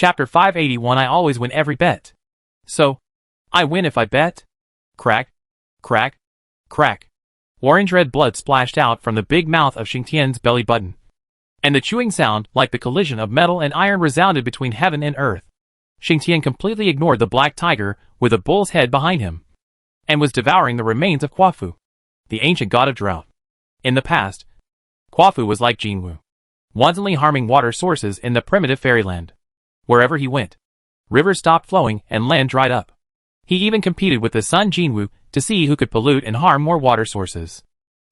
Chapter 581 I always win every bet. So, I win if I bet? Crack, crack, crack. Orange-red blood splashed out from the big mouth of Xingtian's belly button. And the chewing sound, like the collision of metal and iron, resounded between heaven and earth. Xingtian completely ignored the black tiger, with a bull's head behind him, and was devouring the remains of Quafu, the ancient god of drought. In the past, Quafu was like Jinwu, wantonly harming water sources in the primitive fairyland. Wherever he went, rivers stopped flowing and land dried up. He even competed with the sun Jinwu to see who could pollute and harm more water sources.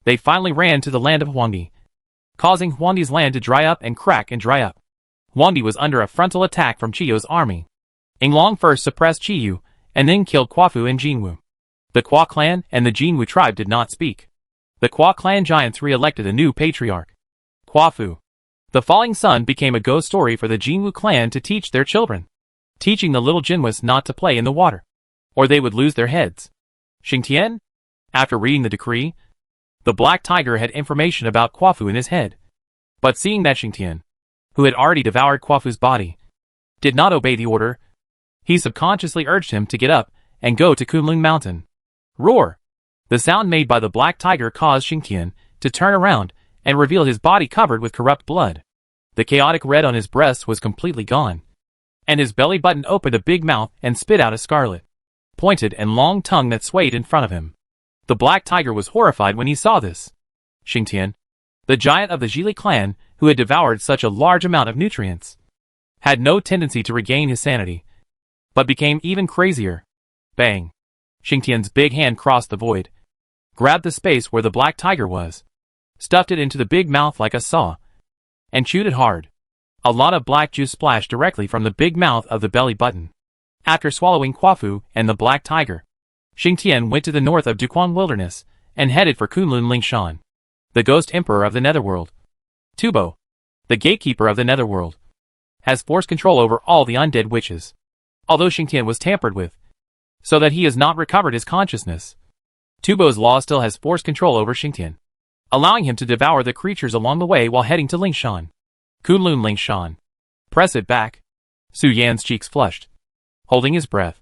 They finally ran to the land of Huangdi, causing Huangdi's land to dry up and crack and dry up. Huangdi was under a frontal attack from Qiyou's army. Yinglong first suppressed Qiyu, and then killed Quafu and Jinwu. The Qua clan and the Jinwu tribe did not speak. The Qua clan giants re-elected a new patriarch, Quafu. The falling sun became a ghost story for the Jinwu clan to teach their children, teaching the little Jinwus not to play in the water, or they would lose their heads. Xingtian? After reading the decree, the black tiger had information about Quafu in his head. But seeing that Xingtian, who had already devoured Quafu's body, did not obey the order, he subconsciously urged him to get up and go to Kunlun Mountain. Roar! The sound made by the black tiger caused Xingtian to turn around and reveal his body covered with corrupt blood. The chaotic red on his breast was completely gone, and his belly button opened a big mouth and spit out a scarlet, pointed and long tongue that swayed in front of him. The black tiger was horrified when he saw this. Xingtian, the giant of the Zhili clan who had devoured such a large amount of nutrients, had no tendency to regain his sanity, but became even crazier. Bang! Xingtian's big hand crossed the void, grabbed the space where the black tiger was, stuffed it into the big mouth like a saw, and chewed it hard. A lot of black juice splashed directly from the big mouth of the belly button. After swallowing Quafu and the black tiger, Xingtian went to the north of Duquan Wilderness and headed for Kunlun Lingshan, the ghost emperor of the Netherworld. Tubo, the gatekeeper of the Netherworld, has forced control over all the undead witches, although Xingtian was tampered with, so that he has not recovered his consciousness. Tubo's law still has forced control over Xingtian, allowing him to devour the creatures along the way while heading to Lingshan. Kunlun Lingshan. Press it back. Su Yan's cheeks flushed, holding his breath,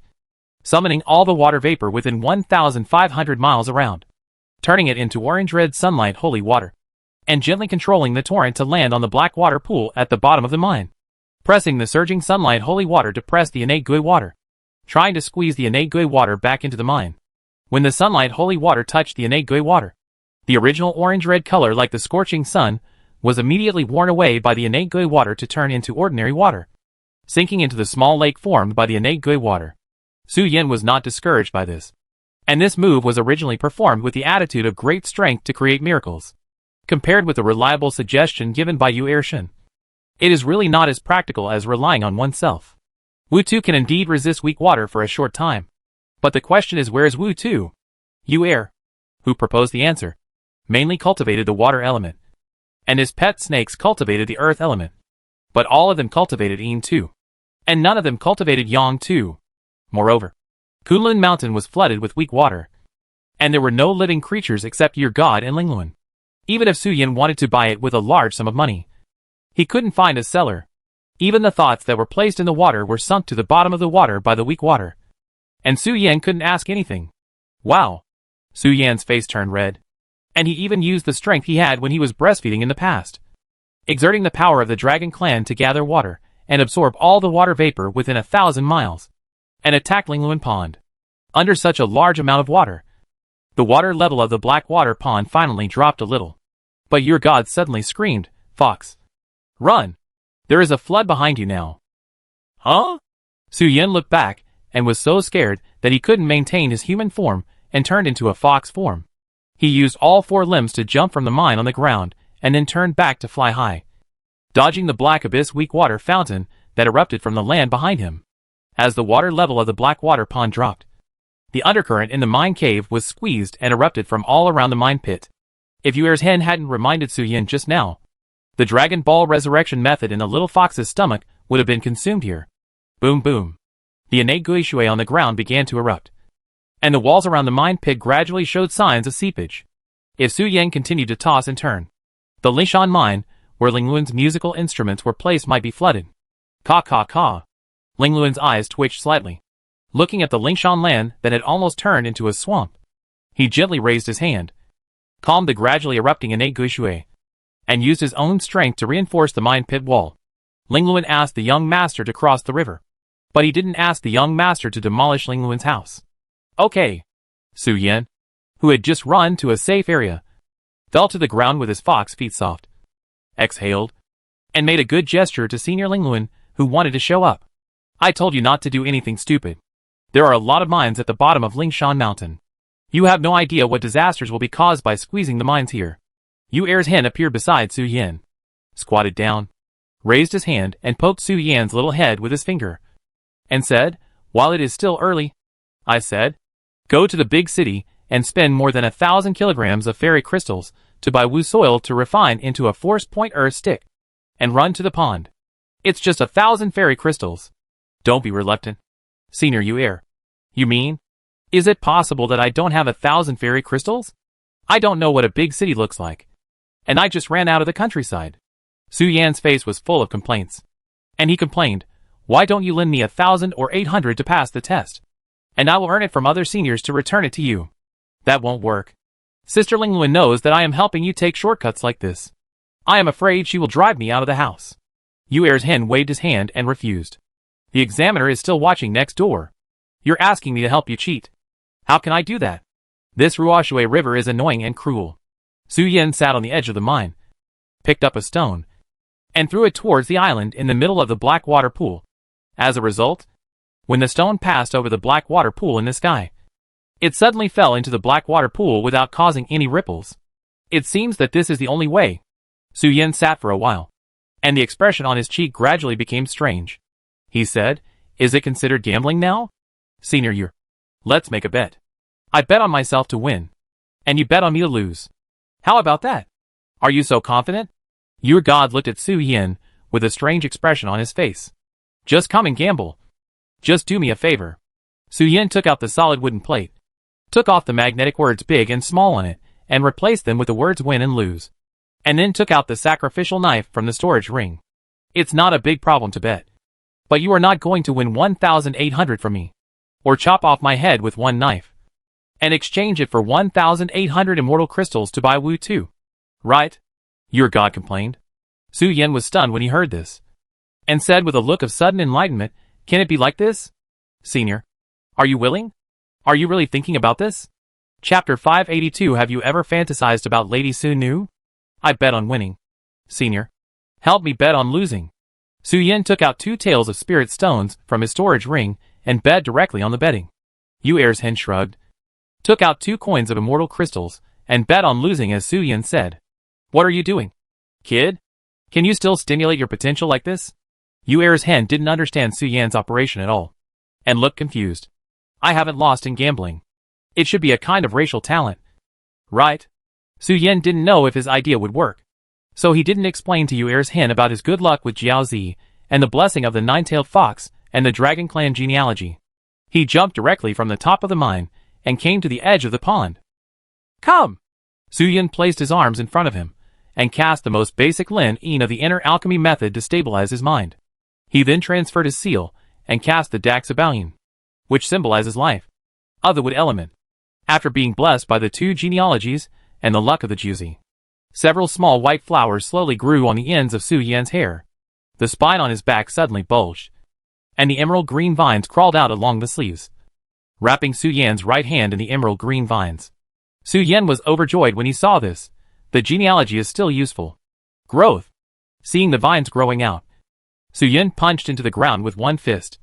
summoning all the water vapor within 1,500 miles around, turning it into orange-red sunlight holy water, and gently controlling the torrent to land on the black water pool at the bottom of the mine. Pressing the surging sunlight holy water to press the innate gui water, trying to squeeze the innate gui water back into the mine. When the sunlight holy water touched the innate gui water, the original orange-red color like the scorching sun was immediately worn away by the innate gui water to turn into ordinary water, sinking into the small lake formed by the innate gui water. Su Yan was not discouraged by this, and this move was originally performed with the attitude of great strength to create miracles. Compared with the reliable suggestion given by Yu Ershin, it is really not as practical as relying on oneself. Wu Tu can indeed resist weak water for a short time, but the question is, where is Wu Tu? Yu Er, who proposed the answer, mainly cultivated the water element, and his pet snakes cultivated the earth element. But all of them cultivated Yin too, and none of them cultivated Yang too. Moreover, Kunlun Mountain was flooded with weak water, and there were no living creatures except your god and Lingluan. Even if Su Yan wanted to buy it with a large sum of money, he couldn't find a seller. Even the thoughts that were placed in the water were sunk to the bottom of the water by the weak water, and Su Yan couldn't ask anything. Wow! Su Yan's face turned red, and he even used the strength he had when he was breastfeeding in the past, exerting the power of the Dragon Clan to gather water and absorb all the water vapor within 1,000 miles, and attack Lingluan Pond. Under such a large amount of water, the water level of the black water pond finally dropped a little. But your god suddenly screamed, "Fox! Run! There is a flood behind you now." Huh? Su Yan looked back and was so scared that he couldn't maintain his human form and turned into a fox form. He used all 4 limbs to jump from the mine on the ground and then turned back to fly high, dodging the black abyss weak water fountain that erupted from the land behind him. As the water level of the black water pond dropped, the undercurrent in the mine cave was squeezed and erupted from all around the mine pit. If Yuer's hen hadn't reminded Su Yan just now, the Dragon Ball resurrection method in the little fox's stomach would have been consumed here. Boom boom. The innate gui shui on the ground began to erupt, and the walls around the mine pit gradually showed signs of seepage. If Su Yan continued to toss and turn, the Lingshan mine, where Lingluan's musical instruments were placed, might be flooded. Caw caw caw. Ling Luan's eyes twitched slightly, looking at the Lingshan land that had almost turned into a swamp. He gently raised his hand, calmed the gradually erupting innate Guishui, and used his own strength to reinforce the mine pit wall. Ling Luan asked the young master to cross the river, but he didn't ask the young master to demolish Ling Luan's house. Okay. Su Yan, who had just run to a safe area, fell to the ground with his fox feet soft, exhaled, and made a good gesture to Senior Ling Luan, who wanted to show up. I told you not to do anything stupid. There are a lot of mines at the bottom of Lingshan Mountain. You have no idea what disasters will be caused by squeezing the mines here. Yu Er's hen appeared beside Su Yan, squatted down, raised his hand and poked Su Yan's little head with his finger, and said, while it is still early, I said, go to the big city and spend more than 1,000 kilograms of fairy crystals to buy Wu soil to refine into a force point earth stick, and run to the pond. It's just 1,000 fairy crystals. Don't be reluctant. Senior Yu Er. You mean? Is it possible that I don't have 1,000 fairy crystals? I don't know what a big city looks like. And I just ran out of the countryside. Su Yan's face was full of complaints. And he complained, why don't you lend me 1,000 or 800 to pass the test? And I will earn it from other seniors to return it to you. That won't work. Sister Ling Luan knows that I am helping you take shortcuts like this. I am afraid she will drive me out of the house. Yu Er's hen waved his hand and refused. The examiner is still watching next door. You're asking me to help you cheat. How can I do that? This Ruoshui river is annoying and cruel. Su Yan sat on the edge of the mine, picked up a stone, and threw it towards the island in the middle of the black water pool. As a result, when the stone passed over the black water pool in the sky, it suddenly fell into the black water pool without causing any ripples. It seems that this is the only way. Su Yan sat for a while, and the expression on his cheek gradually became strange. He said, is it considered gambling now? Senior Yu, let's make a bet. I bet on myself to win, and you bet on me to lose. How about that? Are you so confident? Your god looked at Su Yan with a strange expression on his face. Just come and gamble. Just do me a favor. Su Yan took out the solid wooden plate, took off the magnetic words big and small on it, and replaced them with the words win and lose, and then took out the sacrificial knife from the storage ring. It's not a big problem to bet. But you are not going to win 1,800 from me, or chop off my head with one knife, and exchange it for 1,800 immortal crystals to buy Wu too. Right? Your god complained. Su Yan was stunned when he heard this, and said with a look of sudden enlightenment, can it be like this? Senior, are you willing? Are you really thinking about this? Chapter 582. Have you ever fantasized about Lady Su Nu? I bet on winning. Senior, help me bet on losing. Su Yan took out 2 tails of spirit stones from his storage ring and bet directly on the betting. Yu Er's hen shrugged, took out 2 coins of immortal crystals, and bet on losing as Su Yan said. What are you doing? Kid? Can you still stimulate your potential like this? Yu Er's hen didn't understand Su Yan's operation at all, and looked confused. I haven't lost in gambling. It should be a kind of racial talent. Right? Su Yan didn't know if his idea would work, so he didn't explain to Yu Er's hen about his good luck with Jiao Zi, and the blessing of the 9-tailed fox, and the Dragon Clan genealogy. He jumped directly from the top of the mine, and came to the edge of the pond. Come! Su Yan placed his arms in front of him, and cast the most basic Lin-Yin of the inner alchemy method to stabilize his mind. He then transferred his seal, and cast the Daxaballion, which symbolizes life, of the wood element. After being blessed by the 2 genealogies, and the luck of the Juzi, several small white flowers slowly grew on the ends of Su Yan's hair. The spine on his back suddenly bulged, and the emerald green vines crawled out along the sleeves, wrapping Su Yan's right hand in the emerald green vines. Su Yan was overjoyed when he saw this. The genealogy is still useful. Growth. Seeing the vines growing out, Su Yan punched into the ground with one fist,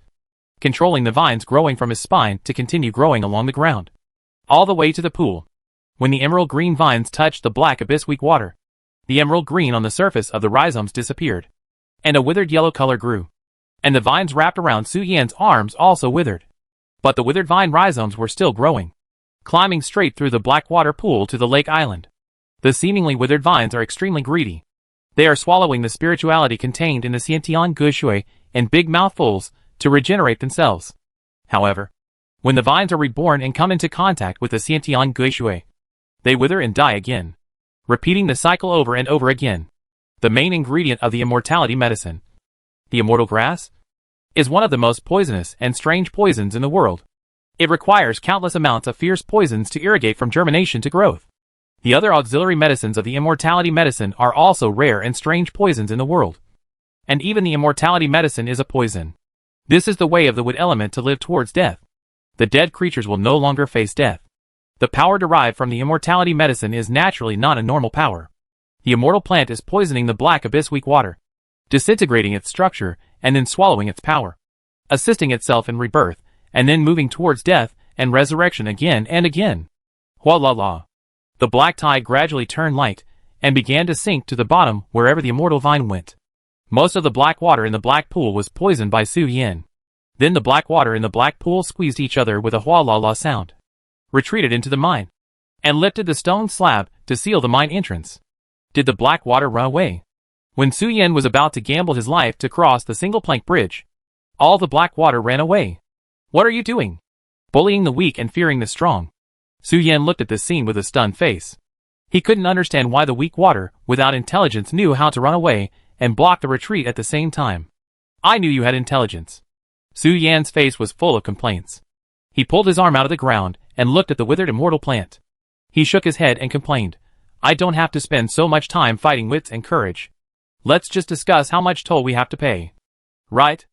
controlling the vines growing from his spine to continue growing along the ground, all the way to the pool. When the emerald green vines touched the black abyss weak water, the emerald green on the surface of the rhizomes disappeared, and a withered yellow color grew, and the vines wrapped around Su Yan's arms also withered. But the withered vine rhizomes were still growing, climbing straight through the black water pool to the lake island. The seemingly withered vines are extremely greedy. They are swallowing the spirituality contained in the Xiantian Guishui in big mouthfuls to regenerate themselves. However, when the vines are reborn and come into contact with the Xiantian Guishui, they wither and die again, repeating the cycle over and over again. The main ingredient of the immortality medicine. The immortal grass? is one of the most poisonous and strange poisons in the world. It requires countless amounts of fierce poisons to irrigate from germination to growth. The other auxiliary medicines of the immortality medicine are also rare and strange poisons in the world. And even the immortality medicine is a poison. This is the way of the wood element to live towards death. The dead creatures will no longer face death. The power derived from the immortality medicine is naturally not a normal power. The immortal plant is poisoning the black abyss weak water, disintegrating its structure, and then swallowing its power, assisting itself in rebirth, and then moving towards death and resurrection again and again. Voila! The black tide gradually turned light, and began to sink to the bottom wherever the immortal vine went. Most of the black water in the black pool was poisoned by Su Yin. Then the black water in the black pool squeezed each other with a voila sound, retreated into the mine, and lifted the stone slab to seal the mine entrance. Did the black water run away? When Su Yin was about to gamble his life to cross the single plank bridge, all the black water ran away. What are you doing? Bullying the weak and fearing the strong. Su Yin looked at this scene with a stunned face. He couldn't understand why the weak water, without intelligence, knew how to run away and block the retreat at the same time. I knew you had intelligence. Su Yan's face was full of complaints. He pulled his arm out of the ground and looked at the withered immortal plant. He shook his head and complained, I don't have to spend so much time fighting wits and courage. Let's just discuss how much toll we have to pay. Right?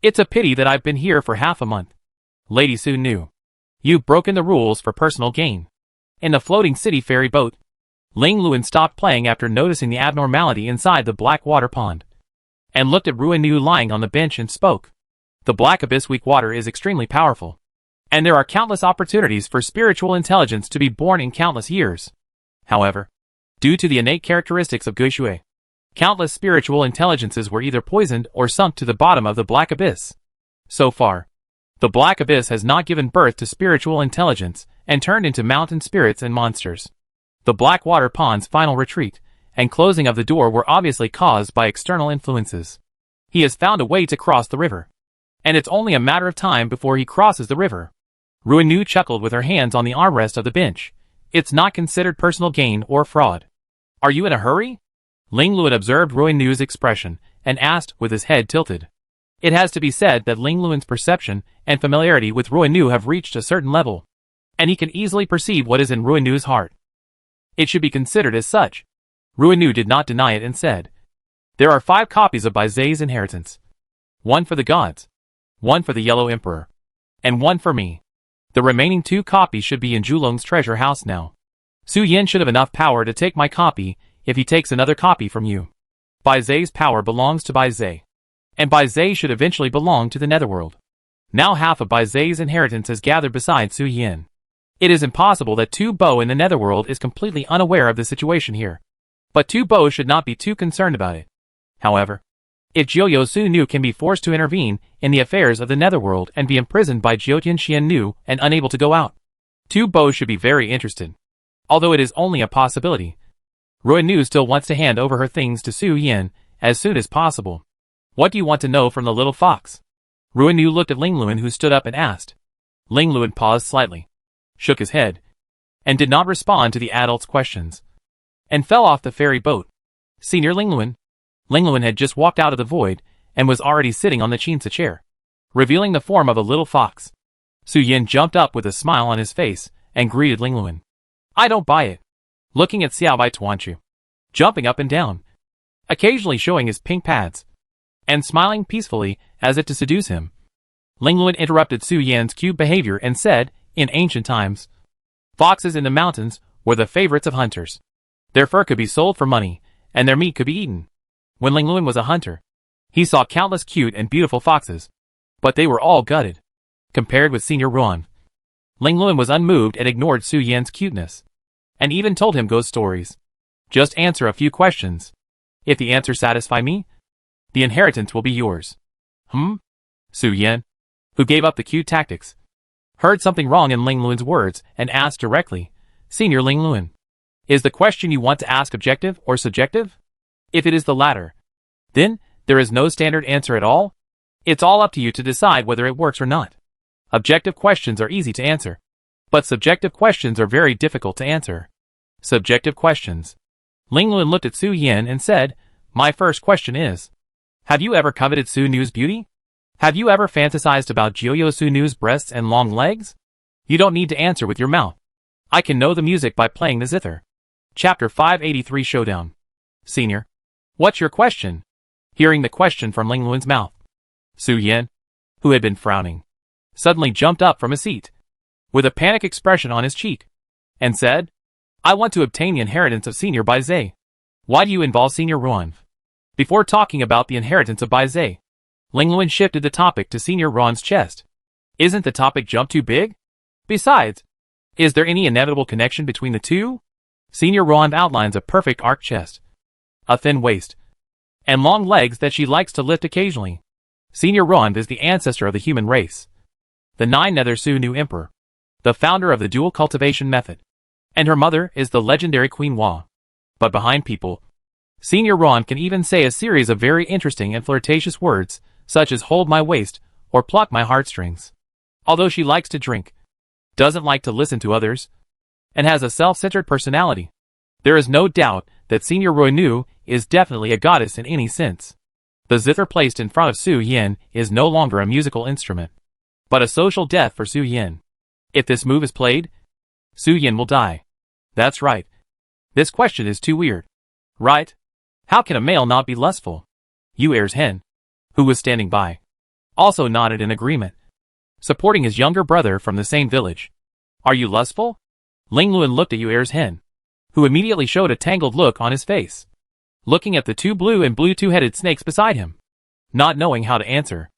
It's a pity that I've been here for half a month. Lady Su knew. You've broken the rules for personal gain. In the floating city ferry boat, Ling Luan stopped playing after noticing the abnormality inside the black water pond, and looked at Ruan Nu lying on the bench and spoke. The black abyss weak water is extremely powerful, and there are countless opportunities for spiritual intelligence to be born in countless years. However, due to the innate characteristics of Guishui, countless spiritual intelligences were either poisoned or sunk to the bottom of the black abyss. So far, the black abyss has not given birth to spiritual intelligence and turned into mountain spirits and monsters. The black water pond's final retreat and closing of the door were obviously caused by external influences. He has found a way to cross the river, and it's only a matter of time before he crosses the river. Ruan Nu chuckled with her hands on the armrest of the bench. It's not considered personal gain or fraud. Are you in a hurry? Ling Luan observed Ruan Nu's expression and asked with his head tilted. It has to be said that Ling Luan's perception and familiarity with Ruan Nu have reached a certain level, and he can easily perceive what is in Ruan Nu's heart. It should be considered as such. Ruan Nu did not deny it and said, There are 5 copies of Bai Zai's inheritance. 1 for the gods, 1 for the Yellow Emperor, and 1 for me. The remaining 2 copies should be in Julong's treasure house now. Su Yin should have enough power to take my copy if he takes another copy from you. Bai Zai's power belongs to Bai Zai, and Bai Zai should eventually belong to the netherworld. Now half of Bai Zai's inheritance is gathered beside Su Yin. It is impossible that Tu Bo in the netherworld is completely unaware of the situation here. But Tu Bo should not be too concerned about it. However, if Jiuyo Su Nu can be forced to intervene in the affairs of the netherworld and be imprisoned by Jiotian Xian Nu and unable to go out, Tu Bo should be very interested. Although it is only a possibility, Ruan Nu still wants to hand over her things to Su Yin as soon as possible. What do you want to know from the little fox? Ruan Nu looked at Ling Luan, who stood up and asked. Ling Luan paused slightly, shook his head, and did not respond to the adult's questions, and fell off the ferry boat. Senior Ling Luan. Ling Luan had just walked out of the void and was already sitting on the chinsa chair, revealing the form of a little fox. Su Yin jumped up with a smile on his face and greeted Ling Luan. I don't buy it. Looking at Xiao Bai Tuanchu, jumping up and down, occasionally showing his pink pads, and smiling peacefully as if to seduce him. Ling Luan interrupted Su Yin's cute behavior and said, in ancient times, foxes in the mountains were the favorites of hunters. Their fur could be sold for money, and their meat could be eaten. When Ling Luan was a hunter, he saw countless cute and beautiful foxes, but they were all gutted. Compared with Senior Ruan, Ling Luan was unmoved and ignored Su Yin's cuteness, and even told him ghost stories. Just answer a few questions. If the answers satisfy me, the inheritance will be yours. Su Yin, who gave up the cute tactics, heard something wrong in Ling Luan's words and asked directly, Senior Ling Luan, is the question you want to ask objective or subjective? If it is the latter, then there is no standard answer at all. It's all up to you to decide whether it works or not. Objective questions are easy to answer, but subjective questions are very difficult to answer. Subjective questions. Ling Luan looked at Su Yin and said, My first question is, have you ever coveted Su Nu's beauty? Have you ever fantasized about Jioyo Sunu's breasts and long legs? You don't need to answer with your mouth. I can know the music by playing the zither. Chapter 583 Showdown. Senior. What's your question? Hearing the question from Ling Luan's mouth, Su Yin, who had been frowning, suddenly jumped up from his seat, with a panic expression on his cheek, and said, I want to obtain the inheritance of Senior Bai Zhe. Why do you involve Senior Ruan? Before talking about the inheritance of Bai Zhe, Ling Luan shifted the topic to Senior Ruan's chest. Isn't the topic jump too big? Besides, is there any inevitable connection between the two? Senior Ruan outlines a perfect arched chest, a thin waist, and long legs that she likes to lift occasionally. Senior Ruan is the ancestor of the human race, the Nine-Nether Su-Nu Emperor, the founder of the dual cultivation method, and her mother is the legendary Queen Hua. But behind people, Senior Ruan can even say a series of very interesting and flirtatious words, such as hold my waist or pluck my heartstrings. Although she likes to drink, doesn't like to listen to others, and has a self-centered personality, there is no doubt that Senior Ruan is definitely a goddess in any sense. The zither placed in front of Su Yin is no longer a musical instrument, but a social death for Su Yin. If this move is played, Su Yin will die. That's right. This question is too weird. Right? How can a male not be lustful? Yu Er's hen, who was standing by, also nodded in agreement, supporting his younger brother from the same village. Are you lustful? Ling Luan looked at Yu Er's hen, who immediately showed a tangled look on his face, looking at the two blue and blue two-headed snakes beside him, not knowing how to answer.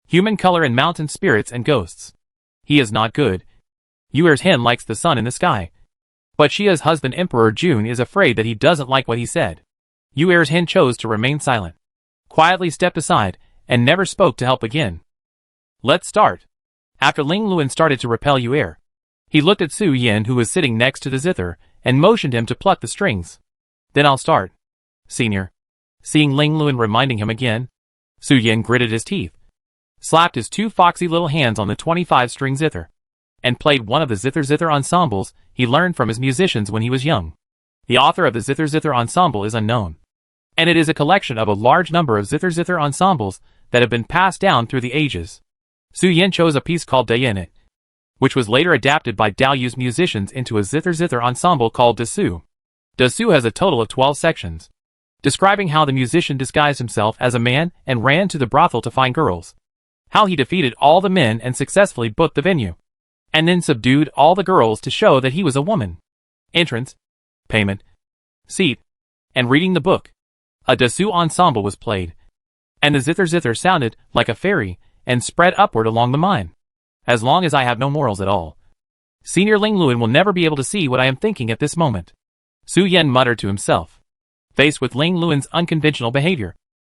Human color and mountain spirits and ghosts. He is not good. Yu Er's hen likes the sun in the sky, but Xia's husband Emperor Jun is afraid that he doesn't like what he said. Yu Er's hen chose to remain silent, quietly stepped aside, and never spoke to help again. Let's start. After Ling Luan started to repel Yu Er, he looked at Su Yin, who was sitting next to the zither, and motioned him to pluck the strings. Then I'll start. Senior. Seeing Ling Luan reminding him again, Su Yin gritted his teeth, slapped his two foxy little hands on the 25-string zither, and played one of the zither ensembles he learned from his musicians when he was young. The author of the zither ensemble is unknown, and it is a collection of a large number of zither ensembles that have been passed down through the ages. Su Yin chose a piece called Dayin, which was later adapted by Dao Yu's musicians into a zither ensemble called Dasu. Dasu has a total of 12 sections, describing how the musician disguised himself as a man and ran to the brothel to find girls, how he defeated all the men and successfully booked the venue, and then subdued all the girls to show that he was a woman. Entrance, payment, seat, and reading the book. A Dasu ensemble was played, and the zither sounded like a fairy and spread upward along the mine. As long as I have no morals at all, Senior Ling Luan will never be able to see what I am thinking at this moment. Su Yin muttered to himself. Faced with Ling Luan's unconventional behavior,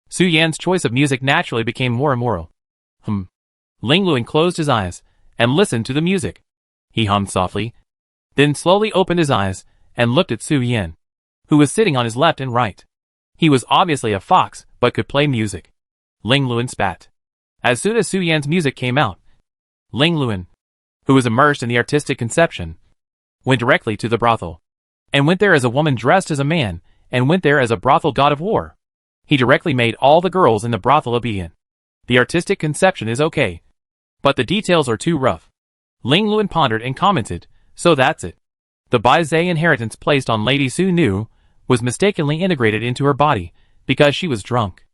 Su Yan's choice of music naturally became more immoral. Ling Luan closed his eyes and listened to the music. He hummed softly, then slowly opened his eyes and looked at Su Yin, who was sitting on his left and right. He was obviously a fox, but could play music. Ling Luan spat. As soon as Su Yan's music came out, Ling Luan, who was immersed in the artistic conception, went directly to the brothel, and went there as a woman dressed as a man, and went there as a brothel god of war. He directly made all the girls in the brothel obedient. The artistic conception is okay, but the details are too rough. Ling Luan pondered and commented, so that's it. The Bai Zhe inheritance placed on Lady Su-Nu was mistakenly integrated into her body because she was drunk.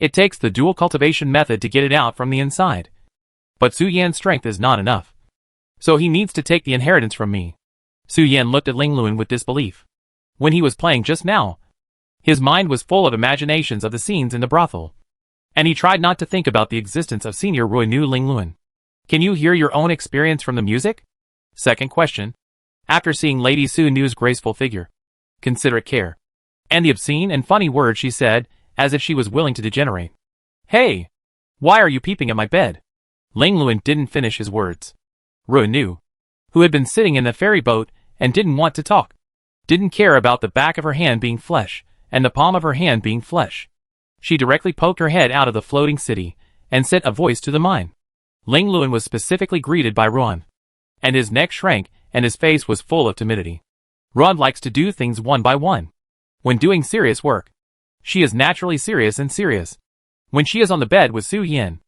It takes the dual cultivation method to get it out from the inside. But Su Yan's strength is not enough, so he needs to take the inheritance from me. Su Yan looked at Ling Luan with disbelief. When he was playing just now, his mind was full of imaginations of the scenes in the brothel, and he tried not to think about the existence of Senior Ling Luan. Can you hear your own experience from the music? Second question. After seeing Lady Su-Nu's graceful figure, considerate care, and the obscene and funny words she said, as if she was willing to degenerate. Hey! Why are you peeping at my bed? Ling Luan didn't finish his words. Ruan, who had been sitting in the ferry boat and didn't want to talk, didn't care about the back of her hand being flesh and the palm of her hand being flesh. She directly poked her head out of the floating city and sent a voice to the mine. Ling Luan was specifically greeted by Ruan, and his neck shrank and his face was full of timidity. Ruan likes to do things one by one. When doing serious work, she is naturally serious and serious. When she is on the bed with Su Yin,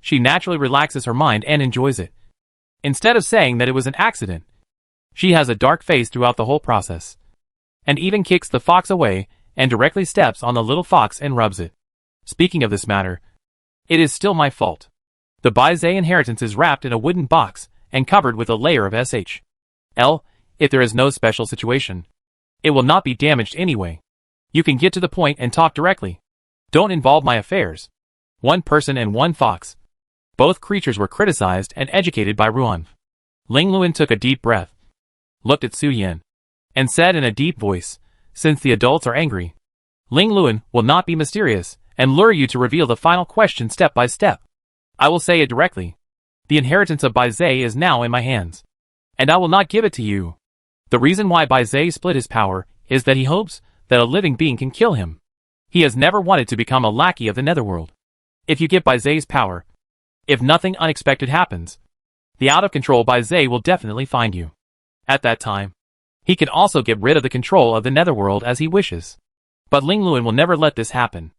She naturally relaxes her mind and enjoys it. Instead of saying that it was an accident, she has a dark face throughout the whole process. And even kicks the fox away and directly steps on the little fox and rubs it. Speaking of this matter, it is still my fault. The Baizé inheritance is wrapped in a wooden box and covered with a layer of SHL. If there is no special situation, it will not be damaged anyway. You can get to the point and talk directly. Don't involve my affairs. One person and one fox. Both creatures were criticized and educated by Ruan. Ling Luan took a deep breath, looked at Su Yan, and said in a deep voice, since the adults are angry, Ling Luan will not be mysterious and lure you to reveal the final question step by step. I will say it directly. The inheritance of Baizé is now in my hands, and I will not give it to you. The reason why Baizé split his power is that he hopes that a living being can kill him. He has never wanted to become a lackey of the netherworld. If you get Baizé's power, if nothing unexpected happens, the out-of-control Baizé will definitely find you. At that time, he can also get rid of the control of the netherworld as he wishes. But Ling Luan will never let this happen.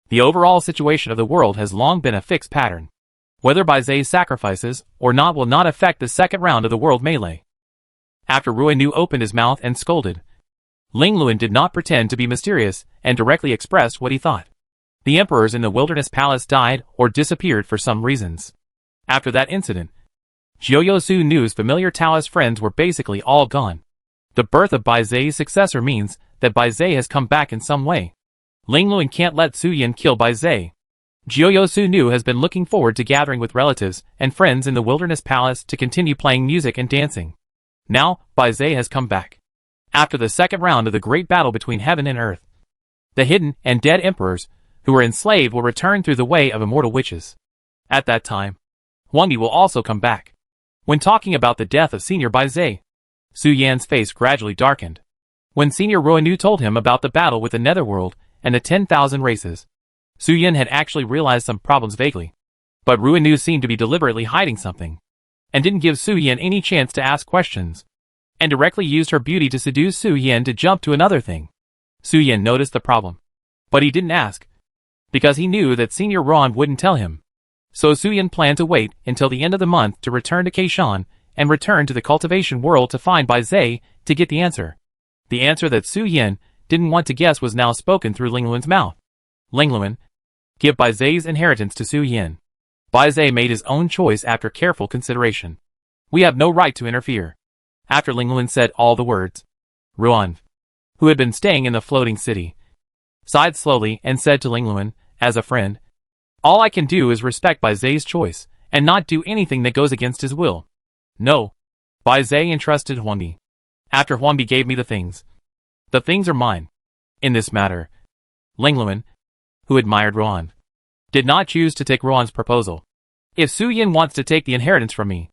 The overall situation of the world has long been a fixed pattern. Whether Baizé sacrifices or not will not affect the second round of the world melee. After Ruanu opened his mouth and scolded, Ling Luan did not pretend to be mysterious and directly expressed what he thought. The emperors in the wilderness palace died or disappeared for some reasons. After that incident, Jiao Su Nu's familiar Taoist friends were basically all gone. The birth of Baizé's successor means that Baizé has come back in some way. Ling Luan can't let Su Yan kill Baizé. Jiao Su Nu has been looking forward to gathering with relatives and friends in the wilderness palace to continue playing music and dancing. Now, Baizé has come back. After the second round of the great battle between heaven and earth, the hidden and dead emperors who were enslaved will return through the way of immortal witches. At that time, Huangdi will also come back. When talking about the death of Senior Baizé, Su Yan's face gradually darkened. When Senior Ruanu told him about the battle with the netherworld and the 10,000 races, Su Yan had actually realized some problems vaguely. But Ruanu seemed to be deliberately hiding something, and didn't give Su Yan any chance to ask questions, and directly used her beauty to seduce Su Yan to jump to another thing. Su Yan noticed the problem, but he didn't ask, because he knew that Senior Ron wouldn't tell him. So Su Yan planned to wait until the end of the month to return to Kaishan and return to the cultivation world to find Baizé to get the answer. The answer that Su Yan didn't want to guess was now spoken through Ling Luan's mouth. Ling Luan, give Baizé's inheritance to Su Yan. Baizé made his own choice after careful consideration. We have no right to interfere. After Ling Luan said all the words, Ruan, who had been staying in the floating city, sighed slowly and said to Ling Luan, as a friend, all I can do is respect Baizé's choice, and not do anything that goes against his will. No. Baizé entrusted Huangdi. After Huangdi gave me the things are mine. In this matter, Ling Luan, who admired Ruan, did not choose to take Ruan's proposal. If Su Yan wants to take the inheritance from me,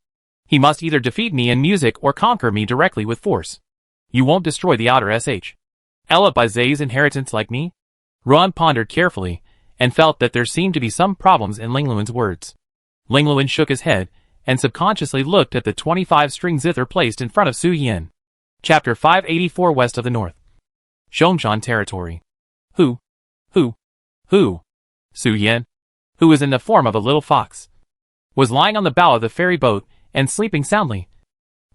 he must either defeat me in music or conquer me directly with force. You won't destroy the outer SHL Baizé's inheritance like me? Ruan pondered carefully, and felt that there seemed to be some problems in Ling Luan's words. Ling Luan shook his head, and subconsciously looked at the 25-string zither placed in front of Su Yan. Chapter 584 West of the North. Zhongshan Territory. Who? Su Yan, who was in the form of a little fox, was lying on the bow of the ferry boat and sleeping soundly,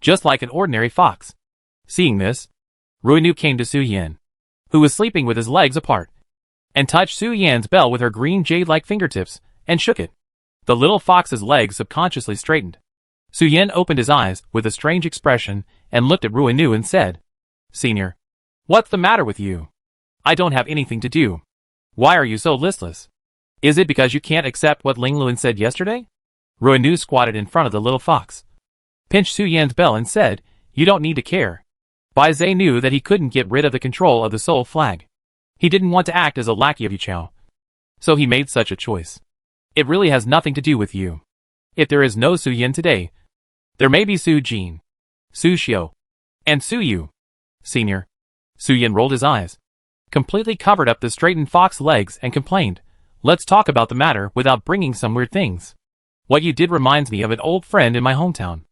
just like an ordinary fox. Seeing this, Ruanu came to Su Yan, who was sleeping with his legs apart, and touched Su Yan's bell with her green jade-like fingertips, and shook it. The little fox's legs subconsciously straightened. Su Yan opened his eyes with a strange expression and looked at Ruanu and said, Senior, what's the matter with you? I don't have anything to do. Why are you so listless? Is it because you can't accept what Ling Luan said yesterday? Ruanu squatted in front of the little fox, pinched Su Yan's bell and said, You don't need to care. Baizé knew that he couldn't get rid of the control of the soul flag. He didn't want to act as a lackey of Yichao, so he made such a choice. It really has nothing to do with you. If there is no Su Yan today, there may be Su Jin, Su Xiao, and Su Yu. Senior. Su Yan rolled his eyes, completely covered up the straightened fox legs and complained, Let's talk about the matter without bringing some weird things. What you did reminds me of an old friend in my hometown.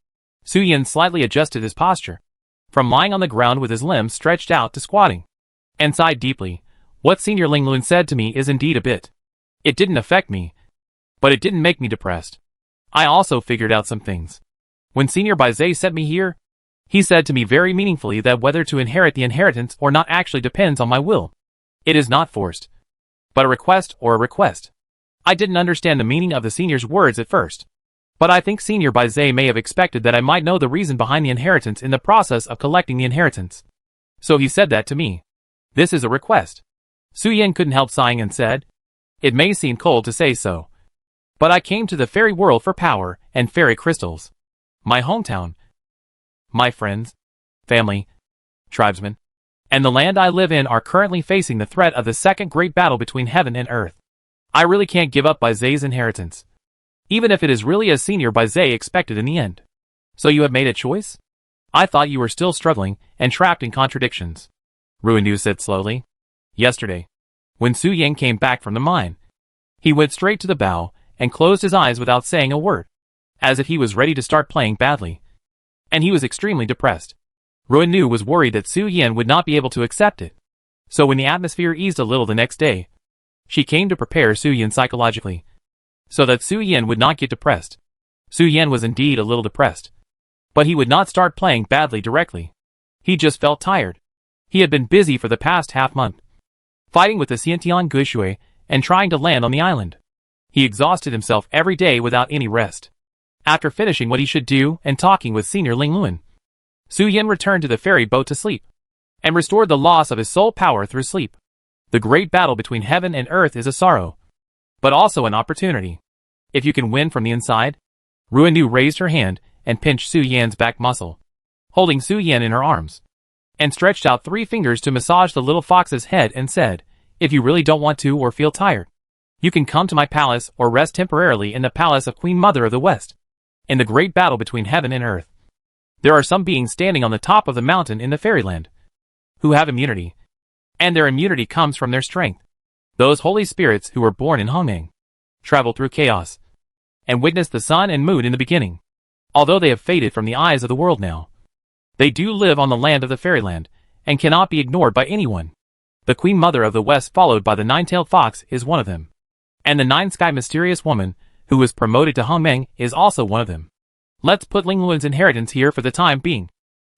Su Yan slightly adjusted his posture, from lying on the ground with his limbs stretched out to squatting, and sighed deeply. What Senior Ling Luan said to me is indeed a bit. It didn't affect me, but it didn't make me depressed. I also figured out some things. When Senior Baizé sent me here, he said to me very meaningfully that whether to inherit the inheritance or not actually depends on my will. It is not forced, but a request or a request. I didn't understand the meaning of the Senior's words at first, but I think Senior Baizé may have expected that I might know the reason behind the inheritance in the process of collecting the inheritance. So he said that to me. This is a request. Su Yan couldn't help sighing and said, "It may seem cold to say so, but I came to the fairy world for power and fairy crystals. My hometown, my friends, family, tribesmen, and the land I live in are currently facing the threat of the second great battle between heaven and earth. I really can't give up Baizé's inheritance, even if it is really as Senior Baizé expected in the end." "So you have made a choice? I thought you were still struggling and trapped in contradictions," Ruindu said slowly. "Yesterday, when Su Yan came back from the mine, he went straight to the bow and closed his eyes without saying a word, as if he was ready to start playing badly. And he was extremely depressed. Ruindu was worried that Su Yan would not be able to accept it. So when the atmosphere eased a little the next day, she came to prepare Su Yan psychologically, so that Su Yan would not get depressed. Su Yan was indeed a little depressed, but he would not start playing badly directly. He just felt tired. He had been busy for the past half-month, fighting with the Xiantian Gushui and trying to land on the island. He exhausted himself every day without any rest. After finishing what he should do and talking with Senior Ling Luan, Su Yan returned to the ferry boat to sleep, and restored the loss of his soul power through sleep. The great battle between heaven and earth is a sorrow, but also an opportunity. If you can win from the inside. Ruindu raised her hand and pinched Su Yan's back muscle, holding Su Yan in her arms, and stretched out 3 fingers to massage the little fox's head and said, "If you really don't want to or feel tired, you can come to my palace or rest temporarily in the palace of Queen Mother of the West. In the great battle between heaven and earth, there are some beings standing on the top of the mountain in the fairyland, who have immunity, and their immunity comes from their strength. Those holy spirits who were born in Hongmeng, travel through chaos, and witnessed the sun and moon in the beginning. Although they have faded from the eyes of the world now, they do live on the land of the fairyland, and cannot be ignored by anyone. The Queen Mother of the West, followed by the 9-tailed fox, is one of them. And the 9-sky mysterious woman, who was promoted to Hongmeng, is also one of them. Let's put Ling Luan's inheritance here for the time being.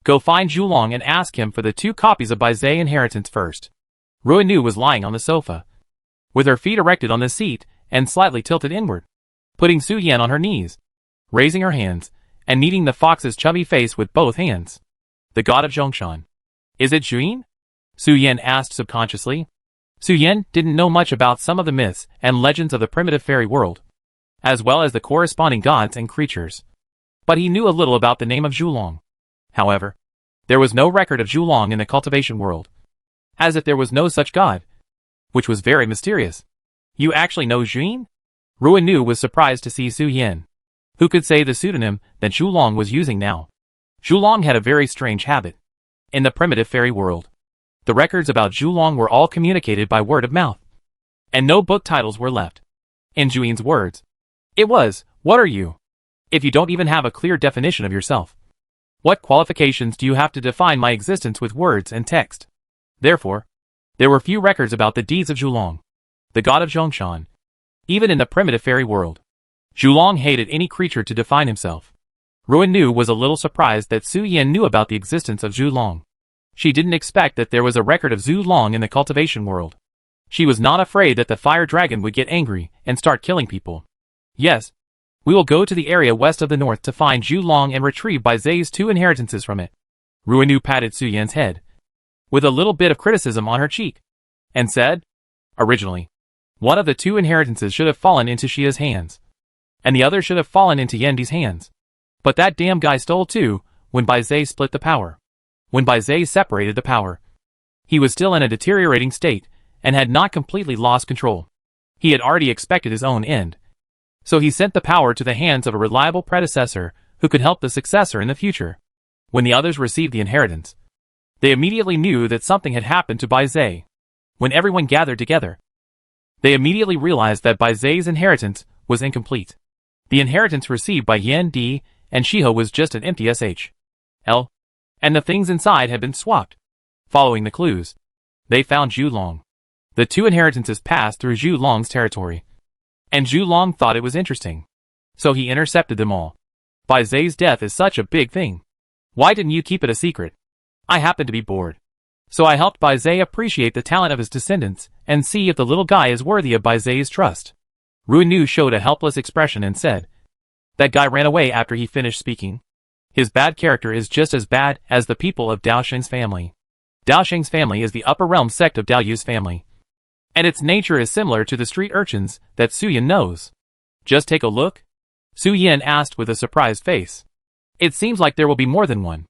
Go find Zhulong and ask him for the 2 copies of Baizé inheritance first." Ruindu was lying on the sofa, with her feet erected on the seat and slightly tilted inward, putting Su Yan on her knees, raising her hands, and kneading the fox's chubby face with both hands. "The god of Zhongshan. Is it Zhuyin?" Su Yan asked subconsciously. Su Yan didn't know much about some of the myths and legends of the primitive fairy world, as well as the corresponding gods and creatures, but he knew a little about the name of Zhulong. However, there was no record of Zhulong in the cultivation world, as if there was no such god, which was very mysterious. "You actually know Zhuyin?" Ruindu was surprised to see Su Yan, who could say the pseudonym that Zhulong was using now. Zhulong had a very strange habit. In the primitive fairy world, the records about Zhulong were all communicated by word of mouth, and no book titles were left. In Zhuyin's words, it was, "What are you? If you don't even have a clear definition of yourself, what qualifications do you have to define my existence with words and text?" Therefore, there were few records about the deeds of Zhulong, the god of Zhongshan. Even in the primitive fairy world, Zhulong hated any creature to define himself. Ruindu was a little surprised that Su Yan knew about the existence of Zhulong. She didn't expect that there was a record of Zhulong in the cultivation world. She was not afraid that the fire dragon would get angry and start killing people. "Yes, we will go to the area west of the north to find Zhulong and retrieve Baizé's 2 inheritances from it." Ruindu patted Su Yan's head, with a little bit of criticism on her cheek, and said, "Originally, one of the 2 inheritances should have fallen into Xia's hands, and the other should have fallen into Yendi's hands. But that damn guy stole 2 when Baizé split the power. When Baizé separated the power, he was still in a deteriorating state and had not completely lost control. He had already expected his own end, so he sent the power to the hands of a reliable predecessor who could help the successor in the future. When the others received the inheritance, they immediately knew that something had happened to Baizé. When everyone gathered together, they immediately realized that Baizé's inheritance was incomplete. The inheritance received by Yendi and Shiho was just an empty SHL, and the things inside had been swapped. Following the clues, they found Zhulong. The 2 inheritances passed through Zhulong's territory, and Zhulong thought it was interesting. So he intercepted them all. Bai Zai's death is such a big thing. Why didn't you keep it a secret? I happened to be bored. So I helped Bai Zai appreciate the talent of his descendants and see if the little guy is worthy of Bai Zai's trust. Ruinu showed a helpless expression and said, "That guy ran away after he finished speaking. His bad character is just as bad as the people of Dao Sheng's family. Dao Sheng's family is the upper realm sect of Dao Yu's family. And its nature is similar to the street urchins that Su Yin knows. Just take a look?" Su Yin asked with a surprised face. "It seems like there will be more than one.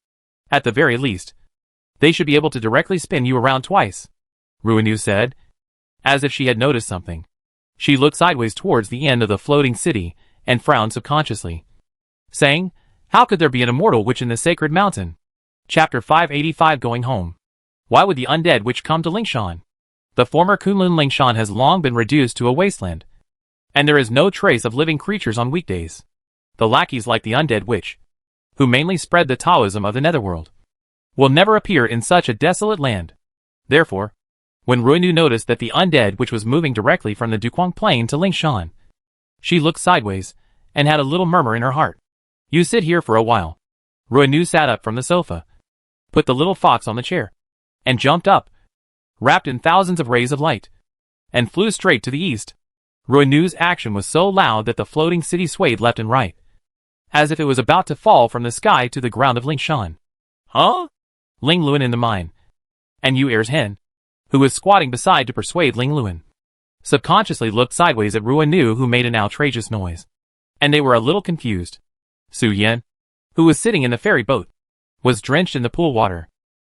At the very least, they should be able to directly spin you around twice," Ruinu said, as if she had noticed something. She looked sideways towards the end of the floating city and frowned subconsciously, saying, "How could there be an immortal witch in the sacred mountain?" Chapter 585 Going Home. Why would the undead witch come to Lingshan? The former Kunlun Lingshan has long been reduced to a wasteland, and there is no trace of living creatures on weekdays. The lackeys like the undead witch, who mainly spread the Taoism of the netherworld, will never appear in such a desolate land. Therefore, when Ruinu noticed that the undead witch was moving directly from the Duquang Plain to Lingshan, she looked sideways and had a little murmur in her heart. "You sit here for a while." Ruinu sat up from the sofa, put the little fox on the chair, and jumped up, wrapped in thousands of rays of light, and flew straight to the east. Ruinu's action was so loud that the floating city swayed left and right, as if it was about to fall from the sky to the ground of Lingshan. "Huh?" Ling Luan in the mine, and Yu Er's hen, who was squatting beside to persuade Ling Luan, subconsciously looked sideways at Ruinu, who made an outrageous noise, and they were a little confused. Su Yin, who was sitting in the ferry boat, was drenched in the pool water.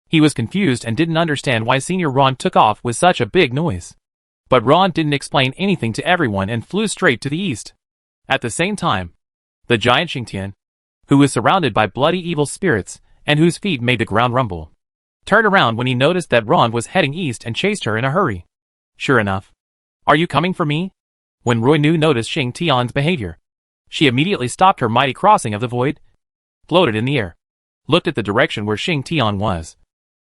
He was confused and didn't understand why Senior Ron took off with such a big noise. But Ron didn't explain anything to everyone and flew straight to the east. At the same time, the giant Xingtian, who was surrounded by bloody evil spirits and whose feet made the ground rumble, turned around when he noticed that Ron was heading east and chased her in a hurry. Sure enough. "Are you coming for me?" When Ruinu noticed Xing Tian's behavior, she immediately stopped her mighty crossing of the void, floated in the air, looked at the direction where Xing Tian was,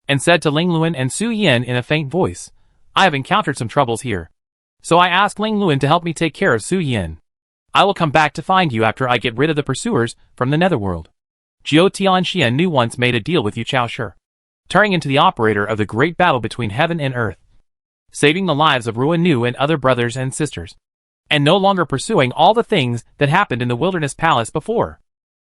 and said to Ling Luan and Su Yin in a faint voice, "I have encountered some troubles here, so I asked Ling Luan to help me take care of Su Yin. I will come back to find you after I get rid of the pursuers from the netherworld." Jiao Tianxian knew once made a deal with Yu Chao Shi, turning into the operator of the great battle between heaven and earth, saving the lives of Ruinu and other brothers and sisters, and no longer pursuing all the things that happened in the wilderness palace before.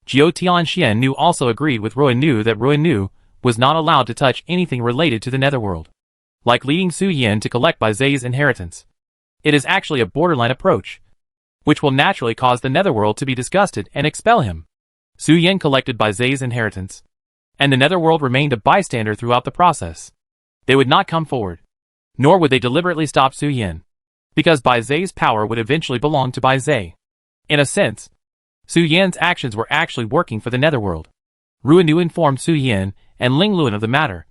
Jiao Tianxian knew also agreed with Ruinu that Ruinu was not allowed to touch anything related to the netherworld, like leading Su Yin to collect Bai Zai's inheritance. It is actually a borderline approach, which will naturally cause the netherworld to be disgusted and expel him. Su Yin collected Bai Zai's inheritance, and the netherworld remained a bystander throughout the process. They would not come forward, nor would they deliberately stop Su Yin, because Bai Zai's power would eventually belong to Bai Zai. In a sense, Su Yin's actions were actually working for the netherworld. Ruinu informed Su Yin and Ling Luan of the matter,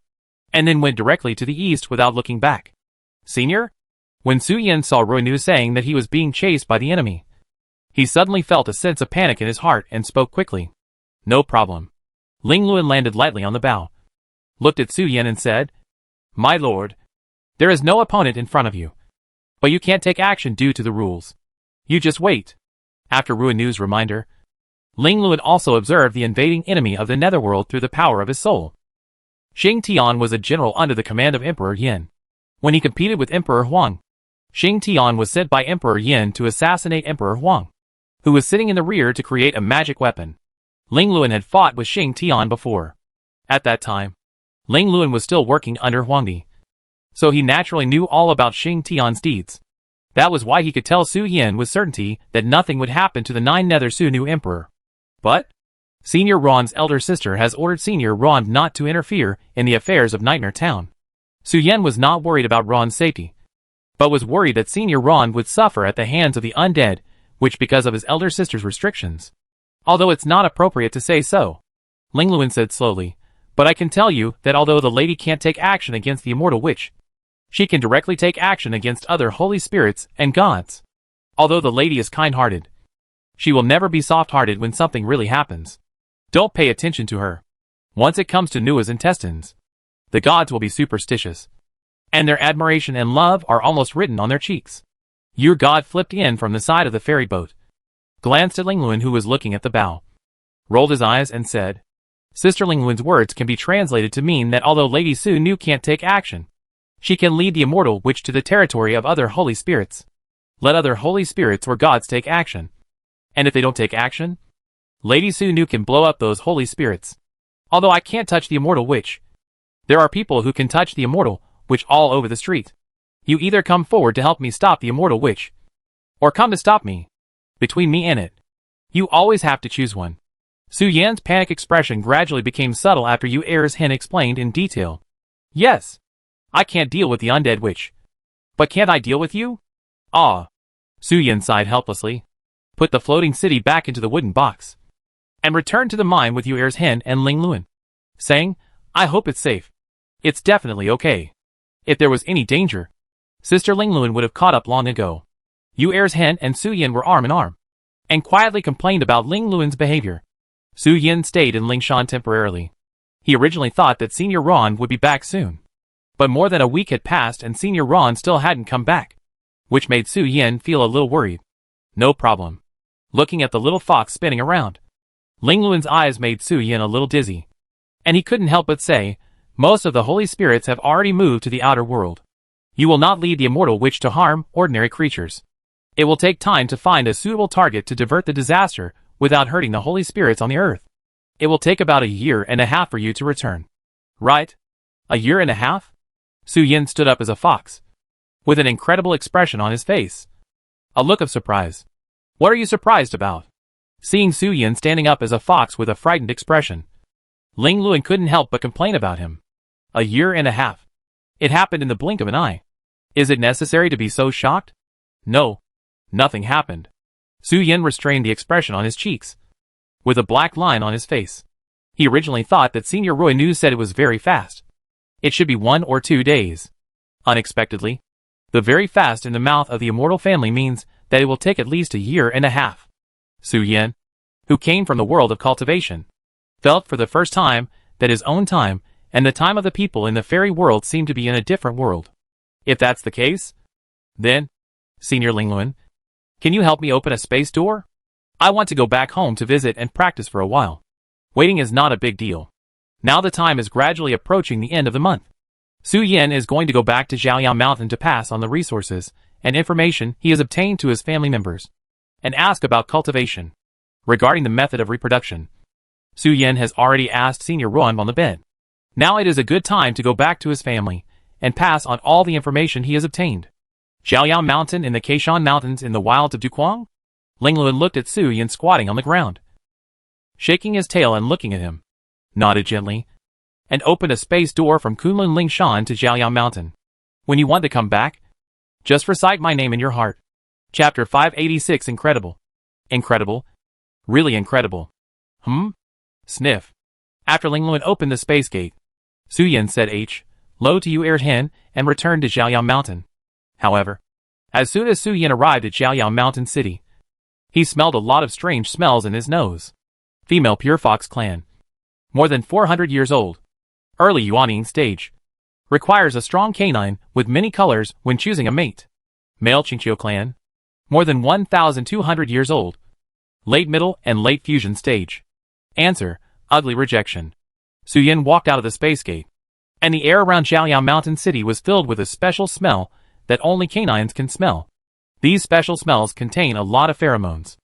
and then went directly to the east without looking back. "Senior?" When Su Yin saw Ruinu saying that he was being chased by the enemy, he suddenly felt a sense of panic in his heart and spoke quickly. "No problem." Ling Luan landed lightly on the bow, looked at Su Yin and said, "My lord, there is no opponent in front of you, but you can't take action due to the rules. You just wait." After Ruinu's reminder, Ling Luan also observed the invading enemy of the netherworld through the power of his soul. Xing Tian was a general under the command of Emperor Yin. When he competed with Emperor Huang, Xing Tian was sent by Emperor Yin to assassinate Emperor Huang, who was sitting in the rear to create a magic weapon. Ling Luan had fought with Xing Tian before. At that time, Ling Luan was still working under Huangdi, so he naturally knew all about Xing Tian's deeds. That was why he could tell Su Yin with certainty that nothing would happen to the Nine Nether Su new emperor. But Senior Ron's elder sister has ordered Senior Ron not to interfere in the affairs of Nightmare Town. Su Yin was not worried about Ron's safety, but was worried that Senior Ron would suffer at the hands of the undead, which because of his elder sister's restrictions. Although it's not appropriate to say so, Ling Luan said slowly, but I can tell you that although the lady can't take action against the immortal witch, she can directly take action against other holy spirits and gods. Although the lady is kind-hearted, she will never be soft-hearted when something really happens. Don't pay attention to her. Once it comes to Nua's intestines, the gods will be superstitious, and their admiration and love are almost written on their cheeks. Your god flipped in from the side of the ferry boat, glanced at Ling Luan, who was looking at the bow, rolled his eyes and said, Sister Ling Luan's words can be translated to mean that although Lady Su Nu can't take action, she can lead the immortal witch to the territory of other holy spirits. Let other holy spirits or gods take action. And if they don't take action, Lady Su Nu can blow up those holy spirits. Although I can't touch the immortal witch, there are people who can touch the immortal witch all over the street. You either come forward to help me stop the immortal witch, or come to stop me. Between me and it, you always have to choose one. Su Yan's panic expression gradually became subtle after Yu Er's Hen explained in detail. Yes, I can't deal with the undead witch. But can't I deal with you? Ah. Su Yan sighed helplessly, put the floating city back into the wooden box, and returned to the mine with Yu Er's Hen and Ling Luan, saying, I hope it's safe. It's definitely okay. If there was any danger, Sister Ling Luan would have caught up long ago. Yu Er's Hen and Su Yan were arm in arm, and quietly complained about Ling Luan's behavior. Su Yan stayed in Lingshan temporarily. He originally thought that Senior Ron would be back soon, but more than a week had passed and Senior Ron still hadn't come back, which made Su Yan feel a little worried. No problem. Looking at the little fox spinning around, Ling Luan's eyes made Su Yan a little dizzy, and he couldn't help but say, most of the holy spirits have already moved to the outer world. You will not lead the immortal witch to harm ordinary creatures. It will take time to find a suitable target to divert the disaster without hurting the holy spirits on the earth. It will take about 1.5 years for you to return. Right? 1.5 years? Su Yan stood up as a fox, with an incredible expression on his face. A look of surprise. What are you surprised about? Seeing Su Yan standing up as a fox with a frightened expression, Ling Luan couldn't help but complain about him. 1.5 years? It happened in the blink of an eye. Is it necessary to be so shocked? No. Nothing happened. Su Yan restrained the expression on his cheeks, with a black line on his face. He originally thought that Senior Roy Nu said it was very fast. It should be 1 or 2 days. Unexpectedly, the very fast in the mouth of the immortal family means that it will take at least 1.5 years. Su Yan, who came from the world of cultivation, felt for the first time that his own time and the time of the people in the fairy world seemed to be in a different world. If that's the case, then, Senior Ling Luan, can you help me open a space door? I want to go back home to visit and practice for a while. Waiting is not a big deal. Now the time is gradually approaching the end of the month. Su Yan is going to go back to Zhaoyang Mountain to pass on the resources and information he has obtained to his family members, and ask about cultivation. Regarding the method of reproduction, Su Yan has already asked Senior Ron on the bed. Now it is a good time to go back to his family and pass on all the information he has obtained. Zhaoyang Mountain in the Keishan Mountains in the wilds of Duquang? Ling Luan looked at Su Yan squatting on the ground, shaking his tail and looking at him, nodded gently, and opened a space door from Kunlun Lingshan to Zhaoyang Mountain. When you want to come back, just recite my name in your heart. Chapter 586. Incredible. Incredible? Really incredible. Sniff. After Ling Luan opened the space gate, Su Yan said low to Yu Er's Hen and returned to Zhaoyang Mountain. However, as soon as Su Yan arrived at Zhaoyang Mountain City, he smelled a lot of strange smells in his nose. Female Pure Fox Clan. More than 400 years old. Early Yuaning stage. Requires a strong canine with many colors when choosing a mate. Male Qingqiu Clan. More than 1,200 years old. Late middle and late fusion stage. Answer: ugly rejection. Su Yan walked out of the space gate, and the air around Zhaoyang Mountain City was filled with a special smell that only canines can smell. These special smells contain a lot of pheromones.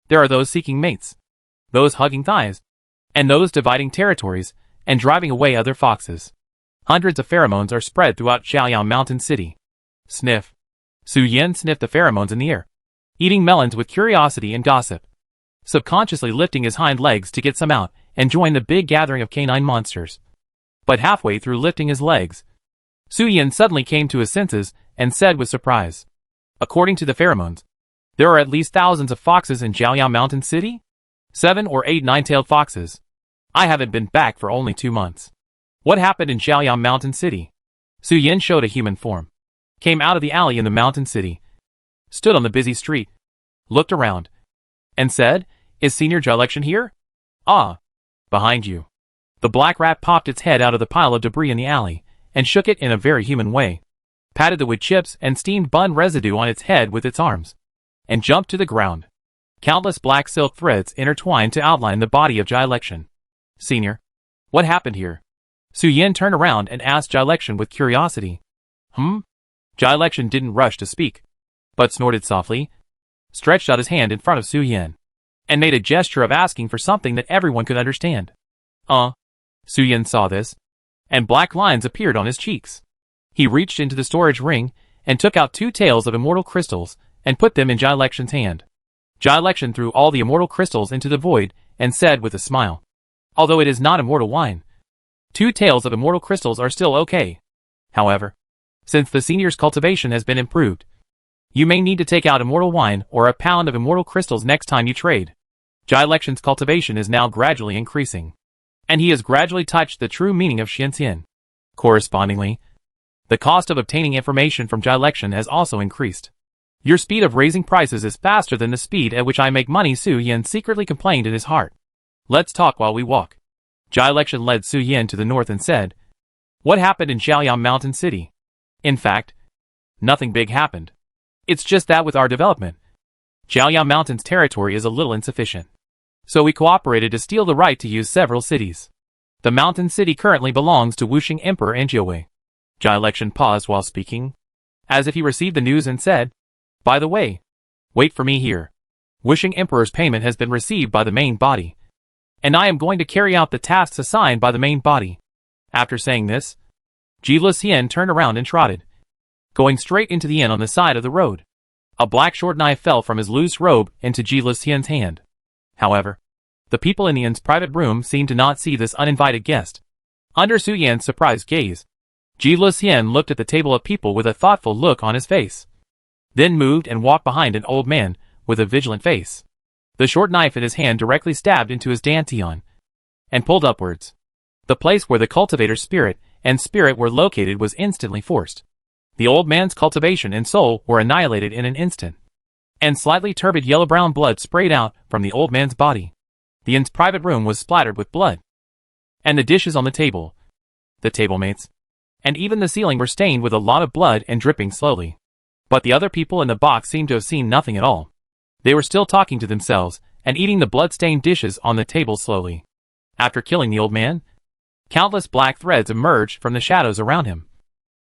There are those seeking mates, those hugging thighs, and those dividing territories and driving away other foxes. Hundreds of pheromones are spread throughout Zhaoyang Mountain City. Sniff. Su Yan sniffed the pheromones in the air, eating melons with curiosity and gossip, subconsciously lifting his hind legs to get some out and join the big gathering of canine monsters. But halfway through lifting his legs, Su Yan suddenly came to his senses and said with surprise, according to the pheromones, there are at least thousands of foxes in Zhaoyang Mountain City? 7 or 8 nine-tailed foxes. I haven't been back for only 2 months. What happened in Zhaoyang Mountain City? Su Yan showed a human form, came out of the alley in the mountain city, stood on the busy street, looked around, and said, is Senior Zhelection here? Ah, behind you. The black rat popped its head out of the pile of debris in the alley, and shook it in a very human way, patted the wood chips and steamed bun residue on its head with its arms, and jumped to the ground. Countless black silk threads intertwined to outline the body of Jilection. Senior, what happened here? Su Yin turned around and asked Jilection with curiosity. Jilection didn't rush to speak, but snorted softly, stretched out his hand in front of Su Yin, and made a gesture of asking for something that everyone could understand. Su Yin saw this, and black lines appeared on his cheeks. He reached into the storage ring and took out 2 tails of immortal crystals and put them in Jilection's hand. Jilection threw all the immortal crystals into the void and said with a smile, although it is not immortal wine, 2 tails of immortal crystals are still okay. However, since the senior's cultivation has been improved, you may need to take out immortal wine or a pound of immortal crystals next time you trade. Jilection's cultivation is now gradually increasing, and he has gradually touched the true meaning of Xianxian. Correspondingly, the cost of obtaining information from Jilection has also increased. Your speed of raising prices is faster than the speed at which I make money, Su Yin secretly complained in his heart. Let's talk while we walk. Jilection led Su Yin to the north and said, what happened in Xiaoyang Mountain City? In fact, nothing big happened. It's just that with our development, Xiaoyang Mountain's territory is a little insufficient. So we cooperated to steal the right to use several cities. The mountain city currently belongs to Wuxing Emperor and Jiawei. Jilection paused while speaking, as if he received the news and said, by the way, wait for me here. Wuxing Emperor's payment has been received by the main body, and I am going to carry out the tasks assigned by the main body. After saying this, Ji Luxian turned around and trotted, going straight into the inn on the side of the road. A black short knife fell from his loose robe into Ji Luxian's hand. However, the people in the inn's private room seemed to not see this uninvited guest. Under Su Yan's surprised gaze, Ji Luxian looked at the table of people with a thoughtful look on his face, then moved and walked behind an old man with a vigilant face. The short knife in his hand directly stabbed into his dantian and pulled upwards. The place where the cultivator's spirit and spirit were located was instantly forced. The old man's cultivation and soul were annihilated in an instant, and slightly turbid yellow-brown blood sprayed out from the old man's body. The inn's private room was splattered with blood, and the dishes on the table, the tablemates, and even the ceiling were stained with a lot of blood and dripping slowly. But the other people in the box seemed to have seen nothing at all. They were still talking to themselves and eating the blood-stained dishes on the table slowly. After killing the old man, countless black threads emerged from the shadows around him,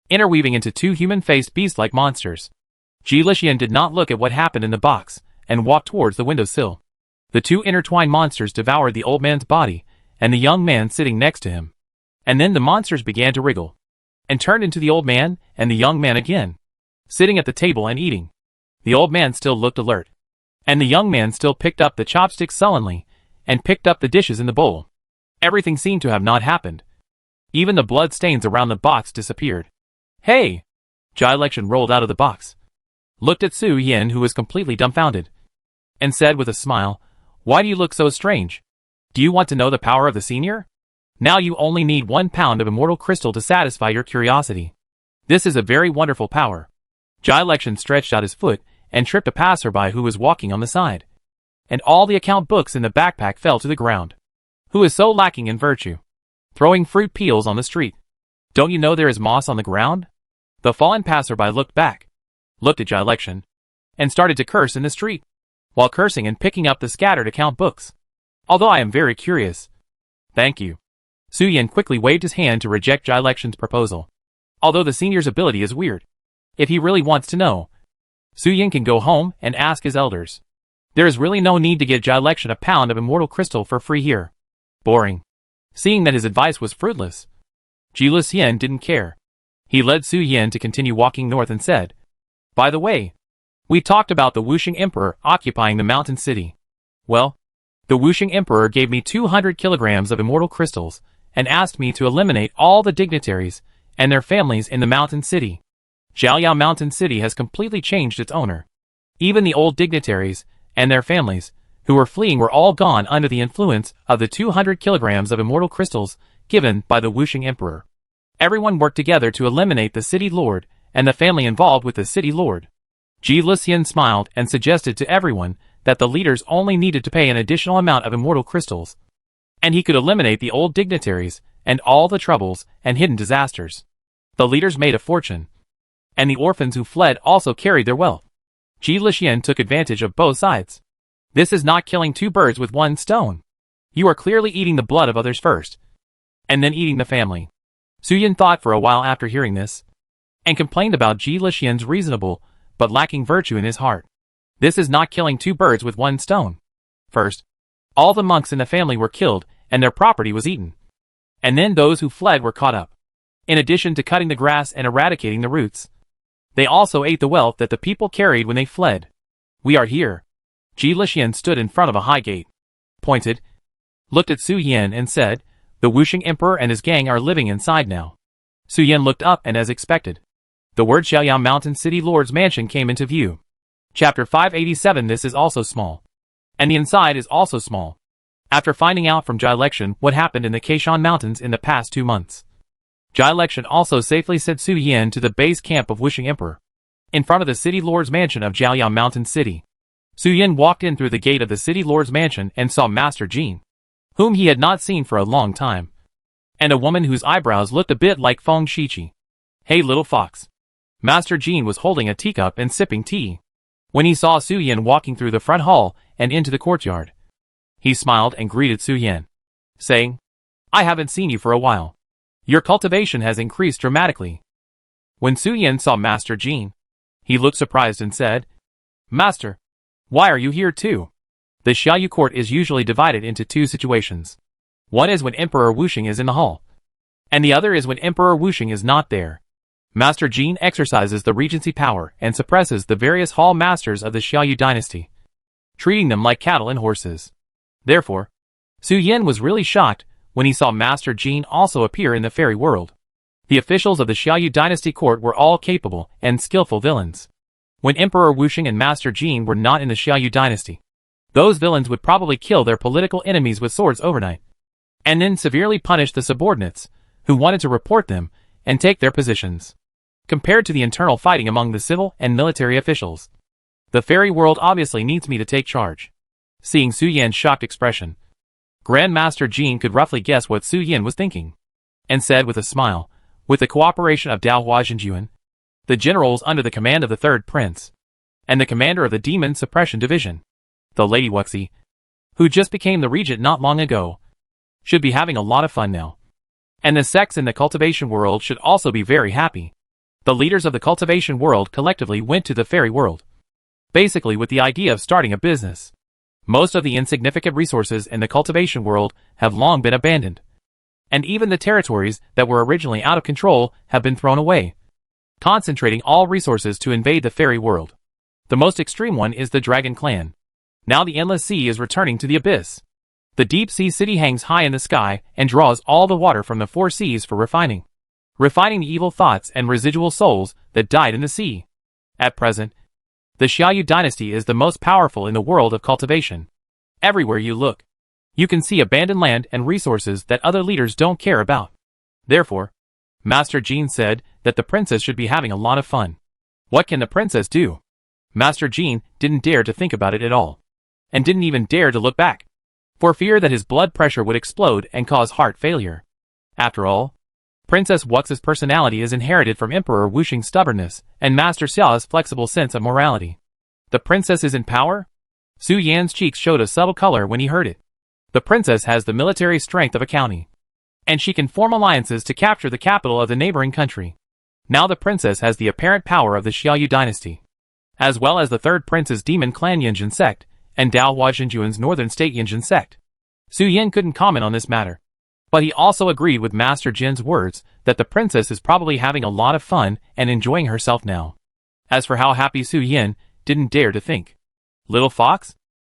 interweaving into 2 human-faced beast-like monsters. Ji Luxian did not look at what happened in the box and walked towards the windowsill. The 2 intertwined monsters devoured the old man's body and the young man sitting next to him. And then the monsters began to wriggle and turned into the old man and the young man again, sitting at the table and eating. The old man still looked alert, and the young man still picked up the chopsticks sullenly and picked up the dishes in the bowl. Everything seemed to have not happened. Even the blood stains around the box disappeared. Hey! Jilection rolled out of the box, looked at Su Yin, who was completely dumbfounded, and said with a smile, why do you look so strange? Do you want to know the power of the senior? Now you only need 1 pound of immortal crystal to satisfy your curiosity. This is a very wonderful power. Jilection stretched out his foot and tripped a passerby who was walking on the side, and all the account books in the backpack fell to the ground. Who is so lacking in virtue? Throwing fruit peels on the street. Don't you know there is moss on the ground? The fallen passerby looked back, looked at Jilection, and started to curse in the street, while cursing and picking up the scattered account books. Although I am very curious. Thank you. Su Yin quickly waved his hand to reject Jilection's proposal. Although the senior's ability is weird, if he really wants to know, Su Yin can go home and ask his elders. There is really no need to get Jilection a pound of immortal crystal for free here. Boring. Seeing that his advice was fruitless, Ji Luxian didn't care. He led Su Yin to continue walking north and said, by the way, we talked about the Wuxing Emperor occupying the mountain city. Well, the Wuxing Emperor gave me 200 kilograms of immortal crystals and asked me to eliminate all the dignitaries and their families in the mountain city. Xiaoyang Mountain City has completely changed its owner. Even the old dignitaries and their families who were fleeing were all gone under the influence of the 200 kilograms of immortal crystals given by the Wuxing Emperor. Everyone worked together to eliminate the city lord and the family involved with the city lord. Ji Luxian smiled and suggested to everyone that the leaders only needed to pay an additional amount of immortal crystals, and he could eliminate the old dignitaries and all the troubles and hidden disasters. The leaders made a fortune, and the orphans who fled also carried their wealth. Ji Luxian took advantage of both sides. This is not killing two birds with one stone. You are clearly eating the blood of others first, and then eating the family. Su Yin thought for a while after hearing this, and complained about Ji Lixian's reasonable, but lacking virtue in his heart. This is not killing two birds with one stone. First, all the monks in the family were killed, and their property was eaten. And then those who fled were caught up. In addition to cutting the grass and eradicating the roots, they also ate the wealth that the people carried when they fled. We are here. Ji Lixian stood in front of a high gate, pointed, looked at Su Yin and said, the Wuxing Emperor and his gang are living inside now. Su Yin looked up and as expected, the word Xiaoyang Mountain City Lord's Mansion came into view. Chapter 587. This is also small. And the inside is also small. After finding out from Jai Lexian what happened in the Kaishan Mountains in the past 2 months, Jai Lexian also safely sent Su Yin to the base camp of Wuxing Emperor, in front of the City Lord's Mansion of Xiaoyang Mountain City. Su Yin walked in through the gate of the City Lord's Mansion and saw Master Jin, whom he had not seen for a long time, and a woman whose eyebrows looked a bit like Feng Shiqi. Hey little fox. Master Jin was holding a teacup and sipping tea. When he saw Su Yin walking through the front hall and into the courtyard, he smiled and greeted Su Yin, saying, I haven't seen you for a while. Your cultivation has increased dramatically. When Su Yin saw Master Jin, he looked surprised and said, Master, why are you here too? The Xiaoyu court is usually divided into 2 situations. One is when Emperor Wuxing is in the hall, and the other is when Emperor Wuxing is not there. Master Jin exercises the regency power and suppresses the various hall masters of the Xiaoyu dynasty, treating them like cattle and horses. Therefore, Su Yin was really shocked when he saw Master Jin also appear in the fairy world. The officials of the Xiaoyu dynasty court were all capable and skillful villains. When Emperor Wuxing and Master Jin were not in the Xiaoyu dynasty, those villains would probably kill their political enemies with swords overnight, and then severely punish the subordinates who wanted to report them and take their positions. Compared to the internal fighting among the civil and military officials, the fairy world obviously needs me to take charge. Seeing Su Yin's shocked expression, Grand Master Jin could roughly guess what Su Yin was thinking, and said with a smile, with the cooperation of Dao Huazhenjuan, the generals under the command of the third prince, and the commander of the Demon Suppression Division, the Lady Wuxi, who just became the regent not long ago, should be having a lot of fun now. And the sects in the cultivation world should also be very happy. The leaders of the cultivation world collectively went to the fairy world, basically with the idea of starting a business. Most of the insignificant resources in the cultivation world have long been abandoned, and even the territories that were originally out of control have been thrown away, concentrating all resources to invade the fairy world. The most extreme one is the Dragon Clan. Now the Endless Sea is returning to the abyss. The deep sea city hangs high in the sky and draws all the water from the 4 seas for refining the evil thoughts and residual souls that died in the sea. At present, the Xiaoyu dynasty is the most powerful in the world of cultivation. Everywhere you look, you can see abandoned land and resources that other leaders don't care about. Therefore, Master Jin said that the princess should be having a lot of fun. What can the princess do? Master Jin didn't dare to think about it at all, and didn't even dare to look back, for fear that his blood pressure would explode and cause heart failure. After all, Princess Wux's personality is inherited from Emperor Wuxing's stubbornness and Master Xiao's flexible sense of morality. The princess is in power? Su Yan's cheeks showed a subtle color when he heard it. The princess has the military strength of a county, and she can form alliances to capture the capital of the neighboring country. Now the princess has the apparent power of the Xiaoyu dynasty, as well as the third prince's demon clan Yinjin sect, and Dao Huazhenjuan's northern state Yinjin sect. Su Yin couldn't comment on this matter, but he also agreed with Master Jin's words that the princess is probably having a lot of fun and enjoying herself now. As for how happy Su Yin didn't dare to think. Little fox?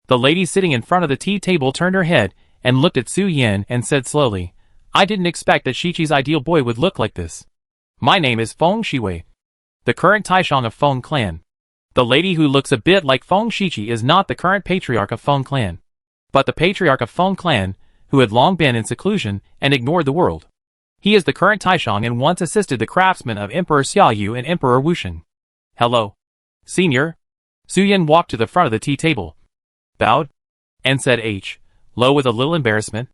The lady sitting in front of the tea table turned her head and looked at Su Yin and said slowly, I didn't expect that Shichi's ideal boy would look like this. My name is Feng Shiwei, the current Taishang of Feng clan. The lady who looks a bit like Feng Shichi is not the current patriarch of Feng clan, but the patriarch of Feng clan, who had long been in seclusion and ignored the world. He is the current Taishang and once assisted the craftsmen of Emperor Xiaoyu and Emperor Wuxing. Hello, senior. Su Yin walked to the front of the tea table, bowed, and said low with a little embarrassment.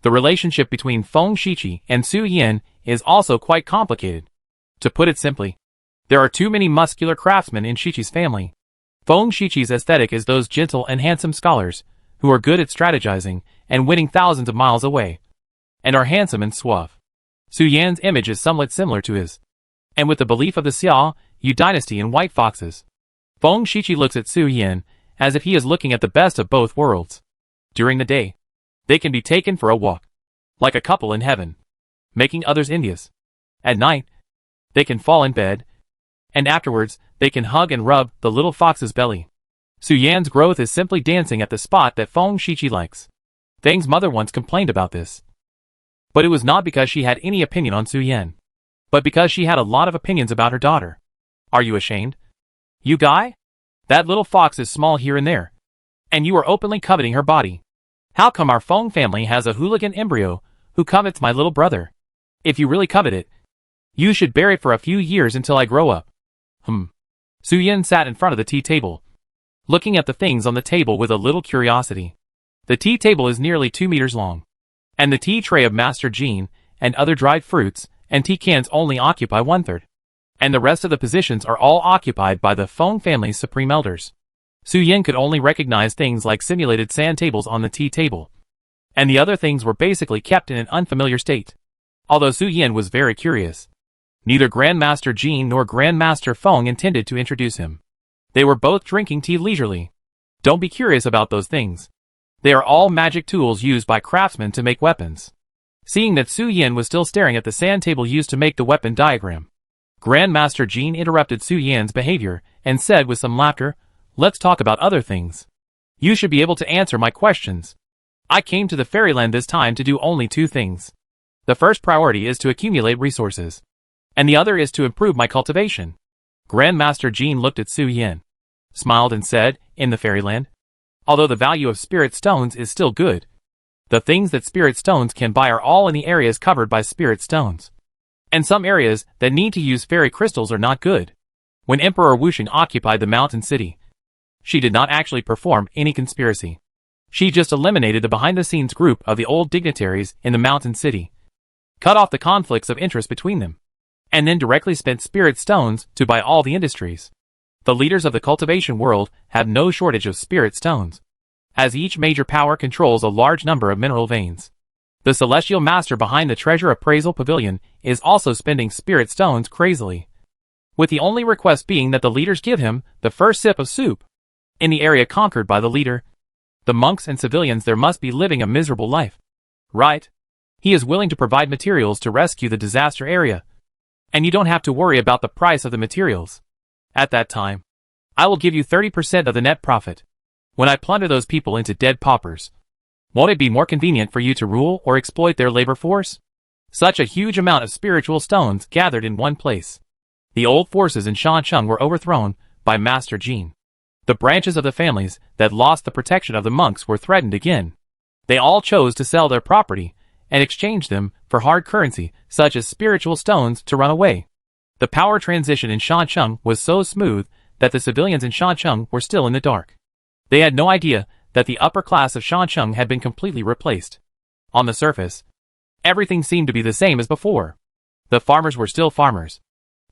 The relationship between Feng Shichi and Su Yin is also quite complicated. To put it simply, there are too many muscular craftsmen in Shichi's family, Feng Shiqi's aesthetic is those gentle and handsome scholars, who are good at strategizing and winning thousands of miles away, and are handsome and suave. Su Yan's image is somewhat similar to his. And with the belief of the Xia Yu dynasty in white foxes, Feng Shiqi looks at Su Yan as if he is looking at the best of both worlds. During the day, they can be taken for a walk, like a couple in heaven, making others envious. At night, they can fall in bed, and afterwards, they can hug and rub the little fox's belly. Su Yan's growth is simply dancing at the spot that Feng Shiqi likes. Feng's mother once complained about this. But it was not because she had any opinion on Su Yan, but because she had a lot of opinions about her daughter. Are you ashamed? You guy? That little fox is small here and there, and you are openly coveting her body. How come our Feng family has a hooligan embryo who covets my little brother? If you really covet it, you should bear it for a few years until I grow up. Su Yan sat in front of the tea table, looking at the things on the table with a little curiosity. The tea table is nearly 2 meters long, and the tea tray of Master Jean and other dried fruits and tea cans only occupy 1/3, and the rest of the positions are all occupied by the Feng family's supreme elders. Su Yan could only recognize things like simulated sand tables on the tea table, and the other things were basically kept in an unfamiliar state. Although Su Yan was very curious, neither Grandmaster Jean nor Grandmaster Feng intended to introduce him. They were both drinking tea leisurely. Don't be curious about those things. They are all magic tools used by craftsmen to make weapons. Seeing that Su Yan was still staring at the sand table used to make the weapon diagram, Grandmaster Jean interrupted Su Yan's behavior and said with some laughter, "Let's talk about other things. You should be able to answer my questions. I came to the fairyland this time to do only 2 things. The first priority is to accumulate resources, and the other is to improve my cultivation." Grandmaster Jean looked at Su Yan, smiled and said, "In the fairyland, although the value of spirit stones is still good, the things that spirit stones can buy are all in the areas covered by spirit stones. And some areas that need to use fairy crystals are not good." When Emperor Wuxing occupied the mountain city, she did not actually perform any conspiracy. She just eliminated the behind-the-scenes group of the old dignitaries in the mountain city, cut off the conflicts of interest between them, and then directly spent spirit stones to buy all the industries. The leaders of the cultivation world have no shortage of spirit stones, as each major power controls a large number of mineral veins. The celestial master behind the treasure appraisal pavilion is also spending spirit stones crazily, with the only request being that the leaders give him the first sip of soup. In the area conquered by the leader, the monks and civilians there must be living a miserable life. Right? He is willing to provide materials to rescue the disaster area, and you don't have to worry about the price of the materials. At that time, I will give you 30% of the net profit. When I plunder those people into dead paupers, won't it be more convenient for you to rule or exploit their labor force? Such a huge amount of spiritual stones gathered in one place. The old forces in Shancheng were overthrown by Master Jean. The branches of the families that lost the protection of the monks were threatened again. They all chose to sell their property and exchange them for hard currency, such as spiritual stones, to run away. The power transition in Shancheng was so smooth that the civilians in Shancheng were still in the dark. They had no idea that the upper class of Shancheng had been completely replaced. On the surface, everything seemed to be the same as before. The farmers were still farmers,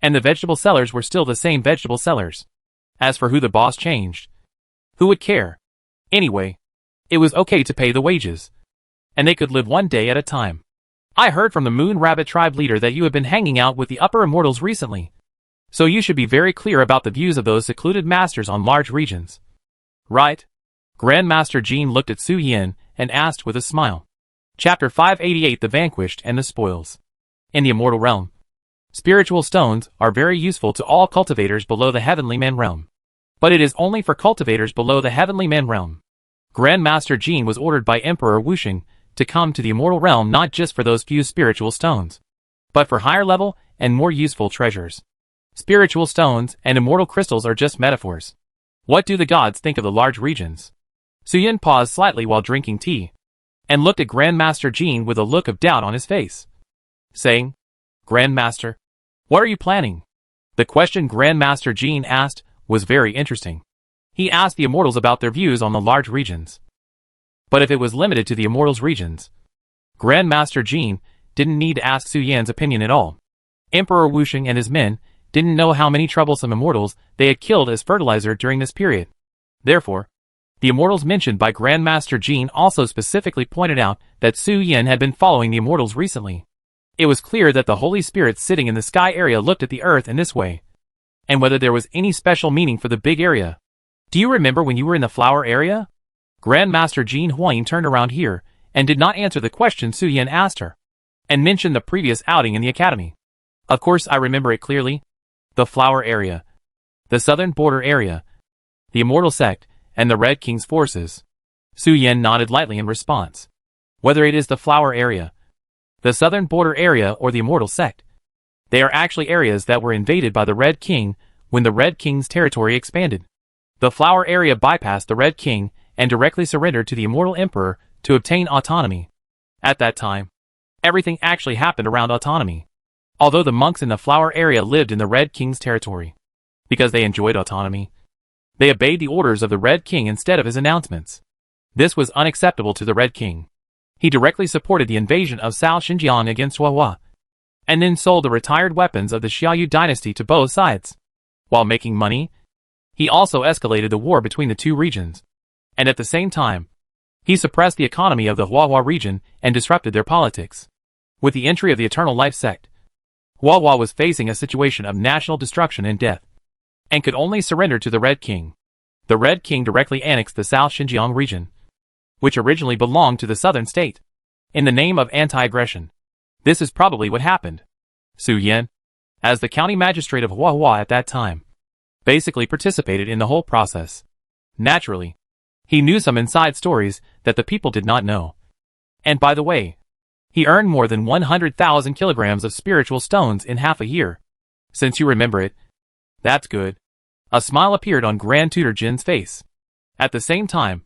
and the vegetable sellers were still the same vegetable sellers. As for who the boss changed, who would care? Anyway, it was okay to pay the wages, and they could live one day at a time. I heard from the Moon Rabbit tribe leader that you have been hanging out with the upper immortals recently, so you should be very clear about the views of those secluded masters on large regions. Right? Grandmaster Jean looked at Su Yan and asked with a smile. Chapter 588: The Vanquished and the Spoils. In the immortal realm, spiritual stones are very useful to all cultivators below the heavenly man realm. But it is only for cultivators below the heavenly man realm. Grandmaster Jean was ordered by Emperor Wuxing to come to the immortal realm not just for those few spiritual stones, but for higher level and more useful treasures. Spiritual stones and immortal crystals are just metaphors. What do the gods think of the large regions? Su Yan paused slightly while drinking tea, and looked at Grandmaster Jean with a look of doubt on his face, saying, "Grandmaster, what are you planning?" The question Grandmaster Jean asked was very interesting. He asked the immortals about their views on the large regions. But if it was limited to the immortals' regions, Grandmaster Jean didn't need to ask Su Yan's opinion at all. Emperor Wuxing and his men didn't know how many troublesome immortals they had killed as fertilizer during this period. Therefore, the immortals mentioned by Grandmaster Jean also specifically pointed out that Su Yin had been following the immortals recently. It was clear that the Holy Spirit sitting in the sky area looked at the earth in this way, and whether there was any special meaning for the big area. Do you remember when you were in the flower area? Grandmaster Jean Huang turned around here, and did not answer the question Su Yin asked her, and mentioned the previous outing in the academy. Of course I remember it clearly. The flower area, the southern border area, the immortal sect, and the Red King's forces. Su Yin nodded lightly in response. Whether it is the flower area, the southern border area, or the immortal sect, they are actually areas that were invaded by the Red King when the Red King's territory expanded. The flower area bypassed the Red King and directly surrendered to the immortal emperor to obtain autonomy. At that time, everything actually happened around autonomy. Although the monks in the flower area lived in the Red King's territory, because they enjoyed autonomy, they obeyed the orders of the Red King instead of his announcements. This was unacceptable to the Red King. He directly supported the invasion of South Xinjiang against Huahua, and then sold the retired weapons of the Xiaoyu dynasty to both sides. While making money, he also escalated the war between the two regions, and at the same time, he suppressed the economy of the Huahua region and disrupted their politics. With the entry of the Eternal Life sect, Huahua was facing a situation of national destruction and death, and could only surrender to the Red King. The Red King directly annexed the South Xinjiang region, which originally belonged to the southern state, in the name of anti-aggression. This is probably what happened. Su Yin, as the county magistrate of Huahua at that time, basically participated in the whole process. Naturally, he knew some inside stories that the people did not know. And by the way, he earned more than 100,000 kilograms of spiritual stones in half a year. Since you remember it, that's good. A smile appeared on Grand Tutor Jin's face. At the same time,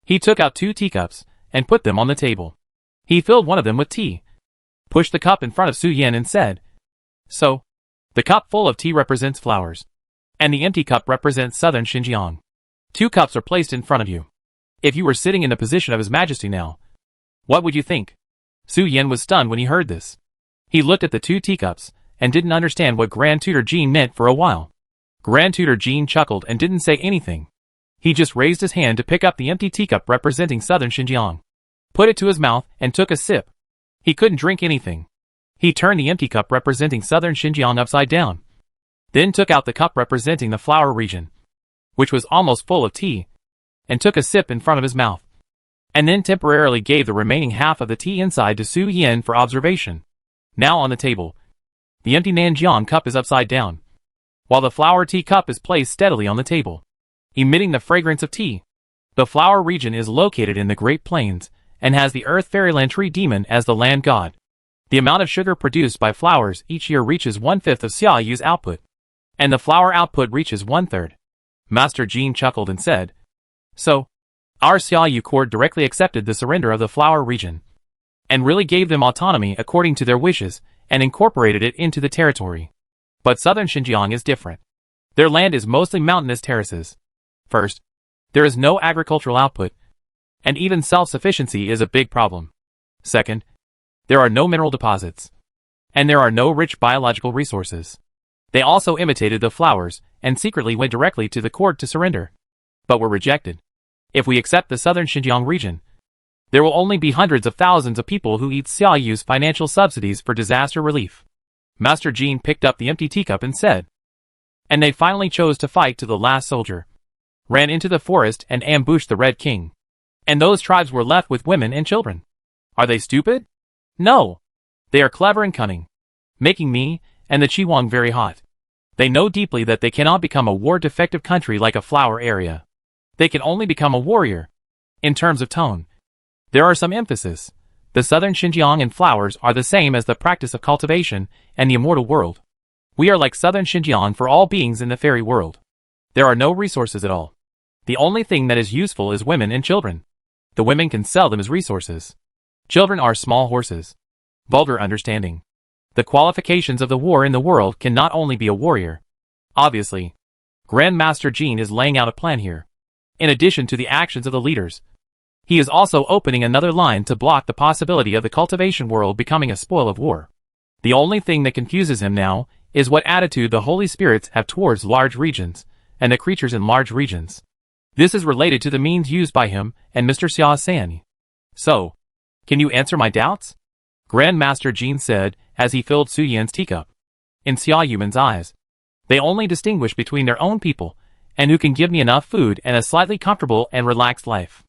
he took out 2 teacups and put them on the table. He filled one of them with tea, pushed the cup in front of Su Yin and said, "So, the cup full of tea represents flowers, and the empty cup represents southern Xinjiang. 2 cups are placed in front of you. If you were sitting in the position of His Majesty now, what would you think?" Su Yin was stunned when he heard this. He looked at the 2 teacups and didn't understand what Grand Tutor Jin meant for a while. Grand Tutor Jin chuckled and didn't say anything. He just raised his hand to pick up the empty teacup representing southern Xinjiang, put it to his mouth, and took a sip. He couldn't drink anything. He turned the empty cup representing southern Xinjiang upside down, then took out the cup representing the flower region, which was almost full of tea, and took a sip in front of his mouth, and then temporarily gave the remaining half of the tea inside to Su Yin for observation. Now on the table, the empty Nanjiang cup is upside down, while the flower tea cup is placed steadily on the table, emitting the fragrance of tea. The flower region is located in the Great Plains, and has the Earth Fairyland Tree Demon as the land god. The amount of sugar produced by flowers each year reaches 1/5 of Xiaoyu's output, and the flower output reaches 1/3. Master Jean chuckled and said, "So, our Xiaoyu court directly accepted the surrender of the flower region, and really gave them autonomy according to their wishes, and incorporated it into the territory. But southern Xinjiang is different. Their land is mostly mountainous terraces. First, there is no agricultural output, and even self-sufficiency is a big problem. Second, there are no mineral deposits, and there are no rich biological resources. They also imitated the flowers, and secretly went directly to the court to surrender, but were rejected. If we accept the southern Xinjiang region, there will only be hundreds of thousands of people who eat Xiaoyu's financial subsidies for disaster relief." Master Jean picked up the empty teacup and said, "And they finally chose to fight to the last soldier, ran into the forest and ambushed the Red King. And those tribes were left with women and children. Are they stupid? No. They are clever and cunning, making me and the Chihuang very hot. They know deeply that they cannot become a war-defective country like a flower area. They can only become a warrior. In terms of tone, there are some emphasis. The southern Xinjiang and flowers are the same as the practice of cultivation and the immortal world. We are like southern Xinjiang for all beings in the fairy world. There are no resources at all. The only thing that is useful is women and children. The women can sell them as resources. Children are small horses. Vulgar understanding. The qualifications of the war in the world can not only be a warrior. Obviously, Grandmaster Jean is laying out a plan here. In addition to the actions of the leaders, he is also opening another line to block the possibility of the cultivation world becoming a spoil of war. The only thing that confuses him now is what attitude the Holy Spirits have towards large regions, and the creatures in large regions. This is related to the means used by him and Mr. Xia San. So, can you answer my doubts? Grandmaster Jin said as he filled Su Yan's teacup. In Xia Yuman's eyes, they only distinguish between their own people and who can give me enough food and a slightly comfortable and relaxed life.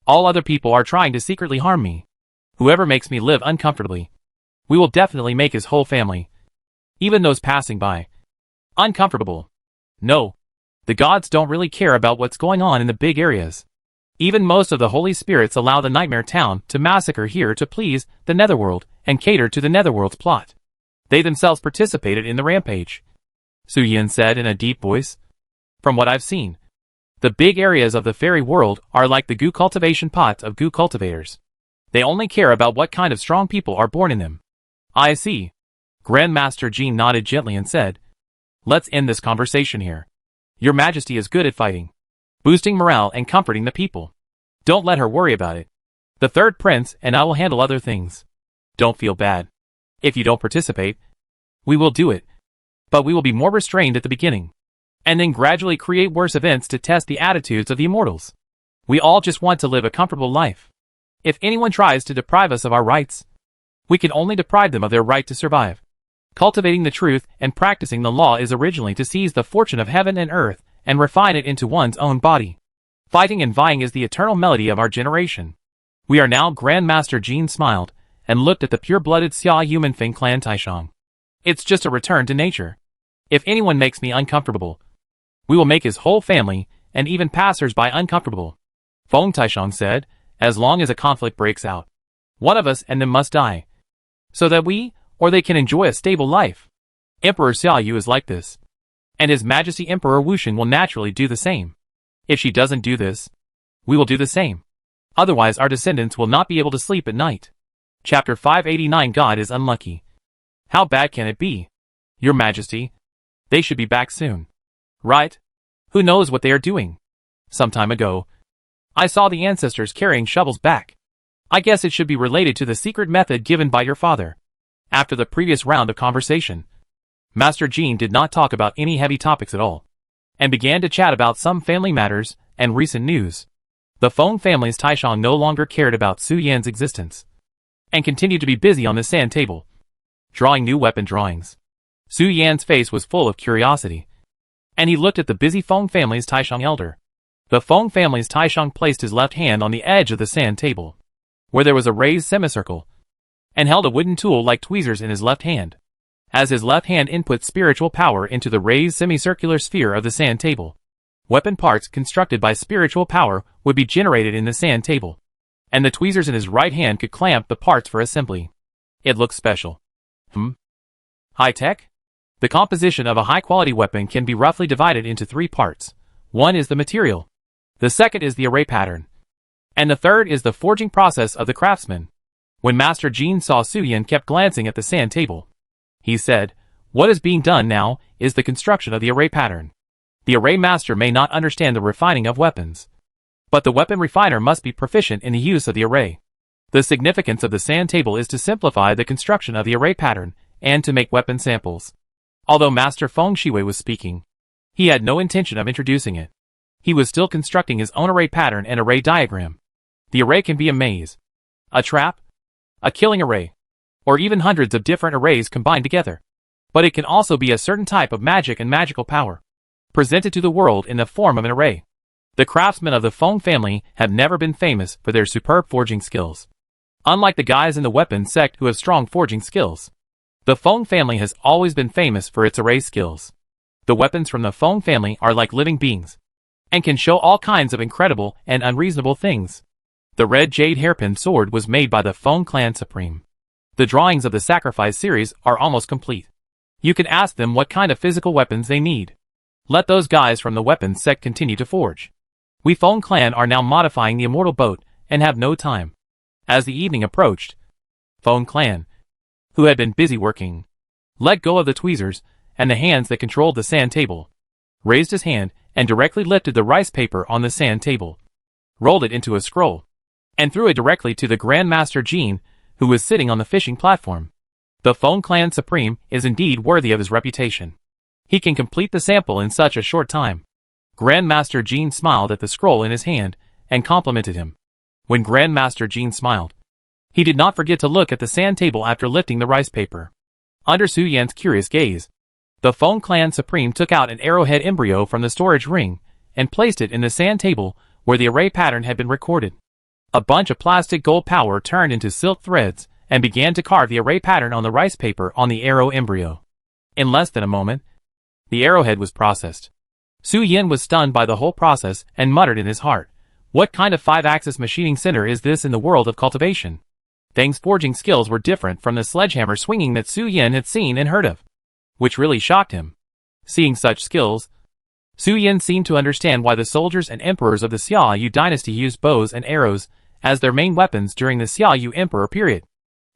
All other people are trying to secretly harm me. Whoever makes me live uncomfortably, we will definitely make his whole family, even those passing by, uncomfortable. No, the gods don't really care about what's going on in the big areas. Even most of the Holy Spirits allow the Nightmare Town to massacre here to please the Netherworld and cater to the Netherworld's plot. They themselves participated in the rampage, Su Yan said in a deep voice. From what I've seen, the big areas of the fairy world are like the goo cultivation pots of goo cultivators. They only care about what kind of strong people are born in them. I see. Grandmaster Jin nodded gently and said, let's end this conversation here. Your Majesty is good at fighting, boosting morale and comforting the people. Don't let her worry about it. The third prince and I will handle other things. Don't feel bad. If you don't participate, we will do it. But we will be more restrained at the beginning, and then gradually create worse events to test the attitudes of the immortals. We all just want to live a comfortable life. If anyone tries to deprive us of our rights, we can only deprive them of their right to survive. Cultivating the truth and practicing the law is originally to seize the fortune of heaven and earth and refine it into one's own body. Fighting and vying is the eternal melody of our generation. We are now. Grandmaster Jin smiled and looked at the pure-blooded Xia Human Feng clan Taishang. It's just a return to nature. If anyone makes me uncomfortable, we will make his whole family and even passers-by uncomfortable. Feng Taishang said, as long as a conflict breaks out, one of us and them must die, so that we or they can enjoy a stable life. Emperor Xiaoyu is like this, and His Majesty Emperor Wuxin will naturally do the same. If she doesn't do this, we will do the same. Otherwise our descendants will not be able to sleep at night. Chapter 589. God is unlucky. How bad can it be? Your Majesty, they should be back soon. Right? Who knows what they are doing? Some time ago, I saw the ancestors carrying shovels back. I guess it should be related to the secret method given by your father. After the previous round of conversation, Master Jin did not talk about any heavy topics at all, and began to chat about some family matters and recent news. The Feng family's Taishang no longer cared about Su Yan's existence, and continued to be busy on the sand table, drawing new weapon drawings. Su Yan's face was full of curiosity, and he looked at the busy Feng family's Taishang elder. The Feng family's Taishang placed his left hand on the edge of the sand table, where there was a raised semicircle, and held a wooden tool like tweezers in his left hand. As his left hand input spiritual power into the raised semicircular sphere of the sand table, weapon parts constructed by spiritual power would be generated in the sand table, and the tweezers in his right hand could clamp the parts for assembly. It looks special. High-tech? The composition of a high-quality weapon can be roughly divided into three parts. One is the material, the second is the array pattern, and the third is the forging process of the craftsman. When Master Jin saw Su Yan kept glancing at the sand table, he said, what is being done now is the construction of the array pattern. The array master may not understand the refining of weapons, but the weapon refiner must be proficient in the use of the array. The significance of the sand table is to simplify the construction of the array pattern and to make weapon samples. Although Master Feng Shiwei was speaking, he had no intention of introducing it. He was still constructing his own array pattern and array diagram. The array can be a maze, a trap, a killing array, or even hundreds of different arrays combined together. But it can also be a certain type of magic and magical power, presented to the world in the form of an array. The craftsmen of the Feng family have never been famous for their superb forging skills. Unlike the guys in the weapon sect who have strong forging skills, the Feng family has always been famous for its array skills. The weapons from the Feng family are like living beings, and can show all kinds of incredible and unreasonable things. The red jade hairpin sword was made by the Feng clan supreme. The drawings of the Sacrifice series are almost complete. You can ask them what kind of physical weapons they need. Let those guys from the weapons sect continue to forge. We Feng clan are now modifying the immortal boat and have no time. As the evening approached, Feng clan, who had been busy working, let go of the tweezers and the hands that controlled the sand table, raised his hand and directly lifted the rice paper on the sand table, rolled it into a scroll, and threw it directly to the Grand Master Jin, who was sitting on the fishing platform. The Feng Clan Supreme is indeed worthy of his reputation. He can complete the sample in such a short time. Grandmaster Jean smiled at the scroll in his hand and complimented him. When Grandmaster Jean smiled, he did not forget to look at the sand table after lifting the rice paper. Under Su Yan's curious gaze, the Feng Clan Supreme took out an arrowhead embryo from the storage ring and placed it in the sand table where the array pattern had been recorded. A bunch of plastic gold powder turned into silk threads and began to carve the array pattern on the rice paper on the arrow embryo. In less than a moment, the arrowhead was processed. Su Yan was stunned by the whole process and muttered in his heart, "What kind of 5-axis machining center is this in the world of cultivation?" Feng's forging skills were different from the sledgehammer swinging that Su Yan had seen and heard of, which really shocked him. Seeing such skills, Su Yan seemed to understand why the soldiers and emperors of the Xiaoyu dynasty used bows and arrows as their main weapons during the Xiaoyu emperor period,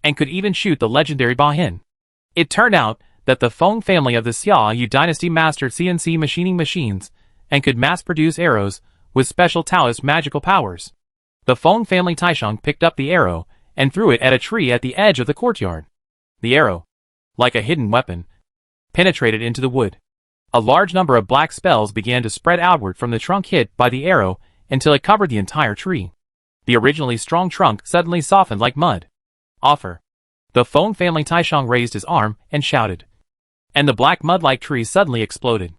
and could even shoot the legendary Bahin. It turned out that the Feng family of the Xiaoyu dynasty mastered CNC machining machines and could mass-produce arrows with special Taoist magical powers. The Feng family Taishang picked up the arrow and threw it at a tree at the edge of the courtyard. The arrow, like a hidden weapon, penetrated into the wood. A large number of black spells began to spread outward from the trunk hit by the arrow until it covered the entire tree. The originally strong trunk suddenly softened like mud. "Offer." The Feng family Taishang raised his arm and shouted. And the black mud-like tree suddenly exploded.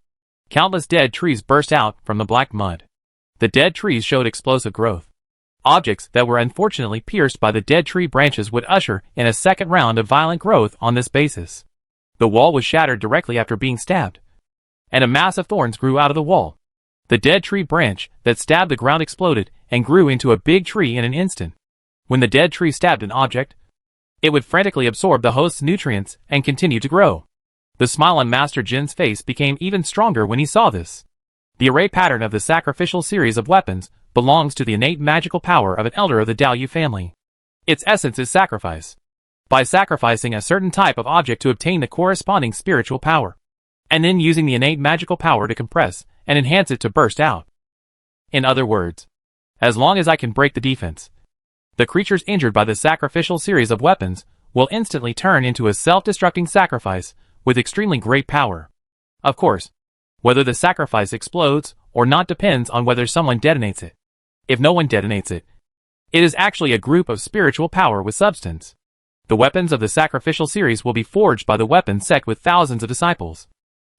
Countless dead trees burst out from the black mud. The dead trees showed explosive growth. Objects that were unfortunately pierced by the dead tree branches would usher in a second round of violent growth on this basis. The wall was shattered directly after being stabbed, and a mass of thorns grew out of the wall. The dead tree branch that stabbed the ground exploded and grew into a big tree in an instant. When the dead tree stabbed an object, it would frantically absorb the host's nutrients and continue to grow. The smile on Master Jin's face became even stronger when he saw this. The array pattern of the sacrificial series of weapons belongs to the innate magical power of an elder of the Daoyu family. Its essence is sacrifice. By sacrificing a certain type of object to obtain the corresponding spiritual power, and then using the innate magical power to compress and enhance it to burst out. In other words, as long as I can break the defense, the creatures injured by the sacrificial series of weapons will instantly turn into a self-destructing sacrifice with extremely great power. Of course, whether the sacrifice explodes or not depends on whether someone detonates it. If no one detonates it, it is actually a group of spiritual power with substance. The weapons of the sacrificial series will be forged by the weapons sect with thousands of disciples,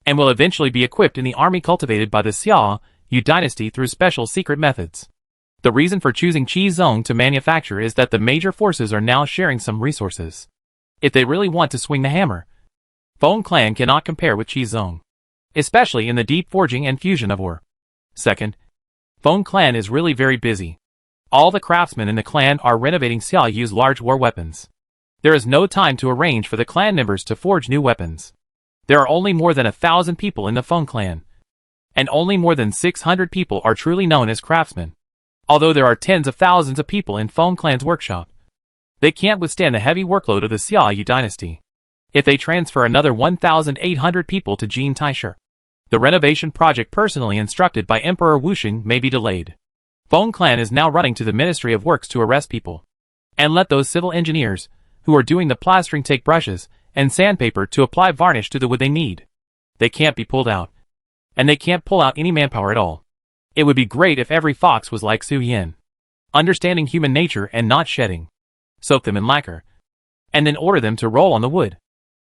and will eventually be equipped in the army cultivated by the Xiaoyu dynasty through special secret methods. The reason for choosing Qi Zong to manufacture is that the major forces are now sharing some resources. If they really want to swing the hammer, Feng Clan cannot compare with Qi Zong, especially in the deep forging and fusion of ore. Second, Feng Clan is really very busy. All the craftsmen in the clan are renovating Xiaoyu's large war weapons. There is no time to arrange for the clan members to forge new weapons. There are only more than 1,000 people in the Feng Clan, and only more than 600 people are truly known as craftsmen. Although there are tens of thousands of people in Feng Clan's workshop, they can't withstand the heavy workload of the Xiaoyu dynasty. If they transfer another 1,800 people to Jin Taisher, the renovation project personally instructed by Emperor Wuxing may be delayed. Feng Clan is now running to the Ministry of Works to arrest people, and let those civil engineers who are doing the plastering take brushes and sandpaper to apply varnish to the wood they need. They can't be pulled out, and they can't pull out any manpower at all. It would be great if every fox was like Su Yan, understanding human nature and not shedding. Soak them in lacquer, and then order them to roll on the wood.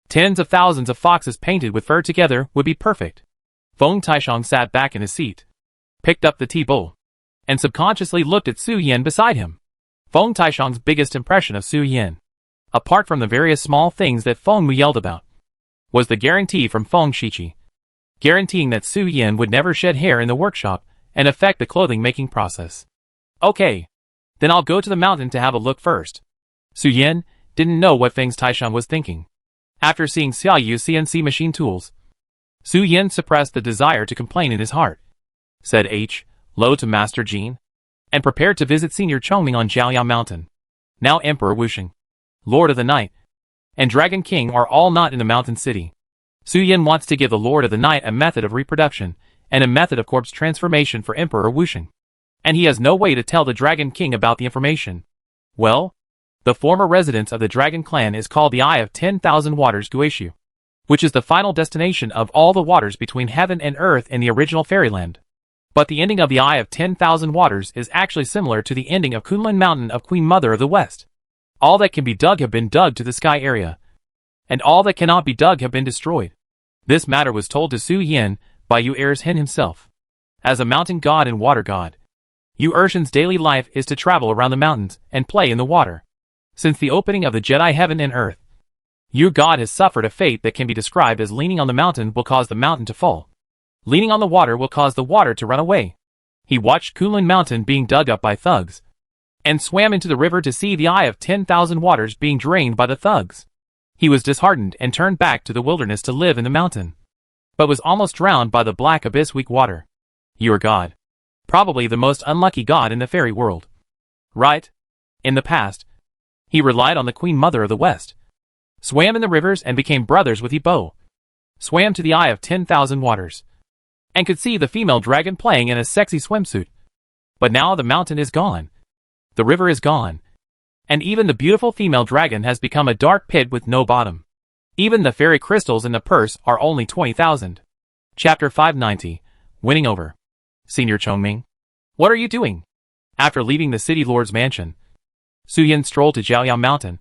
Tens of thousands of foxes painted with fur together would be perfect. Feng Taishang sat back in his seat, picked up the tea bowl, and subconsciously looked at Su Yan beside him. Feng Taishang's biggest impression of Su Yan, apart from the various small things that Feng Mu yelled about, was the guarantee from Feng Shiqi, guaranteeing that Su Yan would never shed hair in the workshop and affect the clothing-making process. Okay, then I'll go to the mountain to have a look first. Su Yan didn't know what Feng Taishang was thinking. After seeing Xiaoyu's CNC machine tools, Su Yan suppressed the desire to complain in his heart, said Lo to Master Jin, and prepared to visit Senior Chongming on Jiaoyao Mountain. Now Emperor Wuxing, Lord of the Night, and Dragon King are all not in the mountain city. Su Yan wants to give the Lord of the Night a method of reproduction and a method of corpse transformation for Emperor Wuxing, and he has no way to tell the Dragon King about the information. Well, The former residence of the Dragon Clan is called the Eye of 10,000 Waters Guishu, which is the final destination of all the waters between heaven and earth in the original fairyland. But the ending of the Eye of 10,000 Waters is actually similar to the ending of Kunlun Mountain of Queen Mother of the West. All that can be dug have been dug to the sky area, and all that cannot be dug have been destroyed. This matter was told to Su Yin by Yu Ersheng himself. As a mountain god and water god, Yu Ersheng's daily life is to travel around the mountains and play in the water. Since the opening of the Jedi heaven and earth, Yu God has suffered a fate that can be described as leaning on the mountain will cause the mountain to fall. Leaning on the water will cause the water to run away. He watched Kunlun Mountain being dug up by thugs, and swam into the river to see the Eye of 10,000 Waters being drained by the thugs. He was disheartened and turned back to the wilderness to live in the mountain, but was almost drowned by the black abyss weak water. Your god. Probably the most unlucky god in the fairy world. Right? In the past, he relied on the Queen Mother of the West, swam in the rivers and became brothers with Ebo, swam to the Eye of 10,000 Waters, and could see the female dragon playing in a sexy swimsuit. But now the mountain is gone, the river is gone, and even the beautiful female dragon has become a dark pit with no bottom. Even the fairy crystals in the purse are only 20,000. Chapter 590, Winning Over. Senior Chongming, what are you doing? After leaving the city lord's mansion, Su Yin strolled to Jiaoyao Mountain,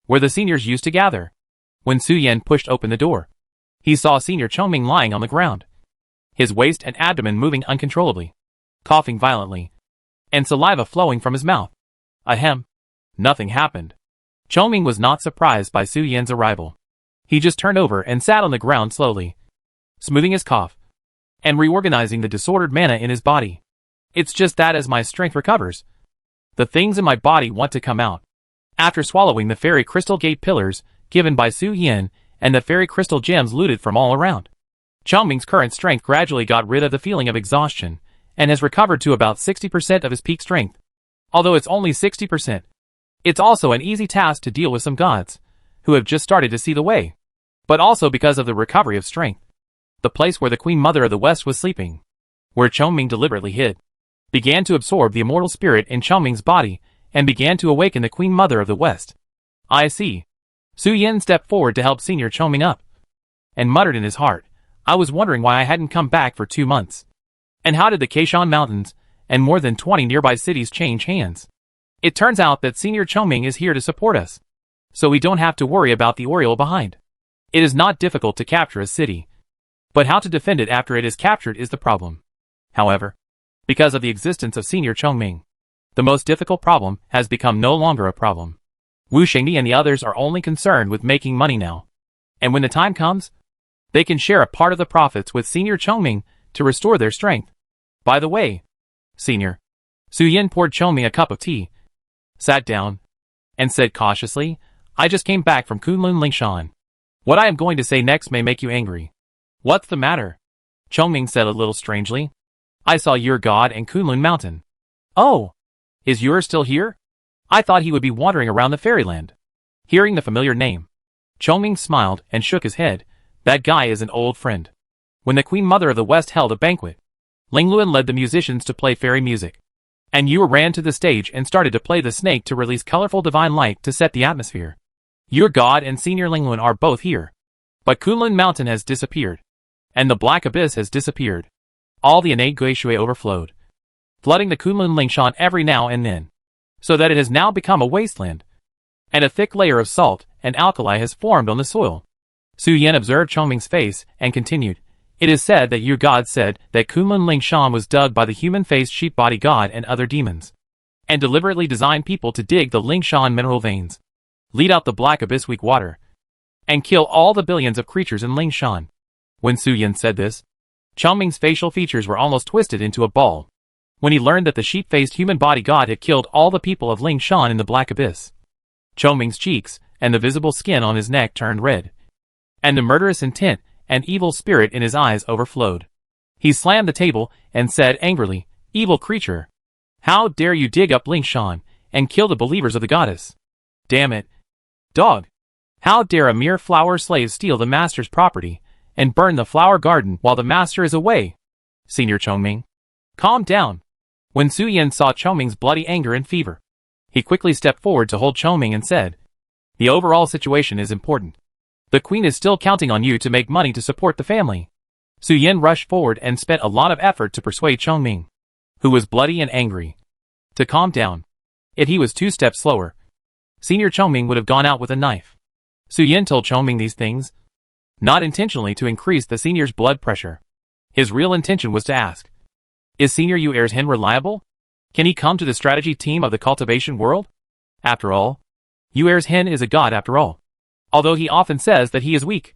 where the seniors used to gather. When Su Yin pushed open the door, he saw Senior Chongming lying on the ground, his waist and abdomen moving uncontrollably, coughing violently, and saliva flowing from his mouth. Ahem. Nothing happened. Chongming was not surprised by Su Yin's arrival. He just turned over and sat on the ground slowly, smoothing his cough, and reorganizing the disordered mana in his body. It's just that as my strength recovers, the things in my body want to come out. After swallowing the fairy crystal gate pillars given by Su Yin and the fairy crystal gems looted from all around, Chongming's current strength gradually got rid of the feeling of exhaustion and has recovered to about 60% of his peak strength. Although it's only 60%, it's also an easy task to deal with some gods who have just started to see the way, but also because of the recovery of strength. The place where the Queen Mother of the West was sleeping, where Chongming deliberately hid, began to absorb the immortal spirit in Chongming's body and began to awaken the Queen Mother of the West. I see. Su Yin stepped forward to help Senior Chongming up, and muttered in his heart, I was wondering why I hadn't come back for 2 months. And how did the Keishan Mountains and more than 20 nearby cities change hands? It turns out that Senior Chongming is here to support us, so we don't have to worry about the Oriole behind. It is not difficult to capture a city, but how to defend it after it is captured is the problem. However, because of the existence of Senior Chongming, the most difficult problem has become no longer a problem. Wu Shengdi and the others are only concerned with making money now, and when the time comes, they can share a part of the profits with Senior Chongming to restore their strength. By the way, Senior, Su Yin poured Chongming a cup of tea, sat down, and said cautiously, I just came back from Kunlun Lingshan. What I am going to say next may make you angry. What's the matter? Chongming said a little strangely. I saw your god and Kunlun Mountain. Oh, is yours still here? I thought he would be wandering around the fairyland. Hearing the familiar name, Chongming smiled and shook his head. That guy is an old friend. When the Queen Mother of the West held a banquet, Lingluan led the musicians to play fairy music, and Yu ran to the stage and started to play the snake to release colorful divine light to set the atmosphere. Your god and Senior Lingluan are both here, but Kunlun Mountain has disappeared, and the Black Abyss has disappeared. All the innate Guishui overflowed, flooding the Kunlun Lingshan every now and then, so that it has now become a wasteland, and a thick layer of salt and alkali has formed on the soil. Su Yin observed Chongming's face and continued, It is said that your god said that Kunlun Lingshan was dug by the human-faced sheep-body god and other demons, and deliberately designed people to dig the Lingshan mineral veins, lead out the Black Abyss weak water, and kill all the billions of creatures in Lingshan. When Su Yin said this, Chongming's facial features were almost twisted into a ball, when he learned that the sheep-faced human body god had killed all the people of Lingshan in the Black Abyss. Chongming's cheeks and the visible skin on his neck turned red, and the murderous intent and evil spirit in his eyes overflowed. He slammed the table and said angrily, Evil creature! How dare you dig up Lingshan and kill the believers of the goddess? Damn it! Dog! How dare a mere flower slave steal the master's property and burn the flower garden while the master is away? Senior Chongming, calm down. When Su Yin saw Chongming's bloody anger and fever, He quickly stepped forward to hold Chongming and said, "The overall situation is important. The queen is still counting on you to make money to support the family." Su Yin rushed forward and spent a lot of effort to persuade Chongming, who was bloody and angry, to calm down. If he was 2 steps slower, Senior Chongming would have gone out with a knife. Su Yin told Chongming these things, not intentionally to increase the senior's blood pressure. His real intention was to ask, "Is Senior Yu Er's-hen reliable? Can he come to the strategy team of the cultivation world? After all, Yu Er's-hen is a god after all. Although he often says that he is weak.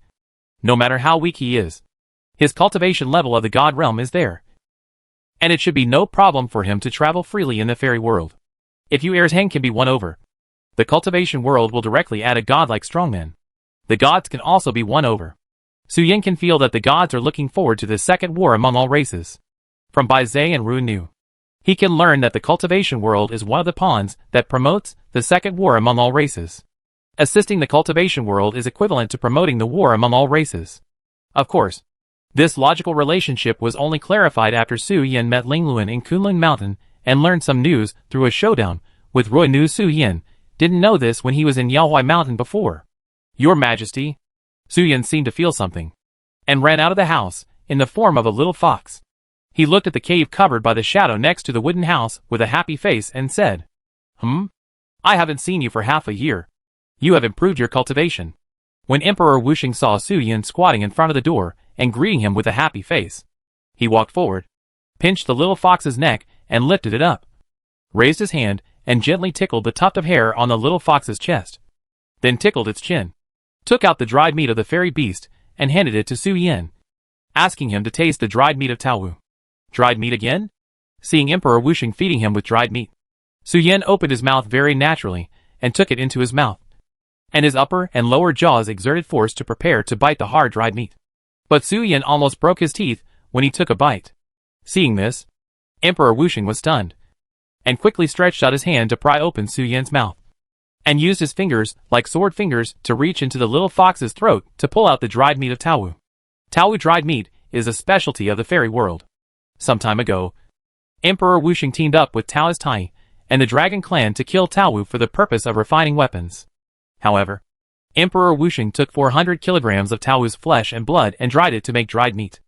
No matter how weak he is, his cultivation level of the god realm is there. And it should be no problem for him to travel freely in the fairy world. If Yu Er's-hen can be won over, the cultivation world will directly add a godlike strongman. The gods can also be won over." Su Yin can feel that the gods are looking forward to the second war among all races. From Bai Zhe and Ru Nu, he can learn that the cultivation world is one of the pawns that promotes the second war among all races. Assisting the cultivation world is equivalent to promoting the war among all races. Of course, this logical relationship was only clarified after Su Yin met Ling Luan in Kunlun Mountain and learned some news through a showdown with Ru Nu. Su Yin didn't know this when he was in Yaohui Mountain before. "Your Majesty." Su Yin seemed to feel something, and ran out of the house, in the form of a little fox. He looked at the cave covered by the shadow next to the wooden house with a happy face and said, "I haven't seen you for half a year. You have improved your cultivation." When Emperor Wuxing saw Su Yin squatting in front of the door and greeting him with a happy face, he walked forward, pinched the little fox's neck and lifted it up, raised his hand and gently tickled the tuft of hair on the little fox's chest, then tickled its chin, took out the dried meat of the fairy beast and handed it to Su Yin, asking him to taste the dried meat of Taowu. Dried meat again? Seeing Emperor Wuxing feeding him with dried meat, Su Yin opened his mouth very naturally and took it into his mouth, and his upper and lower jaws exerted force to prepare to bite the hard dried meat. But Su Yin almost broke his teeth when he took a bite. Seeing this, Emperor Wuxing was stunned, and quickly stretched out his hand to pry open Su Yin's mouth, and used his fingers, like sword fingers, to reach into the little fox's throat to pull out the dried meat of Taowu. Taowu dried meat is a specialty of the fairy world. Some time ago, Emperor Wuxing teamed up with Taoist Tai and the Dragon Clan to kill Taowu for the purpose of refining weapons. However, Emperor Wuxing took 400 kilograms of Taowu's flesh and blood and dried it to make dried meat.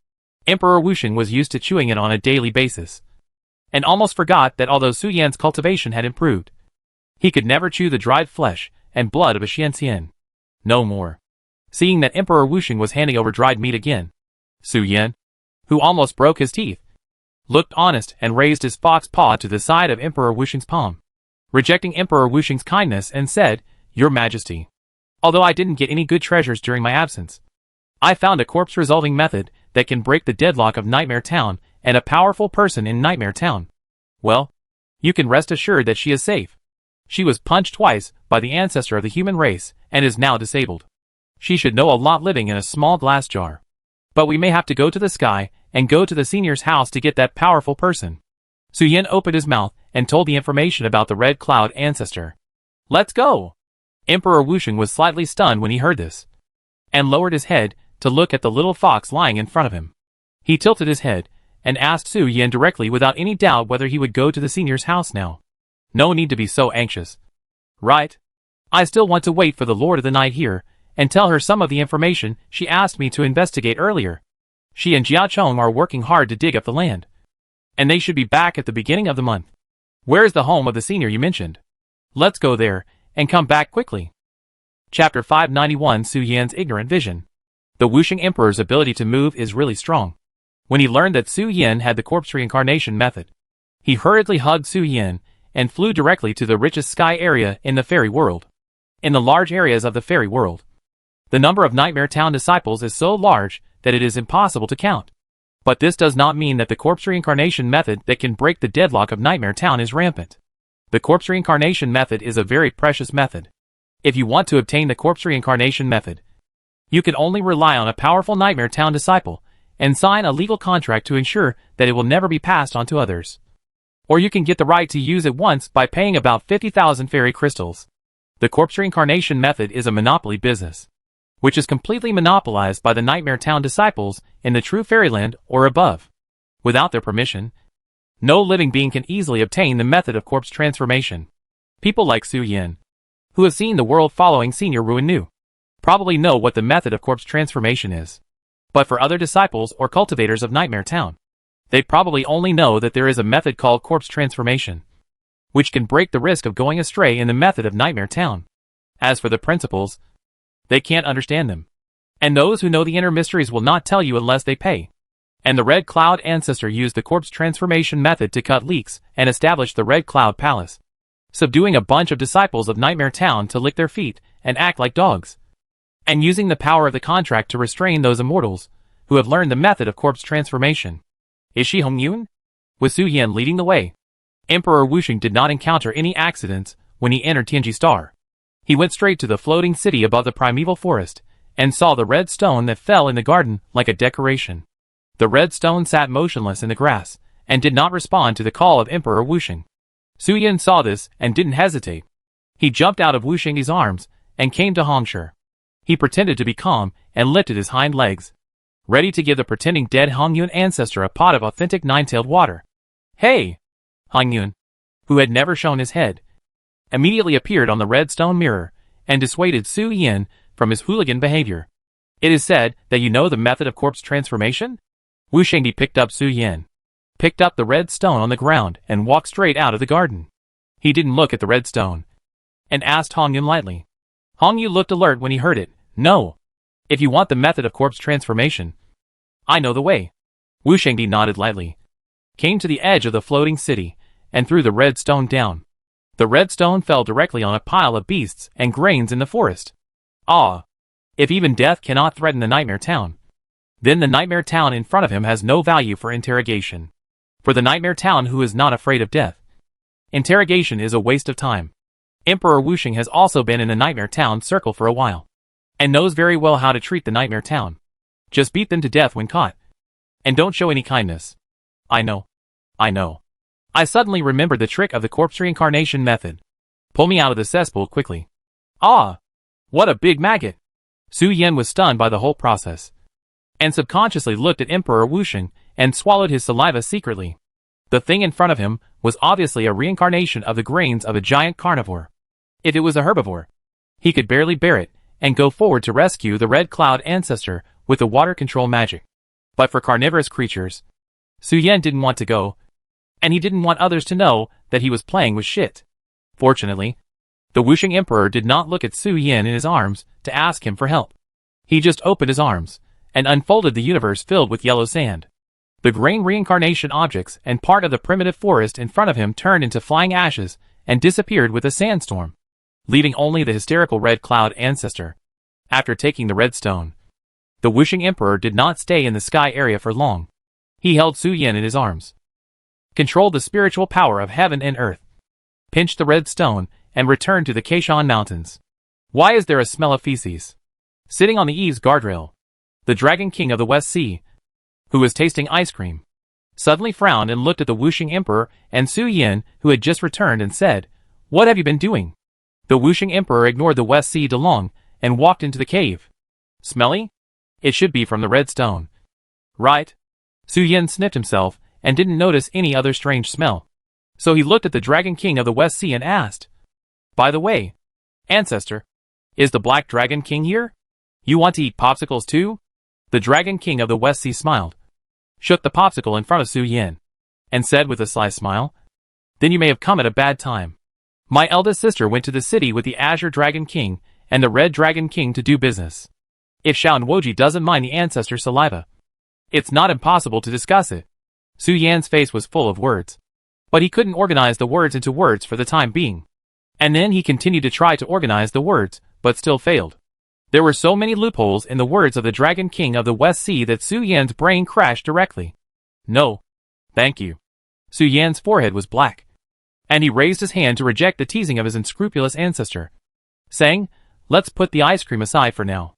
Emperor Wuxing was used to chewing it on a daily basis, and almost forgot that although Su Yan's cultivation had improved, he could never chew the dried flesh and blood of a Xianxian. No more. Seeing that Emperor Wuxing was handing over dried meat again, Su Yan, who almost broke his teeth, looked honest and raised his fox paw to the side of Emperor Wuxing's palm, rejecting Emperor Wuxing's kindness and said, "Your Majesty, although I didn't get any good treasures during my absence, I found a corpse-resolving method that can break the deadlock of Nightmare Town and a powerful person in Nightmare Town. Well, you can rest assured that she is safe. She was punched twice by the ancestor of the human race and is now disabled. She should know a lot living in a small glass jar. But we may have to go to the sky and go to the senior's house to get that powerful person." Su Yin opened his mouth and told the information about the Red Cloud ancestor. "Let's go!" Emperor Wuxing was slightly stunned when he heard this, and lowered his head to look at the little fox lying in front of him. He tilted his head and asked Su Yin directly without any doubt whether he would go to the senior's house now. "No need to be so anxious. Right? I still want to wait for the Lord of the Night here and tell her some of the information she asked me to investigate earlier. She and Jia Chong are working hard to dig up the land, and they should be back at the beginning of the month. Where's the home of the senior you mentioned? Let's go there and come back quickly." Chapter 591 Su Yan's Ignorant Vision. The Wuxing Emperor's ability to move is really strong. When he learned that Su Yin had the corpse reincarnation method, he hurriedly hugged Su Yin and flew directly to the richest sky area in the fairy world. In the large areas of the fairy world, the number of Nightmare Town disciples is so large that it is impossible to count. But this does not mean that the corpse reincarnation method that can break the deadlock of Nightmare Town is rampant. The corpse reincarnation method is a very precious method. If you want to obtain the corpse reincarnation method, you can only rely on a powerful Nightmare Town disciple and sign a legal contract to ensure that it will never be passed on to others. Or you can get the right to use it once by paying about 50,000 fairy crystals. The corpse reincarnation method is a monopoly business, which is completely monopolized by the Nightmare Town disciples in the true fairyland or above. Without their permission, no living being can easily obtain the method of corpse transformation. People like Su Yin, who have seen the world following Senior Ruin Nu, probably know what the method of corpse transformation is. But for other disciples or cultivators of Nightmare Town, they'd probably only know that there is a method called corpse transformation, which can break the risk of going astray in the method of Nightmare Town. As for the principles, they can't understand them. And those who know the inner mysteries will not tell you unless they pay. And the Red Cloud ancestor used the corpse transformation method to cut leaks and establish the Red Cloud Palace, subduing a bunch of disciples of Nightmare Town to lick their feet and act like dogs, and using the power of the contract to restrain those immortals who have learned the method of corpse transformation. Is she Hong Yun? With Su Yin leading the way, Emperor Wuxing did not encounter any accidents when he entered Tianji Star. He went straight to the floating city above the primeval forest and saw the red stone that fell in the garden like a decoration. The red stone sat motionless in the grass and did not respond to the call of Emperor Wuxing. Su Yin saw this and didn't hesitate. He jumped out of Wuxing's arms and came to Hongshi. He pretended to be calm and lifted his hind legs, ready to give the pretending dead Hong Yun ancestor a pot of authentic nine-tailed water. Hey! Hong Yun, who had never shown his head, immediately appeared on the red stone mirror and dissuaded Su Yin from his hooligan behavior. It is said that you know the method of corpse transformation? Wu Shengdi picked up Su Yin, picked up the red stone on the ground and walked straight out of the garden. He didn't look at the red stone and asked Hong Yun lightly. Hong Yu looked alert when he heard it. No. If you want the method of corpse transformation, I know the way. Wu Shengdi nodded lightly, came to the edge of the floating city, and threw the red stone down. The red stone fell directly on a pile of beasts and grains in the forest. Ah! If even death cannot threaten the Nightmare Town, then the Nightmare Town in front of him has no value for interrogation. For the Nightmare Town who is not afraid of death, interrogation is a waste of time. Emperor Wuxing has also been in the Nightmare Town circle for a while, and knows very well how to treat the Nightmare Town. Just beat them to death when caught. And don't show any kindness. I know. I suddenly remembered the trick of the corpse reincarnation method. Pull me out of the cesspool quickly. Ah! What a big maggot! Su Yin was stunned by the whole process, and subconsciously looked at Emperor Wuxing and swallowed his saliva secretly. The thing in front of him was obviously a reincarnation of the grains of a giant carnivore. If it was a herbivore, he could barely bear it and go forward to rescue the Red Cloud ancestor with the water control magic. But for carnivorous creatures, Su Yin didn't want to go, and he didn't want others to know that he was playing with shit. Fortunately, the Wuxing Emperor did not look at Su Yin in his arms to ask him for help. He just opened his arms and unfolded the universe filled with yellow sand. The grain reincarnation objects and part of the primitive forest in front of him turned into flying ashes and disappeared with a sandstorm, leaving only the hysterical Red Cloud ancestor. After taking the red stone, the Wuxing Emperor did not stay in the sky area for long. He held Su Yin in his arms, controlled the spiritual power of heaven and earth, pinched the red stone, and returned to the Keishan Mountains. Why is there a smell of feces? Sitting on the eaves guardrail, the Dragon King of the West Sea, who was tasting ice cream, suddenly frowned and looked at the Wuxing Emperor and Su Yin, who had just returned, and said, "What have you been doing?" The Wuxing Emperor ignored the West Sea Delong and walked into the cave. Smelly? It should be from the red stone. Right? Su Yin sniffed himself and didn't notice any other strange smell. So he looked at the Dragon King of the West Sea and asked, "By the way, ancestor, is the Black Dragon King here? You want to eat popsicles too?" The Dragon King of the West Sea smiled, shook the popsicle in front of Su Yin, and said with a sly smile, "Then you may have come at a bad time. My eldest sister went to the city with the Azure Dragon King and the Red Dragon King to do business. If Xiao Nuoji doesn't mind the ancestor's saliva, it's not impossible to discuss it." Su Yan's face was full of words, but he couldn't organize the words into words for the time being. And then he continued to try to organize the words, but still failed. There were so many loopholes in the words of the Dragon King of the West Sea that Su Yan's brain crashed directly. "No. Thank you." Su Yan's forehead was black, and he raised his hand to reject the teasing of his unscrupulous ancestor, saying, "Let's put the ice cream aside for now.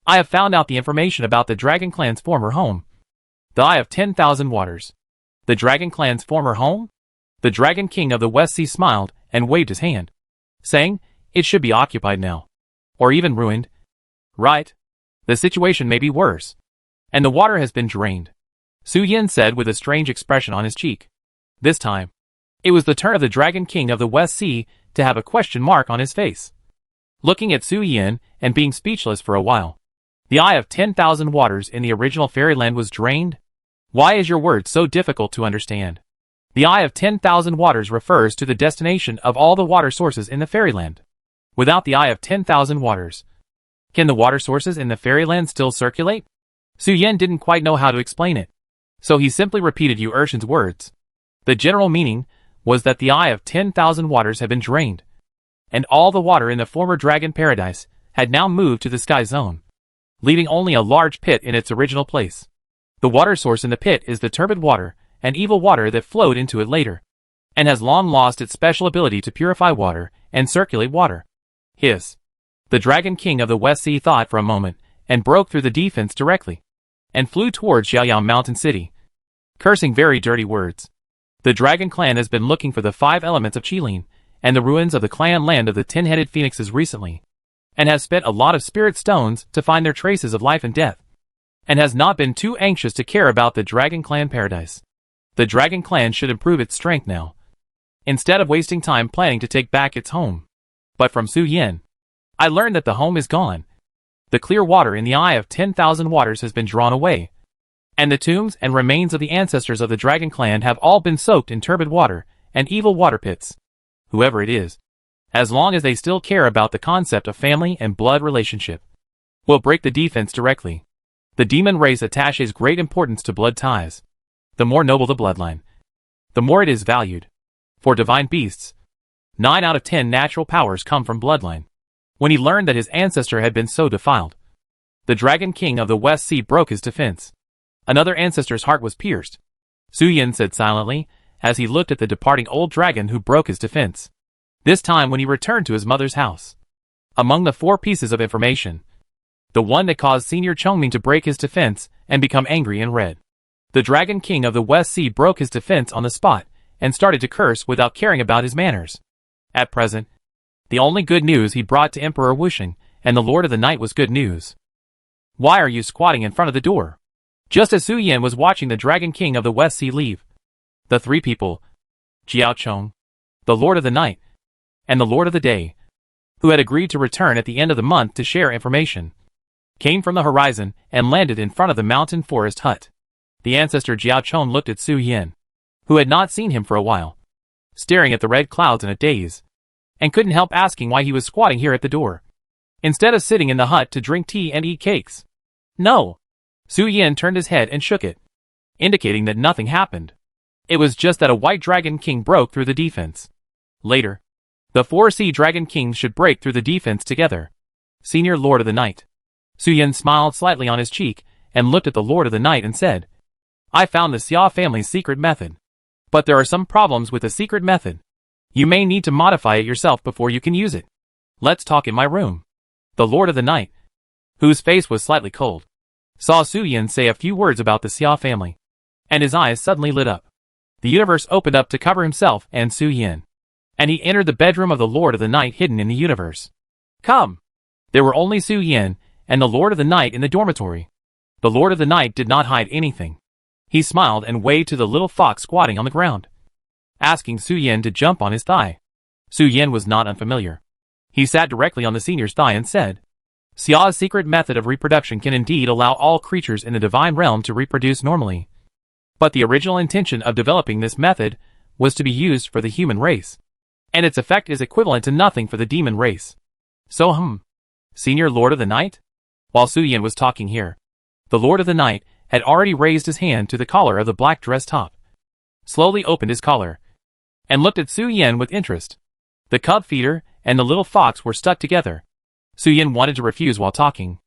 I have found out the information about the Dragon Clan's former home. The Eye of 10,000 Waters. The Dragon Clan's former home?" The Dragon King of the West Sea smiled and waved his hand, saying, "It should be occupied now. Or even ruined. Right? The situation may be worse. And the water has been drained," Su Yin said with a strange expression on his cheek. This time, it was the turn of the Dragon King of the West Sea to have a question mark on his face. Looking at Su Yin and being speechless for a while. The Eye of 10,000 Waters in the original fairyland was drained? Why is your word so difficult to understand? The Eye of 10,000 Waters refers to the destination of all the water sources in the fairyland. Without the Eye of 10,000 Waters, can the water sources in the fairyland still circulate? Su Yin didn't quite know how to explain it, so he simply repeated Yu Urshan's words. The general meaning was that the Eye of 10,000 Waters had been drained, and all the water in the former dragon paradise had now moved to the sky zone, leaving only a large pit in its original place. The water source in the pit is the turbid water and evil water that flowed into it later, and has long lost its special ability to purify water and circulate water. Hiss. The Dragon King of the West Sea thought for a moment and broke through the defense directly, and flew towards Xiaoyao Mountain City, cursing very dirty words. The Dragon Clan has been looking for the 5 elements of Qilin and the ruins of the clan land of the 10-headed phoenixes recently, and has spent a lot of spirit stones to find their traces of life and death, and has not been too anxious to care about the Dragon Clan paradise. The Dragon Clan should improve its strength now, instead of wasting time planning to take back its home. But from Su Yin, I learned that the home is gone. The clear water in the Eye of 10,000 Waters has been drawn away, and the tombs and remains of the ancestors of the Dragon Clan have all been soaked in turbid water and evil water pits. Whoever it is, as long as they still care about the concept of family and blood relationship, will break the defense directly. The demon race attaches great importance to blood ties. The more noble the bloodline, the more it is valued. For divine beasts, 9 out of 10 natural powers come from bloodline. When he learned that his ancestor had been so defiled, the Dragon King of the West Sea broke his defense. Another ancestor's heart was pierced, Su Yin said silently, as he looked at the departing old dragon who broke his defense. This time when he returned to his mother's house. Among the 4 pieces of information, the one that caused Senior Chongming to break his defense and become angry and red. The Dragon King of the West Sea broke his defense on the spot and started to curse without caring about his manners. At present, the only good news he brought to Emperor Wushing and the Lord of the Night was good news. Why are you squatting in front of the door? Just as Su Yin was watching the Dragon King of the West Sea leave, the 3 people, Jiao Chong, the Lord of the Night, and the Lord of the Day, who had agreed to return at the end of the month to share information, came from the horizon and landed in front of the mountain forest hut. The ancestor Jiao Chong looked at Su Yin, who had not seen him for a while, staring at the red clouds in a daze, and couldn't help asking why he was squatting here at the door, instead of sitting in the hut to drink tea and eat cakes. No. Su Yin turned his head and shook it, indicating that nothing happened. It was just that a white dragon king broke through the defense. Later, the 4 sea dragon kings should break through the defense together. Senior Lord of the Night. Su Yin smiled slightly on his cheek and looked at the Lord of the Night and said, I found the Xia family's secret method. But there are some problems with the secret method. You may need to modify it yourself before you can use it. Let's talk in my room. The Lord of the Night, whose face was slightly cold, saw Su Yin say a few words about the Xia family, and his eyes suddenly lit up. The universe opened up to cover himself and Su Yin, and he entered the bedroom of the Lord of the Night hidden in the universe. Come! There were only Su Yin and the Lord of the Night in the dormitory. The Lord of the Night did not hide anything. He smiled and waved to the little fox squatting on the ground, asking Su Yin to jump on his thigh. Su Yin was not unfamiliar. He sat directly on the senior's thigh and said, Xia's secret method of reproduction can indeed allow all creatures in the divine realm to reproduce normally. But the original intention of developing this method was to be used for the human race, and its effect is equivalent to nothing for the demon race. So Senior Lord of the Night? While Su Yin was talking here, the Lord of the Night had already raised his hand to the collar of the black dress top, slowly opened his collar, and looked at Su Yin with interest. The cub feeder and the little fox were stuck together. Su Yin wanted to refuse while talking,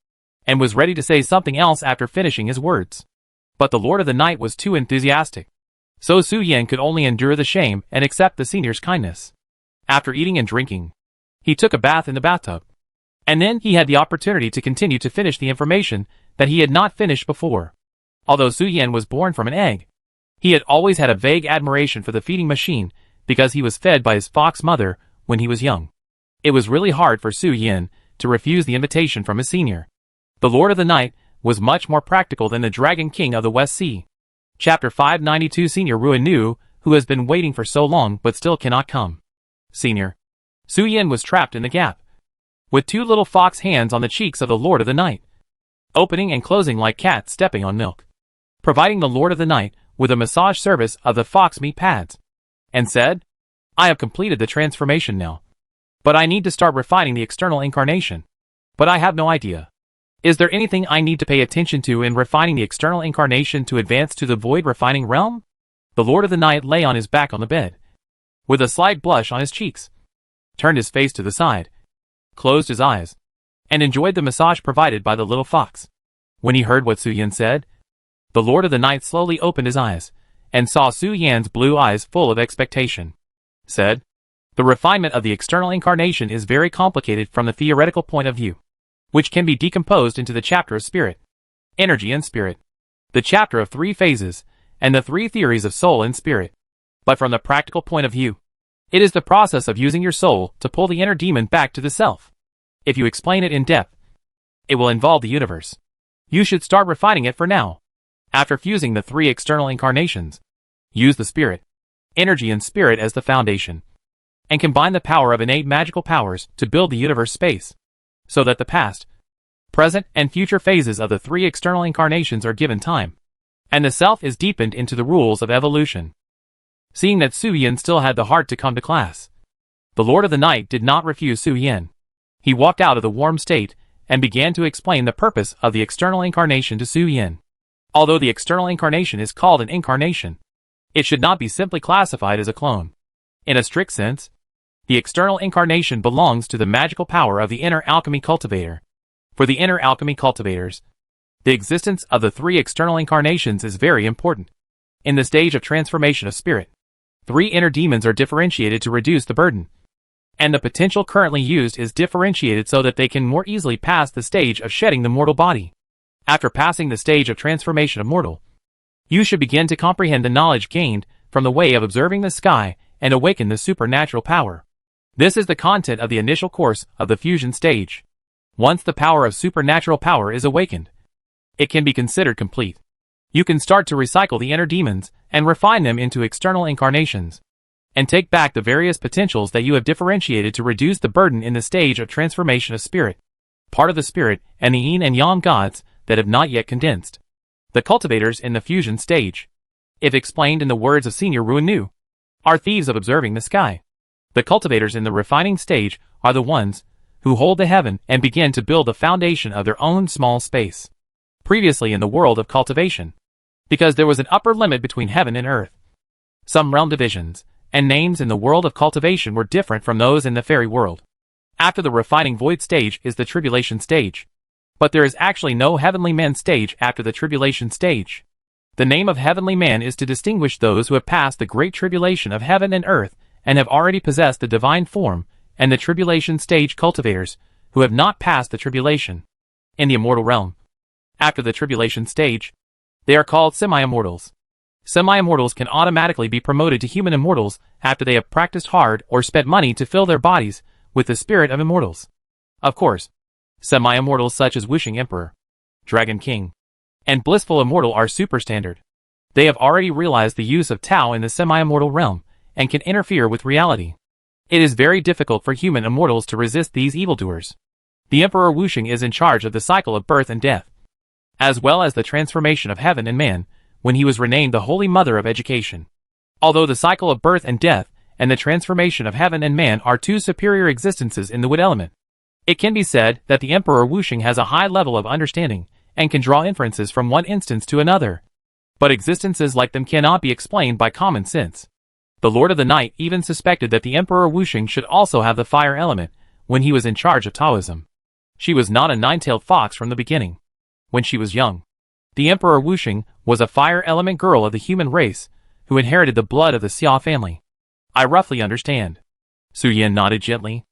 and was ready to say something else after finishing his words. But the Lord of the Night was too enthusiastic, so Su Yin could only endure the shame and accept the senior's kindness. After eating and drinking, he took a bath in the bathtub, and then he had the opportunity to continue to finish the information that he had not finished before. Although Su Yin was born from an egg, he had always had a vague admiration for the feeding machine because he was fed by his fox mother when he was young. It was really hard for Su Yin to refuse the invitation from his senior. The Lord of the Night was much more practical than the Dragon King of the West Sea. Chapter 592 Senior Ruin Nu, who has been waiting for so long but still cannot come. Senior. Su Yin was trapped in the gap, with two little fox hands on the cheeks of the Lord of the Night, opening and closing like cats stepping on milk, providing the Lord of the Night with a massage service of the fox meat pads, and said, I have completed the transformation now, but I need to start refining the external incarnation. But I have no idea. Is there anything I need to pay attention to in refining the external incarnation to advance to the void refining realm? The Lord of the Night lay on his back on the bed, with a slight blush on his cheeks, turned his face to the side, closed his eyes, and enjoyed the massage provided by the little fox. When he heard what Su Yin said, the Lord of the Night slowly opened his eyes, and saw Su Yin's blue eyes full of expectation. Said, the refinement of the external incarnation is very complicated from the theoretical point of view, which can be decomposed into the chapter of spirit, energy and spirit, the chapter of 3 phases, and the 3 theories of soul and spirit. But from the practical point of view, it is the process of using your soul to pull the inner demon back to the self. If you explain it in depth, it will involve the universe. You should start refining it for now. After fusing the 3 external incarnations, use the spirit, energy and spirit as the foundation, and combine the power of innate magical powers to build the universe space, so that the past, present, and future phases of the 3 external incarnations are given time, and the self is deepened into the rules of evolution. Seeing that Su Yin still had the heart to come to class, the Lord of the Night did not refuse Su Yin. He walked out of the warm state and began to explain the purpose of the external incarnation to Su Yin. Although the external incarnation is called an incarnation, it should not be simply classified as a clone. In a strict sense, the external incarnation belongs to the magical power of the inner alchemy cultivator. For the inner alchemy cultivators, the existence of the 3 external incarnations is very important. In the stage of transformation of spirit, 3 inner demons are differentiated to reduce the burden, and the potential currently used is differentiated so that they can more easily pass the stage of shedding the mortal body. After passing the stage of transformation of mortal, you should begin to comprehend the knowledge gained from the way of observing the sky and awaken the supernatural power. This is the content of the initial course of the fusion stage. Once the power of supernatural power is awakened, it can be considered complete. You can start to recycle the inner demons and refine them into external incarnations, and take back the various potentials that you have differentiated to reduce the burden in the stage of transformation of spirit, part of the spirit and the yin and yang gods that have not yet condensed. The cultivators in the fusion stage, if explained in the words of Senior Ruin Nu, are thieves of observing the sky. The cultivators in the refining stage are the ones who hold the heaven and begin to build the foundation of their own small space. Previously in the world of cultivation, because there was an upper limit between heaven and earth, some realm divisions and names in the world of cultivation were different from those in the fairy world. After the refining void stage is the tribulation stage, but there is actually no heavenly man stage after the tribulation stage. The name of heavenly man is to distinguish those who have passed the great tribulation of heaven and earth and have already possessed the divine form, and the tribulation stage cultivators who have not passed the tribulation in the immortal realm. After the tribulation stage, they are called semi-immortals. Semi-immortals can automatically be promoted to human immortals after they have practiced hard or spent money to fill their bodies with the spirit of immortals. Of course, semi-immortals such as Wishing Emperor, Dragon King, and Blissful Immortal are superstandard. They have already realized the use of Tao in the semi-immortal realm and can interfere with reality. It is very difficult for human immortals to resist these evildoers. The Emperor Wuxing is in charge of the cycle of birth and death, as well as the transformation of heaven and man, when he was renamed the Holy Mother of Education. Although the cycle of birth and death and the transformation of heaven and man are 2 superior existences in the wood element, it can be said that the Emperor Wuxing has a high level of understanding and can draw inferences from one instance to another. But existences like them cannot be explained by common sense. The Lord of the Night even suspected that the Emperor Wuxing should also have the fire element when he was in charge of Taoism. She was not a 9-tailed fox from the beginning. When she was young, the Emperor Wuxing was a fire element girl of the human race who inherited the blood of the Xia family. I roughly understand. Su Yin nodded gently.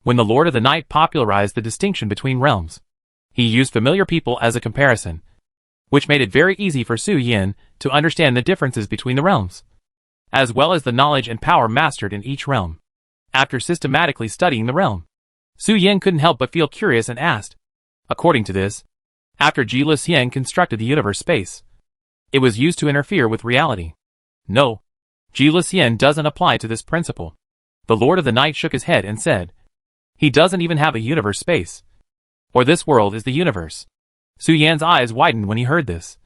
When the Lord of the Night popularized the distinction between realms, he used familiar people as a comparison, which made it very easy for Su Yin to understand the differences between the realms, as well as the knowledge and power mastered in each realm. After systematically studying the realm, Su Yin couldn't help but feel curious and asked. According to this, after Ji Le Xian constructed the universe space, it was used to interfere with reality. No, Ji Le Xian doesn't apply to this principle. The Lord of the Night shook his head and said, "He doesn't even have a universe space. Or this world is the universe." Su Yan's eyes widened when he heard this.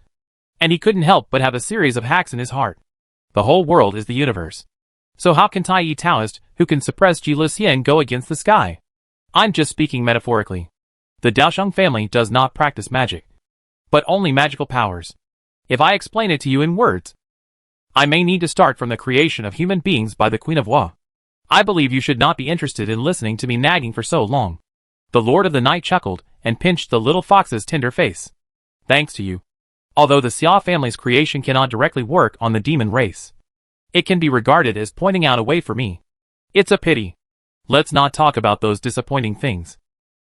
And he couldn't help but have a series of hacks in his heart. The whole world is the universe. So how can Tai Yi Taoist, who can suppress Ji Luxian, go against the sky? I'm just speaking metaphorically. The Daosheng family does not practice magic, but only magical powers. If I explain it to you in words, I may need to start from the creation of human beings by the Queen of Wa. I believe you should not be interested in listening to me nagging for so long. The Lord of the Night chuckled and pinched the little fox's tender face. Thanks to you. Although the Xia family's creation cannot directly work on the demon race, it can be regarded as pointing out a way for me. It's a pity. Let's not talk about those disappointing things.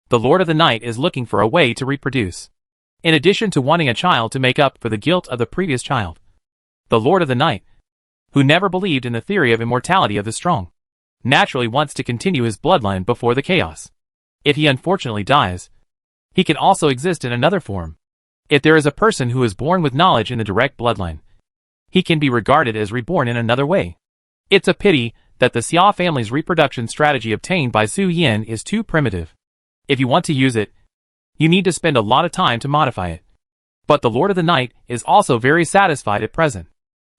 The Lord of the Night is looking for a way to reproduce, in addition to wanting a child to make up for the guilt of the previous child. The Lord of the Night, who never believed in the theory of immortality of the strong, naturally wants to continue his bloodline before the chaos. If he unfortunately dies, he can also exist in another form. If there is a person who is born with knowledge in the direct bloodline, he can be regarded as reborn in another way. It's a pity that the Xia family's reproduction strategy obtained by Su Yan is too primitive. If you want to use it, you need to spend a lot of time to modify it. But the Lord of the Night is also very satisfied at present.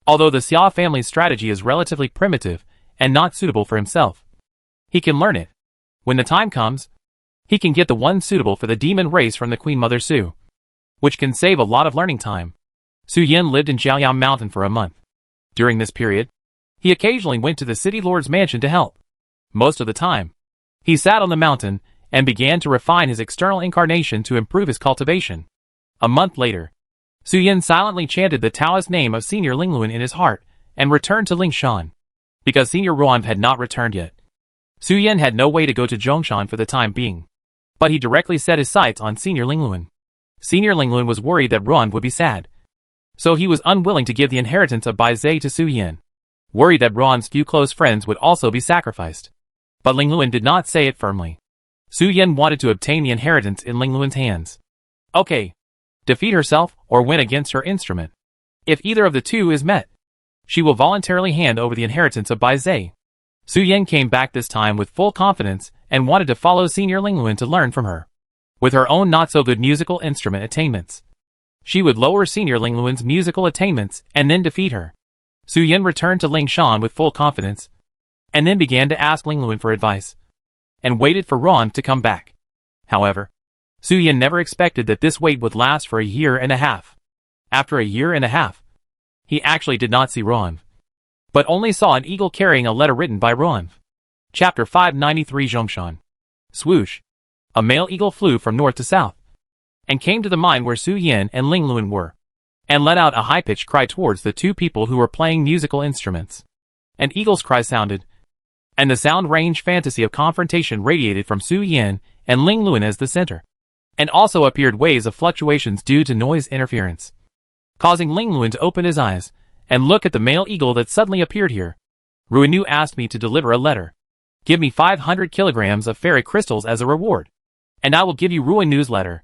Although the Xia family's strategy is relatively primitive and not suitable for himself, he can learn it. When the time comes, he can get the one suitable for the demon race from the Queen Mother Su, which can save a lot of learning time. Su Yan lived in Jiaoyao Mountain for a month. During this period, he occasionally went to the city lord's mansion to help. Most of the time, he sat on the mountain and began to refine his external incarnation to improve his cultivation. A month later, Su Yan silently chanted the Taoist name of Senior Lingluan in his heart and returned to Lingshan. Because Senior Ruan had not returned yet, Su Yan had no way to go to Zhongshan for the time being. But he directly set his sights on Senior Lingluan. Senior Lingluan was worried that Ruan would be sad, so he was unwilling to give the inheritance of Bai Zhe to Su Yan, worried that Ruan's few close friends would also be sacrificed. But Lingluan did not say it firmly. Su Yan wanted to obtain the inheritance in Lingluan's hands. Okay. Defeat herself or win against her instrument. If either of the two is met, she will voluntarily hand over the inheritance of Bai Zhe. Su Yan came back this time with full confidence and wanted to follow Senior Lingluan to learn from her. With her own not-so-good musical instrument attainments, she would lower Senior Lingluan's musical attainments and then defeat her. Su Yan returned to Lingshan with full confidence, and then began to ask Lingluan for advice, and waited for Ruan to come back. However, Su Yan never expected that this wait would last for a year and a half. After a year and a half, he actually did not see Ruan, but only saw an eagle carrying a letter written by Ruan. Chapter 593 Zhongshan. Swoosh. A male eagle flew from north to south, and came to the mine where Su Yan and Lingluan were, and let out a high-pitched cry towards the two people who were playing musical instruments. An eagle's cry sounded, and the sound range fantasy of confrontation radiated from Su Yan and Lingluan as the center, and also appeared waves of fluctuations due to noise interference, causing Lingluan to open his eyes and look at the male eagle that suddenly appeared here. Ruinu asked me to deliver a letter. Give me 500 kilograms of fairy crystals as a reward, and I will give you Ruinu's letter.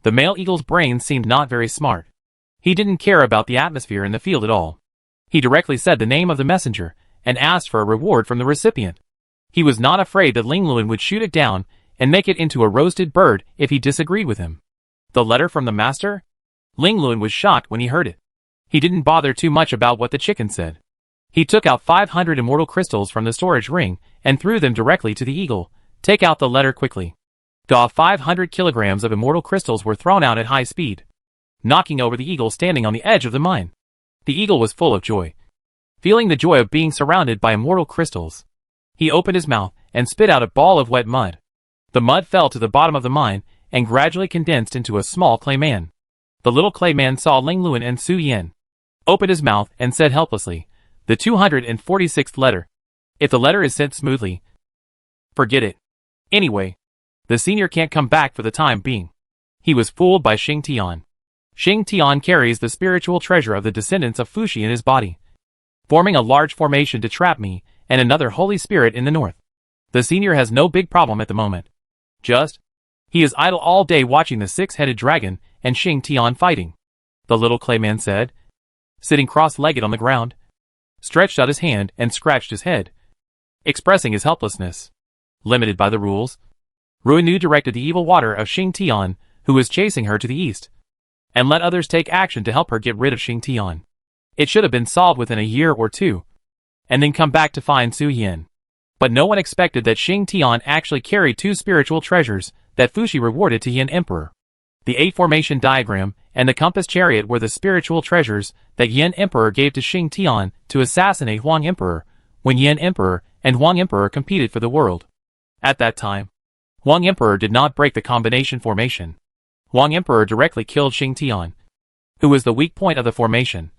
The male eagle's brain seemed not very smart. He didn't care about the atmosphere in the field at all. He directly said the name of the messenger and asked for a reward from the recipient. He was not afraid that Lingluan would shoot it down and make it into a roasted bird if he disagreed with him. The letter from the master? Lingluan was shocked when he heard it. He didn't bother too much about what the chicken said. He took out 500 immortal crystals from the storage ring and threw them directly to the eagle. Take out the letter quickly. The 500 kilograms of immortal crystals were thrown out at high speed, knocking over the eagle standing on the edge of the mine. The eagle was full of joy. Feeling the joy of being surrounded by immortal crystals, he opened his mouth and spit out a ball of wet mud. The mud fell to the bottom of the mine and gradually condensed into a small clay man. The little clay man saw Lingluan and Su Yan, opened his mouth and said helplessly, the 246th letter. If the letter is sent smoothly, forget it. Anyway, the senior can't come back for the time being. He was fooled by Xing Tian. Xing Tian carries the spiritual treasure of the descendants of Fuxi in his body, forming a large formation to trap me and another holy spirit in the north. The senior has no big problem at the moment. He is idle all day watching the six-headed dragon and Xing Tian fighting. The little clayman said, sitting cross-legged on the ground, stretched out his hand and scratched his head. expressing his helplessness. Limited by the rules, Ruinu directed the evil water of Xingtian, who was chasing her, to the east, and let others take action to help her get rid of Xingtian. It should have been solved within a year or two, and then come back to find Su Yin. But no one expected that Xingtian actually carried two spiritual treasures that Fuxi rewarded to Yin Emperor. The 8 formation diagram and the compass chariot were the spiritual treasures that Yin Emperor gave to Xingtian to assassinate Huang Emperor, when Yin Emperor and Huang Emperor competed for the world. At that time, Huang Emperor did not break the combination formation. Huang Emperor directly killed Xingtian, who was the weak point of the formation,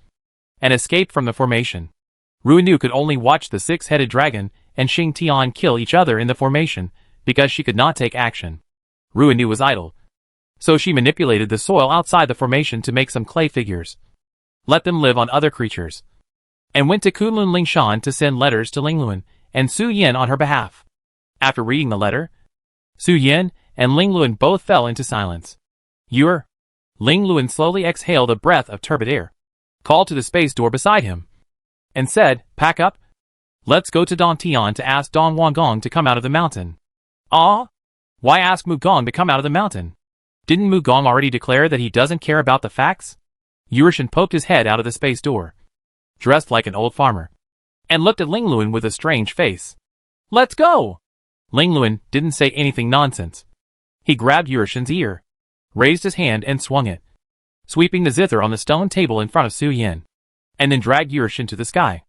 and escaped from the formation. Ruinu could only watch the 6-headed dragon and Xingtian kill each other in the formation, because she could not take action. Ruinu was idle, so she manipulated the soil outside the formation to make some clay figures, let them live on other creatures, and went to Kunlun Lingshan to send letters to Lingluan and Su Yin on her behalf. After reading the letter, Su Yin and Lingluan both fell into silence. Lingluan slowly exhaled a breath of turbid air, called to the space door beside him, and said, "Pack up. Let's go to Dantian to ask Don Wangong to come out of the mountain." "Ah? Why ask Mugong to come out of the mountain? Didn't Mugong already declare that he doesn't care about the facts?" Yurshin poked his head out of the space door, dressed like an old farmer, and looked at Lingluan with a strange face. "Let's go!" Lingluan didn't say anything nonsense. He grabbed Yurshin's ear, raised his hand and swung it, sweeping the zither on the stone table in front of Su Yin, and then dragged Yurshin to the sky.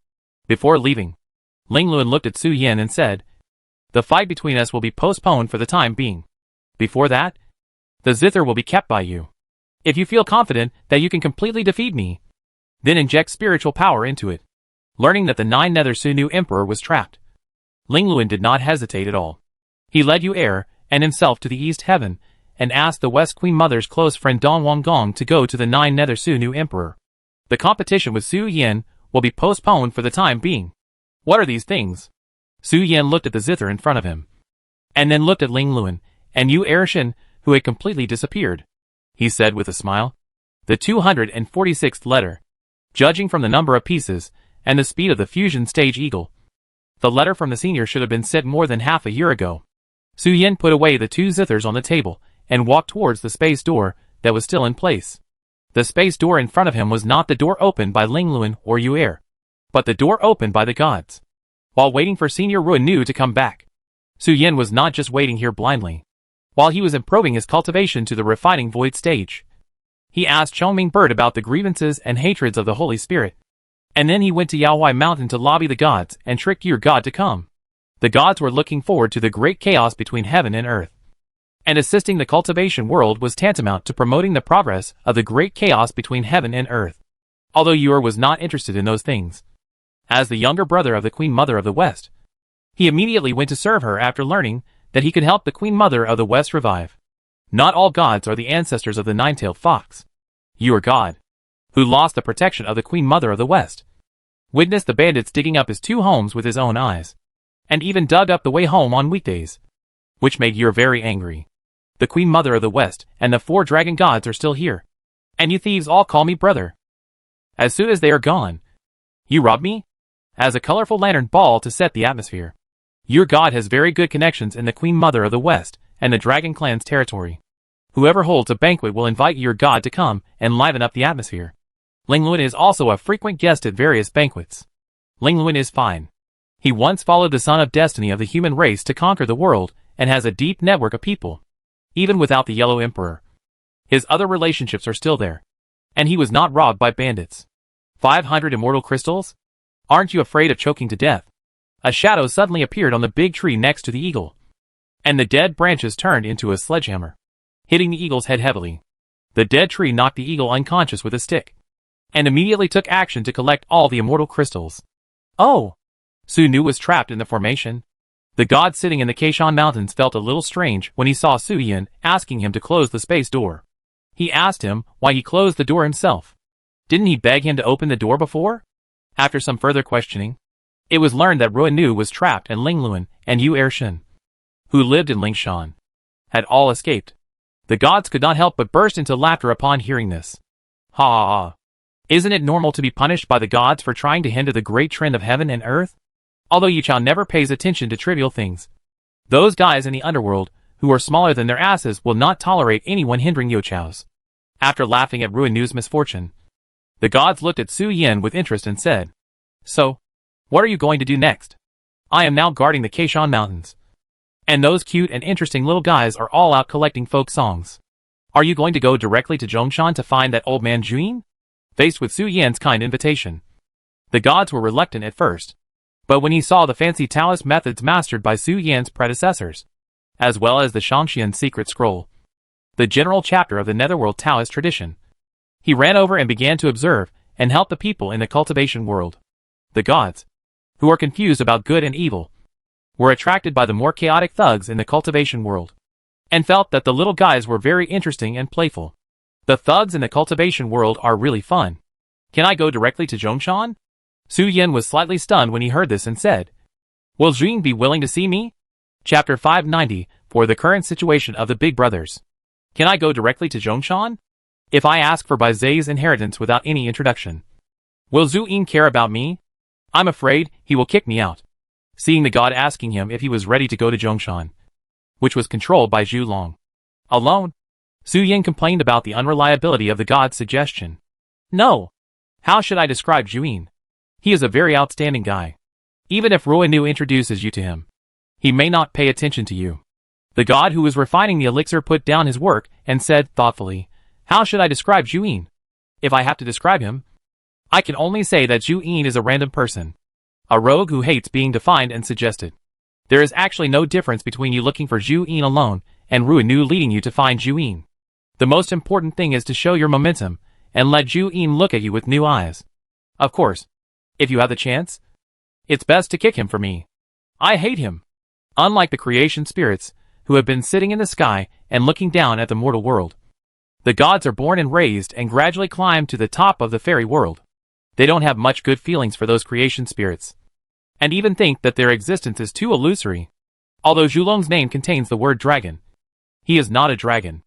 Before leaving, Lingluan looked at Su Yin and said, "The fight between us will be postponed for the time being. Before that, the zither will be kept by you. If you feel confident that you can completely defeat me, then inject spiritual power into it." Learning that the 9 Nether Sunu Emperor was trapped, Lingluan did not hesitate at all. He led Yu Er and himself to the East Heaven, and asked the West Queen Mother's close friend Don Wangong to go to the 9 Nether Sunu Emperor. The competition with Su Yin will be postponed for the time being. What are these things? Su Yin looked at the zither in front of him, and then looked at Lingluan and Yu Ershin, who had completely disappeared. He said with a smile, "The 246th letter. Judging from the number of pieces and the speed of the fusion stage eagle, the letter from the senior should have been sent more than half a year ago." Su Yin put away the 2 zithers on the table and walked towards the space door that was still in place. The space door in front of him was not the door opened by Lingluan or Yu Er, but the door opened by the gods. While waiting for Senior Ruinu to come back, Su Yin was not just waiting here blindly. While he was improving his cultivation to the refining void stage, he asked Chongming Bird about the grievances and hatreds of the Holy Spirit, and then he went to Yaowai Mountain to lobby the gods and trick your god to come. The gods were looking forward to the great chaos between heaven and earth, and assisting the cultivation world was tantamount to promoting the progress of the great chaos between heaven and earth. Although Yor was not interested in those things, as the younger brother of the Queen Mother of the West, he immediately went to serve her after learning that he could help the Queen Mother of the West revive. Not all gods are the ancestors of the 9-tailed fox. Your god, who lost the protection of the Queen Mother of the West, witnessed the bandits digging up his 2 homes with his own eyes, and even dug up the way home on weekdays, which made Yor very angry. The Queen Mother of the West and the 4 dragon gods are still here, and you thieves all call me brother. As soon as they are gone, you rob me? As a colorful lantern ball to set the atmosphere. Your god has very good connections in the Queen Mother of the West and the Dragon Clan's territory. Whoever holds a banquet will invite your god to come and liven up the atmosphere. Lingluan is also a frequent guest at various banquets. Lingluan is fine. He once followed the Son of Destiny of the human race to conquer the world and has a deep network of people. Even without the Yellow Emperor, his other relationships are still there, and he was not robbed by bandits. 500 immortal crystals? Aren't you afraid of choking to death? A shadow suddenly appeared on the big tree next to the eagle, and the dead branches turned into a sledgehammer, hitting the eagle's head heavily. The dead tree knocked the eagle unconscious with a stick, and immediately took action to collect all the immortal crystals. Oh! Su Nu was trapped in the formation. The god sitting in the Keishan Mountains felt a little strange when he saw Su Yin asking him to close the space door. He asked him why he closed the door himself. Didn't he beg him to open the door before? After some further questioning, it was learned that Ruinu was trapped and Lingluan and Yu Ershin, who lived in Lingshan, had all escaped. The gods could not help but burst into laughter upon hearing this. Ha ha ha. Isn't it normal to be punished by the gods for trying to hinder the great trend of heaven and earth? Although Yichao never pays attention to trivial things. Those guys in the underworld, who are smaller than their asses, will not tolerate anyone hindering Yichao's. After laughing at Ruinu's misfortune, the gods looked at Su Yin with interest and said, "So, what are you going to do next? I am now guarding the Kaishan Mountains. And those cute and interesting little guys are all out collecting folk songs. Are you going to go directly to Zhongshan to find that old man Juyin?" Faced with Su Yin's kind invitation, the gods were reluctant at first. But when he saw the fancy Taoist methods mastered by Su Yin's predecessors, as well as the Shangxian secret scroll, the general chapter of the Netherworld Taoist tradition, he ran over and began to observe and help the people in the cultivation world. The gods, who are confused about good and evil, were attracted by the more chaotic thugs in the cultivation world, and felt that the little guys were very interesting and playful. The thugs in the cultivation world are really fun. Can I go directly to Zhongshan? Su Yin was slightly stunned when he heard this and said, "Will Juyin be willing to see me?" Chapter 590, for the current situation of the Big Brothers. Can I go directly to Zhongshan? If I ask for Bai Zai's inheritance without any introduction, will Zhu Yin care about me? I'm afraid he will kick me out. Seeing the god asking him if he was ready to go to Zhongshan, which was controlled by Zhu Long alone, Su Yin complained about the unreliability of the god's suggestion. No. How should I describe Juyin? He is a very outstanding guy. Even if Ruinu introduces you to him, he may not pay attention to you. The god who was refining the elixir put down his work and said thoughtfully, "How should I describe Juyin? If I have to describe him, I can only say that Juyin is a random person. A rogue who hates being defined and suggested. There is actually no difference between you looking for Juyin alone and Ruinu leading you to find Juyin. The most important thing is to show your momentum and let Juyin look at you with new eyes. Of course, if you have the chance, it's best to kick him for me. I hate him. Unlike the creation spirits, who have been sitting in the sky and looking down at the mortal world, the gods are born and raised and gradually climb to the top of the fairy world. They don't have much good feelings for those creation spirits, and even think that their existence is too illusory. Although Zhulong's name contains the word dragon, he is not a dragon.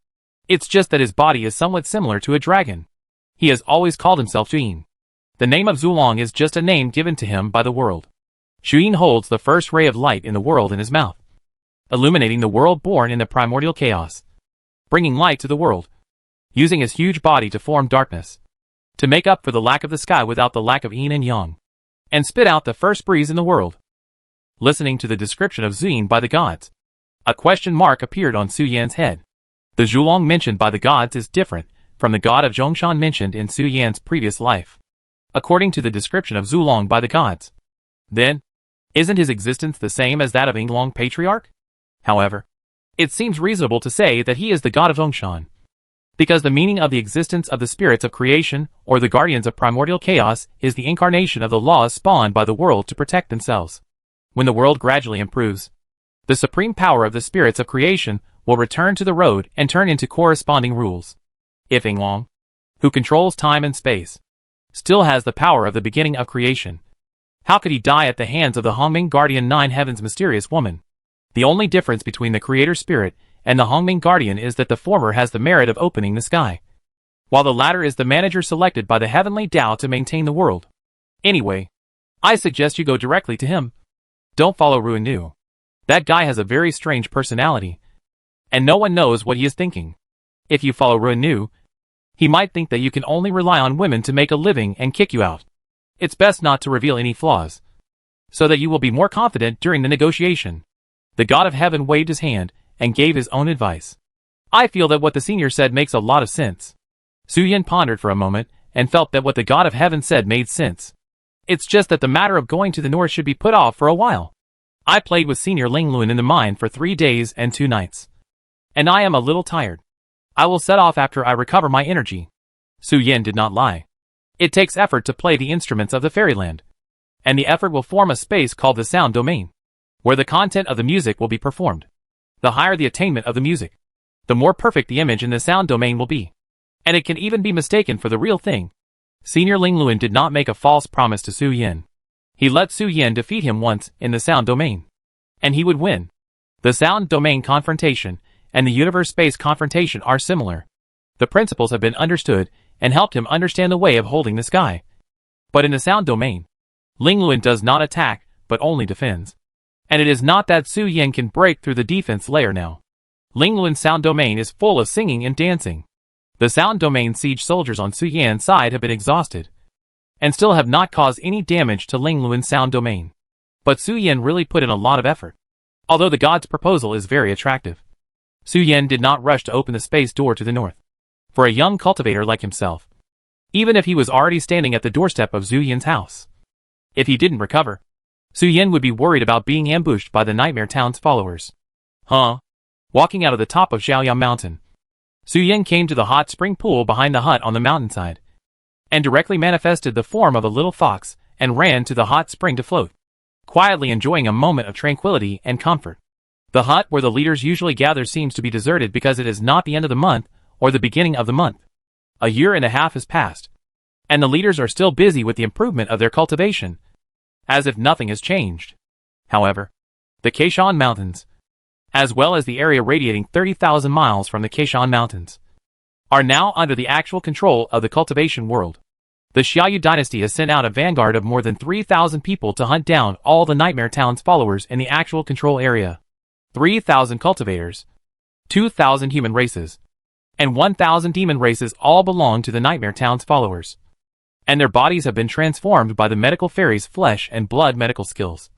It's just that his body is somewhat similar to a dragon. He has always called himself Juyin. The name of Zhulong is just a name given to him by the world. Juyin holds the first ray of light in the world in his mouth, illuminating the world born in the primordial chaos, bringing light to the world, using his huge body to form darkness, to make up for the lack of the sky without the lack of yin and yang, and spit out the first breeze in the world. Listening to the description of Zuyin by the gods, a question mark appeared on Su Yan's head. The Zhulong mentioned by the gods is different from the god of Zhongshan mentioned in Su Yan's previous life, according to the description of Zhulong by the gods. Then, isn't his existence the same as that of Yinglong Patriarch? However, it seems reasonable to say that he is the god of Zhongshan, because the meaning of the existence of the spirits of creation, or the guardians of primordial chaos, is the incarnation of the laws spawned by the world to protect themselves. When the world gradually improves, the supreme power of the spirits of creation will return to the road and turn into corresponding rules. If Yinglong, who controls time and space, still has the power of the beginning of creation, how could he die at the hands of the Hongming Guardian Nine Heavens mysterious woman? The only difference between the creator spirit and the Hongming Guardian is that the former has the merit of opening the sky, while the latter is the manager selected by the heavenly Tao to maintain the world. Anyway, I suggest you go directly to him. Don't follow Ruinu. That guy has a very strange personality, and no one knows what he is thinking. If you follow Ruinu, he might think that you can only rely on women to make a living and kick you out. It's best not to reveal any flaws, so that you will be more confident during the negotiation. The god of heaven waved his hand and gave his own advice. I feel that what the senior said makes a lot of sense. Su Yin pondered for a moment and felt that what the god of heaven said made sense. It's just that the matter of going to the north should be put off for a while. I played with Senior Linglun in the mine for 3 days and 2 nights, and I am a little tired. I will set off after I recover my energy. Su Yin did not lie. It takes effort to play the instruments of the fairyland, and the effort will form a space called the sound domain, where the content of the music will be performed. The higher the attainment of the music, the more perfect the image in the sound domain will be, and it can even be mistaken for the real thing. Senior Linglun did not make a false promise to Su Yin. He let Su Yin defeat him once in the sound domain, and he would win. The sound domain confrontation and the universe-space confrontation are similar. The principles have been understood and helped him understand the way of holding the sky. But in the sound domain, Linglun does not attack, but only defends. And it is not that Su Yan can break through the defense layer now. Lingluan's sound domain is full of singing and dancing. The sound domain siege soldiers on Su Yan's side have been exhausted, and still have not caused any damage to Lingluan's sound domain. But Su Yan really put in a lot of effort. Although the god's proposal is very attractive, Su Yan did not rush to open the space door to the north. For a young cultivator like himself, even if he was already standing at the doorstep of Su Yan's house, if he didn't recover, Su Yan would be worried about being ambushed by the Nightmare Town's followers. Walking out of the top of Xiaoyang Mountain, Su Yan came to the hot spring pool behind the hut on the mountainside, and directly manifested the form of a little fox and ran to the hot spring to float, quietly enjoying a moment of tranquility and comfort. The hut where the leaders usually gather seems to be deserted because it is not the end of the month or the beginning of the month. A year and a half has passed, and the leaders are still busy with the improvement of their cultivation, as if nothing has changed. However, the Keishan Mountains, as well as the area radiating 30,000 miles from the Keishan Mountains, are now under the actual control of the cultivation world. The Xiaoyu dynasty has sent out a vanguard of more than 3,000 people to hunt down all the Nightmare Town's followers in the actual control area. 3,000 cultivators, 2,000 human races, and 1,000 demon races all belong to the Nightmare Town's followers, and their bodies have been transformed by the medical fairy's flesh and blood medical skills.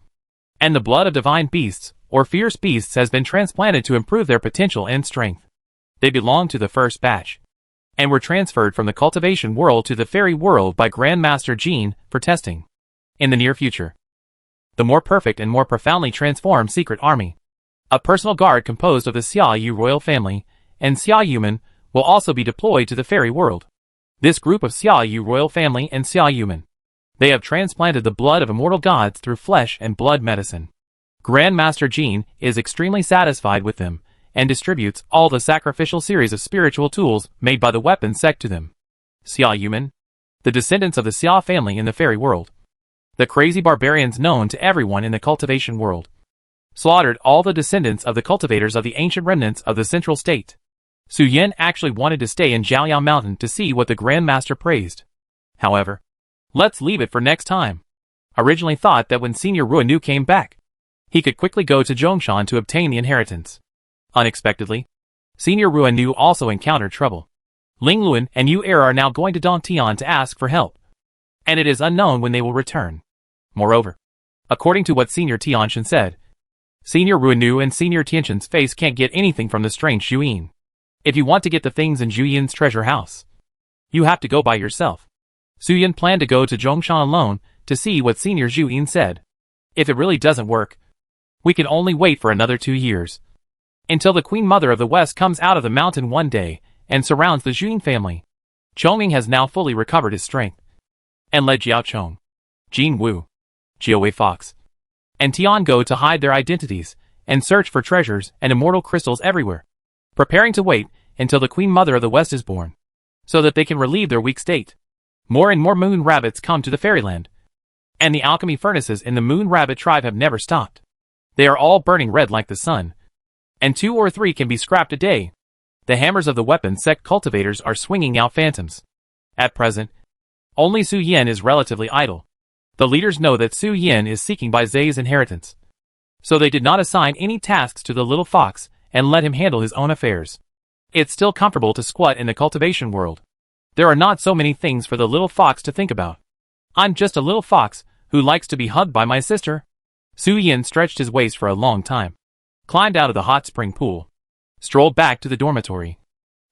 And the blood of divine beasts, or fierce beasts, has been transplanted to improve their potential and strength. They belong to the first batch, and were transferred from the cultivation world to the fairy world by Grandmaster Jin for testing. In the near future, the more perfect and more profoundly transformed secret army, a personal guard composed of the Xiaoyu royal family and Xiaoyumen, will also be deployed to the fairy world. This group of Xiaoyu royal family and Xiaoyumen, they have transplanted the blood of immortal gods through flesh and blood medicine. Grandmaster Jin is extremely satisfied with them, and distributes all the sacrificial series of spiritual tools made by the weapon sect to them. Xiaoyumen, the descendants of the Xia family in the fairy world, the crazy barbarians known to everyone in the cultivation world, slaughtered all the descendants of the cultivators of the ancient remnants of the central state. Su Yan actually wanted to stay in Xiaoyang Mountain to see what the Grandmaster praised. However, let's leave it for next time. Originally thought that when Senior Ruanu came back, he could quickly go to Zhongshan to obtain the inheritance. Unexpectedly, Senior Ruanu also encountered trouble. Lingluan and Yu Er are now going to Dongtian to ask for help, and it is unknown when they will return. Moreover, according to what Senior Tianshan said, Senior Ruanu and Senior Tianshan's face can't get anything from the strange Zhuyin. If you want to get the things in Zhuyin's treasure house, you have to go by yourself. Su Yan planned to go to Zhongshan alone to see what Senior Zhuyin said. If it really doesn't work, we can only wait for another 2 years, until the Queen Mother of the West comes out of the mountain one day and surrounds the Zhuyin family. Chongming has now fully recovered his strength, and led Jiao Chong, Jin Wu, Jiawei Fox, and Tian Go to hide their identities and search for treasures and immortal crystals everywhere, preparing to wait until the Queen Mother of the West is born, so that they can relieve their weak state. More and more moon rabbits come to the fairyland, and the alchemy furnaces in the moon rabbit tribe have never stopped. They are all burning red like the sun, and 2 or 3 can be scrapped a day. The hammers of the weapon sect cultivators are swinging out phantoms. At present, only Su Yan is relatively idle. The leaders know that Su Yan is seeking Bai Zai's inheritance, so they did not assign any tasks to the little fox and let him handle his own affairs. It's still comfortable to squat in the cultivation world. There are not so many things for the little fox to think about. I'm just a little fox who likes to be hugged by my sister. Su Yan stretched his waist for a long time, climbed out of the hot spring pool, strolled back to the dormitory,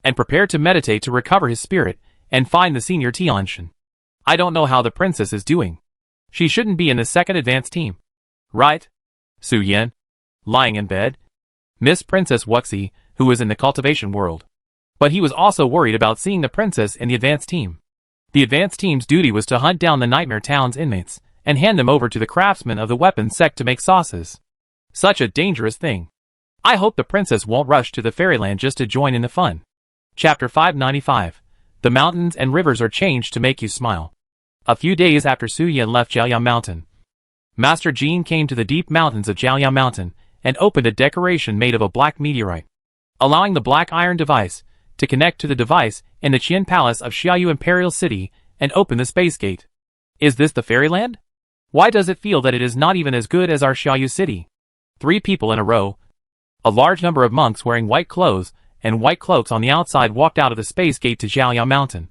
and prepared to meditate to recover his spirit and find the Senior Tianshan. I don't know how the princess is doing. She shouldn't be in the second advance team, right? Su Yan, lying in bed, missed Princess Wuxi, who was in the cultivation world. But he was also worried about seeing the princess in the advance team. The advance team's duty was to hunt down the Nightmare Town's inmates and hand them over to the craftsmen of the weapon sect to make sauces. Such a dangerous thing. I hope the princess won't rush to the fairyland just to join in the fun. Chapter 595. The mountains and rivers are changed to make you smile. A few days after Su Yan left Jiaoyang Mountain, Master Jin came to the deep mountains of Jiaoyang Mountain and opened a decoration made of a black meteorite, allowing the black iron device to connect to the device in the Qian Palace of Xiaoyu Imperial City and open the space gate. Is this the fairyland? Why does it feel that it is not even as good as our Xiaoyu city? 3 people in a row. A large number of monks wearing white clothes and white cloaks on the outside walked out of the space gate to Jiaoyao Mountain,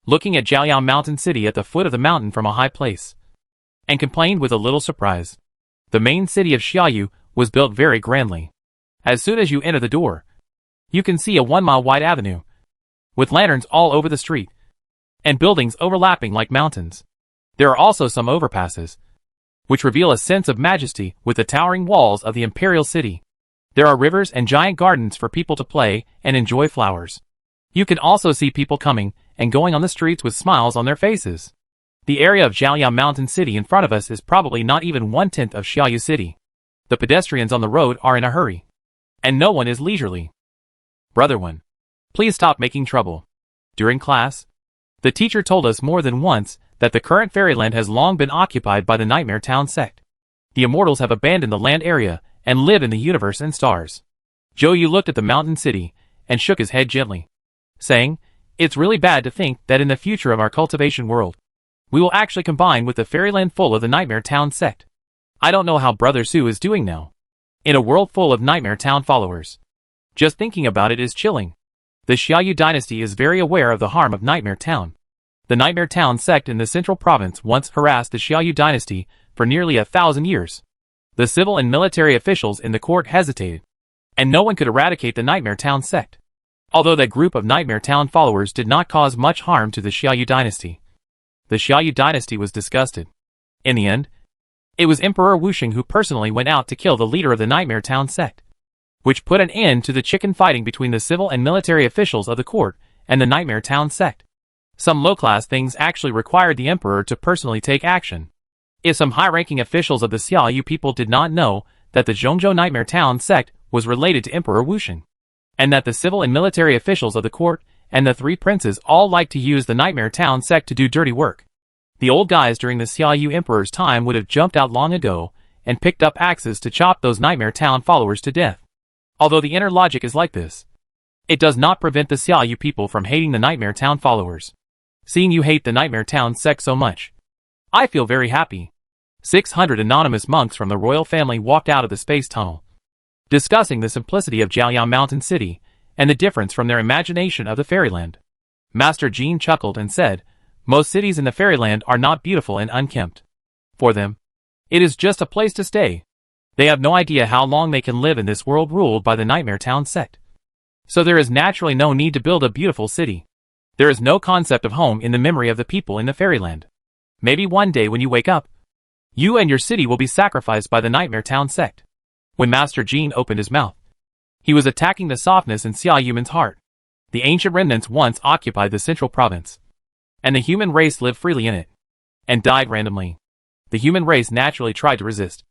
looking at Jiaoyao Mountain City at the foot of the mountain from a high place, and complained with a little surprise. The main city of Xiaoyu was built very grandly. As soon as you enter the door, you can see a 1-mile wide avenue, with lanterns all over the street, and buildings overlapping like mountains. There are also some overpasses, which reveal a sense of majesty with the towering walls of the imperial city. There are rivers and giant gardens for people to play and enjoy flowers. You can also see people coming and going on the streets with smiles on their faces. The area of Jiaoyao Mountain City in front of us is probably not even 1/10 of Xiaoyu City. The pedestrians on the road are in a hurry, and no one is leisurely. Brother one, please stop making trouble. During class, the teacher told us more than once that the current fairyland has long been occupied by the Nightmare Town sect. The immortals have abandoned the land area and live in the universe and stars. Zhou looked at the mountain city and shook his head gently, saying, "It's really bad to think that in the future of our cultivation world, we will actually combine with the fairyland full of the Nightmare Town sect. I don't know how Brother Su is doing now, in a world full of Nightmare Town followers. Just thinking about it is chilling. The Xiaoyu dynasty is very aware of the harm of Nightmare Town. The Nightmare Town sect in the central province once harassed the Xiaoyu dynasty for nearly 1,000 years. The civil and military officials in the court hesitated, and no one could eradicate the Nightmare Town sect, although that group of Nightmare Town followers did not cause much harm to the Xiaoyu dynasty. The Xiaoyu dynasty was disgusted. In the end, it was Emperor Wusheng who personally went out to kill the leader of the Nightmare Town sect, which put an end to the chicken fighting between the civil and military officials of the court and the Nightmare Town sect. Some low-class things actually required the emperor to personally take action. If some high-ranking officials of the Xiaoyu people did not know that the Zhongzhou Nightmare Town sect was related to Emperor Wusheng, and that the civil and military officials of the court and the 3 princes all liked to use the Nightmare Town sect to do dirty work, the old guys during the Xiaoyu emperor's time would have jumped out long ago and picked up axes to chop those Nightmare Town followers to death. Although the inner logic is like this, it does not prevent the Xiaoyu people from hating the Nightmare Town followers. Seeing you hate the Nightmare Town sect so much, I feel very happy. 600 anonymous monks from the royal family walked out of the space tunnel, discussing the simplicity of Jiaoyao Mountain City and the difference from their imagination of the fairyland. Master Jean chuckled and said, "Most cities in the fairyland are not beautiful and unkempt. For them, it is just a place to stay. They have no idea how long they can live in this world ruled by the Nightmare Town sect. So there is naturally no need to build a beautiful city. There is no concept of home in the memory of the people in the fairyland. Maybe one day when you wake up, you and your city will be sacrificed by the Nightmare Town sect." When Master Jean opened his mouth, he was attacking the softness in Xia Yuman's heart. The ancient remnants once occupied the central province, and the human race lived freely in it, and died randomly. The human race naturally tried to resist,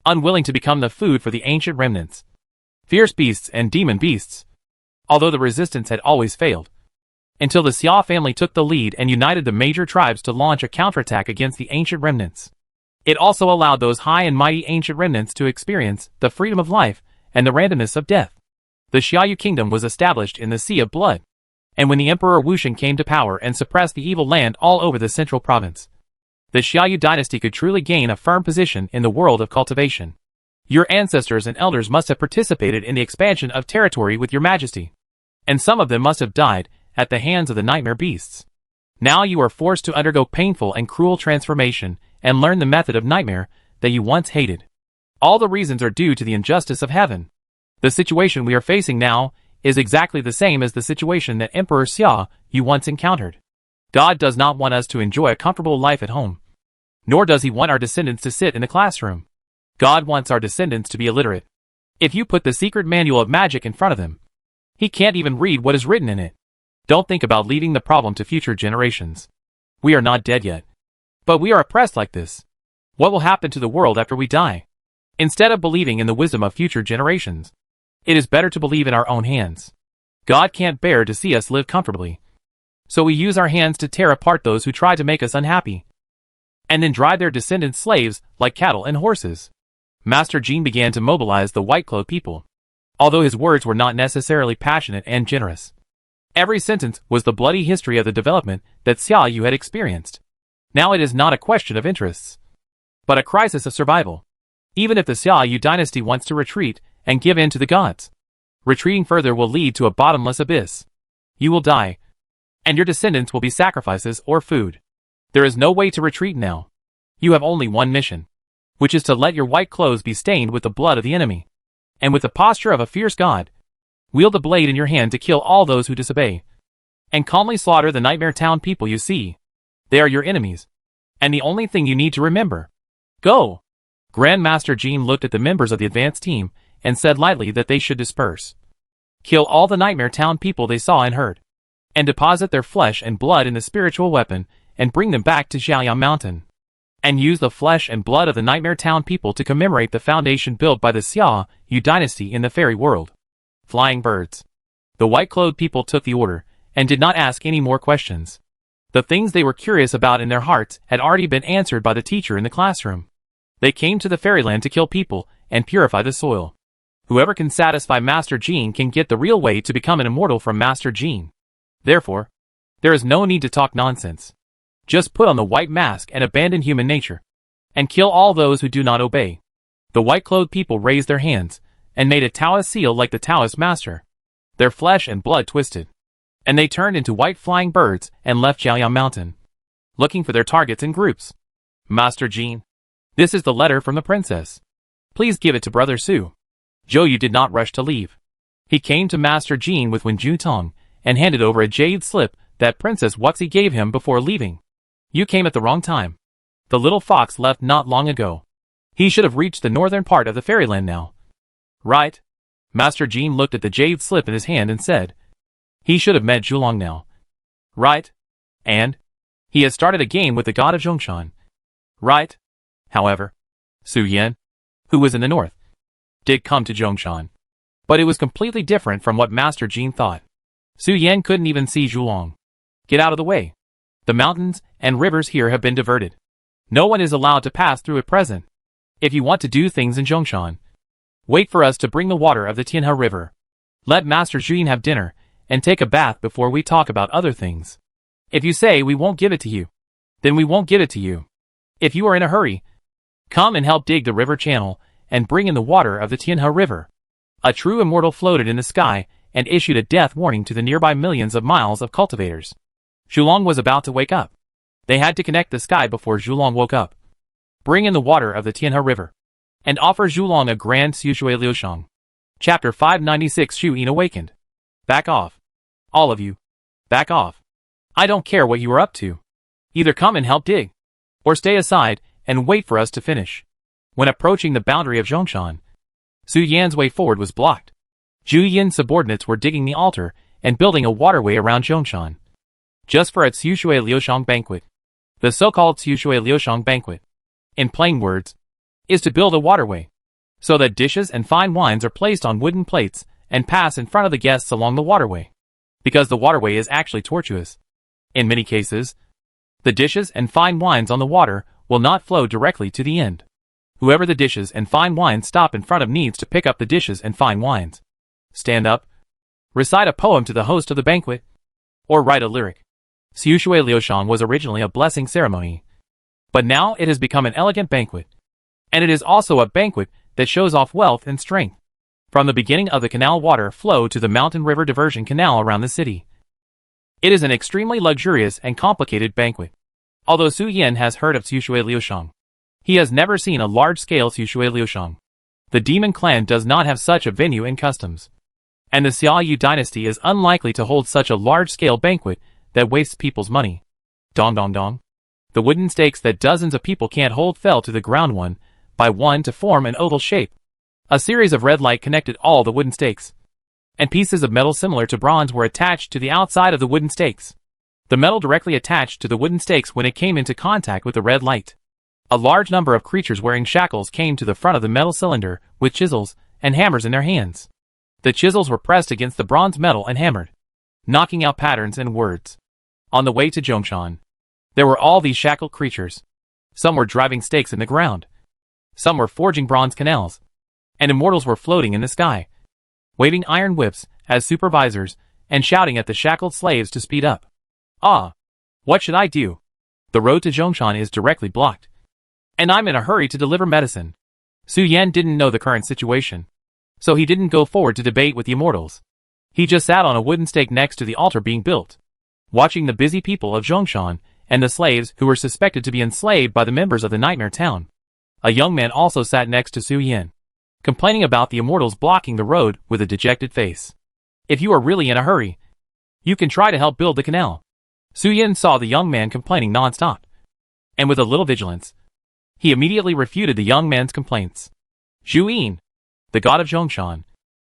unwilling to become the food for the ancient remnants, fierce beasts and demon beasts, although the resistance had always failed, until the Xia family took the lead and united the major tribes to launch a counterattack against the ancient remnants. It also allowed those high and mighty ancient remnants to experience the freedom of life and the randomness of death. The Xiaoyu kingdom was established in the Sea of Blood, and when the Emperor Wusheng came to power and suppressed the evil land all over the central province, the Xiaoyu dynasty could truly gain a firm position in the world of cultivation. Your ancestors and elders must have participated in the expansion of territory with your majesty, and some of them must have died at the hands of the nightmare beasts. Now you are forced to undergo painful and cruel transformation and learn the method of nightmare that you once hated. All the reasons are due to the injustice of heaven. The situation we are facing now is exactly the same as the situation that Emperor Xia you once encountered. God does not want us to enjoy a comfortable life at home, nor does he want our descendants to sit in the classroom. God wants our descendants to be illiterate. If you put the secret manual of magic in front of them, he can't even read what is written in it. Don't think about leaving the problem to future generations. We are not dead yet, but we are oppressed like this. What will happen to the world after we die? Instead of believing in the wisdom of future generations, it is better to believe in our own hands. God can't bear to see us live comfortably, so we use our hands to tear apart those who try to make us unhappy, and then drive their descendants slaves like cattle and horses. Master Jean began to mobilize the white-clothed people, although his words were not necessarily passionate and generous. Every sentence was the bloody history of the development that Xia Yu had experienced. Now it is not a question of interests. but a crisis of survival. Even if the Xiaoyu dynasty wants to retreat and give in to the gods, retreating further will lead to a bottomless abyss. You will die, and your descendants will be sacrifices or food. There is no way to retreat now. You have only one mission, which is to let your white clothes be stained with the blood of the enemy, and with the posture of a fierce god, wield the blade in your hand to kill all those who disobey, and calmly slaughter the Nightmare Town people you see. They are your enemies, and the only thing you need to remember. Go! Grandmaster Jean looked at the members of the advance team and said lightly that they should disperse. Kill all the Nightmare Town people they saw and heard, and deposit their flesh and blood in the spiritual weapon and bring them back to Xiaoyang Mountain. And use the flesh and blood of the Nightmare Town people to commemorate the foundation built by the Xiaoyu dynasty in the fairy world. Flying birds. The white-clothed people took the order and did not ask any more questions. The things they were curious about in their hearts had already been answered by the teacher in the classroom. They came to the fairyland to kill people and purify the soil. Whoever can satisfy Master Jean can get the real way to become an immortal from Master Jean. Therefore, there is no need to talk nonsense. Just put on the white mask and abandon human nature, and kill all those who do not obey. The white-clothed people raised their hands, and made a Taoist seal like the Taoist master. Their flesh and blood twisted, and they turned into white flying birds and left Xiaoyang Mountain, looking for their targets in groups. Master Jean, this is the letter from the princess. Please give it to Brother Su. Zhou Yu did not rush to leave. He came to Master Jean with Wenju Tong, and handed over a jade slip that Princess Wuxi gave him before leaving. You came at the wrong time. The little fox left not long ago. He should have reached the northern part of the fairyland now. Right? Master Jean looked at the jade slip in his hand and said, he should have met Zhulong now. Right? And? He has started a game with the god of Zhongshan. Right? However, Su Yan, who was in the north, did come to Zhongshan. But it was completely different from what Master Jean thought. Su Yan couldn't even see Zhulong. Get out of the way. The mountains and rivers here have been diverted. No one is allowed to pass through at present. If you want to do things in Zhongshan, wait for us to bring the water of the Tianhe River. Let Master Jean have dinner and take a bath before we talk about other things. If you say we won't give it to you, then we won't give it to you. If you are in a hurry, come and help dig the river channel and bring in the water of the Tianhe River. A true immortal floated in the sky and issued a death warning to the nearby millions of miles of cultivators. Zhulong was about to wake up. They had to connect the sky before Zhulong woke up. Bring in the water of the Tianhe River, and offer Zhulong a grand Xushui Liushang. Chapter 596. Xu Yin awakened. Back off. All of you. Back off. I don't care what you are up to. Either come and help dig, or stay aside and wait for us to finish. When approaching the boundary of Zhongshan, Su Yan's way forward was blocked. Zhu Yin's subordinates were digging the altar and building a waterway around Zhongshan, just for its Xushui Liushang banquet. The so-called Xushui Liushang banquet, in plain words, is to build a waterway, so that dishes and fine wines are placed on wooden plates and pass in front of the guests along the waterway, because the waterway is actually tortuous. In many cases, the dishes and fine wines on the water will not flow directly to the end. Whoever the dishes and fine wines stop in front of needs to pick up the dishes and fine wines, stand up, recite a poem to the host of the banquet, or write a lyric. Xushui Liushang was originally a blessing ceremony, but now it has become an elegant banquet, and it is also a banquet that shows off wealth and strength. From the beginning of the canal water flow to the mountain river diversion canal around the city. It is an extremely luxurious and complicated banquet. Although Su Yan has heard of Xushui Liushang, he has never seen a large-scale Xushui Liushang. The demon clan does not have such a venue and customs, and the Xiaoyu dynasty is unlikely to hold such a large-scale banquet that wastes people's money. Dong dong dong. The wooden stakes that dozens of people can't hold fell to the ground one by one to form an oval shape. A series of red light connected all the wooden stakes, and pieces of metal similar to bronze were attached to the outside of the wooden stakes. The metal directly attached to the wooden stakes when it came into contact with the red light. A large number of creatures wearing shackles came to the front of the metal cylinder with chisels and hammers in their hands. The chisels were pressed against the bronze metal and hammered, knocking out patterns and words. On the way to Zhongshan, there were all these shackled creatures. Some were driving stakes in the ground. Some were forging bronze canals. And immortals were floating in the sky, waving iron whips as supervisors and shouting at the shackled slaves to speed up. Ah! What should I do? The road to Zhongshan is directly blocked, and I'm in a hurry to deliver medicine. Su Yan didn't know the current situation, so he didn't go forward to debate with the immortals. He just sat on a wooden stake next to the altar being built, watching the busy people of Zhongshan and the slaves who were suspected to be enslaved by the members of the Nightmare Town. A young man also sat next to Su Yan, complaining about the immortals blocking the road with a dejected face. If you are really in a hurry, you can try to help build the canal. Su Yan saw the young man complaining non-stop, and with a little vigilance, he immediately refuted the young man's complaints. Zhu Yin, the god of Zhongshan,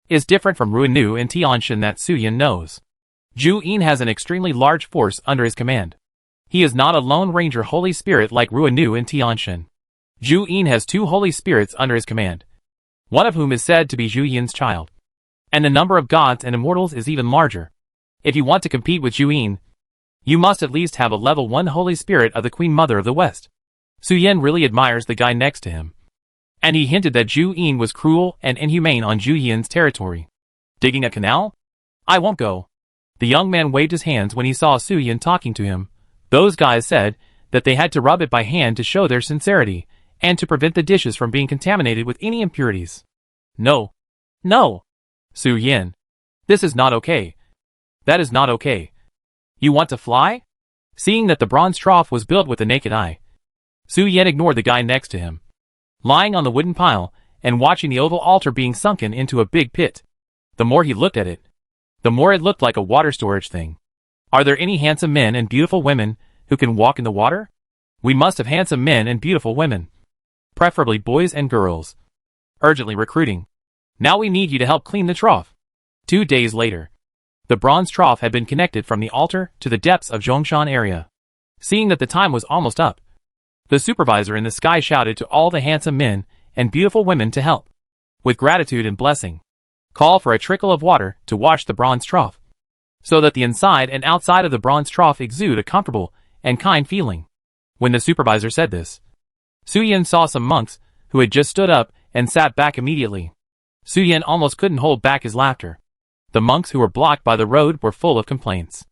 is different from Ruan Nu and Tianshan that Su Yan knows. Zhu Yin has an extremely large force under his command. He is not a lone ranger holy spirit like Ruan Nu and Tianshan. Zhu Yin has 2 holy spirits under his command, one of whom is said to be Zhu Yin's child. And the number of gods and immortals is even larger. If you want to compete with Zhu Yin, you must at least have a level 1 holy spirit of the Queen Mother of the West. Su Yan really admires the guy next to him, and he hinted that Zhu Yin was cruel and inhumane on Zhu Yin's territory. Digging a canal? I won't go. The young man waved his hands when he saw Su Yan talking to him. Those guys said that they had to rub it by hand to show their sincerity, and to prevent the dishes from being contaminated with any impurities. No. No! Su Yan. This is not okay. That is not okay. You want to fly? Seeing that the bronze trough was built with the naked eye, Su Yan ignored the guy next to him, lying on the wooden pile, and watching the oval altar being sunken into a big pit. The more he looked at it, the more it looked like a water storage thing. Are there any handsome men and beautiful women who can walk in the water? We must have handsome men and beautiful women. Preferably boys and girls. Urgently recruiting. Now we need you to help clean the trough. 2 days later, the bronze trough had been connected from the altar to the depths of Zhongshan area. Seeing that the time was almost up, the supervisor in the sky shouted to all the handsome men and beautiful women to help, with gratitude and blessing, call for a trickle of water to wash the bronze trough, so that the inside and outside of the bronze trough exude a comfortable and kind feeling. When the supervisor said this, Su Yan saw some monks who had just stood up and sat back immediately. Su Yan almost couldn't hold back his laughter. The monks who were blocked by the road were full of complaints.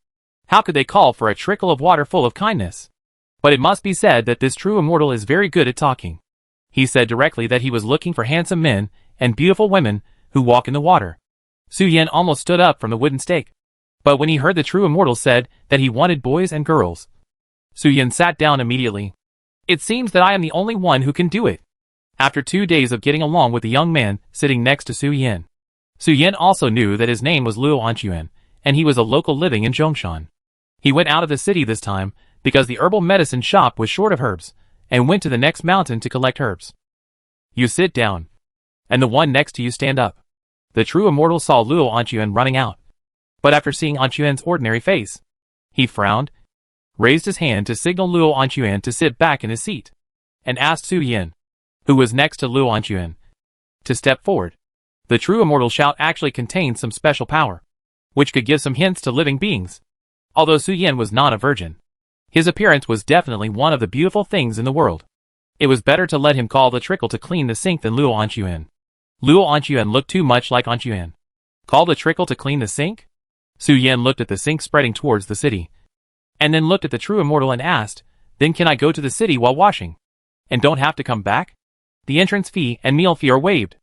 How could they call for a trickle of water full of kindness? But it must be said that this true immortal is very good at talking. He said directly that he was looking for handsome men and beautiful women who walk in the water. Su Yan almost stood up from the wooden stake. But when he heard the true immortal said that he wanted boys and girls, Su Yan sat down immediately. It seems that I am the only one who can do it. After 2 days of getting along with the young man sitting next to Su Yan, Su Yan also knew that his name was Luo Anquan, and he was a local living in Zhongshan. He went out of the city this time because the herbal medicine shop was short of herbs, and went to the next mountain to collect herbs. You sit down, and the one next to you stand up. The true immortal saw Luo Anquan running out, but after seeing Anquan's ordinary face, he frowned, raised his hand to signal Luo Anquan to sit back in his seat, and asked Su Yan, who was next to Luo Anquan, to step forward. The true immortal shout actually contained some special power, which could give some hints to living beings. Although Su Yan was not a virgin, his appearance was definitely one of the beautiful things in the world. It was better to let him call the trickle to clean the sink than Luo Anquan. Luo Anquan looked too much like Anquan. Call the trickle to clean the sink? Su Yan looked at the sink spreading towards the city, and then looked at the true immortal and asked, then can I go to the city while washing, and don't have to come back? The entrance fee and meal fee are waived.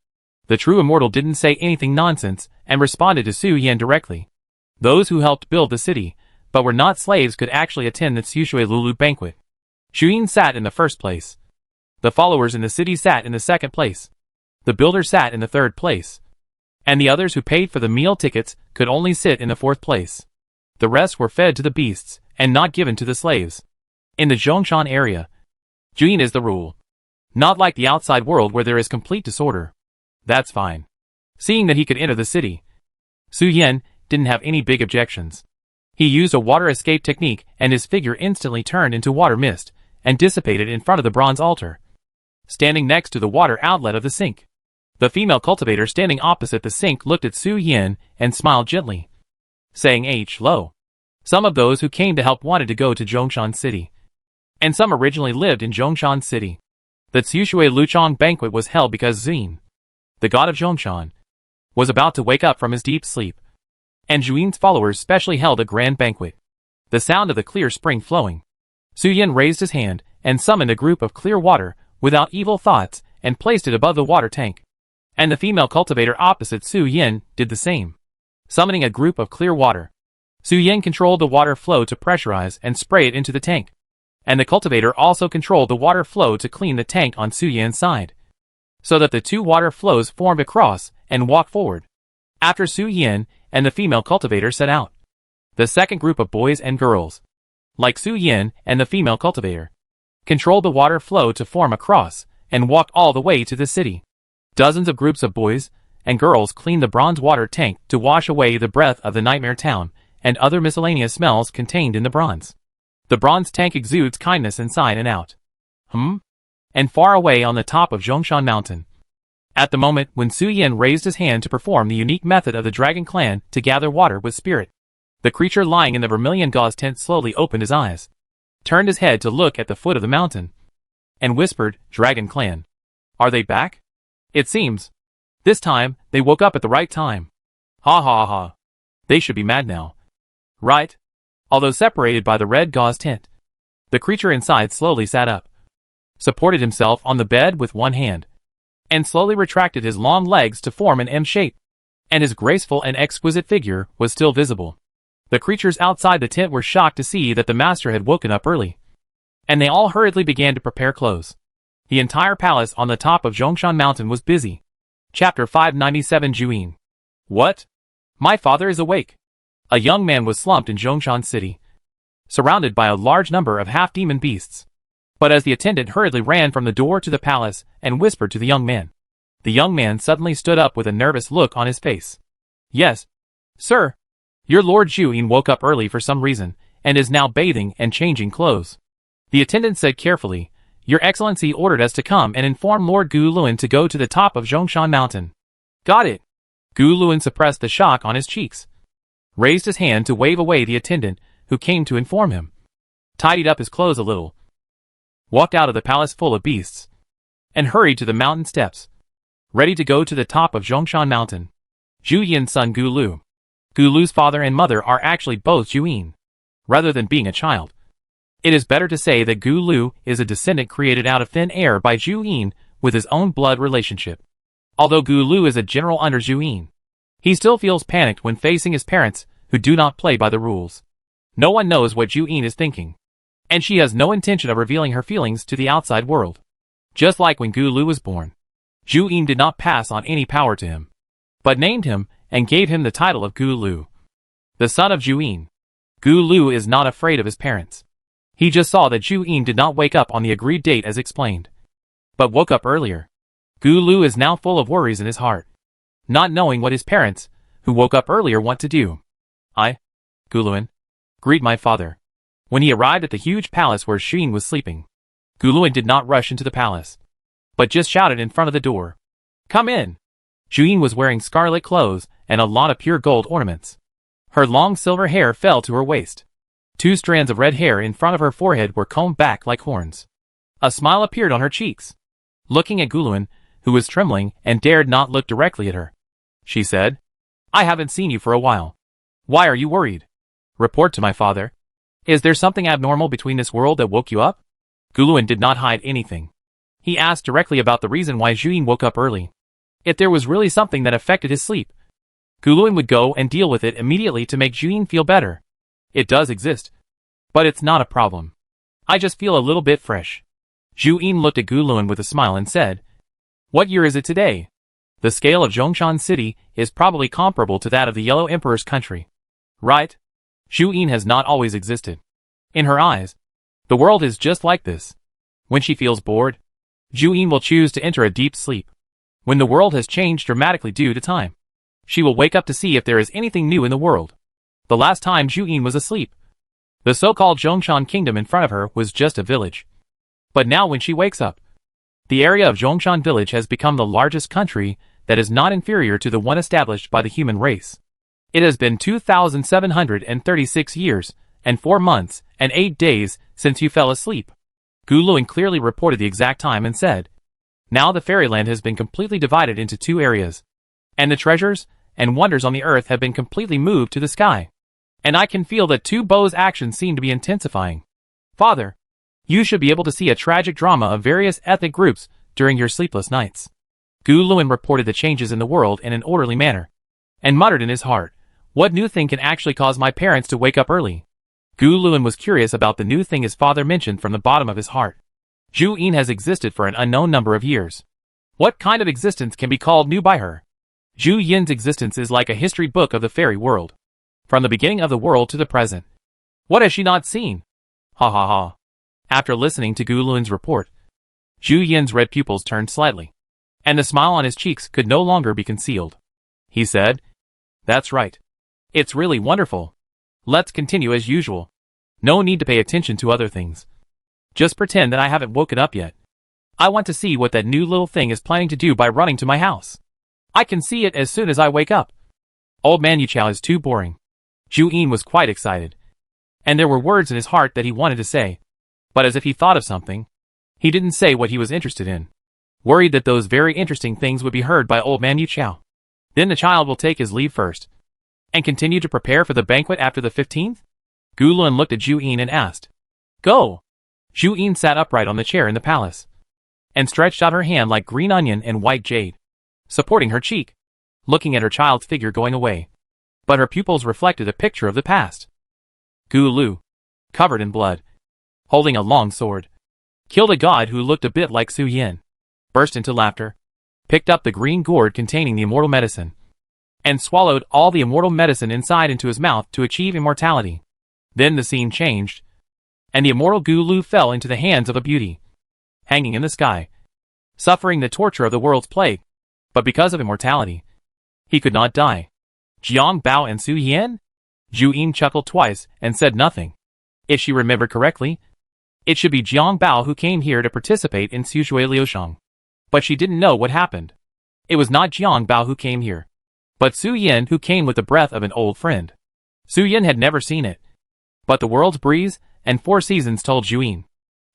The true immortal didn't say anything nonsense and responded to Su Yan directly. Those who helped build the city, but were not slaves, could actually attend the Tsushui Lulu banquet. Zhu Yin sat in the first place. The followers in the city sat in the second place. The builder sat in the third place. And the others who paid for the meal tickets could only sit in the fourth place. The rest were fed to the beasts, and not given to the slaves. In the Zhongshan area, Zhu Yin is the rule. Not like the outside world where there is complete disorder. That's fine. Seeing that he could enter the city, Su Yan didn't have any big objections. He used a water escape technique, and his figure instantly turned into water mist, and dissipated in front of the bronze altar, standing next to the water outlet of the sink. The female cultivator standing opposite the sink looked at Su Yan and smiled gently, saying hello. Some of those who came to help wanted to go to Zhongshan City, and some originally lived in Zhongshan City. The Tsushui Luchong banquet was held because Xin, the god of Zhongshan, was about to wake up from his deep sleep, and Zhu Yin's followers specially held a grand banquet. The sound of the clear spring flowing. Su Yan raised his hand and summoned a group of clear water, without evil thoughts, and placed it above the water tank. And the female cultivator opposite Su Yin did the same, summoning a group of clear water. Su Yin controlled the water flow to pressurize and spray it into the tank. And the cultivator also controlled the water flow to clean the tank on Su Yin's side, so that the two water flows formed a cross and walked forward. After Su Yin and the female cultivator set out, the second group of boys and girls, like Su Yin and the female cultivator, controlled the water flow to form a cross and walked all the way to the city. Dozens of groups of boys and girls cleaned the bronze water tank to wash away the breath of the nightmare town and other miscellaneous smells contained in the bronze. The bronze tank exudes kindness inside and out. And far away on the top of Zhongshan Mountain, at the moment when Su Yin raised his hand to perform the unique method of the Dragon Clan to gather water with spirit, the creature lying in the vermilion gauze tent slowly opened his eyes, turned his head to look at the foot of the mountain, and whispered, "Dragon Clan. Are they back? It seems. This time, they woke up at the right time. Ha ha ha. They should be mad now. Right?" Although separated by the red gauze tent, the creature inside slowly sat up, supported himself on the bed with one hand, and slowly retracted his long legs to form an M shape, and his graceful and exquisite figure was still visible. The creatures outside the tent were shocked to see that the master had woken up early, and they all hurriedly began to prepare clothes. The entire palace on the top of Zhongshan Mountain was busy. Chapter 597 Juyin. What? My father is awake. A young man was slumped in Zhongshan City, surrounded by a large number of half-demon beasts. But as the attendant hurriedly ran from the door to the palace and whispered to the young man suddenly stood up with a nervous look on his face. "Yes, sir. Your Lord Juyin woke up early for some reason, and is now bathing and changing clothes." The attendant said carefully, "Your Excellency ordered us to come and inform Lord Gu Luan to go to the top of Zhongshan Mountain." "Got it." Gu Luan suppressed the shock on his cheeks, raised his hand to wave away the attendant who came to inform him, tidied up his clothes a little, walked out of the palace full of beasts, and hurried to the mountain steps, ready to go to the top of Zhongshan Mountain. Zhu Yin's son Gu Lu. Gu Lu's father and mother are actually both Juyin, rather than being a child. It is better to say that Gu Lu is a descendant created out of thin air by Zhu Yin with his own blood relationship. Although Gu Lu is a general under Zhu Yin, he still feels panicked when facing his parents, who do not play by the rules. No one knows what Zhu Yin is thinking, and she has no intention of revealing her feelings to the outside world. Just like when Gu Lu was born, Zhu Yin did not pass on any power to him, but named him and gave him the title of Gu Lu, the son of Zhu Yin. Gu Lu is not afraid of his parents. He just saw that Zhu Yin did not wake up on the agreed date as explained, but woke up earlier. Gu Lu is now full of worries in his heart, not knowing what his parents, who woke up earlier, want to do. "I, Gu Luan, greet my father." When he arrived at the huge palace where Zhu Yin was sleeping, Gu Luan did not rush into the palace, but just shouted in front of the door, "Come in." Zhu Yin was wearing scarlet clothes and a lot of pure gold ornaments. Her long silver hair fell to her waist. 2 strands of red hair in front of her forehead were combed back like horns. A smile appeared on her cheeks. Looking at Gu Luan, who was trembling and dared not look directly at her, she said, "I haven't seen you for a while. Why are you worried?" "Report to my father. Is there something abnormal between this world that woke you up?" Gu Luan did not hide anything. He asked directly about the reason why Zhu Yin woke up early. If there was really something that affected his sleep, Gu Luan would go and deal with it immediately to make Zhu Yin feel better. "It does exist, but it's not a problem. I just feel a little bit fresh." Zhu Yin looked at Gu Luan with a smile and said, "What year is it today?" "The scale of Zhongshan City is probably comparable to that of the Yellow Emperor's country. Right?" Zhu Yin has not always existed. In her eyes, the world is just like this. When she feels bored, Zhu Yin will choose to enter a deep sleep. When the world has changed dramatically due to time, she will wake up to see if there is anything new in the world. The last time Zhu Yin was asleep, the so-called Zhongshan Kingdom in front of her was just a village. But now when she wakes up, the area of Zhongshan Village has become the largest country that is not inferior to the one established by the human race. It has been 2,736 years, and 4 months, and 8 days since you fell asleep. Gu Luan clearly reported the exact time and said, "Now the fairyland has been completely divided into 2 areas, and the treasures and wonders on the earth have been completely moved to the sky. And I can feel that Tu Bo's actions seem to be intensifying." "Father, You should be able to see a tragic drama of various ethnic groups during your sleepless nights. Gu Luan reported the changes in the world in an orderly manner, and muttered in his heart, what new thing can actually cause my parents to wake up early? Gu Luan was curious about the new thing his father mentioned from the bottom of his heart. Zhu Yin has existed for an unknown number of years. What kind of existence can be called new by her? Zhu Yin's existence is like a history book of the fairy world, from the beginning of the world to the present. What has she not seen? Ha ha ha. After listening to Gu Luan's report, Zhu Yin's red pupils turned slightly, and the smile on his cheeks could no longer be concealed. He said, that's right. It's really wonderful. Let's continue as usual. No need to pay attention to other things. Just pretend that I haven't woken up yet. I want to see what that new little thing is planning to do by running to my house. I can see it as soon as I wake up. Old man Yuchao is too boring. Zhu Yin was quite excited, and there were words in his heart that he wanted to say, but as if he thought of something, he didn't say what he was interested in, worried that those very interesting things would be heard by old man Yuchao. Then the child will take his leave first, and continue to prepare for the banquet after the 15th? Gu Luan looked at Zhu Yin and asked, go! Zhu Yin sat upright on the chair in the palace, and stretched out her hand like green onion and white jade, supporting her cheek, looking at her child's figure going away. But her pupils reflected a picture of the past. Gu Lu, covered in blood, holding a long sword, killed a god who looked a bit like Su Yin, burst into laughter, picked up the green gourd containing the immortal medicine, and swallowed all the immortal medicine inside into his mouth to achieve immortality. Then the scene changed, and the immortal Gu Lu fell into the hands of a beauty, hanging in the sky, suffering the torture of the world's plague, but because of immortality, he could not die. Jiang Bao and Su Yin? Zhu Yin chuckled twice and said nothing. If she remembered correctly, it should be Jiang Bao who came here to participate in Suzhui Liushang. But she didn't know what happened. It was not Jiang Bao who came here, but Su Yin who came with the breath of an old friend. Su Yin had never seen it, but the world's breeze and 4 seasons told Zhu Yin.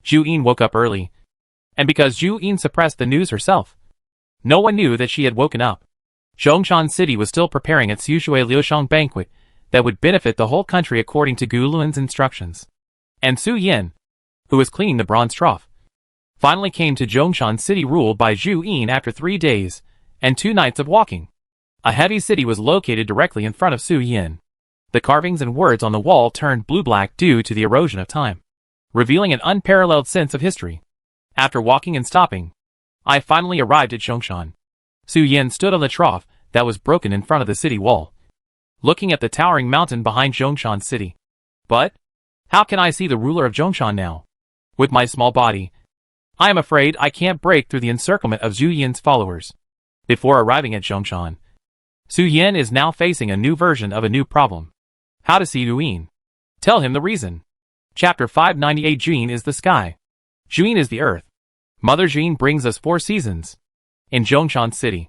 Zhu Yin woke up early, and because Zhu Yin suppressed the news herself, no one knew that she had woken up. Zhongshan City was still preparing its Suzhui Liushang banquet that would benefit the whole country according to Gu Luan's instructions. And Su Yin, who was cleaning the bronze trough, finally came to Zhongshan City ruled by Zhu Yin after 3 days and 2 nights of walking. A heavy city was located directly in front of Su Yin. The carvings and words on the wall turned blue-black due to the erosion of time, revealing an unparalleled sense of history. After walking and stopping, I finally arrived at Zhongshan. Su Yin stood on the trough that was broken in front of the city wall, looking at the towering mountain behind Zhongshan City. But how can I see the ruler of Zhongshan now? With my small body, I am afraid I can't break through the encirclement of Zhu Yin's followers. Before arriving at Zhongshan, Su Yin is now facing a new version of a new problem. How to see Zhu Yin? Tell him the reason. Chapter 598. Zhu Yin is the sky. Zhu Yin is the earth. Mother Zhu Yin brings us 4 seasons. In Zhongshan City.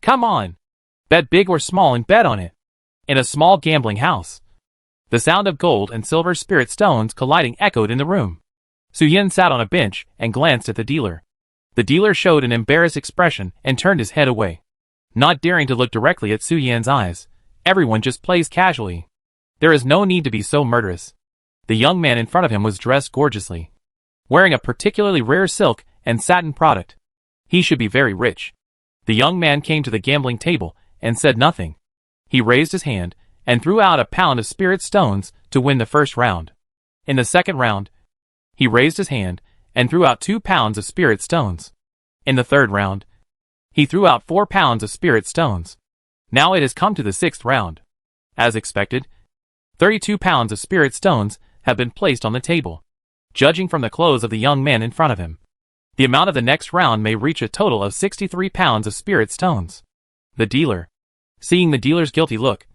Come on! Bet big or small and bet on it. In a small gambling house. The sound of gold and silver spirit stones colliding echoed in the room. Su Yin sat on a bench and glanced at the dealer. The dealer showed an embarrassed expression and turned his head away. Not daring to look directly at Su Yin's eyes, everyone just plays casually. There is no need to be so murderous. The young man in front of him was dressed gorgeously, wearing a particularly rare silk and satin product. He should be very rich. The young man came to the gambling table and said nothing. He raised his hand and threw out a pound of spirit stones to win the first round. In the second round, he raised his hand and threw out 2 pounds of spirit stones. In the third round, he threw out 4 pounds of spirit stones. Now it has come to the 6th round. As expected, 32 pounds of spirit stones have been placed on the table. Judging from the clothes of the young man in front of him, the amount of the next round may reach a total of 63 pounds of spirit stones. The dealer. Seeing the dealer's guilty look,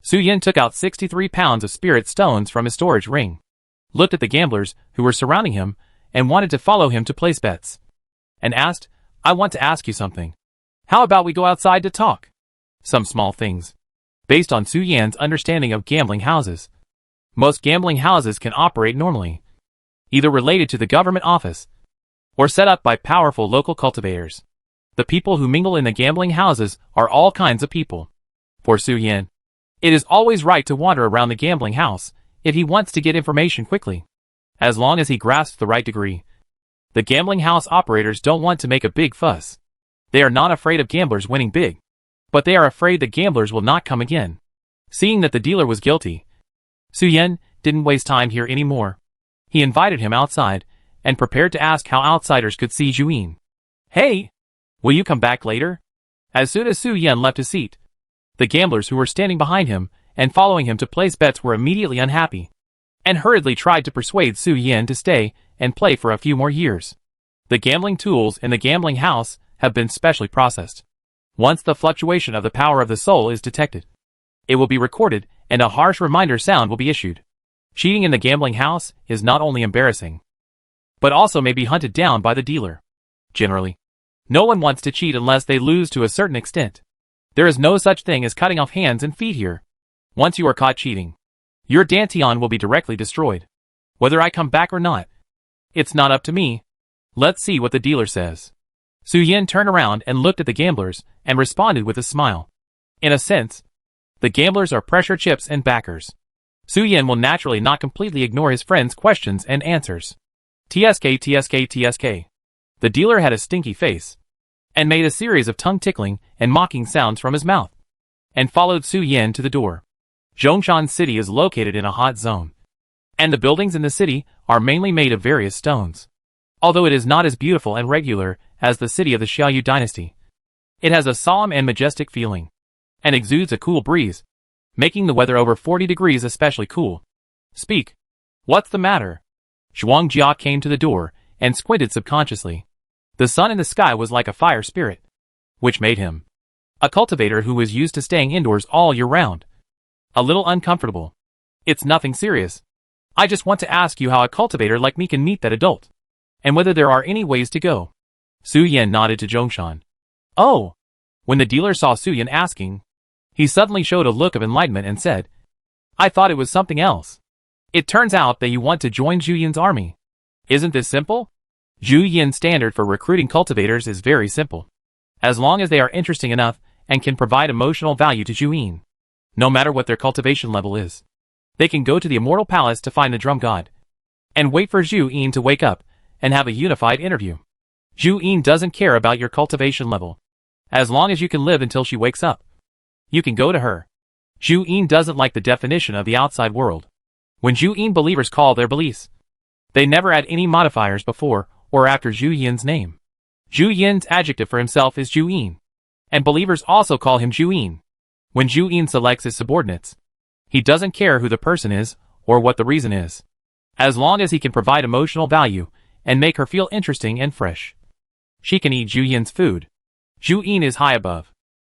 Su Yin took out 63 pounds of spirit stones from his storage ring, looked at the gamblers who were surrounding him and wanted to follow him to place bets, and asked, I want to ask you something. How about we go outside to talk? Some small things. Based on Su Yan's understanding of gambling houses, most gambling houses can operate normally, either related to the government office or set up by powerful local cultivators. The people who mingle in the gambling houses are all kinds of people. For Su Yan, it is always right to wander around the gambling house if he wants to get information quickly. as long as he grasps the right degree. The gambling house operators don't want to make a big fuss. They are not afraid of gamblers winning big, but they are afraid that gamblers will not come again. Seeing that the dealer was guilty, Su Yan didn't waste time here anymore. He invited him outside, and prepared to ask how outsiders could see Juyin. "Hey! Will you come back later?" As soon as Su Yan left his seat, the gamblers who were standing behind him and following him to place bets were immediately unhappy, and hurriedly tried to persuade Su Yan to stay and play for a few more years. The gambling tools in the gambling house have been specially processed. Once the fluctuation of the power of the soul is detected, it will be recorded and a harsh reminder sound will be issued. Cheating in the gambling house is not only embarrassing, but also may be hunted down by the dealer. Generally, no one wants to cheat unless they lose to a certain extent. There is no such thing as cutting off hands and feet here. Once you are caught cheating, your dantian will be directly destroyed. Whether I come back or not, it's not up to me. Let's see what the dealer says. Su Yan turned around and looked at the gamblers and responded with a smile. In a sense, the gamblers are pressure chips and backers. Su Yan will naturally not completely ignore his friend's questions and answers. TSK TSK TSK. The dealer had a stinky face, and made a series of tongue-tickling and mocking sounds from his mouth, and followed Su Yan to the door. Zhongshan City is located in a hot zone, and the buildings in the city are mainly made of various stones. Although it is not as beautiful and regular as the city of the Xiaoyu dynasty, it has a solemn and majestic feeling, and exudes a cool breeze, making the weather over 40 degrees especially cool. "Speak. What's the matter?" Zhuang Jia came to the door and squinted subconsciously. The sun in the sky was like a fire spirit, which made him, a cultivator who was used to staying indoors all year round, a little uncomfortable. "It's nothing serious. I just want to ask you how a cultivator like me can meet that adult, and whether there are any ways to go." Su Yan nodded to Zhongshan. "Oh." When the dealer saw Su Yan asking, he suddenly showed a look of enlightenment and said, "I thought it was something else. It turns out that you want to join Zhu Yin's army. Isn't this simple?" Zhu Yin's standard for recruiting cultivators is very simple. As long as they are interesting enough and can provide emotional value to Zhu Yin, no matter what their cultivation level is, they can go to the Immortal Palace to find the Drum God, and wait for Zhu Yin to wake up and have a unified interview. Zhu Yin doesn't care about your cultivation level. As long as you can live until she wakes up, you can go to her. Zhu Yin doesn't like the definition of the outside world. When Zhu Yin believers call their beliefs, they never add any modifiers before or after Zhu Yin's name. Zhu Yin's adjective for himself is Zhu Yin, and believers also call him Zhu Yin. When Zhu Yin selects his subordinates, he doesn't care who the person is or what the reason is, as long as he can provide emotional value and make her feel interesting and fresh. She can eat Zhu Yin's food. Zhu Yin is high above.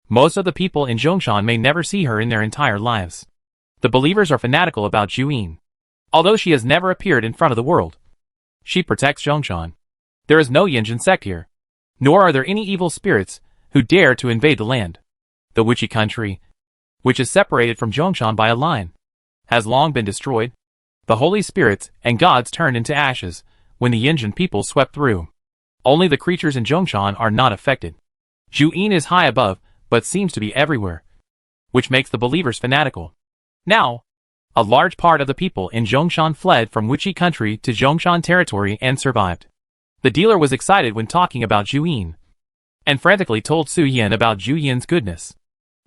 Most of the people in Zhongshan may never see her in their entire lives. The believers are fanatical about Zhu Yin. Although she has never appeared in front of the world, she protects Zhongshan. There is no Yinjin sect here, nor are there any evil spirits who dare to invade the land. The Wuqi country, which is separated from Zhongshan by a line, has long been destroyed. The holy spirits and gods turned into ashes when the Yinjin people swept through. Only the creatures in Zhongshan are not affected. Zhu Yin is high above, but seems to be everywhere, which makes the believers fanatical. Now, a large part of the people in Zhongshan fled from Wuqi country to Zhongshan territory and survived. The dealer was excited when talking about Zhu Yin, and frantically told Su Yan about Zhu Yin's goodness,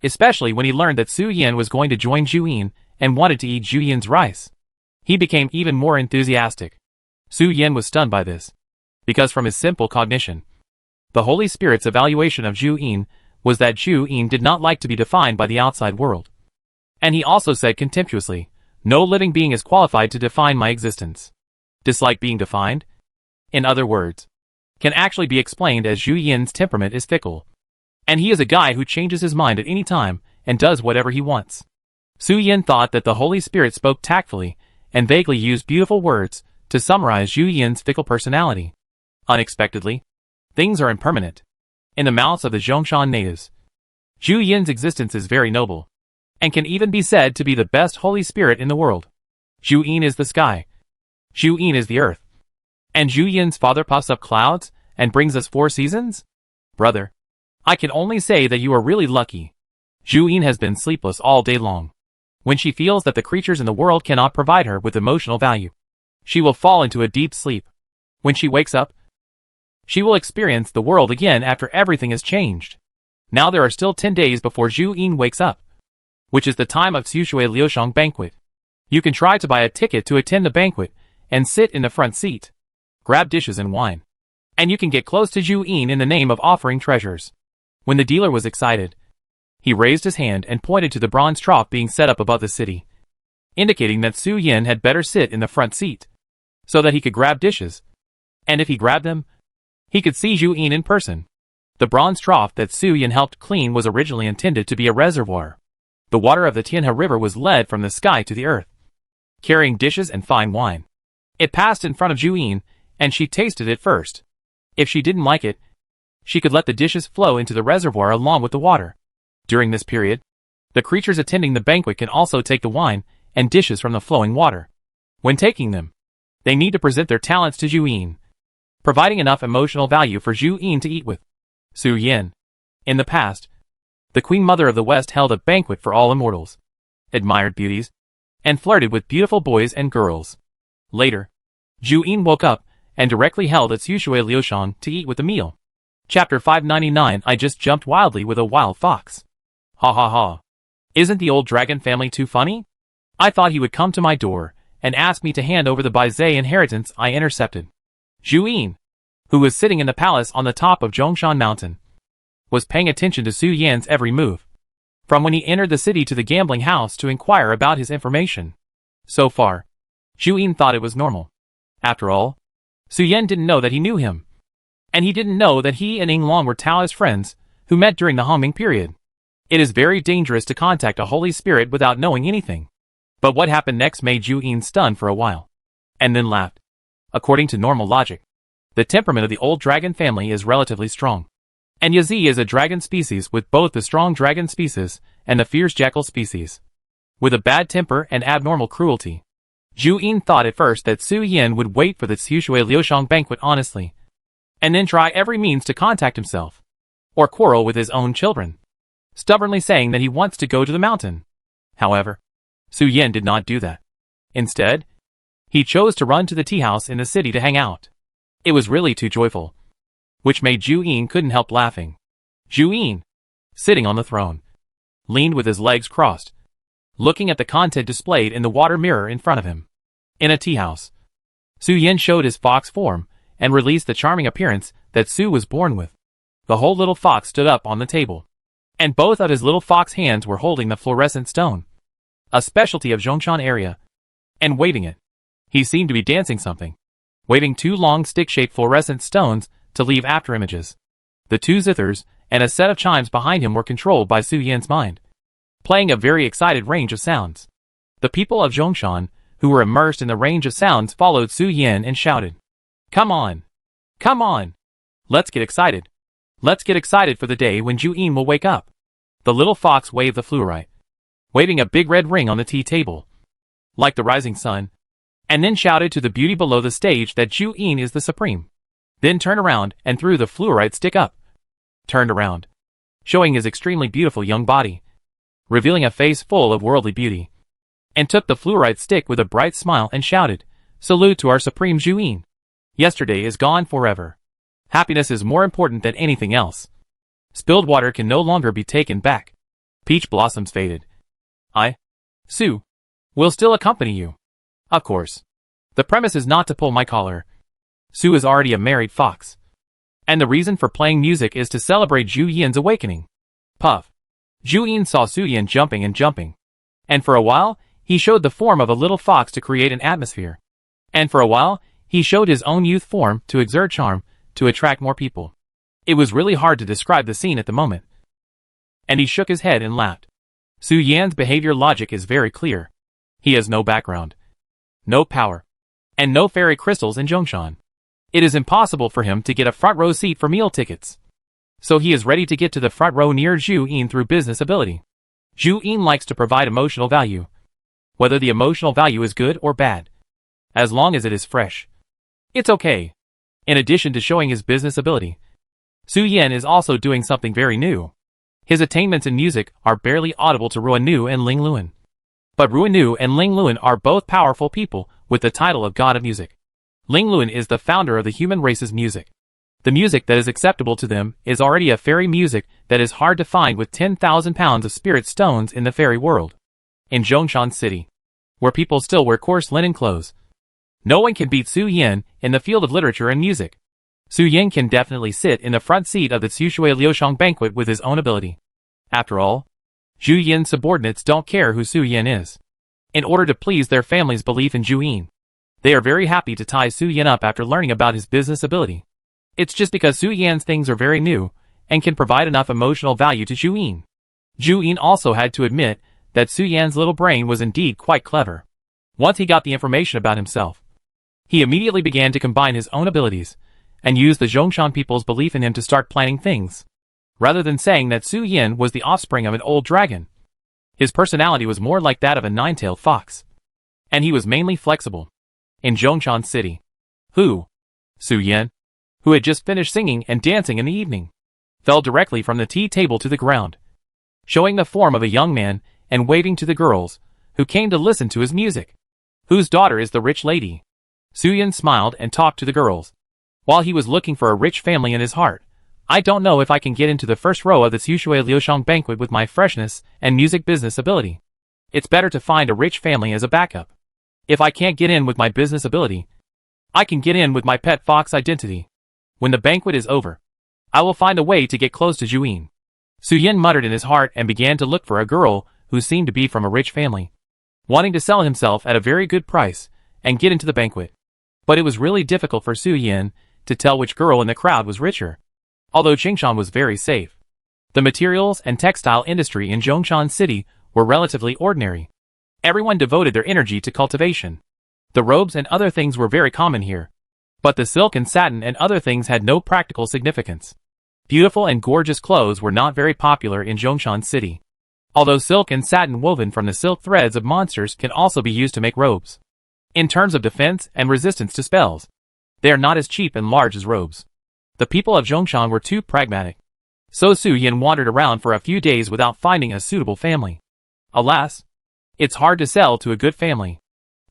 especially when he learned that Su Yan was going to join Zhu Yin and wanted to eat Zhu Yin's rice. He became even more enthusiastic. Su Yan was stunned by this, because from his simple cognition, the Holy Spirit's evaluation of Zhu Yin was that Zhu Yin did not like to be defined by the outside world. And he also said contemptuously, "No living being is qualified to define my existence." Dislike being defined, in other words, can actually be explained as Zhu Yin's temperament is fickle, and he is a guy who changes his mind at any time and does whatever he wants. Su Yan thought that the Holy Spirit spoke tactfully and vaguely used beautiful words to summarize Zhu Yin's fickle personality. Unexpectedly, things are impermanent. In the mouths of the Zhongshan natives, Zhu Yin's existence is very noble, and can even be said to be the best Holy Spirit in the world. Zhu Yin is the sky. Zhu Yin is the earth. And Zhu Yin's father puffs up clouds and brings us 4 seasons? Brother, I can only say that you are really lucky. Zhu Yin has been sleepless all day long, when she feels that the creatures in the world cannot provide her with emotional value. she will fall into a deep sleep. When she wakes up, she will experience the world again after everything has changed. Now there are still 10 days before Zhu Yin wakes up, which is the time of Sushui Liushang banquet. You can try to buy a ticket to attend the banquet and sit in the front seat. Grab dishes and wine. And you can get close to Zhu Yin in the name of offering treasures. When the dealer was excited, he raised his hand and pointed to the bronze trough being set up above the city, indicating that Su Yin had better sit in the front seat, so that he could grab dishes. And if he grabbed them, he could see Zhu Yin in person. The bronze trough that Su Yin helped clean was originally intended to be a reservoir. The water of the Tianhe River was led from the sky to the earth, carrying dishes and fine wine. It passed in front of Zhu Yin, and she tasted it first. If she didn't like it, she could let the dishes flow into the reservoir along with the water. During this period, the creatures attending the banquet can also take the wine and dishes from the flowing water. When taking them, they need to present their talents to Zhu Yin, providing enough emotional value for Zhu Yin to eat with. Su Yin. In the past, the Queen Mother of the West held a banquet for all immortals, admired beauties, and flirted with beautiful boys and girls. Later, Zhu Yin woke up and directly held at Sushui Liushang to eat with the meal. Chapter 599. I just jumped wildly with a wild fox. Ha ha ha. Isn't the old dragon family too funny? I thought he would come to my door and ask me to hand over the Baizhe inheritance I intercepted. Zhu Yin, who was sitting in the palace on the top of Zhongshan Mountain, was paying attention to Su Yan's every move, from when he entered the city to the gambling house to inquire about his information. So far, Zhu Yin thought it was normal. After all, Su Yan didn't know that he knew him, and he didn't know that he and Ying Long were Taoist friends who met during the Hongming period. It is very dangerous to contact a holy spirit without knowing anything. But what happened next made Zhu Yin stunned for a while, and then laughed. According to normal logic, the temperament of the old dragon family is relatively strong, and Yazi is a dragon species with both the strong dragon species and the fierce jackal species, with a bad temper and abnormal cruelty. Zhu Yin thought at first that Su Yin would wait for the Sushui Liushang banquet honestly, and then try every means to contact himself, or quarrel with his own children, stubbornly saying that he wants to go to the mountain. However, Su Yin did not do that. Instead, he chose to run to the tea house in the city to hang out. It was really too joyful, which made Zhu Yin couldn't help laughing. Zhu Yin, sitting on the throne, leaned with his legs crossed, looking at the content displayed in the water mirror in front of him. In a tea house, Su Yin showed his fox form and released the charming appearance that Su was born with. The whole little fox stood up on the table, and both of his little fox hands were holding the fluorescent stone, a specialty of Zhongshan area, and waving it. He seemed to be dancing something, waving two long stick-shaped fluorescent stones to leave after images. The two zithers and a set of chimes behind him were controlled by Su Yin's mind, playing a very excited range of sounds. The people of Zhongshan, who were immersed in the range of sounds, followed Su Yin and shouted, "Come on! Come on! Let's get excited! Let's get excited for the day when Zhu Yin will wake up!" The little fox waved the fluorite, waving a big red ring on the tea table, like the rising sun, and then shouted to the beauty below the stage that Zhu Yin is the supreme. Then turned around and threw the fluorite stick up. Turned around, showing his extremely beautiful young body, revealing a face full of worldly beauty, and took the fluorite stick with a bright smile and shouted, "Salute to our supreme Zhu Yin. Yesterday is gone forever. Happiness is more important than anything else. Spilled water can no longer be taken back. Peach blossoms faded. I, Su, will still accompany you. Of course. The premise is not to pull my collar. Su is already a married fox, and the reason for playing music is to celebrate Zhu Yin's awakening." Puff. Zhu Yin saw Su Yin jumping and jumping, and for a while, he showed the form of a little fox to create an atmosphere, and for a while, he showed his own youth form to exert charm, to attract more people. It was really hard to describe the scene at the moment, and he shook his head and laughed. Su Yan's behavior logic is very clear. He has no background, no power, and no fairy crystals in Zhongshan. It is impossible for him to get a front row seat for meal tickets. So he is ready to get to the front row near Zhu Yin through business ability. Zhu Yin likes to provide emotional value, whether the emotional value is good or bad, as long as it is fresh. It's okay. In addition to showing his business ability, Su Yin is also doing something very new. His attainments in music are barely audible to Ruanu and Ling Luan. But Ruanu and Ling Luan are both powerful people with the title of God of Music. Ling Luan is the founder of the human race's music. The music that is acceptable to them is already a fairy music that is hard to find with 10,000 pounds of spirit stones in the fairy world. In Zhongshan City, where people still wear coarse linen clothes, no one can beat Su Yin in the field of literature and music. Su Yin can definitely sit in the front seat of the Tsushui Liushang banquet with his own ability. After all, Zhu Yin's subordinates don't care who Su Yin is. In order to please their family's belief in Zhu Yin, they are very happy to tie Su Yin up after learning about his business ability. It's just because Su Yin's things are very new and can provide enough emotional value to Zhu Yin. Zhu Yin also had to admit that Su Yan's little brain was indeed quite clever. Once he got the information about himself, he immediately began to combine his own abilities and use the Zhongshan people's belief in him to start planning things. Rather than saying that Su Yin was the offspring of an old dragon, his personality was more like that of a nine-tailed fox. And he was mainly flexible. In Zhongshan City, Su Yin, who had just finished singing and dancing in the evening, fell directly from the tea table to the ground, showing the form of a young man and waving to the girls, who came to listen to his music. Whose daughter is the rich lady? Su Yin smiled and talked to the girls. While he was looking for a rich family in his heart, I don't know if I can get into the first row of the Tsushui Liushang banquet with my freshness and music business ability. It's better to find a rich family as a backup. If I can't get in with my business ability, I can get in with my pet fox identity. When the banquet is over, I will find a way to get close to Zhu Yin. Su Yin muttered in his heart and began to look for a girl who seemed to be from a rich family, wanting to sell himself at a very good price and get into the banquet. But it was really difficult for Su Yin to tell which girl in the crowd was richer. Although Qingshan was very safe, the materials and textile industry in Zhongshan City were relatively ordinary. Everyone devoted their energy to cultivation. The robes and other things were very common here, but the silk and satin and other things had no practical significance. Beautiful and gorgeous clothes were not very popular in Zhongshan City. Although silk and satin woven from the silk threads of monsters can also be used to make robes. In terms of defense and resistance to spells, they are not as cheap and large as robes. The people of Zhongshan were too pragmatic. So Su Yin wandered around for a few days without finding a suitable family. Alas, it's hard to sell to a good family.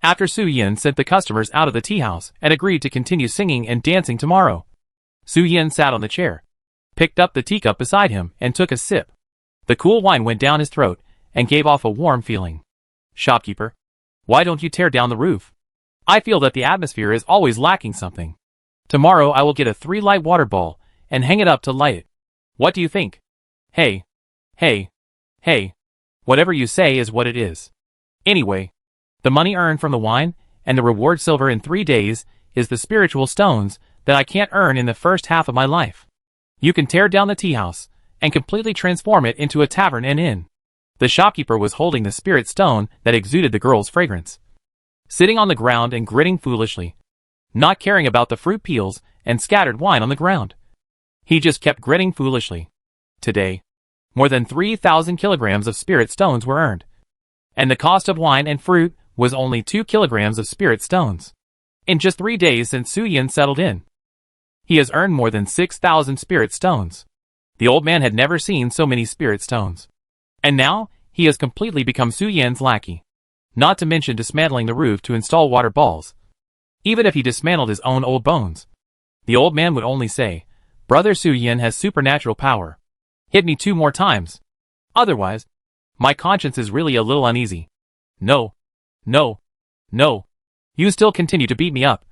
After Su Yin sent the customers out of the tea house and agreed to continue singing and dancing tomorrow, Su Yin sat on the chair, picked up the teacup beside him and took a sip. The cool wine went down his throat and gave off a warm feeling. Shopkeeper, why don't you tear down the roof? I feel that the atmosphere is always lacking something. Tomorrow I will get a 3-light water ball and hang it up to light it. What do you think? Hey. Whatever you say is what it is. Anyway, the money earned from the wine and the reward silver in 3 days is the spiritual stones that I can't earn in the first half of my life. You can tear down the tea house and completely transform it into a tavern and inn. The shopkeeper was holding the spirit stone that exuded the girl's fragrance, sitting on the ground and grinning foolishly, not caring about the fruit peels and scattered wine on the ground. He just kept grinning foolishly. Today, more than 3,000 kilograms of spirit stones were earned, and the cost of wine and fruit was only 2 kilograms of spirit stones. In just 3 days since Su Yin settled in, he has earned more than 6,000 spirit stones. The old man had never seen so many spirit stones. And now, he has completely become Su Yin's lackey. Not to mention dismantling the roof to install water balls. Even if he dismantled his own old bones, the old man would only say, "Brother Su Yin has supernatural power. Hit me 2 more times. Otherwise, my conscience is really a little uneasy. No. You still continue to beat me up.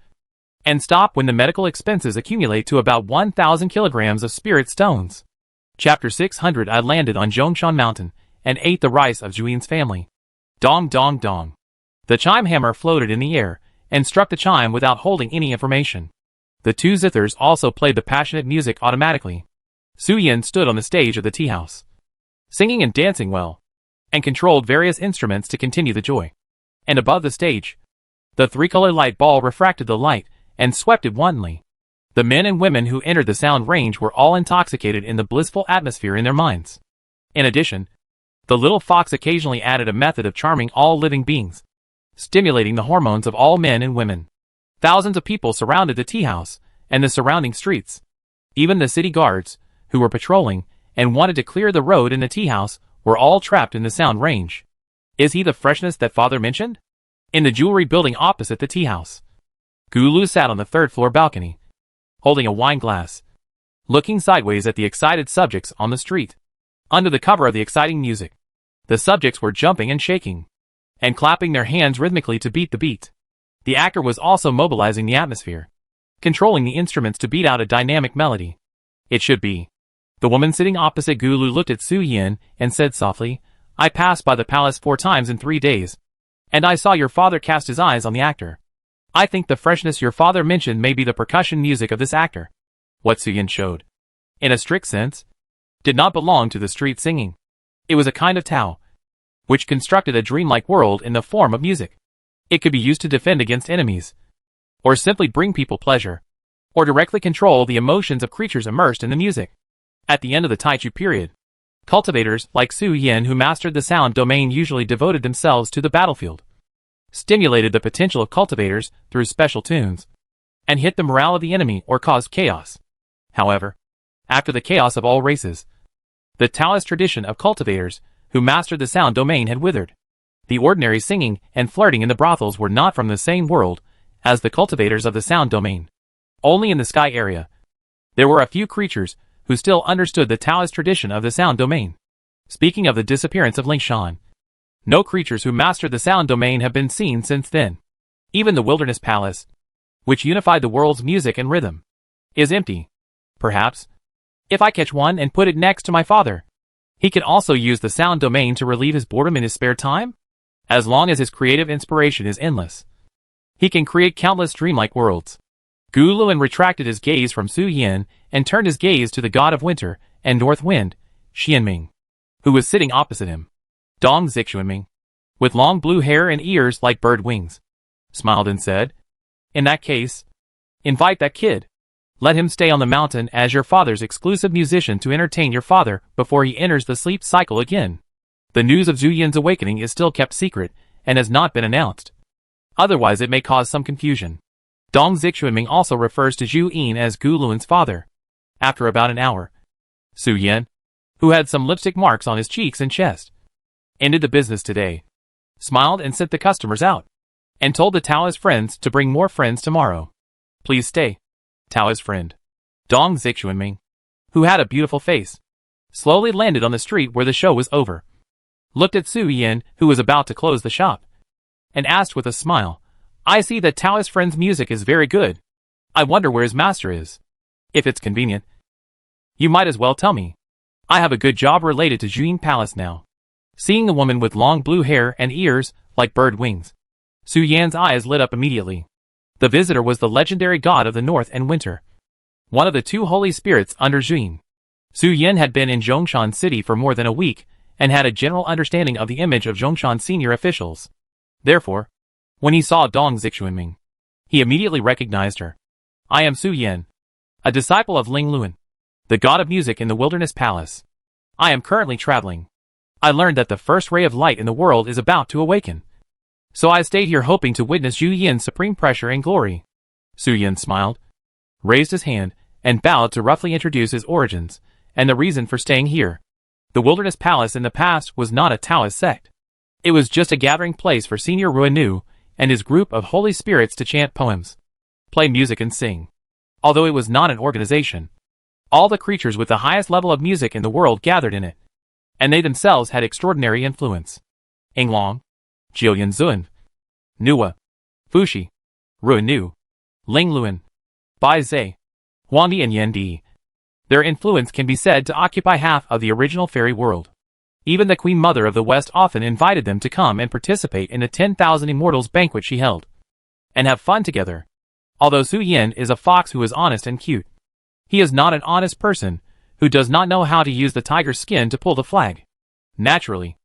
And stop when the medical expenses accumulate to about 1,000 kilograms of spirit stones." Chapter 600. I landed on Zhongshan Mountain and ate the rice of Zhu Yin's family. Dong dong dong. The chime hammer floated in the air and struck the chime without holding any information. The 2 zithers also played the passionate music automatically. Su Yin stood on the stage of the tea house, singing and dancing well, and controlled various instruments to continue the joy. And above the stage, the 3-color light ball refracted the light and swept it wantonly. The men and women who entered the sound range were all intoxicated in the blissful atmosphere in their minds. In addition, the little fox occasionally added a method of charming all living beings, stimulating the hormones of all men and women. Thousands of people surrounded the tea house and the surrounding streets. Even the city guards, who were patrolling and wanted to clear the road in the tea house, were all trapped in the sound range. Is he the freshness that father mentioned? in the jewelry building opposite the tea house. Gulu sat on the third-floor balcony, holding a wine glass, looking sideways at the excited subjects on the street. Under the cover of the exciting music, the subjects were jumping and shaking, and clapping their hands rhythmically to beat the beat. The actor was also mobilizing the atmosphere, controlling the instruments to beat out a dynamic melody. It should be. The woman sitting opposite Gulu looked at Su Yin and said softly, I passed by the palace 4 times in 3 days, and I saw your father cast his eyes on the actor. I think the freshness your father mentioned may be the percussion music of this actor. What Su Yin showed, in a strict sense, did not belong to the street singing. It was a kind of Tao, which constructed a dreamlike world in the form of music. It could be used to defend against enemies, or simply bring people pleasure, or directly control the emotions of creatures immersed in the music. At the end of the Taichu period, cultivators like Su Yin who mastered the sound domain usually devoted themselves to the battlefield, stimulated the potential of cultivators through special tunes, and hit the morale of the enemy or caused chaos. However, after the chaos of all races, the Taoist tradition of cultivators who mastered the sound domain had withered. The ordinary singing and flirting in the brothels were not from the same world as the cultivators of the sound domain. Only in the sky area, there were a few creatures who still understood the Taoist tradition of the sound domain. Speaking of the disappearance of Lingshan, no creatures who mastered the sound domain have been seen since then. Even the wilderness palace, which unified the world's music and rhythm, is empty. Perhaps, if I catch one and put it next to my father, he can also use the sound domain to relieve his boredom in his spare time? As long as his creative inspiration is endless, he can create countless dreamlike worlds. Guluin retracted his gaze from Su Yin and turned his gaze to the god of winter and north wind, Xianming, who was sitting opposite him. Dong Zixuanming, with long blue hair and ears like bird wings, smiled and said, In that case, invite that kid. Let him stay on the mountain as your father's exclusive musician to entertain your father before he enters the sleep cycle again. The news of Zhu Yin's awakening is still kept secret and has not been announced. Otherwise it may cause some confusion. Dong Zixuanming also refers to Zhu Yin as Guluin's father. After about an hour, Su Yin, who had some lipstick marks on his cheeks and chest, ended the business today, smiled and sent the customers out, and told the Taoist friends to bring more friends tomorrow. Please stay. Taoist friend, Dong Zixuanming, who had a beautiful face, slowly landed on the street where the show was over, looked at Su Yin who was about to close the shop, and asked with a smile, I see that Taoist friend's music is very good. I wonder where his master is. If it's convenient, you might as well tell me. I have a good job related to Zhuyin Palace now. Seeing the woman with long blue hair and ears like bird wings, Su Yan's eyes lit up immediately. The visitor was the legendary god of the north and winter, one of the 2 holy spirits under Zhuyin. Su Yin had been in Zhongshan City for more than a week and had a general understanding of the image of Zhongshan senior officials. Therefore, when he saw Dong Zixuanming, he immediately recognized her. I am Su Yin, a disciple of Ling Luan, the god of music in the wilderness palace. I am currently traveling. I learned that the first ray of light in the world is about to awaken. So I stayed here hoping to witness Zhu Yin's supreme pressure and glory. Su Yin smiled, raised his hand, and bowed to roughly introduce his origins, and the reason for staying here. The wilderness palace in the past was not a Taoist sect. It was just a gathering place for Senior Ruanu and his group of holy spirits to chant poems, play music and sing. Although it was not an organization, all the creatures with the highest level of music in the world gathered in it, and they themselves had extraordinary influence. Inglong, Jillian Zun, Nuwa, Fushi, Ruanu, Ling Luan, Bai Zhe, Huangdi and Yendi. Their influence can be said to occupy half of the original fairy world. Even the Queen Mother of the West often invited them to come and participate in the 10,000 Immortals banquet she held, and have fun together. Although Su Yin is a fox who is honest and cute, he is not an honest person who does not know how to use the tiger's skin to pull the flag. Naturally,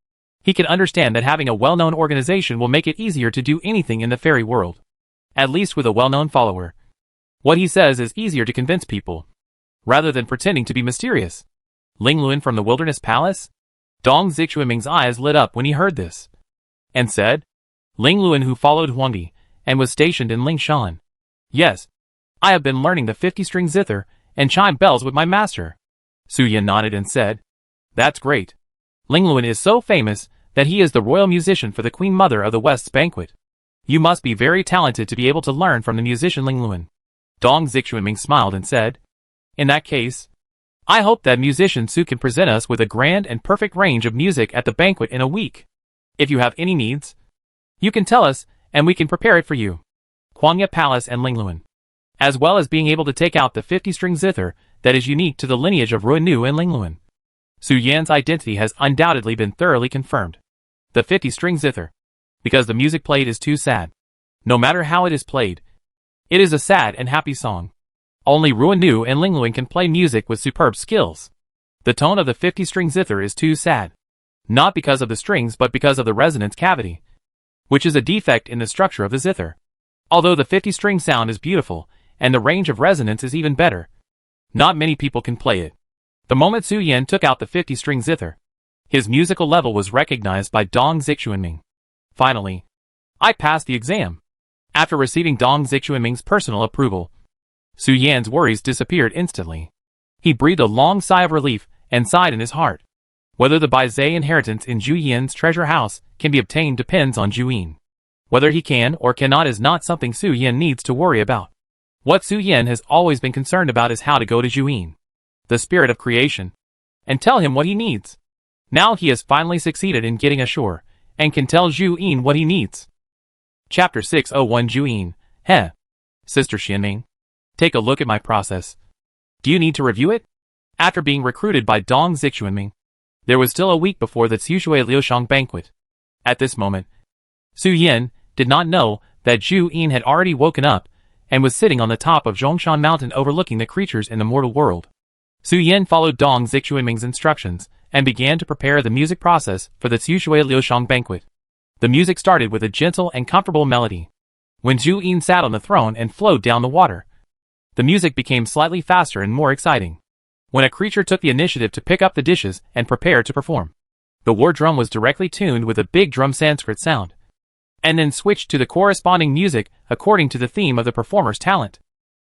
he can understand that having a well-known organization will make it easier to do anything in the fairy world, at least with a well-known follower. What he says is easier to convince people, rather than pretending to be mysterious. Ling Luan from the Wilderness Palace? Dong Zixuanming's eyes lit up when he heard this, and said, Ling Luan who followed Huangdi, and was stationed in Lingshan. Yes, I have been learning the 50-string zither and chime bells with my master. Su Yin nodded and said, That's great. Ling Luan is so famous that he is the royal musician for the Queen Mother of the West's banquet. You must be very talented to be able to learn from the musician Ling Luan. Dong Zixuanming smiled and said, in that case, I hope that musician Su can present us with a grand and perfect range of music at the banquet in a week. If you have any needs, you can tell us, and we can prepare it for you. Kwangya Palace and Ling Luan. As well as being able to take out the 50-string zither that is unique to the lineage of Ruanu and Ling Luan. Su Yan's identity has undoubtedly been thoroughly confirmed. The 50-string zither. Because the music played is too sad. No matter how it is played, it is a sad and happy song. Only Ruanu and Ling Luan can play music with superb skills. The tone of the 50-string zither is too sad. Not because of the strings but because of the resonance cavity, which is a defect in the structure of the zither. Although the 50-string sound is beautiful, and the range of resonance is even better, not many people can play it. The moment Su Yan took out the 50-string zither, his musical level was recognized by Dong Zixuanming. Finally, I passed the exam. After receiving Dong Zixuanming's personal approval, Su Yan's worries disappeared instantly. He breathed a long sigh of relief and sighed in his heart. Whether the Baizhe inheritance in Zhu Yin's treasure house can be obtained depends on Zhu Yin. Whether he can or cannot is not something Su Yan needs to worry about. What Su Yan has always been concerned about is how to go to Zhu Yin, the spirit of creation, and tell him what he needs. Now he has finally succeeded in getting ashore, and can tell Zhu Yin what he needs. Chapter 601 Zhu Yin. Heh. Sister Xianming. Take a look at my process. Do you need to review it? After being recruited by Dong Zixuanming, there was still a week before the Tsushui Liushang banquet. At this moment, Su Yan did not know that Zhu Yin had already woken up and was sitting on the top of Zhongshan Mountain overlooking the creatures in the mortal world. Su Yan followed Dong Zixuanming's instructions and began to prepare the music process for the Tsushui Liushang banquet. The music started with a gentle and comfortable melody. When Zhu Yin sat on the throne and flowed down the water, the music became slightly faster and more exciting. When a creature took the initiative to pick up the dishes and prepare to perform, the war drum was directly tuned with a big drum Sanskrit sound, and then switched to the corresponding music according to the theme of the performer's talent.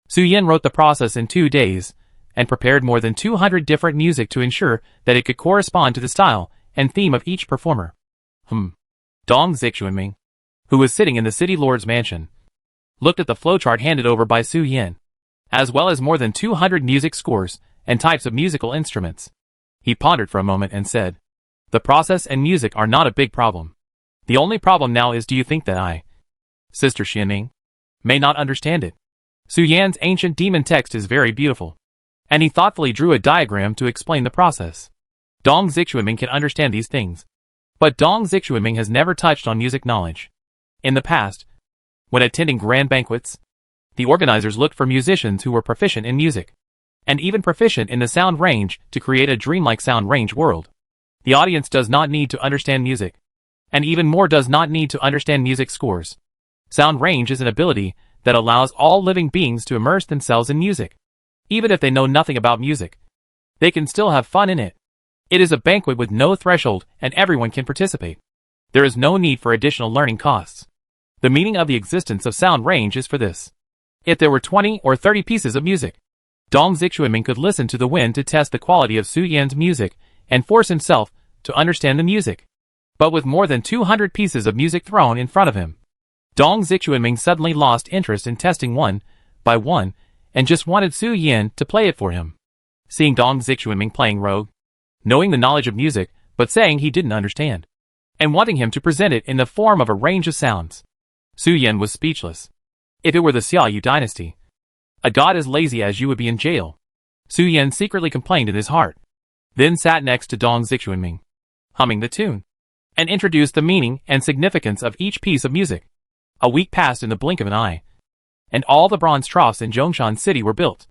Su Yan wrote the process in 2 days, and prepared more than 200 different music to ensure that it could correspond to the style and theme of each performer. Dong Zixuanming, who was sitting in the city lord's mansion, looked at the flowchart handed over by Su Yan, as well as more than 200 music scores and types of musical instruments. He pondered for a moment and said, the process and music are not a big problem. The only problem now is, do you think that I, Sister Xianming, may not understand it? Su Yan's ancient demon text is very beautiful, and he thoughtfully drew a diagram to explain the process. Dong Zixuanming can understand these things, but Dong Zixuanming has never touched on music knowledge. In the past, when attending grand banquets, the organizers looked for musicians who were proficient in music, and even proficient in the sound range to create a dreamlike sound range world. The audience does not need to understand music, and even more does not need to understand music scores. Sound range is an ability that allows all living beings to immerse themselves in music. Even if they know nothing about music, they can still have fun in it. It is a banquet with no threshold and everyone can participate. There is no need for additional learning costs. The meaning of the existence of sound range is for this. If there were 20 or 30 pieces of music, Dong Zixuanming could listen to the wind to test the quality of Su Yan's music and force himself to understand the music. But with more than 200 pieces of music thrown in front of him, Dong Zixuanming suddenly lost interest in testing one by one and just wanted Su Yan to play it for him. Seeing Dong Zixuanming playing rogue, knowing the knowledge of music but saying he didn't understand, and wanting him to present it in the form of a range of sounds, Su Yan was speechless. If it were the Xiaoyu dynasty, a god as lazy as you would be in jail, Su Yan secretly complained in his heart, then sat next to Dong Zixuanming, humming the tune, and introduced the meaning and significance of each piece of music. A week passed in the blink of an eye, and all the bronze troughs in Zhongshan City were built,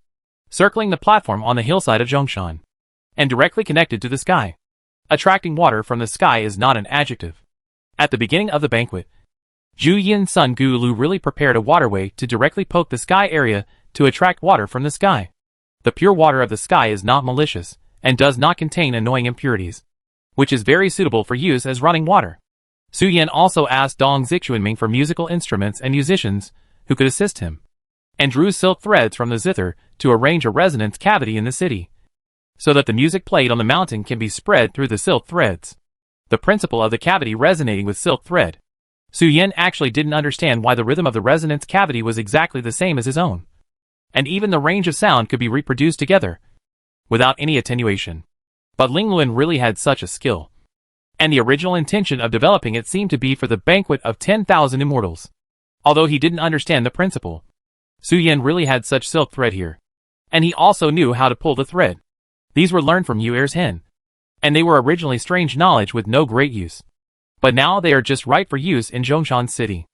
circling the platform on the hillside of Zhongshan, and directly connected to the sky. Attracting water from the sky is not an adjective. At the beginning of the banquet, Zhu Yin's son Gu Lu really prepared a waterway to directly poke the sky area to attract water from the sky. The pure water of the sky is not malicious, and does not contain annoying impurities, which is very suitable for use as running water. Su Yan also asked Dong Zixuanming for musical instruments and musicians who could assist him, and drew silk threads from the zither to arrange a resonance cavity in the city, so that the music played on the mountain can be spread through the silk threads. The principle of the cavity resonating with silk thread, Su Yin actually didn't understand why the rhythm of the resonance cavity was exactly the same as his own. And even the range of sound could be reproduced together, without any attenuation. But Ling Luan really had such a skill. And the original intention of developing it seemed to be for the banquet of 10,000 immortals. Although he didn't understand the principle. Su Yin really had such silk thread here. And he also knew how to pull the thread. These were learned from Yu Er's hen. And they were originally strange knowledge with no great use. But now they are just right for use in Zhongshan City.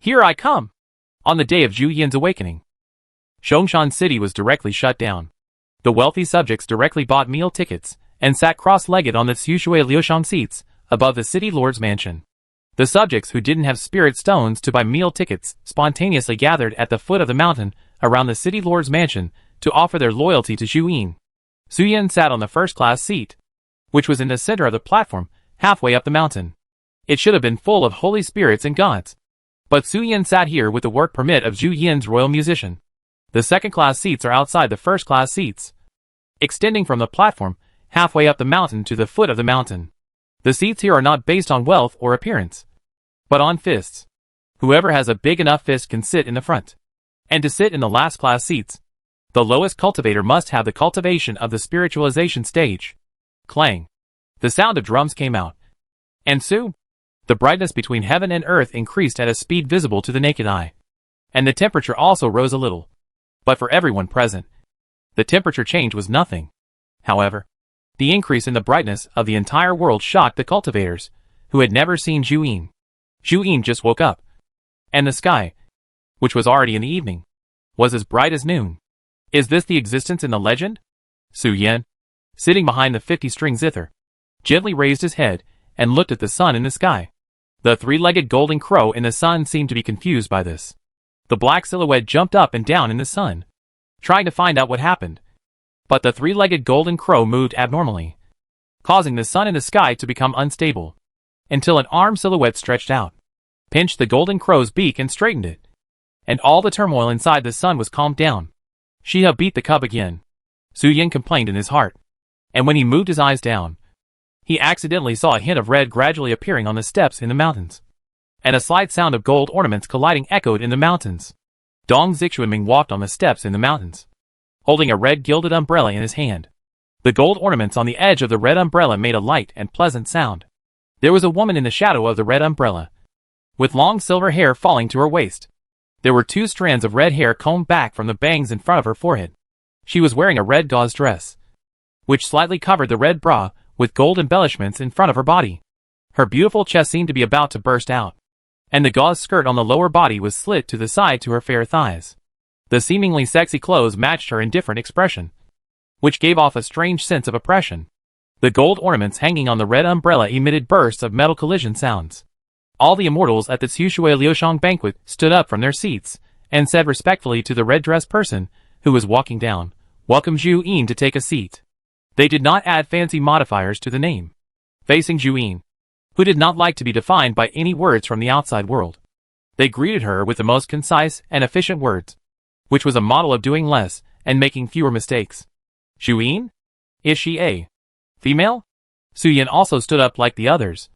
Here I come! On the day of Zhu Yin's awakening. Zhongshan City was directly shut down. The wealthy subjects directly bought meal tickets, and sat cross-legged on the Tsushui Liushang seats, above the city lord's mansion. The subjects who didn't have spirit stones to buy meal tickets spontaneously gathered at the foot of the mountain, around the city lord's mansion, to offer their loyalty to Zhu Yin. Su Yin sat on the first-class seat, which was in the center of the platform, halfway up the mountain. It should have been full of holy spirits and gods. But Su Yin sat here with the work permit of Zhu Yin's royal musician. The second-class seats are outside the first-class seats, extending from the platform, halfway up the mountain to the foot of the mountain. The seats here are not based on wealth or appearance, but on fists. Whoever has a big enough fist can sit in the front. And to sit in the last class seats, the lowest cultivator must have the cultivation of the spiritualization stage. Clang. The sound of drums came out. And soon, the brightness between heaven and earth increased at a speed visible to the naked eye. And the temperature also rose a little. But for everyone present, the temperature change was nothing. However, the increase in the brightness of the entire world shocked the cultivators, who had never seen Zhu Yin. Zhu Yin just woke up. And the sky, which was already in the evening, was as bright as noon. Is this the existence in the legend? Su Yin, sitting behind the 50-string zither, gently raised his head and looked at the sun in the sky. The three-legged golden crow in the sun seemed to be confused by this. The black silhouette jumped up and down in the sun, trying to find out what happened. But the three-legged golden crow moved abnormally, causing the sun in the sky to become unstable, until an arm silhouette stretched out, pinched the golden crow's beak and straightened it. And all the turmoil inside the sun was calmed down. Shiha beat the cub again. Su Yin complained in his heart. And when he moved his eyes down, he accidentally saw a hint of red gradually appearing on the steps in the mountains. And a slight sound of gold ornaments colliding echoed in the mountains. Dong Zixuanming walked on the steps in the mountains, holding a red gilded umbrella in his hand. The gold ornaments on the edge of the red umbrella made a light and pleasant sound. There was a woman in the shadow of the red umbrella, with long silver hair falling to her waist. There were 2 strands of red hair combed back from the bangs in front of her forehead. She was wearing a red gauze dress, which slightly covered the red bra, with gold embellishments in front of her body. Her beautiful chest seemed to be about to burst out, and the gauze skirt on the lower body was slit to the side to her fair thighs. The seemingly sexy clothes matched her indifferent expression, which gave off a strange sense of oppression. The gold ornaments hanging on the red umbrella emitted bursts of metal collision sounds. All the immortals at the Tsushui Liushang banquet stood up from their seats, and said respectfully to the red-dressed person, who was walking down, "Welcome Zhu Yin to take a seat." They did not add fancy modifiers to the name. Facing Zhu Yin, who did not like to be defined by any words from the outside world, they greeted her with the most concise and efficient words, which was a model of doing less and making fewer mistakes. Zhu Yin? Is she a female? Su Yin also stood up like the others,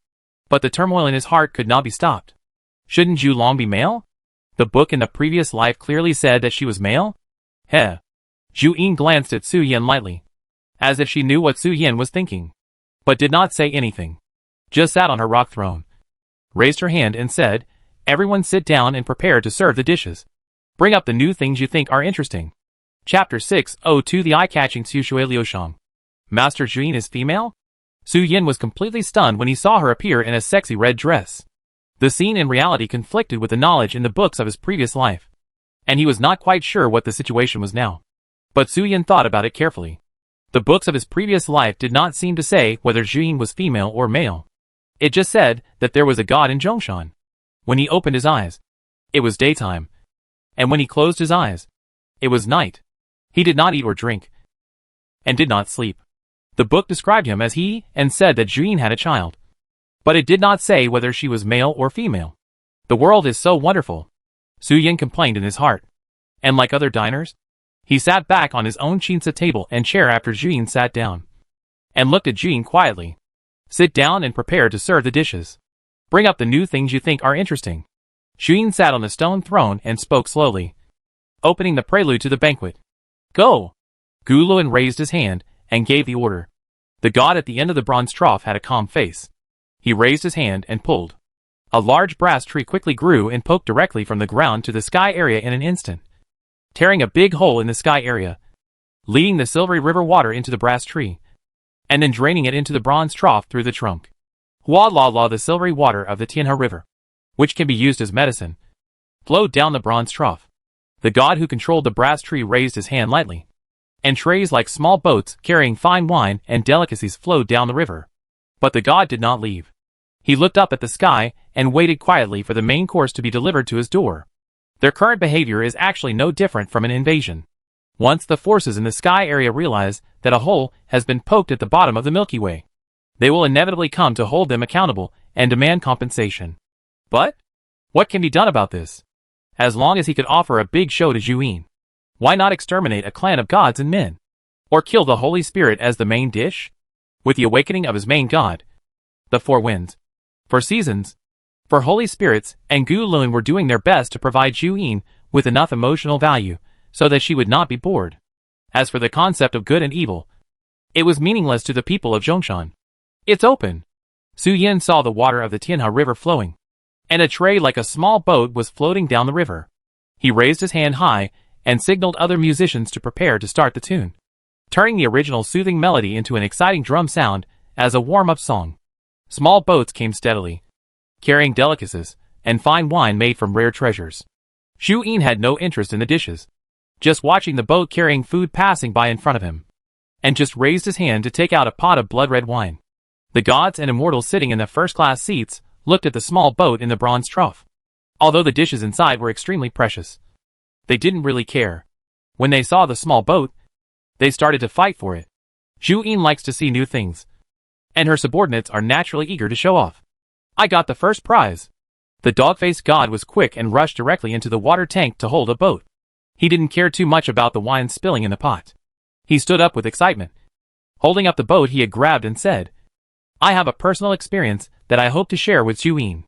but the turmoil in his heart could not be stopped. Shouldn't Zhu Long be male? The book in the previous life clearly said that she was male? Heh. Zhu Yin glanced at Su Yin lightly, as if she knew what Su Yin was thinking, but did not say anything. Just sat on her rock throne, raised her hand and said, "Everyone sit down and prepare to serve the dishes. Bring up the new things you think are interesting." Chapter 602 The Eye-Catching Tsushui Liushang. Master Zhu Yin is female? Su Yin was completely stunned when he saw her appear in a sexy red dress. The scene in reality conflicted with the knowledge in the books of his previous life, and he was not quite sure what the situation was now. But Su Yin thought about it carefully. The books of his previous life did not seem to say whether Zhu Yin was female or male. It just said that there was a god in Zhongshan. When he opened his eyes, it was daytime, and when he closed his eyes, it was night. He did not eat or drink, and did not sleep. The book described him as he, and said that Zhu Yin had a child, but it did not say whether she was male or female. The world is so wonderful, Su Yin complained in his heart. And like other diners, he sat back on his own chinsa table and chair after Zhu Yin sat down, and looked at Zhu Yin quietly. "Sit down and prepare to serve the dishes." Bring up the new things you think are interesting. Xu sat on the stone throne and spoke slowly, opening the prelude to the banquet. Go! Gu Luan raised his hand and gave the order. The god at the end of the bronze trough had a calm face. He raised his hand and pulled. A large brass tree quickly grew and poked directly from the ground to the sky area in an instant, tearing a big hole in the sky area, leading the silvery river water into the brass tree, and then draining it into the bronze trough through the trunk. Hua la la, the silvery water of the Tianhe River, which can be used as medicine, flowed down the bronze trough. The god who controlled the brass tree raised his hand lightly, and trays like small boats carrying fine wine and delicacies flowed down the river. But the god did not leave. He looked up at the sky and waited quietly for the main course to be delivered to his door. Their current behavior is actually no different from an invasion. Once the forces in the sky area realize that a hole has been poked at the bottom of the Milky Way, they will inevitably come to hold them accountable and demand compensation. But what can be done about this? As long as he could offer a big show to Zhu, why not exterminate a clan of gods and men? Or kill the Holy Spirit as the main dish? With the awakening of his main god, the Four Winds, for seasons, for Holy Spirits and Gu Luan were doing their best to provide Zhu with enough emotional value so that she would not be bored. As for the concept of good and evil, it was meaningless to the people of Zhongshan. It's open. Su Yin saw the water of the Tianhe River flowing, and a tray like a small boat was floating down the river. He raised his hand high and signaled other musicians to prepare to start the tune, turning the original soothing melody into an exciting drum sound as a warm-up song. Small boats came steadily, carrying delicacies and fine wine made from rare treasures. Zhu had no interest in the dishes, just watching the boat carrying food passing by in front of him, and just raised his hand to take out a pot of blood-red wine. The gods and immortals sitting in the first-class seats looked at the small boat in the bronze trough. Although the dishes inside were extremely precious, they didn't really care. When they saw the small boat, they started to fight for it. Zhu likes to see new things, and her subordinates are naturally eager to show off. I got the first prize. The dog-faced god was quick and rushed directly into the water tank to hold a boat. He didn't care too much about the wine spilling in the pot. He stood up with excitement. Holding up the boat he had grabbed and said, I have a personal experience that I hope to share with Zhu.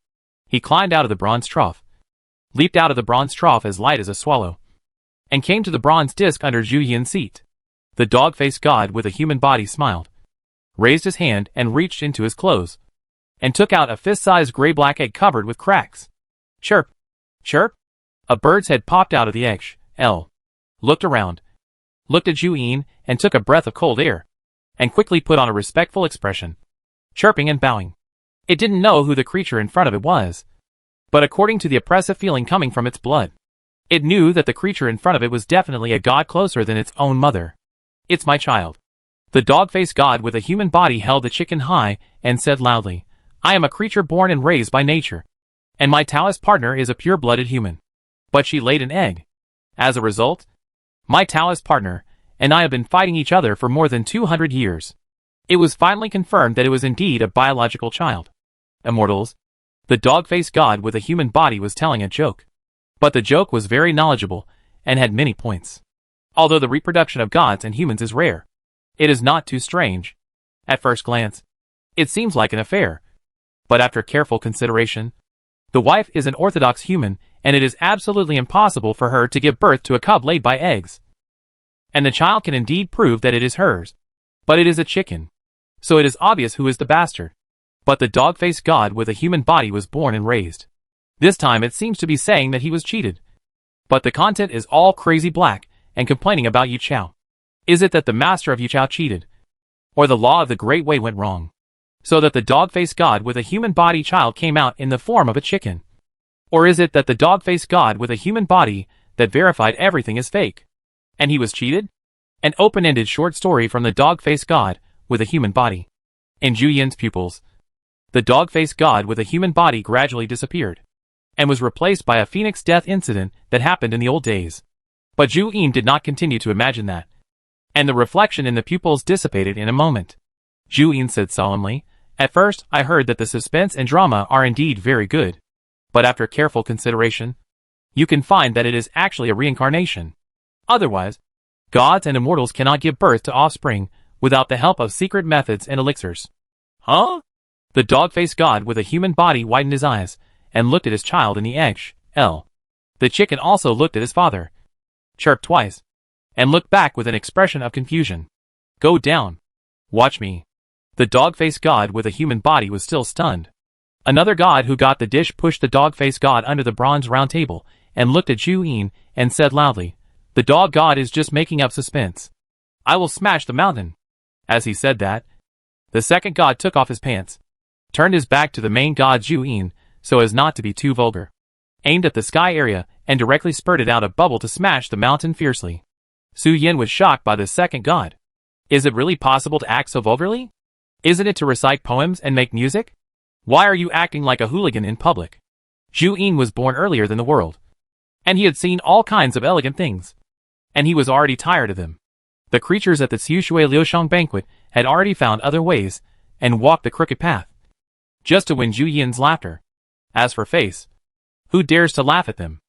He climbed out of the bronze trough, leaped out of the bronze trough as light as a swallow, and came to the bronze disc under Zhu seat. The dog-faced god with a human body smiled, raised his hand and reached into his clothes, and took out a fist-sized gray-black egg covered with cracks. Chirp! Chirp! A bird's head popped out of the egg. Looked around, looked at Zhu and took a breath of cold air, and quickly put on a respectful expression, chirping and bowing. It didn't know who the creature in front of it was, but according to the oppressive feeling coming from its blood, it knew that the creature in front of it was definitely a god closer than its own mother. It's my child. The dog-faced god with a human body held the chicken high and said loudly, I am a creature born and raised by nature, and my Taoist partner is a pure-blooded human. But she laid an egg. As a result, my Taoist partner and I have been fighting each other for more than 200 years. It was finally confirmed that it was indeed a biological child. Immortals, the dog-faced god with a human body was telling a joke. But the joke was very knowledgeable and had many points. Although the reproduction of gods and humans is rare, it is not too strange. At first glance, it seems like an affair. But after careful consideration, the wife is an orthodox human and it is absolutely impossible for her to give birth to a cub laid by eggs. And the child can indeed prove that it is hers. But it is a chicken. So it is obvious who is the bastard. But the dog-faced god with a human body was born and raised. This time it seems to be saying that he was cheated. But the content is all crazy black and complaining about Yu Chao. Is it that the master of Yu Chao cheated? Or the law of the Great Way went wrong, so that the dog-faced god with a human body child came out in the form of a chicken? Or is it that the dog-faced god with a human body that verified everything is fake, and he was cheated? An open-ended short story from the dog-faced god with a human body. In Zhu Yin's pupils, the dog-faced god with a human body gradually disappeared, and was replaced by a phoenix death incident that happened in the old days. But Zhu Yin did not continue to imagine that, and the reflection in the pupils dissipated in a moment. Zhu Yin said solemnly, At first I heard that the suspense and drama are indeed very good, but after careful consideration, you can find that it is actually a reincarnation. Otherwise, gods and immortals cannot give birth to offspring without the help of secret methods and elixirs. Huh? The dog-faced god with a human body widened his eyes, and looked at his child in the edge. The chicken also looked at his father, chirped twice, and looked back with an expression of confusion. Go down. Watch me. The dog-faced god with a human body was still stunned. Another god who got the dish pushed the dog-faced god under the bronze round table, and looked at Zhu and said loudly, "The dog god is just making up suspense. I will smash the mountain." As he said that, the second god took off his pants, turned his back to the main god Zhu so as not to be too vulgar, aimed at the sky area, and directly spurted out a bubble to smash the mountain fiercely. Su Yin was shocked by the second god. Is it really possible to act so vulgarly? Isn't it to recite poems and make music? Why are you acting like a hooligan in public? Zhu was born earlier than the world, and he had seen all kinds of elegant things, and he was already tired of them. The creatures at the Xiushui Liushang banquet had already found other ways, and walked the crooked path, just to win Zhu Yin's laughter. As for face, who dares to laugh at them?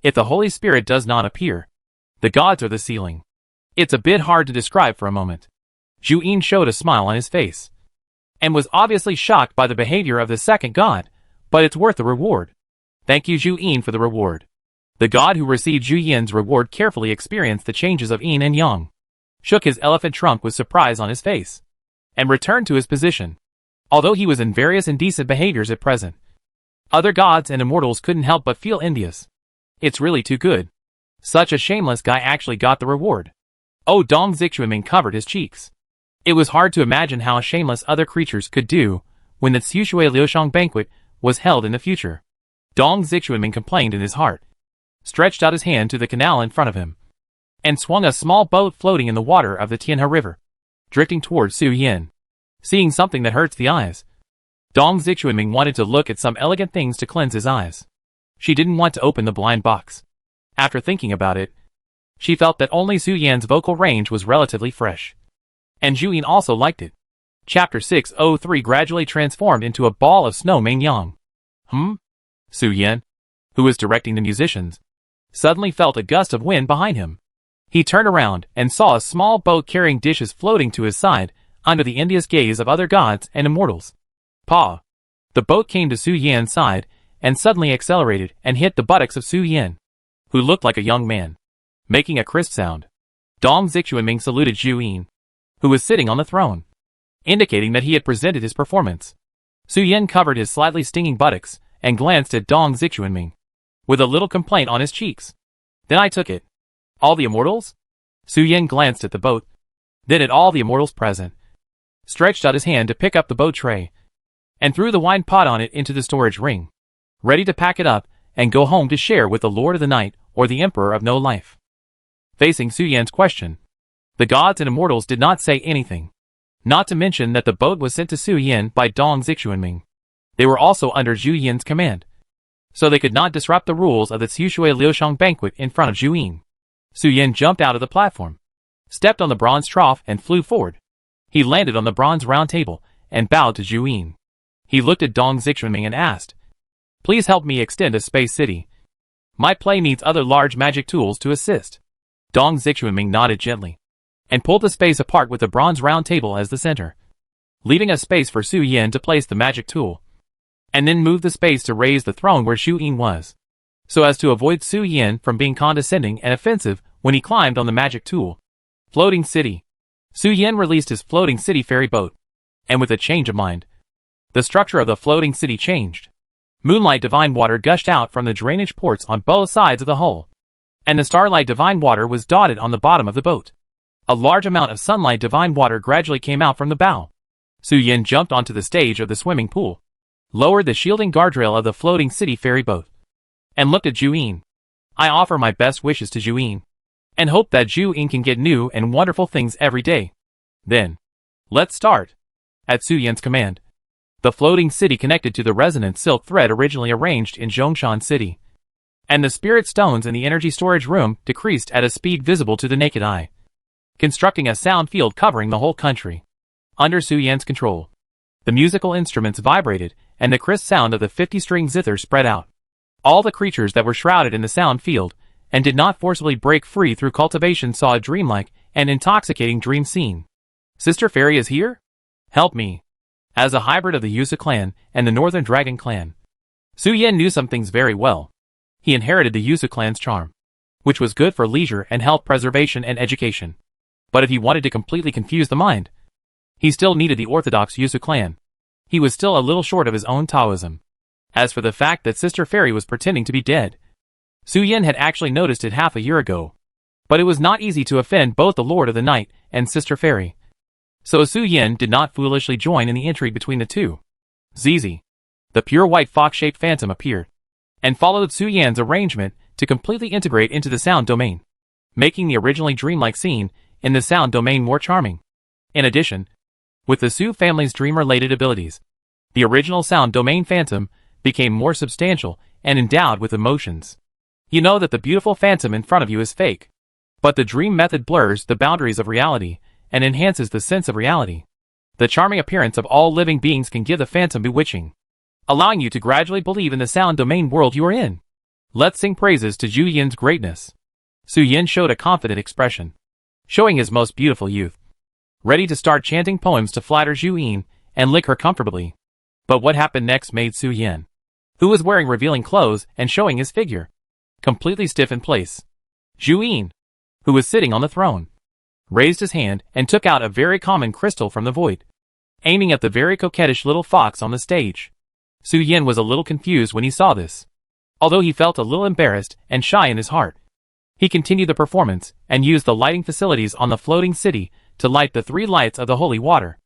If the Holy Spirit does not appear, the gods are the ceiling. It's a bit hard to describe for a moment. Zhu Yin showed a smile on his face, and was obviously shocked by the behavior of the second god, but it's worth the reward. Thank you Zhu Yin for the reward. The god who received Zhu Yin's reward carefully experienced the changes of yin and yang, shook his elephant trunk with surprise on his face, and returned to his position. Although he was in various indecent behaviors at present, other gods and immortals couldn't help but feel envious. It's really too good. Such a shameless guy actually got the reward. Oh, Dong Zixuanming covered his cheeks. It was hard to imagine how shameless other creatures could do when the Xiushui Liushang banquet was held in the future. Dong Zixuanming complained in his heart, stretched out his hand to the canal in front of him, and swung a small boat floating in the water of the Tianhe River, drifting towards Su Yin. Seeing something that hurts the eyes, Dong Zixuanming wanted to look at some elegant things to cleanse his eyes. She didn't want to open the blind box. After thinking about it, she felt that only Su Yan's vocal range was relatively fresh, and Zhu Yin also liked it. Chapter 603 gradually transformed into a ball of snow Ming Yang. Su Yin, who was directing the musicians, suddenly felt a gust of wind behind him. He turned around and saw a small boat carrying dishes floating to his side, under the envious gaze of other gods and immortals. Pa! The boat came to Su Yan's side, and suddenly accelerated and hit the buttocks of Su Yin, who looked like a young man, making a crisp sound. Dong Zixuanming saluted Zhu Yin, who was sitting on the throne, indicating that he had presented his performance. Su Yin covered his slightly stinging buttocks, and glanced at Dong Zixuanming, with a little complaint on his cheeks. Then I took it. All the immortals? Su Yin glanced at the boat, then at all the immortals present, stretched out his hand to pick up the boat tray, and threw the wine pot on it into the storage ring, ready to pack it up and go home to share with the Lord of the Night or the Emperor of No Life. Facing Su Yan's question, the gods and immortals did not say anything, not to mention that the boat was sent to Su Yin by Dong Zixuanming. They were also under Zhu Yin's command, so they could not disrupt the rules of the Xiushui Liushang banquet in front of Zhu Yin. Su Yin jumped out of the platform, stepped on the bronze trough and flew forward. He landed on the bronze round table and bowed to Zhu Yin. He looked at Dong Zixuanming and asked, "Please help me extend a space city. My play needs other large magic tools to assist." Dong Zixuanming nodded gently, and pulled the space apart with the bronze round table as the center, leaving a space for Su Yin to place the magic tool, and then moved the space to raise the throne where Zhu Yin was, so as to avoid Su Yin from being condescending and offensive when he climbed on the magic tool. Floating City. Su Yin released his floating city ferry boat, and with a change of mind, the structure of the floating city changed. Moonlight divine water gushed out from the drainage ports on both sides of the hull, and the starlight divine water was dotted on the bottom of the boat. A large amount of sunlight divine water gradually came out from the bow. Su Yin jumped onto the stage of the swimming pool, lowered the shielding guardrail of the floating city ferry boat, and looked at Zhu Yin. I offer my best wishes to Zhu Yin, and hope that Zhu Yin can get new and wonderful things every day. Then, let's start. At Su Yin's command, the floating city connected to the resonant silk thread originally arranged in Zhongshan City, and the spirit stones in the energy storage room decreased at a speed visible to the naked eye, constructing a sound field covering the whole country. Under Su Yan's control, the musical instruments vibrated, and the crisp sound of the 50-string zither spread out. All the creatures that were shrouded in the sound field and did not forcibly break free through cultivation saw a dreamlike and intoxicating dream scene. Sister Fairy is here? Help me. As a hybrid of the Yusa clan and the Northern Dragon clan, Su Yin knew some things very well. He inherited the Yusa clan's charm, which was good for leisure and health preservation and education. But if he wanted to completely confuse the mind, he still needed the orthodox Yusa clan. He was still a little short of his own Taoism. As for the fact that Sister Fairy was pretending to be dead, Su Yin had actually noticed it half a year ago. But it was not easy to offend both the Lord of the Night and Sister Fairy. So Su Yin did not foolishly join in the intrigue between the two. Zizi, the pure white fox-shaped phantom, appeared and followed Su Yin's arrangement to completely integrate into the sound domain, making the originally dreamlike scene in the sound domain more charming. In addition, with the Su family's dream-related abilities, the original sound domain phantom became more substantial and endowed with emotions. You know that the beautiful phantom in front of you is fake, but the dream method blurs the boundaries of reality and enhances the sense of reality. The charming appearance of all living beings can give the phantom bewitching, allowing you to gradually believe in the sound domain world you are in. Let's sing praises to Zhu Yin's greatness. Su Yin showed a confident expression, showing his most beautiful youth, ready to start chanting poems to flatter Zhu Yin and lick her comfortably. But what happened next made Su Yin, who was wearing revealing clothes and showing his figure, completely stiff in place. Zhu Yin, who was sitting on the throne, raised his hand and took out a very common crystal from the void, aiming at the very coquettish little fox on the stage. Su Yin was a little confused when he saw this. Although he felt a little embarrassed and shy in his heart, he continued the performance and used the lighting facilities on the floating city to light the 3 lights of the holy water.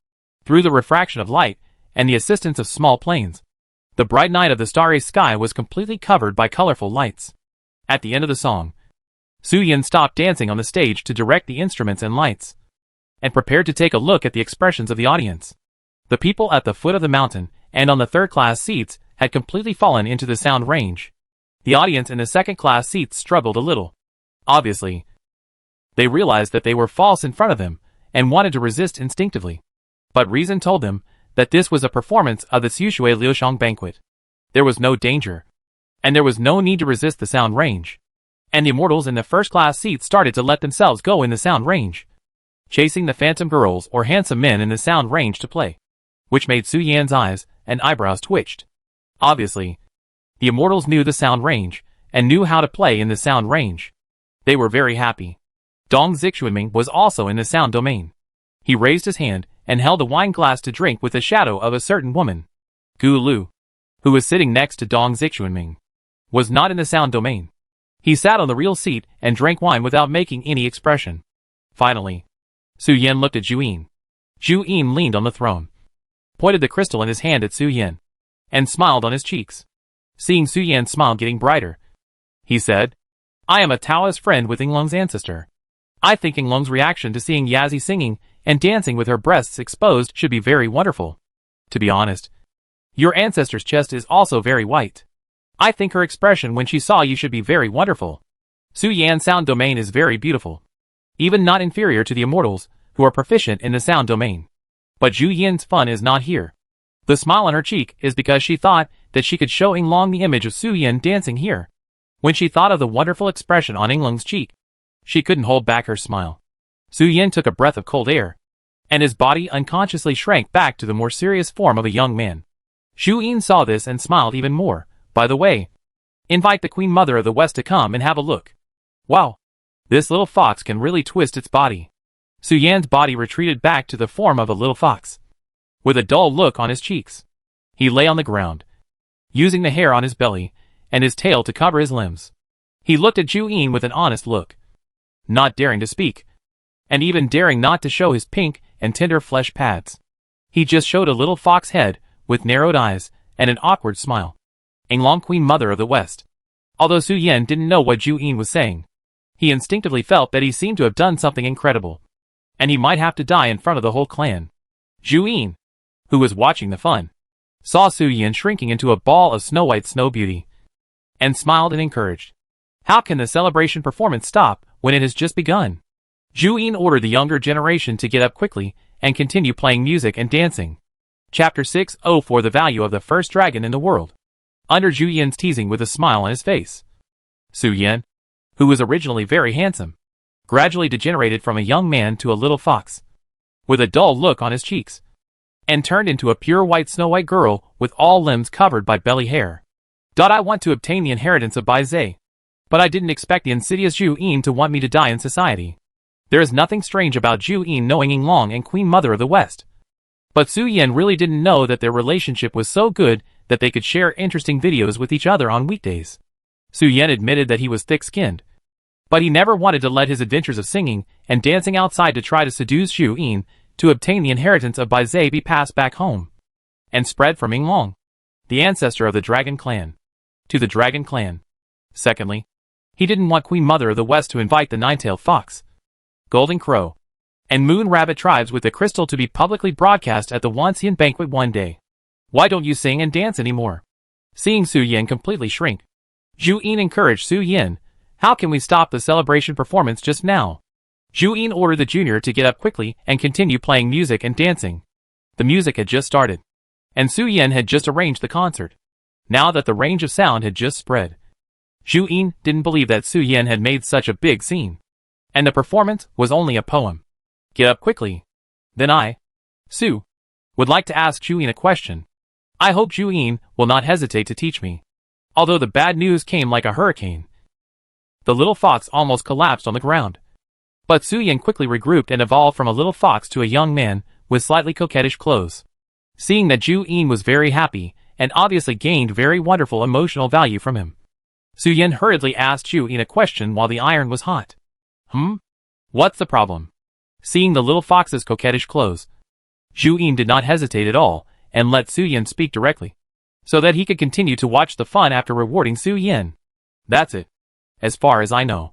Through the refraction of light and the assistance of small planes, the bright night of the starry sky was completely covered by colorful lights. At the end of the song, Su Yin stopped dancing on the stage to direct the instruments and lights, and prepared to take a look at the expressions of the audience. The people at the foot of the mountain and on the third-class seats had completely fallen into the sound range. The audience in the second-class seats struggled a little. Obviously, they realized that they were false in front of them and wanted to resist instinctively. But reason told them that this was a performance of the Tsushui Liushang banquet. There was no danger, and there was no need to resist the sound range. And the immortals in the first-class seats started to let themselves go in the sound range, chasing the phantom girls or handsome men in the sound range to play, which made Su Yin's eyes and eyebrows twitched. Obviously, the immortals knew the sound range and knew how to play in the sound range. They were very happy. Dong Zixuanming was also in the sound domain. He raised his hand and held a wine glass to drink with the shadow of a certain woman. Gu Lu, who was sitting next to Dong Zixuanming, was not in the sound domain. He sat on the real seat and drank wine without making any expression. Finally, Su Yin looked at Zhu Yin. Zhu Yin leaned on the throne, pointed the crystal in his hand at Su Yin, and smiled on his cheeks. Seeing Su Yin's smile getting brighter, he said, "I am a Taoist friend with Yinglong's ancestor. I think Yinglong's reaction to seeing Yazi singing and dancing with her breasts exposed should be very wonderful. To be honest, your ancestor's chest is also very white. I think her expression when she saw you should be very wonderful. Su Yan's sound domain is very beautiful, even not inferior to the immortals, who are proficient in the sound domain. But Zhu Yin's fun is not here. The smile on her cheek is because she thought that she could show Yinglong the image of Su Yin dancing here. When she thought of the wonderful expression on Yinglong's cheek, she couldn't hold back her smile." Su Yin took a breath of cold air, and his body unconsciously shrank back to the more serious form of a young man. Zhu Yin saw this and smiled even more. "By the way, invite the Queen Mother of the West to come and have a look. Wow, this little fox can really twist its body." Su Yan's body retreated back to the form of a little fox, with a dull look on his cheeks. He lay on the ground, using the hair on his belly and his tail to cover his limbs. He looked at Zhu Yin with an honest look, not daring to speak, and even daring not to show his pink and tender flesh pads. He just showed a little fox head with narrowed eyes and an awkward smile. Yinglong, Queen Mother of the West. Although Su Yin didn't know what Zhu Yin was saying, he instinctively felt that he seemed to have done something incredible, and he might have to die in front of the whole clan. Zhu Yin, who was watching the fun, saw Su Yin shrinking into a ball of snow-white snow beauty, and smiled and encouraged. How can the celebration performance stop when it has just begun? Zhu Yin ordered the younger generation to get up quickly and continue playing music and dancing. Chapter 604 The Value of the First Dragon in the World. Under Zhu Yin's teasing with a smile on his face, Su Yin, who was originally very handsome, gradually degenerated from a young man to a little fox, with a dull look on his cheeks. and turned into a pure white snow-white girl with all limbs covered by belly hair. I want to obtain the inheritance of Bai Zhe. But I didn't expect the insidious Zhu Yin to want me to die in society. There is nothing strange about Zhu Yin knowing Yinglong and Queen Mother of the West. But Su Yan really didn't know that their relationship was so good that they could share interesting videos with each other on weekdays. Su Yan admitted that he was thick-skinned. But he never wanted to let his adventures of singing and dancing outside to try to seduce Zhu Yin to obtain the inheritance of Bai Zhe be passed back home and spread from Yinglong, the ancestor of the Dragon Clan, to the Dragon Clan. Secondly, he didn't want Queen Mother of the West to invite the Nine-Tailed Fox, Golden Crow, and Moon Rabbit tribes with the crystal to be publicly broadcast at the Wanxian banquet one day. Why don't you sing and dance anymore? Seeing Su Yan completely shrink, Zhu Yin encouraged Su Yan. How can we stop the celebration performance just now? Zhu Yin ordered the junior to get up quickly and continue playing music and dancing. The music had just started, and Su Yan had just arranged the concert. Now that the range of sound had just spread, Zhu Yin didn't believe that Su Yan had made such a big scene. And the performance was only a poem. Get up quickly. Then I, Su, would like to ask Zhu Yin a question. I hope Zhu Yin will not hesitate to teach me. Although the bad news came like a hurricane, the little fox almost collapsed on the ground. But Su Yan quickly regrouped and evolved from a little fox to a young man with slightly coquettish clothes. Seeing that Zhu Yin was very happy and obviously gained very wonderful emotional value from him, Su Yan hurriedly asked Zhu Yin a question while the iron was hot. What's the problem? Seeing the little fox's coquettish clothes, Zhu Yin did not hesitate at all and let Su Yan speak directly, so that he could continue to watch the fun after rewarding Su Yan. That's it. As far as I know,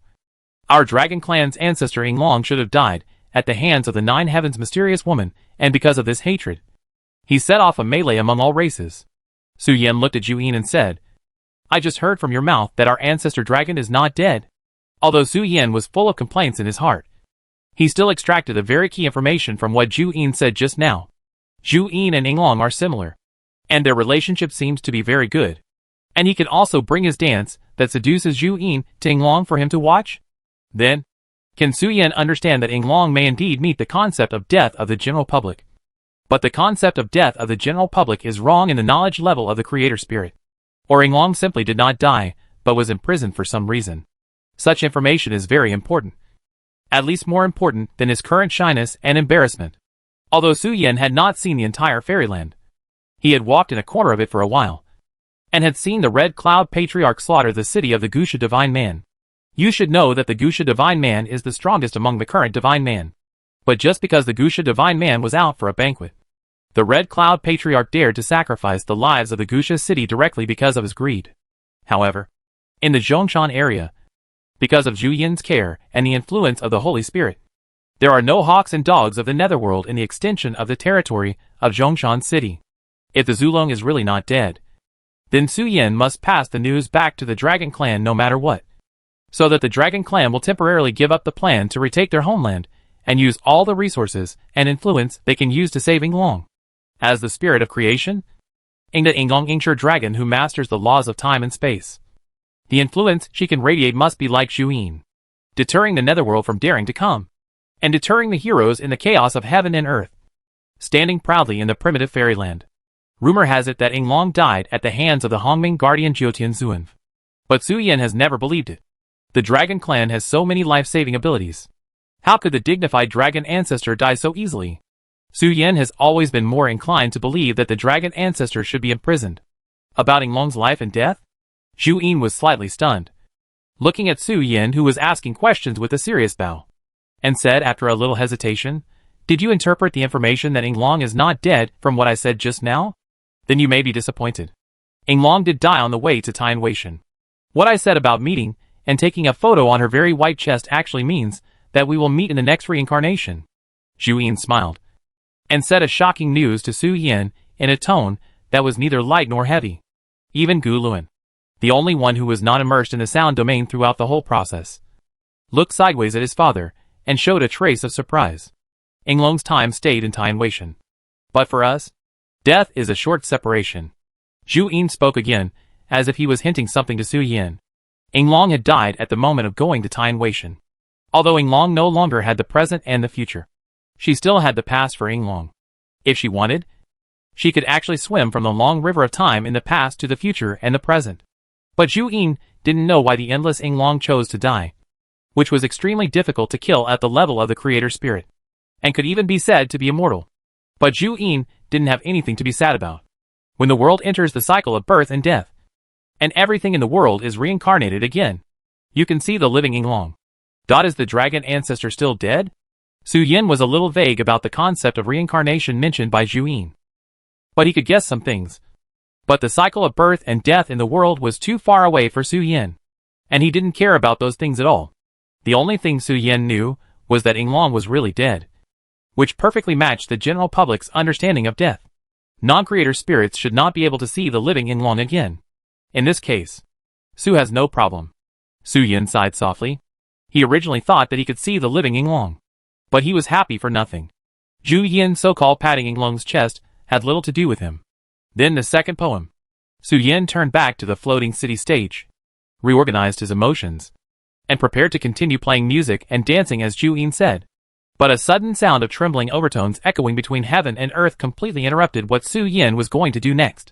our Dragon Clan's ancestor Yinglong should have died at the hands of the Nine Heavens' mysterious woman, and because of this hatred, he set off a melee among all races. Su Yan looked at Zhu Yin and said, I just heard from your mouth that our ancestor dragon is not dead. Although Su Yan was full of complaints in his heart, he still extracted a very key information from what Zhu Yin said just now. Zhu Yin and Yinglong are similar, and their relationship seems to be very good. And he can also bring his dance that seduces Zhu Yin to Yinglong for him to watch? Then, can Su Yan understand that Yinglong may indeed meet the concept of death of the general public? But the concept of death of the general public is wrong in the knowledge level of the creator spirit. Or Yinglong simply did not die, but was imprisoned for some reason. Such information is very important. At least more important than his current shyness and embarrassment. Although Su Yan had not seen the entire fairyland, he had walked in a corner of it for a while, and had seen the Red Cloud Patriarch slaughter the city of the Gusha Divine Man. You should know that the Gusha Divine Man is the strongest among the current Divine Man. But just because the Gusha Divine Man was out for a banquet, the Red Cloud Patriarch dared to sacrifice the lives of the Gusha city directly because of his greed. However, in the Zhongshan area, because of Zhu Yin's care and the influence of the Holy Spirit, there are no hawks and dogs of the netherworld in the extension of the territory of Zhongshan City. If the Zulong is really not dead, then Su Yan must pass the news back to the Dragon Clan no matter what, so that the Dragon Clan will temporarily give up the plan to retake their homeland and use all the resources and influence they can use to save Yinglong. As the spirit of creation, the Yinglong Yingshi dragon who masters the laws of time and space. The influence she can radiate must be like Zhu Yin, deterring the netherworld from daring to come, and deterring the heroes in the chaos of heaven and earth, standing proudly in the primitive fairyland. Rumor has it that Yinglong died at the hands of the Hongming guardian Jiutian Zuan. But Su Yan has never believed it. The Dragon Clan has so many life-saving abilities. How could the dignified dragon ancestor die so easily? Su Yan has always been more inclined to believe that the dragon ancestor should be imprisoned. About Yinglong's life and death? Zhu Yin was slightly stunned, looking at Su Yan, who was asking questions with a serious bow, and said after a little hesitation, Did you interpret the information that Yinglong is not dead from what I said just now? Then you may be disappointed. Yinglong did die on the way to Tian Weishan. What I said about meeting and taking a photo on her very white chest actually means that we will meet in the next reincarnation. Zhu Yin smiled, and said a shocking news to Su Yan in a tone that was neither light nor heavy. Even Gu Luan, the only one who was not immersed in the sound domain throughout the whole process, looked sideways at his father and showed a trace of surprise. Yinglong's time stayed in Tian Weishan. But for us, death is a short separation. Zhu Yin spoke again, as if he was hinting something to Su Yan. Yinglong had died at the moment of going to Tian Weishan. Although Yinglong no longer had the present and the future, she still had the past for Yinglong. If she wanted, She could actually swim from the long river of time in the past to the future and the present. But Zhu Yin didn't know why the endless Yinglong chose to die, which was extremely difficult to kill at the level of the creator spirit, and could even be said to be immortal. But Zhu Yin didn't have anything to be sad about. When the world enters the cycle of birth and death, and everything in the world is reincarnated again, you can see the living Yinglong. Is the dragon ancestor still dead? Su Yin was a little vague about the concept of reincarnation mentioned by Zhu Yin, but he could guess some things. But the cycle of birth and death in the world was too far away for Su Yin, and he didn't care about those things at all. The only thing Su Yin knew was that Yinglong was really dead, which perfectly matched the general public's understanding of death. Non-creator spirits should not be able to see the living Yinglong again. In this case, Su has no problem. Su Yin sighed softly. He originally thought that he could see the living Yinglong, but he was happy for nothing. Zhu Yin so-called patting Yinglong's chest had little to do with him. Then the second poem. Su Yin turned back to the floating city stage, reorganized his emotions, and prepared to continue playing music and dancing as Zhu Yin said. But a sudden sound of trembling overtones echoing between heaven and earth completely interrupted what Su Yin was going to do next.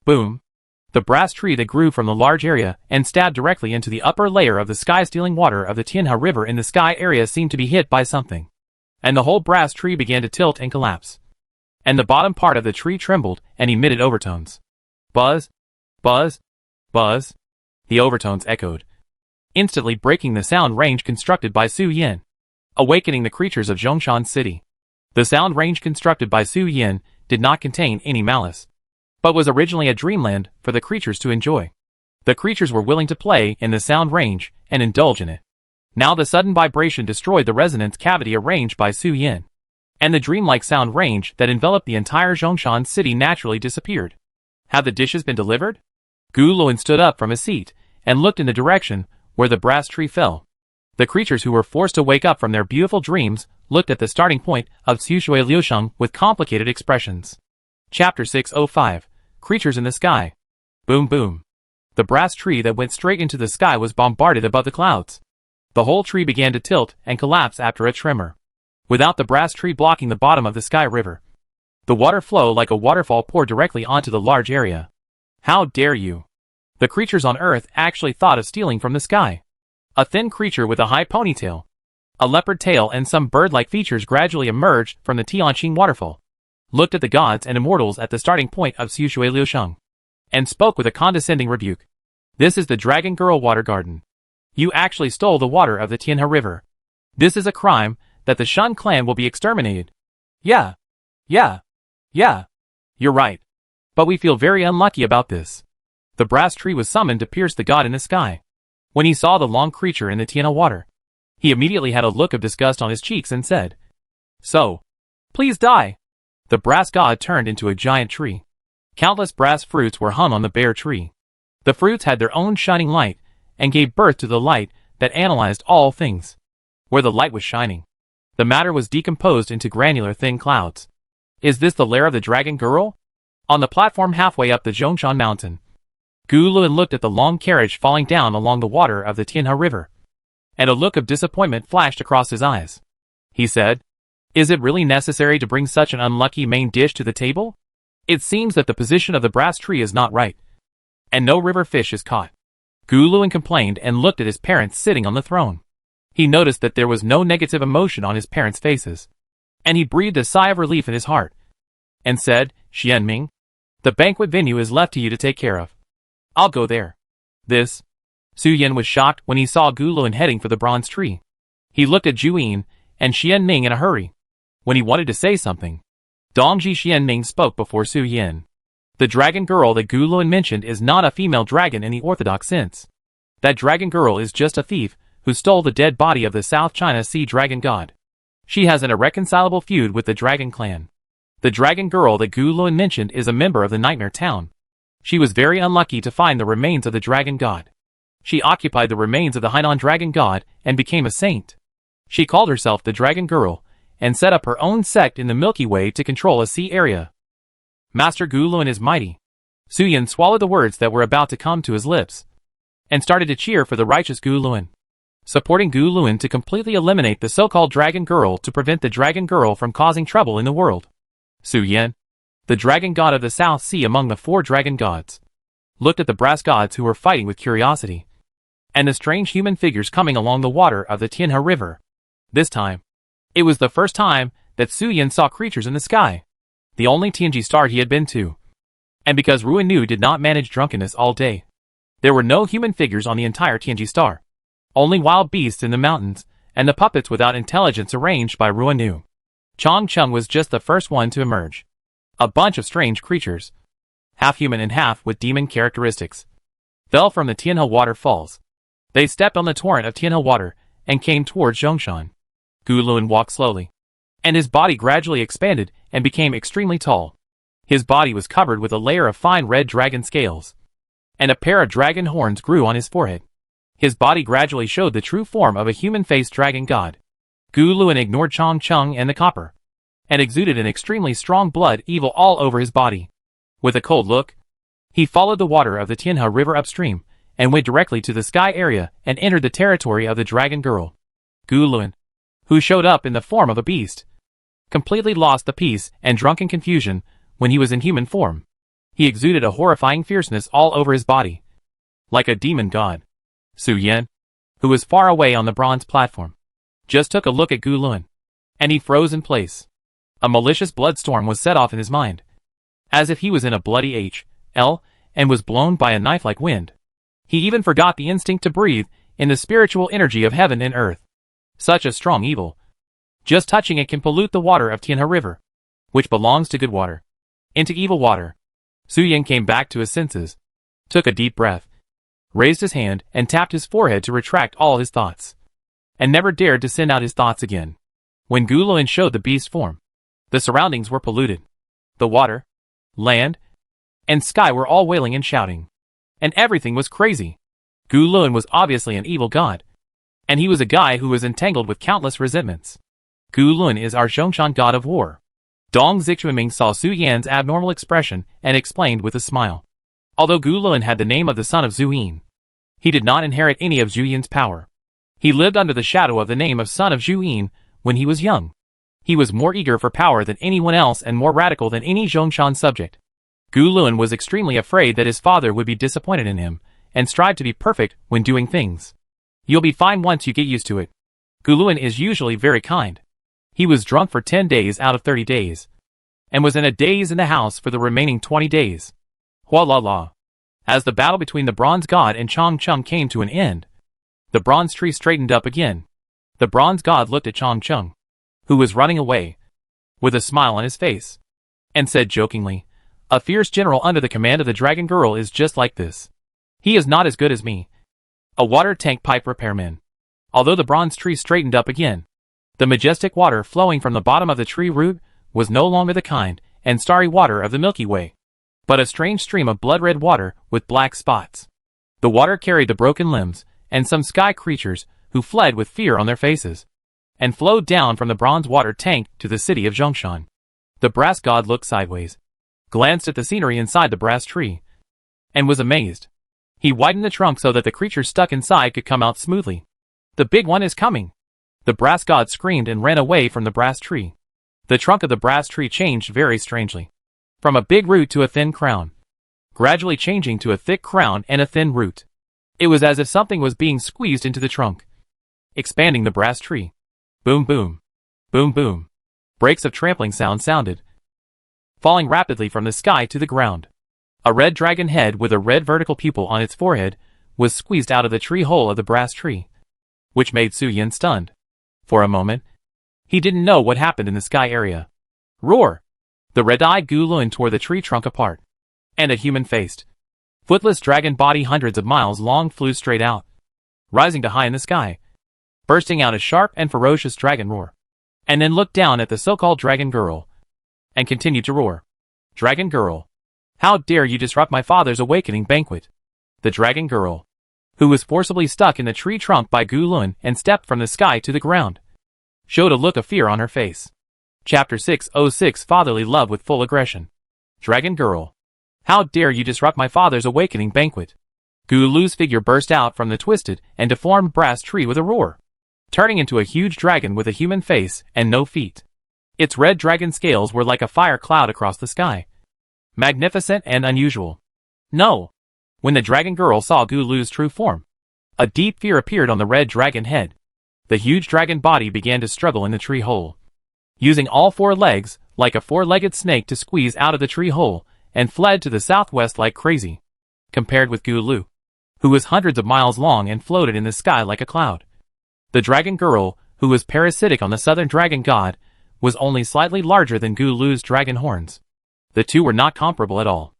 Boom! The brass tree that grew from the large area and stabbed directly into the upper layer of the sky-stealing water of the Tianhe River in the sky area seemed to be hit by something, and the whole brass tree began to tilt and collapse. And the bottom part of the tree trembled and emitted overtones. Buzz, buzz, buzz. The overtones echoed, instantly breaking the sound range constructed by Su Yin, awakening the creatures of Zhongshan City. The sound range constructed by Su Yin did not contain any malice, but was originally a dreamland for the creatures to enjoy. The creatures were willing to play in the sound range and indulge in it. Now the sudden vibration destroyed the resonance cavity arranged by Su Yin, and the dreamlike sound range that enveloped the entire Zhongshan City naturally disappeared. Had the dishes been delivered? Gu Luan stood up from his seat and looked in the direction where the brass tree fell. The creatures who were forced to wake up from their beautiful dreams looked at the starting point of Xushui Liusheng with complicated expressions. Chapter 605. Creatures in the Sky. Boom boom. The brass tree that went straight into the sky was bombarded above the clouds. The whole tree began to tilt and collapse after a tremor, without the brass tree blocking the bottom of the sky river. The water flow like a waterfall poured directly onto the large area. How dare you! The creatures on Earth actually thought of stealing from the sky. A thin creature with a high ponytail, a leopard tail and some bird-like features gradually emerged from the Tianqing waterfall, looked at the gods and immortals at the starting point of Xushui Liusheng, and spoke with a condescending rebuke. This is the Dragon Girl Water Garden. You actually stole the water of the Tianhe River. This is a crime that the Shun clan will be exterminated. Yeah. You're right. But we feel very unlucky about this. The brass tree was summoned to pierce the god in the sky. When he saw the long creature in the Tianhe water, he immediately had a look of disgust on his cheeks and said, "So, please die." The brass god turned into a giant tree. Countless brass fruits were hung on the bare tree. The fruits had their own shining light and gave birth to the light that analyzed all things. Where the light was shining, the matter was decomposed into granular thin clouds. Is this the lair of the Dragon Girl? On the platform halfway up the Zhongshan mountain, Gu Luan looked at the long carriage falling down along the water of the Tianhe River, and a look of disappointment flashed across his eyes. He said, "Is it really necessary to bring such an unlucky main dish to the table? It seems that the position of the brass tree is not right, and no river fish is caught." Gu Luan complained and looked at his parents sitting on the throne. He noticed that there was no negative emotion on his parents' faces, and he breathed a sigh of relief in his heart, and said, "Xianming, the banquet venue is left to you to take care of. I'll go there." This. Su Yin was shocked when he saw Gu Luan heading for the bronze tree. He looked at Zhu Yin and Xianming in a hurry. When he wanted to say something, Dongji Xianming spoke before Su Yin. The dragon girl that Gu Luan mentioned is not a female dragon in the orthodox sense. That dragon girl is just a thief who stole the dead body of the South China Sea dragon god. She has an irreconcilable feud with the dragon clan. The dragon girl that Gu Luan mentioned is a member of the Nightmare Town. She was very unlucky to find the remains of the dragon god. She occupied the remains of the Hainan dragon god and became a saint. She called herself the Dragon Girl and set up her own sect in the Milky Way to control a sea area. Master Gu Luan is mighty. Su Yin swallowed the words that were about to come to his lips and started to cheer for the righteous Gu Luan, supporting Gu Luan to completely eliminate the so-called Dragon Girl to prevent the Dragon Girl from causing trouble in the world. Su Yin, the dragon god of the South Sea among the 4 dragon gods, looked at the brass gods who were fighting with curiosity, and the strange human figures coming along the water of the Tianhe River. This time, it was the first time that Su Yan saw creatures in the sky, the only Tianji star he had been to. And because Ruan Nu did not manage drunkenness all day, there were no human figures on the entire Tianji star, only wild beasts in the mountains, and the puppets without intelligence arranged by Ruan Nu. Chong Chung was just the first one to emerge. A bunch of strange creatures, half human and half with demon characteristics, fell from the Tianhe waterfalls. They stepped on the torrent of Tianhe water and came towards Zhongshan. Gu Luan walked slowly, and his body gradually expanded and became extremely tall. His body was covered with a layer of fine red dragon scales, and a pair of dragon horns grew on his forehead. His body gradually showed the true form of a human-faced dragon god. Gu Luan ignored Chong Chung and the copper, and exuded an extremely strong blood evil all over his body. With a cold look, he followed the water of the Tianhe River upstream, and went directly to the sky area and entered the territory of the dragon girl. Gu Luan, who showed up in the form of a beast, completely lost the peace and drunken confusion when he was in human form. He exuded a horrifying fierceness all over his body, like a demon god. Su Yan, who was far away on the bronze platform, just took a look at Gu Luan, and he froze in place. A malicious bloodstorm was set off in his mind, as if he was in a bloody H.L. and was blown by a knife-like wind. He even forgot the instinct to breathe in the spiritual energy of heaven and earth. Such a strong evil. Just touching it can pollute the water of Tianhe River, which belongs to good water, into evil water. Su Yan came back to his senses, took a deep breath, raised his hand and tapped his forehead to retract all his thoughts, and never dared to send out his thoughts again. When Gu Luan showed the beast form, the surroundings were polluted. The water, land, and sky were all wailing and shouting, and everything was crazy. Gu Luan was obviously an evil god, and he was a guy who was entangled with countless resentments. Gu Luan is our Zhongshan god of war. Dong Zixuanming saw Su Yan's abnormal expression and explained with a smile. Although Gu Luan had the name of the son of Zhu Yin, he did not inherit any of Zhu Yin's power. He lived under the shadow of the name of son of Zhu Yin when he was young. He was more eager for power than anyone else and more radical than any Zhongshan subject. Gu Luan was extremely afraid that his father would be disappointed in him, and strive to be perfect when doing things. You'll be fine once you get used to it. Gu Luan is usually very kind. He was drunk for 10 days out of 30 days, and was in a daze in the house for the remaining 20 days. Hua la la. As the battle between the bronze god and Chong Chung came to an end, the bronze tree straightened up again. The bronze god looked at Chong Chung, who was running away, with a smile on his face, and said jokingly, "A fierce general under the command of the dragon girl is just like this. He is not as good as me, a water tank pipe repairman." Although the bronze tree straightened up again, the majestic water flowing from the bottom of the tree root was no longer the kind and starry water of the Milky Way, but a strange stream of blood-red water with black spots. The water carried the broken limbs and some sky creatures who fled with fear on their faces, and flowed down from the bronze water tank to the city of Zhongshan. The brass god looked sideways, glanced at the scenery inside the brass tree, and was amazed. He widened the trunk so that the creatures stuck inside could come out smoothly. "The big one is coming!" The brass god screamed and ran away from the brass tree. The trunk of the brass tree changed very strangely, from a big root to a thin crown, gradually changing to a thick crown and a thin root. It was as if something was being squeezed into the trunk, expanding the brass tree. Boom boom, boom boom. Breaks of trampling sound sounded, falling rapidly from the sky to the ground. A red dragon head with a red vertical pupil on its forehead was squeezed out of the tree hole of the brass tree, which made Su Yan stunned. For a moment, he didn't know what happened in the sky area. Roar! The red-eyed Gu Luan tore the tree trunk apart, and a human-faced, footless dragon body hundreds of miles long flew straight out, rising to high in the sky, bursting out a sharp and ferocious dragon roar, and then looked down at the so-called dragon girl, and continued to roar. "Dragon girl, how dare you disrupt my father's awakening banquet?" The dragon girl, who was forcibly stuck in the tree trunk by Gu Luan and stepped from the sky to the ground, showed a look of fear on her face. Chapter 606 Fatherly Love with Full Aggression. "Dragon girl, how dare you disrupt my father's awakening banquet?" Gu Lu's figure burst out from the twisted and deformed brass tree with a roar, turning into a huge dragon with a human face and no feet. Its red dragon scales were like a fire cloud across the sky, magnificent and unusual. No. When the dragon girl saw Gulu's true form, a deep fear appeared on the red dragon head. The huge dragon body began to struggle in the tree hole, using all four legs, like a four-legged snake, to squeeze out of the tree hole, and fled to the southwest like crazy. Compared with Gulu, who was hundreds of miles long and floated in the sky like a cloud, the dragon girl, who was parasitic on the southern dragon god, was only slightly larger than Gulu's dragon horns. The two were not comparable at all.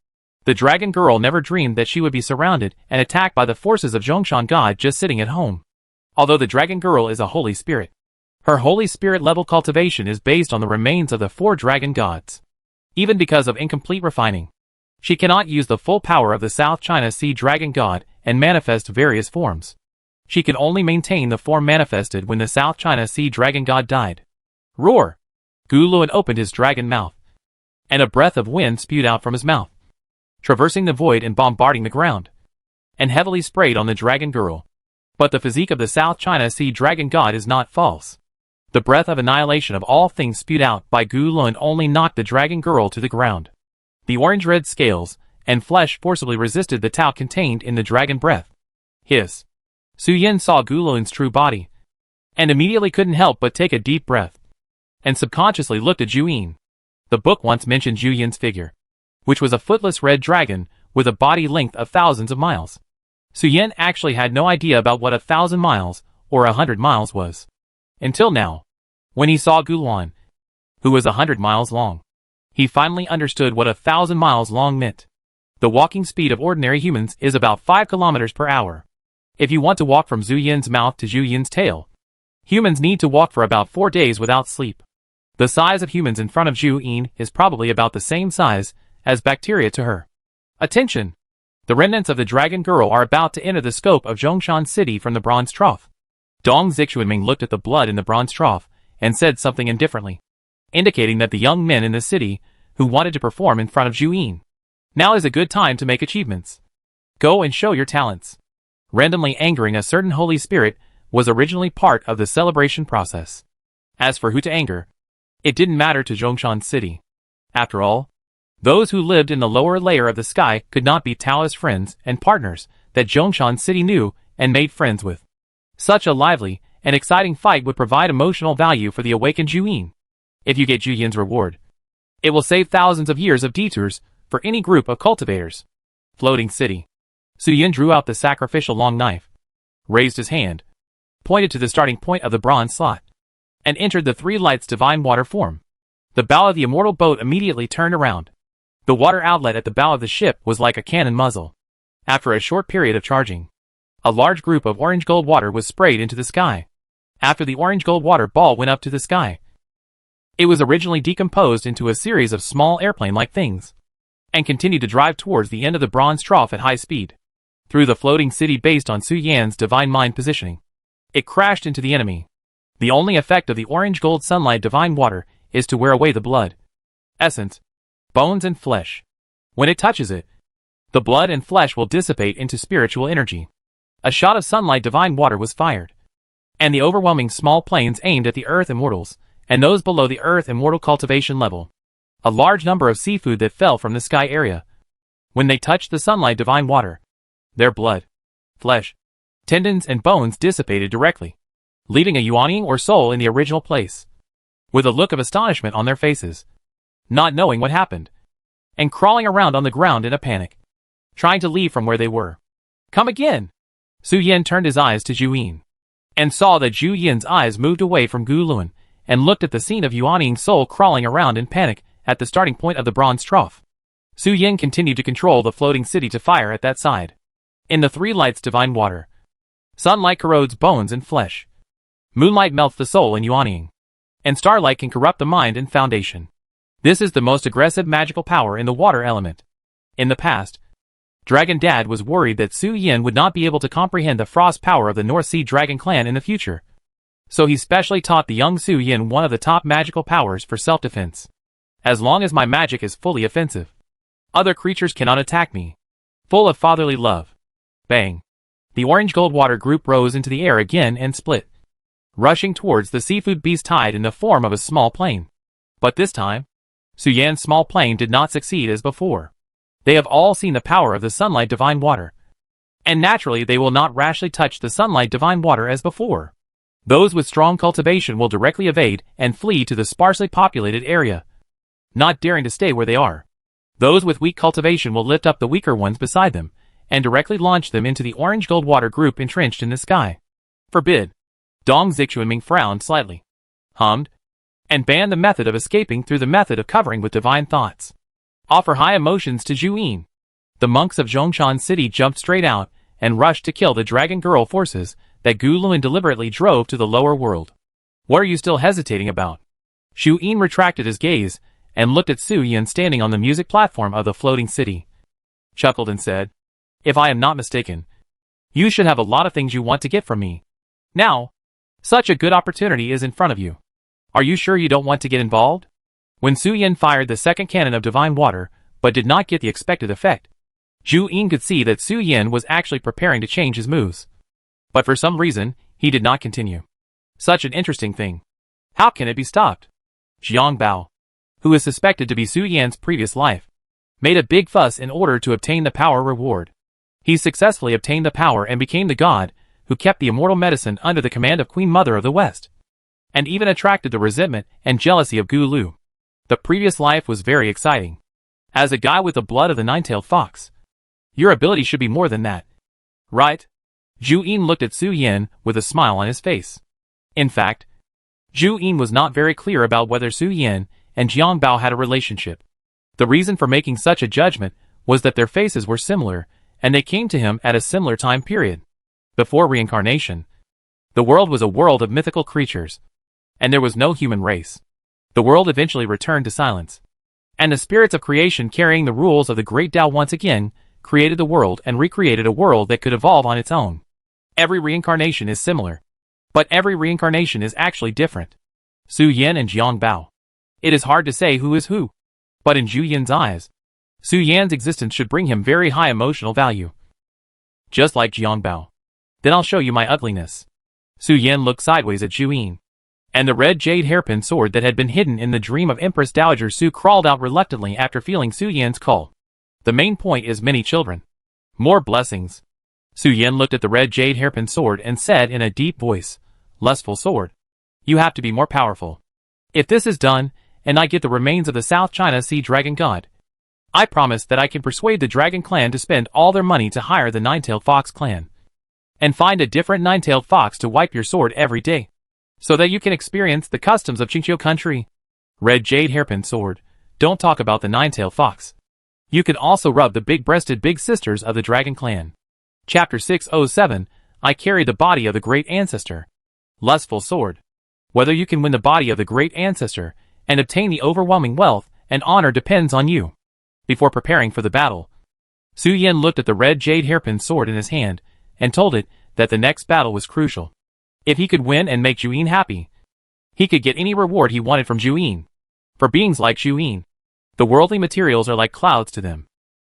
The dragon girl never dreamed that she would be surrounded and attacked by the forces of Zhongshan God just sitting at home. Although the dragon girl is a holy spirit, her holy spirit level cultivation is based on the remains of the four dragon gods. Even because of incomplete refining, she cannot use the full power of the South China Sea dragon god and manifest various forms. She could only maintain the form manifested when the South China Sea dragon god died. Roar! Guluan opened his dragon mouth, and a breath of wind spewed out from his mouth, traversing the void and bombarding the ground, and heavily sprayed on the dragon girl. But the physique of the South China Sea dragon god is not false. The breath of annihilation of all things spewed out by Guluan only knocked the dragon girl to the ground. The orange-red scales and flesh forcibly resisted the Tao contained in the dragon breath. Hiss. Su Yin saw Guluan's true body, and immediately couldn't help but take a deep breath, and subconsciously looked at Zhu Yin. The book once mentioned Zhu Yin's figure, which was a footless red dragon with a body length of thousands of miles. Su Yin actually had no idea about what 1,000 miles or 100 miles was, until now, when he saw Guluan, who was 100 miles long. He finally understood what 1,000 miles long meant. The walking speed of ordinary humans is about 5 kilometers per hour. If you want to walk from Zhu Yin's mouth to Zhu Yin's tail, humans need to walk for about 4 days without sleep. The size of humans in front of Zhu Yin is probably about the same size as bacteria to her. Attention! The remnants of the dragon girl are about to enter the scope of Zhongshan City from the bronze trough. Dong Zixuanming looked at the blood in the bronze trough and said something indifferently, indicating that the young men in the city who wanted to perform in front of Zhu Yin, now is a good time to make achievements. Go and show your talents. Randomly angering a certain holy spirit was originally part of the celebration process. As for who to anger, it didn't matter to Zhongshan City. After all, those who lived in the lower layer of the sky could not be Taoist friends and partners that Zhongshan City knew and made friends with. Such a lively and exciting fight would provide emotional value for the awakened Zhu Yin. If you get Zhu Yin's reward, it will save thousands of years of detours for any group of cultivators. Floating City. Su Yin drew out the sacrificial long knife, raised his hand, pointed to the starting point of the bronze slot, and entered the three lights divine water form. The bow of the immortal boat immediately turned around. The water outlet at the bow of the ship was like a cannon muzzle. After a short period of charging, a large group of orange gold water was sprayed into the sky. After the orange gold water ball went up to the sky, it was originally decomposed into a series of small airplane-like things, and continued to drive towards the end of the bronze trough at high speed, through the floating city based on Su Yan's divine mind positioning. It crashed into the enemy. The only effect of the orange gold sunlight divine water is to wear away the blood, essence, bones and flesh. When it touches it, the blood and flesh will dissipate into spiritual energy. A shot of sunlight divine water was fired, and the overwhelming small planes aimed at the earth immortals, and those below the earth immortal cultivation level. A large number of seafood that fell from the sky area. When they touched the sunlight divine water, their blood, flesh, tendons and bones dissipated directly, leaving a yuanying or soul in the original place, with a look of astonishment on their faces, not knowing what happened, and crawling around on the ground in a panic, trying to leave from where they were. Come again! Su Yin turned his eyes to Zhu Yin, and saw that Zhu Yin's eyes moved away from Guluan, and looked at the scene of yuanying soul crawling around in panic at the starting point of the bronze trough. Su Yin continued to control the floating city to fire at that side. In the three lights divine water, sunlight corrodes bones and flesh. Moonlight melts the soul in yuanying, and starlight can corrupt the mind and foundation. This is the most aggressive magical power in the water element. In the past, Dragon Dad was worried that Su Yin would not be able to comprehend the frost power of the North Sea Dragon clan in the future. So he specially taught the young Su Yin one of the top magical powers for self-defense. As long as my magic is fully offensive, other creatures cannot attack me. Full of fatherly love. Bang. The orange gold water group rose into the air again and split, rushing towards the seafood beast tied in the form of a small plane. But this time, Su Yan's small plane did not succeed as before. They have all seen the power of the sunlight divine water. And naturally they will not rashly touch the sunlight divine water as before. Those with strong cultivation will directly evade and flee to the sparsely populated area, not daring to stay where they are. Those with weak cultivation will lift up the weaker ones beside them, and directly launch them into the orange gold water group entrenched in the sky. Forbid. Dong Zixuanming frowned slightly, hummed, and banned the method of escaping through the method of covering with divine thoughts. Offer high emotions to Juyin. The monks of Zhongshan City jumped straight out and rushed to kill the dragon girl forces that Gu Luan deliberately drove to the lower world. What are you still hesitating about? Xu Yin retracted his gaze and looked at Su Yan standing on the music platform of the floating city, chuckled and said, "If I am not mistaken, you should have a lot of things you want to get from me. Now, such a good opportunity is in front of you. Are you sure you don't want to get involved?" When Su Yan fired the second cannon of divine water, but did not get the expected effect, Zhu Yin could see that Su Yan was actually preparing to change his moves. But for some reason, he did not continue. Such an interesting thing. How can it be stopped? Jiang Bao, who is suspected to be Su Yan's previous life, made a big fuss in order to obtain the power reward. He successfully obtained the power and became the god who kept the immortal medicine under the command of Queen Mother of the West, and even attracted the resentment and jealousy of Gu Lu. The previous life was very exciting. As a guy with the blood of the nine-tailed fox, your ability should be more than that, right? Zhu Yin looked at Su Yan with a smile on his face. In fact, Zhu Yin was not very clear about whether Su Yan and Jiang Bao had a relationship. The reason for making such a judgment was that their faces were similar, and they came to him at a similar time period. Before reincarnation, the world was a world of mythical creatures, and there was no human race. The world eventually returned to silence, and the spirits of creation carrying the rules of the great Tao once again created the world and recreated a world that could evolve on its own. Every reincarnation is similar, but every reincarnation is actually different. Su Yan and Jiang Bao. It is hard to say who is who, but in Zhu Yin's eyes, Su Yan's existence should bring him very high emotional value. Just like Jiang Bao. Then I'll show you my ugliness. Su Yan looked sideways at Zhu Yin, and the red jade hairpin sword that had been hidden in the dream of Empress Dowager Su crawled out reluctantly after feeling Su Yan's call. The main point is many children. More blessings. Su Yan looked at the red jade hairpin sword and said in a deep voice, "Lustful sword. You have to be more powerful. If this is done, and I get the remains of the South China Sea Dragon God, I promise that I can persuade the Dragon Clan to spend all their money to hire the Nine-Tailed Fox Clan, and find a different nine-tailed fox to wipe your sword every day, so that you can experience the customs of Qingqiu country." Red jade hairpin sword. Don't talk about the nine-tailed fox. You can also rub the big-breasted big sisters of the Dragon Clan. Chapter 607, I carry the body of the great ancestor. Lustful sword. Whether you can win the body of the great ancestor and obtain the overwhelming wealth and honor depends on you. Before preparing for the battle, Su Yan looked at the red jade hairpin sword in his hand and told it that the next battle was crucial. If he could win and make Zhu Yin happy, he could get any reward he wanted from Zhu Yin. For beings like Zhu Yin, the worldly materials are like clouds to them,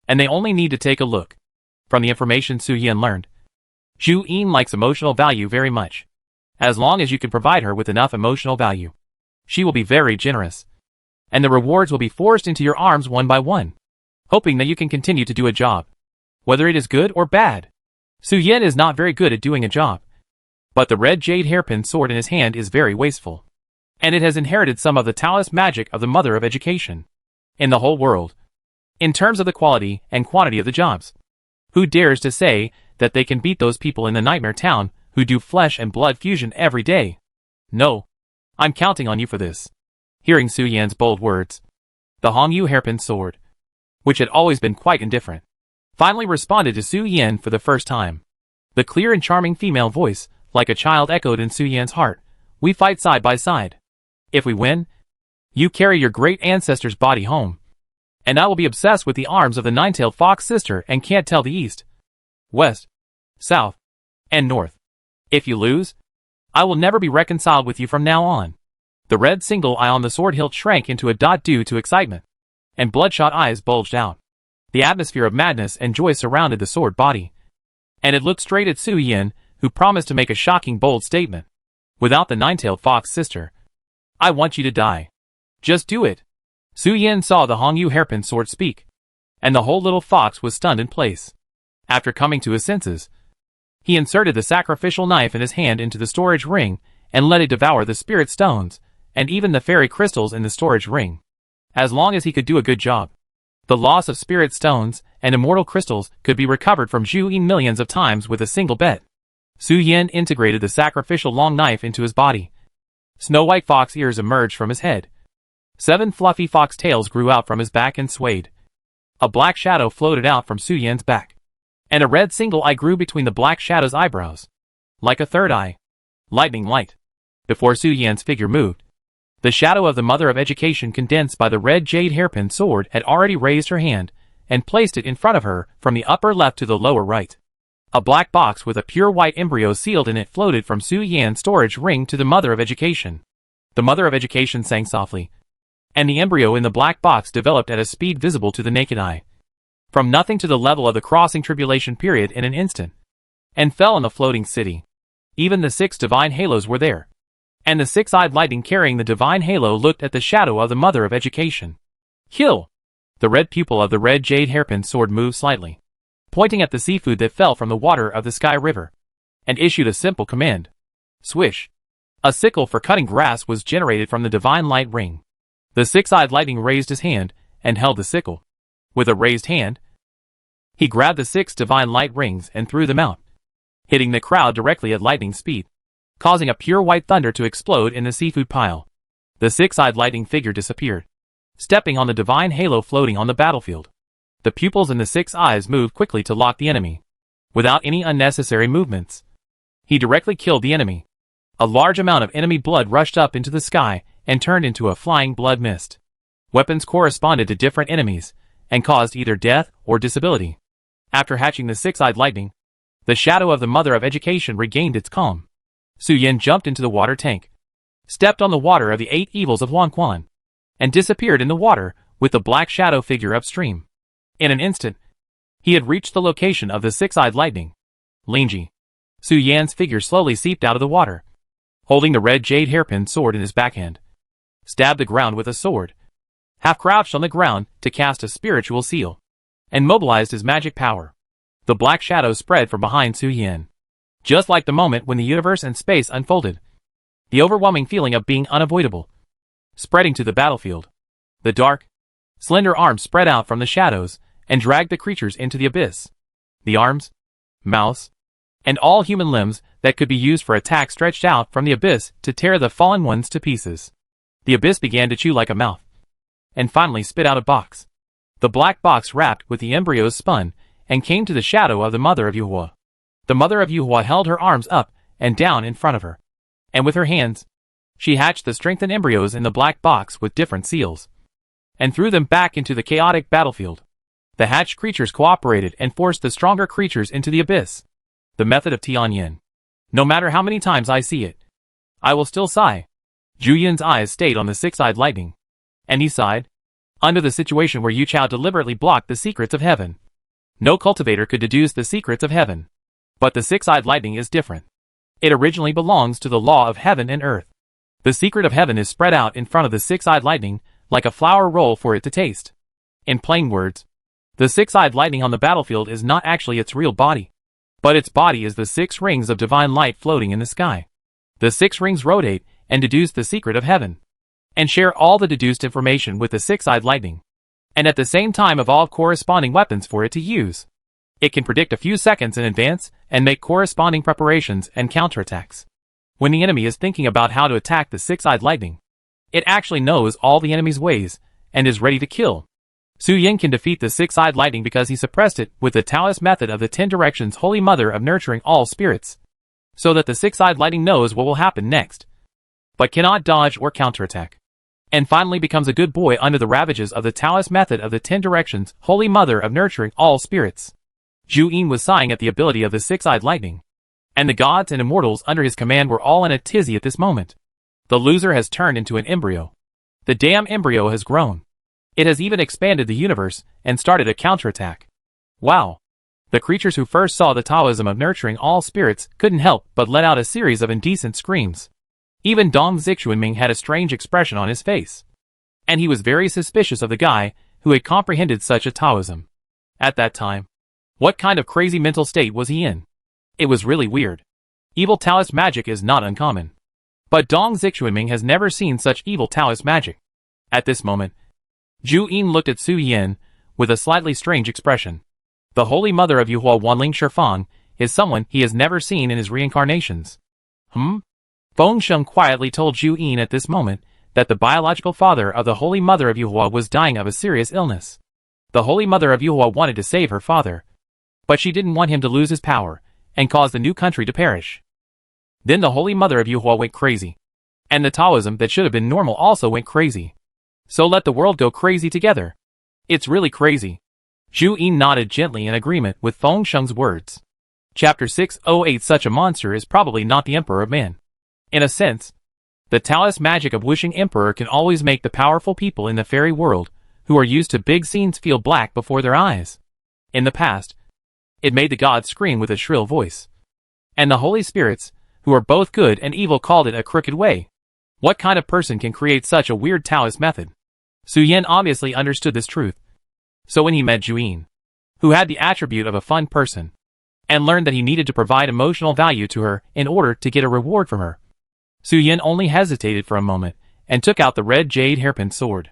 and they only need to take a look. From the information Su Yan learned, Zhu Yin likes emotional value very much. As long as you can provide her with enough emotional value, she will be very generous, and the rewards will be forced into your arms one by one, hoping that you can continue to do a job, whether it is good or bad. Su Yan is not very good at doing a job, but the red jade hairpin sword in his hand is very wasteful, and it has inherited some of the Taoist magic of the mother of education in the whole world. In terms of the quality and quantity of the jobs, who dares to say that they can beat those people in the Nightmare Town who do flesh and blood fusion every day? No, I'm counting on you for this. Hearing Su Yan's bold words, the Hongyu hairpin sword, which had always been quite indifferent, finally responded to Su Yan for the first time. The clear and charming female voice, like a child, echoed in Su Yan's heart. We fight side by side. If we win, you carry your great ancestor's body home, and I will be obsessed with the arms of the nine-tailed fox sister and can't tell the east, west, south, and north. If you lose, I will never be reconciled with you from now on. The red single eye on the sword hilt shrank into a dot due to excitement, and bloodshot eyes bulged out. The atmosphere of madness and joy surrounded the sword body, and it looked straight at Su Yan, who promised to make a shocking bold statement. Without the nine-tailed fox sister, I want you to die. Just do it. Su Yan saw the Hongyu hairpin sword speak, and the whole little fox was stunned in place. After coming to his senses, he inserted the sacrificial knife in his hand into the storage ring and let it devour the spirit stones, and even the fairy crystals in the storage ring. As long as he could do a good job, the loss of spirit stones and immortal crystals could be recovered from Zhu Yin millions of times with a single bet. Su Yan integrated the sacrificial long knife into his body. Snow-white fox ears emerged from his head. 7 fluffy fox tails grew out from his back and swayed. A black shadow floated out from Su Yan's back, and a red single eye grew between the black shadow's eyebrows, like a third eye. Lightning light. Before Su Yan's figure moved, the shadow of the Mother of Education condensed by the red jade hairpin sword had already raised her hand and placed it in front of her from the upper left to the lower right. A black box with a pure white embryo sealed in it floated from Su Yan's storage ring to the Mother of Education. The Mother of Education sang softly, and the embryo in the black box developed at a speed visible to the naked eye, from nothing to the level of the crossing tribulation period in an instant, and fell in the floating city. Even the 6 divine halos were there, and the 6-eyed lightning carrying the divine halo looked at the shadow of the Mother of Education. Kill! The red pupil of the red jade hairpin sword moved slightly, pointing at the seafood that fell from the water of the sky river, and issued a simple command. Swish! A sickle for cutting grass was generated from the divine light ring. The 6-eyed lightning raised his hand and held the sickle. With a raised hand, he grabbed the 6 divine light rings and threw them out, hitting the crowd directly at lightning speed, causing a pure white thunder to explode in the seafood pile. The 6-eyed lightning figure disappeared, stepping on the divine halo floating on the battlefield. The pupils in the 6 eyes moved quickly to lock the enemy. Without any unnecessary movements, he directly killed the enemy. A large amount of enemy blood rushed up into the sky and turned into a flying blood mist. Weapons corresponded to different enemies and caused either death or disability. After hatching the 6-eyed lightning, the shadow of the Mother of Education regained its calm. Su Yan jumped into the water tank, stepped on the water of the 8 evils of Huangquan, and disappeared in the water with the black shadow figure upstream. In an instant, he had reached the location of the 6-eyed lightning. Lingji. Su Yan's figure slowly seeped out of the water, holding the red jade hairpin sword in his backhand. Stabbed the ground with a sword, half crouched on the ground to cast a spiritual seal, and mobilized his magic power. The black shadow spread from behind Su Yan, just like the moment when the universe and space unfolded. The overwhelming feeling of being unavoidable, spreading to the battlefield. The dark, slender arms spread out from the shadows and dragged the creatures into the abyss. The arms, mouths, and all human limbs that could be used for attack stretched out from the abyss to tear the fallen ones to pieces. The abyss began to chew like a mouth, and finally spit out a box. The black box wrapped with the embryos spun and came to the shadow of the Mother of Yuhua. The Mother of Yuhua held her arms up and down in front of her, and with her hands, she hatched the strengthened embryos in the black box with different seals, and threw them back into the chaotic battlefield. The hatched creatures cooperated and forced the stronger creatures into the abyss. The method of Tianyin. No matter how many times I see it, I will still sigh. Zhu Yun's eyes stayed on the 6-eyed lightning, and he sighed. Under the situation where Yu Chao deliberately blocked the secrets of heaven, no cultivator could deduce the secrets of heaven. But the 6-eyed lightning is different. It originally belongs to the law of heaven and earth. The secret of heaven is spread out in front of the 6-eyed lightning like a flour roll for it to taste. In plain words, the 6-eyed lightning on the battlefield is not actually its real body, but its body is the 6 rings of divine light floating in the sky. The 6 rings rotate and deduce the secret of heaven, and share all the deduced information with the 6-eyed lightning, and at the same time evolve corresponding weapons for it to use. It can predict a few seconds in advance and make corresponding preparations and counterattacks. When the enemy is thinking about how to attack the 6-eyed lightning, it actually knows all the enemy's ways and is ready to kill. Su Yan can defeat the 6-eyed lightning because he suppressed it with the Taoist method of the 10 directions Holy Mother of nurturing all spirits, so that the 6-eyed lightning knows what will happen next, but cannot dodge or counterattack, and finally becomes a good boy under the ravages of the Taoist method of the 10 directions Holy Mother of nurturing all spirits. Zhu Yin was sighing at the ability of the 6-eyed lightning, and the gods and immortals under his command were all in a tizzy at this moment. The loser has turned into an embryo. The damn embryo has grown. It has even expanded the universe and started a counterattack. Wow. The creatures who first saw the Taoism of nurturing all spirits couldn't help but let out a series of indecent screams. Even Dong Zixuanming had a strange expression on his face. and he was very suspicious of the guy who had comprehended such a Taoism. At that time, what kind of crazy mental state was he in? It was really weird. Evil Taoist magic is not uncommon. But Dong Zixuanming has never seen such evil Taoist magic. At this moment, Zhu Yin looked at Su Yan with a slightly strange expression. The Holy Mother of Yuhua Wanling Shifang is someone he has never seen in his reincarnations. Feng Sheng quietly told Zhu Yin at this moment that the biological father of the Holy Mother of Yuhua was dying of a serious illness. The Holy Mother of Yuhua wanted to save her father, but she didn't want him to lose his power and cause the new country to perish. Then the Holy Mother of Yuhua went crazy, and the Taoism that should have been normal also went crazy. So let the world go crazy together. It's really crazy. Zhu Yin nodded gently in agreement with Feng Sheng's words. Chapter 608 Such a monster is probably not the Emperor of Man. In a sense, the Taoist magic of Wuxing Emperor can always make the powerful people in the fairy world who are used to big scenes feel black before their eyes. In the past, it made the gods scream with a shrill voice. And the holy spirits, who are both good and evil, called it a crooked way. What kind of person can create such a weird Taoist method? Su Yan obviously understood this truth. So when he met Zhu Yin, who had the attribute of a fun person, and learned that he needed to provide emotional value to her in order to get a reward from her, Su Yan only hesitated for a moment and took out the red jade hairpin sword.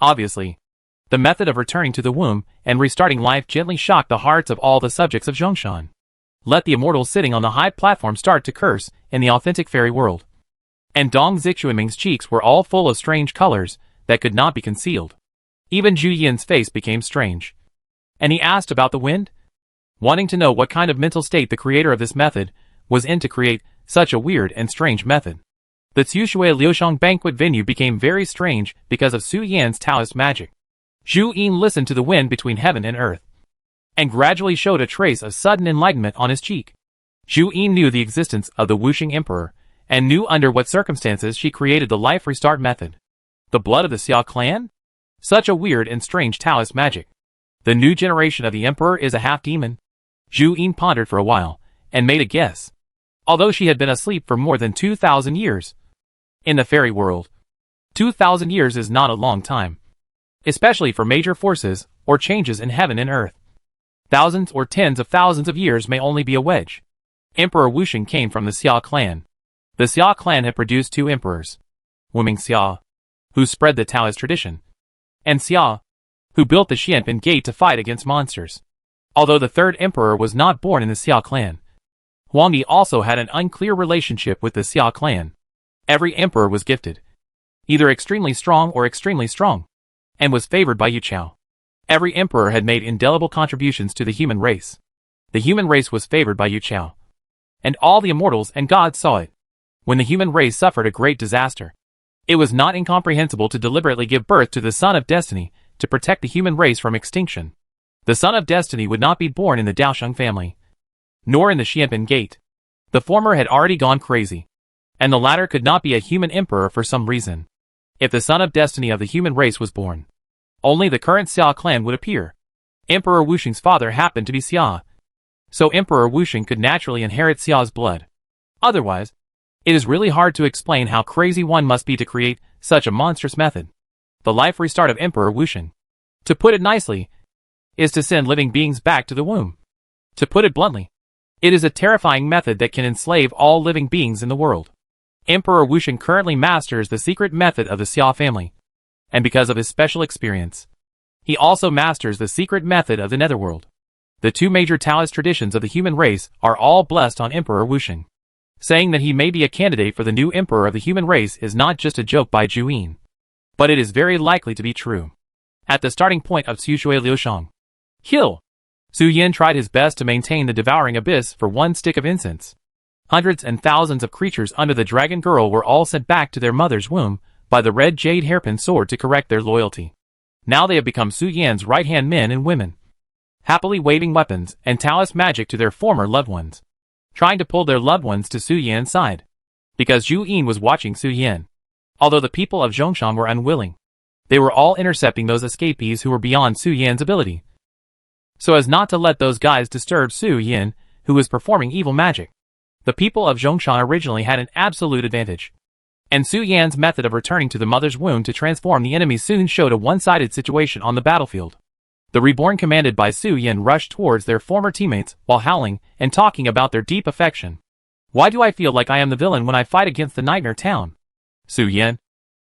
Obviously, the method of returning to the womb and restarting life gently shocked the hearts of all the subjects of Zhongshan. Let the immortals sitting on the high platform start to curse in the authentic fairy world. And Dong Zixuanming's cheeks were all full of strange colors that could not be concealed. Even Zhu Yin's face became strange. And he asked about the wind, wanting to know what kind of mental state the creator of this method was in to create such a weird and strange method. The Tsushui Liushang banquet venue became very strange because of Su Yan's Taoist magic. Zhu Yin listened to the wind between heaven and earth, and gradually showed a trace of sudden enlightenment on his cheek. Zhu Yin knew the existence of the Wuxing Emperor, and knew under what circumstances she created the life restart method. The blood of the Xia clan? Such a weird and strange Taoist magic. The new generation of the Emperor is a half-demon. Zhu Yin pondered for a while, and made a guess. Although she had been asleep for more than 2,000 years. In the fairy world, 2,000 years is not a long time, especially for major forces or changes in heaven and earth. Thousands or tens of thousands of years may only be a wedge. Emperor Wuxing came from the Xia clan. The Xia clan had produced two emperors, Wuming Xia, who spread the Taoist tradition, and Xia, who built the Xianpin Gate to fight against monsters. Although the third emperor was not born in the Xia clan, Huang Yi also had an unclear relationship with the Xia clan. Every emperor was gifted, either extremely strong or extremely strong, and was favored by Yuchao. Every emperor had made indelible contributions to the human race. The human race was favored by Yuchao, and all the immortals and gods saw it. When the human race suffered a great disaster, it was not incomprehensible to deliberately give birth to the Son of Destiny to protect the human race from extinction. The Son of Destiny would not be born in the Daosheng family, nor in the Xianpin Gate. The former had already gone crazy, and the latter could not be a human emperor for some reason. If the Son of Destiny of the human race was born, only the current Xia clan would appear. Emperor Wuxing's father happened to be Xia, so Emperor Wuxing could naturally inherit Xia's blood. Otherwise, it is really hard to explain how crazy one must be to create such a monstrous method. The life restart of Emperor Wuxing, to put it nicely, is to send living beings back to the womb. To put it bluntly, it is a terrifying method that can enslave all living beings in the world. Emperor Wuxing currently masters the secret method of the Xia family, and because of his special experience, he also masters the secret method of the Netherworld. The two major Taoist traditions of the human race are all blessed on Emperor Wuxing. Saying that he may be a candidate for the new emperor of the human race is not just a joke by Zhu Yin, but it is very likely to be true. At the starting point of Tsushui Liushang Hill, Su Yan tried his best to maintain the devouring abyss for one stick of incense. Hundreds and thousands of creatures under the dragon girl were all sent back to their mother's womb by the red jade hairpin sword to correct their loyalty. Now they have become Su Yan's right-hand men and women, happily waving weapons and Taoist magic to their former loved ones, trying to pull their loved ones to Su Yan's side. Because Zhu Yin was watching Su Yan, although the people of Zhongshan were unwilling, they were all intercepting those escapees who were beyond Su Yan's ability, so as not to let those guys disturb Su Yan, who was performing evil magic. The people of Zhongshan originally had an absolute advantage. And Su Yan's method of returning to the mother's womb to transform the enemy soon showed a one-sided situation on the battlefield. The reborn commanded by Su Yan rushed towards their former teammates while howling and talking about their deep affection. Why do I feel like I am the villain when I fight against the Nightmare Town? Su Yan,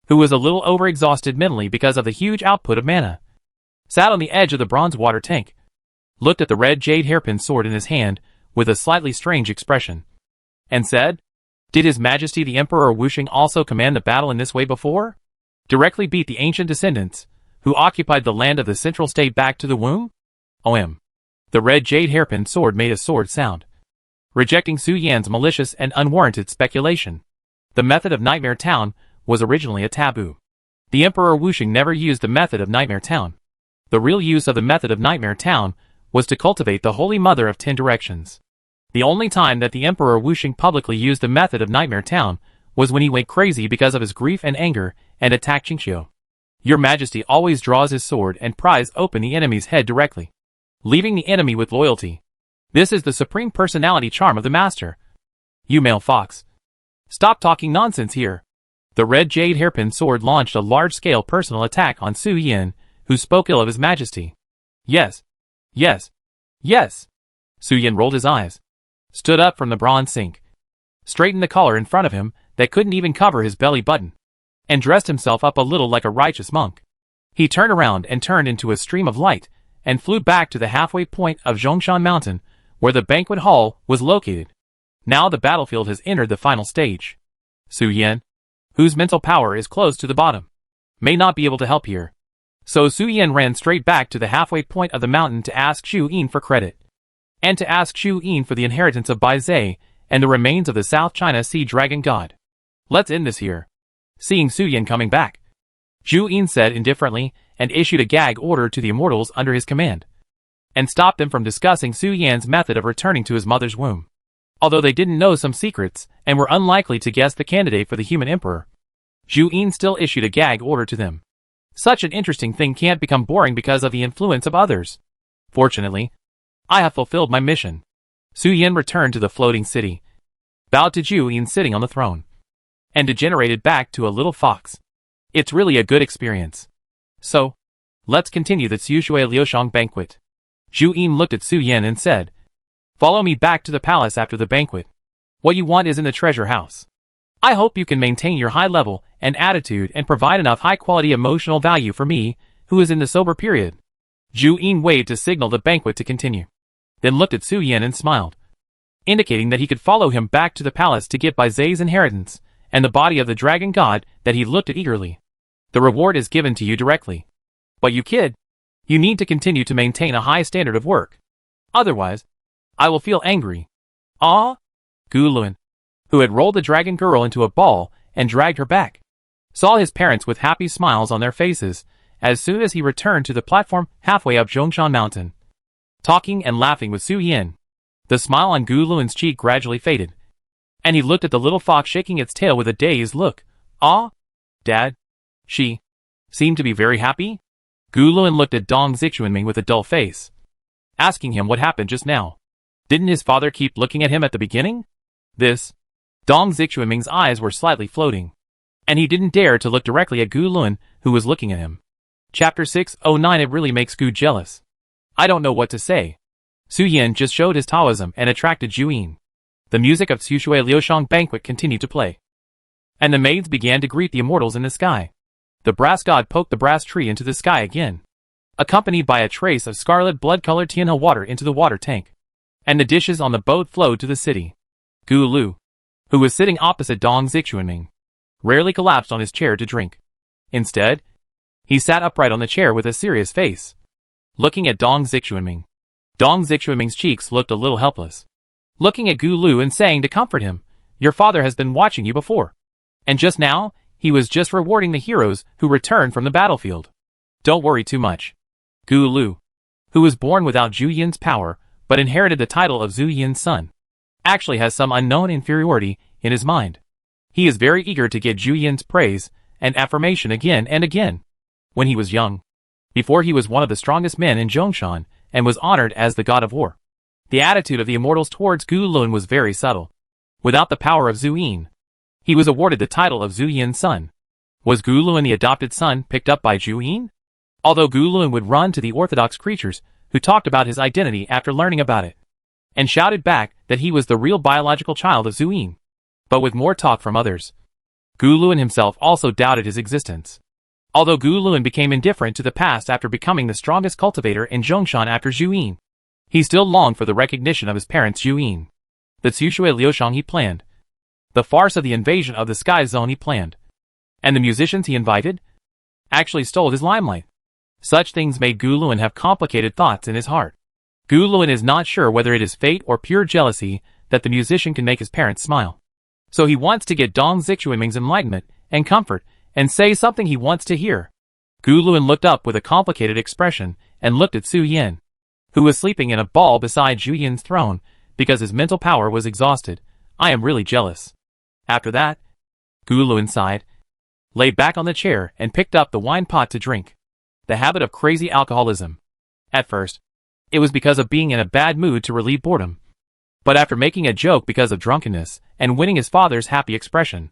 who was a little overexhausted mentally because of the huge output of mana, sat on the edge of the bronze water tank, looked at the red jade hairpin sword in his hand with a slightly strange expression, and said, "Did His Majesty the Emperor Wuxing also command the battle in this way before? Directly beat the ancient descendants, who occupied the land of the central state back to the womb? OM." The red jade hairpin sword made a sword sound, rejecting Su Yan's malicious and unwarranted speculation. The method of Nightmare Town was originally a taboo. The Emperor Wuxing never used the method of Nightmare Town. The real use of the method of Nightmare Town was to cultivate the Holy Mother of 10 Directions. The only time that the Emperor Wuxing publicly used the method of Nightmare Town was when he went crazy because of his grief and anger and attacked Qingxiu. Your Majesty always draws his sword and pries open the enemy's head directly, leaving the enemy with loyalty. This is the supreme personality charm of the master. You male fox. Stop talking nonsense here. The red jade hairpin sword launched a large-scale personal attack on Su Yan, who spoke ill of His Majesty. Yes. Yes. Yes. Su Yan rolled his eyes, stood up from the bronze sink, straightened the collar in front of him that couldn't even cover his belly button, and dressed himself up a little like a righteous monk. He turned around and turned into a stream of light, and flew back to the halfway point of Zhongshan Mountain, where the banquet hall was located. Now the battlefield has entered the final stage. Su Yan, whose mental power is close to the bottom, may not be able to help here. So Su Yan ran straight back to the halfway point of the mountain to ask Xu Yin for credit, and to ask Xu Yin for the inheritance of Bai Zhe and the remains of the South China Sea Dragon God. Let's end this here. Seeing Su Yan coming back, Xu Yin said indifferently and issued a gag order to the immortals under his command, and stopped them from discussing Su Yan's method of returning to his mother's womb. Although they didn't know some secrets and were unlikely to guess the candidate for the human emperor, Xu Yin still issued a gag order to them. Such an interesting thing can't become boring because of the influence of others. Fortunately, I have fulfilled my mission. Su Yan returned to the floating city, bowed to Xu Yin sitting on the throne, and degenerated back to a little fox. It's really a good experience. So, let's continue the Tsushui Liushang banquet. Xu Yin looked at Su Yan and said, "Follow me back to the palace after the banquet. What you want is in the treasure house. I hope you can maintain your high level and attitude and provide enough high-quality emotional value for me, who is in the sober period." Xu Yin waved to signal the banquet to continue, then looked at Su Yan and smiled, indicating that he could follow him back to the palace to get Bai Zhe's inheritance and the body of the dragon god that he looked at eagerly. The reward is given to you directly. But you kid, you need to continue to maintain a high standard of work. Otherwise, I will feel angry. Ah? Gu Luan, who had rolled the dragon girl into a ball and dragged her back, saw his parents with happy smiles on their faces as soon as he returned to the platform halfway up Zhongshan Mountain. Talking and laughing with Su Yan, the smile on Gu Luan's cheek gradually faded, and he looked at the little fox shaking its tail with a dazed look. Ah? Dad? She seemed to be very happy? Gu Luan looked at Dong Zixuanming with a dull face, asking him what happened just now. Didn't his father keep looking at him at the beginning? Dong Zixuanming's eyes were slightly floating, and he didn't dare to look directly at Gu Luan, who was looking at him. Chapter 609. It really makes Gu jealous. I don't know what to say. Su Yan just showed his Taoism and attracted Xu Yin. The music of Tsushui Liushang banquet continued to play, and the maids began to greet the immortals in the sky. The brass god poked the brass tree into the sky again, accompanied by a trace of scarlet blood-colored Tianhe water into the water tank, and the dishes on the boat flowed to the city. Gu Lu, who was sitting opposite Dong Zixuanming, rarely collapsed on his chair to drink. Instead, he sat upright on the chair with a serious face, looking at Dong Zixuanming. Dong Zixuanming's cheeks looked a little helpless, looking at Gu Lu and saying to comfort him, "Your father has been watching you before, and just now, he was just rewarding the heroes who returned from the battlefield. Don't worry too much." Gu Lu, who was born without Zhu Yin's power but inherited the title of Zhu Yin's son, actually has some unknown inferiority in his mind. He is very eager to get Zhu Yin's praise and affirmation again and again. When he was young, before he was one of the strongest men in Zhongshan and was honored as the god of war, the attitude of the immortals towards Gu Luan was very subtle. Without the power of Zhu Yin, He was awarded the title of Zhu Yin's son. Was Gu Luan the adopted son picked up by Zhu Yin? Although Gu Luan would run to the orthodox creatures, who talked about his identity after learning about it, and shouted back that he was the real biological child of Zhu Yin. But with more talk from others, Gu Luan himself also doubted his existence. Although Gu Luan became indifferent to the past after becoming the strongest cultivator in Zhongshan after Zhu Yin, he still longed for the recognition of his parents Zhu Yin. The Tsushui Liushang he planned, the farce of the invasion of the Sky Zone he planned, and the musicians he invited, actually stole his limelight. Such things made Gu Luan have complicated thoughts in his heart. Gu Luan is not sure whether it is fate or pure jealousy that the musician can make his parents smile. So he wants to get Dong Zixuanming's enlightenment and comfort and say something he wants to hear. Gu Luan looked up with a complicated expression and looked at Su Yin, who was sleeping in a ball beside Zhu Yin's throne because his mental power was exhausted. I am really jealous. After that, Gu Luan sighed, lay back on the chair and picked up the wine pot to drink. The habit of crazy alcoholism. At first, it was because of being in a bad mood to relieve boredom. But after making a joke because of drunkenness and winning his father's happy expression,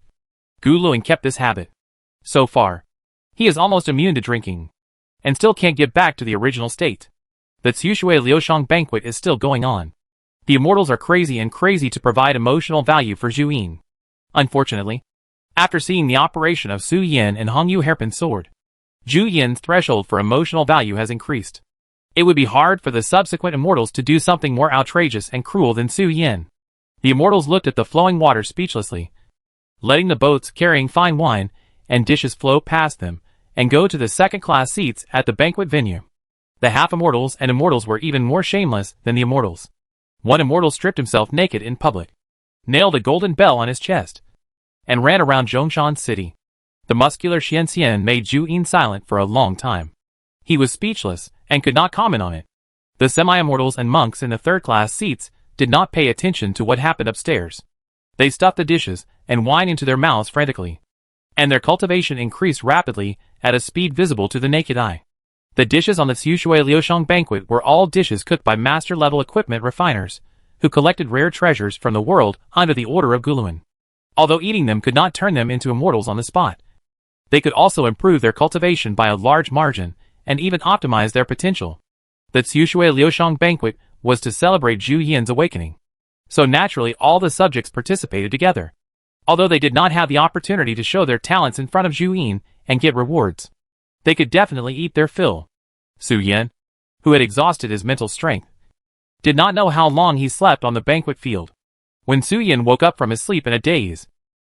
Gu Luan kept this habit. So far, he is almost immune to drinking, and still can't get back to the original state. The Tsushui Liushang banquet is still going on. The immortals are crazy to provide emotional value for Zhu Yin. Unfortunately, after seeing the operation of Su Yin and Hongyu Hairpin Sword, Zhu Yin's threshold for emotional value has increased. It would be hard for the subsequent immortals to do something more outrageous and cruel than Su Yin. The immortals looked at the flowing water speechlessly, letting the boats carrying fine wine and dishes flow past them and go to the second-class seats at the banquet venue. The half-immortals and immortals were even more shameless than the immortals. One immortal stripped himself naked in public, nailed a golden bell on his chest, and ran around Zhongshan City. The muscular Xianxian made Zhu Yin silent for a long time. He was speechless and could not comment on it. The semi-immortals and monks in the third-class seats did not pay attention to what happened upstairs. They stuffed the dishes and wine into their mouths frantically, and their cultivation increased rapidly at a speed visible to the naked eye. The dishes on the Tsushui Liushang banquet were all dishes cooked by master-level equipment refiners, who collected rare treasures from the world under the order of Gu Luan. Although eating them could not turn them into immortals on the spot, they could also improve their cultivation by a large margin, and even optimize their potential. The Tsushui Liushang banquet was to celebrate Zhu Yin's awakening. So naturally all the subjects participated together. Although they did not have the opportunity to show their talents in front of Zhu Yin and get rewards, they could definitely eat their fill. Su Yin, who had exhausted his mental strength, did not know how long he slept on the banquet field. When Su Yin woke up from his sleep in a daze,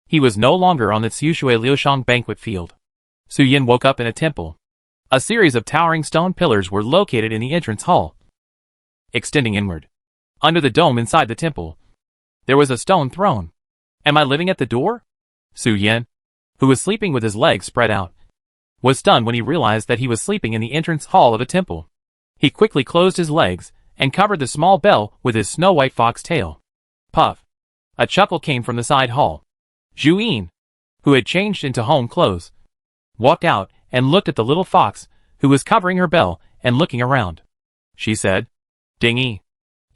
he was no longer on the Tsushui Liushang banquet field. Su Yin woke up in a temple. A series of towering stone pillars were located in the entrance hall, extending inward. Under the dome inside the temple, there was a stone throne. Am I living at the door? Su Yin, who was sleeping with his legs spread out, was stunned when he realized that he was sleeping in the entrance hall of a temple. He quickly closed his legs and covered the small bell with his snow-white fox tail. Puff. A chuckle came from the side hall. Zhu Yin, who had changed into home clothes, walked out and looked at the little fox, who was covering her bell and looking around. She said, "Dingy.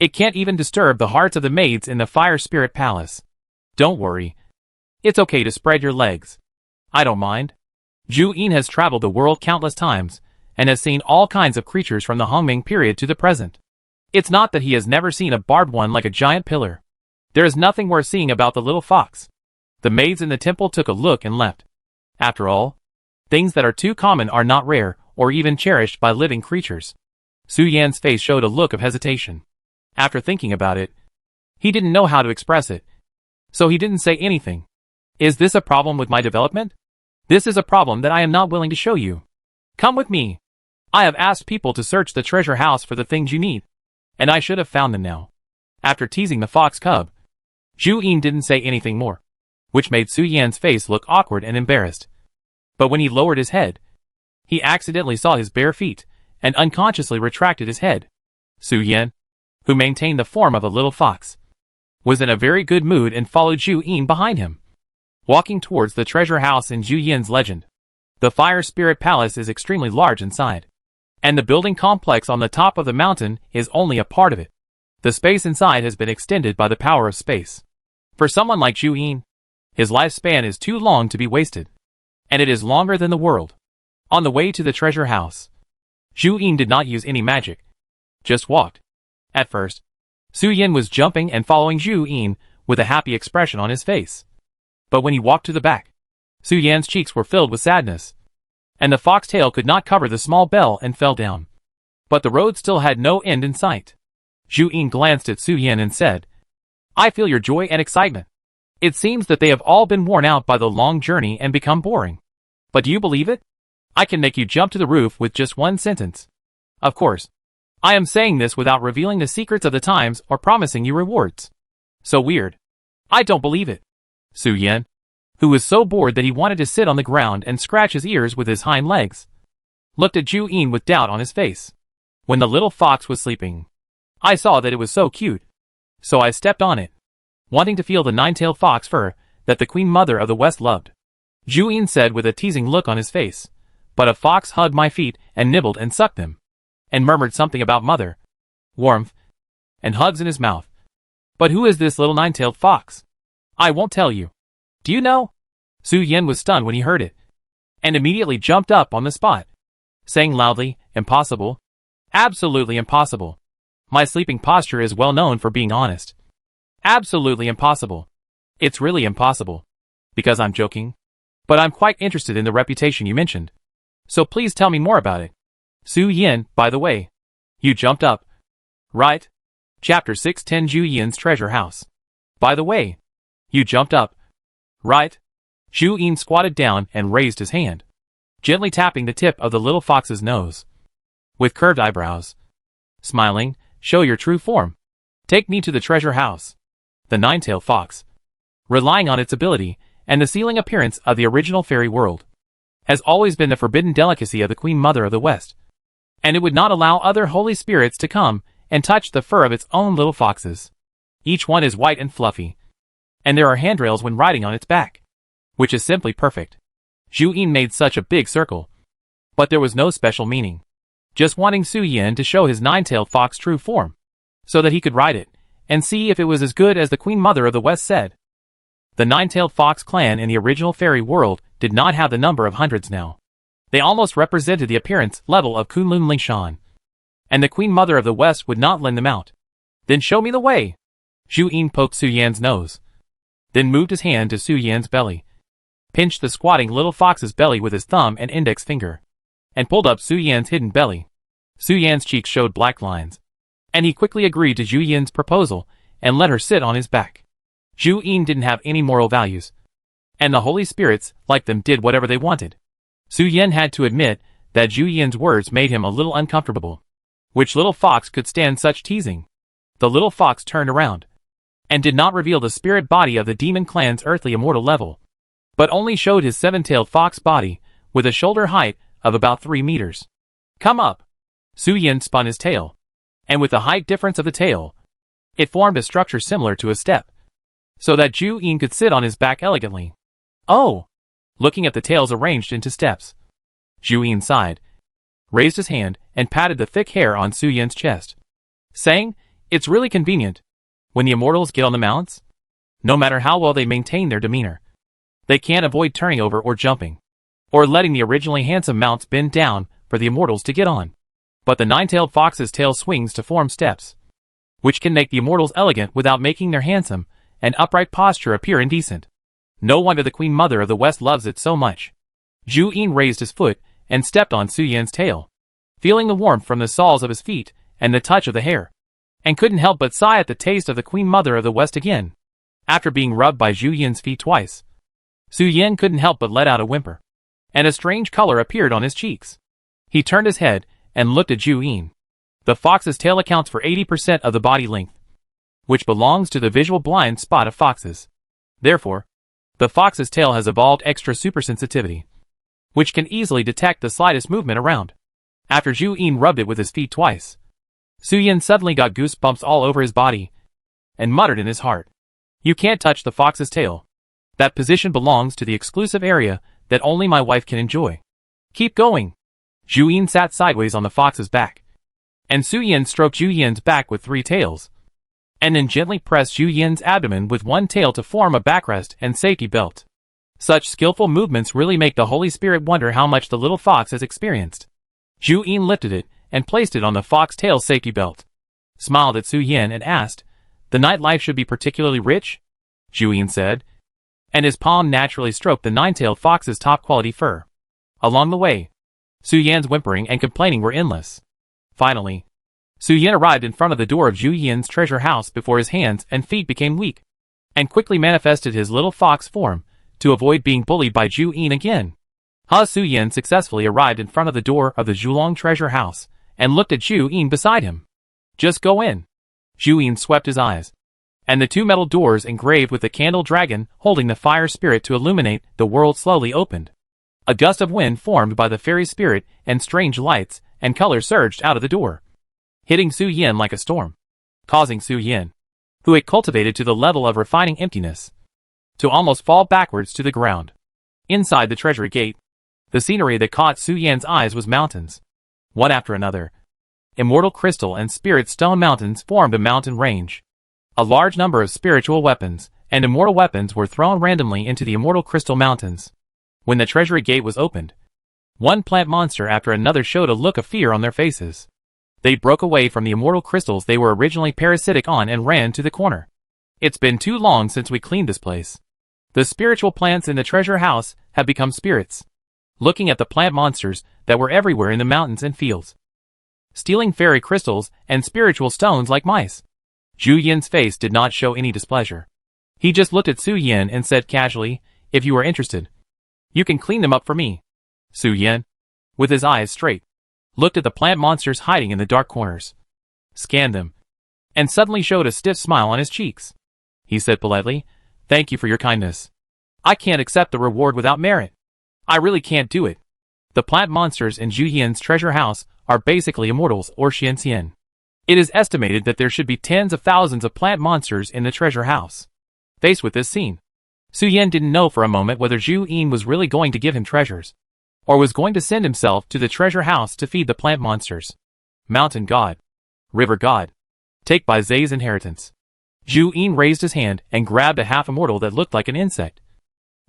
It can't even disturb the hearts of the maids in the Fire Spirit Palace. Don't worry. It's okay to spread your legs. I don't mind." Zhu Yin has traveled the world countless times, and has seen all kinds of creatures from the Hongming period to the present. It's not that he has never seen a barbed one like a giant pillar. There is nothing worth seeing about the little fox. The maids in the temple took a look and left. After all, things that are too common are not rare, or even cherished by living creatures. Su Yan's face showed a look of hesitation. After thinking about it, he didn't know how to express it, so he didn't say anything. Is this a problem with my development? This is a problem that I am not willing to show you. Come with me. I have asked people to search the treasure house for the things you need, and I should have found them now. After teasing the fox cub, Zhu Yin didn't say anything more, which made Su Yan's face look awkward and embarrassed. But when he lowered his head, he accidentally saw his bare feet, and unconsciously retracted his head. Su Yan, who maintained the form of a little fox, was in a very good mood and followed Zhu Yin behind him, walking towards the treasure house in Zhu Yin's legend. The Fire Spirit Palace is extremely large inside, and the building complex on the top of the mountain is only a part of it. The space inside has been extended by the power of space. For someone like Zhu Yin, His lifespan is too long to be wasted. And it is longer than the world. On the way to the treasure house, Zhu Yin did not use any magic. Just walked. At first, Su Yin was jumping and following Zhu Yin with a happy expression on his face. But when he walked to the back, Su Yan's cheeks were filled with sadness. And the foxtail could not cover the small bell and fell down. But the road still had no end in sight. Zhu Yin glanced at Su Yan and said, "I feel your joy and excitement. It seems that they have all been worn out by the long journey and become boring. But do you believe it? I can make you jump to the roof with just one sentence. Of course, I am saying this without revealing the secrets of the times or promising you rewards. So weird. I don't believe it." Su Yan, who was so bored that he wanted to sit on the ground and scratch his ears with his hind legs, looked at Zhu Yin with doubt on his face. When the little fox was sleeping, I saw that it was so cute. So I stepped on it, wanting to feel the nine-tailed fox fur that the Queen Mother of the West loved. Zhu Yin said with a teasing look on his face, but a fox hugged my feet and nibbled and sucked them, and murmured something about mother, warmth, and hugs in his mouth. But who is this little nine-tailed fox? I won't tell you. Do you know? Su Yan was stunned when he heard it, and immediately jumped up on the spot, saying loudly, "Impossible. Absolutely impossible. My sleeping posture is well known for being honest. Absolutely impossible. It's really impossible. Because I'm joking. But I'm quite interested in the reputation you mentioned. So please tell me more about it. Su Yan, by the way. You jumped up. Right? Chapter 610 Zhu Yin's Treasure House. By the way. You jumped up. Right? Zhu Yin squatted down and raised his hand, gently tapping the tip of the little fox's nose. With curved eyebrows. Smiling, "Show your true form. Take me to the treasure house." The nine-tailed fox, relying on its ability and the sealing appearance of the original fairy world, has always been the forbidden delicacy of the Queen Mother of the West, and it would not allow other holy spirits to come and touch the fur of its own little foxes. Each one is white and fluffy, and there are handrails when riding on its back, which is simply perfect. Zhu Yin made such a big circle, but there was no special meaning. Just wanting Su Yan to show his nine-tailed fox true form, so that he could ride it, and see if it was as good as the Queen Mother of the West said. The nine-tailed fox clan in the original fairy world did not have the number of hundreds now. They almost represented the appearance level of Kunlun Lingshan, and the Queen Mother of the West would not lend them out. "Then show me the way." Zhu Yin poked Su Yan's nose, then moved his hand to Su Yan's belly, pinched the squatting little fox's belly with his thumb and index finger, and pulled up Su Yan's hidden belly. Su Yan's cheeks showed black lines, and he quickly agreed to Zhu Yin's proposal and let her sit on his back. Zhu Yin didn't have any moral values, and the holy spirits, like them, did whatever they wanted. Su Yan had to admit that Zhu Yin's words made him a little uncomfortable. Which little fox could stand such teasing? The little fox turned around, and did not reveal the spirit body of the demon clan's earthly immortal level, but only showed his seven-tailed fox body, with a shoulder height of about 3 meters. "Come up." Su Yan spun his tail, and with the height difference of the tail, it formed a structure similar to a step, so that Zhu Yin could sit on his back elegantly. "Oh!" Looking at the tails arranged into steps, Zhu Yin sighed, raised his hand, and patted the thick hair on Su Yan's chest, saying, "It's really convenient. When the immortals get on the mounts, no matter how well they maintain their demeanor, they can't avoid turning over or jumping, or letting the originally handsome mounts bend down for the immortals to get on. But the nine-tailed fox's tail swings to form steps, which can make the immortals elegant without making their handsome and upright posture appear indecent. No wonder the Queen Mother of the West loves it so much." Zhu Yin raised his foot and stepped on Su Yan's tail, feeling the warmth from the soles of his feet and the touch of the hair, and couldn't help but sigh at the taste of the Queen Mother of the West again. After being rubbed by Zhu Yin's feet twice, Su Yan couldn't help but let out a whimper, and a strange color appeared on his cheeks. He turned his head and looked at Zhu Yin. The fox's tail accounts for 80% of the body length, which belongs to the visual blind spot of foxes. Therefore, the fox's tail has evolved extra supersensitivity, which can easily detect the slightest movement around. After Zhu Yin rubbed it with his feet twice, Su Yan suddenly got goosebumps all over his body, and muttered in his heart, "You can't touch the fox's tail. That position belongs to the exclusive area that only my wife can enjoy. Keep going." Zhu Yin sat sideways on the fox's back, and Su Yan stroked Zhu Yan's back with 3 tails, and then gently pressed Zhu Yin's abdomen with one tail to form a backrest and safety belt. Such skillful movements really make the Holy Spirit wonder how much the little fox has experienced. Zhu Yin lifted it and placed it on the fox-tail safety belt, smiled at Su Yin and asked, "The nightlife should be particularly rich?" Zhu Yin said, and his palm naturally stroked the nine-tailed fox's top-quality fur. Along the way, Su Yan's whimpering and complaining were endless. Finally, Su Yin arrived in front of the door of Zhu Yin's treasure house before his hands and feet became weak, and quickly manifested his little fox form to avoid being bullied by Zhu Yin again. Su Yin successfully arrived in front of the door of the Zhulong treasure house and looked at Zhu Yin beside him. "Just go in." Zhu Yin swept his eyes, and the two metal doors engraved with the candle dragon holding the fire spirit to illuminate the world slowly opened. A gust of wind formed by the fairy spirit and strange lights and colors surged out of the door, hitting Su Yin like a storm, causing Su Yin, who had cultivated to the level of refining emptiness, to almost fall backwards to the ground. Inside the treasury gate, the scenery that caught Su Yan's eyes was mountains. One after another, immortal crystal and spirit stone mountains formed a mountain range. A large number of spiritual weapons and immortal weapons were thrown randomly into the immortal crystal mountains. When the treasury gate was opened, one plant monster after another showed a look of fear on their faces. They broke away from the immortal crystals they were originally parasitic on and ran to the corner. "It's been too long since we cleaned this place. The spiritual plants in the treasure house have become spirits," looking at the plant monsters that were everywhere in the mountains and fields, stealing fairy crystals and spiritual stones like mice. Zhu Yin's face did not show any displeasure. He just looked at Su Yin and said casually, "If you are interested, you can clean them up for me." Su Yin, with his eyes straight, looked at the plant monsters hiding in the dark corners, scanned them, and suddenly showed a stiff smile on his cheeks. He said politely, "Thank you for your kindness. I can't accept the reward without merit. I really can't do it." The plant monsters in Zhu Yin's treasure house are basically immortals or Xianxian. It is estimated that there should be tens of thousands of plant monsters in the treasure house. Faced with this scene, Su Yin didn't know for a moment whether Zhu Yin was really going to give him treasures, or was going to send himself to the treasure house to feed the plant monsters. Mountain God, River God, take by Zay's inheritance. Zhu Yin raised his hand and grabbed a half-immortal that looked like an insect,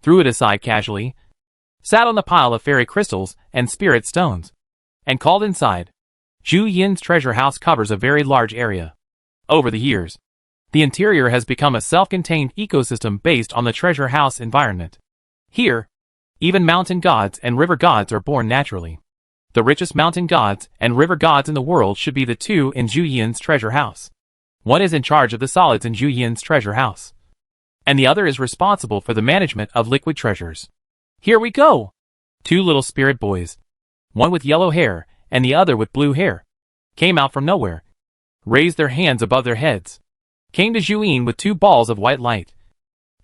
threw it aside casually, sat on the pile of fairy crystals and spirit stones, and called inside. Zhu Yin's treasure house covers a very large area. Over the years, the interior has become a self-contained ecosystem based on the treasure house environment. Here, even mountain gods and river gods are born naturally. The richest mountain gods and river gods in the world should be the two in Zhu Yin's treasure house. One is in charge of the solids in Zhu Yin's treasure house, and the other is responsible for the management of liquid treasures. Here we go! Two little spirit boys, one with yellow hair and the other with blue hair, came out from nowhere, raised their hands above their heads, came to Zhu Yin with two balls of white light,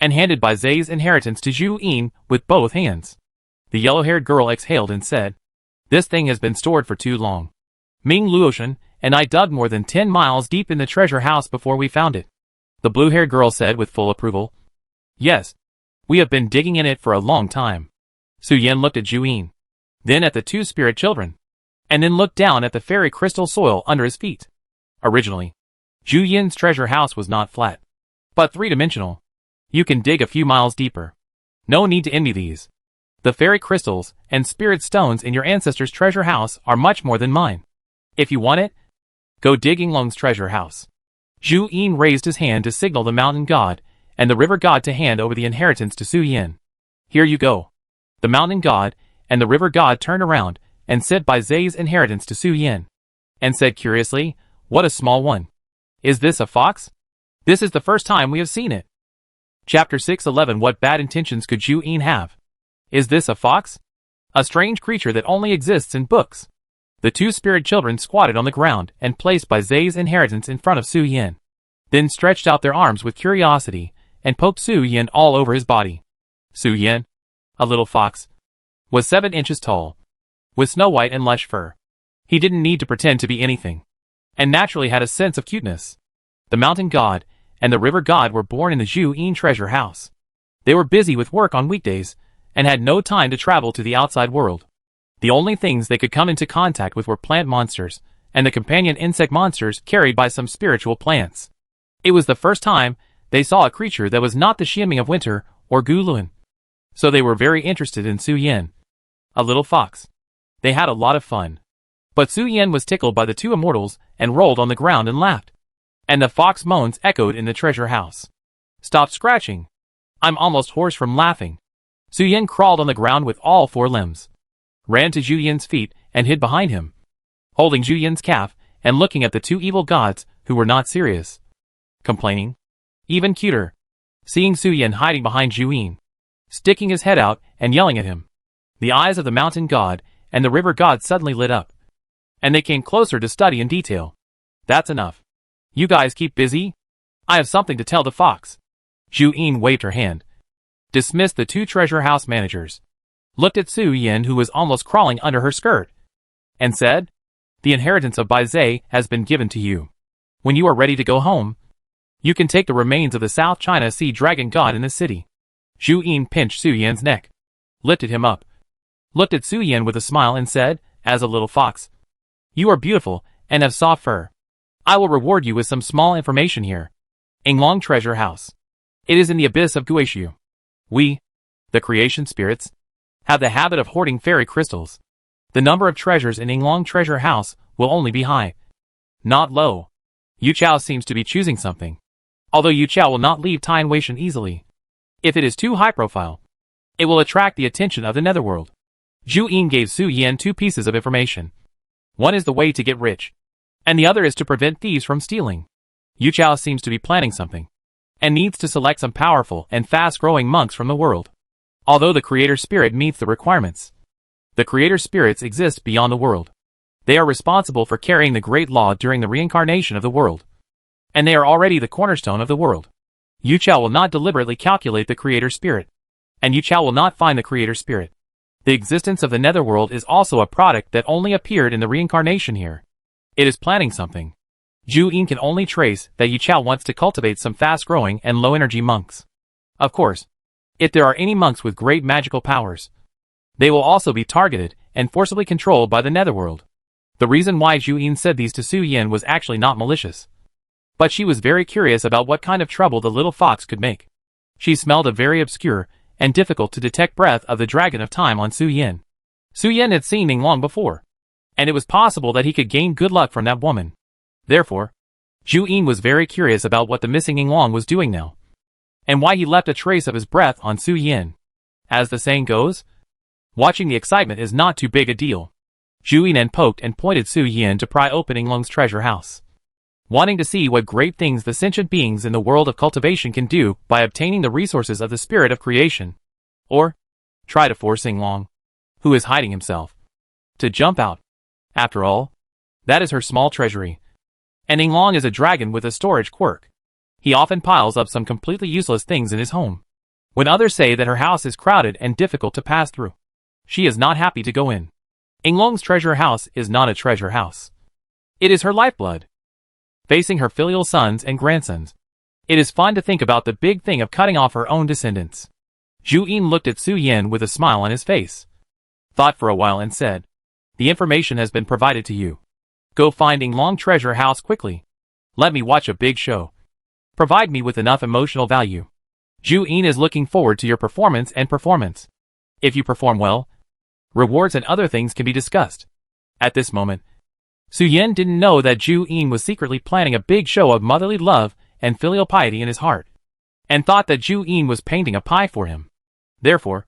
and handed by Zay's inheritance to Zhu Yin with both hands. The yellow-haired girl exhaled and said, "This thing has been stored for too long. Ming Luotian and I dug more than 10 miles deep in the treasure house before we found it." The blue-haired girl said with full approval, "Yes, we have been digging in it for a long time." Su Yin looked at Zhu Yin, then at the two spirit children, and then looked down at the fairy crystal soil under his feet. Originally, Zhu Yin's treasure house was not flat, but three-dimensional. You can dig a few miles deeper. No need to envy these. The fairy crystals and spirit stones in your ancestors' treasure house are much more than mine. If you want it, go dig Yinglong's treasure house. Zhu Yin raised his hand to signal the mountain god and the river god to hand over the inheritance to Su Yin. "Here you go." The mountain god and the river god turned around and said by Zay's inheritance to Su Yin, and said curiously, "What a small one. Is this a fox? This is the first time we have seen it." Chapter 611. What bad intentions could Zhu Yin have? Is this a fox? A strange creature that only exists in books. The two spirit children squatted on the ground and placed by Zay's inheritance in front of Su Yin, then stretched out their arms with curiosity and poked Su Yin all over his body. Su Yin, a little fox, was 7 inches tall, with snow white and lush fur. He didn't need to pretend to be anything, and naturally had a sense of cuteness. The mountain god and the river god were born in the Zhu Yin treasure house. They were busy with work on weekdays, and had no time to travel to the outside world. The only things they could come into contact with were plant monsters, and the companion insect monsters carried by some spiritual plants. It was the first time they saw a creature that was not the Xianming of winter or Guluan. So they were very interested in Su Yan, a little fox. They had a lot of fun. But Su Yan was tickled by the two immortals and rolled on the ground and laughed. And the fox moans echoed in the treasure house. Stop scratching. I'm almost hoarse from laughing. Su Yan crawled on the ground with all four limbs, ran to Zhu Yan's feet and hid behind him, holding Zhu Yan's calf and looking at the two evil gods who were not serious, complaining. Even cuter, seeing Su Yan hiding behind Zhu Yan, sticking his head out and yelling at him. The eyes of the mountain god and the river god suddenly lit up, and they came closer to study in detail. That's enough. You guys keep busy. I have something to tell the fox. Zhu Yan waved her hand, dismissed the two treasure house managers, looked at Su Yan who was almost crawling under her skirt, and said, the inheritance of Bai Zhe has been given to you. When you are ready to go home, you can take the remains of the South China Sea Dragon God in the city. Zhu Yan pinched Su Yan's neck, lifted him up, looked at Su Yan with a smile and said, as a little fox, you are beautiful and have soft fur. I will reward you with some small information here. Yinglong Treasure House. It is in the abyss of Guishu. We, the creation spirits, have the habit of hoarding fairy crystals. The number of treasures in Yinglong Treasure House will only be high, not low. Yu Chao seems to be choosing something. Although Yu Chao will not leave Tien Weishan easily. If it is too high profile, it will attract the attention of the netherworld. Zhu Yan gave Su Yan two pieces of information. One is the way to get rich, and the other is to prevent thieves from stealing. Yu Chao seems to be planning something, and needs to select some powerful and fast-growing monks from the world. Although the creator spirit meets the requirements, the creator spirits exist beyond the world. They are responsible for carrying the great law during the reincarnation of the world, and they are already the cornerstone of the world. Yu Chao will not deliberately calculate the creator spirit, and Yu Chao will not find the creator spirit. The existence of the netherworld is also a product that only appeared in the reincarnation here. It is planning something. Zhu Yan can only trace that Yu Chao wants to cultivate some fast-growing and low-energy monks. Of course, if there are any monks with great magical powers, they will also be targeted and forcibly controlled by the netherworld. The reason why Zhu Yan said these to Su Yan was actually not malicious, but she was very curious about what kind of trouble the little fox could make. She smelled a very obscure and difficult to detect breath of the dragon of time on Su Yan. Su Yan had seen Yinglong before, and it was possible that he could gain good luck from that woman. Therefore, Zhu Yan was very curious about what the missing Yinglong was doing now, and why he left a trace of his breath on Su Yan. As the saying goes, watching the excitement is not too big a deal. Zhu Yan poked and pointed Su Yan to pry open Yinglong's treasure house, wanting to see what great things the sentient beings in the world of cultivation can do by obtaining the resources of the spirit of creation, or try to force Yinglong, who is hiding himself, to jump out. After all, that is her small treasury. And Yinglong is a dragon with a storage quirk. He often piles up some completely useless things in his home. When others say that her house is crowded and difficult to pass through, she is not happy to go in. Yinglong's treasure house is not a treasure house. It is her lifeblood. Facing her filial sons and grandsons, it is fun to think about the big thing of cutting off her own descendants. Zhu Yan looked at Su Yan with a smile on his face, thought for a while and said, the information has been provided to you. Go find Yinglong treasure house quickly. Let me watch a big show. Provide me with enough emotional value. Zhu Yan is looking forward to your performance and performance. If you perform well, rewards and other things can be discussed. At this moment, Su Yan didn't know that Zhu Yan was secretly planning a big show of motherly love and filial piety in his heart, and thought that Zhu Yan was painting a pie for him. Therefore,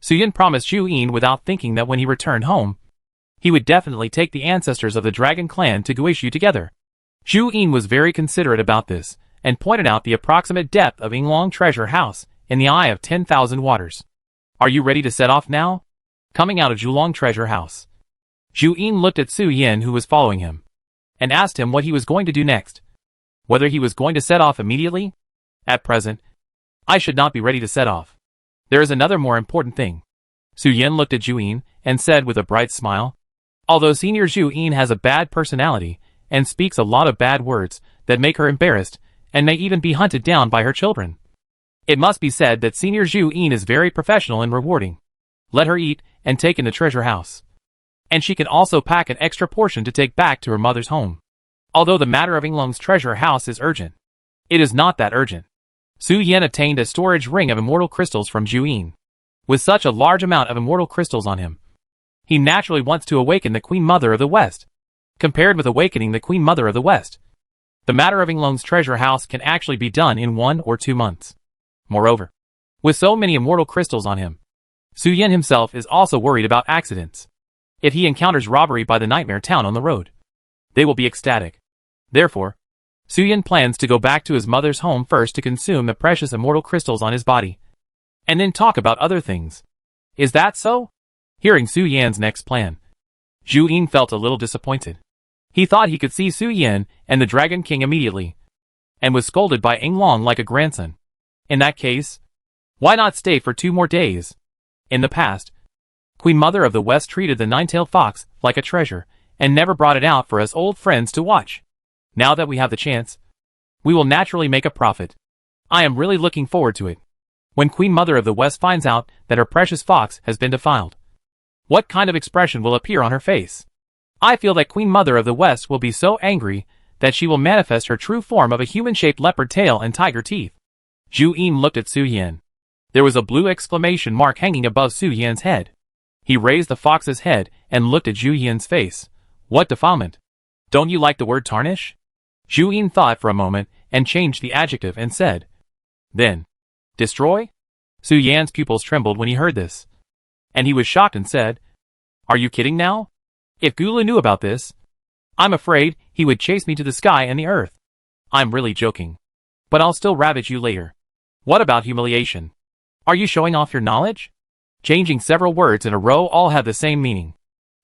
Su Yan promised Zhu Yan without thinking that when he returned home, he would definitely take the ancestors of the dragon clan to Guishu together. Zhu Yan was very considerate about this, and pointed out the approximate depth of Yinglong treasure house in the eye of 10,000 waters. Are you ready to set off now? Coming out of Yinglong treasure house, Zhu Yan looked at Su Yan who was following him, and asked him what he was going to do next. Whether he was going to set off immediately? At present, I should not be ready to set off. There is another more important thing. Su Yan looked at Zhu Yan and said with a bright smile, although Senior Zhu Yan has a bad personality and speaks a lot of bad words that make her embarrassed and may even be hunted down by her children, it must be said that Senior Zhu Yan is very professional and rewarding. Let her eat and take in the treasure house, and she can also pack an extra portion to take back to her mother's home. Although the matter of Yinglong's treasure house is urgent, It is not that urgent. Su Yan obtained a storage ring of immortal crystals from Zhu Yin. With such a large amount of immortal crystals on him, he naturally wants to awaken the Queen Mother of the West. Compared with awakening the Queen Mother of the West, the matter of Yinglong's treasure house can actually be done in 1 or 2 months. Moreover, with so many immortal crystals on him, Su Yan himself is also worried about accidents. If he encounters robbery by the Nightmare Town on the road, they will be ecstatic. Therefore, Su Yan plans to go back to his mother's home first to consume the precious immortal crystals on his body, and then talk about other things. Is that so? Hearing Su Yan's next plan, Zhu Yin felt a little disappointed. He thought he could see Su Yan and the Dragon King immediately, and was scolded by Yinglong like a grandson. In that case, why not stay for 2 more days? In the past, Queen Mother of the West treated the nine-tailed fox like a treasure, and never brought it out for us old friends to watch. Now that we have the chance, we will naturally make a profit. I am really looking forward to it. When Queen Mother of the West finds out that her precious fox has been defiled, what kind of expression will appear on her face? I feel that Queen Mother of the West will be so angry that she will manifest her true form of a human-shaped leopard tail and tiger teeth. Zhu Yin looked at Su Yan. There was a blue exclamation mark hanging above Su Yan's head. He raised the fox's head and looked at Zhu Yan's face. What defilement? Don't you like the word tarnish? Zhu Yin thought for a moment and changed the adjective and said, then, destroy? Su Yan's pupils trembled when he heard this, and he was shocked and said, are you kidding now? If Gulu knew about this, I'm afraid he would chase me to the sky and the earth. I'm really joking. But I'll still ravage you later. What about humiliation? Are you showing off your knowledge? Changing several words in a row all have the same meaning.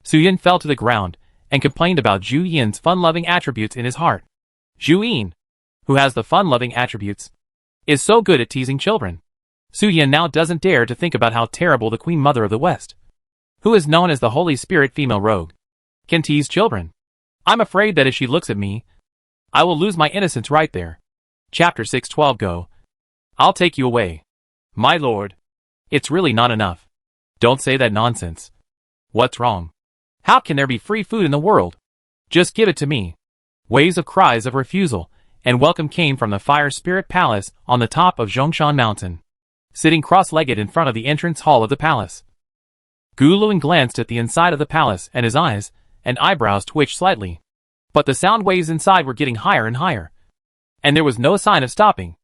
Su Yan fell to the ground and complained about Zhu Yin's fun-loving attributes in his heart. Zhu Yin, who has the fun-loving attributes, is so good at teasing children. Su Yan now doesn't dare to think about how terrible the Queen Mother of the West, who is known as the Holy Spirit female rogue, can tease children. I'm afraid that if she looks at me, I will lose my innocence right there. Chapter 612 Go. I'll take you away. My lord. It's really not enough. Don't say that nonsense. What's wrong? How can there be free food in the world? Just give it to me. Waves of cries of refusal and welcome came from the Fire Spirit Palace on the top of Zhongshan Mountain. Sitting cross-legged in front of the entrance hall of the palace, Guluin glanced at the inside of the palace and his eyes and eyebrows twitched slightly. But the sound waves inside were getting higher and higher, and there was no sign of stopping.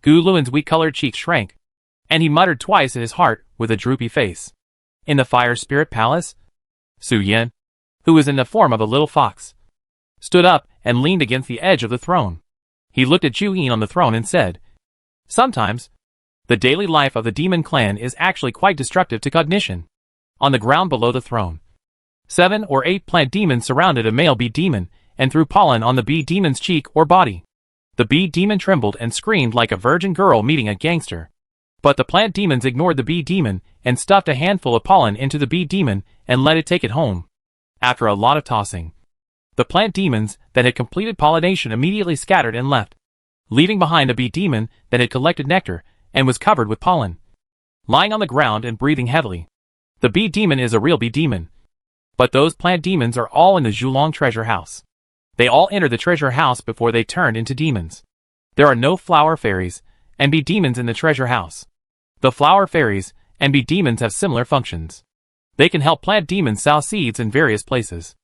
Guluin's wheat-colored cheeks shrank, and he muttered twice in his heart with a droopy face. In the Fire Spirit Palace, Su Yan, who was in the form of a little fox, stood up and leaned against the edge of the throne. He looked at Zhu Yin on the throne and said, sometimes, the daily life of the demon clan is actually quite destructive to cognition. On the ground below the throne, 7 or 8 plant demons surrounded a male bee demon and threw pollen on the bee demon's cheek or body. The bee demon trembled and screamed like a virgin girl meeting a gangster. But the plant demons ignored the bee demon and stuffed a handful of pollen into the bee demon and let it take it home. After a lot of tossing, the plant demons that had completed pollination immediately scattered and left, leaving behind a bee demon that had collected nectar and was covered with pollen, lying on the ground and breathing heavily. The bee demon is a real bee demon, but those plant demons are all in the Zhulong treasure house. They all entered the treasure house before they turned into demons. There are no flower fairies and bee demons in the treasure house. The flower fairies and bee demons have similar functions. They can help plant demons sow seeds in various places,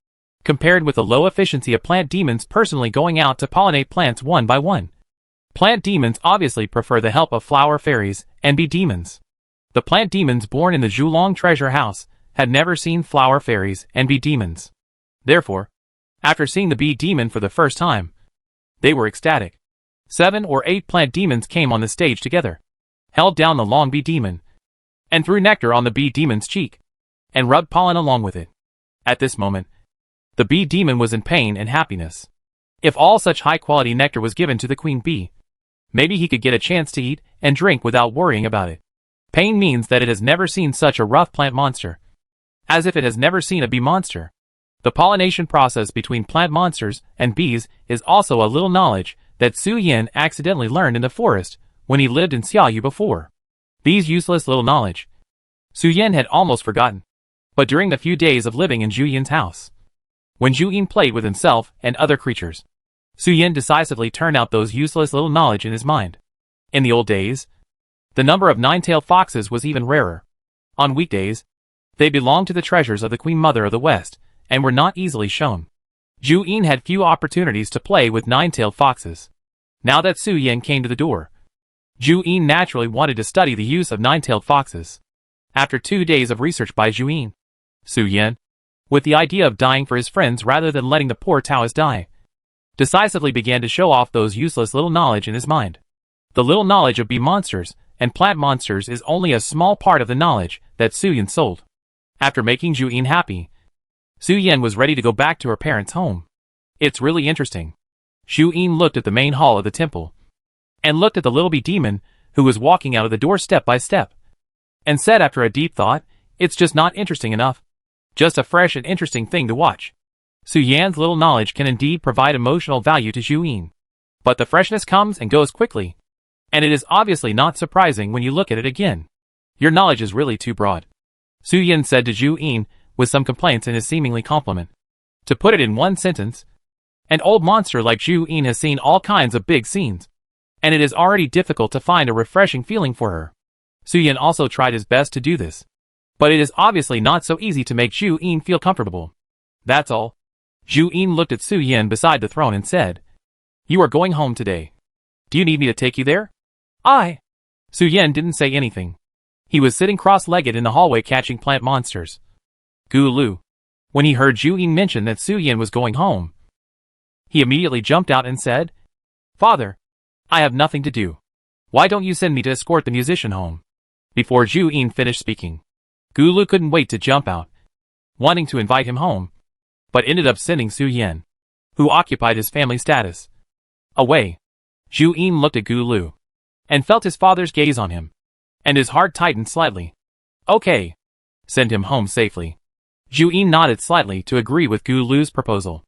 compared with the low efficiency of plant demons personally going out to pollinate plants one by one. Plant demons obviously prefer the help of flower fairies and bee demons. The plant demons born in the Zhulong treasure house had never seen flower fairies and bee demons. Therefore, after seeing the bee demon for the first time, they were ecstatic. 7 or 8 plant demons came on the stage together, held down the long bee demon, and threw nectar on the bee demon's cheek, and rubbed pollen along with it. At this moment, the bee demon was in pain and happiness. If all such high-quality nectar was given to the queen bee, maybe he could get a chance to eat and drink without worrying about it. Pain means that it has never seen such a rough plant monster, as if it has never seen a bee monster. The pollination process between plant monsters and bees is also a little knowledge that Su Yan accidentally learned in the forest when he lived in Xiaoyu before. These useless little knowledge Su Yan had almost forgotten. But during the few days of living in Zhu Yin's house, when Zhu Yin played with himself and other creatures, Su Yin decisively turned out those useless little knowledge in his mind. In the old days, the number of nine-tailed foxes was even rarer. On weekdays, they belonged to the treasures of the Queen Mother of the West, and were not easily shown. Zhu Yin had few opportunities to play with nine-tailed foxes. Now that Su Yin came to the door, Zhu Yin naturally wanted to study the use of nine-tailed foxes. After 2 days of research by Zhu Yin, Su Yin, with the idea of dying for his friends rather than letting the poor Taoist die, decisively began to show off those useless little knowledge in his mind. The little knowledge of bee monsters and plant monsters is only a small part of the knowledge that Su Yin sold. After making Zhu Yin happy, Su Yin was ready to go back to her parents' home. It's really interesting. Zhu Yin looked at the main hall of the temple, and looked at the little bee demon who was walking out of the door step by step, and said after a deep thought, "It's just not interesting enough. Just a fresh and interesting thing to watch." Su Yan's little knowledge can indeed provide emotional value to Zhu Yin, but the freshness comes and goes quickly, and it is obviously not surprising when you look at it again. Your knowledge is really too broad, Su Yin said to Zhu Yin with some complaints in his seemingly compliment. To put it in one sentence, an old monster like Zhu Yin has seen all kinds of big scenes, and it is already difficult to find a refreshing feeling for her. Su Yin also tried his best to do this, but it is obviously not so easy to make Zhu Yin feel comfortable. That's all. Zhu Yin looked at Su Yin beside the throne and said, "You are going home today. Do you need me to take you there?" Su Yin didn't say anything. He was sitting cross-legged in the hallway catching plant monsters. Gu Lu, when he heard Zhu Yin mention that Su Yin was going home, he immediately jumped out and said, "Father, I have nothing to do. Why don't you send me to escort the musician home?" Before Zhu Yin finished speaking, Gu Lu couldn't wait to jump out, wanting to invite him home, but ended up sending Su Yin, who occupied his family status, away. Zhu Yin looked at Gu Lu, and felt his father's gaze on him, and his heart tightened slightly. "Okay. Send him home safely." Zhu Yin nodded slightly to agree with Gu Lu's proposal.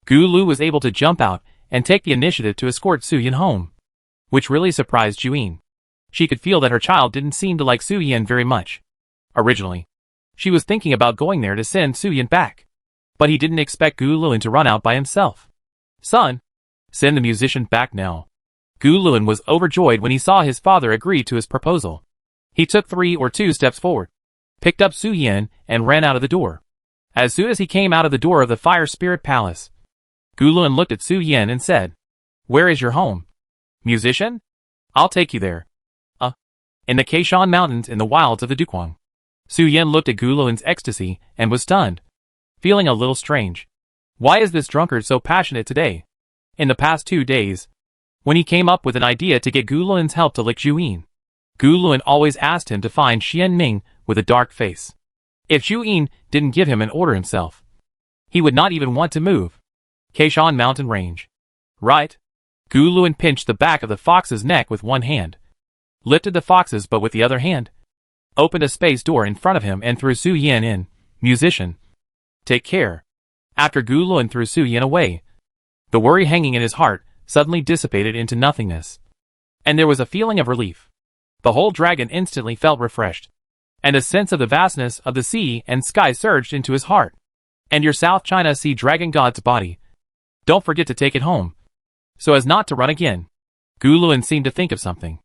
Gu Lu was able to jump out and take the initiative to escort Su Yin home, which really surprised Zhu Yin. She could feel that her child didn't seem to like Su Yin very much. Originally, she was thinking about going there to send Su Yin back, but he didn't expect Gu Luin to run out by himself. "Son, send the musician back now." Gu Luin was overjoyed when he saw his father agree to his proposal. He took 3 or 2 steps forward, picked up Su Yin, and ran out of the door. As soon as he came out of the door of the Fire Spirit Palace, Gu Luin looked at Su Yin and said, "Where is your home? Musician? I'll take you there." In the Kaishan Mountains in the wilds of the Dukwang. Su Yin looked at Gu Luin's ecstasy and was stunned, feeling a little strange. Why is this drunkard so passionate today? In the past 2 days, when he came up with an idea to get Gu Luin's help to lick Zhu Yin, Gu Luin always asked him to find Xian Ming with a dark face. If Zhu Yin didn't give him an order himself, he would not even want to move. Kaishan Mountain Range. Right? Gu Luin pinched the back of the fox's neck with one hand, lifted the fox's butt with the other hand, opened a space door in front of him and threw Su Yin in. "Musician, take care." After Gu Luin threw Su Yin away, the worry hanging in his heart suddenly dissipated into nothingness, and there was a feeling of relief. The whole dragon instantly felt refreshed, and a sense of the vastness of the sea and sky surged into his heart. "And your South China Sea Dragon God's body. Don't forget to take it home, so as not to run again." Gu Luin seemed to think of something,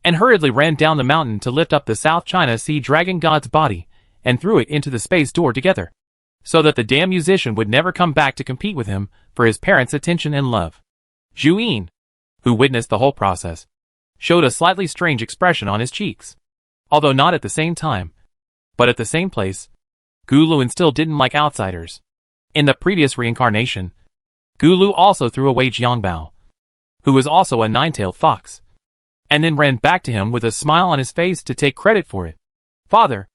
and hurriedly ran down the mountain to lift up the South China Sea Dragon God's body, and threw it into the space door together, so that the damn musician would never come back to compete with him for his parents' attention and love. Zhu Yin, who witnessed the whole process, showed a slightly strange expression on his cheeks. Although not at the same time, but at the same place, Gu Luin still didn't like outsiders. In the previous reincarnation, Gu Lu also threw away Jiangbao, who was also a 9-tailed fox, and then ran back to him with a smile on his face to take credit for it. "Father,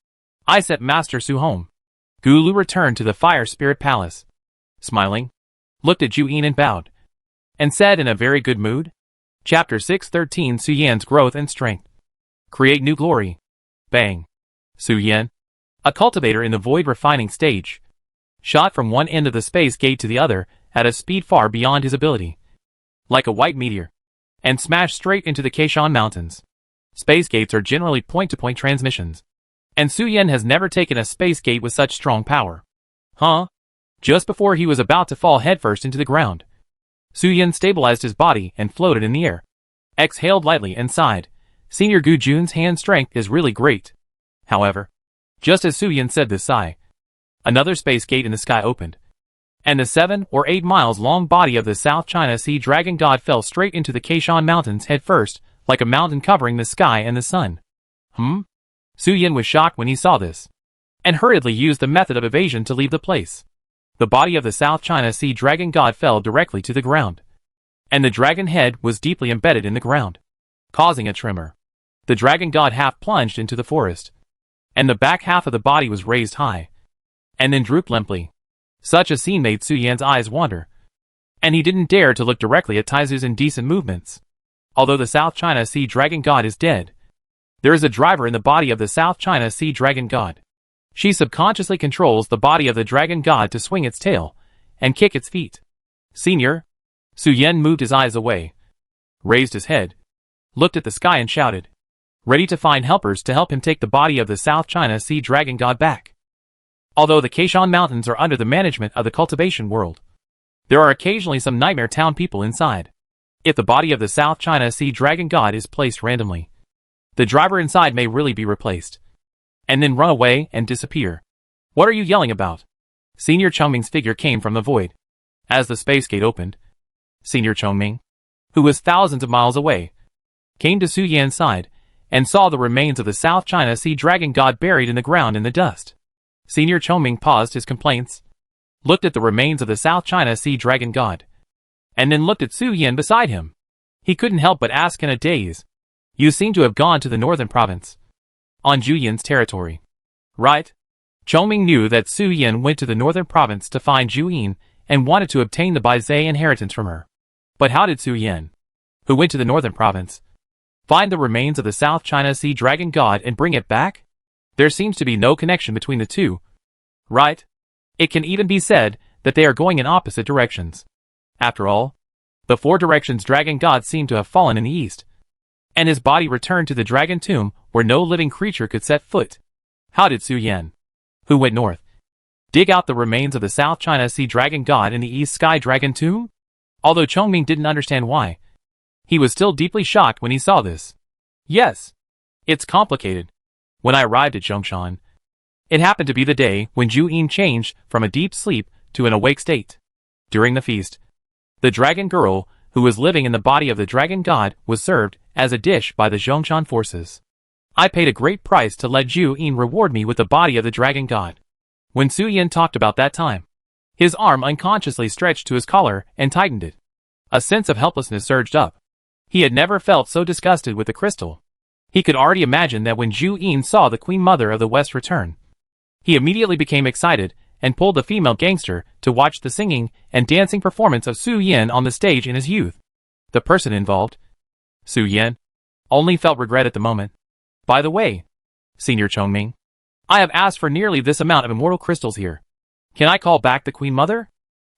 I sent Master Su home." Gu Lu returned to the Fire Spirit Palace, smiling, looked at Zhu Yin and bowed, and said in a very good mood, Chapter 613 Su Yan's Growth and Strength. Create New Glory. Bang. Su Yan, a cultivator in the void refining stage, shot from one end of the space gate to the other at a speed far beyond his ability, like a white meteor, and smashed straight into the Kaishan Mountains. Space gates are generally point-to-point transmissions, and Su Yan has never taken a space gate with such strong power. Just before he was about to fall headfirst into the ground, Su Yin stabilized his body and floated in the air. Exhaled lightly and sighed. Senior Gu Jun's hand strength is really great. However, just as Su Yin said this sigh, another space gate in the sky opened, and the 7 or 8 miles long body of the South China Sea Dragon God fell straight into the Kaishan Mountains head first, like a mountain covering the sky and the sun. Su Yin was shocked when he saw this, and hurriedly used the method of evasion to leave the place. The body of the South China Sea Dragon God fell directly to the ground, and the dragon head was deeply embedded in the ground, causing a tremor. The dragon god half plunged into the forest, and the back half of the body was raised high, and then drooped limply. Such a scene made Su Yan's eyes wander, and he didn't dare to look directly at Taizu's indecent movements. Although the South China Sea Dragon God is dead, there is a driver in the body of the South China Sea Dragon God. She subconsciously controls the body of the dragon god to swing its tail and kick its feet. Senior? Su Yan moved his eyes away, raised his head, looked at the sky and shouted, ready to find helpers to help him take the body of the South China Sea Dragon God back. Although the Kaishan Mountains are under the management of the cultivation world, there are occasionally some nightmare town people inside. If the body of the South China Sea Dragon God is placed randomly, the driver inside may really be replaced, and then run away and disappear. What are you yelling about? Senior Chongming's figure came from the void. As the space gate opened, Senior Chongming, who was thousands of miles away, came to Su Yan's side and saw the remains of the South China Sea Dragon God buried in the ground in the dust. Senior Chongming paused his complaints, looked at the remains of the South China Sea Dragon God, and then looked at Su Yan beside him. He couldn't help but ask in a daze, "You seem to have gone to the northern province, on Zhu Yin's territory, right?" Chongming knew that Su Yan went to the northern province to find Zhu Yin and wanted to obtain the Baizhe inheritance from her. But how did Su Yan, who went to the northern province, find the remains of the South China Sea Dragon God and bring it back? There seems to be no connection between the two, right? It can even be said that they are going in opposite directions. After all, the 4 directions Dragon God seemed to have fallen in the east, and his body returned to the dragon tomb where no living creature could set foot. How did Su Yan, who went north, dig out the remains of the South China Sea Dragon God in the East Sky Dragon tomb? Although Chongming didn't understand why, he was still deeply shocked when he saw this. Yes, it's complicated. When I arrived at Zhongshan, it happened to be the day when Zhu Yin changed from a deep sleep to an awake state. During the feast, the dragon girl, who was living in the body of the dragon god, was served as a dish by the Zhongshan forces. I paid a great price to let Zhu Yin reward me with the body of the dragon god. When Su Yan talked about that time, his arm unconsciously stretched to his collar and tightened it. A sense of helplessness surged up. He had never felt so disgusted with the crystal. He could already imagine that when Zhu Yin saw the Queen Mother of the West return, he immediately became excited and pulled the female gangster to watch the singing and dancing performance of Su Yan on the stage in his youth. The person involved, Su Yan, only felt regret at the moment. By the way, Senior Chongming, I have asked for nearly this amount of immortal crystals here. Can I call back the Queen Mother?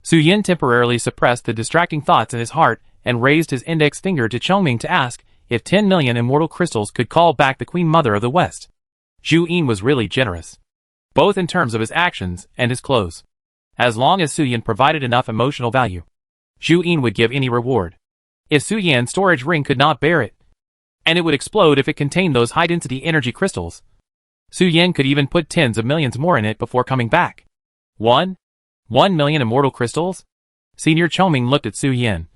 Su Yan temporarily suppressed the distracting thoughts in his heart and raised his index finger to Chongming to ask if 10 million immortal crystals could call back the Queen Mother of the West. Zhu Yin was really generous, both in terms of his actions and his clothes. As long as Su Yan provided enough emotional value, Zhu Yin would give any reward. If Su Yan's storage ring could not bear it, and it would explode if it contained those high-density energy crystals, Su Yan could even put tens of millions more in it before coming back. 1 million immortal crystals? Senior Chongming looked at Su Yan,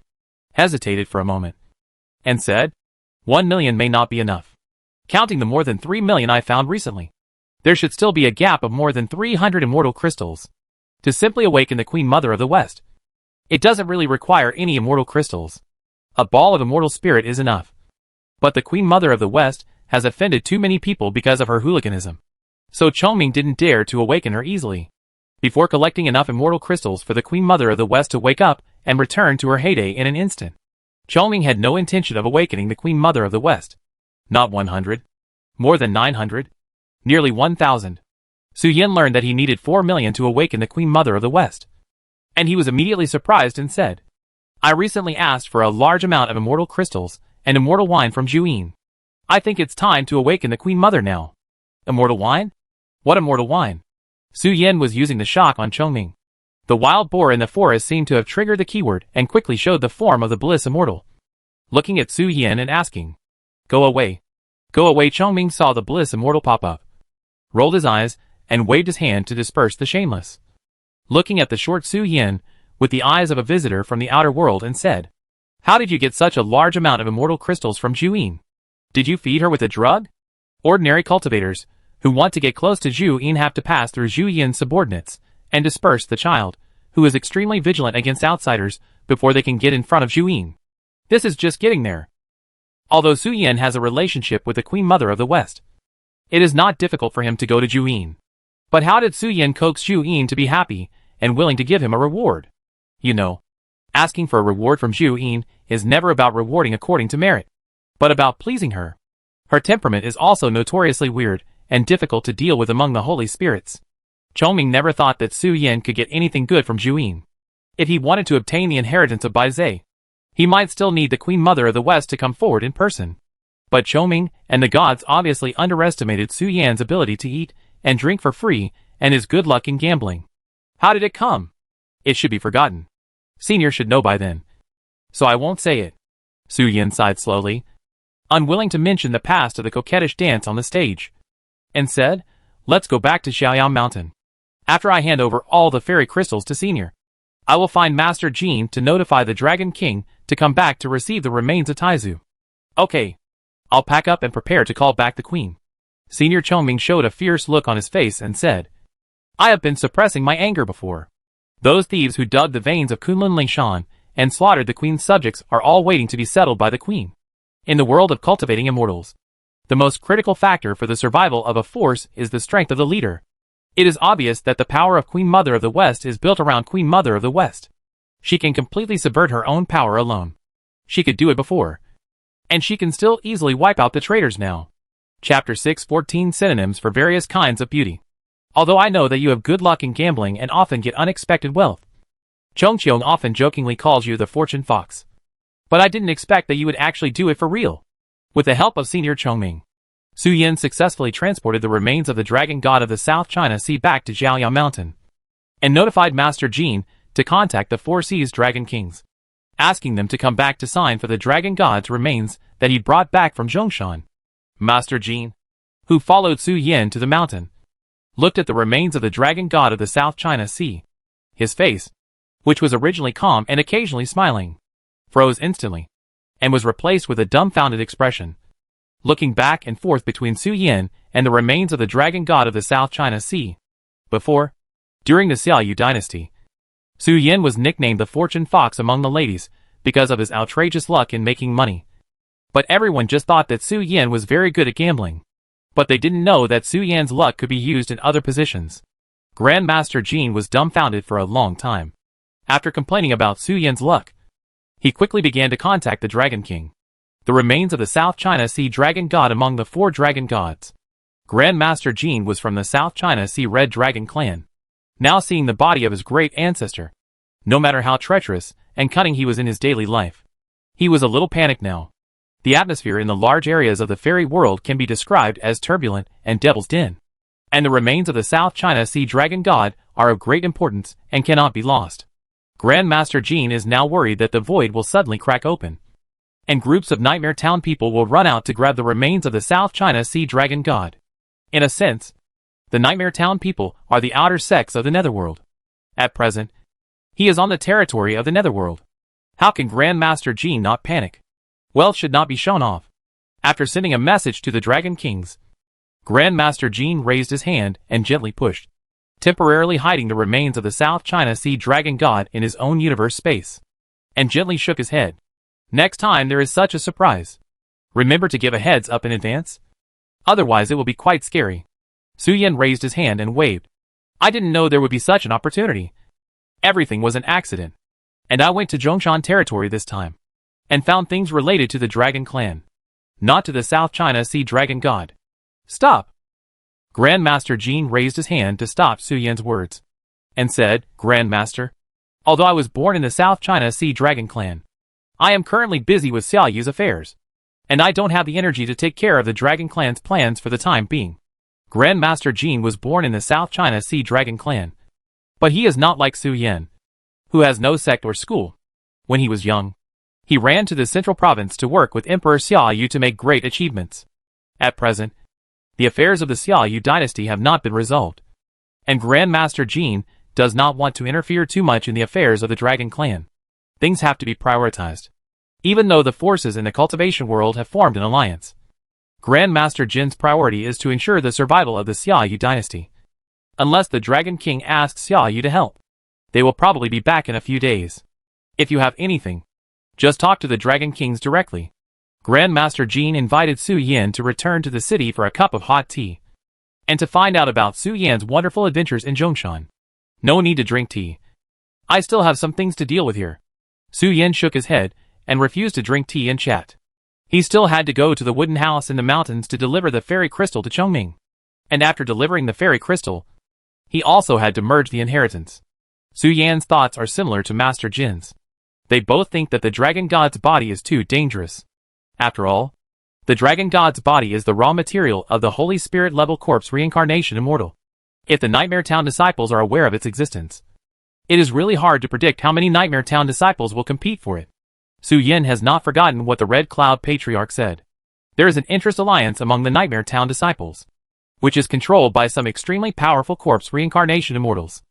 hesitated for a moment, and said, 1 million may not be enough. Counting the more than 3 million I found recently, there should still be a gap of more than 300 immortal crystals to simply awaken the Queen Mother of the West. It doesn't really require any immortal crystals. A ball of immortal spirit is enough. But the Queen Mother of the West has offended too many people because of her hooliganism. So Chongming didn't dare to awaken her easily. Before collecting enough immortal crystals for the Queen Mother of the West to wake up and return to her heyday in an instant, Chongming had no intention of awakening the Queen Mother of the West. Not 100. More than 900. Nearly 1,000. Su Yan learned that he needed 4 million to awaken the Queen Mother of the West. And he was immediately surprised and said, I recently asked for a large amount of immortal crystals and immortal wine from Zhu Yin. I think it's time to awaken the Queen Mother now. Immortal wine? What immortal wine? Su Yan was using the shock on Chongming. The wild boar in the forest seemed to have triggered the keyword and quickly showed the form of the bliss immortal. Looking at Su Yan and asking, "Go away. Go away." Chongming saw the bliss immortal pop up, rolled his eyes, and waved his hand to disperse the shameless. Looking at the short Su Yan with the eyes of a visitor from the outer world and said, "How did you get such a large amount of immortal crystals from Zhu? Did you feed her with a drug?" Ordinary cultivators who want to get close to Zhu have to pass through Zhu Yan's subordinates and disperse the child, who is extremely vigilant against outsiders, before they can get in front of Zhu. This is just getting there. Although Su Yan has a relationship with the Queen Mother of the West, it is not difficult for him to go to Zhu. But how did Su Yan coax Zhu to be happy and willing to give him a reward? You know, asking for a reward from Zhu is never about rewarding according to merit, but about pleasing her. Her temperament is also notoriously weird and difficult to deal with among the holy spirits. Chongming never thought that Su Yan could get anything good from Zhu. If he wanted to obtain the inheritance of Baizhe, he might still need the Queen Mother of the West to come forward in person. But Chongming and the gods obviously underestimated Su Yan's ability to eat and drink for free and his good luck in gambling. How did it come? It should be forgotten. Senior should know by then, so I won't say it. Su Yan sighed slowly, unwilling to mention the past of the coquettish dance on the stage, and said, "Let's go back to Xiaoyang Mountain. After I hand over all the fairy crystals to Senior, I will find Master Jin to notify the Dragon King to come back to receive the remains of Taizu. Okay, I'll pack up and prepare to call back the Queen." Senior Chongming showed a fierce look on his face and said, "I have been suppressing my anger before. Those thieves who dug the veins of Kunlun Lingshan and slaughtered the Queen's subjects are all waiting to be settled by the Queen. In the world of cultivating immortals, the most critical factor for the survival of a force is the strength of the leader. It is obvious that the power of Queen Mother of the West is built around Queen Mother of the West. She can completely subvert her own power alone. She could do it before, and she can still easily wipe out the traitors now." Chapter 6:14 Synonyms for various kinds of beauty. Although I know that you have good luck in gambling and often get unexpected wealth, Chongqiong often jokingly calls you the fortune fox. But I didn't expect that you would actually do it for real. With the help of Senior Chongming, Su Yan successfully transported the remains of the dragon god of the South China Sea back to Xiaoyang Mountain, and notified Master Jin to contact the Four Seas Dragon Kings, asking them to come back to sign for the dragon god's remains that he'd brought back from Zhongshan. Master Jin, who followed Su Yan to the mountain, looked at the remains of the dragon god of the South China Sea. His face, which was originally calm and occasionally smiling, froze instantly, and was replaced with a dumbfounded expression. Looking back and forth between Su Yan and the remains of the dragon god of the South China Sea. Before, during the Xiaoyu dynasty, Su Yan was nicknamed the fortune fox among the ladies because of his outrageous luck in making money. But everyone just thought that Su Yan was very good at gambling. But they didn't know that Su Yan's luck could be used in other positions. Grandmaster Jin was dumbfounded for a long time. After complaining about Su Yan's luck, he quickly began to contact the Dragon King, the remains of the South China Sea dragon god among the four dragon gods. Grandmaster Jin was from the South China Sea Red Dragon clan. Now seeing the body of his great ancestor, no matter how treacherous and cunning he was in his daily life, he was a little panicked now. The atmosphere in the large areas of the fairy world can be described as turbulent and devil's den, and the remains of the South China Sea dragon god are of great importance and cannot be lost. Grandmaster Jin is now worried that the void will suddenly crack open, and groups of Nightmare Town people will run out to grab the remains of the South China Sea dragon god. In a sense, the Nightmare Town people are the outer sects of the Netherworld. At present, he is on the territory of the Netherworld. How can Grandmaster Jin not panic? Wealth should not be shown off. After sending a message to the Dragon Kings, Grandmaster Jin raised his hand and gently pushed, temporarily hiding the remains of the South China Sea dragon god in his own universe space, and gently shook his head. Next time there is such a surprise, remember to give a heads up in advance. Otherwise it will be quite scary. Su Yan raised his hand and waved. I didn't know there would be such an opportunity. Everything was an accident. And I went to Zhongshan territory this time, and found things related to the Dragon Clan, not to the South China Sea Dragon God. Stop! Grandmaster Jin raised his hand to stop Su Yan's words, and said, Grandmaster, although I was born in the South China Sea Dragon Clan, I am currently busy with Xiaoyu's affairs, and I don't have the energy to take care of the Dragon Clan's plans for the time being. Grandmaster Jin was born in the South China Sea Dragon Clan, But he is not like Su Yan, who has no sect or school. When he was young, he ran to the central province to work with Emperor Xiaoyu to make great achievements. At present, the affairs of the Xiaoyu dynasty have not been resolved, and Grandmaster Jin does not want to interfere too much in the affairs of the Dragon Clan. Things have to be prioritized. Even though the forces in the cultivation world have formed an alliance, Grandmaster Jin's priority is to ensure the survival of the Xiaoyu dynasty. Unless the Dragon King asks Xiaoyu to help, they will probably be back in a few days. If you have anything, just talk to the Dragon Kings directly. Grandmaster Jin invited Su Yan to return to the city for a cup of hot tea, and to find out about Su Yan's wonderful adventures in Zhongshan. No need to drink tea. I still have some things to deal with here. Su Yan shook his head, and refused to drink tea and chat. He still had to go to the wooden house in the mountains to deliver the fairy crystal to Chongming. And after delivering the fairy crystal, he also had to merge the inheritance. Su Yan's thoughts are similar to Master Jin's. They both think that the Dragon God's body is too dangerous. After all, the Dragon God's body is the raw material of the Holy Spirit level corpse reincarnation immortal. If the Nightmare Town disciples are aware of its existence, it is really hard to predict how many Nightmare Town disciples will compete for it. Su Yan has not forgotten what the Red Cloud Patriarch said. There is an interest alliance among the Nightmare Town disciples, which is controlled by some extremely powerful corpse reincarnation immortals.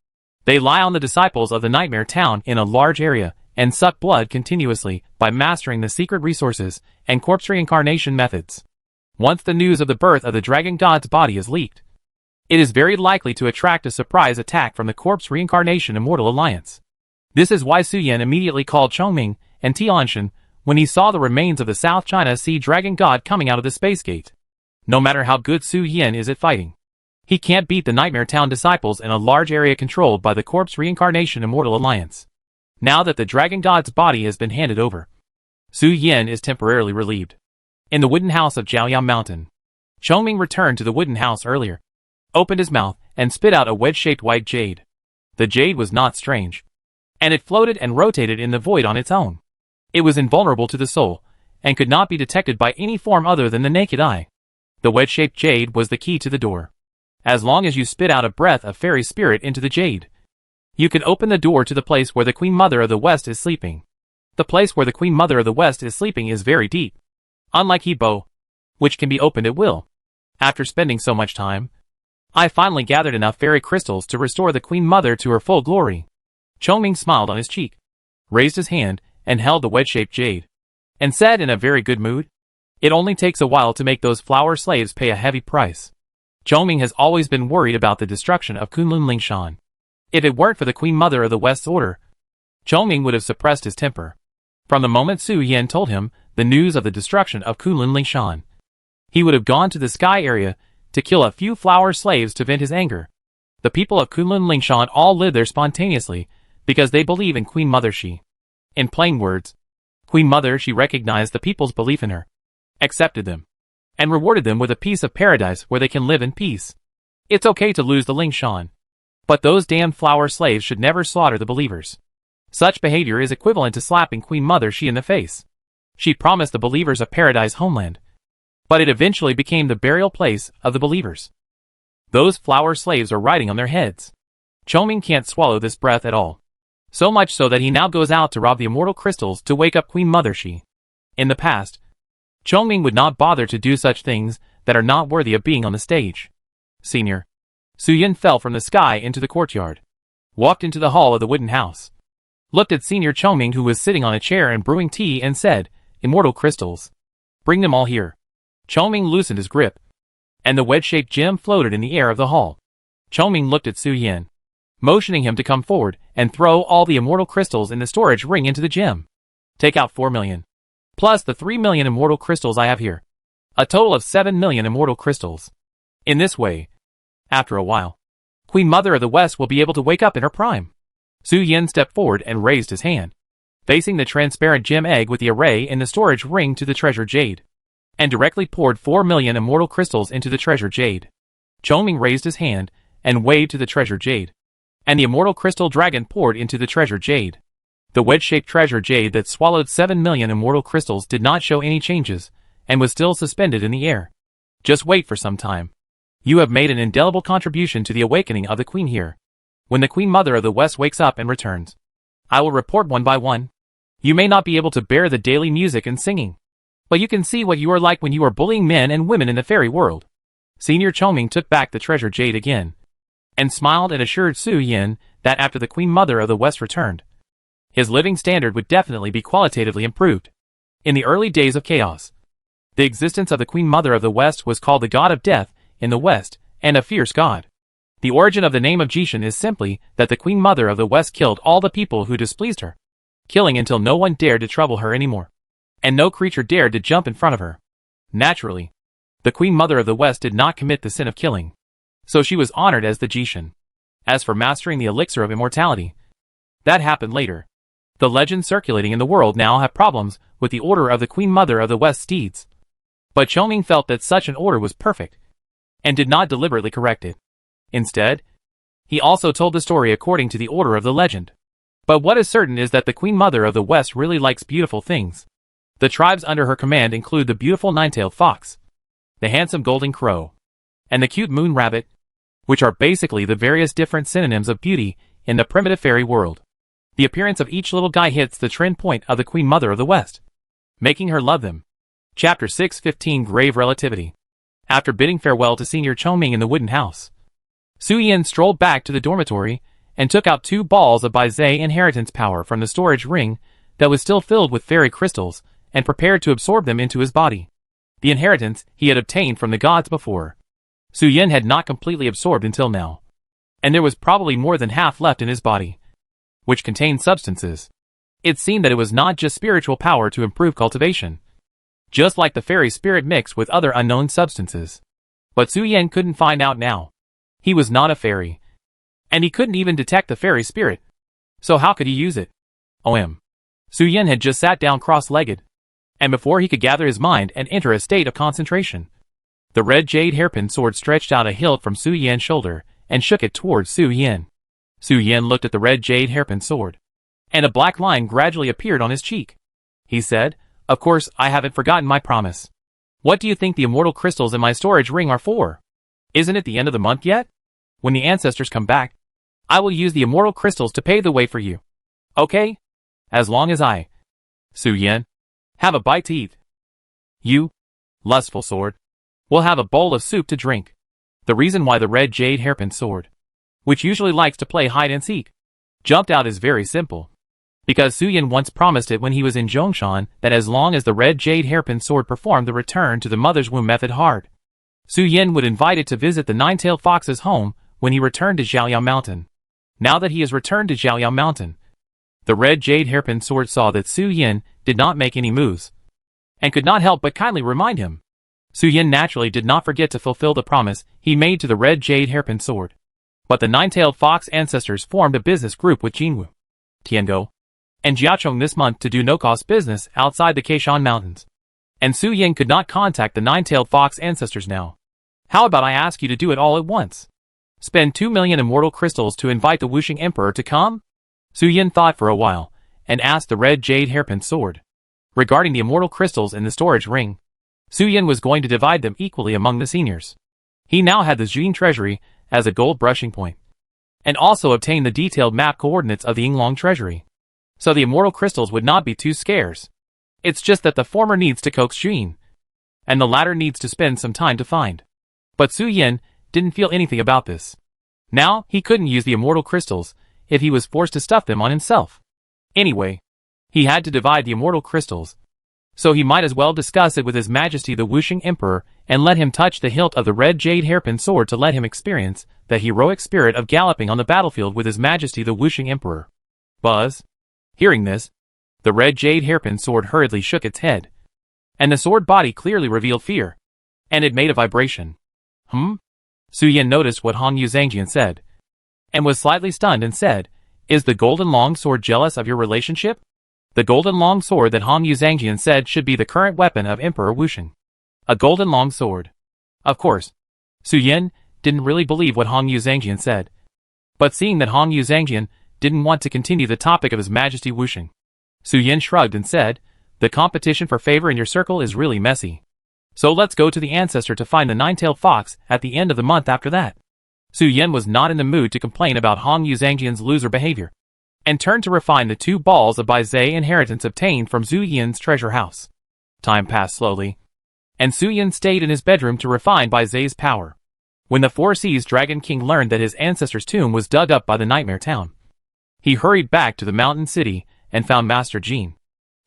They lie on the disciples of the Nightmare Town in a large area, and suck blood continuously by mastering the secret resources and corpse reincarnation methods. Once the news of the birth of the Dragon God's body is leaked, it is very likely to attract a surprise attack from the Corpse Reincarnation Immortal Alliance. This is why Su Yan immediately called Chongming and Tianshan when he saw the remains of the South China Sea Dragon God coming out of the space gate. No matter how good Su Yan is at fighting, he can't beat the Nightmare Town disciples in a large area controlled by the Corpse Reincarnation Immortal Alliance. Now that the Dragon God's body has been handed over, Su Yan is temporarily relieved. In the wooden house of Jiaoyang Mountain, Chongming returned to the wooden house earlier, opened his mouth, and spit out a wedge-shaped white jade. The jade was not strange, and it floated and rotated in the void on its own. It was invulnerable to the soul, and could not be detected by any form other than the naked eye. The wedge-shaped jade was the key to the door. As long as you spit out a breath of fairy spirit into the jade, you can open the door to the place where the Queen Mother of the West is sleeping. The place where the Queen Mother of the West is sleeping is very deep, unlike Hebo, which can be opened at will. After spending so much time, I finally gathered enough fairy crystals to restore the Queen Mother to her full glory. Chongming smiled on his cheek, raised his hand, and held the wedge-shaped jade, and said in a very good mood, "It only takes a while to make those flower slaves pay a heavy price." Chongming has always been worried about the destruction of Kunlun Lingshan. If it weren't for the Queen Mother of the West's order, Chongming would have suppressed his temper. From the moment Su Yan told him the news of the destruction of Kunlun Lingshan, he would have gone to the sky area to kill a few flower slaves to vent his anger. The people of Kunlun Lingshan all live there spontaneously because they believe in Queen Mother Shi. In plain words, Queen Mother Shi recognized the people's belief in her, accepted them, and rewarded them with a piece of paradise where they can live in peace. It's okay to lose the Lingshan, but those damned flower slaves should never slaughter the believers. Such behavior is equivalent to slapping Queen Mother Shi in the face. She promised the believers a paradise homeland, but it eventually became the burial place of the believers. Those flower slaves are riding on their heads. Chongming can't swallow this breath at all. So much so that he now goes out to rob the immortal crystals to wake up Queen Mother Shi. In the past, Chongming would not bother to do such things that are not worthy of being on the stage. Senior. Su Yan fell from the sky into the courtyard, walked into the hall of the wooden house, looked at Senior Chongming who was sitting on a chair and brewing tea and said, "Immortal crystals. Bring them all here." Chongming loosened his grip, and the wedge-shaped gem floated in the air of the hall. Chongming looked at Su Yan, motioning him to come forward and throw all the immortal crystals in the storage ring into the gem. "Take out 4 million. Plus the 3 million immortal crystals I have here. A total of 7 million immortal crystals. In this way, after a while, Queen Mother of the West will be able to wake up in her prime." Su Yan stepped forward and raised his hand, facing the transparent gem egg with the array in the storage ring to the treasure jade, and directly poured 4 million immortal crystals into the treasure jade. Chongming raised his hand and waved to the treasure jade, and the immortal crystal dragon poured into the treasure jade. The wedge-shaped treasure jade that swallowed 7 million immortal crystals did not show any changes, and was still suspended in the air. "Just wait for some time. You have made an indelible contribution to the awakening of the Queen here. When the Queen Mother of the West wakes up and returns, I will report one by one. You may not be able to bear the daily music and singing, but you can see what you are like when you are bullying men and women in the fairy world. Senior Chongming took back the treasure jade again, and smiled and assured Su Yin that after the Queen Mother of the West returned, his living standard would definitely be qualitatively improved. In the early days of chaos, the existence of the Queen Mother of the West was called the God of Death in the West, and a fierce god. The origin of the name of Jishin is simply that the Queen Mother of the West killed all the people who displeased her, killing until no one dared to trouble her anymore, and no creature dared to jump in front of her. Naturally, the Queen Mother of the West did not commit the sin of killing, so she was honored as the Jishin. As for mastering the elixir of immortality, that happened later. The legends circulating in the world now have problems with the order of the Queen Mother of the West's deeds. But Chongming felt that such an order was perfect, and did not deliberately correct it. Instead, he also told the story according to the order of the legend. But what is certain is that the Queen Mother of the West really likes beautiful things. The tribes under her command include the beautiful nine-tailed fox, the handsome golden crow, and the cute moon rabbit, which are basically the various different synonyms of beauty in the primitive fairy world. The appearance of each little guy hits the trend point of the Queen Mother of the West, making her love them. Chapter 615 Grave Relativity. After bidding farewell to Senior Chongming in the wooden house, Su Yin strolled back to the dormitory and took out 2 balls of Baizé inheritance power from the storage ring that was still filled with fairy crystals and prepared to absorb them into his body. The inheritance he had obtained from the gods before, Su Yin had not completely absorbed until now, and there was probably more than half left in his body, which contained substances. It seemed that it was not just spiritual power to improve cultivation, just like the fairy spirit mixed with other unknown substances. But Su Yin couldn't find out now. He was not a fairy, and he couldn't even detect the fairy spirit. So how could he use it? Su Yin had just sat down cross-legged, and before he could gather his mind and enter a state of concentration, the red jade hairpin sword stretched out a hilt from Su Yin's shoulder and shook it towards Su Yin. Su Yin looked at the red jade hairpin sword, and a black line gradually appeared on his cheek. He said, "Of course, I haven't forgotten my promise. What do you think the immortal crystals in my storage ring are for? Isn't it the end of the month yet? When the ancestors come back, I will use the immortal crystals to pave the way for you. Okay? As long as I, Su Yin, have a bite to eat. You, lustful sword, will have a bowl of soup to drink." The reason why the red jade hairpin sword, which usually likes to play hide and seek, jumped out is very simple. Because Su Yin once promised it when he was in Zhongshan that as long as the red jade hairpin sword performed the return to the mother's womb method hard, Su Yin would invite it to visit the nine-tailed fox's home when he returned to Zhaoyao Mountain. Now that he has returned to Zhaoyao Mountain, the red jade hairpin sword saw that Su Yin did not make any moves, and could not help but kindly remind him. Su Yin naturally did not forget to fulfill the promise he made to the red jade hairpin sword. But the nine-tailed fox ancestors formed a business group with Jinwu, Tiango, and Jiachong this month to do no-cost business outside the Keishan Mountains. And Su Yin could not contact the nine-tailed fox ancestors now. How about I ask you to do it all at once? Spend 2 million immortal crystals to invite the Wuxing Emperor to come? Su Yin thought for a while, and asked the red jade hairpin sword. Regarding the immortal crystals in the storage ring, Su Yin was going to divide them equally among the seniors. He now had the Jing treasury as a gold brushing point, and also obtained the detailed map coordinates of the Yinglong treasury. So the immortal crystals would not be too scarce. It's just that the former needs to coax Jing, and the latter needs to spend some time to find. But Su Yin didn't feel anything about this. Now, he couldn't use the immortal crystals if he was forced to stuff them on himself. Anyway, he had to divide the immortal crystals, so he might as well discuss it with His Majesty the Wuxing Emperor and let him touch the hilt of the red jade hairpin sword to let him experience the heroic spirit of galloping on the battlefield with His Majesty the Wuxing Emperor. Buzz. Hearing this, the red jade hairpin sword hurriedly shook its head, and the sword body clearly revealed fear, and it made a vibration. Su Yin noticed what Hong Yu Zhangjian said, and was slightly stunned and said, "Is the golden long sword jealous of your relationship?" The golden long sword that Hong Yu Zhangjian said should be the current weapon of Emperor Wuxing. A golden long sword. Of course, Su Yin didn't really believe what Hong Yu Zhangjian said. But seeing that Hong Yu Zhangjian didn't want to continue the topic of His Majesty Wuxing, Su Yin shrugged and said, "The competition for favor in your circle is really messy. So let's go to the ancestor to find the nine-tailed fox at the end of the month after that." Su Yan was not in the mood to complain about Hong Yuzhangjian's loser behavior, and turned to refine the 2 balls of Baizhe inheritance obtained from Zhu Yan's treasure house. Time passed slowly, and Su Yan stayed in his bedroom to refine Baizhe's power. When the Four Seas Dragon King learned that his ancestor's tomb was dug up by the Nightmare Town, he hurried back to the mountain city and found Master Jean,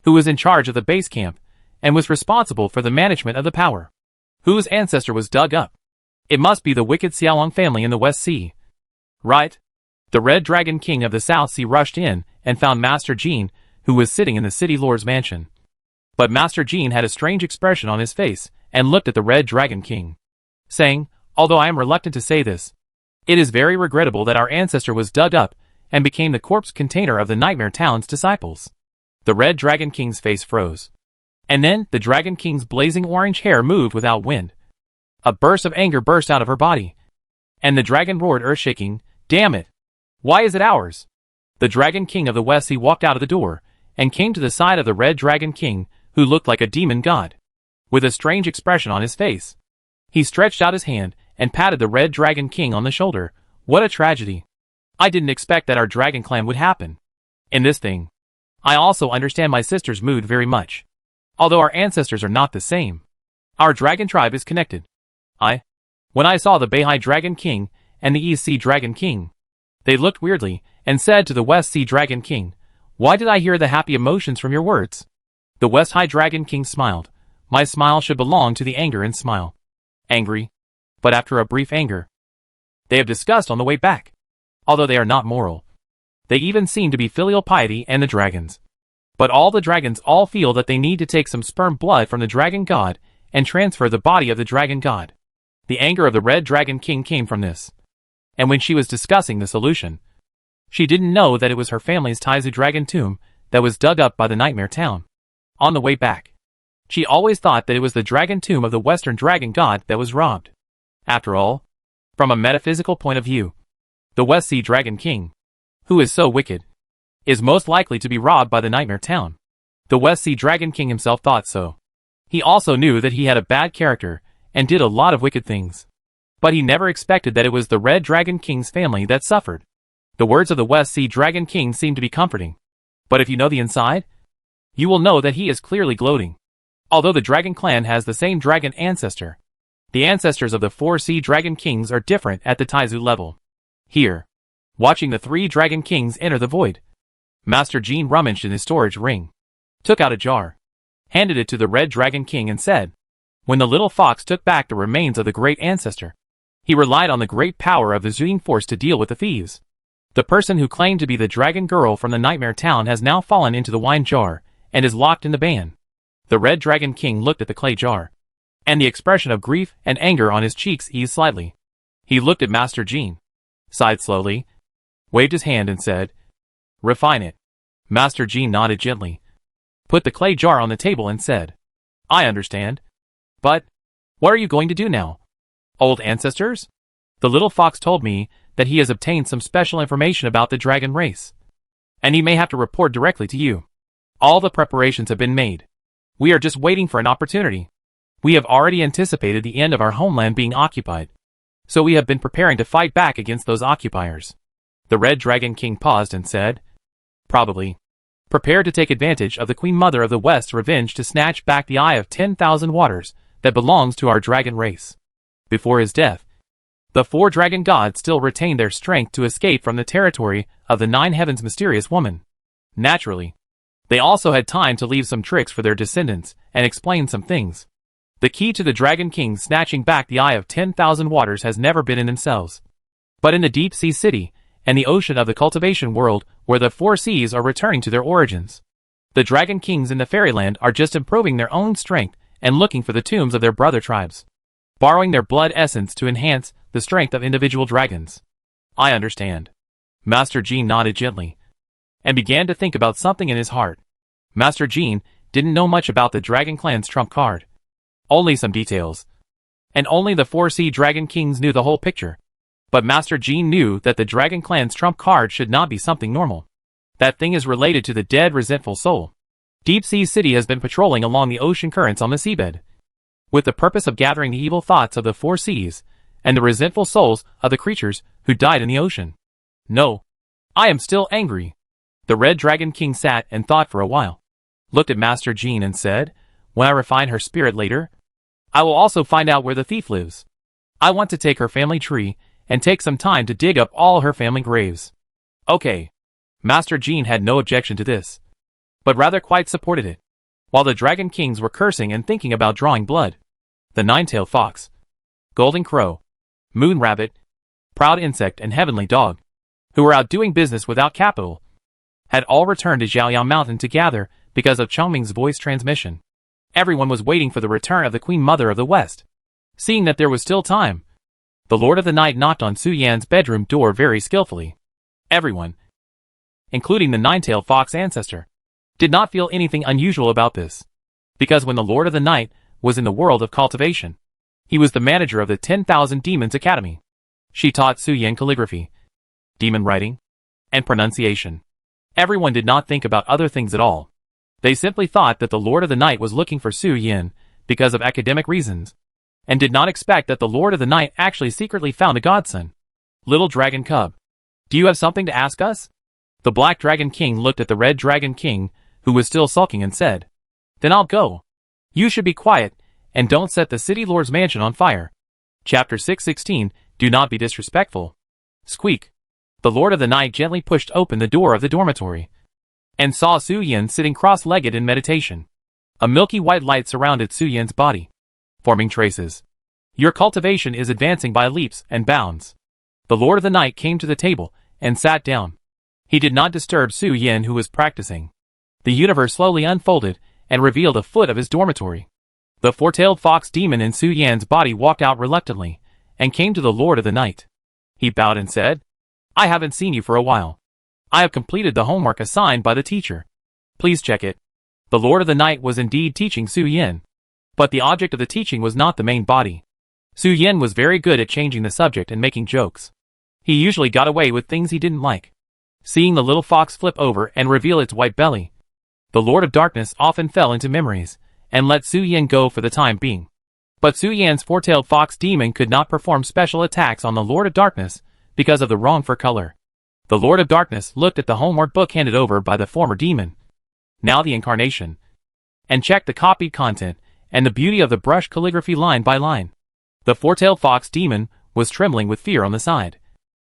who was in charge of the base camp and was responsible for the management of the power. Whose ancestor was dug up? It must be the wicked Xiaolong family in the West Sea. Right? The Red Dragon King of the South Sea rushed in and found Master Jean, who was sitting in the city lord's mansion. But Master Jean had a strange expression on his face and looked at the Red Dragon King, saying, "Although I am reluctant to say this, it is very regrettable that our ancestor was dug up and became the corpse container of the Nightmare Town's disciples." The Red Dragon King's face froze. And then the Dragon King's blazing orange hair moved without wind. A burst of anger burst out of her body, and the dragon roared, earth-shaking, "Damn it! Why is it ours?" The Dragon King of the West Sea walked out of the door and came to the side of the Red Dragon King, who looked like a demon god, with a strange expression on his face. He stretched out his hand and patted the Red Dragon King on the shoulder. "What a tragedy! I didn't expect that our dragon clan would happen. In this thing, I also understand my sister's mood very much. Although our ancestors are not the same, our dragon tribe is connected. When I saw the Beihai Dragon King and the East Sea Dragon King, they looked weirdly and said to the West Sea Dragon King, 'Why did I hear the happy emotions from your words?' The West High Dragon King smiled. 'My smile should belong to the anger and smile.' Angry, but after a brief anger. They have discussed on the way back. Although they are not moral, they even seem to be filial piety and the dragons. But all the dragons all feel that they need to take some sperm blood from the dragon god and transfer the body of the dragon god. The anger of the Red Dragon King came from this. And when she was discussing the solution, she didn't know that it was her family's Taizu dragon tomb that was dug up by the Nightmare Town. On the way back, she always thought that it was the dragon tomb of the Western dragon god that was robbed. After all, from a metaphysical point of view, the West Sea Dragon King, who is so wicked, is most likely to be robbed by the Nightmare Town. The West Sea Dragon King himself thought so. He also knew that he had a bad character and did a lot of wicked things. But he never expected that it was the Red Dragon King's family that suffered. The words of the West Sea Dragon King seemed to be comforting. But if you know the inside, you will know that he is clearly gloating. Although the Dragon Clan has the same dragon ancestor, the ancestors of the 4 Sea Dragon Kings are different at the Taizu level. Here, watching the 3 Dragon Kings enter the void, Master Jean rummaged in his storage ring, took out a jar, handed it to the Red Dragon King and said, "When the little fox took back the remains of the great ancestor, he relied on the great power of the Zhuing force to deal with the thieves. The person who claimed to be the dragon girl from the Nightmare Town has now fallen into the wine jar and is locked in the ban." The Red Dragon King looked at the clay jar, and the expression of grief and anger on his cheeks eased slightly. He looked at Master Jean, sighed slowly, waved his hand and said, "Refine it." Master Jean nodded gently, put the clay jar on the table and said, "I understand. But what are you going to do now?" "Old ancestors? The little fox told me that he has obtained some special information about the dragon race, and he may have to report directly to you. All the preparations have been made. We are just waiting for an opportunity. We have already anticipated the end of our homeland being occupied, so we have been preparing to fight back against those occupiers." The Red Dragon King paused and said, "Probably prepared to take advantage of the Queen Mother of the West's revenge to snatch back the Eye of 10,000 Waters that belongs to our dragon race." Before his death, the 4 dragon gods still retained their strength to escape from the territory of the 9 Heavens' mysterious woman. Naturally, they also had time to leave some tricks for their descendants and explain some things. The key to the Dragon King snatching back the Eye of 10,000 Waters has never been in themselves, but in the Deep Sea City and the ocean of the cultivation world where the 4 seas are returning to their origins. The Dragon Kings in the fairyland are just improving their own strength and looking for the tombs of their brother tribes, borrowing their blood essence to enhance the strength of individual dragons. "I understand." Master Jean nodded gently, and began to think about something in his heart. Master Jean didn't know much about the Dragon Clan's trump card. Only some details. And only the 4 Sea Dragon Kings knew the whole picture. But Master Jean knew that the Dragon Clan's trump card should not be something normal. That thing is related to the dead resentful soul. Deep Sea City has been patrolling along the ocean currents on the seabed, with the purpose of gathering the evil thoughts of the 4 seas, and the resentful souls of the creatures who died in the ocean. No. I am still angry. The Red Dragon King sat and thought for a while, looked at Master Jean and said, when I refine her spirit later, I will also find out where the thief lives. I want to take her family tree and take some time to dig up all her family graves. Okay. Master Jean had no objection to this, but rather quite supported it. While the Dragon Kings were cursing and thinking about drawing blood, the Nine-Tailed Fox, Golden Crow, Moon Rabbit, Proud Insect and Heavenly Dog, who were out doing business without capital, had all returned to Xiaoyao Mountain to gather because of Chongming's voice transmission. Everyone was waiting for the return of the Queen Mother of the West. Seeing that there was still time, the Lord of the Night knocked on Su Yan's bedroom door very skillfully. Everyone, including the Nine-Tailed Fox ancestor, did not feel anything unusual about this, because when the Lord of the Night was in the world of cultivation, he was the manager of the 10,000 Demons Academy. She taught Su Yan calligraphy, demon writing, and pronunciation. Everyone did not think about other things at all. They simply thought that the Lord of the Night was looking for Su Yan because of academic reasons, and did not expect that the Lord of the Night actually secretly found a godson. Little Dragon Cub, do you have something to ask us? The Black Dragon King looked at the Red Dragon King, who was still sulking, and said, Then I'll go. You should be quiet, and don't set the City Lord's mansion on fire. Chapter 616, Do Not Be Disrespectful. Squeak. The Lord of the Night gently pushed open the door of the dormitory, and saw Su Yan sitting cross-legged in meditation. A milky white light surrounded Su Yan's body, forming traces. Your cultivation is advancing by leaps and bounds. The Lord of the Night came to the table and sat down. He did not disturb Su Yan, who was practicing. The universe slowly unfolded and revealed a foot of his dormitory. The four-tailed fox demon in Su Yan's body walked out reluctantly and came to the Lord of the Night. He bowed and said, I haven't seen you for a while. I have completed the homework assigned by the teacher. Please check it. The Lord of the Night was indeed teaching Su Yan, but the object of the teaching was not the main body. Su Yan was very good at changing the subject and making jokes. He usually got away with things he didn't like. Seeing the little fox flip over and reveal its white belly, the Lord of Darkness often fell into memories and let Su Yan go for the time being. But Su Yan's four-tailed fox demon could not perform special attacks on the Lord of Darkness because of the wrong fur color. The Lord of Darkness looked at the homework book handed over by the former demon, now the incarnation, and checked the copied content and the beauty of the brush calligraphy line by line. The four-tailed fox demon was trembling with fear on the side,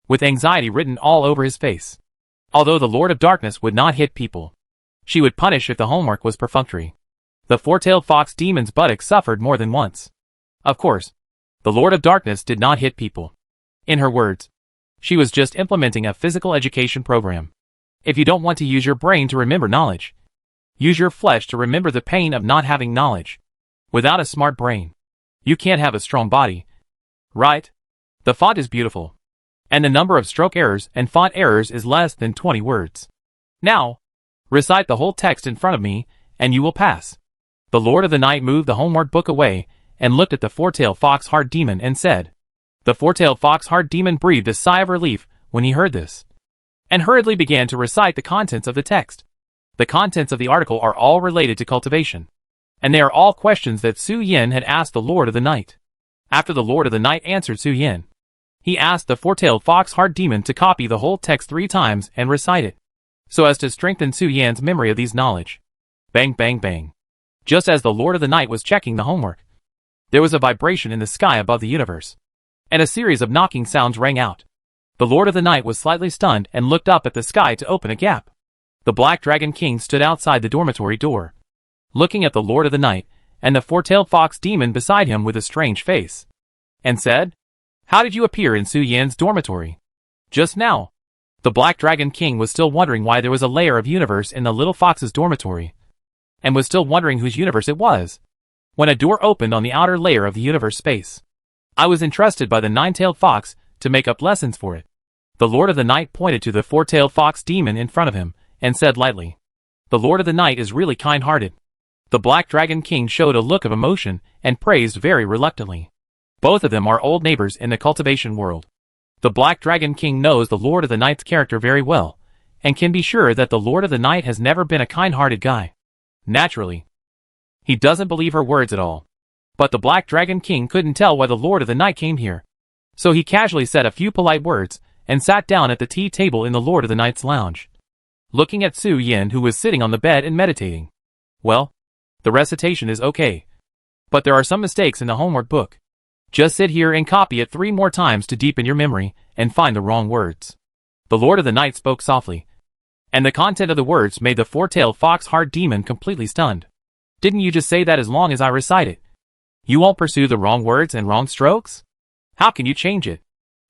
with anxiety written all over his face. Although the Lord of Darkness would not hit people, she would punish if the homework was perfunctory. The four-tailed fox demon's buttocks suffered more than once. Of course, the Lord of Darkness did not hit people. In her words, she was just implementing a physical education program. If you don't want to use your brain to remember knowledge, use your flesh to remember the pain of not having knowledge. Without a smart brain, you can't have a strong body. Right? The font is beautiful, and the number of stroke errors and font errors is less than 20 words. Now, recite the whole text in front of me, and you will pass. The Lord of the Night moved the homework book away and looked at the four-tailed fox heart demon and said, The four-tailed fox heart demon breathed a sigh of relief when he heard this, and hurriedly began to recite the contents of the text. The contents of the article are all related to cultivation, and they are all questions that Su Yan had asked the Lord of the Night. After the Lord of the Night answered Su Yan, he asked the four-tailed fox heart demon to copy the whole text 3 times and recite it, so as to strengthen Su Yan's memory of these knowledge. Bang, bang, bang. Just as the Lord of the Night was checking the homework, there was a vibration in the sky above the universe, and a series of knocking sounds rang out. The Lord of the Night was slightly stunned and looked up at the sky to open a gap. The Black Dragon King stood outside the dormitory door, looking at the Lord of the Night and the four-tailed fox demon beside him with a strange face, and said, How did you appear in Su Yan's dormitory? Just now. The Black Dragon King was still wondering why there was a layer of universe in the little fox's dormitory, and was still wondering whose universe it was, when a door opened on the outer layer of the universe space. I was entrusted by the nine-tailed fox to make up lessons for it. The Lord of the Night pointed to the four-tailed fox demon in front of him, and said lightly, The Lord of the Night is really kind-hearted. The Black Dragon King showed a look of emotion and praised very reluctantly. Both of them are old neighbors in the cultivation world. The Black Dragon King knows the Lord of the Night's character very well, and can be sure that the Lord of the Night has never been a kind-hearted guy. Naturally, he doesn't believe her words at all. But the Black Dragon King couldn't tell why the Lord of the Night came here. So he casually said a few polite words, and sat down at the tea table in the Lord of the Night's lounge, looking at Su Yin, who was sitting on the bed and meditating. Well, the recitation is okay, but there are some mistakes in the homework book. Just sit here and copy it 3 more times to deepen your memory and find the wrong words. The Lord of the Night spoke softly, and the content of the words made the 4-tailed fox-heart demon completely stunned. Didn't you just say that as long as I recite it, you won't pursue the wrong words and wrong strokes? How can you change it?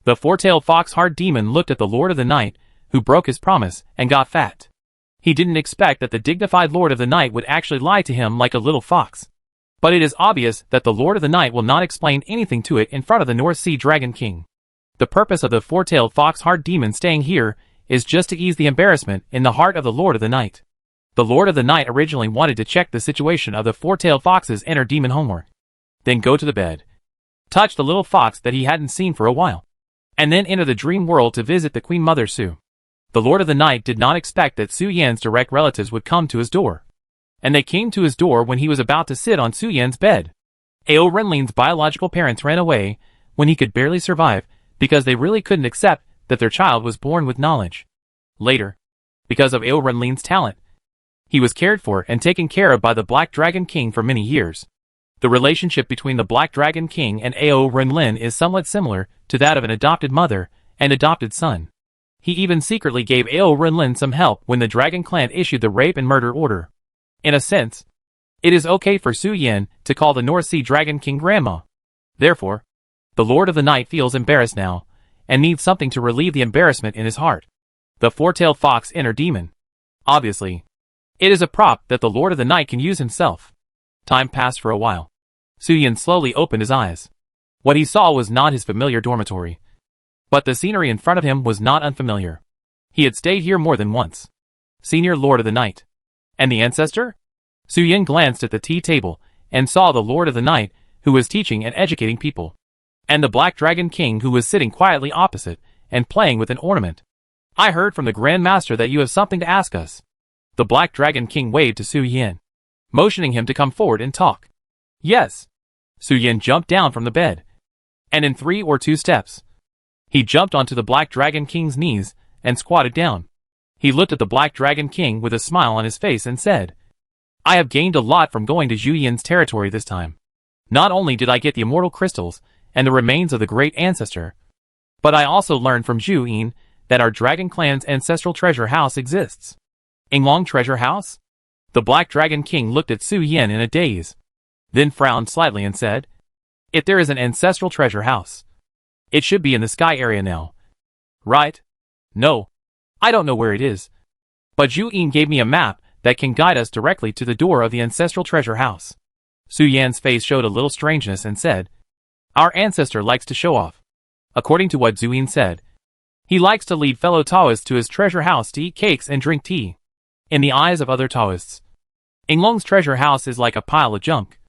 The 4-tailed fox-heart demon looked at the Lord of the Night, who broke his promise and got fat. He didn't expect that the dignified Lord of the Night would actually lie to him like a little fox. But it is obvious that the Lord of the Night will not explain anything to it in front of the North Sea Dragon King. The purpose of the 4-tailed fox-heart demon staying here is just to ease the embarrassment in the heart of the Lord of the Night. The Lord of the Night originally wanted to check the situation of the 4-tailed fox's inner demon homework, then go to the bed, touch the little fox that he hadn't seen for a while, and then enter the dream world to visit the Queen Mother Su. The Lord of the Night did not expect that Su Yan's direct relatives would come to his door, and they came to his door when he was about to sit on Su Yan's bed. Ao Renlin's biological parents ran away when he could barely survive because they really couldn't accept that their child was born with knowledge. Later, because of Ao Renlin's talent, he was cared for and taken care of by the Black Dragon King for many years. The relationship between the Black Dragon King and Ao Renlin is somewhat similar to that of an adopted mother and adopted son. He even secretly gave Ao Renlin some help when the Dragon Clan issued the rape and murder order. In a sense, it is okay for Su Yin to call the North Sea Dragon King Grandma. Therefore, the Lord of the Night feels embarrassed now, and needs something to relieve the embarrassment in his heart. The 4-tailed fox inner demon. Obviously, it is a prop that the Lord of the Night can use himself. Time passed for a while. Su Yin slowly opened his eyes. What he saw was not his familiar dormitory, but the scenery in front of him was not unfamiliar. He had stayed here more than once. Senior Lord of the Night. And the ancestor? Su Yin glanced at the tea table and saw the Lord of the Night, who was teaching and educating people, and the Black Dragon King, who was sitting quietly opposite and playing with an ornament. I heard from the Grand Master that you have something to ask us. The Black Dragon King waved to Su Yin, motioning him to come forward and talk. Yes. Su Yin jumped down from the bed, and in 3 or 2 steps, he jumped onto the Black Dragon King's knees and squatted down. He looked at the Black Dragon King with a smile on his face and said, I have gained a lot from going to Zhu Yin's territory this time. Not only did I get the immortal crystals and the remains of the great ancestor, but I also learned from Zhu Yin that our Dragon Clan's ancestral treasure house exists. Yinglong Treasure House? The Black Dragon King looked at Su Yin in a daze, then frowned slightly and said, If there is an ancestral treasure house, it should be in the sky area now. Right? No, I don't know where it is, but Zhu Yin gave me a map that can guide us directly to the door of the ancestral treasure house. Su Yan's face showed a little strangeness and said, Our ancestor likes to show off. According to what Zhu Yin said, he likes to lead fellow Taoists to his treasure house to eat cakes and drink tea. In the eyes of other Taoists, Yinglong's treasure house is like a pile of junk,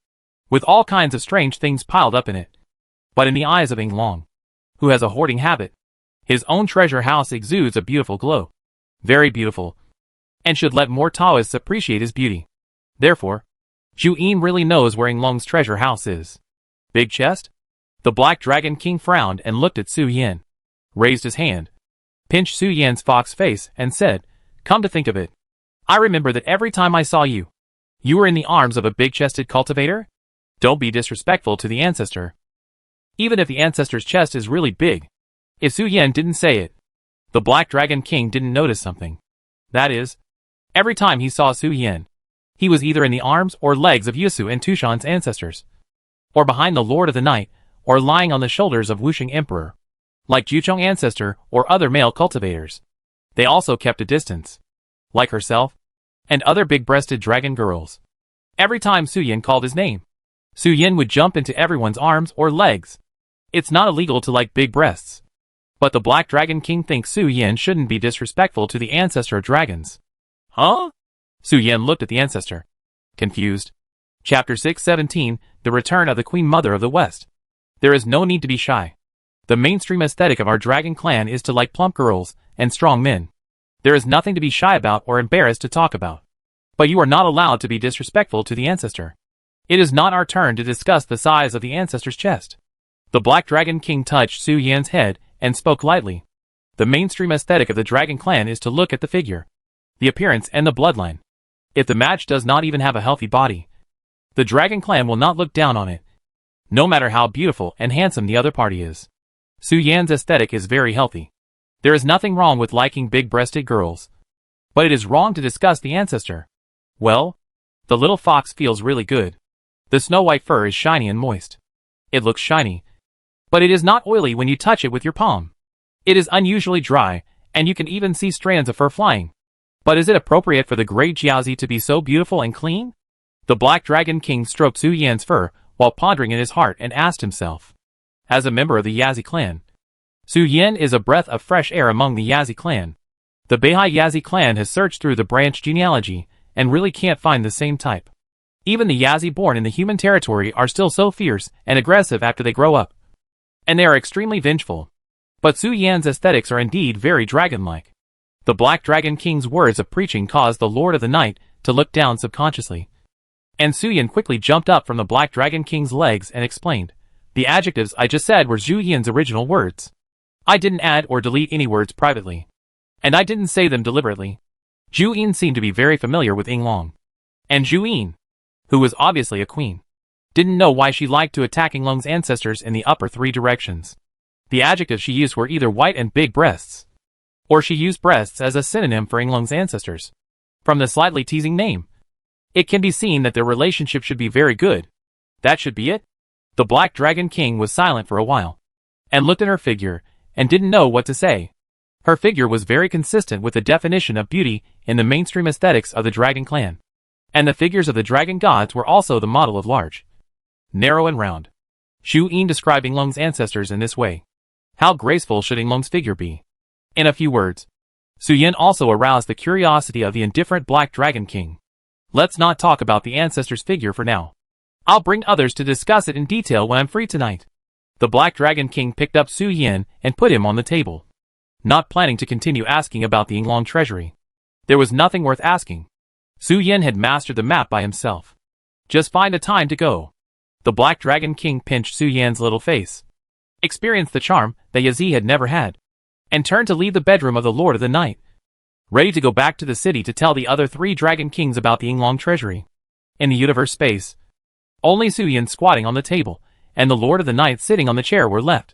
with all kinds of strange things piled up in it. But in the eyes of Yinglong, who has a hoarding habit, his own treasure house exudes a beautiful glow. Very beautiful, and should let more Taoists appreciate his beauty. Therefore, Zhu Yin really knows where Yinglong's treasure house is. Big chest? The Black Dragon King frowned and looked at Su Yin, raised his hand, pinched Su Yan's fox face, and said, Come to think of it, I remember that every time I saw you, you were in the arms of a big-chested cultivator? Don't be disrespectful to the ancestor. Even if the ancestor's chest is really big. If Su Yin didn't say it, the Black Dragon King didn't notice something. That is, every time he saw Su Yin, he was either in the arms or legs of Yusu and Tushan's ancestors, or behind the Lord of the Night, or lying on the shoulders of Wuxing Emperor, like Juchong ancestor or other male cultivators. They also kept a distance, like herself, and other big-breasted dragon girls. Every time Su Yin called his name, Su Yin would jump into everyone's arms or legs. It's not illegal to like big breasts, but the Black Dragon King thinks Su Yin shouldn't be disrespectful to the ancestor of dragons. Huh? Su Yin looked at the ancestor, confused. Chapter 617, The Return of the Queen Mother of the West. There is no need to be shy. The mainstream aesthetic of our dragon clan is to like plump girls and strong men. There is nothing to be shy about or embarrassed to talk about. But you are not allowed to be disrespectful to the ancestor. It is not our turn to discuss the size of the ancestor's chest. The Black Dragon King touched Su Yan's head and spoke lightly. The mainstream aesthetic of the Dragon Clan is to look at the figure, the appearance, and the bloodline. If the match does not even have a healthy body, the Dragon Clan will not look down on it, no matter how beautiful and handsome the other party is. Su Yan's aesthetic is very healthy. There is nothing wrong with liking big-breasted girls, but it is wrong to discuss the ancestor. Well, the little fox feels really good. The snow-white fur is shiny and moist. It looks shiny, but it is not oily when you touch it with your palm. It is unusually dry, and you can even see strands of fur flying. But is it appropriate for the great Jiazi to be so beautiful and clean? The Black Dragon King stroked Su Yan's fur while pondering in his heart and asked himself. As a member of the Yazi clan, Su Yan is a breath of fresh air among the Yazi clan. The Beihai Yazi clan has searched through the branch genealogy and really can't find the same type. Even the Yazi born in the human territory are still so fierce and aggressive after they grow up. And they are extremely vengeful. But Su Yan's aesthetics are indeed very dragon-like. The Black Dragon King's words of preaching caused the Lord of the Night to look down subconsciously. And Su Yan quickly jumped up from the Black Dragon King's legs and explained, "The adjectives I just said were Zhu Yan's original words. I didn't add or delete any words privately. And I didn't say them deliberately." Zhu Yin seemed to be very familiar with Yinglong. And Zhu Yin, who was obviously a queen, didn't know why she liked to attack Yinglong's ancestors in the upper three directions. The adjectives she used were either white and big breasts, or she used breasts as a synonym for Yinglong's ancestors. From the slightly teasing name, it can be seen that their relationship should be very good. That should be it? The Black Dragon King was silent for a while, and looked at her figure, and didn't know what to say. Her figure was very consistent with the definition of beauty in the mainstream aesthetics of the Dragon Clan. And the figures of the Dragon Gods were also the model of large, narrow and round. Zhu Yin described Yinglong's ancestors in this way. How graceful should Yinglong's figure be? In a few words, Su Yan also aroused the curiosity of the indifferent Black Dragon King. Let's not talk about the ancestor's figure for now. I'll bring others to discuss it in detail when I'm free tonight. The Black Dragon King picked up Su Yan and put him on the table, not planning to continue asking about the Yinglong treasury. There was nothing worth asking. Su Yan had mastered the map by himself. Just find a time to go. The Black Dragon King pinched Su Yan's little face, experienced the charm that Yazi had never had, and turned to leave the bedroom of the Lord of the Night, ready to go back to the city to tell the other three Dragon Kings about the Yinglong treasury. In the universe space, only Su Yan squatting on the table, and the Lord of the Night sitting on the chair were left.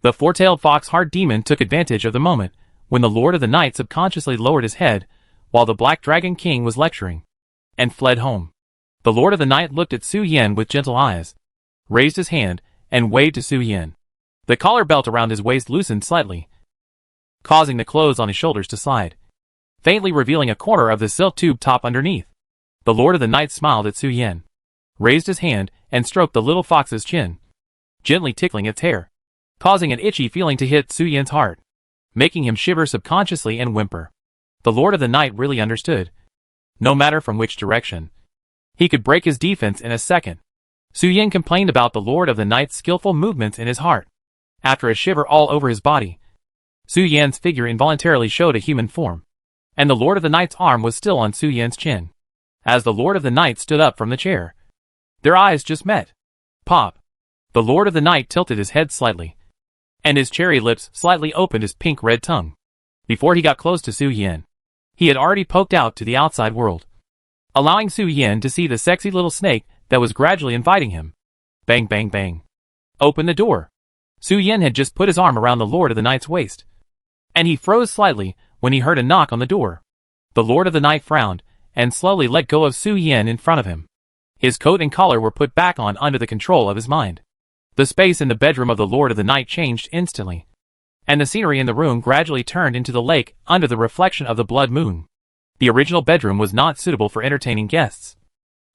The four-tailed fox-heart demon took advantage of the moment when the Lord of the Night subconsciously lowered his head while the Black Dragon King was lecturing, and fled home. The Lord of the Night looked at Su Yan with gentle eyes, raised his hand, and waved to Su Yan. The collar belt around his waist loosened slightly, causing the clothes on his shoulders to slide, faintly revealing a corner of the silk tube top underneath. The Lord of the Night smiled at Su Yan, raised his hand, and stroked the little fox's chin, gently tickling its hair, causing an itchy feeling to hit Su Yan's heart, making him shiver subconsciously and whimper. The Lord of the Night really understood. No matter from which direction, he could break his defense in a second. Su Yan complained about the Lord of the Night's skillful movements in his heart. After a shiver all over his body, Su Yan's figure involuntarily showed a human form, and the Lord of the Night's arm was still on Su Yan's chin. As the Lord of the Night stood up from the chair, their eyes just met. Pop. The Lord of the Night tilted his head slightly, and his cherry lips slightly opened his pink-red tongue. Before he got close to Su Yan, he had already poked out to the outside world, allowing Su Yan to see the sexy little snake that was gradually inviting him. Bang bang bang. Open the door. Su Yan had just put his arm around the Lord of the Night's waist, and he froze slightly when he heard a knock on the door. The Lord of the Night frowned, and slowly let go of Su Yan in front of him. His coat and collar were put back on under the control of his mind. The space in the bedroom of the Lord of the Night changed instantly, and the scenery in the room gradually turned into the lake under the reflection of the blood moon. The original bedroom was not suitable for entertaining guests,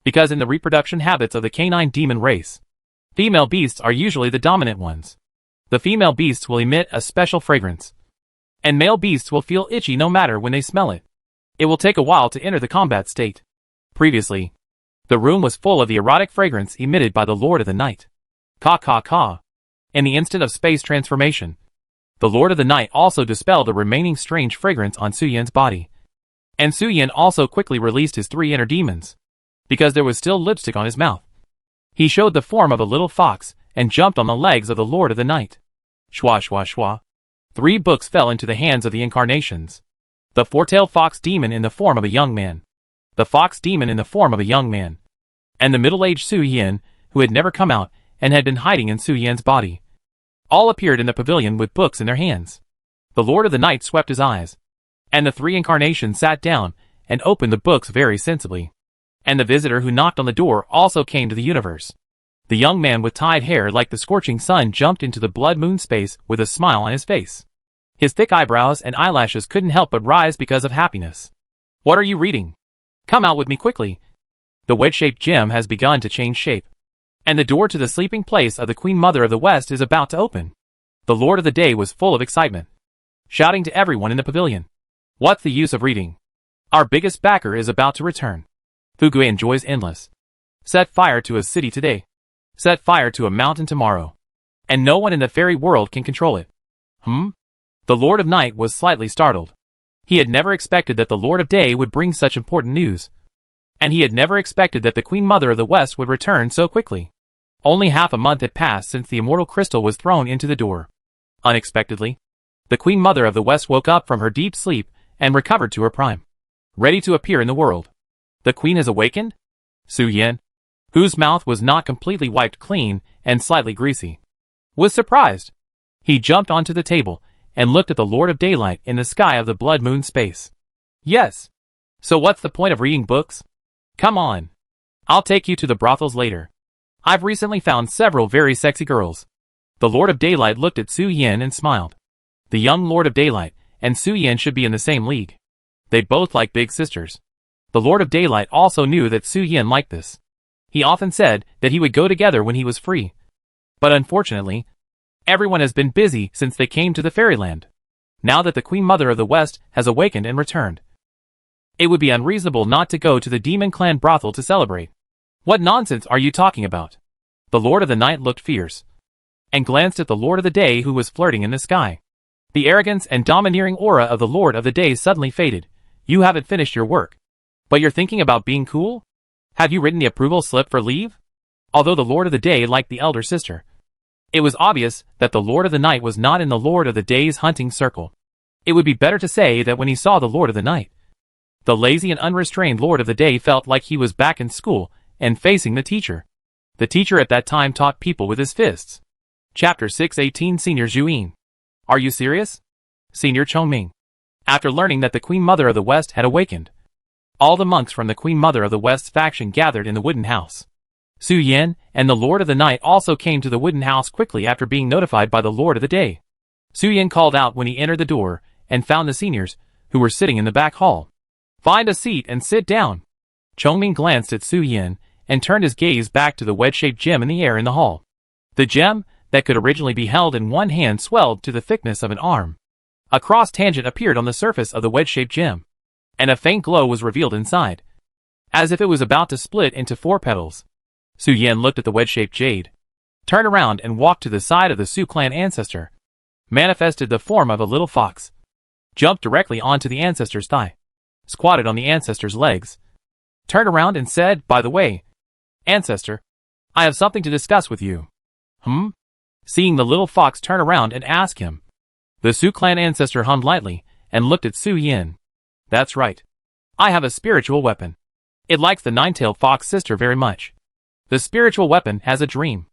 because in the reproduction habits of the canine demon race, female beasts are usually the dominant ones. The female beasts will emit a special fragrance, and male beasts will feel itchy no matter when they smell it. It will take a while to enter the combat state. Previously, the room was full of the erotic fragrance emitted by the Lord of the Night. Caw caw caw. In the instant of space transformation, the Lord of the Night also dispelled the remaining strange fragrance on Su Yan's body. And Su Yan also quickly released his three inner demons, because there was still lipstick on his mouth. He showed the form of a little fox and jumped on the legs of the Lord of the Night. Schwa schwa schwa. 3 books fell into the hands of the incarnations. The four-tailed fox demon in the form of a young man. The fox demon in the form of a young man. And the middle-aged Su Yin, who had never come out and had been hiding in Su Yin's body. All appeared in the pavilion with books in their hands. The Lord of the Night swept his eyes. And the 3 incarnations sat down and opened the books very sensibly. And the visitor who knocked on the door also came to the universe. The young man with tied hair like the scorching sun jumped into the blood moon space with a smile on his face. His thick eyebrows and eyelashes couldn't help but rise because of happiness. What are you reading? Come out with me quickly. The wedge-shaped gem has begun to change shape. And the door to the sleeping place of the Queen Mother of the West is about to open. The Lord of the Day was full of excitement, shouting to everyone in the pavilion. What's the use of reading? Our biggest backer is about to return. Fugui enjoys endless. Set fire to a city today. Set fire to a mountain tomorrow. And no one in the fairy world can control it. The Lord of Night was slightly startled. He had never expected that the Lord of Day would bring such important news. And he had never expected that the Queen Mother of the West would return so quickly. Only half a month had passed since the immortal crystal was thrown into the door. Unexpectedly, the Queen Mother of the West woke up from her deep sleep and recovered to her prime, ready to appear in the world. The Queen has awakened? Su Yin, whose mouth was not completely wiped clean and slightly greasy, was surprised. He jumped onto the table and looked at the Lord of Daylight in the sky of the blood moon space. Yes. So what's the point of reading books? Come on. I'll take you to the brothels later. I've recently found several very sexy girls. The Lord of Daylight looked at Su Yin and smiled. The young Lord of Daylight and Su Yin should be in the same league. They both like big sisters. The Lord of Daylight also knew that Su Yin liked this. He often said that he would go together when he was free. But unfortunately, everyone has been busy since they came to the fairyland. Now that the Queen Mother of the West has awakened and returned, it would be unreasonable not to go to the Demon Clan brothel to celebrate. What nonsense are you talking about? The Lord of the Night looked fierce and glanced at the Lord of the Day who was flirting in the sky. The arrogance and domineering aura of the Lord of the Day suddenly faded. You haven't finished your work, but you're thinking about being cool? Have you written the approval slip for leave? Although the Lord of the Day liked the elder sister, it was obvious that the Lord of the Night was not in the Lord of the Day's hunting circle. It would be better to say that when he saw the Lord of the Night, the lazy and unrestrained Lord of the Day felt like he was back in school and facing the teacher. The teacher at that time taught people with his fists. Chapter 618 Senior Zhuyin. Are you serious? Senior Chongming. After learning that the Queen Mother of the West had awakened, all the monks from the Queen Mother of the West's faction gathered in the wooden house. Su Yin and the Lord of the Night also came to the wooden house quickly after being notified by the Lord of the Day. Su Yin called out when he entered the door and found the seniors, who were sitting in the back hall. Find a seat and sit down. Chongming glanced at Su Yin and turned his gaze back to the wedge-shaped gem in the air in the hall. The gem, that could originally be held in one hand, swelled to the thickness of an arm. A cross tangent appeared on the surface of the wedge-shaped gem, and a faint glow was revealed inside, as if it was about to split into 4 petals. Su Yin looked at the wedge-shaped jade, turned around and walked to the side of the Su clan ancestor, manifested the form of a little fox, jumped directly onto the ancestor's thigh, squatted on the ancestor's legs, turned around and said, "By the way, ancestor, I have something to discuss with you." Seeing the little fox turn around and ask him, the Su clan ancestor hummed lightly and looked at Su Yin. That's right. I have a spiritual weapon. It likes the nine-tailed fox sister very much. The spiritual weapon has a dream.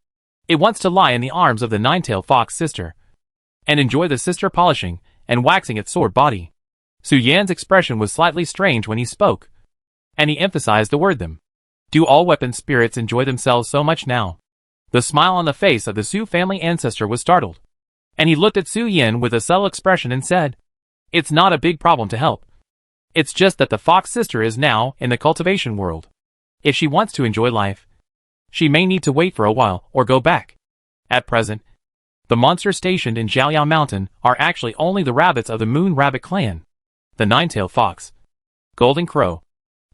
It wants to lie in the arms of the nine-tailed fox sister and enjoy the sister polishing and waxing its sword body. Su Yan's expression was slightly strange when he spoke, and he emphasized the word them. Do all weapon spirits enjoy themselves so much now? The smile on the face of the Su family ancestor was startled, and he looked at Su Yin with a subtle expression and said, "It's not a big problem to help. It's just that the fox sister is now in the cultivation world. If she wants to enjoy life, she may need to wait for a while or go back. At present, the monsters stationed in Zhaoyao Mountain are actually only the rabbits of the Moon Rabbit clan. The nine-tailed fox, golden crow,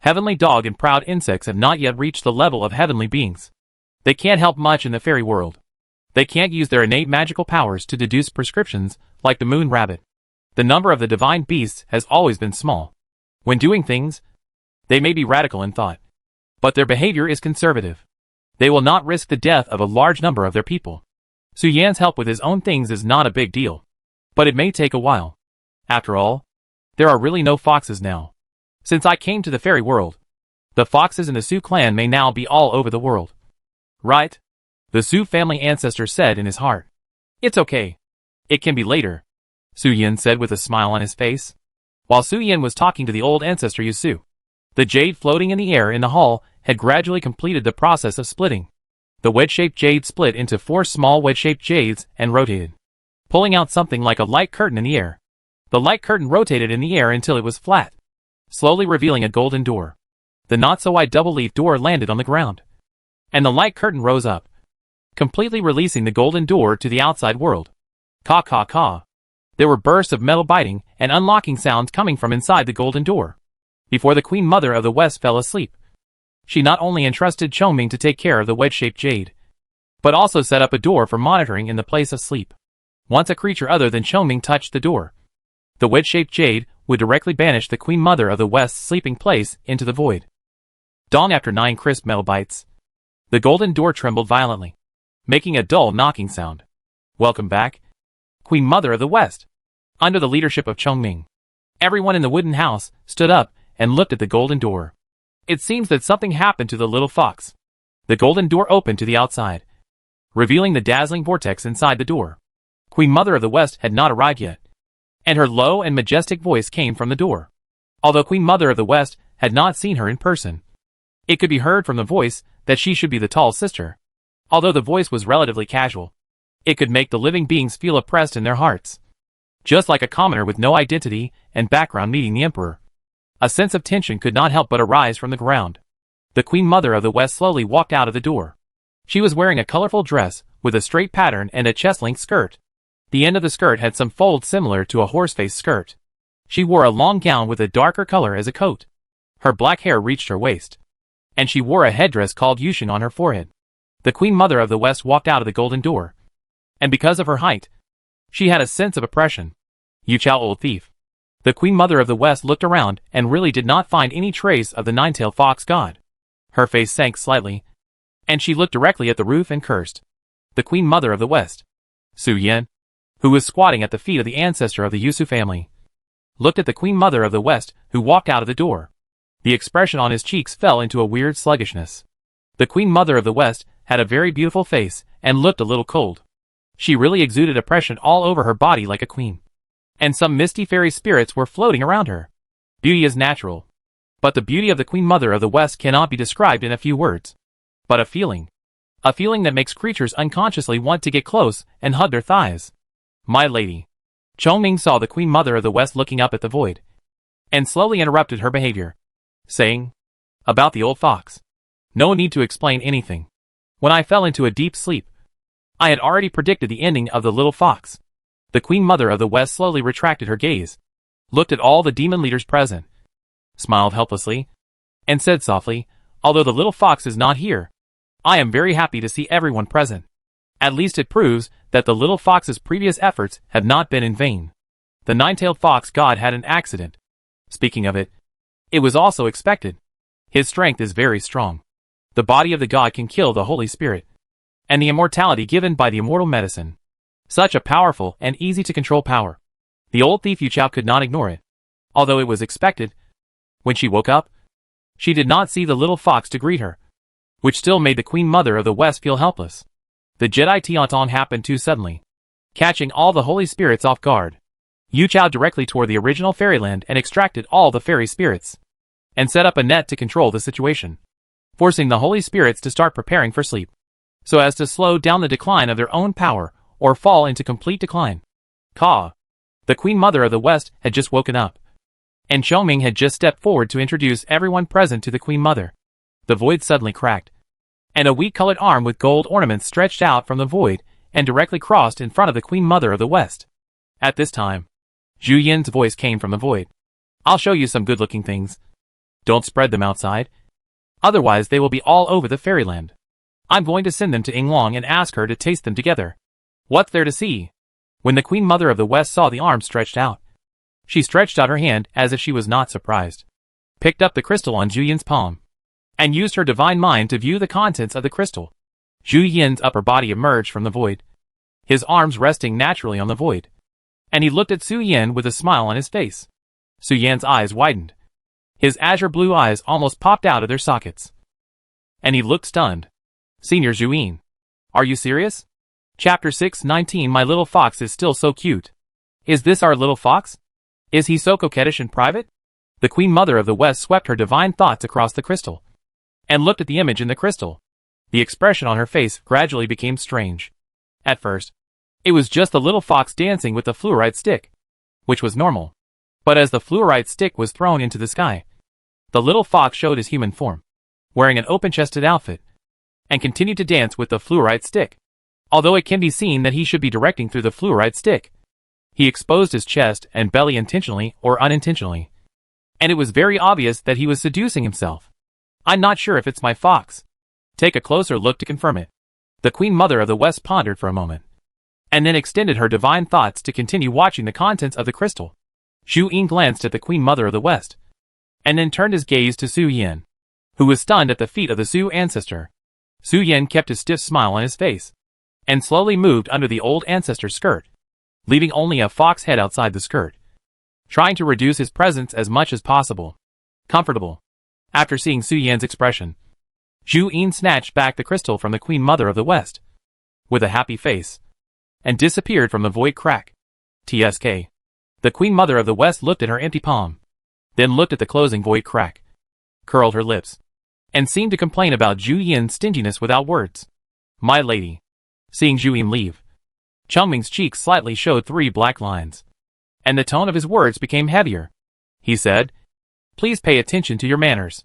heavenly dog and proud insects have not yet reached the level of heavenly beings. They can't help much in the fairy world. They can't use their innate magical powers to deduce prescriptions like the moon rabbit. The number of the divine beasts has always been small. When doing things, they may be radical in thought, but their behavior is conservative. They will not risk the death of a large number of their people. Su Yan's help with his own things is not a big deal. But it may take a while. After all, there are really no foxes now. Since I came to the fairy world, the foxes in the Su clan may now be all over the world. Right? The Su family ancestor said in his heart. It's okay. It can be later, Su Yan said with a smile on his face. While Su Yan was talking to the old ancestor Yusu, the jade floating in the air in the hall had gradually completed the process of splitting. The wedge-shaped jade split into 4 small wedge-shaped jades and rotated, pulling out something like a light curtain in the air. The light curtain rotated in the air until it was flat, slowly revealing a golden door. The not-so-wide double-leaf door landed on the ground, and the light curtain rose up, completely releasing the golden door to the outside world. Caw caw caw. There were bursts of metal biting and unlocking sounds coming from inside the golden door. Before the Queen Mother of the West fell asleep, she not only entrusted Chongming to take care of the wedge-shaped jade, but also set up a door for monitoring in the place of sleep. Once a creature other than Chongming touched the door, the wedge-shaped jade would directly banish the Queen Mother of the West's sleeping place into the void. Dawn after 9 crisp metal bites, the golden door trembled violently, making a dull knocking sound. Welcome back, Queen Mother of the West. Under the leadership of Chongming, everyone in the wooden house stood up and looked at the golden door. It seems that something happened to the little fox. The golden door opened to the outside, revealing the dazzling vortex inside the door. Queen Mother of the West had not arrived yet, and her low and majestic voice came from the door. Although Queen Mother of the West had not seen her in person, it could be heard from the voice that she should be the tall sister. Although the voice was relatively casual, it could make the living beings feel oppressed in their hearts. Just like a commoner with no identity and background meeting the emperor, a sense of tension could not help but arise from the ground. The Queen Mother of the West slowly walked out of the door. She was wearing a colorful dress with a straight pattern and a chest-length skirt. The end of the skirt had some folds similar to a horse-face skirt. She wore a long gown with a darker color as a coat. Her black hair reached her waist, and she wore a headdress called Yushin on her forehead. The Queen Mother of the West walked out of the golden door, and because of her height, she had a sense of oppression. You Chao, old thief. The Queen Mother of the West looked around and really did not find any trace of the nine-tailed fox god. Her face sank slightly, and she looked directly at the roof and cursed. The Queen Mother of the West, Su Yan, who was squatting at the feet of the ancestor of the Yusu family, looked at the Queen Mother of the West, who walked out of the door. The expression on his cheeks fell into a weird sluggishness. The Queen Mother of the West had a very beautiful face and looked a little cold. She really exuded oppression all over her body like a queen, and some misty fairy spirits were floating around her. Beauty is natural, but the beauty of the Queen Mother of the West cannot be described in a few words. But a feeling that makes creatures unconsciously want to get close and hug their thighs. My lady. Chongming saw the Queen Mother of the West looking up at the void, and slowly interrupted her behavior, saying, about the old fox. No need to explain anything. When I fell into a deep sleep, I had already predicted the ending of the little fox. The Queen Mother of the West slowly retracted her gaze, looked at all the demon leaders present, smiled helplessly, and said softly, although the little fox is not here, I am very happy to see everyone present. At least it proves that the little fox's previous efforts have not been in vain. The nine-tailed fox god had an accident. Speaking of it, it was also expected. His strength is very strong. The body of the god can kill the Holy Spirit, and the immortality given by the immortal medicine. Such a powerful and easy to control power. The old thief Yu Chao could not ignore it. Although it was expected, when she woke up, she did not see the little fox to greet her, which still made the Queen Mother of the West feel helpless. The Jedi Tiantan happened too suddenly, catching all the holy spirits off guard. Yu Chao directly toward the original fairyland and extracted all the fairy spirits, and set up a net to control the situation, forcing the holy spirits to start preparing for sleep, so as to slow down the decline of their own power or fall into complete decline. Ka. The Queen Mother of the West had just woken up, and Chongming had just stepped forward to introduce everyone present to the Queen Mother. The void suddenly cracked, and a wheat-colored arm with gold ornaments stretched out from the void and directly crossed in front of the Queen Mother of the West. At this time, Zhu Yin's voice came from the void. I'll show you some good-looking things. Don't spread them outside, otherwise they will be all over the fairyland. I'm going to send them to Yinglong and ask her to taste them together. What's there to see? When the Queen Mother of the West saw the arm stretched out, she stretched out her hand as if she was not surprised, picked up the crystal on Zhu Yin's palm, and used her divine mind to view the contents of the crystal. Zhu Yin's upper body emerged from the void, his arms resting naturally on the void, and he looked at Su Yan with a smile on his face. Su Yan's eyes widened. His azure blue eyes almost popped out of their sockets, and he looked stunned. Senior Zhu Yin, are you serious? Chapter 619. My little fox is still so cute. Is this our little fox? Is he so coquettish in private? The Queen Mother of the West swept her divine thoughts across the crystal, and looked at the image in the crystal. The expression on her face gradually became strange. At first, it was just the little fox dancing with the fluorite stick, which was normal. But as the fluorite stick was thrown into the sky, the little fox showed his human form, wearing an open-chested outfit, and continued to dance with the fluorite stick. Although it can be seen that he should be directing through the fluorite stick, he exposed his chest and belly intentionally or unintentionally, and it was very obvious that he was seducing himself. I'm not sure if it's my fox. Take a closer look to confirm it. The Queen Mother of the West pondered for a moment, and then extended her divine thoughts to continue watching the contents of the crystal. Zhu Yin glanced at the Queen Mother of the West, and then turned his gaze to Su Yan, who was stunned at the feet of the Su ancestor. Su Yan kept a stiff smile on his face, and slowly moved under the old ancestor's skirt, leaving only a fox head outside the skirt, trying to reduce his presence as much as possible. Comfortable. After seeing Su Yan's expression, Zhu Yin snatched back the crystal from the Queen Mother of the West, with a happy face, and disappeared from the void crack. TSK. The Queen Mother of the West looked at her empty palm, then looked at the closing void crack, curled her lips, and seemed to complain about Zhu Yin's stinginess without words. My lady. Seeing Zhu Yin leave, Chengming's cheeks slightly showed 3 black lines, and the tone of his words became heavier. He said, please pay attention to your manners.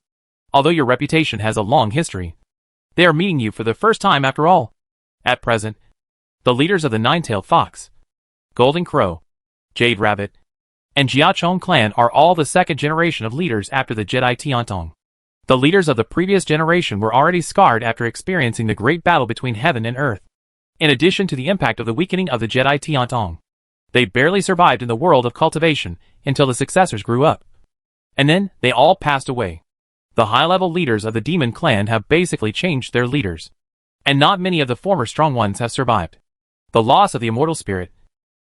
Although your reputation has a long history, they are meeting you for the first time after all. At present, the leaders of the Nine-Tailed Fox, Golden Crow, Jade Rabbit, and Jiachong clan are all the second generation of leaders after the Jedi Tiantong. The leaders of the previous generation were already scarred after experiencing the great battle between heaven and earth. In addition to the impact of the weakening of the Jedi Tiantong, they barely survived in the world of cultivation until the successors grew up. And then, they all passed away. The high-level leaders of the Demon Clan have basically changed their leaders, and not many of the former strong ones have survived. The loss of the immortal spirit,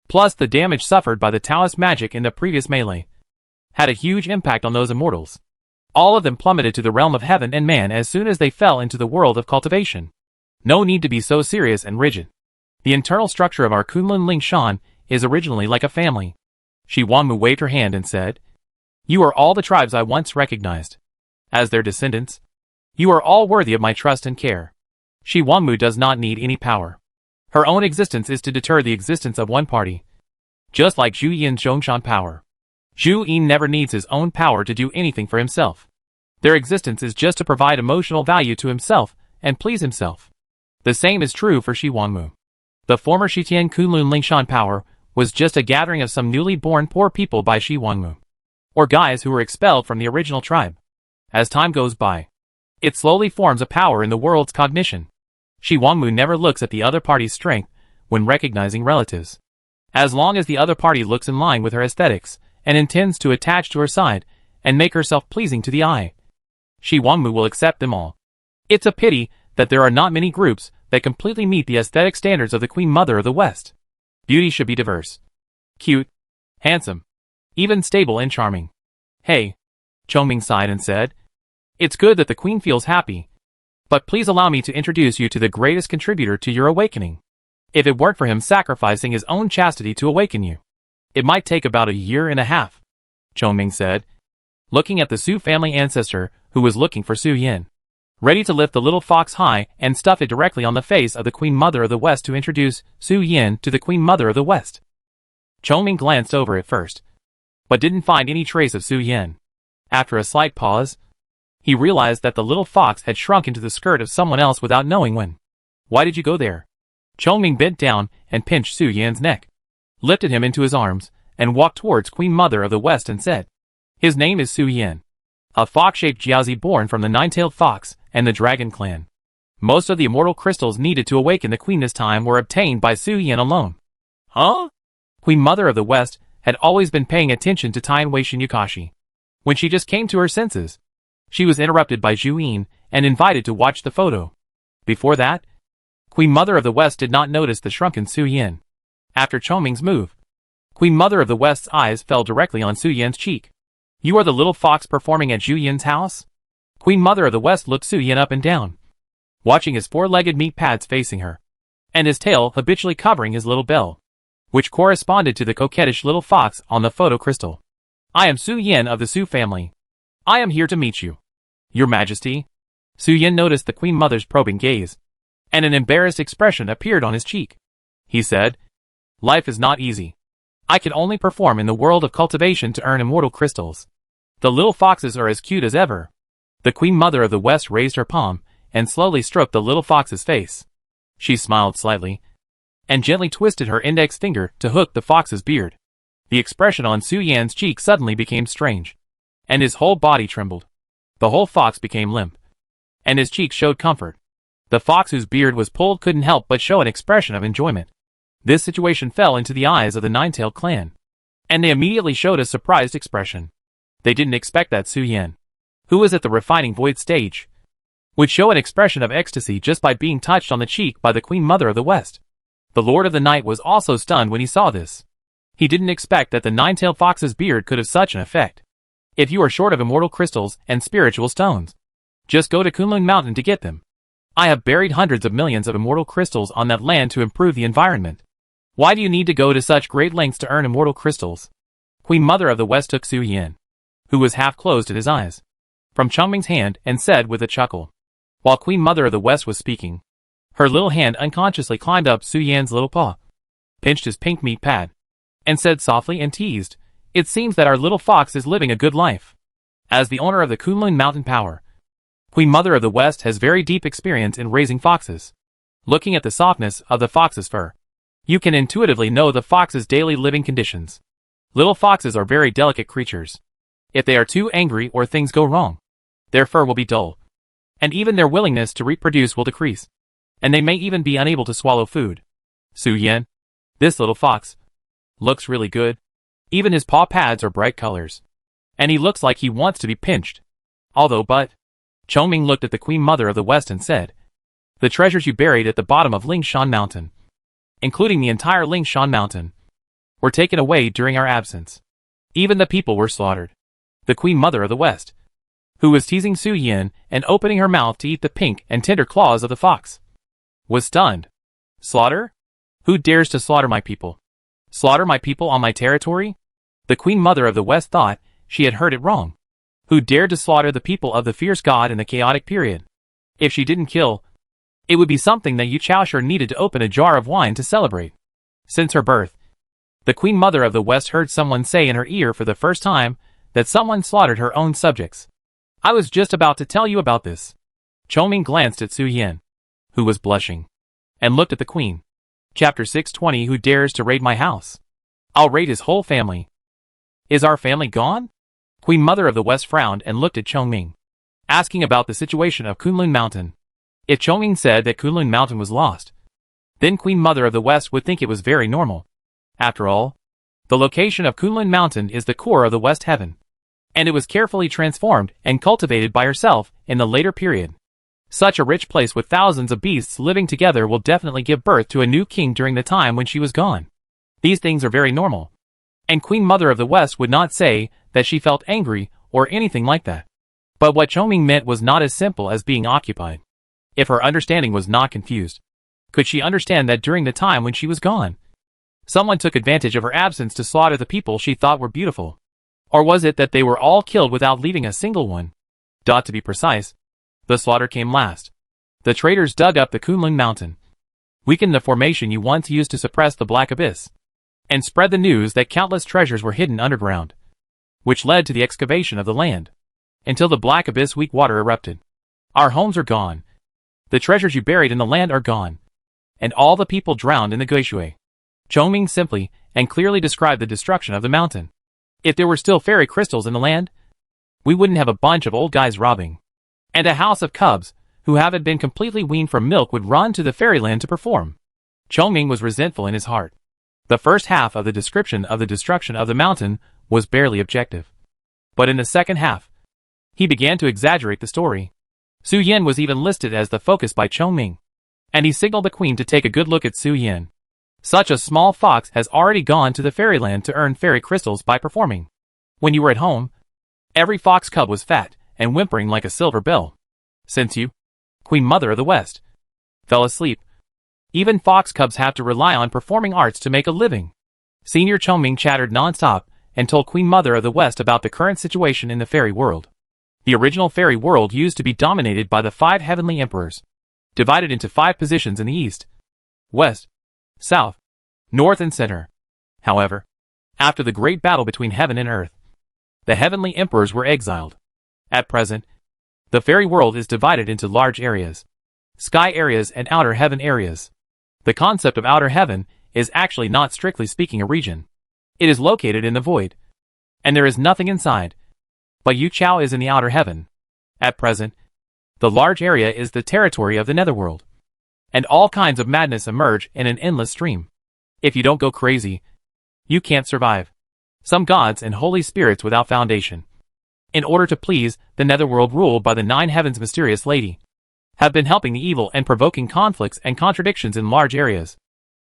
plus the damage suffered by the Taoist magic in the previous melee, had a huge impact on those immortals. All of them plummeted to the realm of heaven and man as soon as they fell into the world of cultivation. No need to be so serious and rigid. The internal structure of our Kunlun Ling Shan is originally like a family. Shi Wanmu waved her hand and said, you are all the tribes I once recognized. As their descendants, you are all worthy of my trust and care. Shi Wanmu does not need any power. Her own existence is to deter the existence of one party. Just like Zhu Yin's Zhongshan power. Zhu Yin never needs his own power to do anything for himself. Their existence is just to provide emotional value to himself and please himself. The same is true for Shi Wanmu. The former Shitian Kunlun Lingshan power was just a gathering of some newly born poor people by Shi Wanmu, or guys who were expelled from the original tribe. As time goes by, it slowly forms a power in the world's cognition. Shi Wanmu never looks at the other party's strength when recognizing relatives. As long as the other party looks in line with her aesthetics and intends to attach to her side and make herself pleasing to the eye, Shi Wanmu will accept them all. It's a pity that there are not many groups that completely meet the aesthetic standards of the Queen Mother of the West. Beauty should be diverse, cute, handsome, even stable and charming. Hey, Chongming sighed and said, it's good that the Queen feels happy, but please allow me to introduce you to the greatest contributor to your awakening. If it weren't for him sacrificing his own chastity to awaken you, it might take about 1.5 years, Chongming said, looking at the Su family ancestor who was looking for Su Yin, ready to lift the little fox high and stuff it directly on the face of the Queen Mother of the West to introduce Su Yin to the Queen Mother of the West. Chongming glanced over it first, but didn't find any trace of Su Yin. After a slight pause, he realized that the little fox had shrunk into the skirt of someone else without knowing when. Why did you go there? Chongming bent down and pinched Su Yin's neck, lifted him into his arms, and walked towards Queen Mother of the West and said, his name is Su Yin, a fox-shaped jiaozi born from the Nine-Tailed Fox and the Dragon Clan. Most of the immortal crystals needed to awaken the Queen this time were obtained by Su Yin alone. Huh? Queen Mother of the West had always been paying attention to Taian Wei Shin Yukashi. When she just came to her senses, She was interrupted by Zhu Yin and invited to watch the photo. Before that, Queen Mother of the West did not notice the shrunken Su Yin. After Chongming's move, Queen Mother of the West's eyes fell directly on Su Yin's cheek. "You are the little fox performing at Zhu Yin's house?" Queen Mother of the West looked Su Yin up and down, watching his four-legged meat pads facing her, and his tail habitually covering his little bell, which corresponded to the coquettish little fox on the photo crystal. "I am Su Yin of the Su family. I am here to meet you, Your Majesty." Su Yin noticed the Queen Mother's probing gaze, and an embarrassed expression appeared on his cheek. He said, "Life is not easy. I can only perform in the world of cultivation to earn immortal crystals. The little foxes are as cute as ever." The Queen Mother of the West raised her palm and slowly stroked the little fox's face. She smiled slightly and gently twisted her index finger to hook the fox's beard. The expression on Su Yan's cheek suddenly became strange, and his whole body trembled. The whole fox became limp, and his cheeks showed comfort. The fox whose beard was pulled couldn't help but show an expression of enjoyment. This situation fell into the eyes of the Nine-Tailed clan, and they immediately showed a surprised expression. They didn't expect that Su Yan, who was at the refining void stage, would show an expression of ecstasy just by being touched on the cheek by the Queen Mother of the West. The Lord of the Night was also stunned when he saw this. He didn't expect that the Nine-Tailed Fox's beard could have such an effect. If you are short of immortal crystals and spiritual stones, just go to Kunlun Mountain to get them. I have buried hundreds of millions of immortal crystals on that land to improve the environment. Why do you need to go to such great lengths to earn immortal crystals?" Queen Mother of the West took Su Yin, who was half closed at his eyes, from Chongming's hand and said with a chuckle. While Queen Mother of the West was speaking, her little hand unconsciously climbed up Su Yan's little paw, pinched his pink meat pad, and said softly and teased, "It seems that our little fox is living a good life." As the owner of the Kunlun Mountain Power, Queen Mother of the West has very deep experience in raising foxes. Looking at the softness of the fox's fur, you can intuitively know the fox's daily living conditions. Little foxes are very delicate creatures. If they are too angry or things go wrong, their fur will be dull, and even their willingness to reproduce will decrease, and they may even be unable to swallow food. Su Yin, this little fox, looks really good. Even his paw pads are bright colors, and he looks like he wants to be pinched. But Chongming looked at the Queen Mother of the West and said, "The treasures you buried at the bottom of Lingshan Mountain, including the entire Lingshan Mountain, were taken away during our absence. Even the people were slaughtered." The Queen Mother of the West, who was teasing Su Yin and opening her mouth to eat the pink and tender claws of the fox, was stunned. "Slaughter? Who dares to slaughter my people? Slaughter my people on my territory?" The Queen Mother of the West thought she had heard it wrong. Who dared to slaughter the people of the fierce god in the chaotic period? If she didn't kill, it would be something that Yu Chaosher needed to open a jar of wine to celebrate. Since her birth, the Queen Mother of the West heard someone say in her ear for the first time that someone slaughtered her own subjects. "I was just about to tell you about this." Chongming glanced at Su Yin, who was blushing, and looked at the Queen. Chapter 620. Who dares to raid my house? I'll raid his whole family. Is our family gone? Queen Mother of the West frowned and looked at Chongming, asking about the situation of Kunlun Mountain. If Chongming said that Kunlun Mountain was lost, then Queen Mother of the West would think it was very normal. After all, the location of Kunlun Mountain is the core of the West Heaven, and it was carefully transformed and cultivated by herself in the later period. Such a rich place with thousands of beasts living together will definitely give birth to a new king during the time when she was gone. These things are very normal, and Queen Mother of the West would not say that she felt angry or anything like that. But what Chongming meant was not as simple as being occupied. If her understanding was not confused, could she understand that during the time when she was gone, someone took advantage of her absence to slaughter the people she thought were beautiful? Or was it that they were all killed without leaving a single one? To be precise, the slaughter came last. The traitors dug up the Kunlun Mountain, weakened the formation you once used to suppress the Black Abyss, and spread the news that countless treasures were hidden underground, which led to the excavation of the land, until the Black Abyss weak water erupted. Our homes are gone. The treasures you buried in the land are gone, and all the people drowned in the Guishui. Chongming simply and clearly described the destruction of the mountain. If there were still fairy crystals in the land, we wouldn't have a bunch of old guys robbing, and a house of cubs who haven't been completely weaned from milk would run to the fairyland to perform. Chongming was resentful in his heart. The first half of the description of the destruction of the mountain was barely objective, but in the second half, He began to exaggerate the story. Su Yin was even listed as the focus by Chongming. And he signaled the queen to take a good look at Su Yin. Such a small fox has already gone to the fairyland to earn fairy crystals by performing. When you were at home, every fox cub was fat and whimpering like a silver bell. Since you, Queen Mother of the West, fell asleep, even fox cubs have to rely on performing arts to make a living. Senior Chongming chattered non-stop and told Queen Mother of the West about the current situation in the fairy world. The original fairy world used to be dominated by the 5 heavenly emperors, divided into 5 positions in the east, west, south, north and center. However, after the great battle between heaven and earth, the heavenly emperors were exiled. At present, the fairy world is divided into large areas, sky areas and outer heaven areas. The concept of outer heaven is actually not strictly speaking a region. It is located in the void, and there is nothing inside. But Yu Chao is in the outer heaven. At present, the large area is the territory of the netherworld, and all kinds of madness emerge in an endless stream. If you don't go crazy, you can't survive. Some gods and holy spirits without foundation, in order to please the netherworld ruled by the 9 heavens mysterious lady, have been helping the evil and provoking conflicts and contradictions in large areas,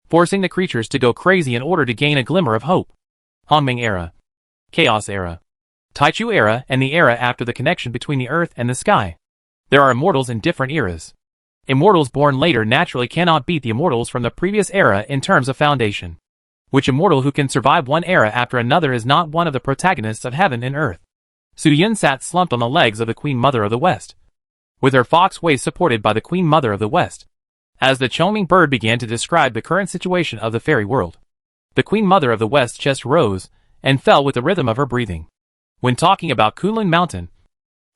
forcing the creatures to go crazy in order to gain a glimmer of hope. Hongming era, Chaos era, Taichu era and the era after the connection between the earth and the sky. There are immortals in different eras. Immortals born later naturally cannot beat the immortals from the previous era in terms of foundation. Which immortal who can survive one era after another is not one of the protagonists of heaven and earth. Su Yin sat slumped on the legs of the Queen Mother of the West, with her fox waist supported by the Queen Mother of the West. As the Chongming bird began to describe the current situation of the fairy world, the Queen Mother of the West's chest rose and fell with the rhythm of her breathing. When talking about Kunlun Mountain,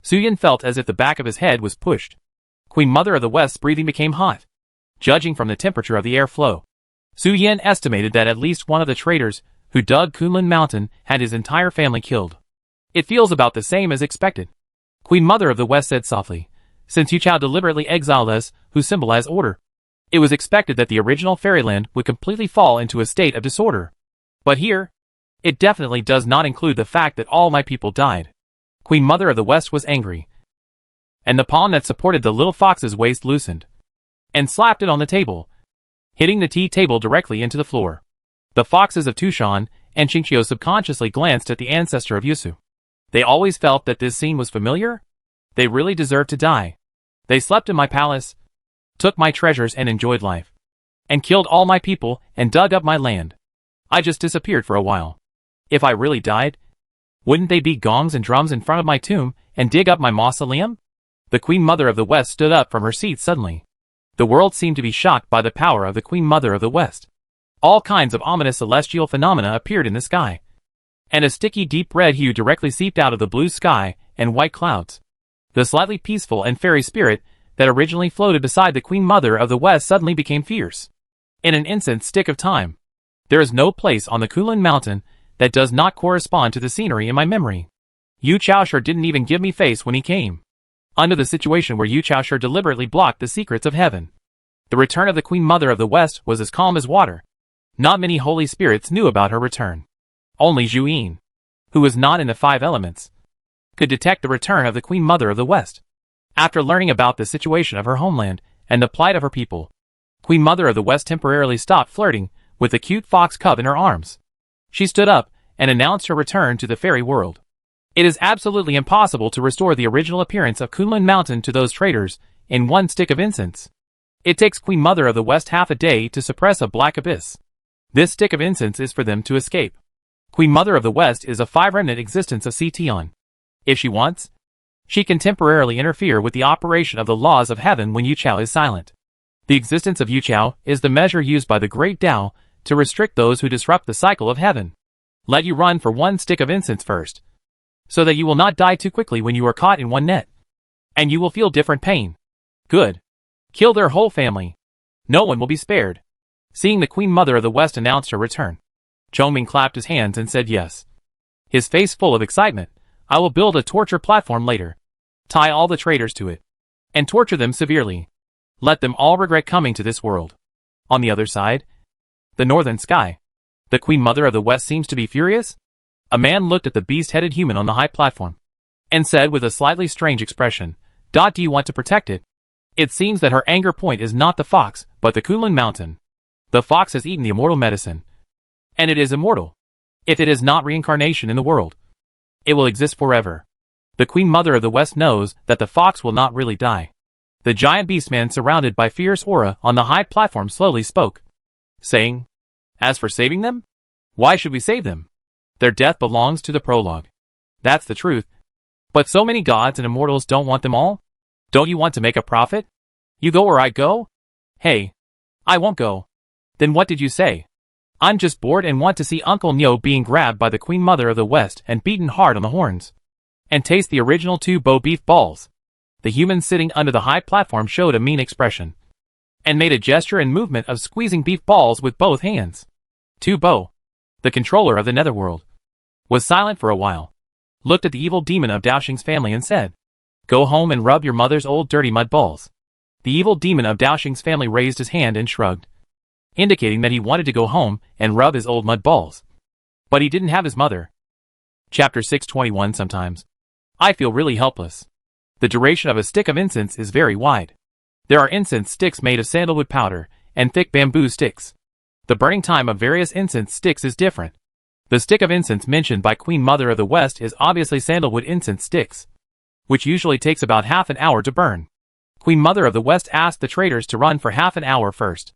Su Yin felt as if the back of his head was pushed. Queen Mother of the West's breathing became hot. Judging from the temperature of the air flow, Su Yin estimated that at least one of the traders who dug Kunlun Mountain had his entire family killed. It feels about the same as expected, Queen Mother of the West said softly, since Yu Chao deliberately exiled us, who symbolize order. It was expected that the original fairyland would completely fall into a state of disorder. But here, it definitely does not include the fact that all my people died. Queen Mother of the West was angry, and the palm that supported the little fox's waist loosened, and slapped it on the table, hitting the tea table directly into the floor. The foxes of Tushan and Qingqiu subconsciously glanced at the ancestor of Yusu. They always felt that this scene was familiar. They really deserved to die. They slept in my palace, took my treasures and enjoyed life, and killed all my people and dug up my land. I just disappeared for a while. If I really died, wouldn't they beat gongs and drums in front of my tomb and dig up my mausoleum? The Queen Mother of the West stood up from her seat suddenly. The world seemed to be shocked by the power of the Queen Mother of the West. All kinds of ominous celestial phenomena appeared in the sky, and a sticky deep red hue directly seeped out of the blue sky and white clouds. The slightly peaceful and fairy spirit that originally floated beside the Queen Mother of the West suddenly became fierce. In an instant stick of time, there is no place on the Kunlun Mountain that does not correspond to the scenery in my memory. Yu Chaosher didn't even give me face when he came. Under the situation where Yu Chaosher deliberately blocked the secrets of heaven, the return of the Queen Mother of the West was as calm as water. Not many holy spirits knew about her return. Only Zhu Yin, who was not in the 5 elements, could detect the return of the Queen Mother of the West. After learning about the situation of her homeland and the plight of her people, Queen Mother of the West temporarily stopped flirting with the cute fox cub in her arms. She stood up and announced her return to the fairy world. It is absolutely impossible to restore the original appearance of Kunlun Mountain to those traders in one stick of incense. It takes Queen Mother of the West half a day to suppress a black abyss. This stick of incense is for them to escape. Queen Mother of the West is a 5-remnant existence of Ction. If she wants, she can temporarily interfere with the operation of the laws of heaven when Yu Chao is silent. The existence of Yu Chao is the measure used by the Great Tao to restrict those who disrupt the cycle of heaven. Let you run for one stick of incense first, so that you will not die too quickly when you are caught in one net. And you will feel different pain. Good. Kill their whole family. No one will be spared. Seeing the Queen Mother of the West announce her return, Chongming clapped his hands and said yes. His face full of excitement. I will build a torture platform later. Tie all the traitors to it, and torture them severely. Let them all regret coming to this world. On the other side, the northern sky, the Queen Mother of the West seems to be furious. A man looked at the beast-headed human on the high platform, and said with a slightly strange expression, "Do you want to protect it?" It seems that her anger point is not the fox, but the Kunlun mountain. The fox has eaten the immortal medicine. And it is immortal. If it is not reincarnation in the world, it will exist forever. The Queen Mother of the West knows that the fox will not really die. The giant beastman surrounded by fierce aura on the high platform slowly spoke, saying, "As for saving them? Why should we save them? Their death belongs to the prologue. That's the truth. But so many gods and immortals don't want them all? Don't you want to make a profit? You go or I go? Hey, I won't go." "Then what did you say?" "I'm just bored and want to see Uncle Nyo being grabbed by the Queen Mother of the West and beaten hard on the horns. And taste the original 2-bow beef balls." The human sitting under the high platform showed a mean expression, and made a gesture and movement of squeezing beef balls with both hands. 2-bow, the controller of the netherworld, was silent for a while, looked at the evil demon of Daoxing's family and said, "Go home and rub your mother's old dirty mud balls." The evil demon of Daoxing's family raised his hand and shrugged, indicating that he wanted to go home and rub his old mud balls. But he didn't have his mother. Chapter 621. Sometimes I feel really helpless. The duration of a stick of incense is very wide. There are incense sticks made of sandalwood powder and thick bamboo sticks. The burning time of various incense sticks is different. The stick of incense mentioned by Queen Mother of the West is obviously sandalwood incense sticks, which usually takes about half an hour to burn. Queen Mother of the West asked the traders to run for half an hour first.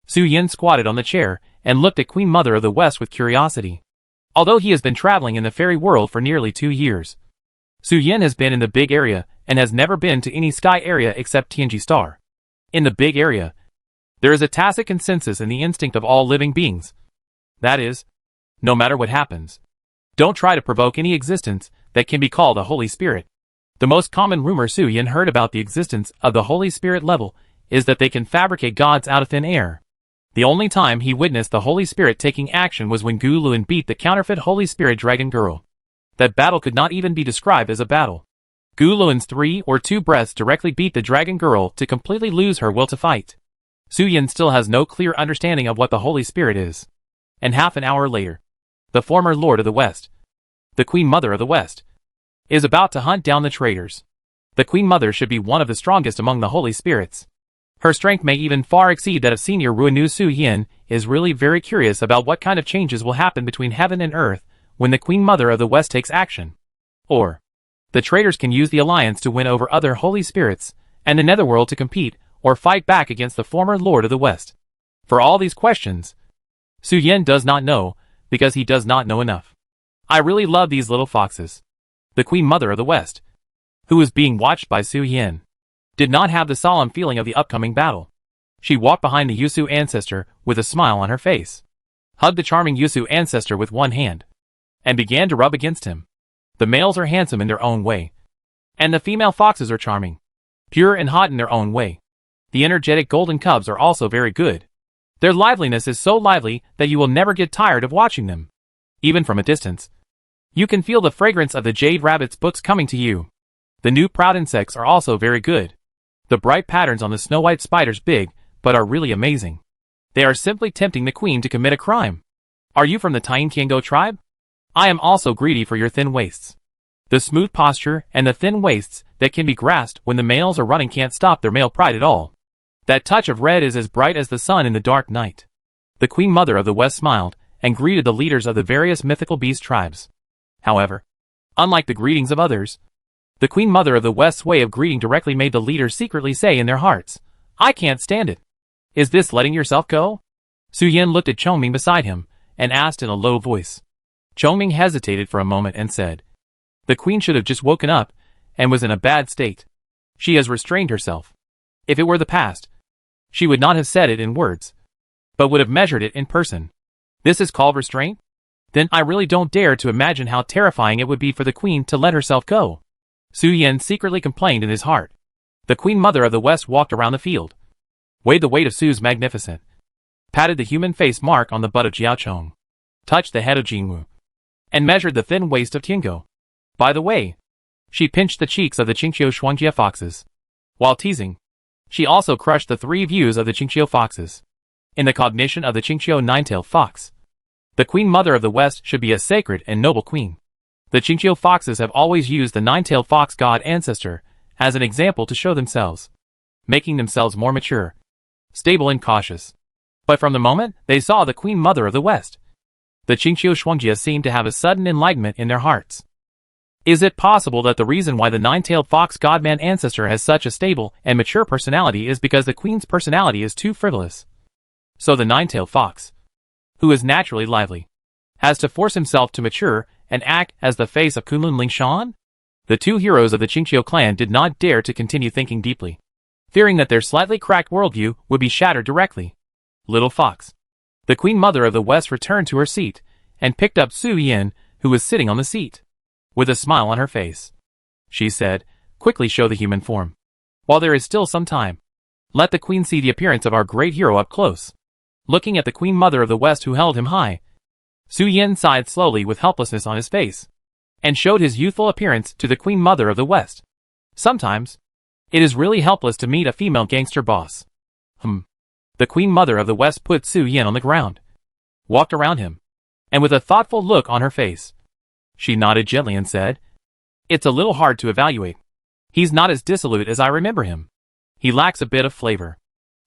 Su Yin squatted on the chair and looked at Queen Mother of the West with curiosity. Although he has been traveling in the fairy world for nearly 2 years, Su Yin has been in the big area and has never been to any sky area except Tianji Star. In the big area, there is a tacit consensus in the instinct of all living beings. That is, no matter what happens, don't try to provoke any existence that can be called a Holy Spirit. The most common rumor Su Yin heard about the existence of the Holy Spirit level is that they can fabricate gods out of thin air. The only time he witnessed the Holy Spirit taking action was when Gu Luan beat the counterfeit Holy Spirit Dragon Girl. That battle could not even be described as a battle. Gu Luan's 3 or 2 breaths directly beat the Dragon Girl to completely lose her will to fight. Su Yin still has no clear understanding of what the Holy Spirit is. And half an hour later, the former Lord of the West, the Queen Mother of the West, is about to hunt down the traitors. The Queen Mother should be one of the strongest among the Holy Spirits. Her strength may even far exceed that of Senior Ruinu. Su Yin is really very curious about what kind of changes will happen between heaven and earth when the Queen Mother of the West takes action. Or, the traitors can use the alliance to win over other Holy Spirits and the Netherworld to compete or fight back against the former Lord of the West. For all these questions, Su Yin does not know, because he does not know enough. I really love these little foxes. The Queen Mother of the West, who was being watched by Su Yin, did not have the solemn feeling of the upcoming battle. She walked behind the Yusu ancestor with a smile on her face, hugged the charming Yusu ancestor with one hand, and began to rub against him. The males are handsome in their own way, and the female foxes are charming, pure and hot in their own way. The energetic golden cubs are also very good. Their liveliness is so lively that you will never get tired of watching them. Even from a distance, you can feel the fragrance of the Jade Rabbit's books coming to you. The new proud insects are also very good. The bright patterns on the snow white spiders big, but are really amazing. They are simply tempting the queen to commit a crime. Are you from the Tainkiango tribe? I am also greedy for your thin waists. The smooth posture and the thin waists that can be grasped when the males are running can't stop their male pride at all. That touch of red is as bright as the sun in the dark night. The Queen Mother of the West smiled and greeted the leaders of the various mythical beast tribes. However, unlike the greetings of others, the Queen Mother of the West's way of greeting directly made the leaders secretly say in their hearts, "I can't stand it. Is this letting yourself go?" Su Yin looked at Chongming beside him and asked in a low voice. Chongming hesitated for a moment and said, "The queen should have just woken up and was in a bad state. She has restrained herself. If it were the past, she would not have said it in words, but would have measured it in person. This is called restraint? Then I really don't dare to imagine how terrifying it would be for the queen to let herself go." Su Yin secretly complained in his heart. The Queen Mother of the West walked around the field, weighed the weight of Su's magnificent, patted the human face mark on the butt of Jiaochong, touched the head of Jingwu, and measured the thin waist of Tiango. By the way, she pinched the cheeks of the Qingqiu Shuangjie foxes. While teasing, she also crushed the 3 views of the Qingqiu foxes. In the cognition of the Qingqiu nine-tailed fox, the Queen Mother of the West should be a sacred and noble queen. The Qingqiu foxes have always used the nine-tailed fox god ancestor as an example to show themselves, making themselves more mature, stable and cautious. But from the moment they saw the Queen Mother of the West, the Qingqiu Shuangjia seemed to have a sudden enlightenment in their hearts. Is it possible that the reason why the nine-tailed fox godman ancestor has such a stable and mature personality is because the queen's personality is too frivolous? So the nine-tailed fox, who is naturally lively, has to force himself to mature and act as the face of Kunlun Lingshan? The two heroes of the Qingqiu clan did not dare to continue thinking deeply, fearing that their slightly cracked worldview would be shattered directly. Little Fox. The Queen Mother of the West returned to her seat and picked up Su Yin, who was sitting on the seat. With a smile on her face, she said, "Quickly show the human form. While there is still some time, let the Queen see the appearance of our great hero up close." Looking at the Queen Mother of the West who held him high, Su Yin sighed slowly with helplessness on his face, and showed his youthful appearance to the Queen Mother of the West. Sometimes, it is really helpless to meet a female gangster boss. The Queen Mother of the West put Su Yin on the ground, walked around him, and with a thoughtful look on her face, she nodded gently and said, "It's a little hard to evaluate. He's not as dissolute as I remember him. He lacks a bit of flavor."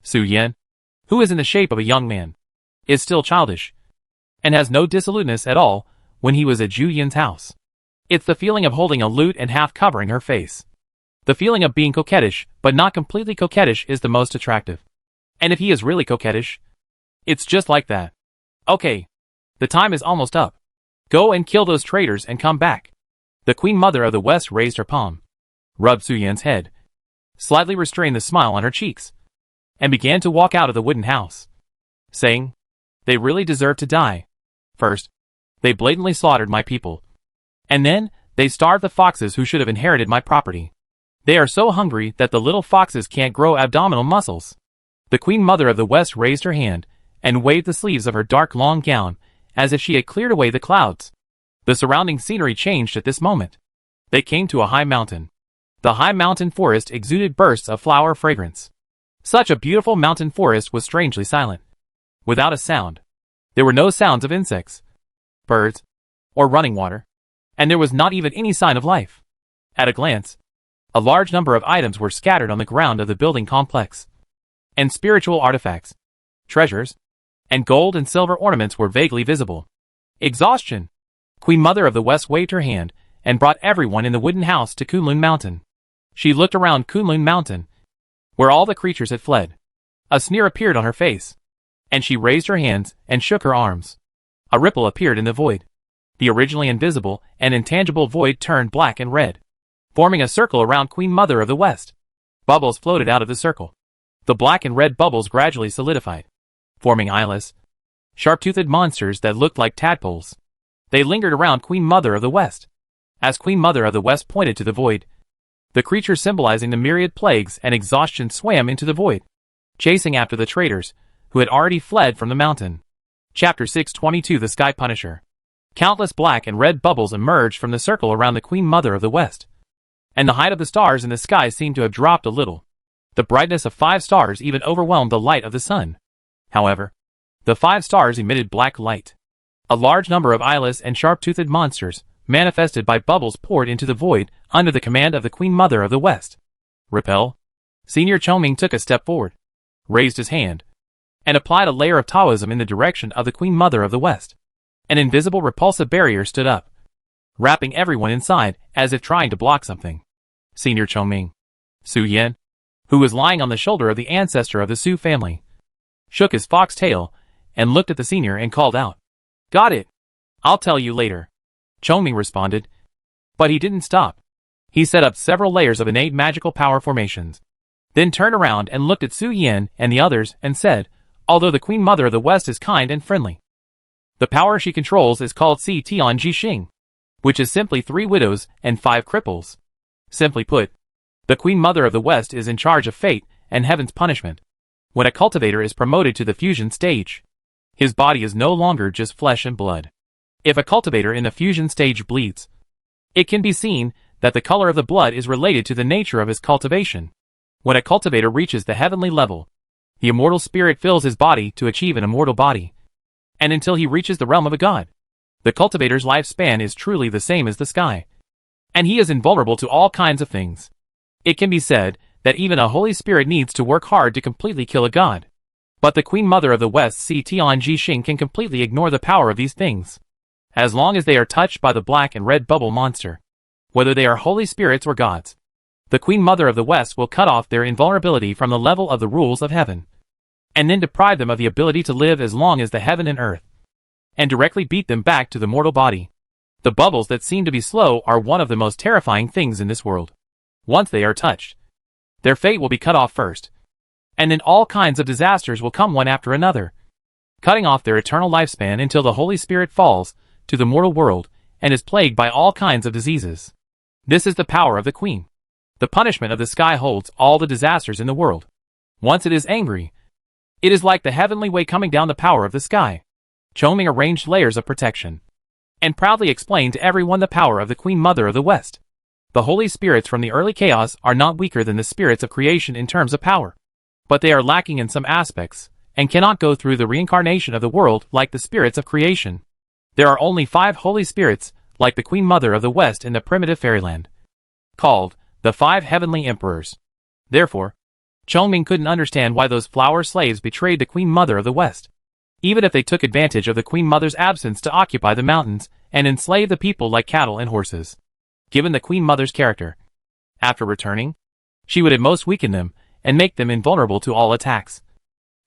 Su Yin, who is in the shape of a young man, is still childish, and has no dissoluteness at all when he was at Zhu Yin's house. It's the feeling of holding a lute and half covering her face. The feeling of being coquettish, but not completely coquettish, is the most attractive. And if he is really coquettish, it's just like that. Okay. The time is almost up. Go and kill those traitors and come back. The Queen Mother of the West raised her palm, rubbed Su Yan's head, slightly restrained the smile on her cheeks, and began to walk out of the wooden house, saying, "They really deserve to die. First, they blatantly slaughtered my people. And then, they starved the foxes who should have inherited my property. They are so hungry that the little foxes can't grow abdominal muscles." The Queen Mother of the West raised her hand and waved the sleeves of her dark long gown as if she had cleared away the clouds. The surrounding scenery changed at this moment. They came to a high mountain. The high mountain forest exuded bursts of flower fragrance. Such a beautiful mountain forest was strangely silent. Without a sound. There were no sounds of insects, birds, or running water. And there was not even any sign of life. At a glance, a large number of items were scattered on the ground of the building complex. And spiritual artifacts, treasures, and gold and silver ornaments were vaguely visible. Exhaustion. Queen Mother of the West waved her hand and brought everyone in the wooden house to Kunlun Mountain. She looked around Kunlun Mountain, where all the creatures had fled. A sneer appeared on her face, and she raised her hands and shook her arms. A ripple appeared in the void. The originally invisible and intangible void turned black and red, forming a circle around Queen Mother of the West. Bubbles floated out of the circle. The black and red bubbles gradually solidified, forming eyeless, sharp-toothed monsters that looked like tadpoles. They lingered around Queen Mother of the West. As Queen Mother of the West pointed to the void, the creatures symbolizing the myriad plagues and exhaustion swam into the void, chasing after the traitors, who had already fled from the mountain. Chapter 622 The Sky Punisher. Countless black and red bubbles emerged from the circle around the Queen Mother of the West, and the height of the stars in the sky seemed to have dropped a little. The brightness of 5 stars even overwhelmed the light of the sun. However, the 5 stars emitted black light. A large number of eyeless and sharp-toothed monsters, manifested by bubbles, poured into the void under the command of the Queen Mother of the West. Repel. Senior Choming took a step forward, raised his hand, and applied a layer of Taoism in the direction of the Queen Mother of the West. An invisible repulsive barrier stood up, wrapping everyone inside as if trying to block something. Senior Choming, Su Yin, who was lying on the shoulder of the ancestor of the Su family, shook his fox tail and looked at the senior and called out, "Got it. I'll tell you later." Choming responded, but he didn't stop. He set up several layers of innate magical power formations, then turned around and looked at Su Yin and the others and said, "Although the Queen Mother of the West is kind and friendly, the power she controls is called Si Tian Ji Xing, which is simply 3 widows and 5 cripples. Simply put, the Queen Mother of the West is in charge of fate and heaven's punishment. When a cultivator is promoted to the fusion stage, his body is no longer just flesh and blood. If a cultivator in the fusion stage bleeds, it can be seen that the color of the blood is related to the nature of his cultivation. When a cultivator reaches the heavenly level, the immortal spirit fills his body to achieve an immortal body, and until he reaches the realm of a god, The cultivator's lifespan is truly the same as the sky. And he is invulnerable to all kinds of things. It can be said that even a Holy Spirit needs to work hard to completely kill a god. But the Queen Mother of the West Tianji Xing can completely ignore the power of these things. As long as they are touched by the black and red bubble monster. Whether they are Holy Spirits or gods. The Queen Mother of the West will cut off their invulnerability from the level of the rules of heaven. And then deprive them of the ability to live as long as the heaven and earth. And directly beat them back to the mortal body. The bubbles that seem to be slow are one of the most terrifying things in this world. Once they are touched, their fate will be cut off first. And then all kinds of disasters will come one after another, cutting off their eternal lifespan until the Holy Spirit falls to the mortal world and is plagued by all kinds of diseases. This is the power of the Queen. The punishment of the sky holds all the disasters in the world. Once it is angry, it is like the heavenly way coming down the power of the sky. Chongming arranged layers of protection and proudly explained to everyone the power of the Queen Mother of the West. The Holy Spirits from the early chaos are not weaker than the spirits of creation in terms of power. But they are lacking in some aspects, and cannot go through the reincarnation of the world like the spirits of creation. There are only 5 Holy Spirits, like the Queen Mother of the West in the primitive fairyland, called the 5 Heavenly Emperors. Therefore, Chongming couldn't understand why those flower slaves betrayed the Queen Mother of the West. Even if they took advantage of the Queen Mother's absence to occupy the mountains and enslave the people like cattle and horses. Given the Queen Mother's character, after returning, she would at most weaken them and make them invulnerable to all attacks,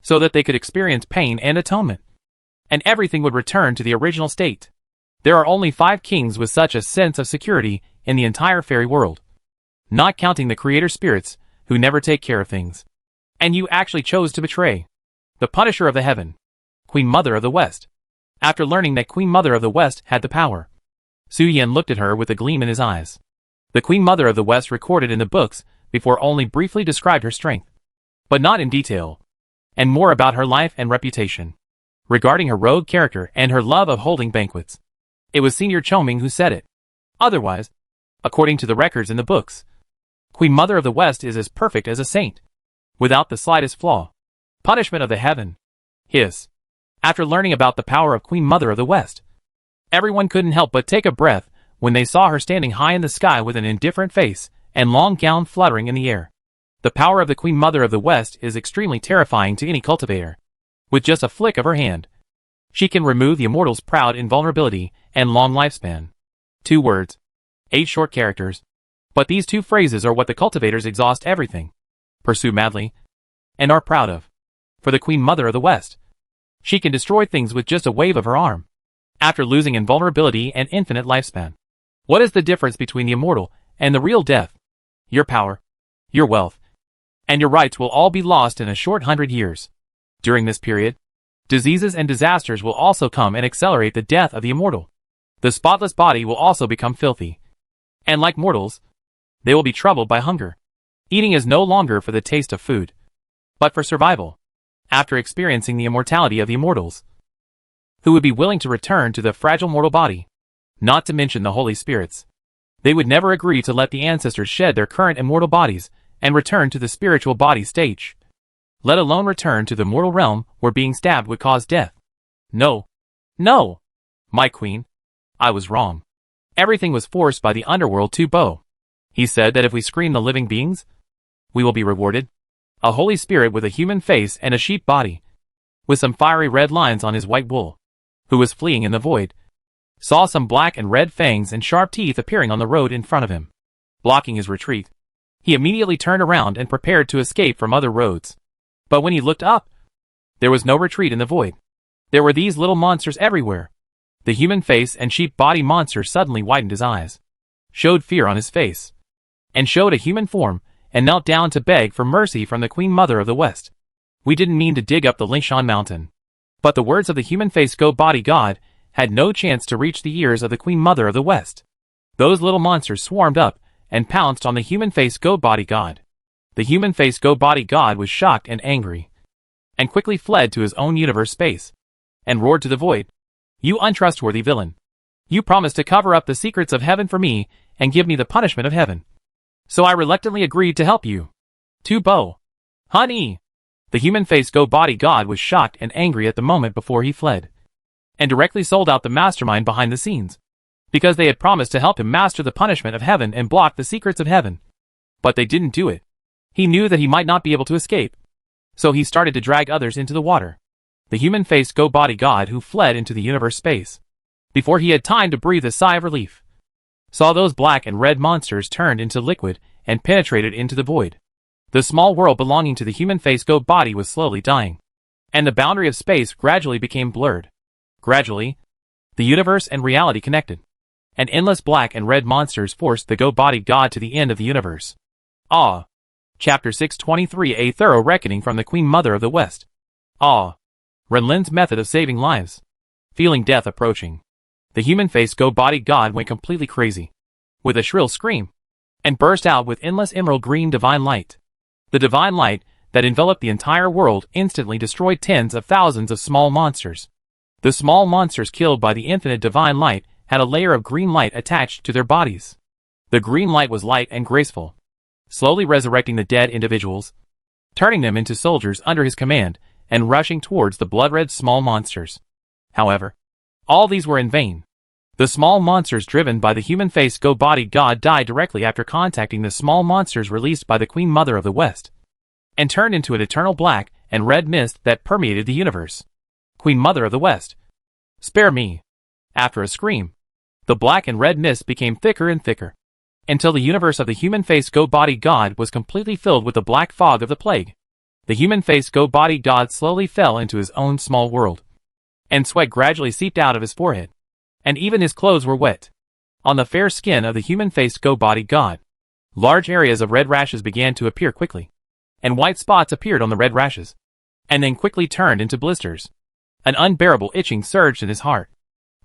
so that they could experience pain and atonement, and everything would return to the original state. There are only 5 kings with such a sense of security in the entire fairy world, not counting the creator spirits who never take care of things. And you actually chose to betray the Punisher of the Heaven, Queen Mother of the West. After learning that Queen Mother of the West had the power, Su Yan looked at her with a gleam in his eyes. The Queen Mother of the West recorded in the books before only briefly described her strength, but not in detail, and more about her life and reputation, regarding her rogue character and her love of holding banquets. It was Senior Chongming who said it. Otherwise, according to the records in the books, Queen Mother of the West is as perfect as a saint, without the slightest flaw. Punishment of the Heaven. Hiss. After learning about the power of Queen Mother of the West, everyone couldn't help but take a breath when they saw her standing high in the sky with an indifferent face and long gown fluttering in the air. The power of the Queen Mother of the West is extremely terrifying to any cultivator. With just a flick of her hand, she can remove the immortal's proud invulnerability and long lifespan. 2 words. 8 short characters. But these 2 phrases are what the cultivators exhaust everything, pursue madly, and are proud of. For the Queen Mother of the West, she can destroy things with just a wave of her arm, after losing invulnerability and infinite lifespan. What is the difference between the immortal and the real death? Your power, your wealth, and your rights will all be lost in a short 100 years. During this period, diseases and disasters will also come and accelerate the death of the immortal. The spotless body will also become filthy. And like mortals, they will be troubled by hunger. Eating is no longer for the taste of food, but for survival. After experiencing the immortality of the immortals, who would be willing to return to the fragile mortal body, not to mention the Holy Spirits, they would never agree to let the ancestors shed their current immortal bodies and return to the spiritual body stage, let alone return to the mortal realm where being stabbed would cause death. No. No! My queen, I was wrong. Everything was forced by the underworld to bow. He said that if we screen the living beings, we will be rewarded. A Holy Spirit with a human face and a sheep body, with some fiery red lines on his white wool, who was fleeing in the void, saw some black and red fangs and sharp teeth appearing on the road in front of him, blocking his retreat. He immediately turned around and prepared to escape from other roads. But when he looked up, there was no retreat in the void. There were these little monsters everywhere. The human face and sheep body monster suddenly widened his eyes, showed fear on his face, and showed a human form, and knelt down to beg for mercy from the Queen Mother of the West. We didn't mean to dig up the Lingshan mountain. But the words of the human face go body god had no chance to reach the ears of the Queen Mother of the West. Those little monsters swarmed up and pounced on the human face go body god. The human face go body god was shocked and angry, and quickly fled to his own universe space, and roared to the void. You untrustworthy villain. You promised to cover up the secrets of heaven for me and give me the punishment of heaven. So I reluctantly agreed to help you. To bow. Honey! The human face go body god was shocked and angry at the moment before he fled. and directly sold out the mastermind behind the scenes, because they had promised to help him master the punishment of heaven and block the secrets of heaven. But they didn't do it. He knew that he might not be able to escape. So he started to drag others into the water. The human-faced go-body god who fled into the universe space. Before he had time to breathe a sigh of relief, saw those black and red monsters turned into liquid and penetrated into the void. The small world belonging to the human-faced go-body was slowly dying, and the boundary of space gradually became blurred. Gradually, the universe and reality connected, and endless black and red monsters forced the go-body god to the end of the universe. Ah! Chapter 623: A Thorough Reckoning from the Queen Mother of the West. Ah! Renlin's method of saving lives. Feeling death approaching, the human-faced go-body god went completely crazy, with a shrill scream, and burst out with endless emerald green divine light. The divine light that enveloped the entire world instantly destroyed tens of thousands of small monsters. The small monsters killed by the infinite divine light had a layer of green light attached to their bodies. The green light was light and graceful, slowly resurrecting the dead individuals, turning them into soldiers under his command, and rushing towards the blood-red small monsters. However, all these were in vain. The small monsters driven by the human-faced go-body god died directly after contacting the small monsters released by the Queen Mother of the West, and turned into an eternal black and red mist that permeated the universe. Queen Mother of the West, spare me! After a scream, the black and red mist became thicker and thicker, until the universe of the human-faced go-body god was completely filled with the black fog of the plague. The human-faced go-body god slowly fell into his own small world, and sweat gradually seeped out of his forehead, and even his clothes were wet. On the fair skin of the human-faced go-body god, large areas of red rashes began to appear quickly, and white spots appeared on the red rashes, and then quickly turned into blisters. An unbearable itching surged in his heart.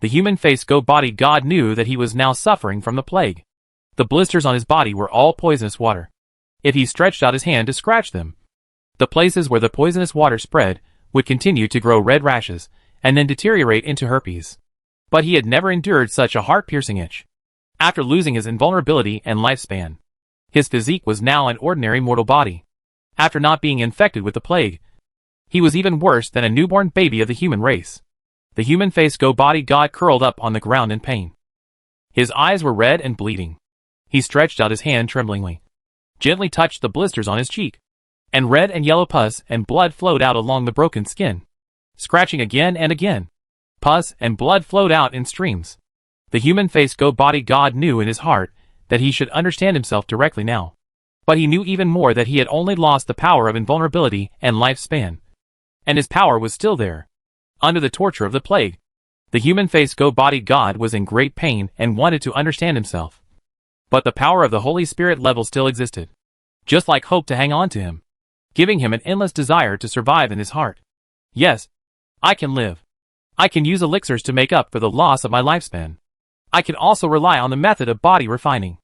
The human-faced go-body god knew that he was now suffering from the plague. The blisters on his body were all poisonous water. If he stretched out his hand to scratch them, the places where the poisonous water spread would continue to grow red rashes, and then deteriorate into herpes. But he had never endured such a heart-piercing itch. After losing his invulnerability and lifespan, his physique was now an ordinary mortal body. After not being infected with the plague, he was even worse than a newborn baby of the human race. The human-faced go-body god curled up on the ground in pain. His eyes were red and bleeding. He stretched out his hand tremblingly, gently touched the blisters on his cheek, and red and yellow pus and blood flowed out along the broken skin. Scratching again and again, pus and blood flowed out in streams. The human-faced go-body god knew in his heart that he should understand himself directly now. But he knew even more that he had only lost the power of invulnerability and lifespan. And his power was still there. Under the torture of the plague, the human-faced go-body god was in great pain and wanted to understand himself. But the power of the Holy Spirit level still existed, just like hope to hang on to him, giving him an endless desire to survive in his heart. Yes, I can live. I can use elixirs to make up for the loss of my lifespan. I can also rely on the method of body refining.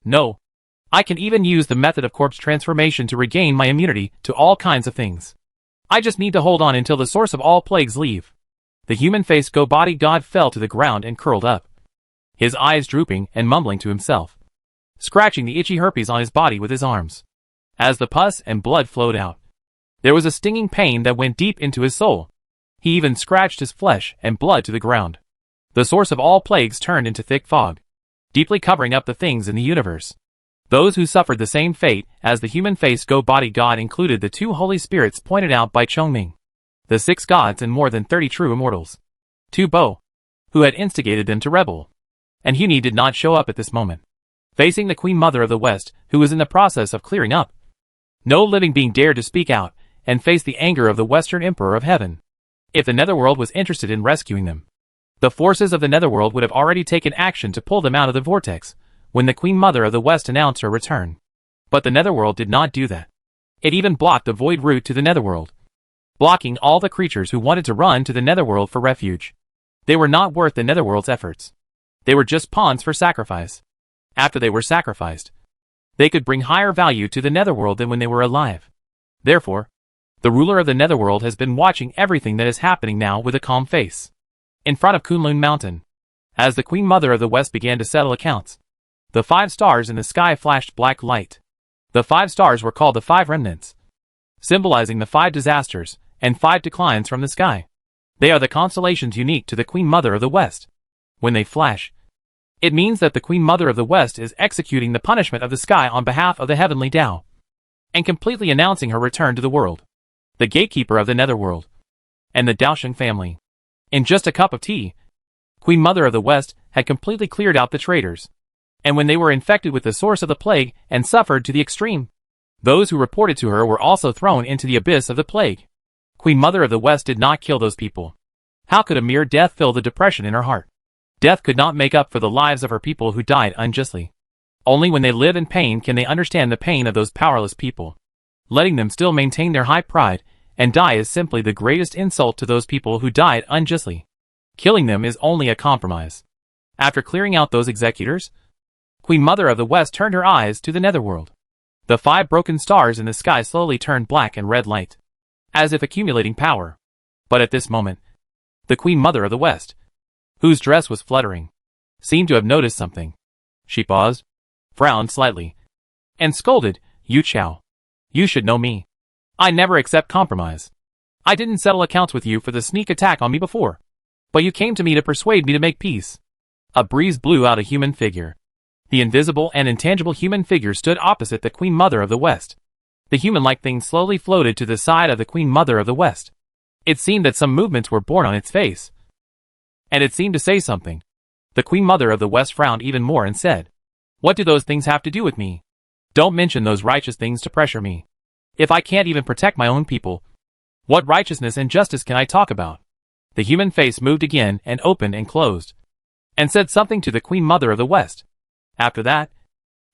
No, I can even use the method of corpse transformation to regain my immunity to all kinds of things. I just need to hold on until the source of all plagues leave. The human-faced go-body god fell to the ground and curled up, his eyes drooping and mumbling to himself, scratching the itchy herpes on his body with his arms. As the pus and blood flowed out, there was a stinging pain that went deep into his soul. He even scratched his flesh and blood to the ground. The source of all plagues turned into thick fog, deeply covering up the things in the universe. Those who suffered the same fate as the human-faced go-body god included the two holy spirits pointed out by Chongming, the 6 gods and more than 30 true immortals. 2 Bo, who had instigated them to rebel. And Huni did not show up at this moment, facing the Queen Mother of the West, who was in the process of clearing up. No living being dared to speak out and face the anger of the Western Emperor of Heaven. If the Netherworld was interested in rescuing them, the forces of the Netherworld would have already taken action to pull them out of the vortex when the Queen Mother of the West announced her return. But the Netherworld did not do that. It even blocked the void route to the Netherworld, blocking all the creatures who wanted to run to the Netherworld for refuge. They were not worth the Netherworld's efforts. They were just pawns for sacrifice. After they were sacrificed, they could bring higher value to the Netherworld than when they were alive. Therefore, the ruler of the Netherworld has been watching everything that is happening now with a calm face. In front of Kunlun Mountain, as the Queen Mother of the West began to settle accounts, the 5 stars in the sky flashed black light. The 5 stars were called the 5 remnants, symbolizing the 5 disasters and 5 declines from the sky. They are the constellations unique to the Queen Mother of the West. When they flash, it means that the Queen Mother of the West is executing the punishment of the sky on behalf of the heavenly Tao, and completely announcing her return to the world, the gatekeeper of the netherworld, and the Daosheng family. In just a cup of tea, Queen Mother of the West had completely cleared out the traitors, and when they were infected with the source of the plague and suffered to the extreme, those who reported to her were also thrown into the abyss of the plague. Queen Mother of the West did not kill those people. How could a mere death fill the depression in her heart? Death could not make up for the lives of her people who died unjustly. Only when they live in pain can they understand the pain of those powerless people. Letting them still maintain their high pride and die is simply the greatest insult to those people who died unjustly. Killing them is only a compromise. After clearing out those executors, Queen Mother of the West turned her eyes to the netherworld. The 5 broken stars in the sky slowly turned black and red light, as if accumulating power. But at this moment, the Queen Mother of the West, whose dress was fluttering, seemed to have noticed something. She paused, frowned slightly, and scolded, "Yu Chao, you should know me. I never accept compromise. I didn't settle accounts with you for the sneak attack on me before, but you came to me to persuade me to make peace." A breeze blew out a human figure. The invisible and intangible human figure stood opposite the Queen Mother of the West. The human-like thing slowly floated to the side of the Queen Mother of the West. It seemed that some movements were born on its face, and it seemed to say something. The Queen Mother of the West frowned even more and said, "What do those things have to do with me? Don't mention those righteous things to pressure me. If I can't even protect my own people, what righteousness and justice can I talk about?" The human face moved again and opened and closed, and said something to the Queen Mother of the West. After that,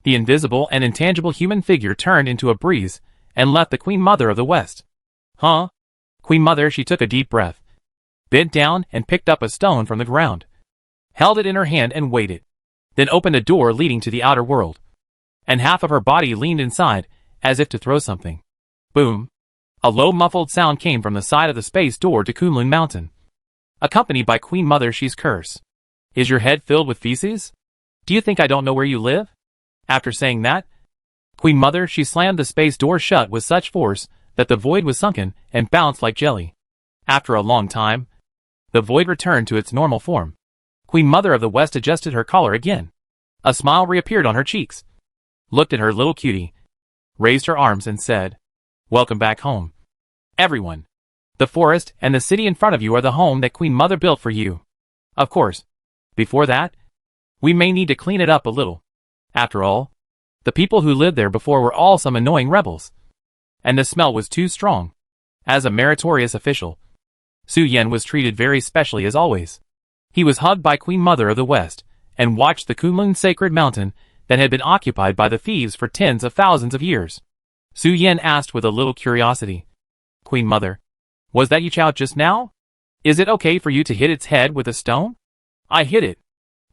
the invisible and intangible human figure turned into a breeze and left the Queen Mother of the West. "Huh?" Queen Mother, she took a deep breath, bent down and picked up a stone from the ground, held it in her hand and waited, then opened a door leading to the outer world, and half of her body leaned inside as if to throw something. Boom! A low muffled sound came from the side of the space door to Kunlun Mountain, accompanied by Queen Mother Xi's curse. "Is your head filled with feces? Do you think I don't know where you live?" After saying that, Queen Mother Xi slammed the space door shut with such force that the void was sunken and bounced like jelly. After a long time, the void returned to its normal form. Queen Mother of the West adjusted her collar again. A smile reappeared on her cheeks, looked at her little cutie, raised her arms and said, "Welcome back home, everyone. The forest and the city in front of you are the home that Queen Mother built for you. Of course, before that, we may need to clean it up a little. After all, the people who lived there before were all some annoying rebels, and the smell was too strong." As a meritorious official, Su Yan was treated very specially as always. He was hugged by Queen Mother of the West, and watched the Kunlun sacred mountain that had been occupied by the thieves for tens of thousands of years. Su Yan asked with a little curiosity, "Queen Mother, was that Yu Chao just now? Is it okay for you to hit its head with a stone?" "I hit it,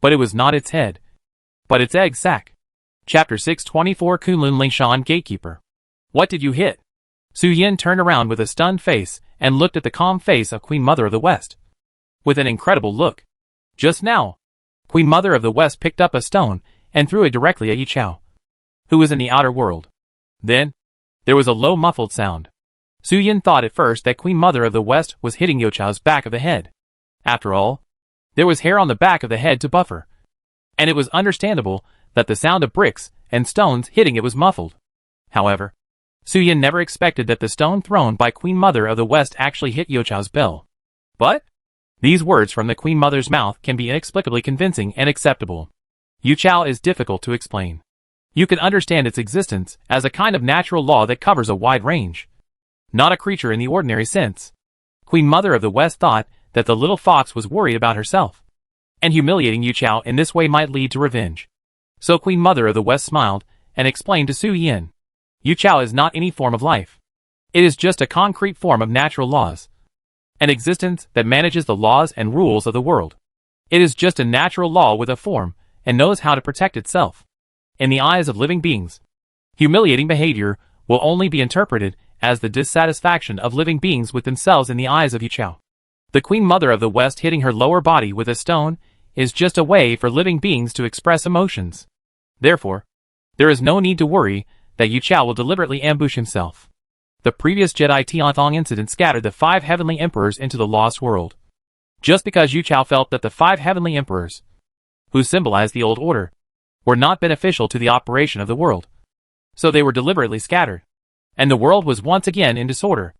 but it was not its head, but its egg sac." Chapter 624 Kunlun Lingshan Gatekeeper. "What did you hit?" Su Yan turned around with a stunned face and looked at the calm face of Queen Mother of the West with an incredible look. Just now, Queen Mother of the West picked up a stone and threw it directly at Yu Chao, who was in the outer world. Then, there was a low muffled sound. Su Yan thought at first that Queen Mother of the West was hitting Yu Chao's back of the head. After all, there was hair on the back of the head to buffer, and it was understandable that the sound of bricks and stones hitting it was muffled. However, Su Yan never expected that the stone thrown by Queen Mother of the West actually hit Yu Chao's bell. But these words from the Queen Mother's mouth can be inexplicably convincing and acceptable. Yu Chao is difficult to explain. You can understand its existence as a kind of natural law that covers a wide range, not a creature in the ordinary sense. Queen Mother of the West thought that the little fox was worried about herself, and humiliating Yu Chao in this way might lead to revenge. So Queen Mother of the West smiled and explained to Su Yan, "Yu Chao is not any form of life. It is just a concrete form of natural laws, an existence that manages the laws and rules of the world. It is just a natural law with a form and knows how to protect itself. In the eyes of living beings, humiliating behavior will only be interpreted as the dissatisfaction of living beings with themselves in the eyes of Yu Chao. The Queen Mother of the West hitting her lower body with a stone is just a way for living beings to express emotions. Therefore, there is no need to worry that Yu Chao will deliberately ambush himself." The previous Jedi Tianthong incident scattered the 5 heavenly emperors into the lost world. Just because Yu Chao felt that the 5 heavenly emperors, who symbolized the old order, were not beneficial to the operation of the world. So they were deliberately scattered. And the world was once again in disorder.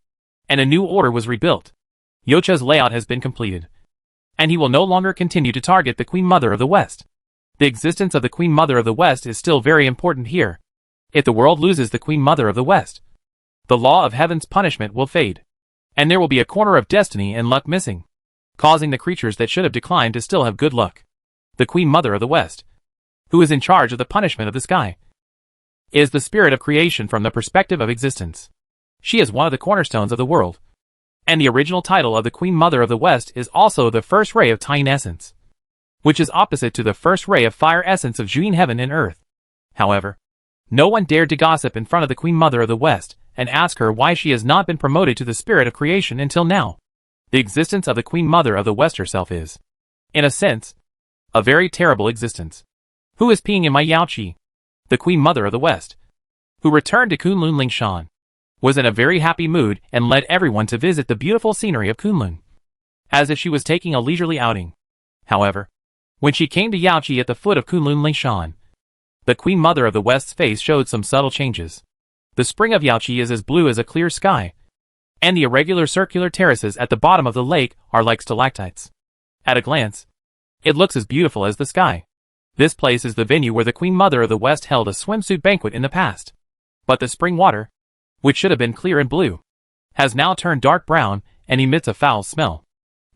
And a new order was rebuilt. Yocha's layout has been completed. And he will no longer continue to target the Queen Mother of the West. The existence of the Queen Mother of the West is still very important here. If the world loses the Queen Mother of the West, the law of heaven's punishment will fade. And there will be a corner of destiny and luck missing, causing the creatures that should have declined to still have good luck. The Queen Mother of the West, who is in charge of the punishment of the sky, is the spirit of creation from the perspective of existence. She is one of the cornerstones of the world. And the original title of the Queen Mother of the West is also the first ray of Tying essence, which is opposite to the first ray of fire essence of Juin heaven and earth. However, no one dared to gossip in front of the Queen Mother of the West and ask her why she has not been promoted to the spirit of creation until now. The existence of the Queen Mother of the West herself is, in a sense, a very terrible existence. Who is peeing in my Yaoqi? The Queen Mother of the West, who returned to Kunlun Lingshan, was in a very happy mood and led everyone to visit the beautiful scenery of Kunlun, as if she was taking a leisurely outing. However, when she came to Yaoqi at the foot of Kunlun Lingshan, the Queen Mother of the West's face showed some subtle changes. The spring of Yaoqi is as blue as a clear sky, and the irregular circular terraces at the bottom of the lake are like stalactites. At a glance, it looks as beautiful as the sky. This place is the venue where the Queen Mother of the West held a swimsuit banquet in the past. But the spring water, which should have been clear and blue, has now turned dark brown and emits a foul smell.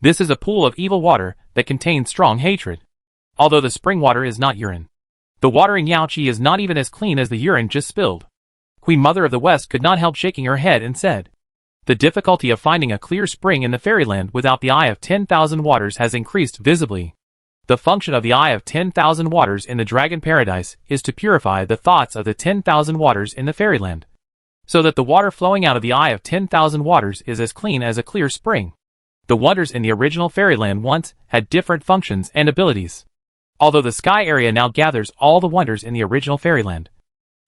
This is a pool of evil water that contains strong hatred. Although the spring water is not urine, the water in Yaoqi is not even as clean as the urine just spilled. Queen Mother of the West could not help shaking her head and said, "The difficulty of finding a clear spring in the fairyland without the Eye of 10,000 Waters has increased visibly. The function of the Eye of 10,000 Waters in the Dragon Paradise is to purify the thoughts of the 10,000 Waters in the fairyland, so that the water flowing out of the Eye of 10,000 Waters is as clean as a clear spring. The wonders in the original fairyland once had different functions and abilities. Although the sky area now gathers all the wonders in the original fairyland,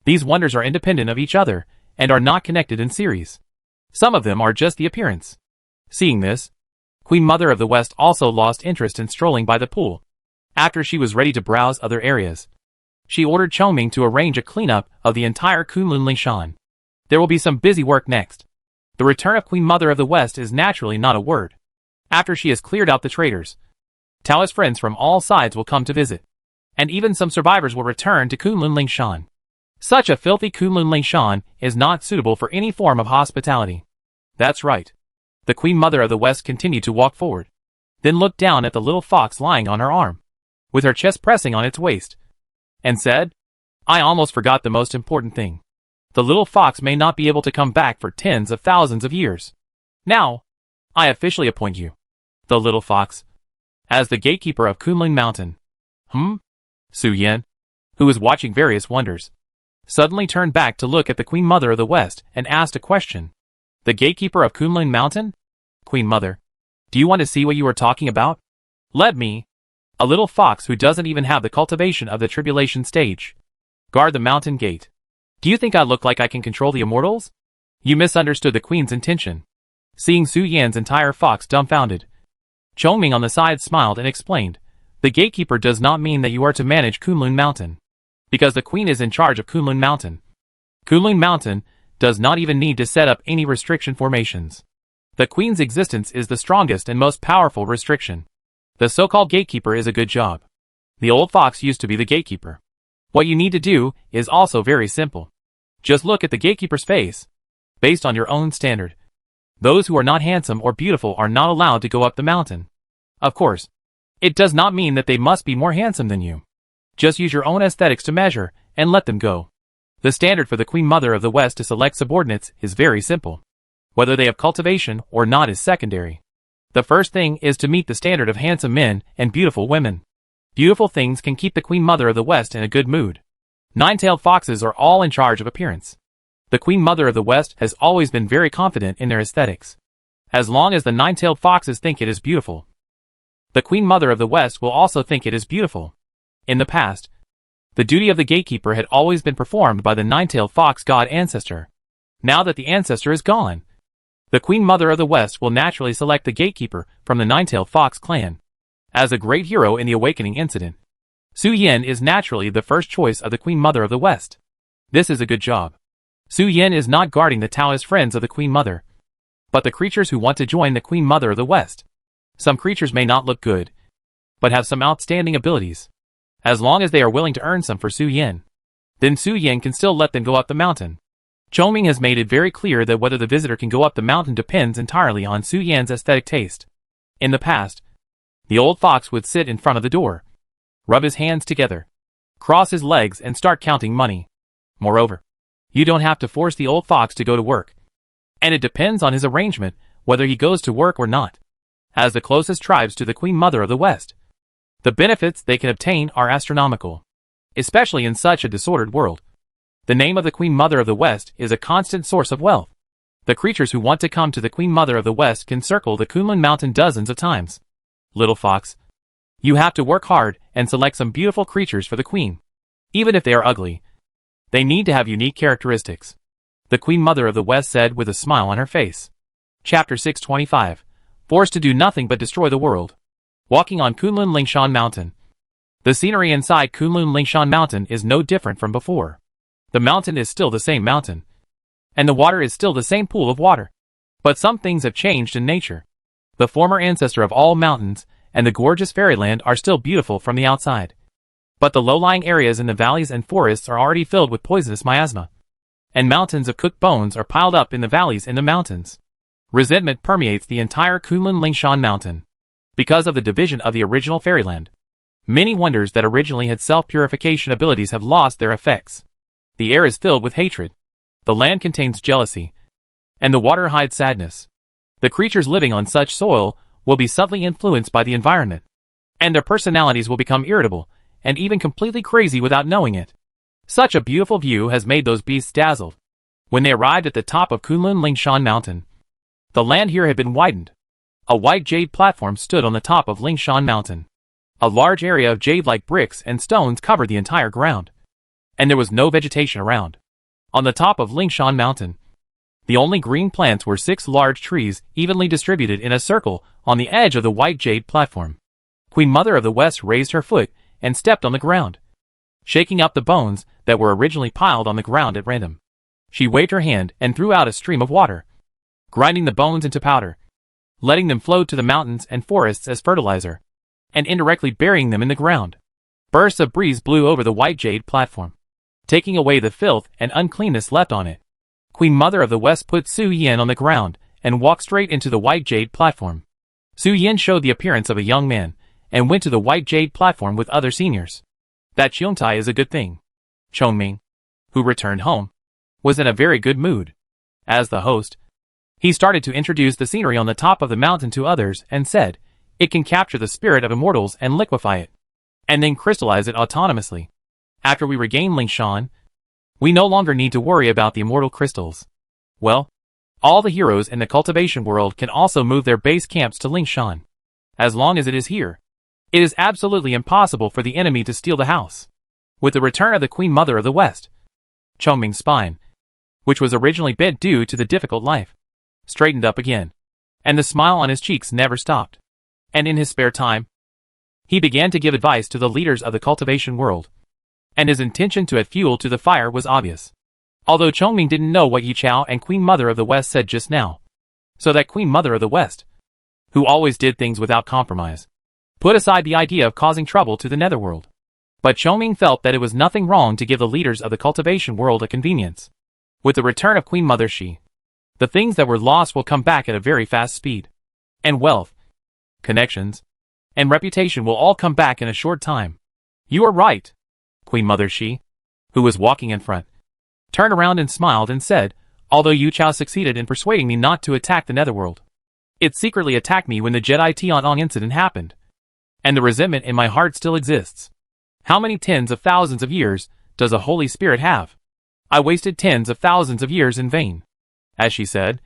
these wonders are independent of each other and are not connected in series. Some of them are just the appearance." Seeing this, Queen Mother of the West also lost interest in strolling by the pool. After she was ready to browse other areas, she ordered Chongming to arrange a cleanup of the entire Kunlun Lingshan. There will be some busy work next. The return of Queen Mother of the West is naturally not a word. After she has cleared out the traitors, Taoist friends from all sides will come to visit, and even some survivors will return to Kunlun Lingshan. Such a filthy Kunlun Lingshan is not suitable for any form of hospitality. That's right. The Queen Mother of the West continued to walk forward, then looked down at the little fox lying on her arm, with her chest pressing on its waist, and said, "I almost forgot the most important thing. The little fox may not be able to come back for tens of thousands of years. Now, I officially appoint you, the little fox, as the gatekeeper of Kunlun Mountain." Su Yan, who was watching various wonders, suddenly turned back to look at the Queen Mother of the West and asked a question. "The gatekeeper of Kunlun Mountain? Queen Mother, do you want to see what you are talking about? Let me, a little fox who doesn't even have the cultivation of the tribulation stage, guard the mountain gate. Do you think I look like I can control the immortals?" You misunderstood the queen's intention. Seeing Su Yan's entire fox dumbfounded, Chongming on the side smiled and explained, "The gatekeeper does not mean that you are to manage Kunlun Mountain, because the queen is in charge of Kunlun Mountain. Kunlun Mountain does not even need to set up any restriction formations. The queen's existence is the strongest and most powerful restriction. The so-called gatekeeper is a good job. The old fox used to be the gatekeeper. What you need to do is also very simple. Just look at the gatekeeper's face, based on your own standard. Those who are not handsome or beautiful are not allowed to go up the mountain. Of course, it does not mean that they must be more handsome than you. Just use your own aesthetics to measure, and let them go. The standard for the Queen Mother of the West to select subordinates is very simple. Whether they have cultivation or not is secondary. The first thing is to meet the standard of handsome men and beautiful women. Beautiful things can keep the Queen Mother of the West in a good mood. Nine-tailed foxes are all in charge of appearance. The Queen Mother of the West has always been very confident in their aesthetics. As long as the nine-tailed foxes think it is beautiful, the Queen Mother of the West will also think it is beautiful. In the past, the duty of the gatekeeper had always been performed by the nine-tailed fox god ancestor. Now that the ancestor is gone, The Queen Mother of the West will naturally select the gatekeeper from the Nine-Tailed Fox clan as a great hero in the awakening incident. Su Yin is naturally the first choice of the Queen Mother of the West. This is a good job. Su Yin is not guarding the Taoist friends of the Queen Mother, but the creatures who want to join the Queen Mother of the West. Some creatures may not look good, but have some outstanding abilities. As long as they are willing to earn some for Su Yin, then Su Yin can still let them go up the mountain. Chongming has made it very clear that whether the visitor can go up the mountain depends entirely on Su Yin's aesthetic taste. In the past, the old fox would sit in front of the door, rub his hands together, cross his legs and start counting money. Moreover, you don't have to force the old fox to go to work. And it depends on his arrangement whether he goes to work or not. As the closest tribes to the Queen Mother of the West, the benefits they can obtain are astronomical, especially in such a disordered world. The name of the Queen Mother of the West is a constant source of wealth. The creatures who want to come to the Queen Mother of the West can circle the Kunlun Mountain dozens of times. Little fox, you have to work hard and select some beautiful creatures for the Queen. Even if they are ugly, they need to have unique characteristics, the Queen Mother of the West said with a smile on her face. Chapter 625. Forced to do nothing but destroy the world. Walking on Kunlun Lingshan Mountain. The scenery inside Kunlun Lingshan Mountain is no different from before. The mountain is still the same mountain, and the water is still the same pool of water. But some things have changed in nature. The former ancestor of all mountains and the gorgeous fairyland are still beautiful from the outside. But the low-lying areas in the valleys and forests are already filled with poisonous miasma, and mountains of cooked bones are piled up in the valleys and the mountains. Resentment permeates the entire Kunlun Lingshan Mountain because of the division of the original fairyland. Many wonders that originally had self-purification abilities have lost their effects. The air is filled with hatred. The land contains jealousy, and the water hides sadness. The creatures living on such soil will be subtly influenced by the environment, and their personalities will become irritable and even completely crazy without knowing it. Such a beautiful view has made those beasts dazzled. When they arrived at the top of Kunlun Lingshan Mountain, the land here had been widened. A white jade platform stood on the top of Lingshan Mountain. A large area of jade-like bricks and stones covered the entire ground, and there was no vegetation around. On the top of Lingshan Mountain, the only green plants were 6 large trees evenly distributed in a circle on the edge of the white jade platform. Queen Mother of the West raised her foot and stepped on the ground, shaking up the bones that were originally piled on the ground at random. She waved her hand and threw out a stream of water, grinding the bones into powder, letting them flow to the mountains and forests as fertilizer, and indirectly burying them in the ground. Bursts of breeze blew over the white jade platform, taking away the filth and uncleanness left on it. Queen Mother of the West put Su Yin on the ground and walked straight into the white jade platform. Su Yin showed the appearance of a young man and went to the white jade platform with other seniors. That Qiongtai is a good thing. Chongming, who returned home, was in a very good mood. As the host, he started to introduce the scenery on the top of the mountain to others and said, "It can capture the spirit of immortals and liquefy it, and then crystallize it autonomously. After we regain Lingshan, we no longer need to worry about the immortal crystals. Well, all the heroes in the cultivation world can also move their base camps to Lingshan. As long as it is here, it is absolutely impossible for the enemy to steal the house." With the return of the Queen Mother of the West, Chongming's spine, which was originally bent due to the difficult life, straightened up again, and the smile on his cheeks never stopped. And in his spare time, he began to give advice to the leaders of the cultivation world, and his intention to add fuel to the fire was obvious. Although Chongming didn't know what Yi Chao and Queen Mother of the West said just now, so that Queen Mother of the West, who always did things without compromise, put aside the idea of causing trouble to the netherworld. But Chongming felt that it was nothing wrong to give the leaders of the cultivation world a convenience. With the return of Queen Mother Shi, the things that were lost will come back at a very fast speed. And wealth, connections, and reputation will all come back in a short time. You are right. Queen Mother Shi, who was walking in front, turned around and smiled and said, "Although Yu Chao succeeded in persuading me not to attack the netherworld, it secretly attacked me when the Jedi Tianong incident happened. And the resentment in my heart still exists. How many tens of thousands of years does a Holy Spirit have? I wasted tens of thousands of years in vain." As she said,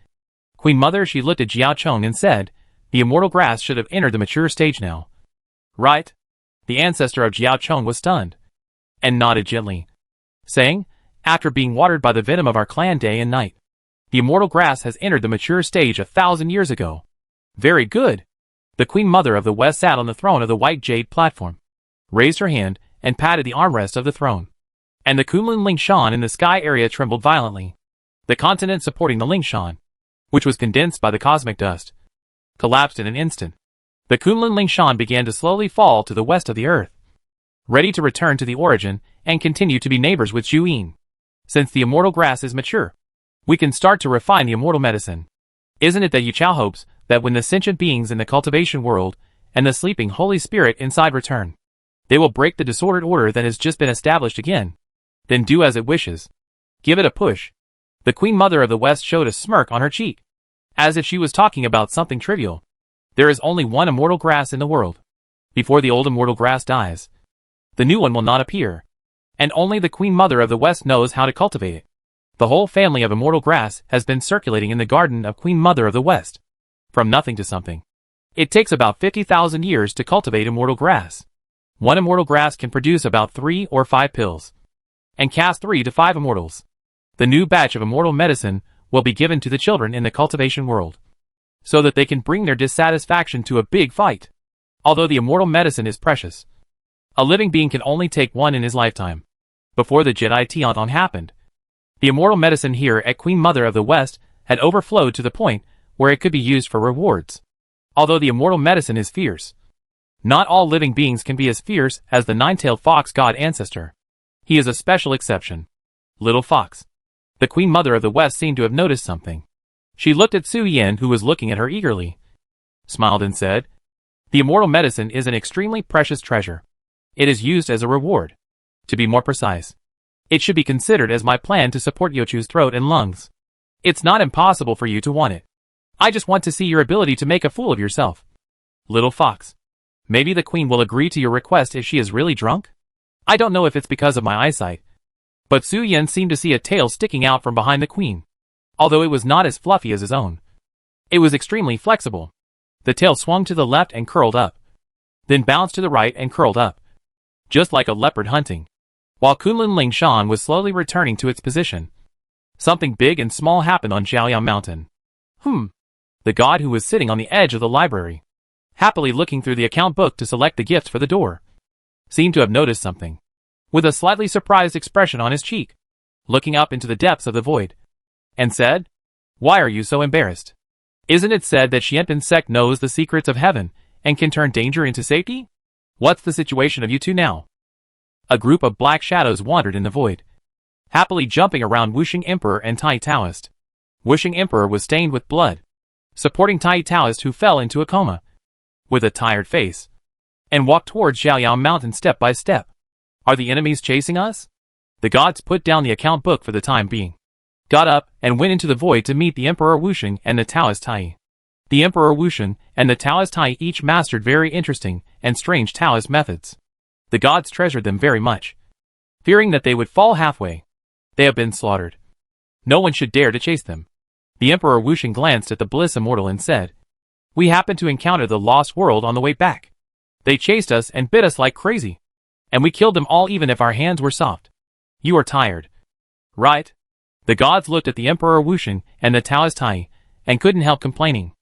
Queen Mother Shi looked at Jiao Chong and said, "The immortal grass should have entered the mature stage now." Right? The ancestor of Jiao Chong was stunned, and nodded gently, saying, "After being watered by the venom of our clan day and night, The immortal grass has entered the mature stage 1,000 years ago. Very good. The Queen Mother of the West sat on the throne of the white jade platform, raised her hand, and patted the armrest of the throne. And the Kunlun Lingshan in the sky area trembled violently. The continent supporting the Lingshan, which was condensed by the cosmic dust, collapsed in an instant. The Kunlun Lingshan began to slowly fall to the west of the earth, ready to return to the origin and continue to be neighbors with Juyin. Since the immortal grass is mature, we can start to refine the immortal medicine. Isn't it that Yuchao hopes that when the sentient beings in the cultivation world and the sleeping Holy Spirit inside return, they will break the disordered order that has just been established again? Then do as it wishes. Give it a push. The Queen Mother of the West showed a smirk on her cheek, as if she was talking about something trivial. There is only one immortal grass in the world. Before the old immortal grass dies, the new one will not appear. And only the Queen Mother of the West knows how to cultivate it. The whole family of immortal grass has been circulating in the garden of Queen Mother of the West, from nothing to something. It takes about 50,000 years to cultivate immortal grass. One immortal grass can produce about 3 or 5 pills, and cast 3 to 5 immortals. The new batch of immortal medicine will be given to the children in the cultivation world, so that they can bring their dissatisfaction to a big fight. Although the immortal medicine is precious, a living being can only take one in his lifetime. Before the Jedi Tianton happened, the immortal medicine here at Queen Mother of the West had overflowed to the point where it could be used for rewards. Although the immortal medicine is fierce, not all living beings can be as fierce as the nine-tailed fox god ancestor. He is a special exception. Little Fox. The Queen Mother of the West seemed to have noticed something. She looked at Su Yin, who was looking at her eagerly, smiled and said, "The immortal medicine is an extremely precious treasure. It is used as a reward. To be more precise, it should be considered as my plan to support Yochu's throat and lungs. It's not impossible for you to want it. I just want to see your ability to make a fool of yourself." Little Fox. Maybe the Queen will agree to your request if she is really drunk? I don't know if it's because of my eyesight, but Su Yin seemed to see a tail sticking out from behind the Queen, although it was not as fluffy as his own. It was extremely flexible. The tail swung to the left and curled up, then bounced to the right and curled up, just like a leopard hunting. While Kunlun Lingshan was slowly returning to its position, something big and small happened on Xiaoyang Mountain. The god who was sitting on the edge of the library, happily looking through the account book to select the gift for the door, seemed to have noticed something, with a slightly surprised expression on his cheek, looking up into the depths of the void, and said, "Why are you so embarrassed? Isn't it said that Xianpin sect knows the secrets of heaven and can turn danger into safety? What's the situation of you two now?" A group of black shadows wandered in the void, happily jumping around Wuxing Emperor and Tai Taoist. Wuxing Emperor was stained with blood, supporting Tai Taoist, who fell into a coma, with a tired face, and walked towards Xiaoyang Mountain step by step. "Are the enemies chasing us?" The gods put down the account book for the time being, got up, and went into the void to meet the Emperor Wuxing and the Taoist Tai. The Emperor Wuxing and the Taoist Tai each mastered very interesting and strange Taoist methods. The gods treasured them very much, fearing that they would fall halfway. They have been slaughtered. No one should dare to chase them. The Emperor Wuxing glanced at the Bliss Immortal and said, "We happened to encounter the Lost World on the way back. They chased us and bit us like crazy, and we killed them all even if our hands were soft. You are tired, right?" The gods looked at the Emperor Wuxing and the Taoist Tai, and couldn't help complaining.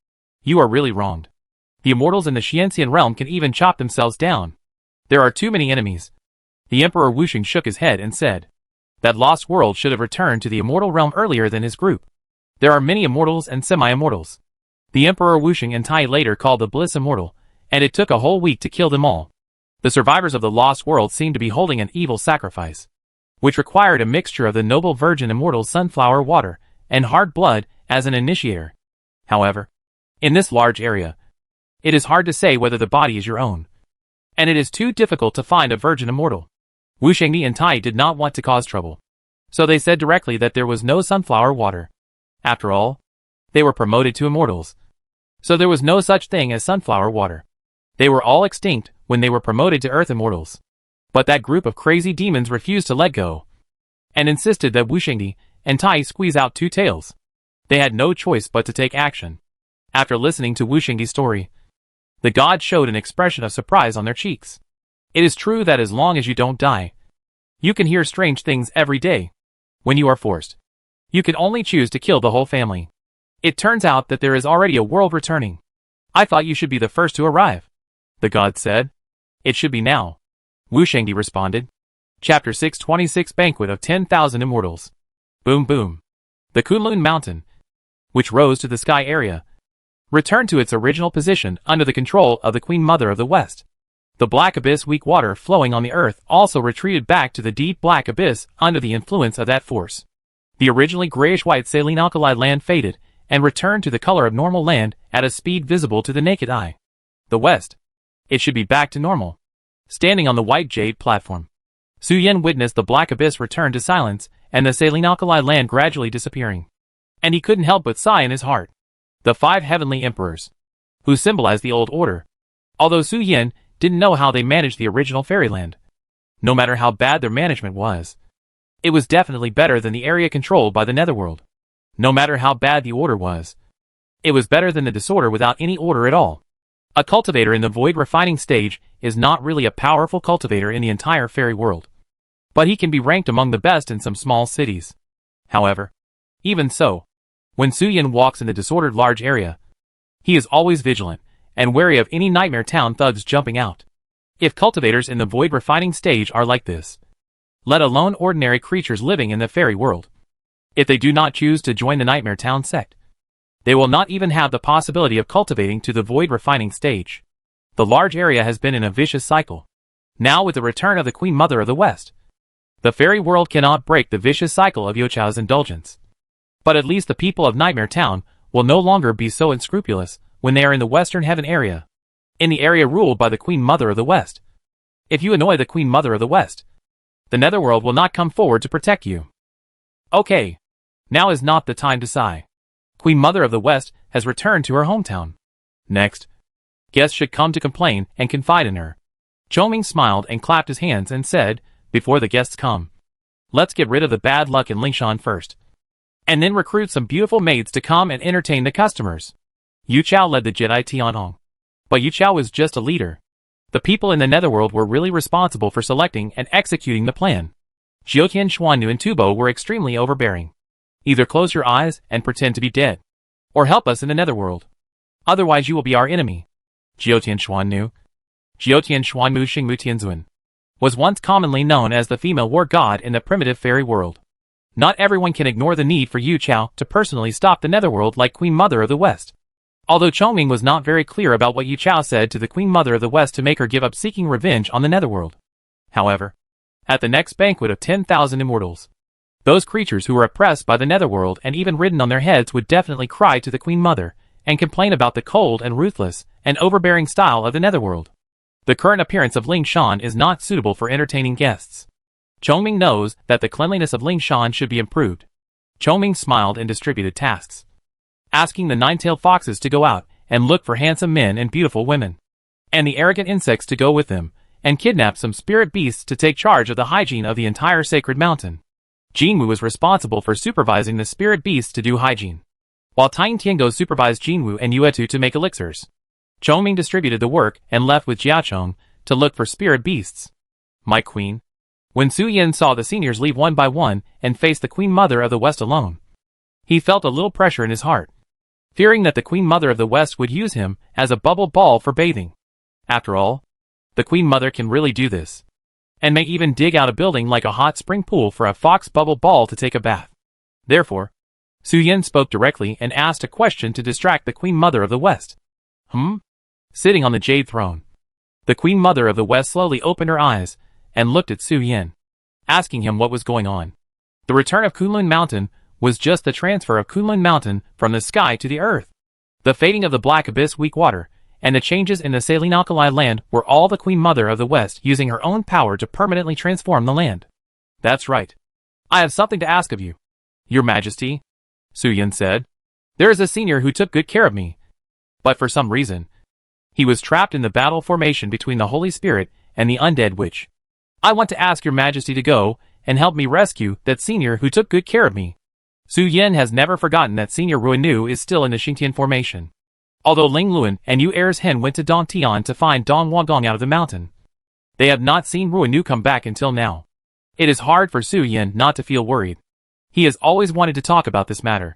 "You are really wronged. The immortals in the Xianxian realm can even chop themselves down. There are too many enemies." The Emperor Wuxing shook his head and said, "That Lost World should have returned to the immortal realm earlier than his group. There are many immortals and semi-immortals." The Emperor Wuxing and Tai later called the Bliss Immortal, and it took a whole week to kill them all. The survivors of the Lost World seemed to be holding an evil sacrifice, which required a mixture of the noble virgin immortal sunflower water and hard blood as an initiator. However, in this large area, it is hard to say whether the body is your own, and it is too difficult to find a virgin immortal. Wuxingdi and Tai did not want to cause trouble, so they said directly that there was no sunflower water. After all, they were promoted to immortals, so there was no such thing as sunflower water. They were all extinct when they were promoted to Earth Immortals. But that group of crazy demons refused to let go, and insisted that Wuxingdi and Tai squeeze out 2 tails. They had no choice but to take action. After listening to Wuxingdi's story, the gods showed an expression of surprise on their cheeks. It is true that as long as you don't die, you can hear strange things every day. When you are forced You could only choose to kill the whole family. It turns out that there is already a world returning. I thought you should be the first to arrive. The god said. It should be now. Wu Shengdi responded. Chapter 626 Banquet of 10,000 Immortals. Boom boom. The Kunlun Mountain, which rose to the sky area, returned to its original position under the control of the Queen Mother of the West. The black abyss weak water flowing on the earth also retreated back to the deep black abyss under the influence of that force. The originally grayish-white saline alkali land faded and returned to the color of normal land at a speed visible to the naked eye. The West. It should be back to normal. Standing on the white jade platform, Su Yan witnessed the black abyss return to silence and the saline alkali land gradually disappearing. And he couldn't help but sigh in his heart. The 5 heavenly emperors, who symbolized the old order. Although Su Yan didn't know how they managed the original fairyland. No matter how bad their management was, it was definitely better than the area controlled by the Netherworld. No matter how bad the order was, it was better than the disorder without any order at all. A cultivator in the void refining stage is not really a powerful cultivator in the entire fairy world. But he can be ranked among the best in some small cities. However, even so, when Su Yan walks in the disordered large area, he is always vigilant and wary of any nightmare town thugs jumping out. If cultivators in the void refining stage are like this, let alone ordinary creatures living in the fairy world, if they do not choose to join the Nightmare Town sect, they will not even have the possibility of cultivating to the void refining stage. The large area has been in a vicious cycle. Now with the return of the Queen Mother of the West, the fairy world cannot break the vicious cycle of Youchao's indulgence. But at least the people of Nightmare Town will no longer be so unscrupulous when they are in the Western Heaven area, in the area ruled by the Queen Mother of the West. If you annoy the Queen Mother of the West, the Netherworld will not come forward to protect you. Okay. Now is not the time to sigh. Queen Mother of the West has returned to her hometown. Next, guests should come to complain and confide in her. Chongming smiled and clapped his hands and said, before the guests come, let's get rid of the bad luck in Lingshan first, and then recruit some beautiful maids to come and entertain the customers. Yu Chao led the Jedi Tianhong. But Yu Chao was just a leader. The people in the Netherworld were really responsible for selecting and executing the plan. Jiutian Xuannu and Tubo were extremely overbearing. Either close your eyes and pretend to be dead, or help us in the Netherworld. Otherwise you will be our enemy. Jiutian Xuannu Xingmu Tianzuan was once commonly known as the female war god in the primitive fairy world. Not everyone can ignore the need for Yu Chao to personally stop the Netherworld like Queen Mother of the West. Although Chongming was not very clear about what Yu Chao said to the Queen Mother of the West to make her give up seeking revenge on the Netherworld. However, at the next banquet of 10,000 immortals, those creatures who were oppressed by the Netherworld and even ridden on their heads would definitely cry to the Queen Mother and complain about the cold and ruthless and overbearing style of the Netherworld. The current appearance of Lingshan is not suitable for entertaining guests. Chongming knows that the cleanliness of Lingshan should be improved. Chongming smiled and distributed tasks, asking the 9-tailed foxes to go out and look for handsome men and beautiful women, and the arrogant insects to go with them and kidnap some spirit beasts to take charge of the hygiene of the entire sacred mountain. Jinwu was responsible for supervising the spirit beasts to do hygiene, while Tang Tiango supervised Jinwu and Yuetu to make elixirs. Chongming distributed the work and left with Jiachong to look for spirit beasts. My queen. When Su Yan saw the seniors leave one by one and face the Queen Mother of the West alone, he felt a little pressure in his heart, fearing that the Queen Mother of the West would use him as a bubble ball for bathing. After all, the Queen Mother can really do this, and may even dig out a building like a hot spring pool for a fox bubble ball to take a bath. Therefore, Su Yan spoke directly and asked a question to distract the Queen Mother of the West. Sitting on the jade throne, the Queen Mother of the West slowly opened her eyes and looked at Su Yan, asking him what was going on. The return of Kunlun Mountain was just the transfer of Kunlun Mountain from the sky to the earth. The fading of the black abyss weak water and the changes in the saline alkali land were all the Queen Mother of the West using her own power to permanently transform the land. That's right. I have something to ask of you, Your Majesty, Su Yan said. There is a senior who took good care of me, but for some reason, he was trapped in the battle formation between the Holy Spirit and the undead witch. I want to ask Your Majesty to go and help me rescue that senior who took good care of me. Su Yan has never forgotten that Senior Ruinu is still in the Xingtian formation. Although Ling Luan and Yu Er's hen went to Dong Tian to find Dong Wangong out of the mountain, they have not seen Ruinu come back until now. It is hard for Su Yan not to feel worried. He has always wanted to talk about this matter.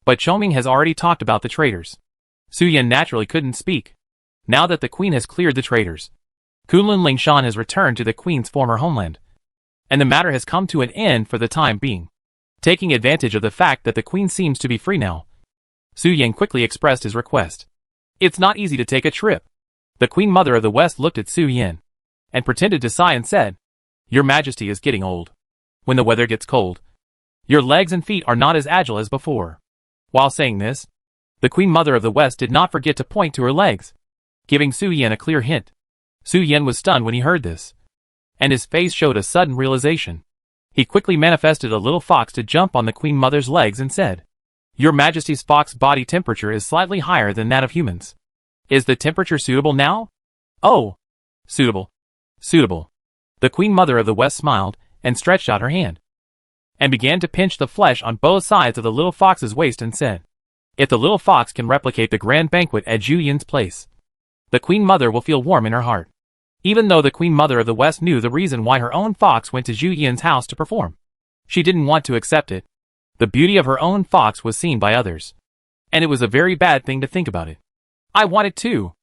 But Choming has already talked about the traitors. Su Yan naturally couldn't speak. Now that the queen has cleared the traitors, Kunlun Lingshan has returned to the queen's former homeland. And the matter has come to an end for the time being. Taking advantage of the fact that the queen seems to be free now, Su Yan quickly expressed his request. It's not easy to take a trip. The Queen Mother of the West looked at Su Yan and pretended to sigh and said, Your Majesty is getting old. When the weather gets cold, your legs and feet are not as agile as before. While saying this, the Queen Mother of the West did not forget to point to her legs, giving Su Yan a clear hint. Su Yan was stunned when he heard this, and his face showed a sudden realization. He quickly manifested a little fox to jump on the Queen Mother's legs and said, Your Majesty's fox body temperature is slightly higher than that of humans. Is the temperature suitable now? Oh, suitable. Suitable. The Queen Mother of the West smiled and stretched out her hand, and began to pinch the flesh on both sides of the little fox's waist and said, If the little fox can replicate the grand banquet at Zhu Yin's place, the Queen Mother will feel warm in her heart. Even though the Queen Mother of the West knew the reason why her own fox went to Zhu Yin's house to perform, she didn't want to accept it. The beauty of her own fox was seen by others, and it was a very bad thing to think about it. I want it too.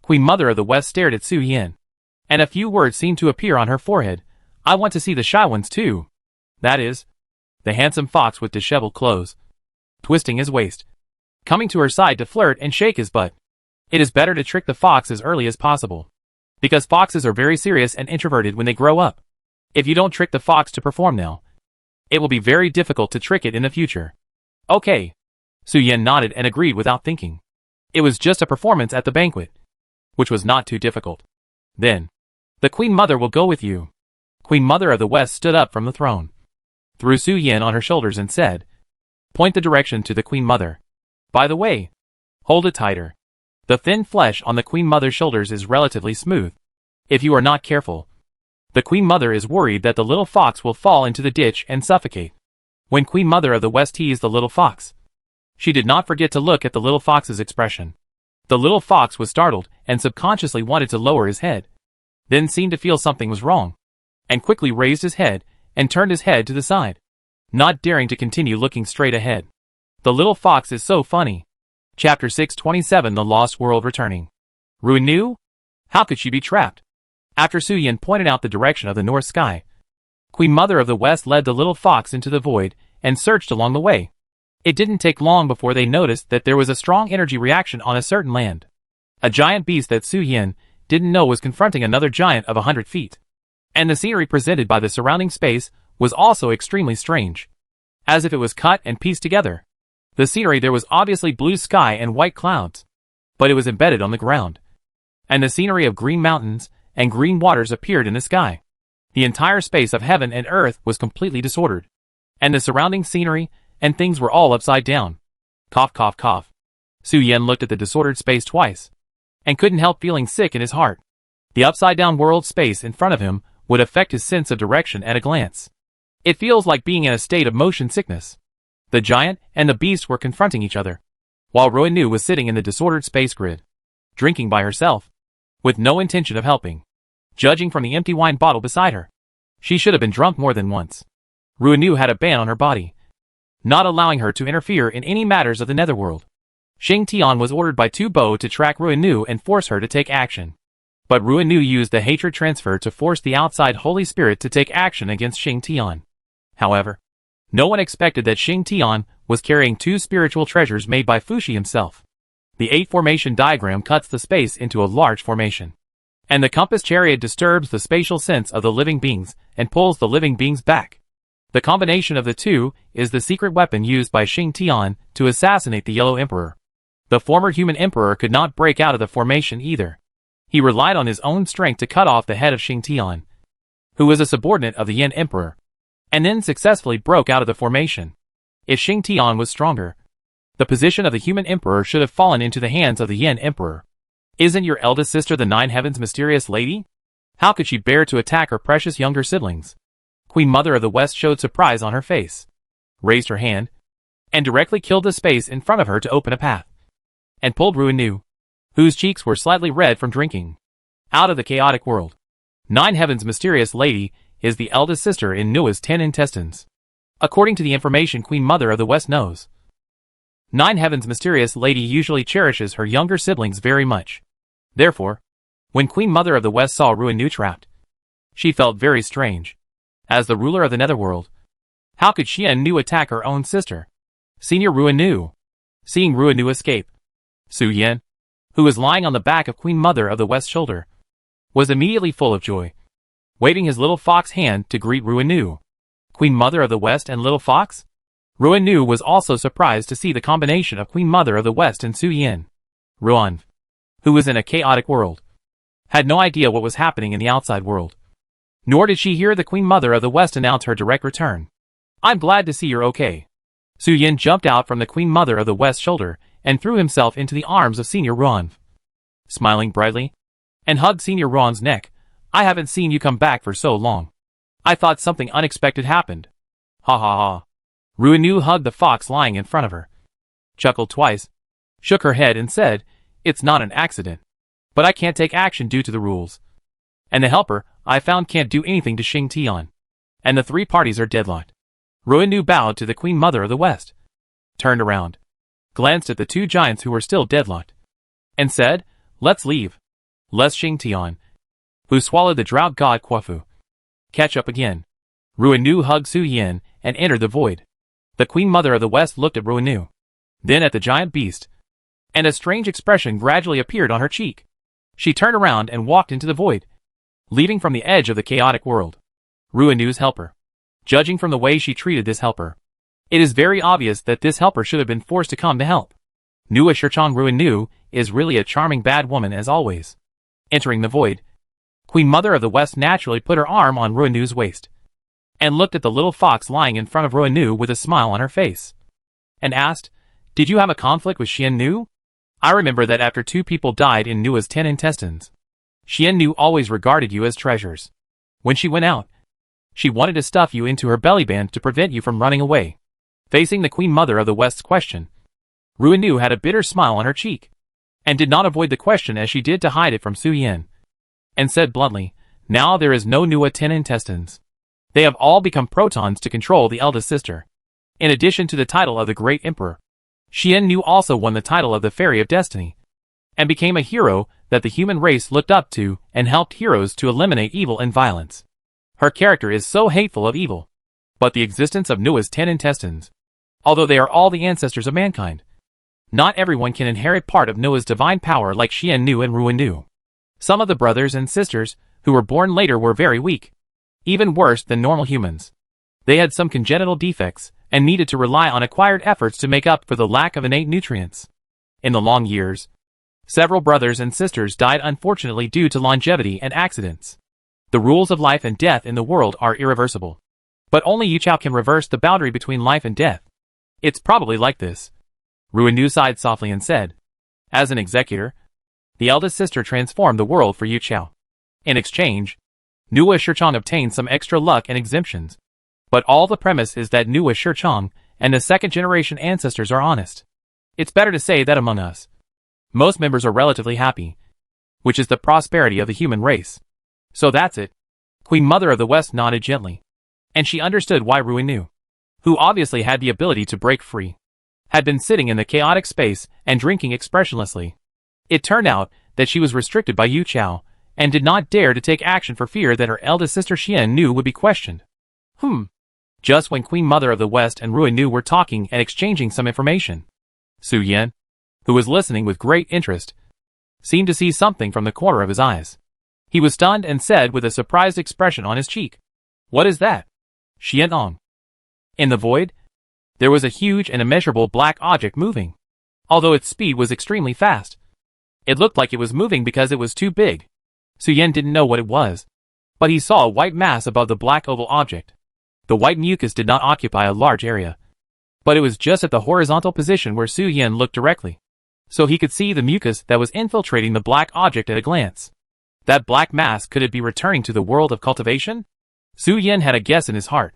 Queen Mother of the West stared at Su Yan, and a few words seemed to appear on her forehead. I want to see the shy ones too. That is, the handsome fox with disheveled clothes, twisting his waist, coming to her side to flirt and shake his butt. It is better to trick the fox as early as possible, because foxes are very serious and introverted when they grow up. If you don't trick the fox to perform now, it will be very difficult to trick it in the future. Okay. Su Yan nodded and agreed without thinking. It was just a performance at the banquet, which was not too difficult. Then, the Queen Mother will go with you. Queen Mother of the West stood up from the throne, threw Su Yan on her shoulders and said, Point the direction to the Queen Mother. By the way, hold it tighter. The thin flesh on the Queen Mother's shoulders is relatively smooth. If you are not careful, the Queen Mother is worried that the little fox will fall into the ditch and suffocate. When Queen Mother of the West teased the little fox, she did not forget to look at the little fox's expression. The little fox was startled and subconsciously wanted to lower his head, then seemed to feel something was wrong, and quickly raised his head and turned his head to the side, not daring to continue looking straight ahead. The little fox is so funny. Chapter 627 The Lost World Returning. Ruinu? How could she be trapped? After Su Yan pointed out the direction of the north sky, Queen Mother of the West led the little fox into the void and searched along the way. It didn't take long before they noticed that there was a strong energy reaction on a certain land. A giant beast that Su Yan didn't know was confronting another giant of 100 feet. And the scenery presented by the surrounding space was also extremely strange, as if it was cut and pieced together. The scenery there was obviously blue sky and white clouds, but it was embedded on the ground. And the scenery of green mountains and green waters appeared in the sky. The entire space of heaven and earth was completely disordered, and the surrounding scenery and things were all upside down. Cough, cough, cough. Su Yan looked at the disordered space twice, and couldn't help feeling sick in his heart. The upside-down world space in front of him would affect his sense of direction at a glance. It feels like being in a state of motion sickness. The giant and the beast were confronting each other, while Ruinu was sitting in the disordered space grid, drinking by herself, with no intention of helping. Judging from the empty wine bottle beside her, she should have been drunk more than once. Ruinu had a ban on her body, not allowing her to interfere in any matters of the netherworld. Xing Tian was ordered by Tu Bo to track Ruinu and force her to take action. But Ruinu used the hatred transfer to force the outside Holy Spirit to take action against Xing Tian. However, no one expected that Xing Tian was carrying two spiritual treasures made by Fuxi himself. The 8-formation diagram cuts the space into a large formation, and the compass chariot disturbs the spatial sense of the living beings and pulls the living beings back. The combination of the two is the secret weapon used by Xing Tian to assassinate the Yellow Emperor. The former human emperor could not break out of the formation either. He relied on his own strength to cut off the head of Xing Tian, who was a subordinate of the Yin Emperor, and then successfully broke out of the formation. If Xing Tian was stronger, the position of the human emperor should have fallen into the hands of the Yin Emperor. Isn't your eldest sister the Nine Heavens' mysterious lady? How could she bear to attack her precious younger siblings? Queen Mother of the West showed surprise on her face, raised her hand, and directly killed the space in front of her to open a path, and pulled Ruinu, whose cheeks were slightly red from drinking, out of the chaotic world. Nine Heavens' mysterious lady is the eldest sister in Nua's 10 intestines. according to the information Queen Mother of the West knows. Nine Heaven's mysterious lady usually cherishes her younger siblings very much. Therefore, when Queen Mother of the West saw Ruinu trapped, she felt very strange. As the ruler of the Netherworld, how could Xiannu attack her own sister, Senior Ruinu? Seeing Ruinu escape, Su Yan, who was lying on the back of Queen Mother of the West's shoulder, was immediately full of joy, waving his little fox hand to greet Ruinu. Queen Mother of the West and Little Fox? Ruinu was also surprised to see the combination of Queen Mother of the West and Su Yan. Ruan, who was in a chaotic world, had no idea what was happening in the outside world. Nor did she hear the Queen Mother of the West announce her direct return. I'm glad to see you're okay. Su Yan jumped out from the Queen Mother of the West's shoulder and threw himself into the arms of Senior Ruan. Smiling brightly, and hugged Senior Ruan's neck. I haven't seen you come back for so long. I thought something unexpected happened. Ha ha ha. Ruinu hugged the fox lying in front of her, chuckled twice, shook her head and said, It's not an accident. But I can't take action due to the rules. And the helper I found can't do anything to Xing Tian. And the three parties are deadlocked. Ruinu bowed to the Queen Mother of the West, turned around, glanced at the two giants who were still deadlocked, and said, Let's leave. Lest Xing Tian, who swallowed the drought god Quafu, catch up again. Ruinu hugged Su Yan and entered the void. The Queen Mother of the West looked at Ruinu, then at the giant beast, and a strange expression gradually appeared on her cheek. She turned around and walked into the void, leaving from the edge of the chaotic world. Ruinu's helper. Judging from the way she treated this helper, it is very obvious that this helper should have been forced to come to help. Nua Shirchong Ruinu is really a charming bad woman as always. Entering the void, Queen Mother of the West naturally put her arm on Ruinu's waist, and looked at the little fox lying in front of Ruinu with a smile on her face, and asked, Did you have a conflict with Xiannu? I remember that after two people died in Nua's 10 intestines, Xiannu always regarded you as treasures. When she went out, she wanted to stuff you into her belly band to prevent you from running away. Facing the Queen Mother of the West's question, Ruinu had a bitter smile on her cheek, and did not avoid the question as she did to hide it from Su Yan, and said bluntly, Now there is no Nua 10 intestines. They have all become protons to control the eldest sister. In addition to the title of the Great Emperor, Xiannu also won the title of the Fairy of Destiny, and became a hero that the human race looked up to and helped heroes to eliminate evil and violence. Her character is so hateful of evil. But the existence of Nua's 10 intestines, although they are all the ancestors of mankind, not everyone can inherit part of Nua's divine power like Xiannu and Ruinu. Some of the brothers and sisters who were born later were very weak, even worse than normal humans. They had some congenital defects and needed to rely on acquired efforts to make up for the lack of innate nutrients. In the long years, several brothers and sisters died unfortunately due to longevity and accidents. The rules of life and death in the world are irreversible. But only Yu Chao can reverse the boundary between life and death. It's probably like this. Ruinu sighed softly and said, As an executor, the eldest sister transformed the world for Yu Chao. In exchange, Nua Shirchong obtained some extra luck and exemptions. But all the premise is that Nua Shirchong and the second-generation ancestors are honest. It's better to say that among us, most members are relatively happy, which is the prosperity of the human race. So that's it. Queen Mother of the West nodded gently, and she understood why Ruinu, who obviously had the ability to break free, had been sitting in the chaotic space and drinking expressionlessly. It turned out that she was restricted by Yu Chao, and did not dare to take action for fear that her eldest sister Xiannu would be questioned. Just when Queen Mother of the West and Ruinu were talking and exchanging some information, Su Yan, who was listening with great interest, seemed to see something from the corner of his eyes. He was stunned and said with a surprised expression on his cheek, What is that? Xianong. In the void, there was a huge and immeasurable black object moving. Although its speed was extremely fast, it looked like it was moving because it was too big. Su Yan didn't know what it was, but he saw a white mass above the black oval object. The white mucus did not occupy a large area, but it was just at the horizontal position where Su Yan looked directly, so he could see the mucus that was infiltrating the black object at a glance. That black mass, could it be returning to the world of cultivation? Su Yan had a guess in his heart.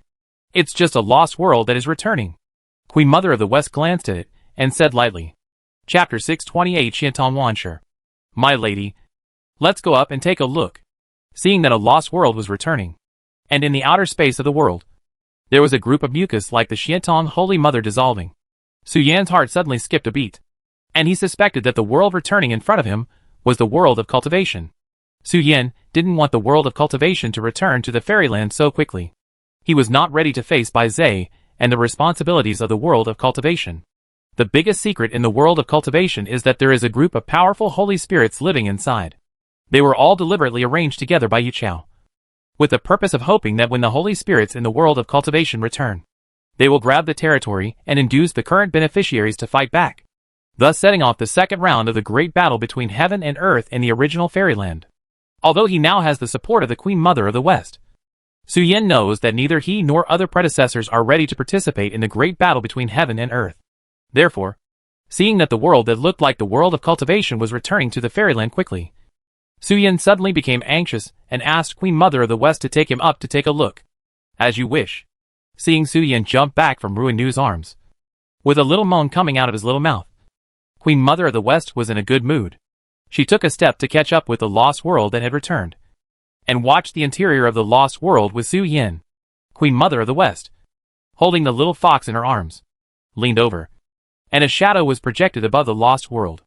It's just a lost world that is returning. Queen Mother of the West glanced at it, and said lightly, Chapter 628 Xiantong Wanshi. My lady, let's go up and take a look. Seeing that a lost world was returning, and in the outer space of the world, There was a group of mucus like the Xiantong Holy Mother dissolving. Su Yan's heart suddenly skipped a beat. And he suspected that the world returning in front of him was the world of cultivation. Su Yan didn't want the world of cultivation to return to the fairyland so quickly. He was not ready to face Bai Zhe and the responsibilities of the world of cultivation. The biggest secret in the world of cultivation is that there is a group of powerful holy spirits living inside. They were all deliberately arranged together by Yu Chao, with the purpose of hoping that when the holy spirits in the world of cultivation return, they will grab the territory and induce the current beneficiaries to fight back, thus setting off the second round of the great battle between heaven and earth in the original fairyland. Although he now has the support of the Queen Mother of the West, Su Yan knows that neither he nor other predecessors are ready to participate in the great battle between heaven and earth. Therefore, seeing that the world that looked like the world of cultivation was returning to the fairyland quickly, Su Yan suddenly became anxious and asked Queen Mother of the West to take him up to take a look. As you wish. Seeing Su Yan jump back from Ruin Nu's arms, with a little moan coming out of his little mouth, Queen Mother of the West was in a good mood. She took a step to catch up with the lost world that had returned, and watched the interior of the lost world with Su Yan, Queen Mother of the West, holding the little fox in her arms, leaned over, and a shadow was projected above the lost world.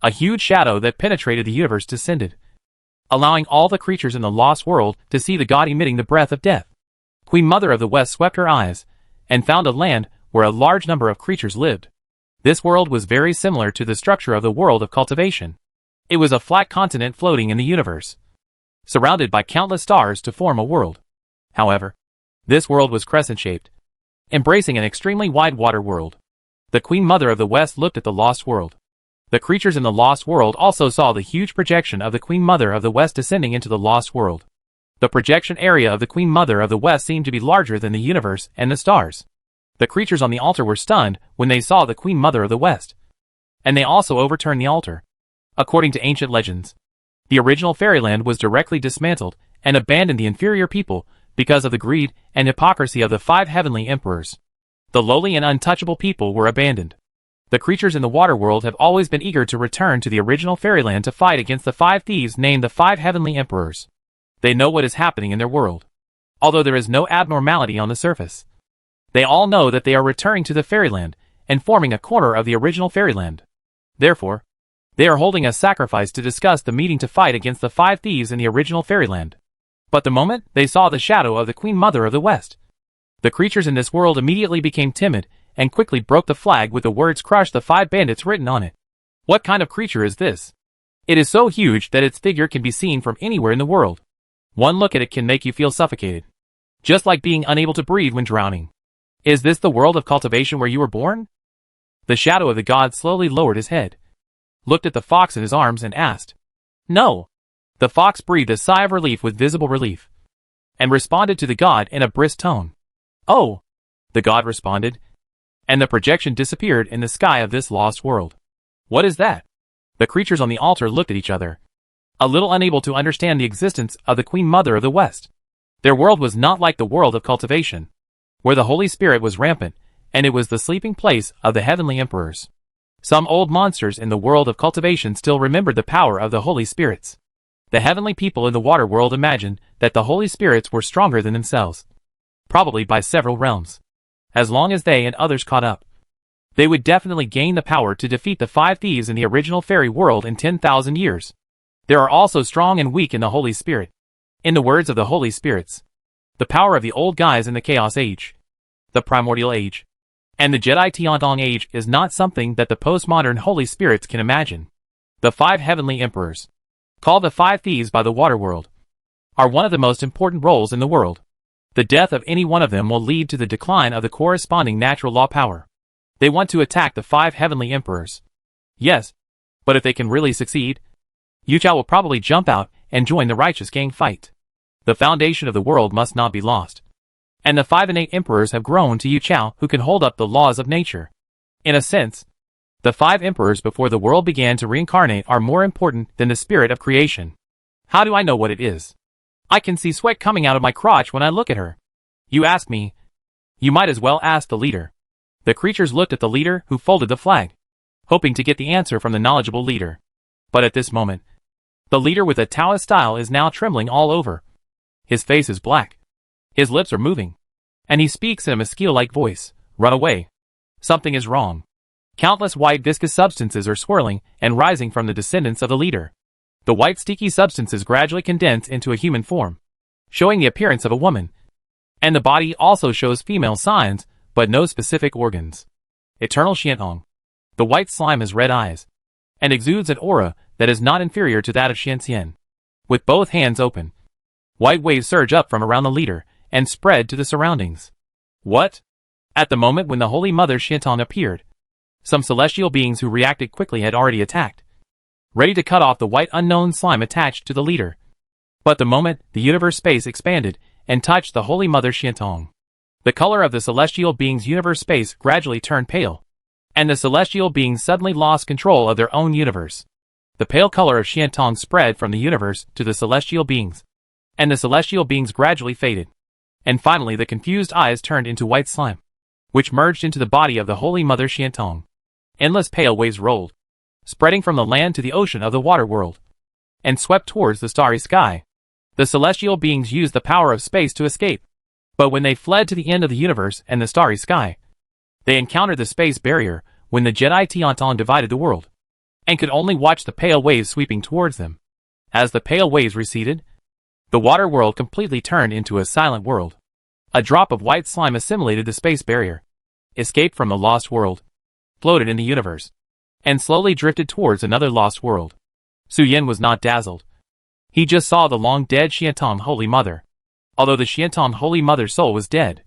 A huge shadow that penetrated the universe descended, allowing all the creatures in the lost world to see the god emitting the breath of death. Queen Mother of the West swept her eyes, and found a land where a large number of creatures lived. This world was very similar to the structure of the world of cultivation. It was a flat continent floating in the universe, surrounded by countless stars to form a world. However, this world was crescent-shaped, embracing an extremely wide water world. The Queen Mother of the West looked at the lost world. The creatures in the lost world also saw the huge projection of the Queen Mother of the West descending into the lost world. The projection area of the Queen Mother of the West seemed to be larger than the universe and the stars. The creatures on the altar were stunned when they saw the Queen Mother of the West, and they also overturned the altar. According to ancient legends, the original fairyland was directly dismantled and abandoned the inferior people because of the greed and hypocrisy of the 5 heavenly emperors. The lowly and untouchable people were abandoned. The creatures in the water world have always been eager to return to the original fairyland to fight against the 5 thieves named the 5 heavenly emperors. They know what is happening in their world, although there is no abnormality on the surface. They all know that they are returning to the fairyland and forming a corner of the original fairyland. Therefore, they are holding a sacrifice to discuss the meeting to fight against the 5 thieves in the original fairyland. But the moment they saw the shadow of the Queen Mother of the West, the creatures in this world immediately became timid and quickly broke the flag with the words "Crush the 5 bandits" written on it. What kind of creature is this? It is so huge that its figure can be seen from anywhere in the world. One look at it can make you feel suffocated, just like being unable to breathe when drowning. Is this the world of cultivation where you were born? The shadow of the god slowly lowered his head, looked at the fox in his arms and asked, "No." The fox breathed a sigh of relief with visible relief, and responded to the god in a brisk tone. "Oh," the god responded, and the projection disappeared in the sky of this lost world. "What is that?" The creatures on the altar looked at each other, a little unable to understand the existence of the Queen Mother of the West. Their world was not like the world of cultivation, where the Holy Spirit was rampant, and it was the sleeping place of the heavenly emperors. Some old monsters in the world of cultivation still remembered the power of the Holy Spirits. The heavenly people in the water world imagined that the Holy Spirits were stronger than themselves, probably by several realms. As long as they and others caught up, they would definitely gain the power to defeat the 5 thieves in the original fairy world in 10,000 years. There are also strong and weak in the Holy Spirit. In the words of the Holy Spirits, the power of the old guys in the Chaos Age, the Primordial Age, and the Jedi Tiantong Age is not something that the postmodern Holy Spirits can imagine. The 5 heavenly emperors, called the 5 thieves by the water world, are one of the most important roles in the world. The death of any one of them will lead to the decline of the corresponding natural law power. They want to attack the 5 heavenly emperors. Yes, but if they can really succeed, Yu Chao will probably jump out and join the righteous gang fight. The foundation of the world must not be lost. And the 5 innate emperors have grown to Yu Chao who can hold up the laws of nature. In a sense, the 5 emperors before the world began to reincarnate are more important than the spirit of creation. How do I know what it is? I can see sweat coming out of my crotch when I look at her. You ask me. You might as well ask the leader. The creatures looked at the leader who folded the flag, hoping to get the answer from the knowledgeable leader. But at this moment, the leader with a Taoist style is now trembling all over. His face is black. His lips are moving. And he speaks in a mosquito-like voice. Run away. Something is wrong. Countless white viscous substances are swirling and rising from the descendants of the leader. The white sticky substances gradually condense into a human form, showing the appearance of a woman. And the body also shows female signs, but no specific organs. Eternal Xiantong. The white slime has red eyes, and exudes an aura that is not inferior to that of Xianxian. With both hands open, white waves surge up from around the leader and spread to the surroundings. What? At the moment when the Holy Mother Xiantong appeared, some celestial beings who reacted quickly had already attacked, ready to cut off the white unknown slime attached to the leader. But the moment the universe space expanded and touched the Holy Mother Xiantong, the color of the celestial beings' universe space gradually turned pale, and the celestial beings suddenly lost control of their own universe. The pale color of Xiantong spread from the universe to the celestial beings, and the celestial beings gradually faded. And finally the confused eyes turned into white slime, which merged into the body of the Holy Mother Xiantong. Endless pale waves rolled, spreading from the land to the ocean of the water world, and swept towards the starry sky. The celestial beings used the power of space to escape, but when they fled to the end of the universe and the starry sky, they encountered the space barrier when the Jedi Tianton divided the world, and could only watch the pale waves sweeping towards them. As the pale waves receded, the water world completely turned into a silent world. A drop of white slime assimilated the space barrier, escaped from the lost world, floated in the universe, and slowly drifted towards another lost world. Su Yin was not dazzled. He just saw the long-dead Xiantong Holy Mother. Although the Xiantong Holy Mother's soul was dead,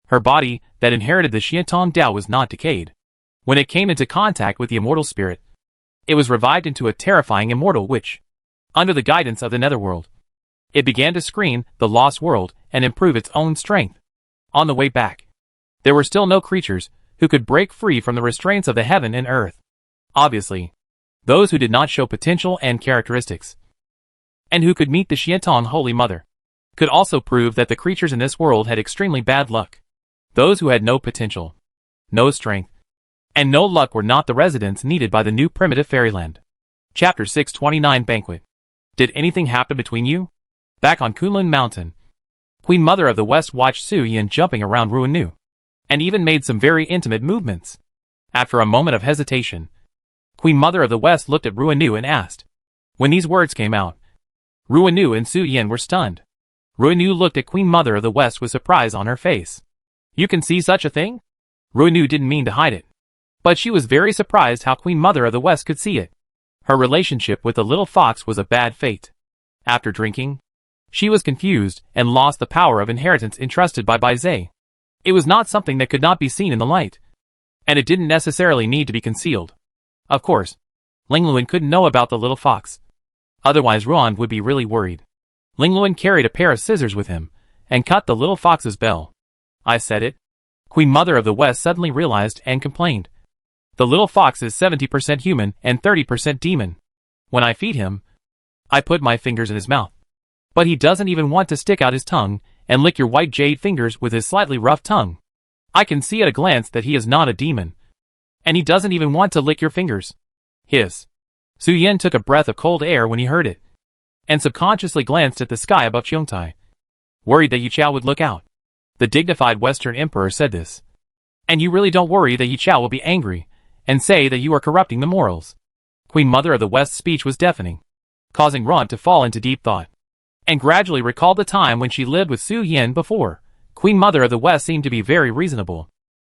her body, that inherited the Xiantong Tao, was not decayed. When it came into contact with the immortal spirit, it was revived into a terrifying immortal which, under the guidance of the netherworld, it began to screen the lost world and improve its own strength. On the way back, there were still no creatures who could break free from the restraints of the heaven and earth. Obviously, those who did not show potential and characteristics, and who could meet the Xiantong Holy Mother, could also prove that the creatures in this world had extremely bad luck. Those who had no potential, no strength, and no luck were not the residents needed by the new primitive fairyland. Chapter 629 Banquet. Did anything happen between you? Back on Kunlun Mountain, Queen Mother of the West watched Su Yin jumping around Ruan Nu, and even made some very intimate movements. After a moment of hesitation, Queen Mother of the West looked at Ruan Nu and asked. When these words came out, Ruan Nu and Su Yin were stunned. Ruan Nu looked at Queen Mother of the West with surprise on her face. You can see such a thing? Ruan Nu didn't mean to hide it, but she was very surprised how Queen Mother of the West could see it. Her relationship with the little fox was a bad fate. After drinking, she was confused and lost the power of inheritance entrusted by Bai Zhe. It was not something that could not be seen in the light, and it didn't necessarily need to be concealed. Of course, Ling Luan couldn't know about the little fox. Otherwise Ruan would be really worried. Ling Luan carried a pair of scissors with him, and cut the little fox's bell. I said it. Queen Mother of the West suddenly realized and complained. The little fox is 70% human and 30% demon. When I feed him, I put my fingers in his mouth. But he doesn't even want to stick out his tongue and lick your white jade fingers with his slightly rough tongue. I can see at a glance that he is not a demon. And he doesn't even want to lick your fingers. Hiss. Su Yin took a breath of cold air when he heard it, and subconsciously glanced at the sky above Cheongtai, worried that Yu Chao would look out. The dignified Western Emperor said this. And you really don't worry that Yu Chao will be angry, and say that you are corrupting the morals. Queen Mother of the West's speech was deafening, causing Ruan to fall into deep thought, and gradually recalled the time when she lived with Su Yin before. Queen Mother of the West seemed to be very reasonable.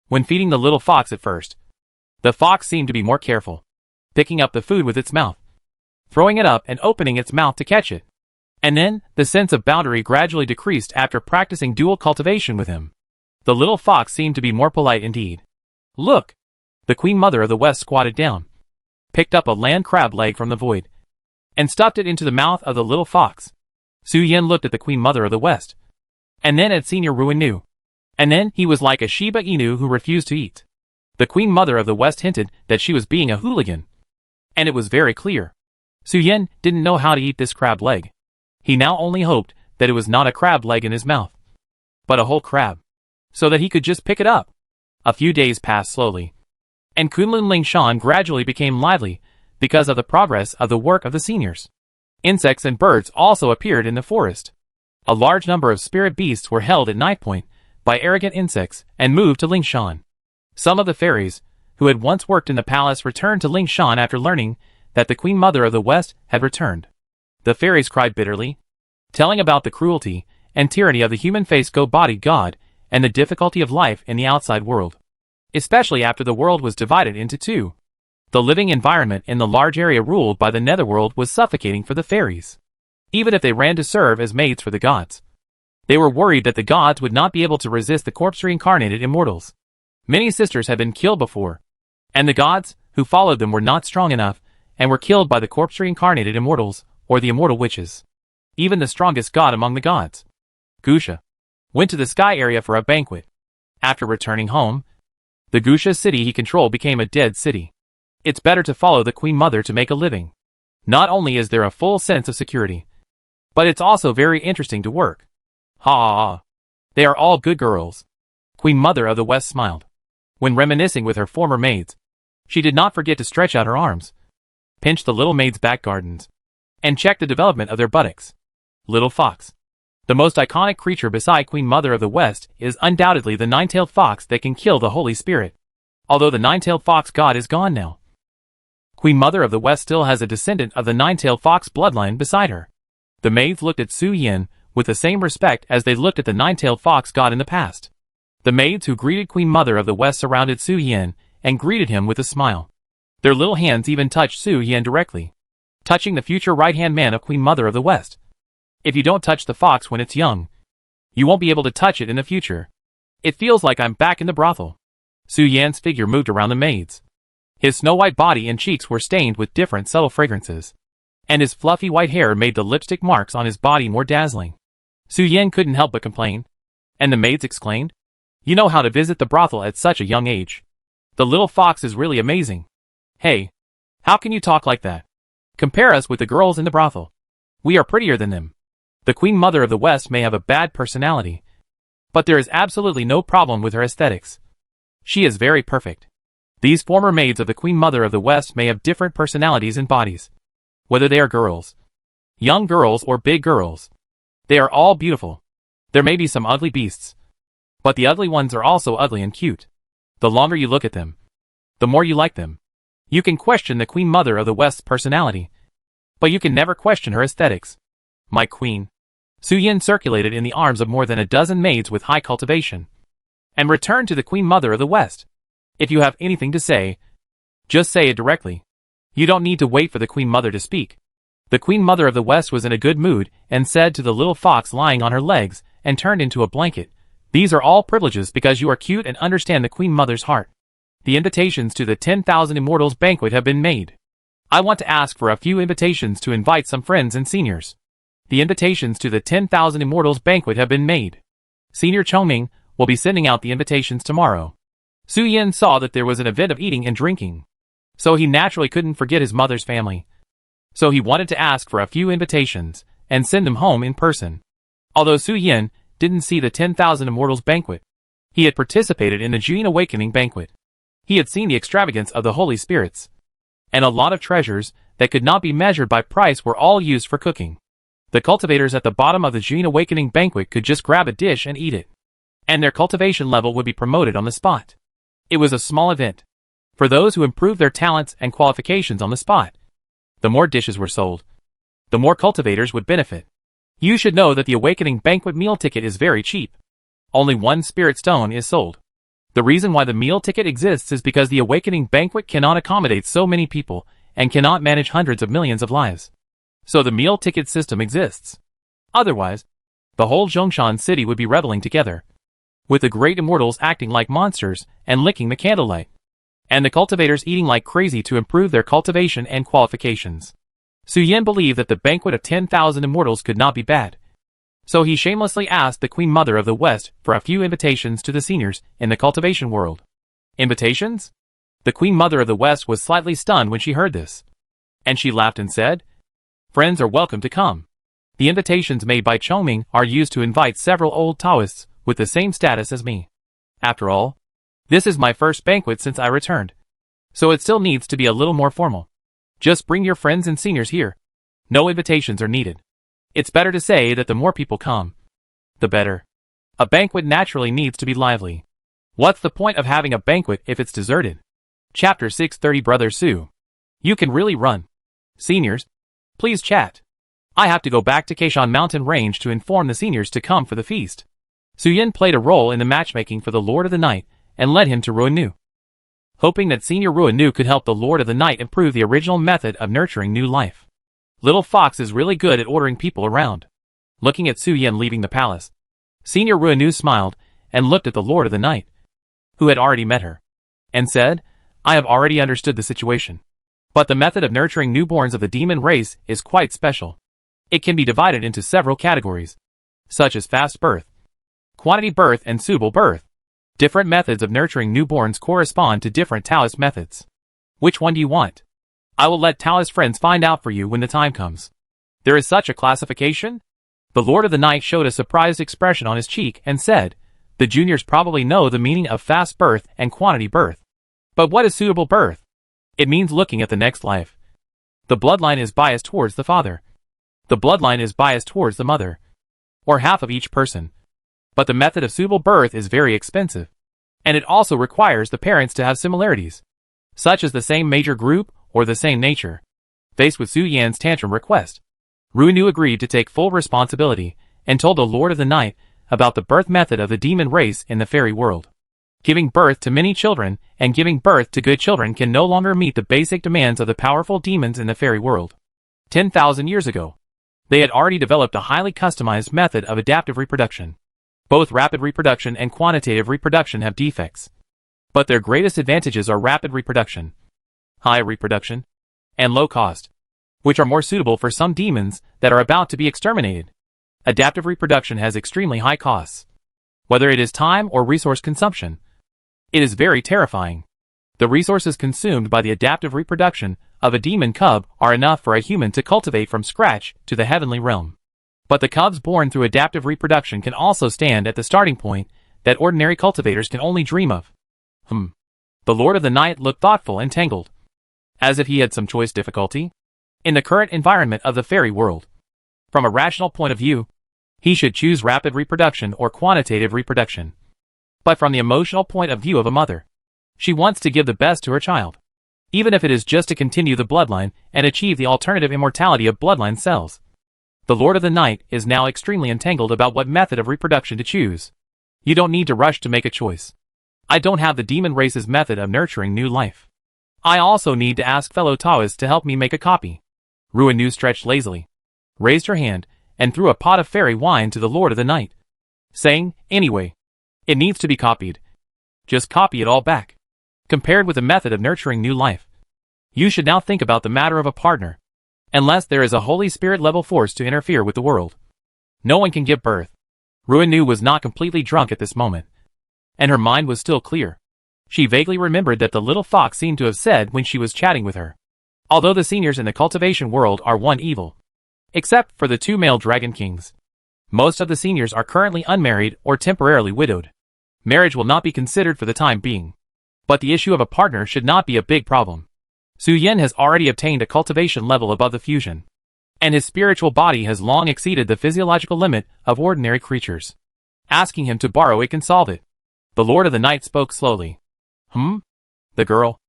When feeding the little fox at first, the fox seemed to be more careful, picking up the food with its mouth, throwing it up and opening its mouth to catch it. And then, the sense of boundary gradually decreased after practicing dual cultivation with him. The little fox seemed to be more polite indeed. Look! The Queen Mother of the West squatted down, picked up a land crab leg from the void, and stuffed it into the mouth of the little fox. Su Yin looked at the Queen Mother of the West, and then at Senior Ruan Nu. And then he was like a Shiba Inu who refused to eat. The Queen Mother of the West hinted that she was being a hooligan, and it was very clear. Su Yin didn't know how to eat this crab leg. He now only hoped that it was not a crab leg in his mouth, but a whole crab, so that he could just pick it up. A few days passed slowly, and Kunlun Lingshan gradually became lively because of the progress of the work of the seniors. Insects and birds also appeared in the forest. A large number of spirit beasts were held at Night Point by arrogant insects and moved to Lingshan. Some of the fairies, who had once worked in the palace, returned to Lingshan after learning that the Queen Mother of the West had returned. The fairies cried bitterly, telling about the cruelty and tyranny of the human face-go-bodied god and the difficulty of life in the outside world, especially after the world was divided into two. The living environment in the large area ruled by the netherworld was suffocating for the fairies, even if they ran to serve as maids for the gods. They were worried that the gods would not be able to resist the corpse-reincarnated immortals. Many sisters had been killed before, and the gods who followed them were not strong enough and were killed by the corpse-reincarnated immortals or the immortal witches. Even the strongest god among the gods, Gusha, went to the sky area for a banquet. After returning home, the Gusha city he controlled became a dead city. It's better to follow the Queen Mother to make a living. Not only is there a full sense of security, but it's also very interesting to work. Ha ha ha. They are all good girls. Queen Mother of the West smiled. When reminiscing with her former maids, she did not forget to stretch out her arms, pinch the little maids' back gardens, and check the development of their buttocks. Little fox. The most iconic creature beside Queen Mother of the West is undoubtedly the nine-tailed fox that can kill the Holy Spirit. Although the nine-tailed fox god is gone now, Queen Mother of the West still has a descendant of the nine-tailed fox bloodline beside her. The maids looked at Su Yin with the same respect as they looked at the nine-tailed fox god in the past. The maids who greeted Queen Mother of the West surrounded Su Yin and greeted him with a smile. Their little hands even touched Su Yin directly, touching the future right-hand man of Queen Mother of the West. If you don't touch the fox when it's young, you won't be able to touch it in the future. It feels like I'm back in the brothel. Su Yan's figure moved around the maids. His snow-white body and cheeks were stained with different subtle fragrances, and his fluffy white hair made the lipstick marks on his body more dazzling. Su Yan couldn't help but complain, and the maids exclaimed, "You know how to visit the brothel at such a young age. The little fox is really amazing. Hey, how can you talk like that? Compare us with the girls in the brothel. We are prettier than them. The Queen Mother of the West may have a bad personality, but there is absolutely no problem with her aesthetics. She is very perfect." These former maids of the Queen Mother of the West may have different personalities and bodies. Whether they are girls, young girls or big girls, they are all beautiful. There may be some ugly beasts, but the ugly ones are also ugly and cute. The longer you look at them, the more you like them. You can question the Queen Mother of the West's personality, but you can never question her aesthetics. My queen. Su Yin circulated in the arms of more than a dozen maids with high cultivation, and returned to the Queen Mother of the West. If you have anything to say, just say it directly. You don't need to wait for the Queen Mother to speak. The Queen Mother of the West was in a good mood and said to the little fox lying on her legs and turned into a blanket, "These are all privileges because you are cute and understand the Queen Mother's heart. The invitations to the 10,000 Immortals banquet have been made. I want to ask for a few invitations to invite some friends and seniors. The invitations to the 10,000 Immortals banquet have been made. Senior Chongming will be sending out the invitations tomorrow." Su Yin saw that there was an event of eating and drinking, so he naturally couldn't forget his mother's family. So he wanted to ask for a few invitations and send them home in person. Although Su Yin didn't see the 10,000 Immortals banquet, he had participated in the Jin Awakening banquet. He had seen the extravagance of the Holy Spirits, and a lot of treasures that could not be measured by price were all used for cooking. The cultivators at the bottom of the Jin Awakening banquet could just grab a dish and eat it, and their cultivation level would be promoted on the spot. It was a small event for those who improved their talents and qualifications on the spot. The more dishes were sold, the more cultivators would benefit. You should know that the Awakening banquet meal ticket is very cheap. Only one spirit stone is sold. The reason why the meal ticket exists is because the Awakening banquet cannot accommodate so many people and cannot manage hundreds of millions of lives. So the meal ticket system exists. Otherwise, the whole Zhongshan city would be reveling together, with the great immortals acting like monsters and licking the candlelight, and the cultivators eating like crazy to improve their cultivation and qualifications. Su Yin believed that the banquet of 10,000 immortals could not be bad, so he shamelessly asked the Queen Mother of the West for a few invitations to the seniors in the cultivation world. Invitations? The Queen Mother of the West was slightly stunned when she heard this, and she laughed and said, "Friends are welcome to come. The invitations made by Chongming are used to invite several old Taoists with the same status as me. After all, this is my first banquet since I returned, so it still needs to be a little more formal. Just bring your friends and seniors here. No invitations are needed. It's better to say that the more people come, the better. A banquet naturally needs to be lively. What's the point of having a banquet if it's deserted? Chapter 630 Brother Sue. You can really run. Seniors, please chat. I have to go back to Kaishan Mountain Range to inform the seniors to come for the feast. Suyin played a role in the matchmaking for the Lord of the Night and led him to Ruanu. Hoping that Senior Ruanu could help the Lord of the Night improve the original method of nurturing new life. Little Fox is really good at ordering people around. Looking at Suyin leaving the palace, Senior Ruanu smiled and looked at the Lord of the Night, who had already met her, and said, I have already understood the situation. But the method of nurturing newborns of the demon race is quite special. It can be divided into several categories, such as fast birth, quantity birth, and suitable birth. Different methods of nurturing newborns correspond to different Taoist methods. Which one do you want? I will let Taoist friends find out for you when the time comes. There is such a classification? The Lord of the Night showed a surprised expression on his cheek and said, the juniors probably know the meaning of fast birth and quantity birth. But what is suitable birth? It means looking at the next life. The bloodline is biased towards the father. The bloodline is biased towards the mother, or half of each person. But the method of suitable birth is very expensive, and it also requires the parents to have similarities, such as the same major group or the same nature. Faced with Su Yan's tantrum request, Ruanu agreed to take full responsibility and told the Lord of the Night about the birth method of the demon race in the fairy world. Giving birth to many children and giving birth to good children can no longer meet the basic demands of the powerful demons in the fairy world. 10,000 years ago, they had already developed a highly customized method of adaptive reproduction. Both rapid reproduction and quantitative reproduction have defects, but their greatest advantages are rapid reproduction, high reproduction, and low cost, which are more suitable for some demons that are about to be exterminated. Adaptive reproduction has extremely high costs, whether it is time or resource consumption. It is very terrifying. The resources consumed by the adaptive reproduction of a demon cub are enough for a human to cultivate from scratch to the heavenly realm. But the cubs born through adaptive reproduction can also stand at the starting point that ordinary cultivators can only dream of. The Lord of the Night looked thoughtful and tangled, as if he had some choice difficulty in the current environment of the fairy world. From a rational point of view, he should choose rapid reproduction or quantitative reproduction. But from the emotional point of view of a mother, she wants to give the best to her child, even if it is just to continue the bloodline and achieve the alternative immortality of bloodline cells. The Lord of the Night is now extremely entangled about what method of reproduction to choose. You don't need to rush to make a choice. I don't have the demon race's method of nurturing new life. I also need to ask fellow Taoists to help me make a copy. Ruanu stretched lazily, raised her hand, and threw a pot of fairy wine to the Lord of the Night, saying, anyway, it needs to be copied. Just copy it all back. Compared with the method of nurturing new life, you should now think about the matter of a partner. Unless there is a Holy Spirit level force to interfere with the world, no one can give birth. Ruanu was not completely drunk at this moment, and her mind was still clear. She vaguely remembered that the little fox seemed to have said when she was chatting with her. Although the seniors in the cultivation world are one evil, except for the two male dragon kings, most of the seniors are currently unmarried or temporarily widowed. Marriage will not be considered for the time being, but the issue of a partner should not be a big problem. Su Yin has already obtained a cultivation level above the fusion, and his spiritual body has long exceeded the physiological limit of ordinary creatures. Asking him to borrow it can solve it. The Lord of the Night spoke slowly. The girl,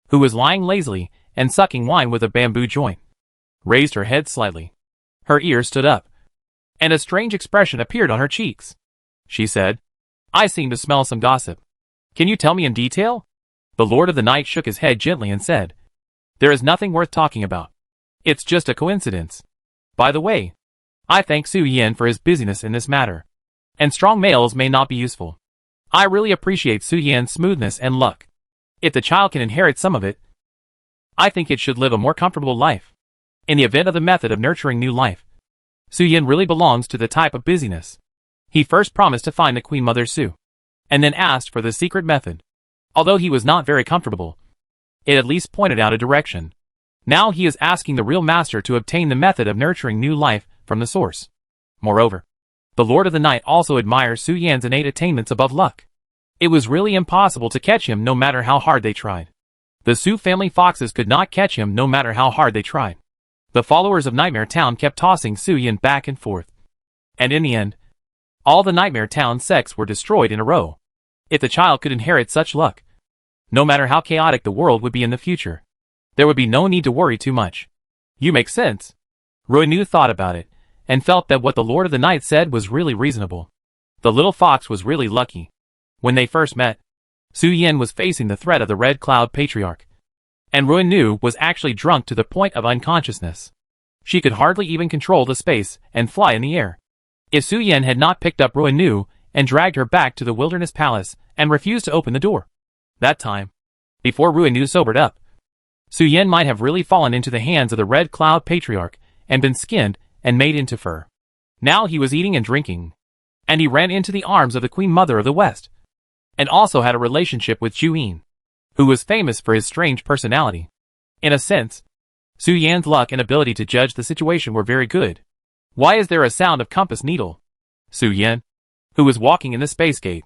who was lying lazily and sucking wine with a bamboo joint, raised her head slightly. Her ears stood up, and a strange expression appeared on her cheeks. She said, I seem to smell some gossip. Can you tell me in detail? The Lord of the Night shook his head gently and said, there is nothing worth talking about. It's just a coincidence. By the way, I thank Su Yin for his busyness in this matter, and strong males may not be useful. I really appreciate Su Yin's smoothness and luck. If the child can inherit some of it, I think it should live a more comfortable life. In the event of the method of nurturing new life, Su Yin really belongs to the type of busyness. He first promised to find the Queen Mother Su, and then asked for the secret method. Although he was not very comfortable, it at least pointed out a direction. Now he is asking the real master to obtain the method of nurturing new life from the source. Moreover, the Lord of the Night also admires Su Yan's innate attainments above luck. It was really impossible to catch him no matter how hard they tried. The Su family foxes could not catch him no matter how hard they tried. The followers of Nightmare Town kept tossing Su Yan back and forth. And in the end, All the Nightmare Town sects were destroyed in a row. If the child could inherit such luck, no matter how chaotic the world would be in the future, there would be no need to worry too much. You make sense. Ruinu thought about it, and felt that what the Lord of the Night said was really reasonable. The little fox was really lucky. When they first met, Su Yin was facing the threat of the Red Cloud Patriarch, and Ruinu was actually drunk to the point of unconsciousness. She could hardly even control the space and fly in the air. If Su Yin had not picked up Ruinu and dragged her back to the Wilderness Palace and refused to open the door, that time, before Ruinu sobered up, Su Yin might have really fallen into the hands of the Red Cloud Patriarch and been skinned and made into fur. Now he was eating and drinking, and he ran into the arms of the Queen Mother of the West, and also had a relationship with Juyin, who was famous for his strange personality. In a sense, Su Yan's luck and ability to judge the situation were very good. Why is there a sound of compass needle? Su Yan, who was walking in the space gate,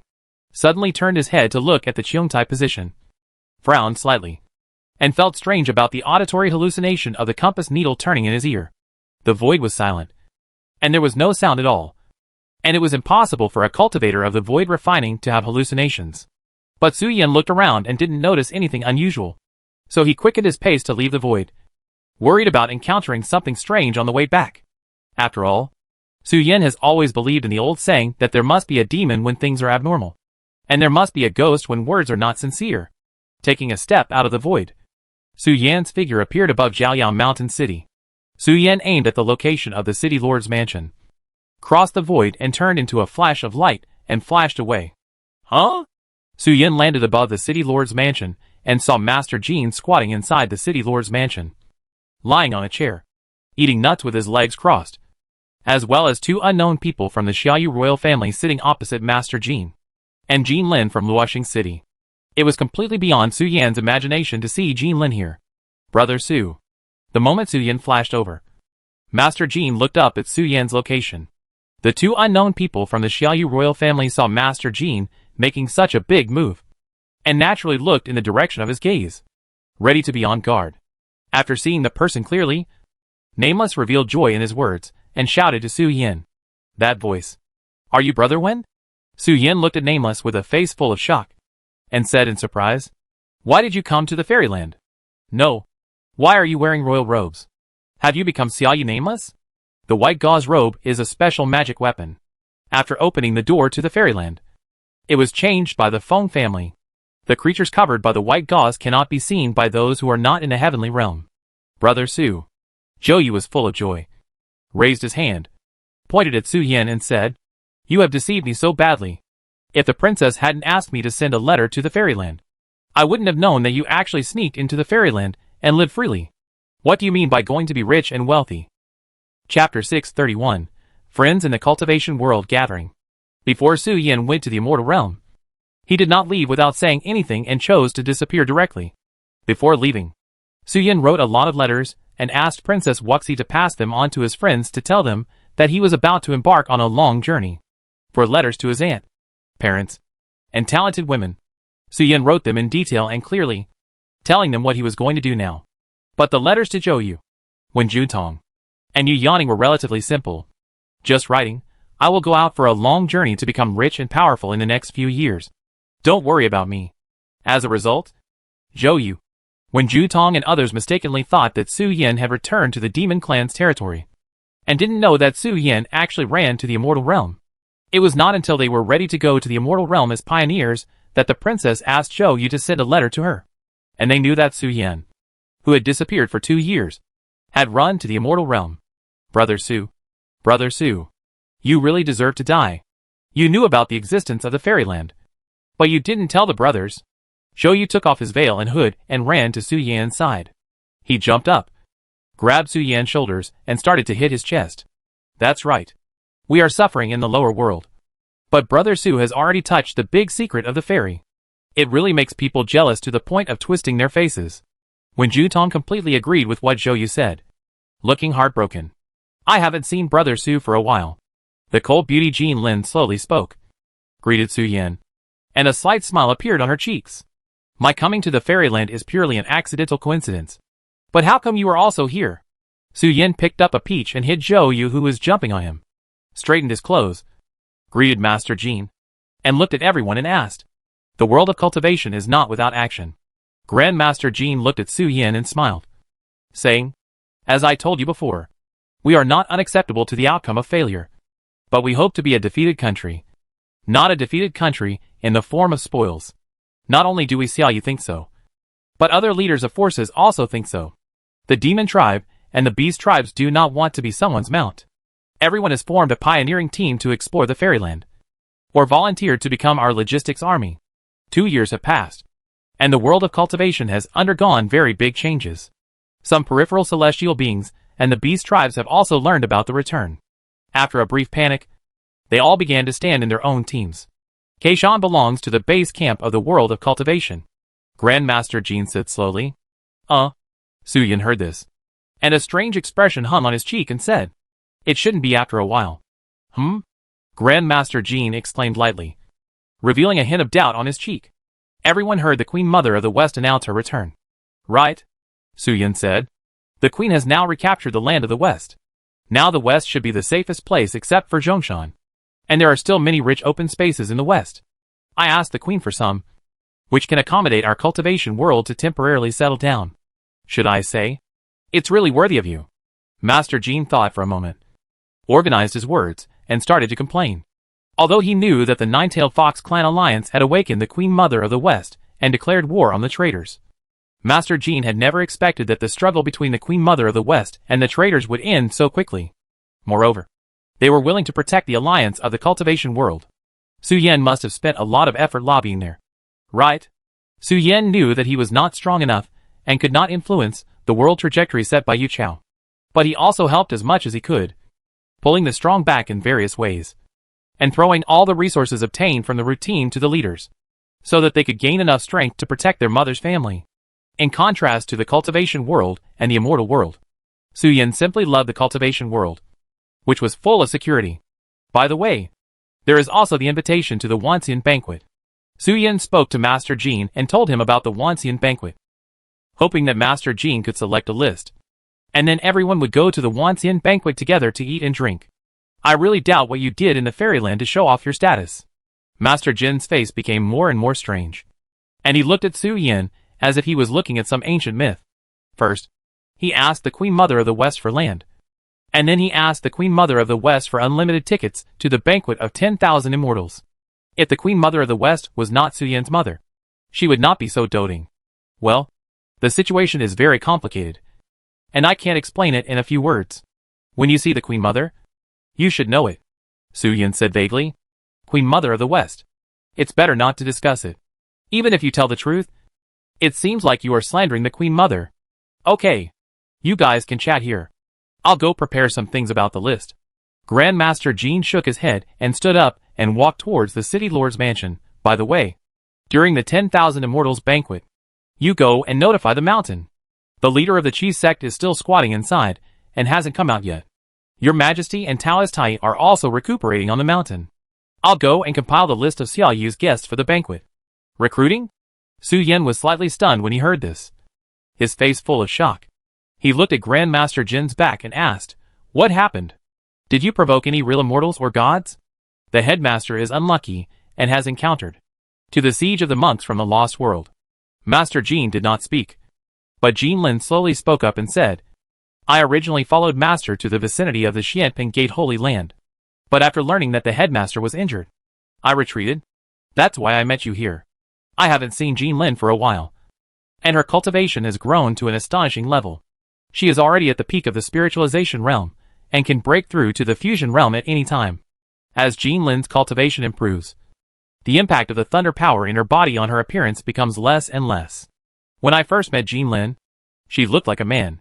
suddenly turned his head to look at the Cheongtai position, frowned slightly, and felt strange about the auditory hallucination of the compass needle turning in his ear. The void was silent, and there was no sound at all, and it was impossible for a cultivator of the void refining to have hallucinations. But Su Yan looked around and didn't notice anything unusual, so he quickened his pace to leave the void, worried about encountering something strange on the way back. After all, Su Yan has always believed in the old saying that there must be a demon when things are abnormal, and there must be a ghost when words are not sincere. Taking a step out of the void, Su Yan's figure appeared above Jiaoyang Mountain City. Su Yan aimed at the location of the city lord's mansion, crossed the void and turned into a flash of light and flashed away. Huh? Su Yan landed above the city lord's mansion and saw Master Jean squatting inside the city lord's mansion, lying on a chair, eating nuts with his legs crossed, as well as two unknown people from the Xiaoyu royal family sitting opposite Master Jean, and Jean Lin from Luoxing City. It was completely beyond Su Yan's imagination to see Jean Lin here. Brother Su. The moment Su Yan flashed over, Master Jean looked up at Su Yan's location. The two unknown people from the Xiaoyu royal family saw Master Jean making such a big move, and naturally looked in the direction of his gaze, ready to be on guard. After seeing the person clearly, Nameless revealed joy in his words, and shouted to Su Yan. That voice. Are you Brother Wen? Su Yan looked at Nameless with a face full of shock, and said in surprise, Why did you come to the fairyland? No. Why are you wearing royal robes? Have you become Xiaoyu Nameless? The white gauze robe is a special magic weapon. After opening the door to the fairyland, it was changed by the Feng family. The creatures covered by the white gauze cannot be seen by those who are not in the heavenly realm. Brother Su. Zhou Yu was full of joy, raised his hand, pointed at Su Yan and said, You have deceived me so badly. If the princess hadn't asked me to send a letter to the fairyland, I wouldn't have known that you actually sneaked into the fairyland and lived freely. What do you mean by going to be rich and wealthy? Chapter 631. Friends in the Cultivation World Gathering. Before Su Yan went to the immortal realm, he did not leave without saying anything and chose to disappear directly. Before leaving, Su Yan wrote a lot of letters and asked Princess Wuxi to pass them on to his friends to tell them that he was about to embark on a long journey. For letters to his aunt, parents, and talented women, Su Yan wrote them in detail and clearly, telling them what he was going to do now. But the letters to Zhou Yu, Wen Jutong, and Yu Yaning were relatively simple. Just writing, I will go out for a long journey to become rich and powerful in the next few years. Don't worry about me. As a result, Zhou Yu, Wen Jutong and others mistakenly thought that Su Yan had returned to the demon clan's territory, and didn't know that Su Yan actually ran to the immortal realm. It was not until they were ready to go to the immortal realm as pioneers that the princess asked Zhou Yu to send a letter to her, and they knew that Su Yan, who had disappeared for 2 years, had run to the immortal realm. Brother Su, you really deserve to die. You knew about the existence of the fairyland, but you didn't tell the brothers. Zhou Yu took off his veil and hood and ran to Su Yan's side. He jumped up, grabbed Su Yan's shoulders, and started to hit his chest. That's right. We are suffering in the lower world. But Brother Su has already touched the big secret of the fairy. It really makes people jealous to the point of twisting their faces. Wen Jutong completely agreed with what Zhou Yu said, looking heartbroken. I haven't seen Brother Su for a while. The cold beauty Jean Lin slowly spoke, greeted Su Yan, and a slight smile appeared on her cheeks. My coming to the fairyland is purely an accidental coincidence. But how come you are also here? Su Yan picked up a peach and hit Zhou Yu, who was jumping on him, straightened his clothes, greeted Master Jean, and looked at everyone and asked. The world of cultivation is not without action. Grandmaster Jean looked at Su Yin and smiled, saying, as I told you before, we are not unacceptable to the outcome of failure. But we hope to be a defeated country. Not a defeated country in the form of spoils. Not only do we see how you think so, but other leaders of forces also think so. The demon tribe and the beast tribes do not want to be someone's mount. Everyone has formed a pioneering team to explore the fairyland, or volunteered to become our logistics army. 2 years have passed, and the world of cultivation has undergone very big changes. Some peripheral celestial beings and the beast tribes have also learned about the return. After a brief panic, they all began to stand in their own teams. Keishan belongs to the base camp of the world of cultivation, Grandmaster Jean said slowly. Su Yin heard this, and a strange expression hung on his cheek and said, it shouldn't be after a while. Grandmaster Jean exclaimed lightly, revealing a hint of doubt on his cheek. Everyone heard the Queen Mother of the West announce her return. Right, Su Yin said. The Queen has now recaptured the land of the West. Now the West should be the safest place except for Zhongshan. And there are still many rich open spaces in the West. I asked the Queen for some, which can accommodate our cultivation world to temporarily settle down. Should I say? It's really worthy of you. Master Jean thought for a moment, organized his words, and started to complain. Although he knew that the Nine-Tailed Fox clan alliance had awakened the Queen Mother of the West and declared war on the traitors. Master Jean had never expected that the struggle between the Queen Mother of the West and the traitors would end so quickly. Moreover, they were willing to protect the alliance of the cultivation world. Su Yin must have spent a lot of effort lobbying there. Right? Su Yin knew that he was not strong enough and could not influence the world trajectory set by Yu Chao. But he also helped as much as he could, pulling the strong back in various ways, and throwing all the resources obtained from the routine to the leaders, so that they could gain enough strength to protect their mother's family. In contrast to the cultivation world and the immortal world, Su Yin simply loved the cultivation world, which was full of security. By the way, there is also the invitation to the Wanxian banquet. Su Yin spoke to Master Jean and told him about the Wanxian banquet, hoping that Master Jean could select a list, and then everyone would go to the Wanxian banquet together to eat and drink. I really doubt what you did in the fairyland to show off your status. Master Jin's face became more and more strange, and he looked at Su Yin as if he was looking at some ancient myth. First, he asked the Queen Mother of the West for land, and then he asked the Queen Mother of the West for unlimited tickets to the banquet of 10,000 immortals. If the Queen Mother of the West was not Su Yin's mother, she would not be so doting. Well, the situation is very complicated, and I can't explain it in a few words. When you see the Queen Mother, you should know it, Su Yin said vaguely. Queen Mother of the West. It's better not to discuss it. Even if you tell the truth, it seems like you are slandering the Queen Mother. Okay. You guys can chat here. I'll go prepare some things about the list. Grandmaster Jean shook his head and stood up and walked towards the city lord's mansion. By the way, during the 10,000 Immortals banquet, you go and notify the mountain. The leader of the Chi sect is still squatting inside and hasn't come out yet. Your Majesty and Taoist Tai are also recuperating on the mountain. I'll go and compile the list of Xiao Yu's guests for the banquet. Recruiting? Su Yin was slightly stunned when he heard this, his face full of shock. He looked at Grandmaster Jin's back and asked, what happened? Did you provoke any real immortals or gods? The headmaster is unlucky and has encountered to the siege of the monks from the lost world. Master Jean did not speak, but Jean Lin slowly spoke up and said, I originally followed Master to the vicinity of the Xianping Gate Holy Land, but after learning that the headmaster was injured, I retreated. That's why I met you here. I haven't seen Jean Lin for a while, and her cultivation has grown to an astonishing level. She is already at the peak of the spiritualization realm, and can break through to the fusion realm at any time. As Jean Lin's cultivation improves, the impact of the thunder power in her body on her appearance becomes less and less. When I first met Jean Lin, she looked like a man.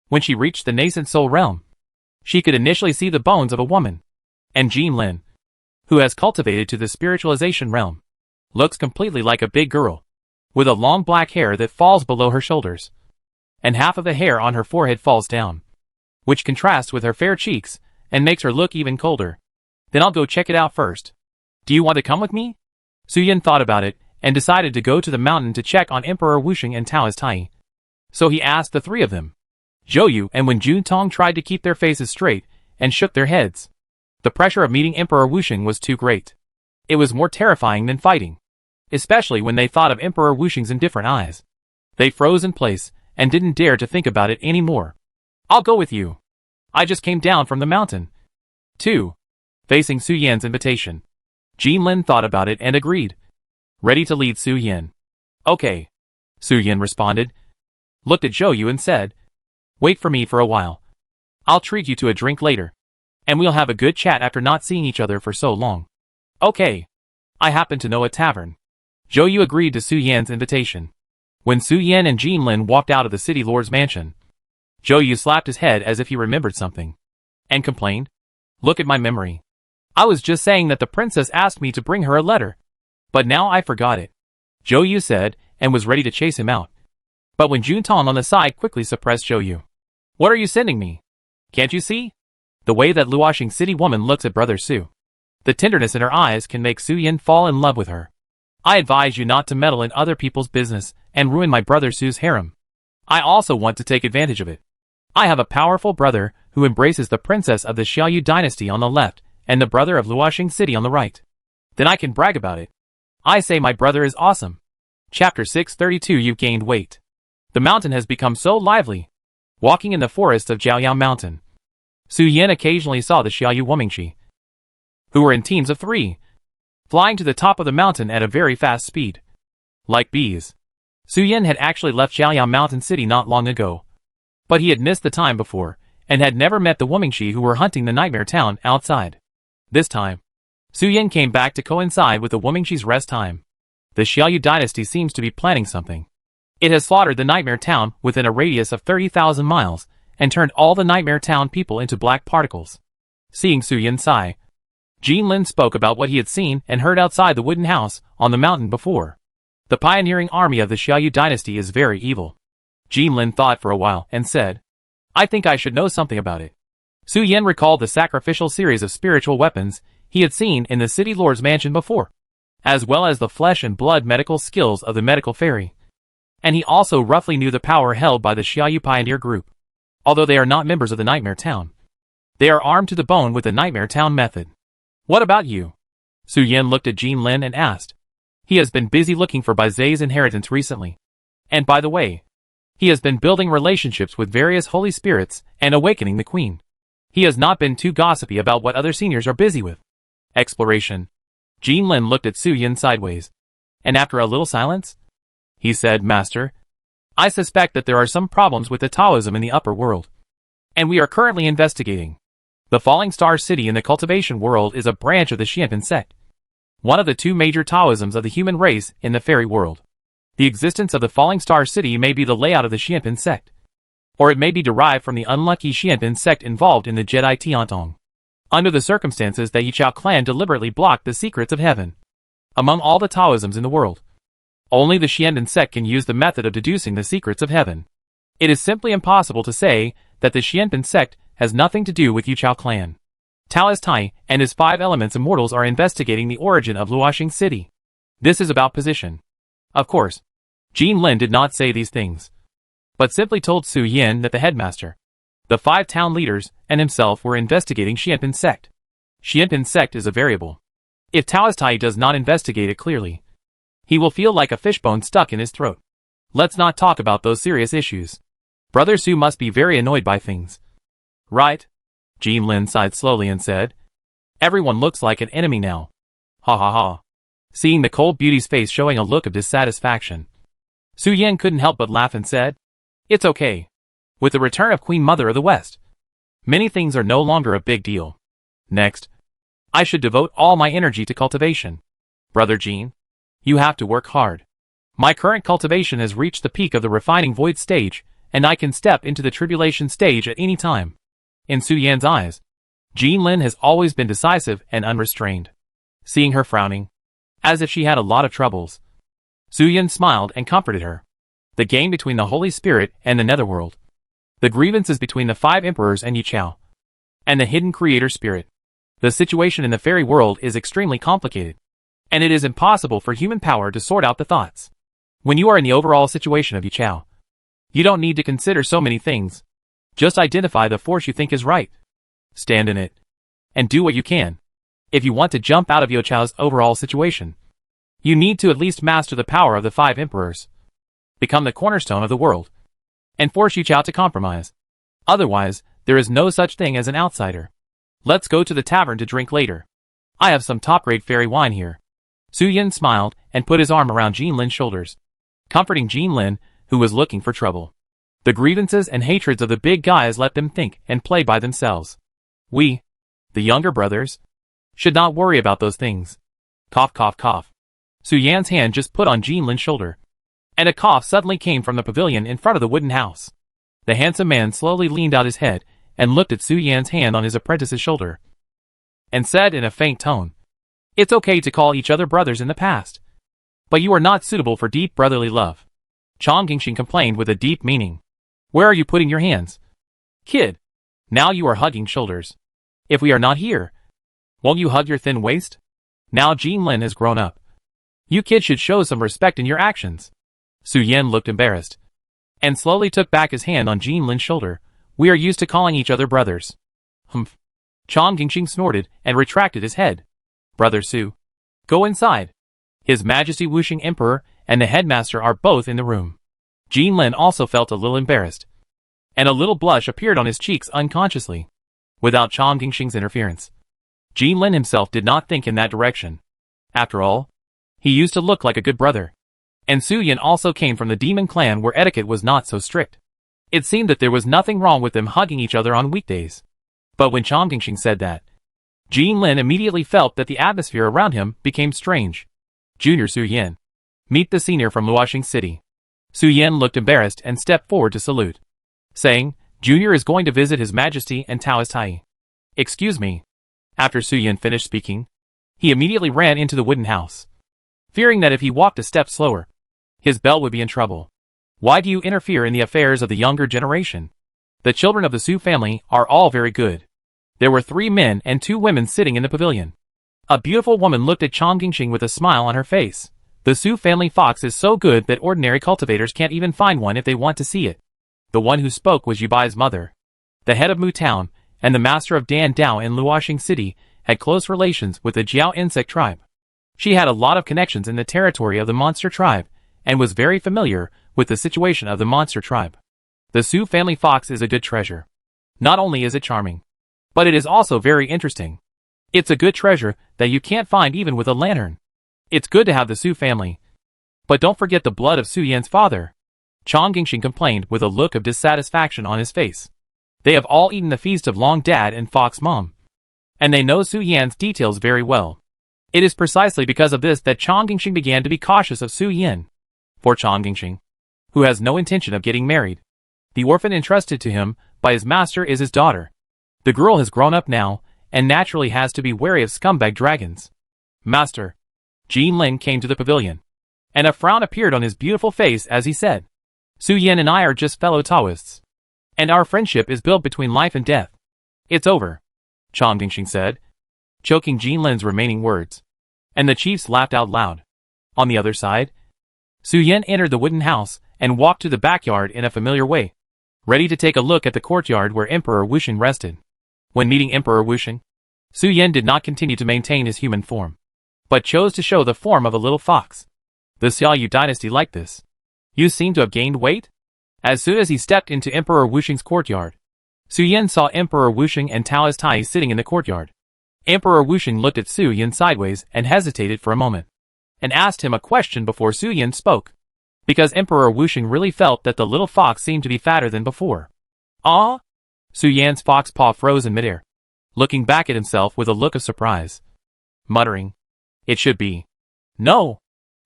When she reached the nascent soul realm, she could initially see the bones of a woman. And Jean Lin, who has cultivated to the spiritualization realm, looks completely like a big girl, with a long black hair that falls below her shoulders, and half of the hair on her forehead falls down, which contrasts with her fair cheeks and makes her look even colder. Then I'll go check it out first. Do you want to come with me? Su Yin thought about it and decided to go to the mountain to check on Emperor Wuxing and Taoist Tai. So he asked the three of them, Zhou Yu and Wen Jun Tong tried to keep their faces straight and shook their heads. The pressure of meeting Emperor Wuxing was too great. It was more terrifying than fighting. Especially when they thought of Emperor Wuxing's indifferent eyes. They froze in place, and didn't dare to think about it anymore. I'll go with you. I just came down from the mountain. 2. Facing Su Yan's invitation. Jin Lin thought about it and agreed. Ready to lead Su Yan. Okay. Su Yan responded. Looked at Zhou Yu and said. Wait for me for a while. I'll treat you to a drink later. And we'll have a good chat after not seeing each other for so long. Okay. I happen to know a tavern. Zhou Yu agreed to Su Yan's invitation. When Su Yan and Jin Lin walked out of the city lord's mansion, Zhou Yu slapped his head as if he remembered something. And complained. Look at my memory. I was just saying that the princess asked me to bring her a letter. But now I forgot it. Zhou Yu said, and was ready to chase him out. But when Jun Tong on the side quickly suppressed Zhou Yu. What are you sending me? Can't you see? The way that Luoxing city woman looks at brother Su. The tenderness in her eyes can make Su Yan fall in love with her. I advise you not to meddle in other people's business and ruin my brother Su's harem. I also want to take advantage of it. I have a powerful brother who embraces the princess of the Xiaoyu dynasty on the left and the brother of Luoxing city on the right. Then I can brag about it. I say my brother is awesome. Chapter 632. You've gained weight. The mountain has become so lively. Walking in the forest of Jiaoyao Mountain, Su Yan occasionally saw the Xiaoyu Womingxi, who were in teams of 3, flying to the top of the mountain at a very fast speed. Like bees. Su Yan had actually left Jiaoyao Mountain City not long ago. But he had missed the time before, and had never met the Womingxi who were hunting the nightmare town outside. This time, Su Yan came back to coincide with the Womingxi's rest time. The Xiaoyu dynasty seems to be planning something. It has slaughtered the nightmare town within a radius of 30,000 miles, and turned all the nightmare town people into black particles. Seeing Su Yan sigh, Jin Lin spoke about what he had seen and heard outside the wooden house on the mountain before. The pioneering army of the Xiaoyu dynasty is very evil. Jin Lin thought for a while and said, I think I should know something about it. Su Yan recalled the sacrificial series of spiritual weapons he had seen in the city lord's mansion before, as well as the flesh and blood medical skills of the medical fairy. And he also roughly knew the power held by the Xiaoyu pioneer group. Although they are not members of the Nightmare Town, they are armed to the bone with the Nightmare Town method. What about you? Su Yan looked at Jin Lin and asked. He has been busy looking for Bai Zai's inheritance recently. And by the way, he has been building relationships with various holy spirits and awakening the queen. He has not been too gossipy about what other seniors are busy with. Exploration. Jin Lin looked at Su Yan sideways. And after a little silence, he said, Master, I suspect that there are some problems with the Taoism in the upper world. And we are currently investigating. The Falling Star City in the cultivation world is a branch of the Xianpin sect, one of the 2 major Taoisms of the human race in the fairy world. The existence of the Falling Star City may be the layout of the Xianpin sect, or it may be derived from the unlucky Xianpin sect involved in the Jedi Tiantong. Under the circumstances that Yichao clan deliberately blocked the secrets of heaven. Among all the Taoisms in the world, only the Xianpin sect can use the method of deducing the secrets of heaven. It is simply impossible to say that the Xianpin sect has nothing to do with Yichao clan. Taoist Tai and his 5 elements immortals are investigating the origin of Luoxing City. This is about position. Of course, Jin Lin did not say these things, but simply told Su Yan that the headmaster, the 5 town leaders, and himself were investigating Xianpin sect. Xianpin sect is a variable. If Taoist Tai does not investigate it clearly, he will feel like a fishbone stuck in his throat. Let's not talk about those serious issues. Brother Su must be very annoyed by things. Right? Jin Lin sighed slowly and said. Everyone looks like an enemy now. Ha ha ha. Seeing the cold beauty's face showing a look of dissatisfaction, Su Yan couldn't help but laugh and said, It's okay. With the return of Queen Mother of the West, many things are no longer a big deal. Next, I should devote all my energy to cultivation. Brother Jin, you have to work hard. My current cultivation has reached the peak of the refining void stage, and I can step into the tribulation stage at any time. In Su Yan's eyes, Jin Lin has always been decisive and unrestrained. Seeing her frowning, as if she had a lot of troubles, Su Yan smiled and comforted her. The game between the Holy Spirit and the Netherworld. The grievances between the 5 emperors and Yichao, and the hidden creator spirit. The situation in the fairy world is extremely complicated, and it is impossible for human power to sort out the thoughts. When you are in the overall situation of Yichao, you don't need to consider so many things. Just identify the force you think is right. Stand in it. and do what you can. If you want to jump out of Yo Chao's overall situation, you need to at least master the power of the 5 emperors, become the cornerstone of the world, and force Yu Chao to compromise. Otherwise, there is no such thing as an outsider. Let's go to the tavern to drink later. I have some top-grade fairy wine here. Su Yan smiled and put his arm around Jin Lin's shoulders, comforting Jin Lin, who was looking for trouble. The grievances and hatreds of the big guys let them think and play by themselves. We, the younger brothers, should not worry about those things. Cough, cough, cough. Su Yan's hand just put on Jin Lin's shoulder, and a cough suddenly came from the pavilion in front of the wooden house. The handsome man slowly leaned out his head and looked at Su Yan's hand on his apprentice's shoulder, and said in a faint tone, "It's okay to call each other brothers in the past, but you are not suitable for deep brotherly love." Chong Qingxing complained with a deep meaning. "Where are you putting your hands? Kid, now you are hugging shoulders. If we are not here, won't you hug your thin waist? Now Jin Lin has grown up. You kids should show some respect in your actions." Su Yan looked embarrassed, and slowly took back his hand on Jin Lin's shoulder. "We are used to calling each other brothers." Humph. Chong Qingxing snorted and retracted his head. "Brother Su, go inside. His Majesty Wuxing Emperor and the headmaster are both in the room." Jin Lin also felt a little embarrassed, and a little blush appeared on his cheeks unconsciously. Without Chong Qingxing's interference, Jin Lin himself did not think in that direction. After all, he used to look like a good brother. And Su Yan also came from the demon clan where etiquette was not so strict. It seemed that there was nothing wrong with them hugging each other on weekdays. But when Chong Qingxing said that, Jin Lin immediately felt that the atmosphere around him became strange. "Junior Su Yan, meet the senior from Luoxing City." Su Yan looked embarrassed and stepped forward to salute, saying, "Junior is going to visit His Majesty and Taoist Tai." "Excuse me." After Su Yan finished speaking, he immediately ran into the wooden house, fearing that if he walked a step slower, his belt would be in trouble. "Why do you interfere in the affairs of the younger generation? The children of the Su family are all very good." There were 3 men and 2 women sitting in the pavilion. A beautiful woman looked at Chong Qingxing with a smile on her face. "The Su family fox is so good that ordinary cultivators can't even find one if they want to see it." The one who spoke was Yubai's mother. The head of Mu Town and the master of Dan Dao in Luoxing City had close relations with the Jiao insect tribe. She had a lot of connections in the territory of the monster tribe, and was very familiar with the situation of the monster tribe. The Su family fox is a good treasure. Not only is it charming, but it is also very interesting. It's a good treasure that you can't find even with a lantern. It's good to have the Su family, but don't forget the blood of Su Yan's father. Chong Qingxing complained with a look of dissatisfaction on his face. They have all eaten the feast of Long Dad and Fox Mom, and they know Su Yan's details very well. It is precisely because of this that Chong Qingxing began to be cautious of Su Yan. For Chong Qingxing, who has no intention of getting married, the orphan entrusted to him by his master is his daughter. The girl has grown up now, and naturally has to be wary of scumbag dragons. "Master." Jin Lin came to the pavilion, and a frown appeared on his beautiful face as he said, "Su Yan and I are just fellow Taoists, and our friendship is built between life and death. It's over," Chong Qingxing said, choking Jin Lin's remaining words, and the chiefs laughed out loud. On the other side, Su Yan entered the wooden house and walked to the backyard in a familiar way, ready to take a look at the courtyard where Emperor Wuxing rested. When meeting Emperor Wuxing, Su Yan did not continue to maintain his human form, but chose to show the form of a little fox. The Xiaoyu dynasty liked this. "You seem to have gained weight?" As soon as he stepped into Emperor Wuxing's courtyard, Su Yan saw Emperor Wuxing and Taoist Tai sitting in the courtyard. Emperor Wuxing looked at Su Yan sideways and hesitated for a moment, and asked him a question before Su Yan spoke, because Emperor Wuxing really felt that the little fox seemed to be fatter than before. "Ah?" Su Yan's fox paw froze in midair, looking back at himself with a look of surprise, muttering, "It should be. No."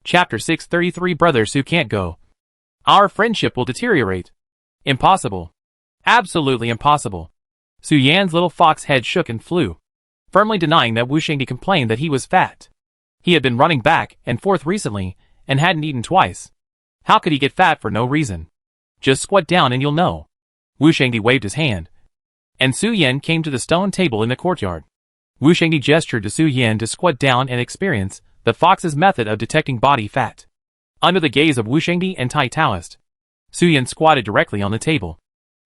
Chapter 633 Brother Su can't go. Our friendship will deteriorate. Impossible. Absolutely impossible. Su Yan's little fox head shook and flew, firmly denying that Wu Shengdi complained that he was fat. He had been running back and forth recently, and hadn't eaten twice. How could he get fat for no reason? Just squat down and you'll know. Wu Shengdi waved his hand, and Su Yan came to the stone table in the courtyard. Wu Shengdi gestured to Su Yan to squat down and experience the fox's method of detecting body fat. Under the gaze of Wu Shengdi and Tai Taoist, Su Yan squatted directly on the table.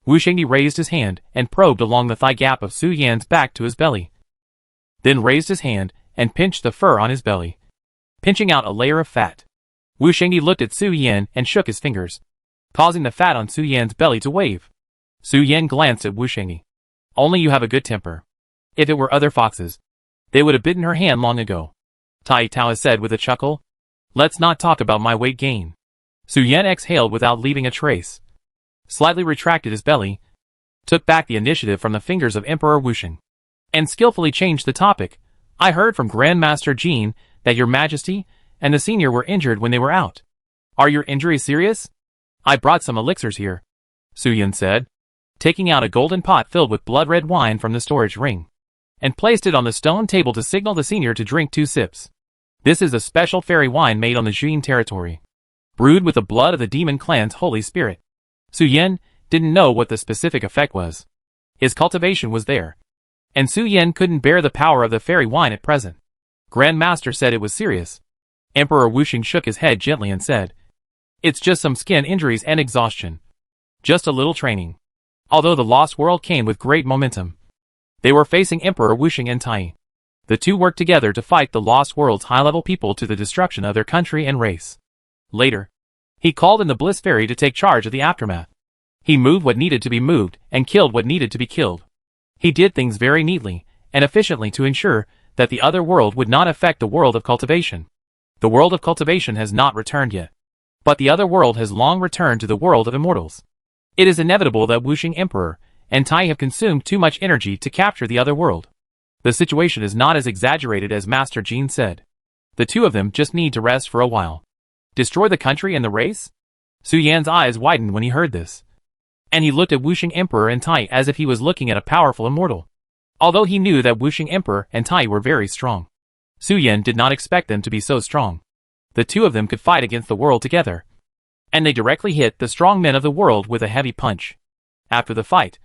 Wu Shengdi raised his hand and probed along the thigh gap of Su Yan's back to his belly. then raised his hand and pinched the fur on his belly, pinching out a layer of fat. Wu Shengdi looked at Su Yan and shook his fingers, causing the fat on Su Yan's belly to wave. Su Yan glanced at Wu Shengdi. Only you have a good temper. If it were other foxes, they would have bitten her hand long ago. Tai Tao said with a chuckle. Let's not talk about my weight gain. Su Yan exhaled without leaving a trace, slightly retracted his belly, took back the initiative from the fingers of Emperor Wusheng, and skillfully changed the topic. I heard from Grandmaster Jin that your majesty and the senior were injured when they were out. Are your injuries serious? I brought some elixirs here, Su Yan said, taking out a golden pot filled with blood-red wine from the storage ring, and placed it on the stone table to signal the senior to drink 2 sips. This is a special fairy wine made on the Jin territory, brewed with the blood of the demon clan's holy spirit. Su Yan didn't know what the specific effect was. His cultivation was there, and Su Yan couldn't bear the power of the fairy wine at present. Grandmaster said it was serious. Emperor Wusheng shook his head gently and said, It's just some skin injuries and exhaustion. Just a little training. Although the Lost World came with great momentum, they were facing Emperor Wusheng and Tai. The two worked together to fight the Lost World's high-level people to the destruction of their country and race. Later, he called in the Bliss Fairy to take charge of the aftermath. He moved what needed to be moved and killed what needed to be killed. He did things very neatly and efficiently to ensure that the other world would not affect the world of cultivation. The world of cultivation has not returned yet, but the other world has long returned to the world of immortals. It is inevitable that Wusheng Emperor and Tai have consumed too much energy to capture the other world. The situation is not as exaggerated as Master Jin said. The two of them just need to rest for a while. Destroy the country and the race? Su Yan's eyes widened when he heard this, and he looked at Wusheng Emperor and Tai as if he was looking at a powerful immortal. Although he knew that Wusheng Emperor and Tai were very strong, Su Yan did not expect them to be so strong. The two of them could fight against the world together, and they directly hit the strong men of the world with a heavy punch. After the fight,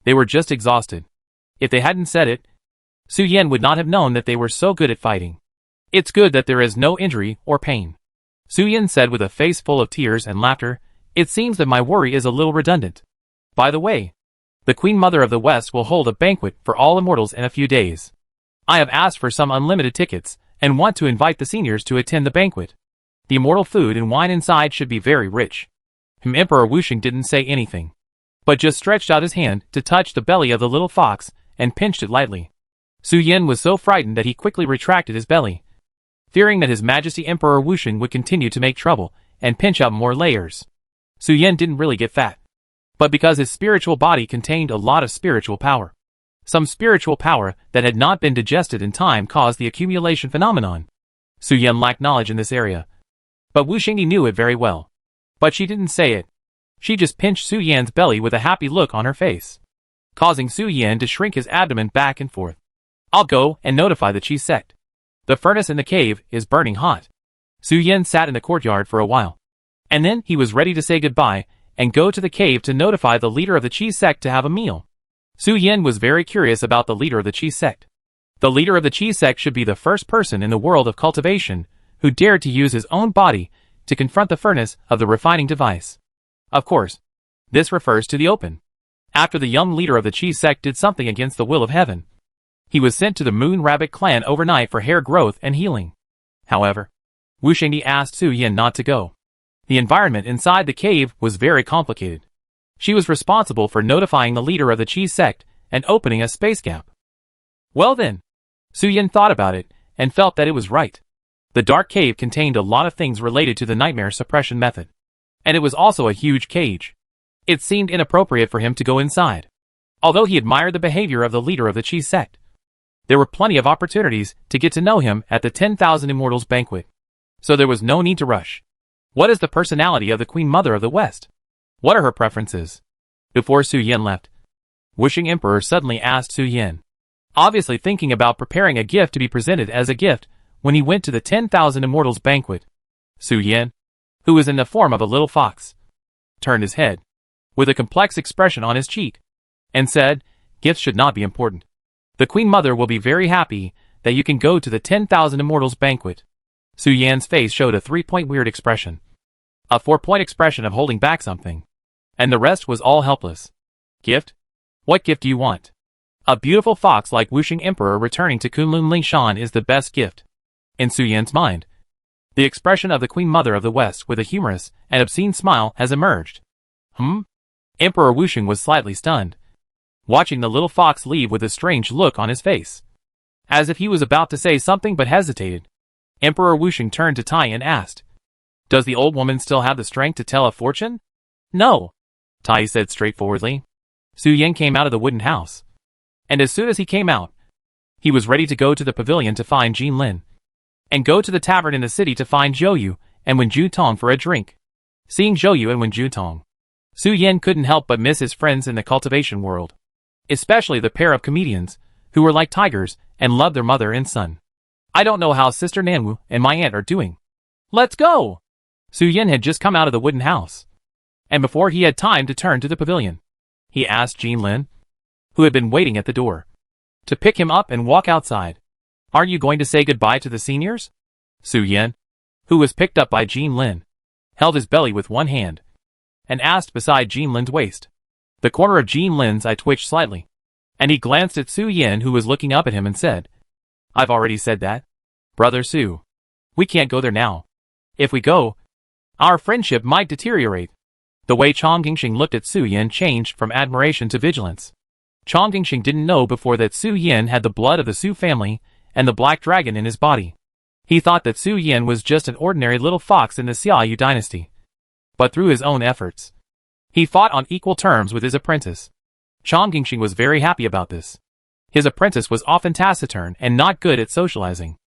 they were just exhausted. If they hadn't said it, Su Yan would not have known that they were so good at fighting. It's good that there is no injury or pain, Su Yan said with a face full of tears and laughter. It seems that my worry is a little redundant. By the way, the Queen Mother of the West will hold a banquet for all immortals in a few days. I have asked for some unlimited tickets and want to invite the seniors to attend the banquet. The immortal food and wine inside should be very rich. Emperor Wusheng didn't say anything, but just stretched out his hand to touch the belly of the little fox and pinched it lightly. Su Yan was so frightened that he quickly retracted his belly, fearing that His Majesty Emperor Wusheng would continue to make trouble and pinch up more layers. Su Yan didn't really get fat, but because his spiritual body contained a lot of spiritual power. Some spiritual power that had not been digested in time caused the accumulation phenomenon. Su Yan lacked knowledge in this area, but Wu Shengdi knew it very well. But she didn't say it. She just pinched Su Yan's belly with a happy look on her face, causing Su Yan to shrink his abdomen back and forth. I'll go and notify the Qi sect. The furnace in the cave is burning hot. Su Yan sat in the courtyard for a while, and then he was ready to say goodbye and go to the cave to notify the leader of the Qi sect to have a meal. Su Yan was very curious about the leader of the Qi sect. The leader of the Qi sect should be the first person in the world of cultivation who dared to use his own body to confront the furnace of the refining device. Of course, this refers to the open. After the young leader of the Qi sect did something against the will of heaven, he was sent to the Moon Rabbit clan overnight for hair growth and healing. However, Wu Shengdi asked Su Yan not to go. The environment inside the cave was very complicated. She was responsible for notifying the leader of the Qi sect and opening a space gap. Well then, Su Yan thought about it and felt that it was right. The dark cave contained a lot of things related to the nightmare suppression method, and it was also a huge cage. It seemed inappropriate for him to go inside. Although he admired the behavior of the leader of the Qi sect, there were plenty of opportunities to get to know him at the 10,000 Immortals banquet, so there was no need to rush. What is the personality of the Queen Mother of the West? What are her preferences? Before Su Yan left, Wusheng Emperor suddenly asked Su Yan, obviously thinking about preparing a gift to be presented as a gift when he went to the 10,000 Immortals banquet. Su Yan, who was in the form of a little fox, turned his head, with a complex expression on his cheek, and said, gifts should not be important. The Queen Mother will be very happy that you can go to the 10,000 Immortals banquet. Su Yan's face showed a 3-point weird expression, a 4-point expression of holding back something, and the rest was all helpless. Gift? What gift do you want? A beautiful fox like Wuxing Emperor returning to Kunlun Lingshan is the best gift. In Su Yan's mind, the expression of the Queen Mother of the West with a humorous and obscene smile has emerged. Emperor Wuxing was slightly stunned, watching the little fox leave with a strange look on his face. As if he was about to say something but hesitated, Emperor Wuxing turned to Tai and asked, "Does the old woman still have the strength to tell a fortune?" "No," Tai said straightforwardly. Su Yan came out of the wooden house, and as soon as he came out, he was ready to go to the pavilion to find Jin Lin, and go to the tavern in the city to find Zhou Yu and Wen Ju-tong for a drink. Seeing Zhou Yu and Wen Ju-tong, Su Yan couldn't help but miss his friends in the cultivation world, especially the pair of comedians, who were like tigers and loved their mother and son. "I don't know how Sister Nanwu and my aunt are doing. Let's go!" Su Yan had just come out of the wooden house, and before he had time to turn to the pavilion, he asked Jin Lin, who had been waiting at the door, to pick him up and walk outside. "Aren't you going to say goodbye to the seniors?" Su Yan, who was picked up by Jin Lin, held his belly with one hand, and asked beside Jin Lin's waist. The corner of Jin Lin's eye twitched slightly, and he glanced at Su Yan, who was looking up at him, and said, "I've already said that. Brother Su, we can't go there now. If we go, our friendship might deteriorate." The way Chong Qingxing looked at Su Yan changed from admiration to vigilance. Chong Qingxing didn't know before that Su Yan had the blood of the Su family and the black dragon in his body. He thought that Su Yan was just an ordinary little fox in the Xiaoyu dynasty. But through his own efforts, he fought on equal terms with his apprentice. Chong Qingxing was very happy about this. His apprentice was often taciturn and not good at socializing.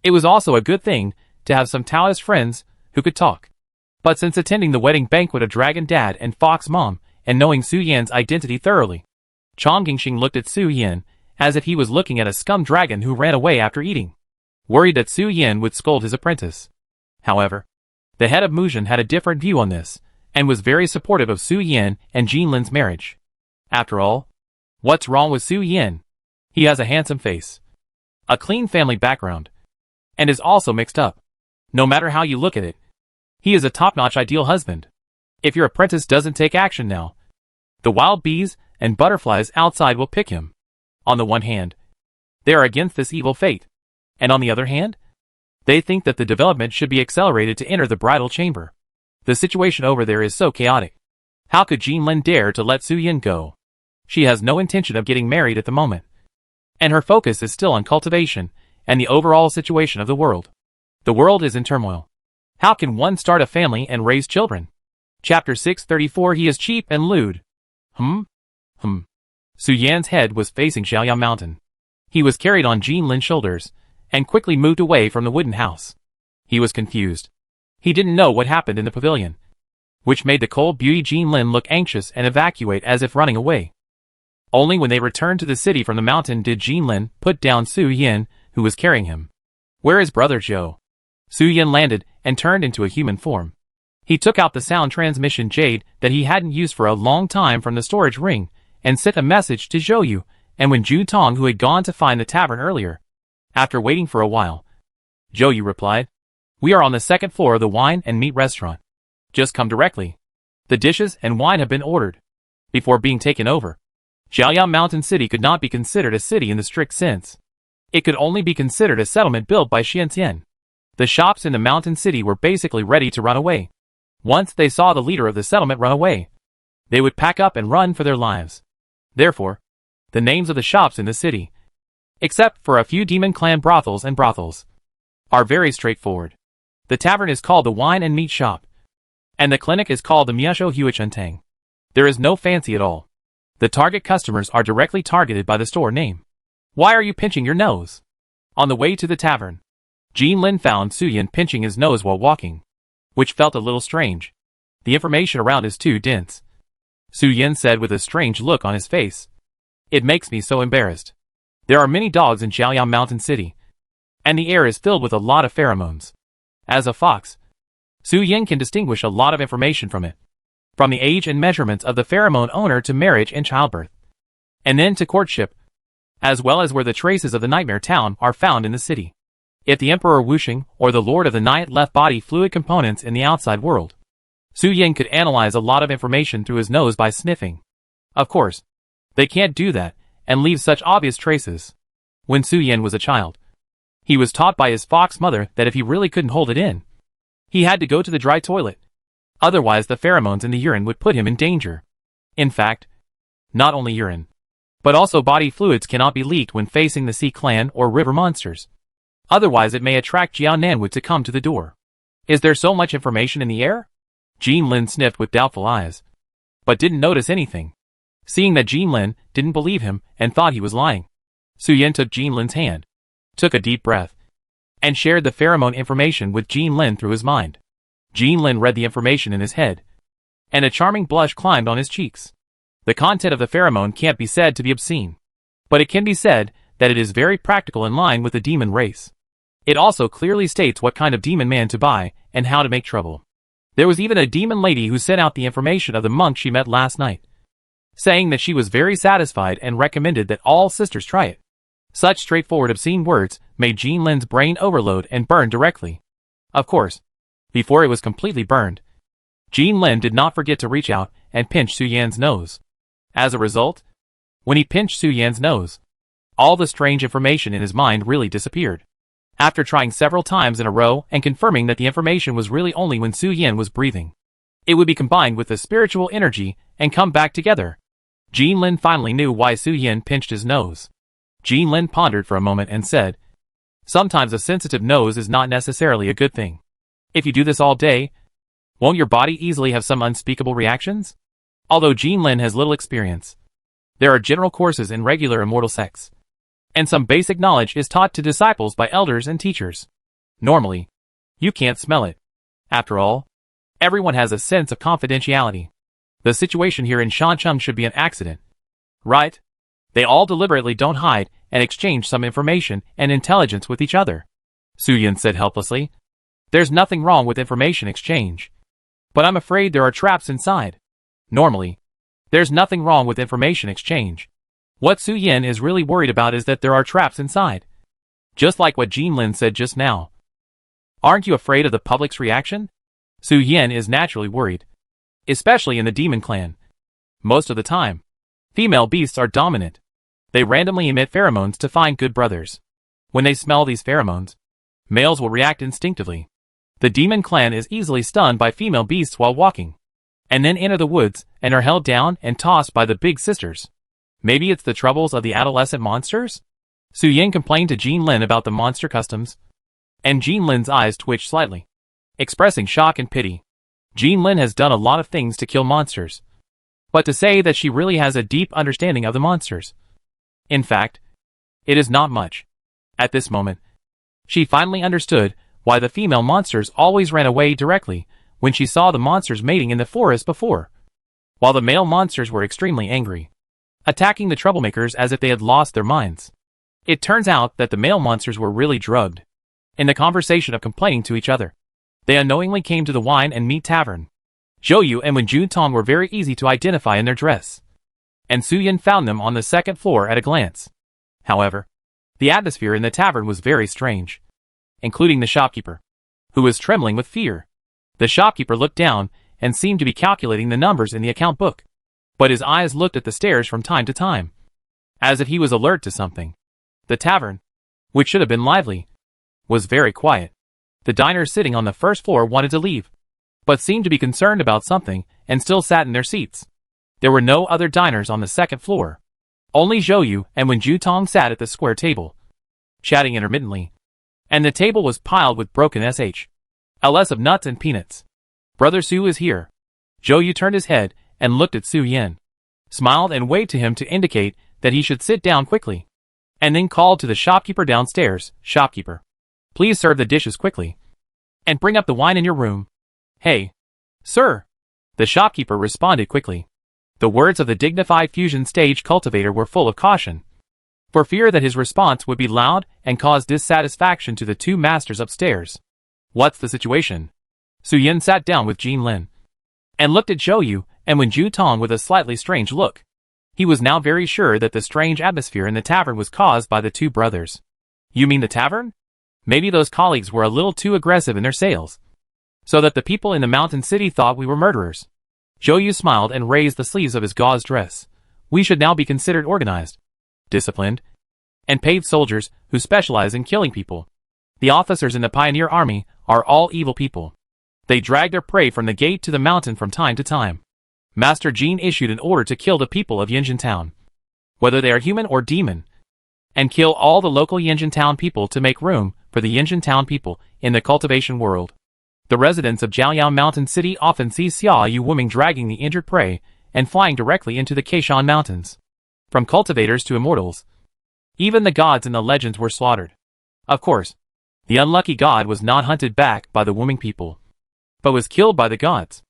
It was also a good thing to have some Taoist friends who could talk. But since attending the wedding banquet of Dragon Dad and Fox Mom and knowing Su Yan's identity thoroughly, Chong Qingxing looked at Su Yan as if he was looking at a scum dragon who ran away after eating, worried that Su Yan would scold his apprentice. However, the head of Muzhen had a different view on this, and was very supportive of Su Yan and Jin Lin's marriage. After all, what's wrong with Su Yan? He has a handsome face, a clean family background, and is also mixed up. No matter how you look at it, he is a top-notch ideal husband. If your apprentice doesn't take action now, the wild bees and butterflies outside will pick him. On the one hand, they are against this evil fate, and on the other hand, they think that the development should be accelerated to enter the bridal chamber. The situation over there is so chaotic. How could Jin Lin dare to let Su Yan go? She has no intention of getting married at the moment, and her focus is still on cultivation and the overall situation of the world. The world is in turmoil. How can one start a family and raise children? Chapter 634. He is cheap and lewd. Su Yan's head was facing Xiaoyang Mountain. He was carried on Jin Lin's shoulders, and quickly moved away from the wooden house. He was confused. He didn't know what happened in the pavilion, which made the cold beauty Jin Lin look anxious and evacuate as if running away. Only when they returned to the city from the mountain did Jin Lin put down Su Yan, who was carrying him. "Where is Brother Zhou?" Su Yan landed and turned into a human form. He took out the sound transmission jade that he hadn't used for a long time from the storage ring, and sent a message to Zhou Yu and Wen Ju-tong, who had gone to find the tavern earlier. After waiting for a while, Zhou Yu replied, "We are on the second floor of the wine and meat restaurant. Just come directly. The dishes and wine have been ordered." Before being taken over, Xiaoyang Mountain City could not be considered a city in the strict sense. It could only be considered a settlement built by Xianxian. The shops in the mountain city were basically ready to run away. Once they saw the leader of the settlement run away, they would pack up and run for their lives. Therefore, the names of the shops in the city, except for a few demon clan brothels and brothels, are very straightforward. The tavern is called the Wine and Meat Shop, and the clinic is called the Miasho Huichentang. There is no fancy at all. The target customers are directly targeted by the store name. Why are you pinching your nose? On the way to the tavern, Jin Lin found Su Yan pinching his nose while walking, which felt a little strange. The information around is too dense. Su Yan said with a strange look on his face. "It makes me so embarrassed. There are many dogs in Xiaoyang Mountain City, and the air is filled with a lot of pheromones. As a fox, Su Yan can distinguish a lot of information from it, from the age and measurements of the pheromone owner to marriage and childbirth, and then to courtship, as well as where the traces of the nightmare town are found in the city. If the Emperor Wuxing or the Lord of the Night left body fluid components in the outside world, Su Yan could analyze a lot of information through his nose by sniffing. Of course, they can't do that, and leave such obvious traces. When Su Yan was a child, he was taught by his fox mother that if he really couldn't hold it in, he had to go to the dry toilet. Otherwise the pheromones in the urine would put him in danger. In fact, not only urine, but also body fluids cannot be leaked when facing the sea clan or river monsters. Otherwise it may attract Jiao Nanwood to come to the door. Is there so much information in the air? Jean Lin sniffed with doubtful eyes, but didn't notice anything. Seeing that Jean Lin didn't believe him and thought he was lying, Su Yan took Jean Lin's hand, took a deep breath, and shared the pheromone information with Jean Lin through his mind. Jean Lin read the information in his head, and a charming blush climbed on his cheeks. The content of the pheromone can't be said to be obscene, but it can be said that it is very practical in line with the demon race. It also clearly states what kind of demon man to buy and how to make trouble. There was even a demon lady who sent out the information of the monk she met last night, saying that she was very satisfied and recommended that all sisters try it. Such straightforward obscene words made Jean Lin's brain overload and burn directly. Of course, before it was completely burned, Jean Lin did not forget to reach out and pinch Su Yan's nose. As a result, when he pinched Su Yan's nose, all the strange information in his mind really disappeared. After trying several times in a row and confirming that the information was really only when Su Yan was breathing, it would be combined with the spiritual energy and come back together. Jean Lin finally knew why Su Yan pinched his nose. Jean Lin pondered for a moment and said, "Sometimes a sensitive nose is not necessarily a good thing. If you do this all day, won't your body easily have some unspeakable reactions?" Although Jean Lin has little experience, there are general courses in regular immortal sects, and some basic knowledge is taught to disciples by elders and teachers. Normally, you can't smell it. After all, everyone has a sense of confidentiality. The situation here in Shancheng should be an accident, right? They all deliberately don't hide and exchange some information and intelligence with each other. Su Yan said helplessly. There's nothing wrong with information exchange, but I'm afraid there are traps inside. Normally, there's nothing wrong with information exchange. What Su Yan is really worried about is that there are traps inside. Just like what Jean Lin said just now. Aren't you afraid of the public's reaction? Su Yan is naturally worried, especially in the demon clan. Most of the time, female beasts are dominant. They randomly emit pheromones to find good brothers. When they smell these pheromones, males will react instinctively. The demon clan is easily stunned by female beasts while walking, and then enter the woods and are held down and tossed by the big sisters. Maybe it's the troubles of the adolescent monsters? Su Yan complained to Jean Lin about the monster customs, and Jean Lin's eyes twitched slightly, expressing shock and pity. Jean Lin has done a lot of things to kill monsters, but to say that she really has a deep understanding of the monsters, in fact, it is not much. At this moment, she finally understood why the female monsters always ran away directly when she saw the monsters mating in the forest before, while the male monsters were extremely angry, attacking the troublemakers as if they had lost their minds. It turns out that the male monsters were really drugged. In the conversation of complaining to each other, they unknowingly came to the wine and meat tavern. Zhou Yu and Wen Juntong were very easy to identify in their dress, and Su Yan found them on the second floor at a glance. However, the atmosphere in the tavern was very strange, including the shopkeeper, who was trembling with fear. The shopkeeper looked down and seemed to be calculating the numbers in the account book, but his eyes looked at the stairs from time to time, as if he was alert to something. The tavern, which should have been lively, was very quiet. The diners sitting on the first floor wanted to leave, but seemed to be concerned about something and still sat in their seats. There were no other diners on the second floor. Only Zhou Yu and Wen Jutong sat at the square table, chatting intermittently, and the table was piled with broken LS of nuts and peanuts. Brother Su is here. Zhou Yu turned his head and looked at Su Yan, smiled and waved to him to indicate that he should sit down quickly, and then called to the shopkeeper downstairs, "Shopkeeper, please serve the dishes quickly, and bring up the wine in your room." "Hey, sir," the shopkeeper responded quickly. The words of the dignified fusion stage cultivator were full of caution, for fear that his response would be loud and cause dissatisfaction to the two masters upstairs. "What's the situation?" Su Yan sat down with Jean Lin, and looked at Zhou Yu and Wen Jutong with a slightly strange look. He was now very sure that the strange atmosphere in the tavern was caused by the two brothers. "You mean the tavern? Maybe those colleagues were a little too aggressive in their sales, so that the people in the mountain city thought we were murderers." Zhou Yu smiled and raised the sleeves of his gauze dress. "We should now be considered organized. disciplined, and paid soldiers who specialize in killing people. The officers in the pioneer army are all evil people. They drag their prey from the gate to the mountain from time to time. Master Jean issued an order to kill the people of Yinjin Town, whether they are human or demon, and kill all the local Yinjin Town people to make room for the Yinjin Town people in the cultivation world. The residents of Jiaoyao Mountain City often see Xia Yu women dragging the injured prey and flying directly into the Keishan Mountains. From cultivators to immortals, even the gods in the legends were slaughtered. Of course, the unlucky god was not hunted back by the Wuming people, but was killed by the gods.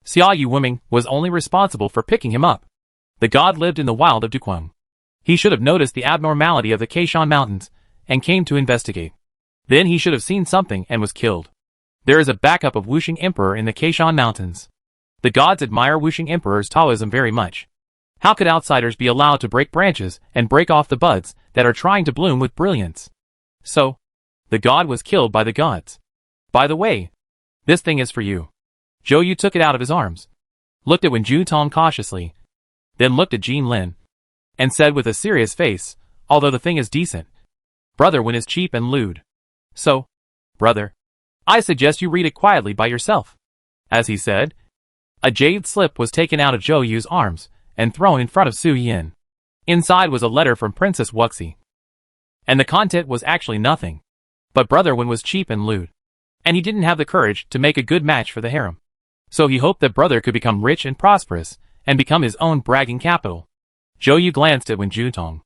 Xia Yu Wuming was only responsible for picking him up. The god lived in the wild of Duquang. He should have noticed the abnormality of the Keishan Mountains and came to investigate. Then he should have seen something and was killed. There is a backup of Wuxing Emperor in the Keishan Mountains. The gods admire Wuxing Emperor's Taoism very much. How could outsiders be allowed to break branches and break off the buds that are trying to bloom with brilliance? So, the god was killed by the gods. By the way, this thing is for you. Zhou Yu took it out of his arms, looked at Wen Jutong cautiously, then looked at Jean Lin, and said with a serious face, although the thing is decent, brother Wen is cheap and lewd. So, brother, I suggest you read it quietly by yourself. As he said, a jade slip was taken out of Zhou Yu's arms and thrown in front of Su Yin. Inside was a letter from Princess Wuxi. And the content was actually nothing. But brother Wen was cheap and lewd, and he didn't have the courage to make a good match for the harem. So he hoped that brother could become rich and prosperous, and become his own bragging capital. Zhou Yu glanced at Wen Jutong.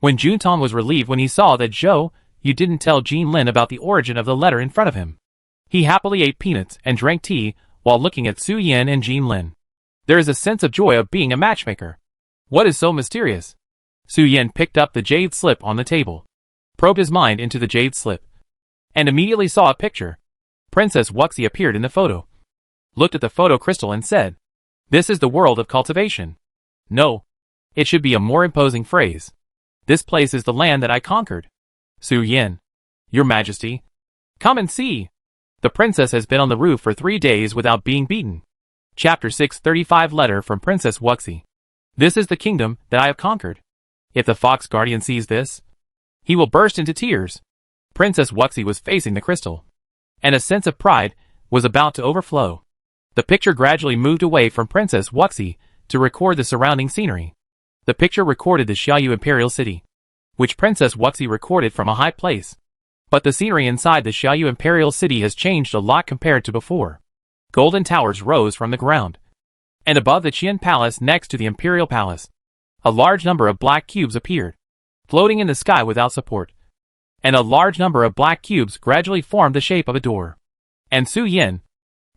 Wen Jutong was relieved when he saw that Zhou Yu didn't tell Jean Lin about the origin of the letter in front of him. He happily ate peanuts and drank tea while looking at Su Yin and Jean Lin. There is a sense of joy of being a matchmaker. What is so mysterious? Su Yin picked up the jade slip on the table, probed his mind into the jade slip, and immediately saw a picture. Princess Wuxi appeared in the photo, looked at the photo crystal and said, "This is the world of cultivation." No, it should be a more imposing phrase. This place is the land that I conquered. Su Yin, Your Majesty, come and see. The princess has been on the roof for 3 days without being beaten. Chapter 635 Letter from Princess Wuxi. This is the kingdom that I have conquered. If the Fox Guardian sees this, he will burst into tears. Princess Wuxi was facing the crystal, and a sense of pride was about to overflow. The picture gradually moved away from Princess Wuxi to record the surrounding scenery. The picture recorded the Xiaoyu Imperial City, which Princess Wuxi recorded from a high place. But the scenery inside the Xiaoyu Imperial City has changed a lot compared to before. Golden towers rose from the ground, and above the Qian Palace next to the Imperial Palace, a large number of black cubes appeared, floating in the sky without support. And a large number of black cubes gradually formed the shape of a door. And Su Yin,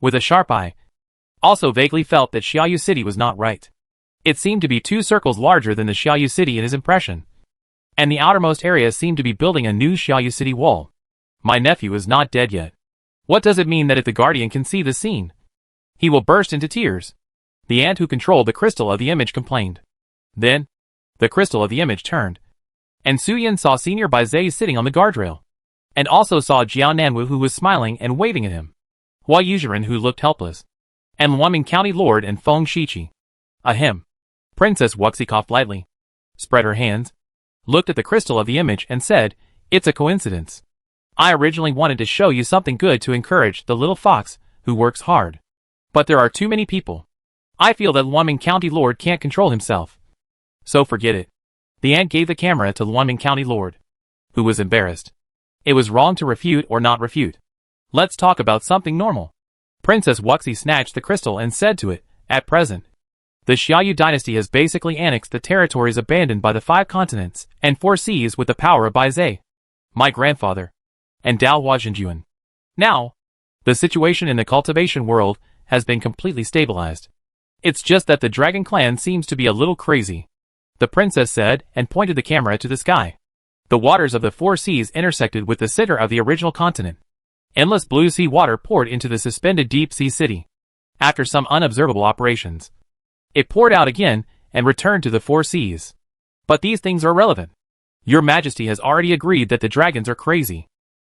with a sharp eye, also vaguely felt that Xiaoyu City was not right. It seemed to be 2 circles larger than the Xiaoyu City in his impression, and the outermost area seemed to be building a new Xiaoyu City wall. My nephew is not dead yet. What does it mean that if the Guardian can see the scene, he will burst into tears? The ant who controlled the crystal of the image complained. Then, the crystal of the image turned, and Su Yin saw Senior Baizhe sitting on the guardrail, and also saw Jiao Nanwu who was smiling and waving at him, Hua Yuzhiren who looked helpless, and Luoming County Lord and Feng Shiqi. Ahem. Princess Wuxi coughed lightly, spread her hands, looked at the crystal of the image and said, "It's a coincidence. I originally wanted to show you something good to encourage the little fox who works hard. But there are too many people. I feel that Luoming County Lord can't control himself. So forget it." The ant gave the camera to Luoming County Lord, who was embarrassed. It was wrong to refute or not refute. Let's talk about something normal. Princess Wuxi snatched the crystal and said to it, "At present, the Xiaoyu dynasty has basically annexed the territories abandoned by the 5 continents and 4 seas with the power of Baizhe, my grandfather, and Dao Huajinjuan. Now, the situation in the cultivation world has been completely stabilized. It's just that the Dragon Clan seems to be a little crazy," the princess said and pointed the camera to the sky. The waters of the 4 seas intersected with the center of the original continent. Endless blue sea water poured into the suspended deep sea city. After some unobservable operations, it poured out again and returned to the 4 seas. But these things are irrelevant. Your Majesty has already agreed that the dragons are crazy.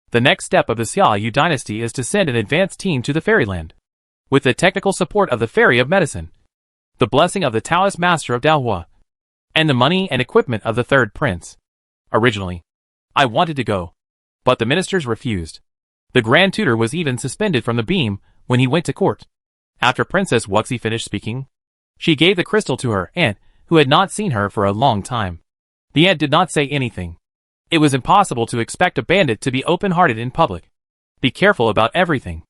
The next step of the Xiaoyu dynasty is to send an advanced team to the fairyland, with the technical support of the Fairy of Medicine, the blessing of the Taoist Master of Daohua, and the money and equipment of the third prince. Originally, I wanted to go, but the ministers refused. The Grand Tutor was even suspended from the beam when he went to court. After Princess Wuxi finished speaking, she gave the crystal to her aunt, who had not seen her for a long time. The aunt did not say anything. It was impossible to expect a bandit to be open-hearted in public. Be careful about everything.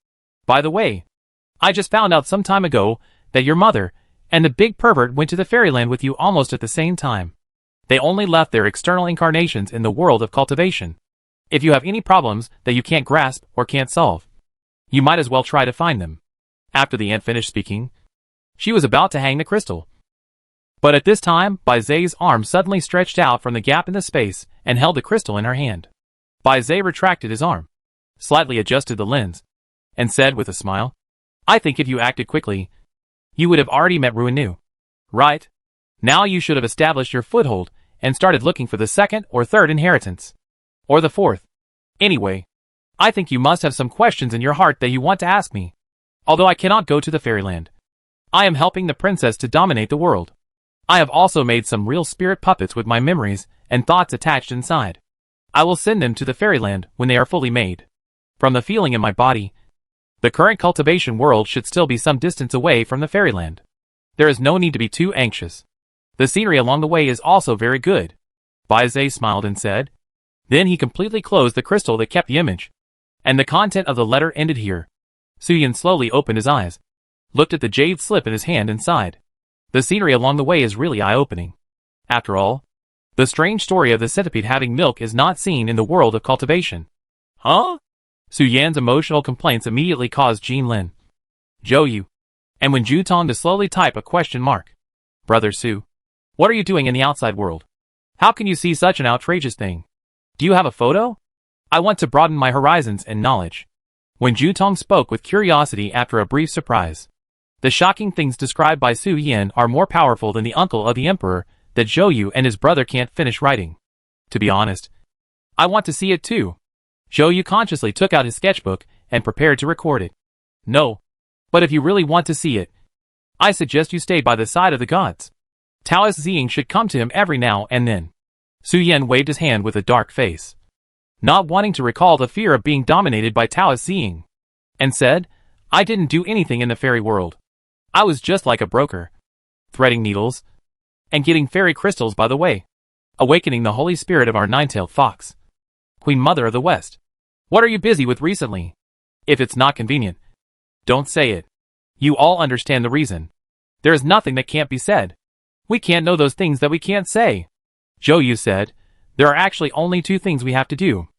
By the way, I just found out some time ago that your mother and the big pervert went to the fairyland with you almost at the same time. They only left their external incarnations in the world of cultivation. If you have any problems that you can't grasp or can't solve, you might as well try to find them. After the aunt finished speaking, she was about to hang the crystal. But at this time, Bai Zai's arm suddenly stretched out from the gap in the space and held the crystal in her hand. Bai Zai retracted his arm, slightly adjusted the lens, and said with a smile, I think if you acted quickly, you would have already met Ruin Nu. Right? Now you should have established your foothold and started looking for the second or third inheritance. Or the fourth. Anyway, I think you must have some questions in your heart that you want to ask me. Although I cannot go to the fairyland, I am helping the princess to dominate the world. I have also made some real spirit puppets with my memories and thoughts attached inside. I will send them to the fairyland when they are fully made. From the feeling in my body, the current cultivation world should still be some distance away from the fairyland. There is no need to be too anxious. The scenery along the way is also very good. Bai Zai smiled and said. Then he completely closed the crystal that kept the image. And the content of the letter ended here. Su Yan slowly opened his eyes, looked at the jade slip in his hand and sighed. The scenery along the way is really eye-opening. After all, the strange story of the centipede having milk is not seen in the world of cultivation. Huh? Su Yan's emotional complaints immediately caused Jin Lin, Zhou Yu, and Wen Jutong to slowly type a question mark. Brother Su, what are you doing in the outside world? How can you see such an outrageous thing? Do you have a photo? I want to broaden my horizons and knowledge. Wen Jutong spoke with curiosity after a brief surprise. The shocking things described by Su Yan are more powerful than the uncle of the emperor that Zhou Yu and his brother can't finish writing. To be honest, I want to see it too. Zhou Yu consciously took out his sketchbook and prepared to record it. No, but if you really want to see it, I suggest you stay by the side of the gods. Taoist Ziying should come to him every now and then. Su Yan waved his hand with a dark face, not wanting to recall the fear of being dominated by Taoist Ziying, and said, I didn't do anything in the fairy world. I was just like a broker, threading needles, and getting fairy crystals by the way, awakening the holy spirit of our nine-tailed fox, Queen Mother of the West. What are you busy with recently? If it's not convenient, don't say it. You all understand the reason. There is nothing that can't be said. We can't know those things that we can't say. Zhou Yu said, there are actually only two things we have to do.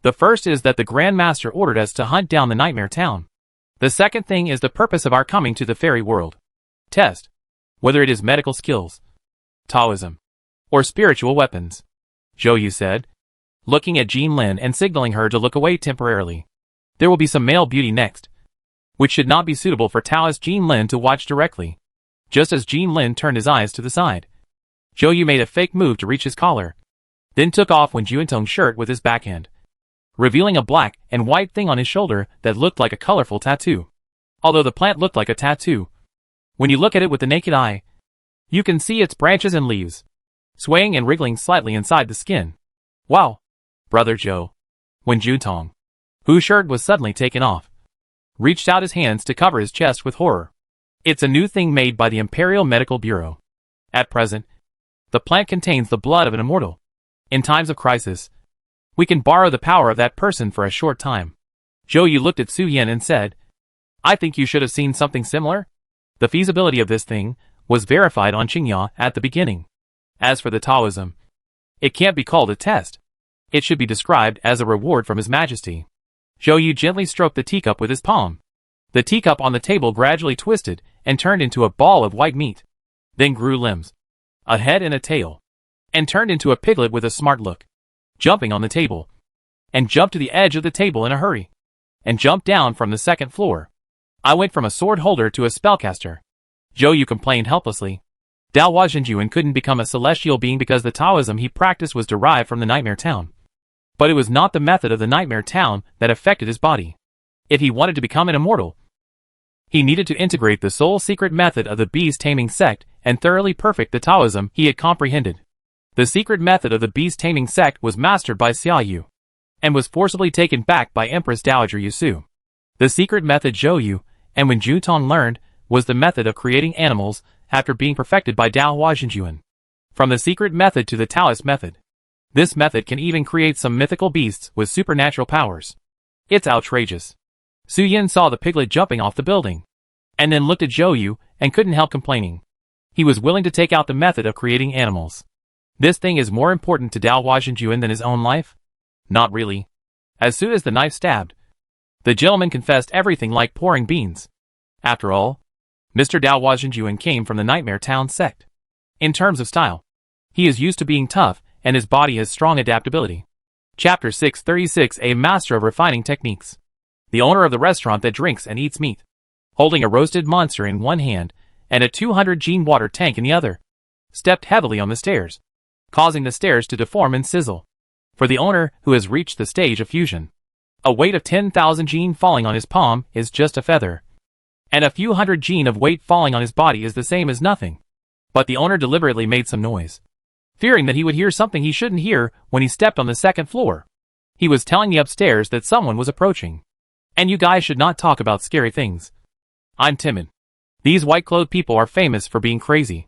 The first is that the Grand Master ordered us to hunt down the Nightmare Town. The second thing is the purpose of our coming to the fairy world. Test whether it is medical skills, Taoism, or spiritual weapons. Zhou Yu said, looking at Jin Lin and signaling her to look away temporarily. There will be some male beauty next, which should not be suitable for Taoist Jin Lin to watch directly. Just as Jin Lin turned his eyes to the side, Zhou Yu made a fake move to reach his collar, then took off Wen Juntong's shirt with his backhand, revealing a black and white thing on his shoulder that looked like a colorful tattoo. Although the plant looked like a tattoo, when you look at it with the naked eye, you can see its branches and leaves, swaying and wriggling slightly inside the skin. Wow! Brother Zhou, Wen Juntong, whose shirt was suddenly taken off, reached out his hands to cover his chest with horror. It's a new thing made by the Imperial Medical Bureau. At present, the plant contains the blood of an immortal. In times of crisis, we can borrow the power of that person for a short time. Zhou Yu looked at Su Yan and said, I think you should have seen something similar. The feasibility of this thing was verified on Qingya at the beginning. As for the Taoism, it can't be called a test. It should be described as a reward from His Majesty. Zhou Yu gently stroked the teacup with his palm. The teacup on the table gradually twisted and turned into a ball of white meat, then grew limbs, a head and a tail, and turned into a piglet with a smart look, jumping on the table, and jumped to the edge of the table in a hurry, and jumped down from the second floor. I went from a sword holder to a spellcaster. Zhou Yu complained helplessly. Dao Huazhenjuan couldn't become a celestial being because the Taoism he practiced was derived from the Nightmare Town. But it was not the method of the Nightmare Town that affected his body. If he wanted to become an immortal, He needed to integrate the sole secret method of the beast taming sect and thoroughly perfect the Taoism he had comprehended. The secret method of the beast taming sect was mastered by Xia Yu, and was forcibly taken back by Empress Dowager Yusu. The secret method Zhou Yu, and when Zhu Tong learned, was the method of creating animals after being perfected by Dao Huajinjuan. From the secret method to the Taoist method. This method can even create some mythical beasts with supernatural powers. It's outrageous. Su Yin saw the piglet jumping off the building, and then looked at Zhou Yu and couldn't help complaining. He was willing to take out the method of creating animals. This thing is more important to Dao Huajinjuan than his own life? Not really. As soon as the knife stabbed, the gentleman confessed everything like pouring beans. After all, Mr. Dao Huajinjuan came from the Nightmare Town sect. In terms of style, he is used to being tough, and his body has strong adaptability. Chapter 636: A Master of Refining Techniques. The owner of the restaurant that drinks and eats meat, holding a roasted monster in one hand and a 200-gene water tank in the other, stepped heavily on the stairs, causing the stairs to deform and sizzle. For the owner who has reached the stage of fusion, a weight of 10,000 gene falling on his palm is just a feather, and a few hundred gene of weight falling on his body is the same as nothing. But the owner deliberately made some noise, fearing that he would hear something he shouldn't hear when he stepped on the second floor. He was telling the upstairs that someone was approaching. And you guys should not talk about scary things. I'm timid. These white-clothed people are famous for being crazy,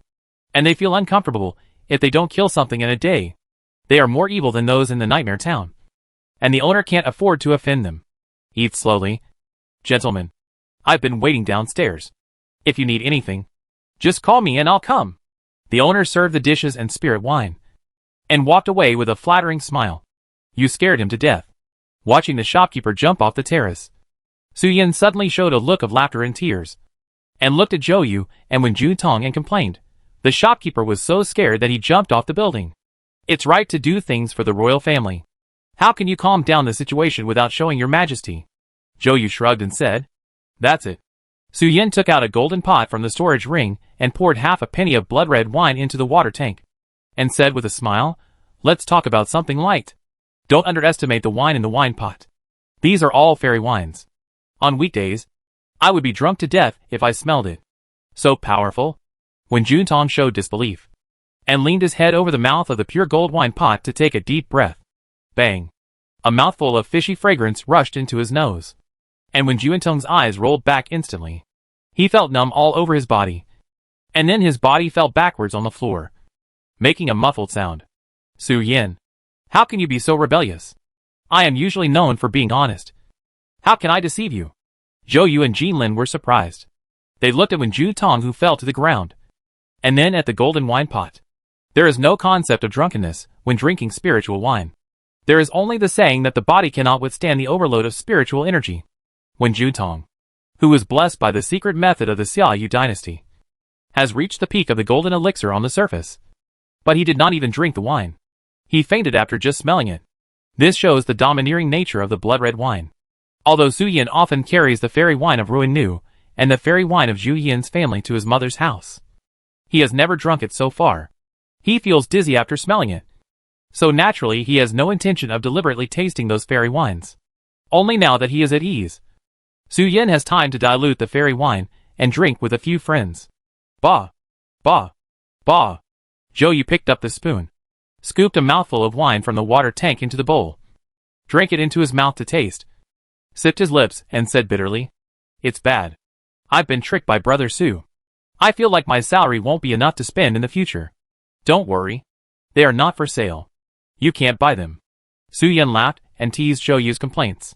and they feel uncomfortable if they don't kill something in a day. They are more evil than those in the Nightmare Town, and the owner can't afford to offend them. Eat slowly. Gentlemen, I've been waiting downstairs. If you need anything, just call me and I'll come. The owner served the dishes and spirit wine, and walked away with a flattering smile. You scared him to death. Watching the shopkeeper jump off the terrace, Su Yin suddenly showed a look of laughter and tears, and looked at Zhou Yu and when Zhu Tong and complained. The shopkeeper was so scared that he jumped off the building. It's right to do things for the royal family. How can you calm down the situation without showing your majesty? Zhou Yu shrugged and said, That's it. Su Yin took out a golden pot from the storage ring and poured half a penny of blood-red wine into the water tank, and said with a smile, Let's talk about something light. Don't underestimate the wine in the wine pot. These are all fairy wines. On weekdays, I would be drunk to death if I smelled it. So powerful. When Zhu Tong showed disbelief, and leaned his head over the mouth of the pure gold wine pot to take a deep breath. Bang! A mouthful of fishy fragrance rushed into his nose. And when Zhu Tong's eyes rolled back instantly, he felt numb all over his body. And then his body fell backwards on the floor, making a muffled sound. Su Yin, how can you be so rebellious? I am usually known for being honest. How can I deceive you? Zhou Yu and Jinlin were surprised. They looked at Wen Zhu Tong, who fell to the ground, and then at the golden wine pot. There is no concept of drunkenness when drinking spiritual wine. There is only the saying that the body cannot withstand the overload of spiritual energy. Wen Zhu Tong, who was blessed by the secret method of the Xia Yu dynasty, has reached the peak of the golden elixir on the surface. But he did not even drink the wine. He fainted after just smelling it. This shows the domineering nature of the blood-red wine. Although Su Yin often carries the fairy wine of Ruin Nu and the fairy wine of Zhu Yin's family to his mother's house, he has never drunk it so far. He feels dizzy after smelling it. So naturally he has no intention of deliberately tasting those fairy wines. Only now that he is at ease, Su Yin has time to dilute the fairy wine and drink with a few friends. Bah! Bah! Bah! Zhou Yu picked up the spoon, scooped a mouthful of wine from the water tank into the bowl, drank it into his mouth to taste, sipped his lips, and said bitterly, It's bad. I've been tricked by Brother Su. I feel like my salary won't be enough to spend in the future. Don't worry. They are not for sale. You can't buy them. Su Yin laughed and teased Zhou Yu's complaints.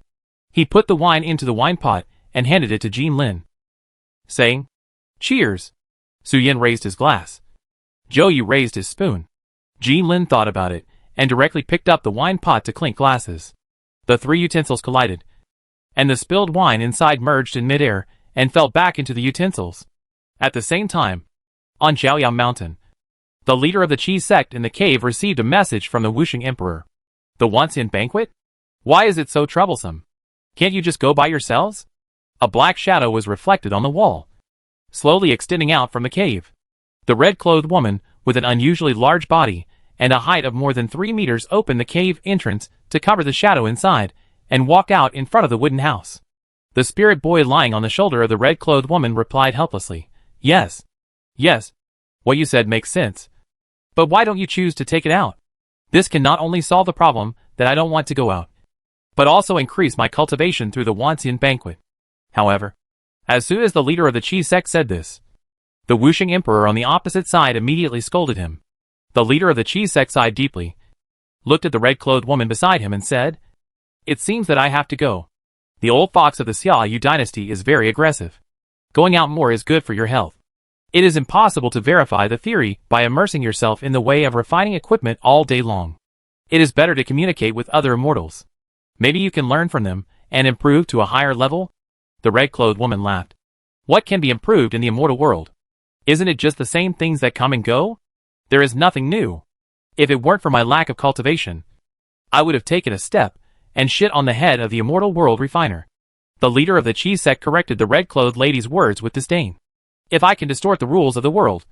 He put the wine into the wine pot and handed it to Jinlin, saying, Cheers. Su Yin raised his glass. Zhou Yu raised his spoon. Jinlin thought about it and directly picked up the wine pot to clink glasses. The three utensils collided, and the spilled wine inside merged in midair and fell back into the utensils. At the same time, on Zhaoyao Mountain, the leader of the Qi sect in the cave received a message from the Wuxing Emperor. The once-in banquet? Why is it so troublesome? Can't you just go by yourselves? A black shadow was reflected on the wall, slowly extending out from the cave. The red-clothed woman, with an unusually large body and a height of more than 3 meters, opened the cave entrance to cover the shadow inside and walked out in front of the wooden house. The spirit boy lying on the shoulder of the red-clothed woman replied helplessly, "Yes. Yes. What you said makes sense. But why don't you choose to take it out? This can not only solve the problem that I don't want to go out, but also increase my cultivation through the Wanxian banquet." However, as soon as the leader of the Qi sect said this, the Wuxing emperor on the opposite side immediately scolded him. The leader of the Qi sect sighed deeply, looked at the red-clothed woman beside him and said, "It seems that I have to go. The old fox of the Xiaoyu dynasty is very aggressive. Going out more is good for your health. It is impossible to verify the theory by immersing yourself in the way of refining equipment all day long. It is better to communicate with other immortals. Maybe you can learn from them and improve to a higher level." The red-clothed woman laughed. "What can be improved in the immortal world? Isn't it just the same things that come and go? There is nothing new. If it weren't for my lack of cultivation, I would have taken a step and shit on the head of the immortal world refiner." The leader of the Qi sect corrected the red-clothed lady's words with disdain. "If I can distort the rules of the world,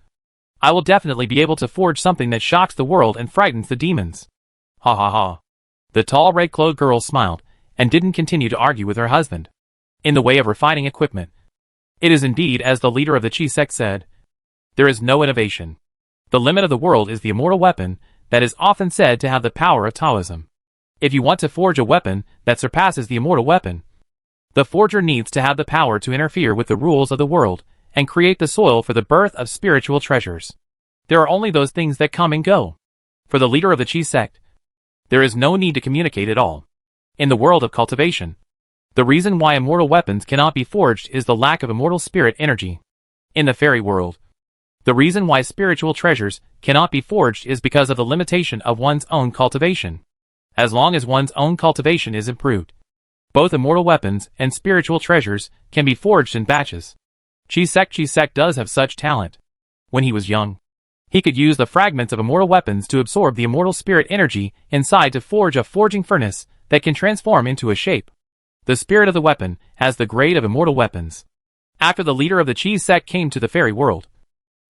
I will definitely be able to forge something that shocks the world and frightens the demons." Ha ha ha. The tall red-clothed girl smiled and didn't continue to argue with her husband in the way of refining equipment. It is indeed as the leader of the Qi sect said. There is no innovation. The limit of the world is the immortal weapon that is often said to have the power of Taoism. If you want to forge a weapon that surpasses the immortal weapon, the forger needs to have the power to interfere with the rules of the world and create the soil for the birth of spiritual treasures. There are only those things that come and go. For the leader of the Qi sect, there is no need to communicate at all. In the world of cultivation, the reason why immortal weapons cannot be forged is the lack of immortal spirit energy. In the fairy world, the reason why spiritual treasures cannot be forged is because of the limitation of one's own cultivation. As long as one's own cultivation is improved, both immortal weapons and spiritual treasures can be forged in batches. Qi sect does have such talent. When he was young, he could use the fragments of immortal weapons to absorb the immortal spirit energy inside to forge a forging furnace that can transform into a shape. The spirit of the weapon has the grade of immortal weapons. After the leader of the Qi sect came to the fairy world,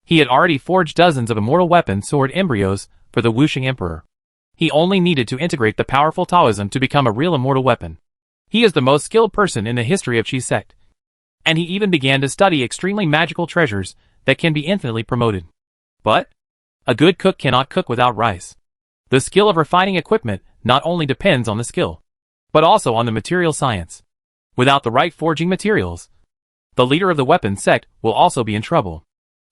he had already forged dozens of immortal weapon sword embryos for the Wuxing emperor. He only needed to integrate the powerful Taoism to become a real immortal weapon. He is the most skilled person in the history of Qi sect. And he even began to study extremely magical treasures that can be infinitely promoted. But a good cook cannot cook without rice. The skill of refining equipment not only depends on the skill, but also on the material science. Without the right forging materials, the leader of the weapons sect will also be in trouble.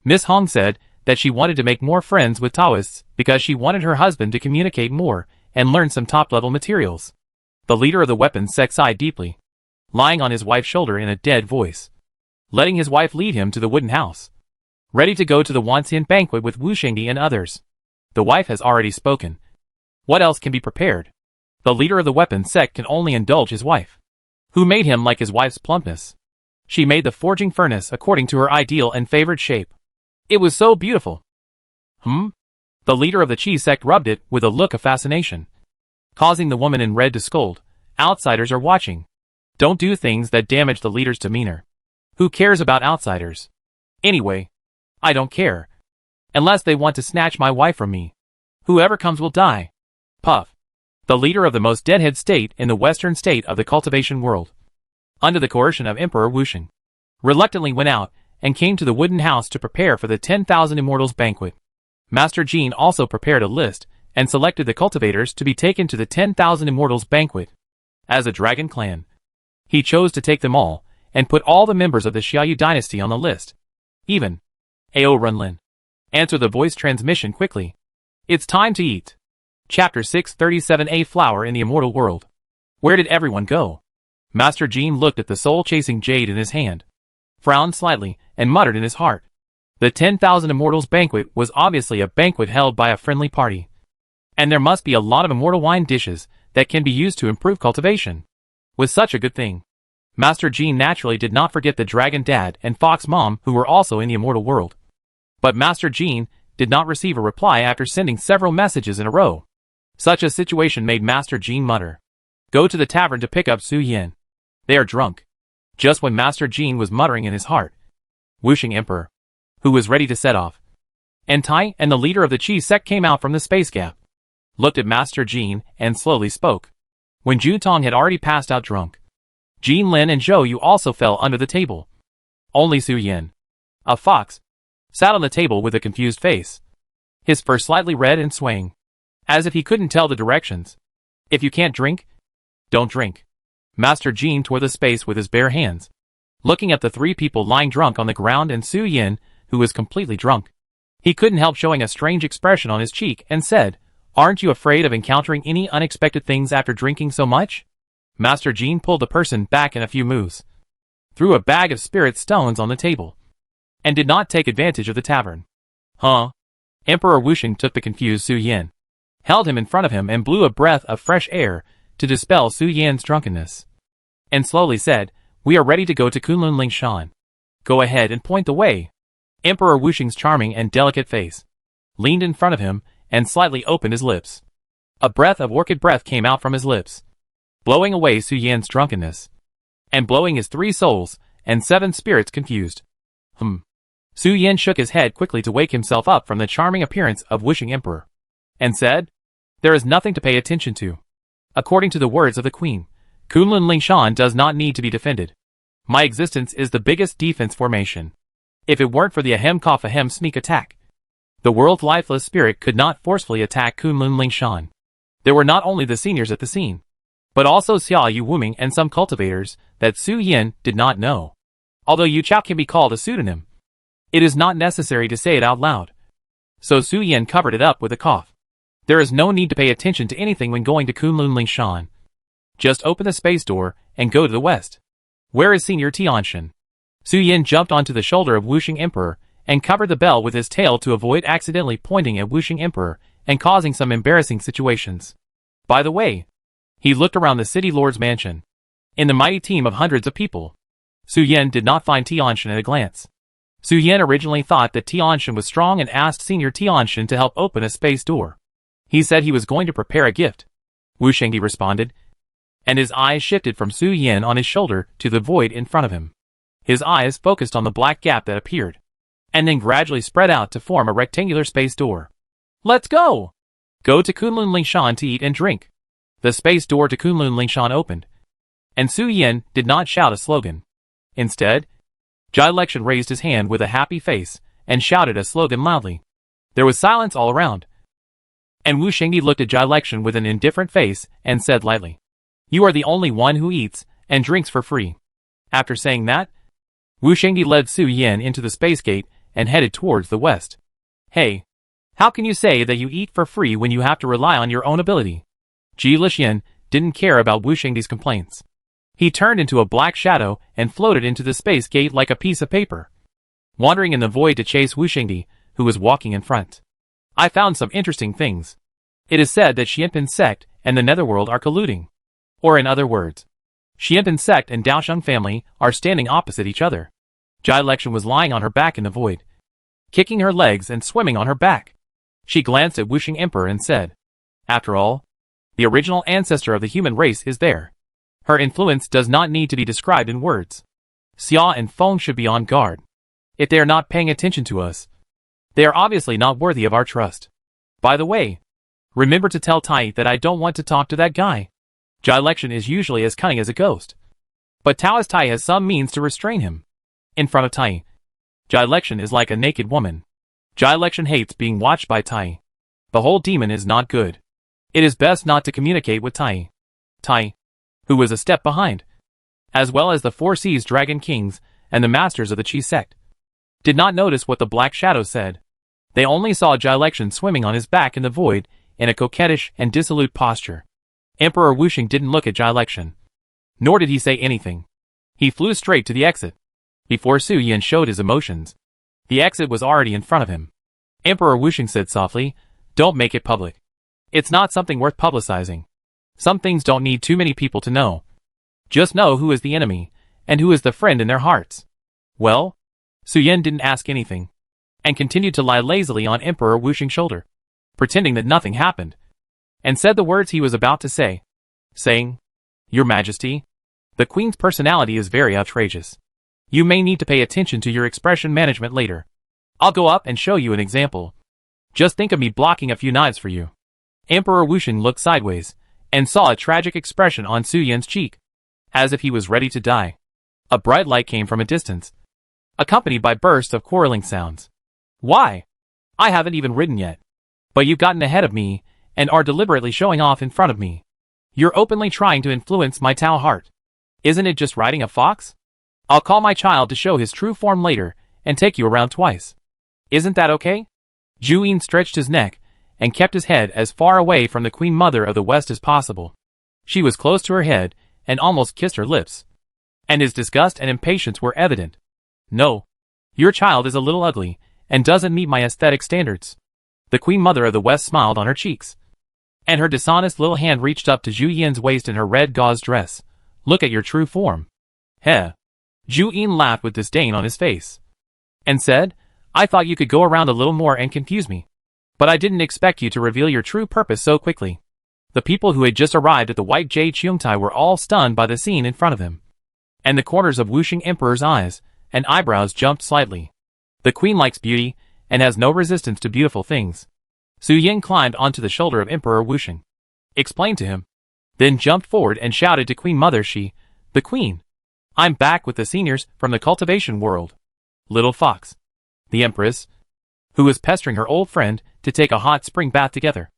Miss Hong said that she wanted to make more friends with Taoists because she wanted her husband to communicate more and learn some top-level materials. The leader of the weapons sect sighed deeply, lying on his wife's shoulder in a dead voice, letting his wife lead him to the wooden house, ready to go to the Wanxian banquet with Wu Shengdi and others. The wife has already spoken. What else can be prepared? The leader of the weapons sect can only indulge his wife, who made him like his wife's plumpness. She made the forging furnace according to her ideal and favored shape. It was so beautiful. The leader of the Qi sect rubbed it with a look of fascination, causing the woman in red to scold. Outsiders are watching. Don't do things that damage the leader's demeanor. Who cares about outsiders? Anyway, I don't care. Unless they want to snatch my wife from me. Whoever comes will die. Puff. The leader of the most deadhead state in the western state of the cultivation world, under the coercion of Emperor Wuxing, reluctantly went out and came to the wooden house to prepare for the 10,000 Immortals banquet. Master Jean also prepared a list and selected the cultivators to be taken to the 10,000 Immortals banquet. As a dragon clan, he chose to take them all and put all the members of the Xiaoyu dynasty on the list. Even Ao Runlin answered the voice transmission quickly. It's time to eat. Chapter 637. A flower in the immortal world. Where did everyone go? Master Jean looked at the soul-chasing jade in his hand, frowned slightly, and muttered in his heart. The 10,000 Immortals banquet was obviously a banquet held by a friendly party. And there must be a lot of immortal wine dishes that can be used to improve cultivation. Was such a good thing. Master Jean naturally did not forget the Dragon Dad and Fox Mom who were also in the immortal world. But Master Jean did not receive a reply after sending several messages in a row. Such a situation made Master Jean mutter. Go to the tavern to pick up Su Yin. They are drunk. Just when Master Jean was muttering in his heart, Wuxing Emperor, who was ready to set off, and Tai and the leader of the Qi sect came out from the space gap, looked at Master Jean and slowly spoke. When Ju Tong had already passed out drunk, Jean Lin and Zhou Yu also fell under the table. Only Su Yin, a fox, sat on the table with a confused face, his fur slightly red and swaying, as if he couldn't tell the directions. If you can't drink, don't drink. Master Jean tore the space with his bare hands, looking at the three people lying drunk on the ground and Su Yin, who was completely drunk. He couldn't help showing a strange expression on his cheek and said, "Aren't you afraid of encountering any unexpected things after drinking so much?" Master Jean pulled the person back in a few moves, threw a bag of spirit stones on the table, and did not take advantage of the tavern. Huh? Emperor Wuxing took the confused Su Yin, held him in front of him and blew a breath of fresh air to dispel Su Yin's drunkenness, and slowly said, "We are ready to go to Kunlun Lingshan. Go ahead and point the way." Emperor Wuxing's charming and delicate face leaned in front of him and slightly opened his lips. A breath of orchid breath came out from his lips, blowing away Su Yin's drunkenness, and blowing his 3 souls and 7 spirits confused. Su Yin shook his head quickly to wake himself up from the charming appearance of Wuxing Emperor, and said, "There is nothing to pay attention to. According to the words of the Queen, Kunlun Lingshan does not need to be defended. My existence is the biggest defense formation. If it weren't for the ahem cough ahem sneak attack, the world's lifeless spirit could not forcefully attack Kunlun Lingshan." There were not only the seniors at the scene, but also Xia Yu Wuming and some cultivators that Su Yin did not know. Although Yu Chao can be called a pseudonym, it is not necessary to say it out loud. So Su Yin covered it up with a cough. There is no need to pay attention to anything when going to Kunlun Lingshan. Just open the space door and go to the west. Where is Senior Tianshan? Su Yin jumped onto the shoulder of Wuxing Emperor and covered the bell with his tail to avoid accidentally pointing at Wuxing Emperor and causing some embarrassing situations. By the way, he looked around the city lord's mansion. In the mighty team of hundreds of people, Su Yin did not find Tianshan at a glance. Su Yin originally thought that Tianshan was strong and asked Senior Tianshan to help open a space door. He said he was going to prepare a gift. Wuxing responded, and his eyes shifted from Su Yin on his shoulder to the void in front of him. His eyes focused on the black gap that appeared, and then gradually spread out to form a rectangular space door. "Let's go! Go to Kunlun Lingshan to eat and drink." The space door to Kunlun Lingshan opened, and Su Yin did not shout a slogan. Instead, Jai Lexian raised his hand with a happy face and shouted a slogan loudly. There was silence all around, and Wu Shengdi looked at Jai Lexian with an indifferent face and said lightly, "You are the only one who eats and drinks for free." After saying that, Wu Shengdi led Su Yin into the space gate and headed towards the west. "Hey, how can you say that you eat for free when you have to rely on your own ability?" Ji Lixian didn't care about Wu Shengdi's complaints. He turned into a black shadow and floated into the space gate like a piece of paper, wandering in the void to chase Wu Shengdi, who was walking in front. "I found some interesting things. It is said that Xianpin's sect and the Netherworld are colluding. Or in other words, Xianpin's sect and Daosheng family are standing opposite each other." Jai Lexian was lying on her back in the void, kicking her legs and swimming on her back. She glanced at Wuxing Emperor and said, "After all, the original ancestor of the human race is there. Her influence does not need to be described in words. Xia and Feng should be on guard. If they are not paying attention to us, they are obviously not worthy of our trust. By the way, remember to tell Tai that I don't want to talk to that guy. Jai Lexian is usually as cunning as a ghost, but Taoist Tai has some means to restrain him. In front of Tai, Jai Lexian is like a naked woman. Jai Lexian hates being watched by Tai. The whole demon is not good. It is best not to communicate with Tai." Tai, who was a step behind, as well as the 4 Seas Dragon Kings and the masters of the Qi sect, did not notice what the black shadow said. They only saw Jai Lexian swimming on his back in the void in a coquettish and dissolute posture. Emperor Wuxing didn't look at Jai Lexian, nor did he say anything. He flew straight to the exit. Before Su Yin showed his emotions, the exit was already in front of him. Emperor Wuxing said softly, "Don't make it public. It's not something worth publicizing. Some things don't need too many people to know. Just know who is the enemy, and who is the friend in their hearts." Well, Su Yin didn't ask anything, and continued to lie lazily on Emperor Wuxing's shoulder, pretending that nothing happened, and said the words he was about to say, saying, "Your Majesty, the Queen's personality is very outrageous. You may need to pay attention to your expression management later. I'll go up and show you an example. Just think of me blocking a few knives for you." Emperor Wuxing looked sideways, and saw a tragic expression on Su Yin's cheek. as if he was ready to die. A bright light came from a distance, accompanied by bursts of quarreling sounds. Why? I haven't even ridden yet. But you've gotten ahead of me, and are deliberately showing off in front of me. You're openly trying to influence my Tau heart. Isn't it just riding a fox? I'll call my child to show his true form later, and take you around twice. Isn't that okay? Juyin stretched his neck, and kept his head as far away from the Queen Mother of the West as possible. She was close to her head, and almost kissed her lips. And his disgust and impatience were evident. No. Your child is a little ugly, and doesn't meet my aesthetic standards. The Queen Mother of the West smiled on her cheeks, and her dishonest little hand reached up to Zhu Yin's waist in her red gauze dress. Look at your true form. Heh. Zhu Yin laughed with disdain on his face, and said, I thought you could go around a little more and confuse me. But I didn't expect you to reveal your true purpose so quickly. The people who had just arrived at the White Jade Cheongtai were all stunned by the scene in front of them. And the corners of Wuxing Emperor's eyes and eyebrows jumped slightly. The queen likes beauty, and has no resistance to beautiful things. Su Yin climbed onto the shoulder of Emperor Wuxing, explained to him, then jumped forward and shouted to Queen Mother Shi, the queen. I'm back with the seniors from the cultivation world. Little fox. The empress, who was pestering her old friend to take a hot spring bath together,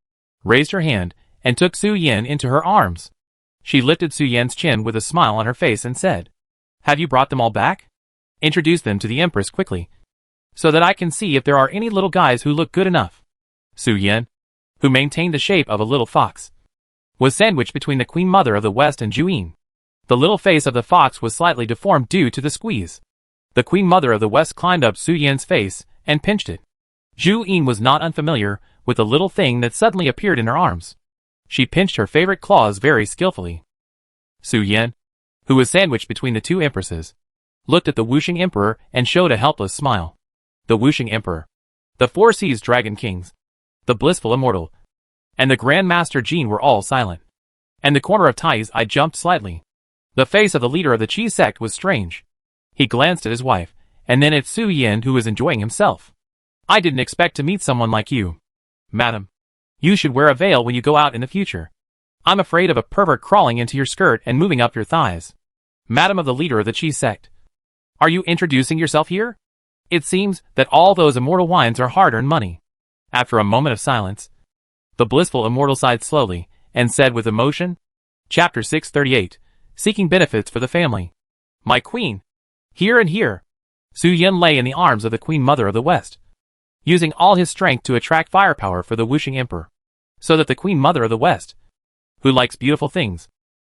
raised her hand and took Su Yin into her arms. She lifted Su Yin's chin with a smile on her face and said, Have you brought them all back? Introduce them to the empress quickly, so that I can see if there are any little guys who look good enough. Su Yin, who maintained the shape of a little fox, was sandwiched between the Queen Mother of the West and Zhu Yin. The little face of the fox was slightly deformed due to the squeeze. The Queen Mother of the West climbed up Su Yin's face and pinched it. Zhu Yin was not unfamiliar with the little thing that suddenly appeared in her arms. She pinched her favorite claws very skillfully. Su Yin, who was sandwiched between the two empresses, looked at the Wuxing Emperor and showed a helpless smile. The Wuxing Emperor, the Four Seas Dragon Kings, the Blissful Immortal, and the Grand Master Jin were all silent. And the corner of Tai's eye jumped slightly. The face of the leader of the Qi sect was strange. He glanced at his wife, and then at Su Yin, who was enjoying himself. I didn't expect to meet someone like you. Madam, you should wear a veil when you go out in the future. I'm afraid of a pervert crawling into your skirt and moving up your thighs. Madam of the leader of the Qi sect, are you introducing yourself here? It seems that all those immortal wines are hard-earned money. After a moment of silence, the blissful immortal sighed slowly, and said with emotion, Chapter 638, Seeking Benefits for the Family. My queen, here and here. Su Yin lay in the arms of the Queen Mother of the West, using all his strength to attract firepower for the Wuxing Emperor, so that the Queen Mother of the West, who likes beautiful things,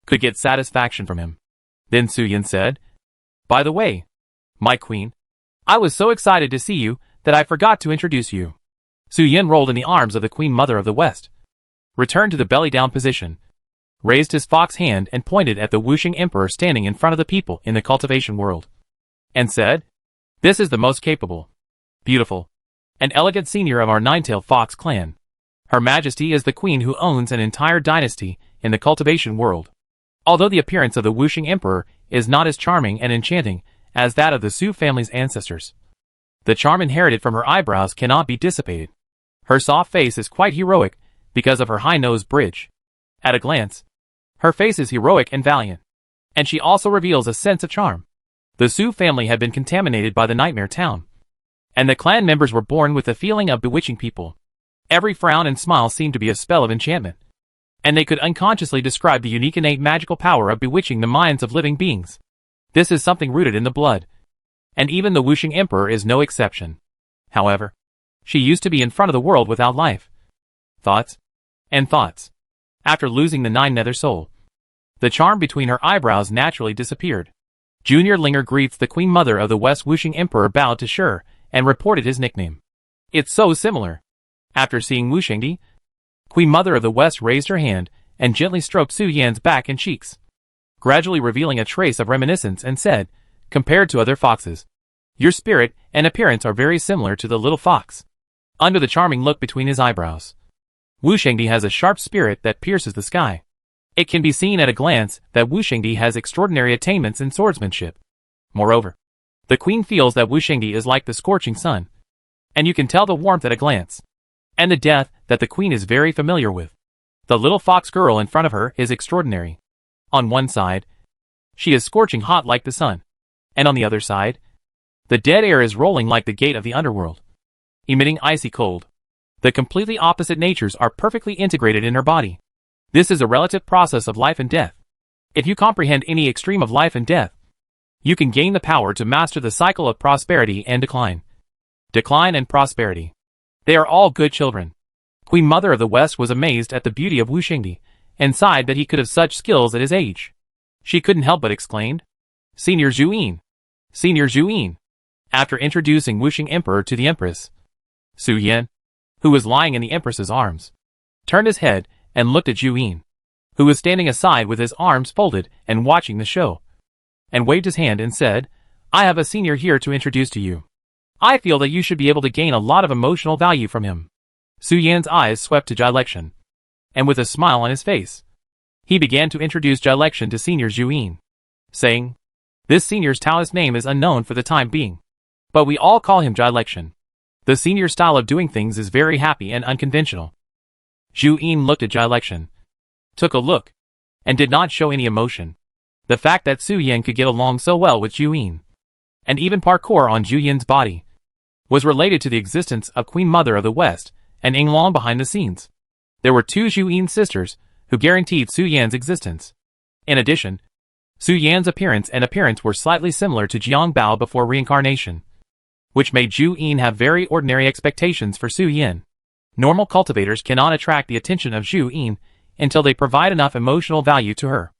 could get satisfaction from him. Then Su Yin said, By the way, my queen, I was so excited to see you that I forgot to introduce you. Su Yin rolled in the arms of the Queen Mother of the West, returned to the belly-down position, raised his fox hand and pointed at the Wuxing Emperor standing in front of the people in the cultivation world, and said, This is the most capable, beautiful, and elegant senior of our nine-tailed fox clan. Her Majesty is the queen who owns an entire dynasty in the cultivation world. Although the appearance of the Wuxing Emperor is not as charming and enchanting as that of the Su family's ancestors, the charm inherited from her eyebrows cannot be dissipated. Her soft face is quite heroic because of her high nose bridge. At a glance, her face is heroic and valiant, and she also reveals a sense of charm. The Su family had been contaminated by the Nightmare Town, and the clan members were born with the feeling of bewitching people. Every frown and smile seemed to be a spell of enchantment, and they could unconsciously describe the unique innate magical power of bewitching the minds of living beings. This is something rooted in the blood, and even the Wuxing Emperor is no exception. However, she used to be in front of the world without life, thoughts, and thoughts. After losing the Nine Nether Soul, the charm between her eyebrows naturally disappeared. Junior Linger greets the Queen Mother of the West. Wuxing Emperor bowed to Shi and reported his nickname. It's so similar. After seeing Wuxingdi, Queen Mother of the West raised her hand and gently stroked Su Yan's back and cheeks, gradually revealing a trace of reminiscence, and said, Compared to other foxes, your spirit and appearance are very similar to the little fox. Under the charming look between his eyebrows, Wuxingdi has a sharp spirit that pierces the sky. It can be seen at a glance that Wuxingdi has extraordinary attainments in swordsmanship. Moreover, the queen feels that Wuxingdi is like the scorching sun, and you can tell the warmth at a glance, and the death that the queen is very familiar with. The little fox girl in front of her is extraordinary. On one side, She is scorching hot like the sun. And on the other side, the dead air is rolling like the gate of the underworld, emitting icy cold. The completely opposite natures are perfectly integrated in her body. This is a relative process of life and death. If you comprehend any extreme of life and death, you can gain the power to master the cycle of prosperity and decline. Decline and prosperity. They are all good children. Queen Mother of the West was amazed at the beauty of Wu Xingdi, and sighed that he could have such skills at his age. She couldn't help but exclaimed, "Senior Zhu Yin! Senior Zhu Yin!" After introducing Wu Xing Emperor to the Empress, Su Yan, who was lying in the Empress's arms, turned his head and looked at Zhu Yin, who was standing aside with his arms folded and watching the show, and waved his hand and said, "I have a senior here to introduce to you. I feel that you should be able to gain a lot of emotional value from him." Su Yan's eyes swept to Jai Lexian, and with a smile on his face, he began to introduce Jai Lexian to Senior Zhu Yin, saying, "This senior's Taoist name is unknown for the time being, but we all call him Jai Lexian. The senior style of doing things is very happy and unconventional." Zhu Yin looked at Jai Lexian, took a look, and did not show any emotion. The fact that Su Yan could get along so well with Zhu Yin, and even parkour on Zhu Yin's body, was related to the existence of Queen Mother of the West and Yinglong behind the scenes. There were two Zhu Yin sisters who guaranteed Su Yan's existence. In addition, Su Yan's appearance were slightly similar to Jiang Bao before reincarnation, which made Zhu Yin have very ordinary expectations for Su Yan. Normal cultivators cannot attract the attention of Zhu Yin until they provide enough emotional value to her.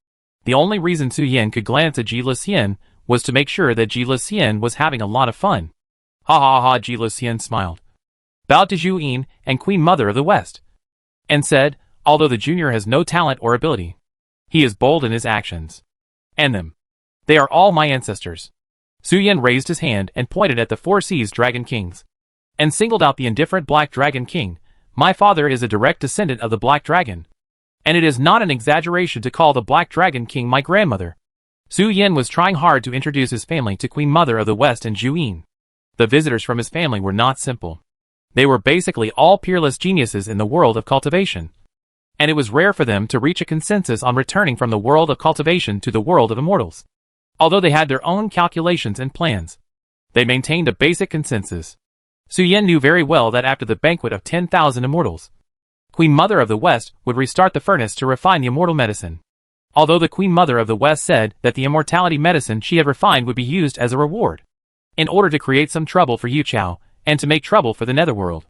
The only reason Su Yan could glance at Ji Luxian was to make sure that Ji Luxian was having a lot of fun. Ha ha ha! Ji Luxian smiled, bowed to Zhu Yin and Queen Mother of the West, and said, "Although the junior has no talent or ability, he is bold in his actions. And them. They are all my ancestors." Su Yan raised his hand and pointed at the Four Seas Dragon Kings, and singled out the indifferent Black Dragon King. "My father is a direct descendant of the Black Dragon, and it is not an exaggeration to call the Black Dragon King my grandmother." Su Yan was trying hard to introduce his family to Queen Mother of the West and Zhu Yin. The visitors from his family were not simple. They were basically all peerless geniuses in the world of cultivation, and it was rare for them to reach a consensus on returning from the world of cultivation to the world of immortals. Although they had their own calculations and plans, they maintained a basic consensus. Su Yan knew very well that after the banquet of 10,000 immortals, Queen Mother of the West would restart the furnace to refine the immortal medicine. Although the Queen Mother of the West said that the immortality medicine she had refined would be used as a reward, in order to create some trouble for Yu Chao, and to make trouble for the netherworld.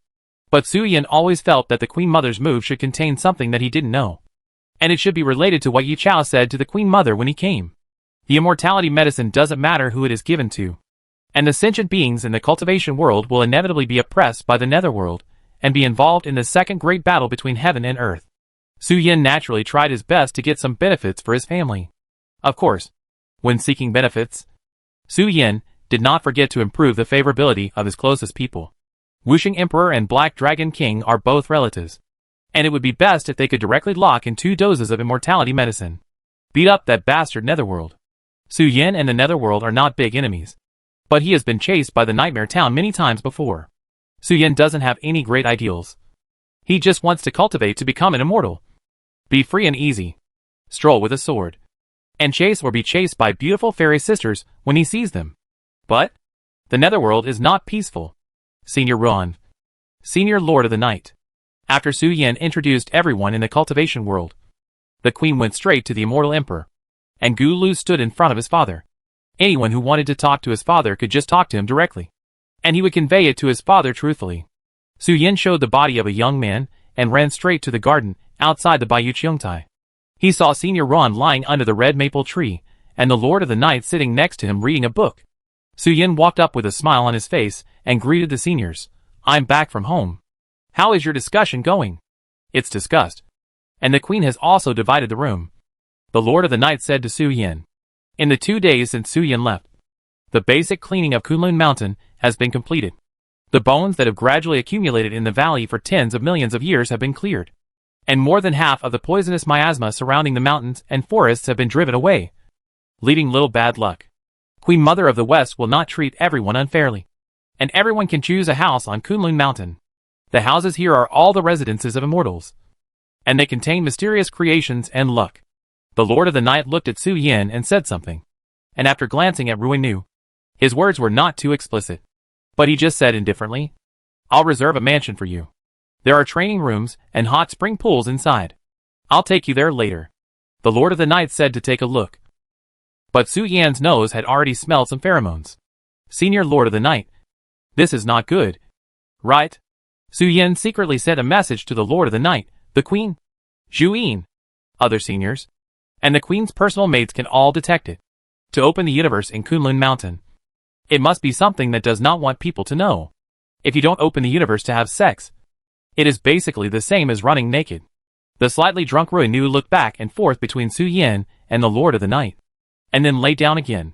But Su Yan always felt that the Queen Mother's move should contain something that he didn't know, and it should be related to what Yu Chao said to the Queen Mother when he came. The immortality medicine doesn't matter who it is given to, and the sentient beings in the cultivation world will inevitably be oppressed by the netherworld, and be involved in the second great battle between heaven and earth. Su Yan naturally tried his best to get some benefits for his family. Of course, when seeking benefits, Su Yan did not forget to improve the favorability of his closest people. Wu Xing Emperor and Black Dragon King are both relatives, and it would be best if they could directly lock in 2 doses of immortality medicine. Beat up that bastard netherworld. Su Yan and the netherworld are not big enemies, but he has been chased by the Nightmare Town many times before. Su Yan doesn't have any great ideals. He just wants to cultivate to become an immortal. Be free and easy. Stroll with a sword, and chase or be chased by beautiful fairy sisters when he sees them. But the netherworld is not peaceful. Senior Ruan, Senior Lord of the Night. After Su Yan introduced everyone in the cultivation world, the queen went straight to the immortal emperor, and Gu Lu stood in front of his father. Anyone who wanted to talk to his father could just talk to him directly, and he would convey it to his father truthfully. Su Yan showed the body of a young man and ran straight to the garden outside the Bayou Cheongtai. He saw Senior Ruan lying under the red maple tree, and the Lord of the Night sitting next to him reading a book. Su Yan walked up with a smile on his face and greeted the seniors. "I'm back from home. How is your discussion going?" "It's discussed, and the queen has also divided the room," the Lord of the Night said to Su Yan. In the 2 days since Su Yan left, the basic cleaning of Kunlun Mountain has been completed. The bones that have gradually accumulated in the valley for tens of millions of years have been cleared, and more than half of the poisonous miasma surrounding the mountains and forests have been driven away, leaving little bad luck. Queen Mother of the West will not treat everyone unfairly, and everyone can choose a house on Kunlun Mountain. The houses here are all the residences of immortals, and they contain mysterious creations and luck. The Lord of the Night looked at Su Yin and said something. And after glancing at Ruinu, his words were not too explicit. But he just said indifferently, "I'll reserve a mansion for you. There are training rooms and hot spring pools inside. I'll take you there later." The Lord of the Night said to take a look. But Su Yan's nose had already smelled some pheromones. "Senior Lord of the Night, this is not good. Right?" Su Yan secretly sent a message to the Lord of the Night, the Queen, Zhu Yin, other seniors, and the Queen's personal maids can all detect it. To open the universe in Kunlun Mountain, it must be something that does not want people to know. If you don't open the universe to have sex, it is basically the same as running naked. The slightly drunk Ruinu looked back and forth between Su Yin and the Lord of the Night, and then lay down again.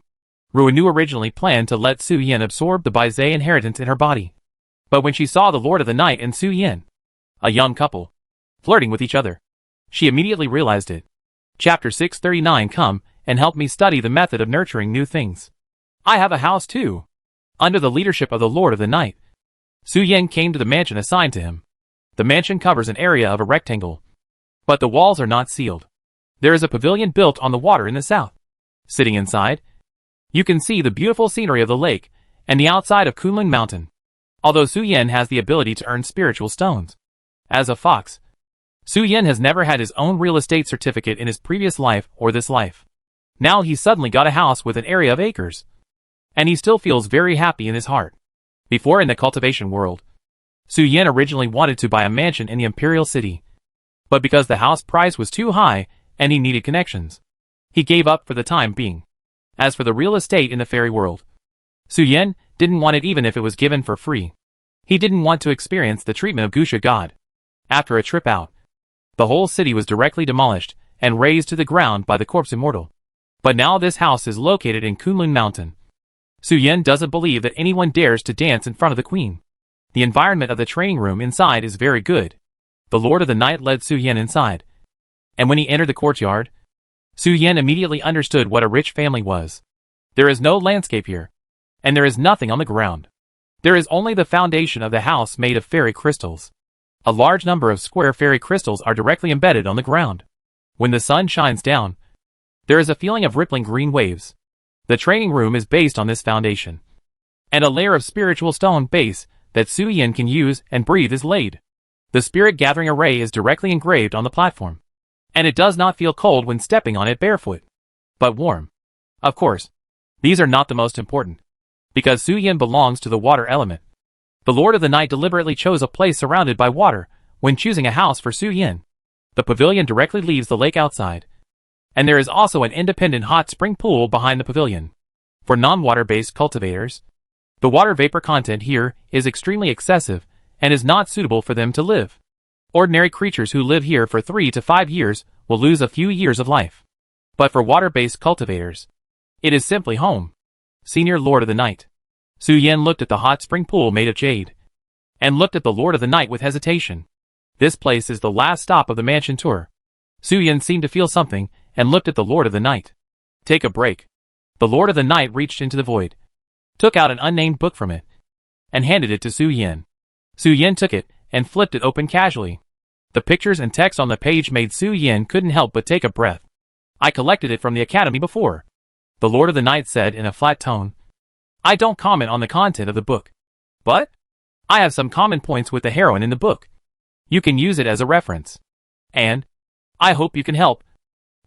Ruinu originally planned to let Su Yin absorb the Baizé inheritance in her body. But when she saw the Lord of the Night and Su Yin, a young couple, flirting with each other, she immediately realized it. Chapter 639. Come and help me study the method of nurturing new things. I have a house too. Under the leadership of the Lord of the Night, Su Yin came to the mansion assigned to him. The mansion covers an area of a rectangle, but the walls are not sealed. There is a pavilion built on the water in the south. Sitting inside, you can see the beautiful scenery of the lake and the outside of Kunlun Mountain. Although Su Yin has the ability to earn spiritual stones. As a fox, Su Yin has never had his own real estate certificate in his previous life or this life. Now he suddenly got a house with an area of acres. And he still feels very happy in his heart. Before in the cultivation world, Su Yin originally wanted to buy a mansion in the Imperial City. But because the house price was too high and he needed connections, he gave up for the time being. As for the real estate in the fairy world, Su Yin didn't want it even if it was given for free. He didn't want to experience the treatment of Gusha God. After a trip out, the whole city was directly demolished and razed to the ground by the corpse immortal. But now this house is located in Kunlun Mountain. Su Yin doesn't believe that anyone dares to dance in front of the queen. The environment of the training room inside is very good. The Lord of the Night led Su Yin inside. And when he entered the courtyard, Su Yin immediately understood what a rich family was. There is no landscape here. And there is nothing on the ground. There is only the foundation of the house made of fairy crystals. A large number of square fairy crystals are directly embedded on the ground. When the sun shines down, there is a feeling of rippling green waves. The training room is based on this foundation. And a layer of spiritual stone base that Su Yin can use and breathe is laid. The spirit gathering array is directly engraved on the platform. And it does not feel cold when stepping on it barefoot, but warm. Of course, these are not the most important. Because Su Yin belongs to the water element. The Lord of the Night deliberately chose a place surrounded by water when choosing a house for Su Yin. The pavilion directly leaves the lake outside. And there is also an independent hot spring pool behind the pavilion. For non-water-based cultivators, the water vapor content here is extremely excessive and is not suitable for them to live. Ordinary creatures who live here for 3 to 5 years will lose a few years of life. But for water-based cultivators, it is simply home. Senior Lord of the Night. Su Yin looked at the hot spring pool made of jade. And looked at the Lord of the Night with hesitation. This place is the last stop of the mansion tour. Su Yin seemed to feel something and looked at the Lord of the Night. Take a break. The Lord of the Night reached into the void, took out an unnamed book from it, and handed it to Su Yin. Su Yin took it and flipped it open casually. The pictures and text on the page made Su Yin couldn't help but take a breath. I collected it from the academy before. The Lord of the Night said in a flat tone. I don't comment on the content of the book. But I have some common points with the heroine in the book. You can use it as a reference. And I hope you can help.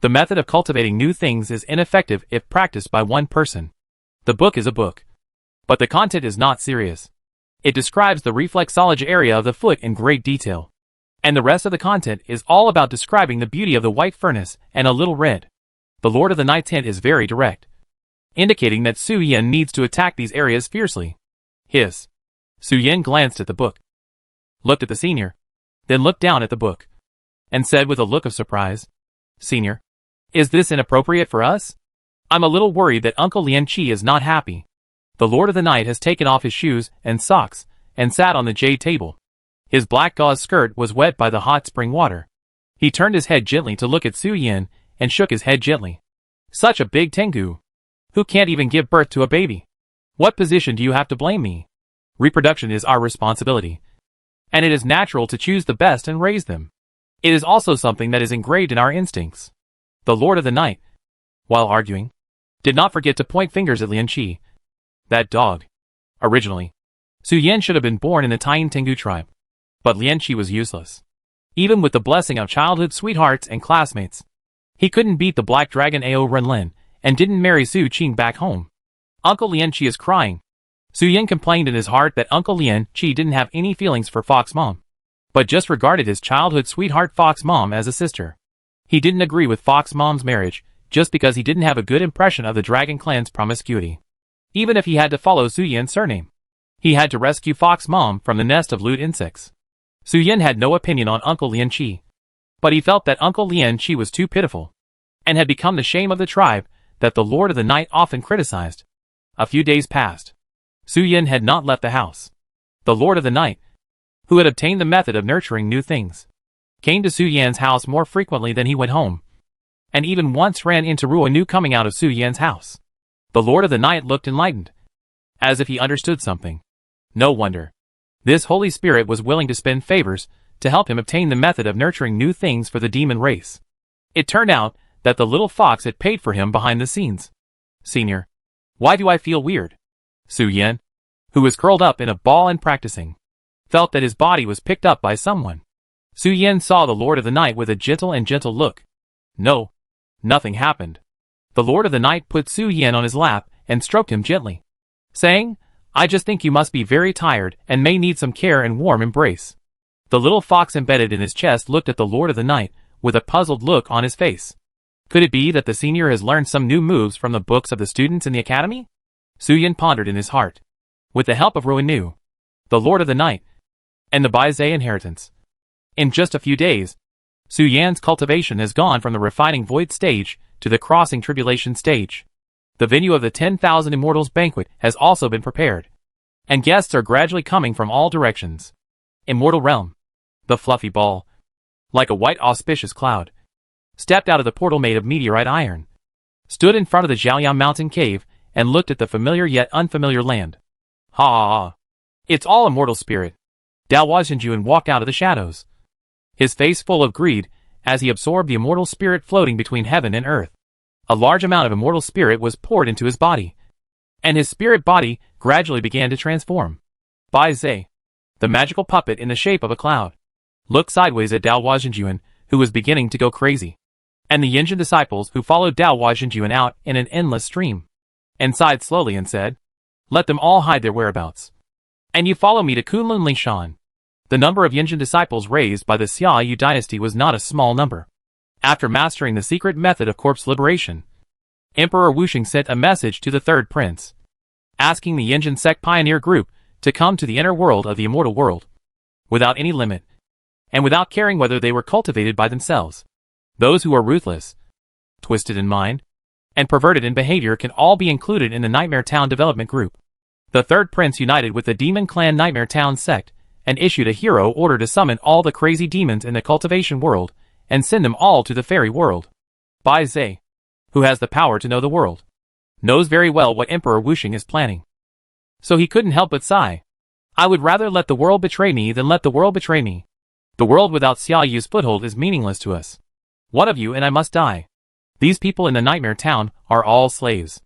The method of cultivating new things is ineffective if practiced by one person. The book is a book. But the content is not serious. It describes the reflexology area of the foot in great detail. And the rest of the content is all about describing the beauty of the white furnace and a little red. The Lord of the Night's hint is very direct, indicating that Su Yin needs to attack these areas fiercely. Hiss. Su Yin glanced at the book, looked at the senior, then looked down at the book, and said with a look of surprise, Senior, is this inappropriate for us? I'm a little worried that Uncle Lian Qi is not happy. The Lord of the Night has taken off his shoes and socks and sat on the jade table. His black gauze skirt was wet by the hot spring water. He turned his head gently to look at Su Yin and shook his head gently. Such a big Tengu. Who can't even give birth to a baby? What position do you have to blame me? Reproduction is our responsibility. And it is natural to choose the best and raise them. It is also something that is engraved in our instincts. The Lord of the Night, while arguing, did not forget to point fingers at Lian Qi. That dog. Originally, Su Yan should have been born in the Taiyin Tengu tribe. But Lian Qi was useless. Even with the blessing of childhood sweethearts and classmates, he couldn't beat the black dragon Ao Renlin, and didn't marry Su Qing back home. Uncle Lian Qi is crying. Su Yan complained in his heart that Uncle Lian Qi didn't have any feelings for Fox Mom, but just regarded his childhood sweetheart Fox Mom as a sister. He didn't agree with Fox Mom's marriage, just because he didn't have a good impression of the Dragon Clan's promiscuity. Even if he had to follow Su Yan's surname, he had to rescue Fox Mom from the nest of lewd insects. Su Yan had no opinion on Uncle Lian Qi, but he felt that Uncle Lian Qi was too pitiful, and had become the shame of the tribe that the Lord of the Night often criticized. A few days passed. Su Yan had not left the house. The Lord of the Night, who had obtained the method of nurturing new things, came to Su Yan's house more frequently than he went home, and even once ran into Ruo Nu coming out of Su Yan's house. The Lord of the Night looked enlightened, as if he understood something. No wonder. This Holy Spirit was willing to spend favors to help him obtain the method of nurturing new things for the demon race. It turned out that the little fox had paid for him behind the scenes. Senior, why do I feel weird? Su Yan, who was curled up in a ball and practicing, felt that his body was picked up by someone. Su Yan saw the Lord of the Night with a gentle look. No, nothing happened. The Lord of the Night put Su Yan on his lap and stroked him gently, saying, I just think you must be very tired and may need some care and warm embrace. The little fox embedded in his chest looked at the Lord of the Night with a puzzled look on his face. Could it be that the senior has learned some new moves from the books of the students in the academy? Su Yan pondered in his heart. With the help of Ruo Nu, the Lord of the Night, and the Bai Zhe inheritance, in just a few days, Su Yan's cultivation has gone from the refining void stage to the crossing tribulation stage. The venue of the 10,000 Immortals banquet has also been prepared, and guests are gradually coming from all directions. Immortal Realm. The fluffy ball, like a white auspicious cloud, stepped out of the portal made of meteorite iron, stood in front of the Zhaoyang mountain cave, and looked at the familiar yet unfamiliar land. Ha ha ha. It's all immortal spirit. Dao Huazhenjuan walked out of the shadows, his face full of greed, as he absorbed the immortal spirit floating between heaven and earth. A large amount of immortal spirit was poured into his body, and his spirit body gradually began to transform. Bai Zhe, the magical puppet in the shape of a cloud, looked sideways at Dao Huazhenjuan, who was beginning to go crazy, and the Yinjin disciples who followed Dao Huazhenjuan out in an endless stream, and sighed slowly and said, Let them all hide their whereabouts, and you follow me to Kunlun Lishan. The number of Yinjin disciples raised by the Xia Yu dynasty was not a small number. After mastering the secret method of corpse liberation, Emperor Wuxing sent a message to the third prince, asking the Yinjin sect pioneer group to come to the inner world of the immortal world, without any limit, and without caring whether they were cultivated by themselves. Those who are ruthless, twisted in mind, and perverted in behavior can all be included in the Nightmare Town development group. The third prince united with the Demon Clan Nightmare Town sect, and issued a hero order to summon all the crazy demons in the cultivation world, and send them all to the fairy world. Bai Zhe, who has the power to know the world, knows very well what Emperor Wuxing is planning. So he couldn't help but sigh. I would rather let the world betray me than let the world betray me. The world without Xia Yu's foothold is meaningless to us. One of you and I must die. These people in the Nightmare Town are all slaves.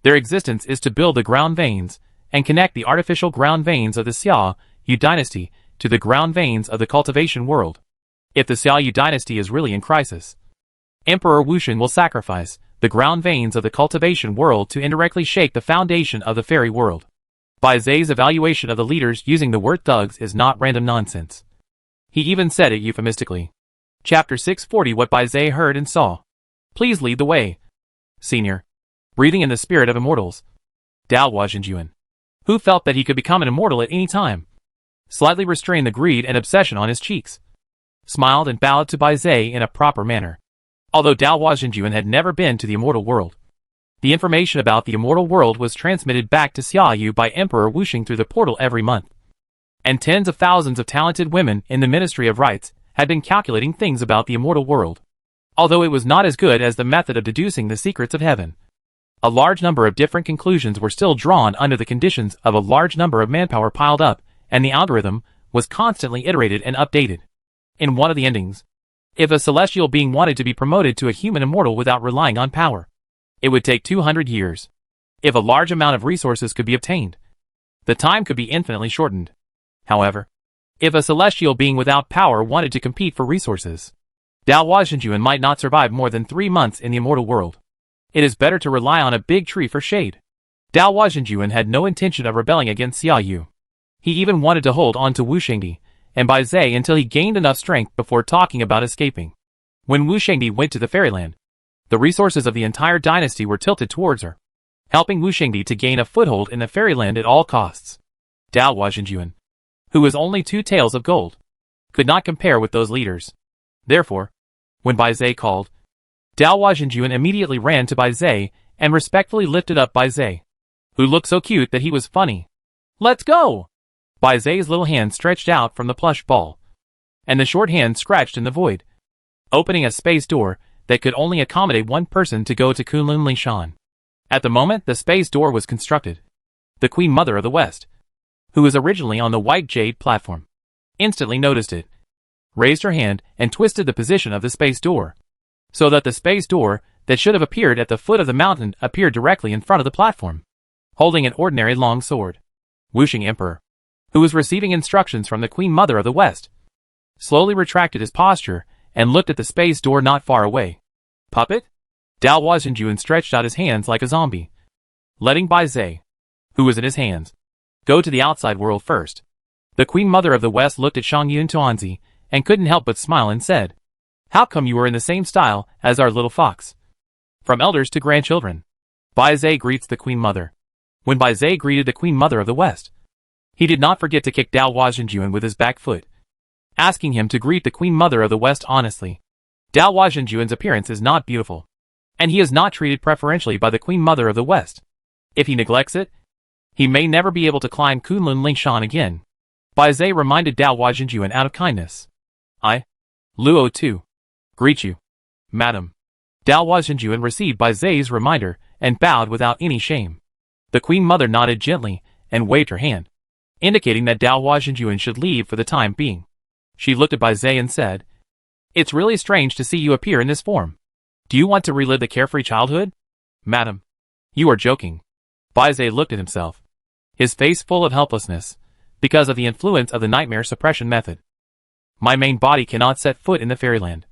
Their existence is to build the ground veins, and connect the artificial ground veins of the Xia Yu dynasty to the ground veins of the cultivation world. If the Xia Yu dynasty is really in crisis, Emperor Wuxing will sacrifice the ground veins of the cultivation world to indirectly shake the foundation of the fairy world. Bai Zhe's evaluation of the leaders using the word thugs is not random nonsense. He even said it euphemistically. Chapter 640 What Bai Zhe heard and saw. Please lead the way, Senior. Breathing in the spirit of immortals, Dao Huazhenjuan, who felt that he could become an immortal at any time, slightly restrained the greed and obsession on his cheeks, smiled and bowed to Bai Zhe in a proper manner. Although Dao Huazhenjuan had never been to the immortal world, the information about the immortal world was transmitted back to Xia Yu by Emperor Wuxing through the portal every month, and tens of thousands of talented women in the Ministry of Rites had been calculating things about the immortal world. Although it was not as good as the method of deducing the secrets of heaven, a large number of different conclusions were still drawn under the conditions of a large number of manpower piled up, and the algorithm was constantly iterated and updated. In one of the endings, If a celestial being wanted to be promoted to a human immortal without relying on power, it would take 200 years. If a large amount of resources could be obtained, the time could be infinitely shortened. However, if a celestial being without power wanted to compete for resources, Dao Huaxinjuan might not survive more than 3 months in the immortal world. It is better to rely on a big tree for shade. Dao Huaxinjuan had no intention of rebelling against Xia Yu. He even wanted to hold on to Wu Shengdi and Bai Zai until he gained enough strength before talking about escaping. When Wu Shengdi went to the fairyland, the resources of the entire dynasty were tilted towards her, helping Wu Shengdi to gain a foothold in the fairyland at all costs. Dao Huaxinjuan, who was only 2 taels of gold, could not compare with those leaders. Therefore, when Bai Zai called, Dao Huaxinjuan immediately ran to Bai Zai and respectfully lifted up Bai Zai, who looked so cute that he was funny. "Let's go!" Bai Zai's little hand stretched out from the plush ball, and the short hand scratched in the void, opening a space door that could only accommodate 1 person to go to Kunlun Lishan. At the moment the space door was constructed, the Queen Mother of the West, who was originally on the white jade platform, instantly noticed it, raised her hand and twisted the position of the space door, so that the space door that should have appeared at the foot of the mountain appeared directly in front of the platform, holding an ordinary long sword. Wuxing Emperor, who was receiving instructions from the Queen Mother of the West, slowly retracted his posture and looked at the space door not far away. "Puppet?" Dao Huaxinjuan stretched out his hands like a zombie, letting Bai Zai, who was in his hands, go to the outside world first. The Queen Mother of the West looked at Shangyun Tuanzi and couldn't help but smile and said, "How come you are in the same style as our little fox? From elders to grandchildren." Bai Zai greets the Queen Mother. When Bai Zai greeted the Queen Mother of the West, he did not forget to kick Dao Huaxinjuan with his back foot, asking him to greet the Queen Mother of the West honestly. Dao Huaxinjuan's appearance is not beautiful, and he is not treated preferentially by the Queen Mother of the West. If he neglects it, he may never be able to climb Kunlun Lingshan again. Bai Zai reminded Dao Huaxinjuan out of kindness. "I, Luo too, greet you, madam." Dao Huaxinjuan received Bai Zai's reminder and bowed without any shame. The Queen Mother nodded gently and waved her hand, indicating that Dao Huaxinjuan should leave for the time being. She looked at Bai Zai and said, "It's really strange to see you appear in this form. Do you want to relive the carefree childhood?" "Madam, you are joking." Bai Zai looked at himself, his face full of helplessness, because of the influence of the nightmare suppression method. "My main body cannot set foot in the fairyland.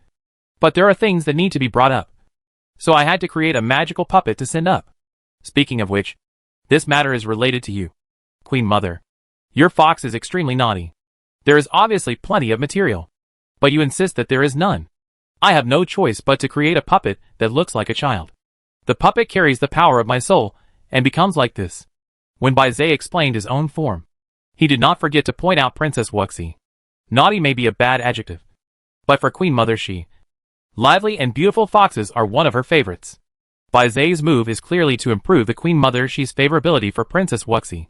But there are things that need to be brought up. So I had to create a magical puppet to send up. Speaking of which, this matter is related to you. Queen Mother, your fox is extremely naughty. There is obviously plenty of material, but you insist that there is none. I have no choice but to create a puppet that looks like a child. The puppet carries the power of my soul and becomes like this." When Bai Zai explained his own form, he did not forget to point out Princess Wuxi. Naughty may be a bad adjective, but for Queen Mother lively and beautiful foxes are one of her favorites. Bai Zai's move is clearly to improve the Queen Mother favorability for Princess Wuxi.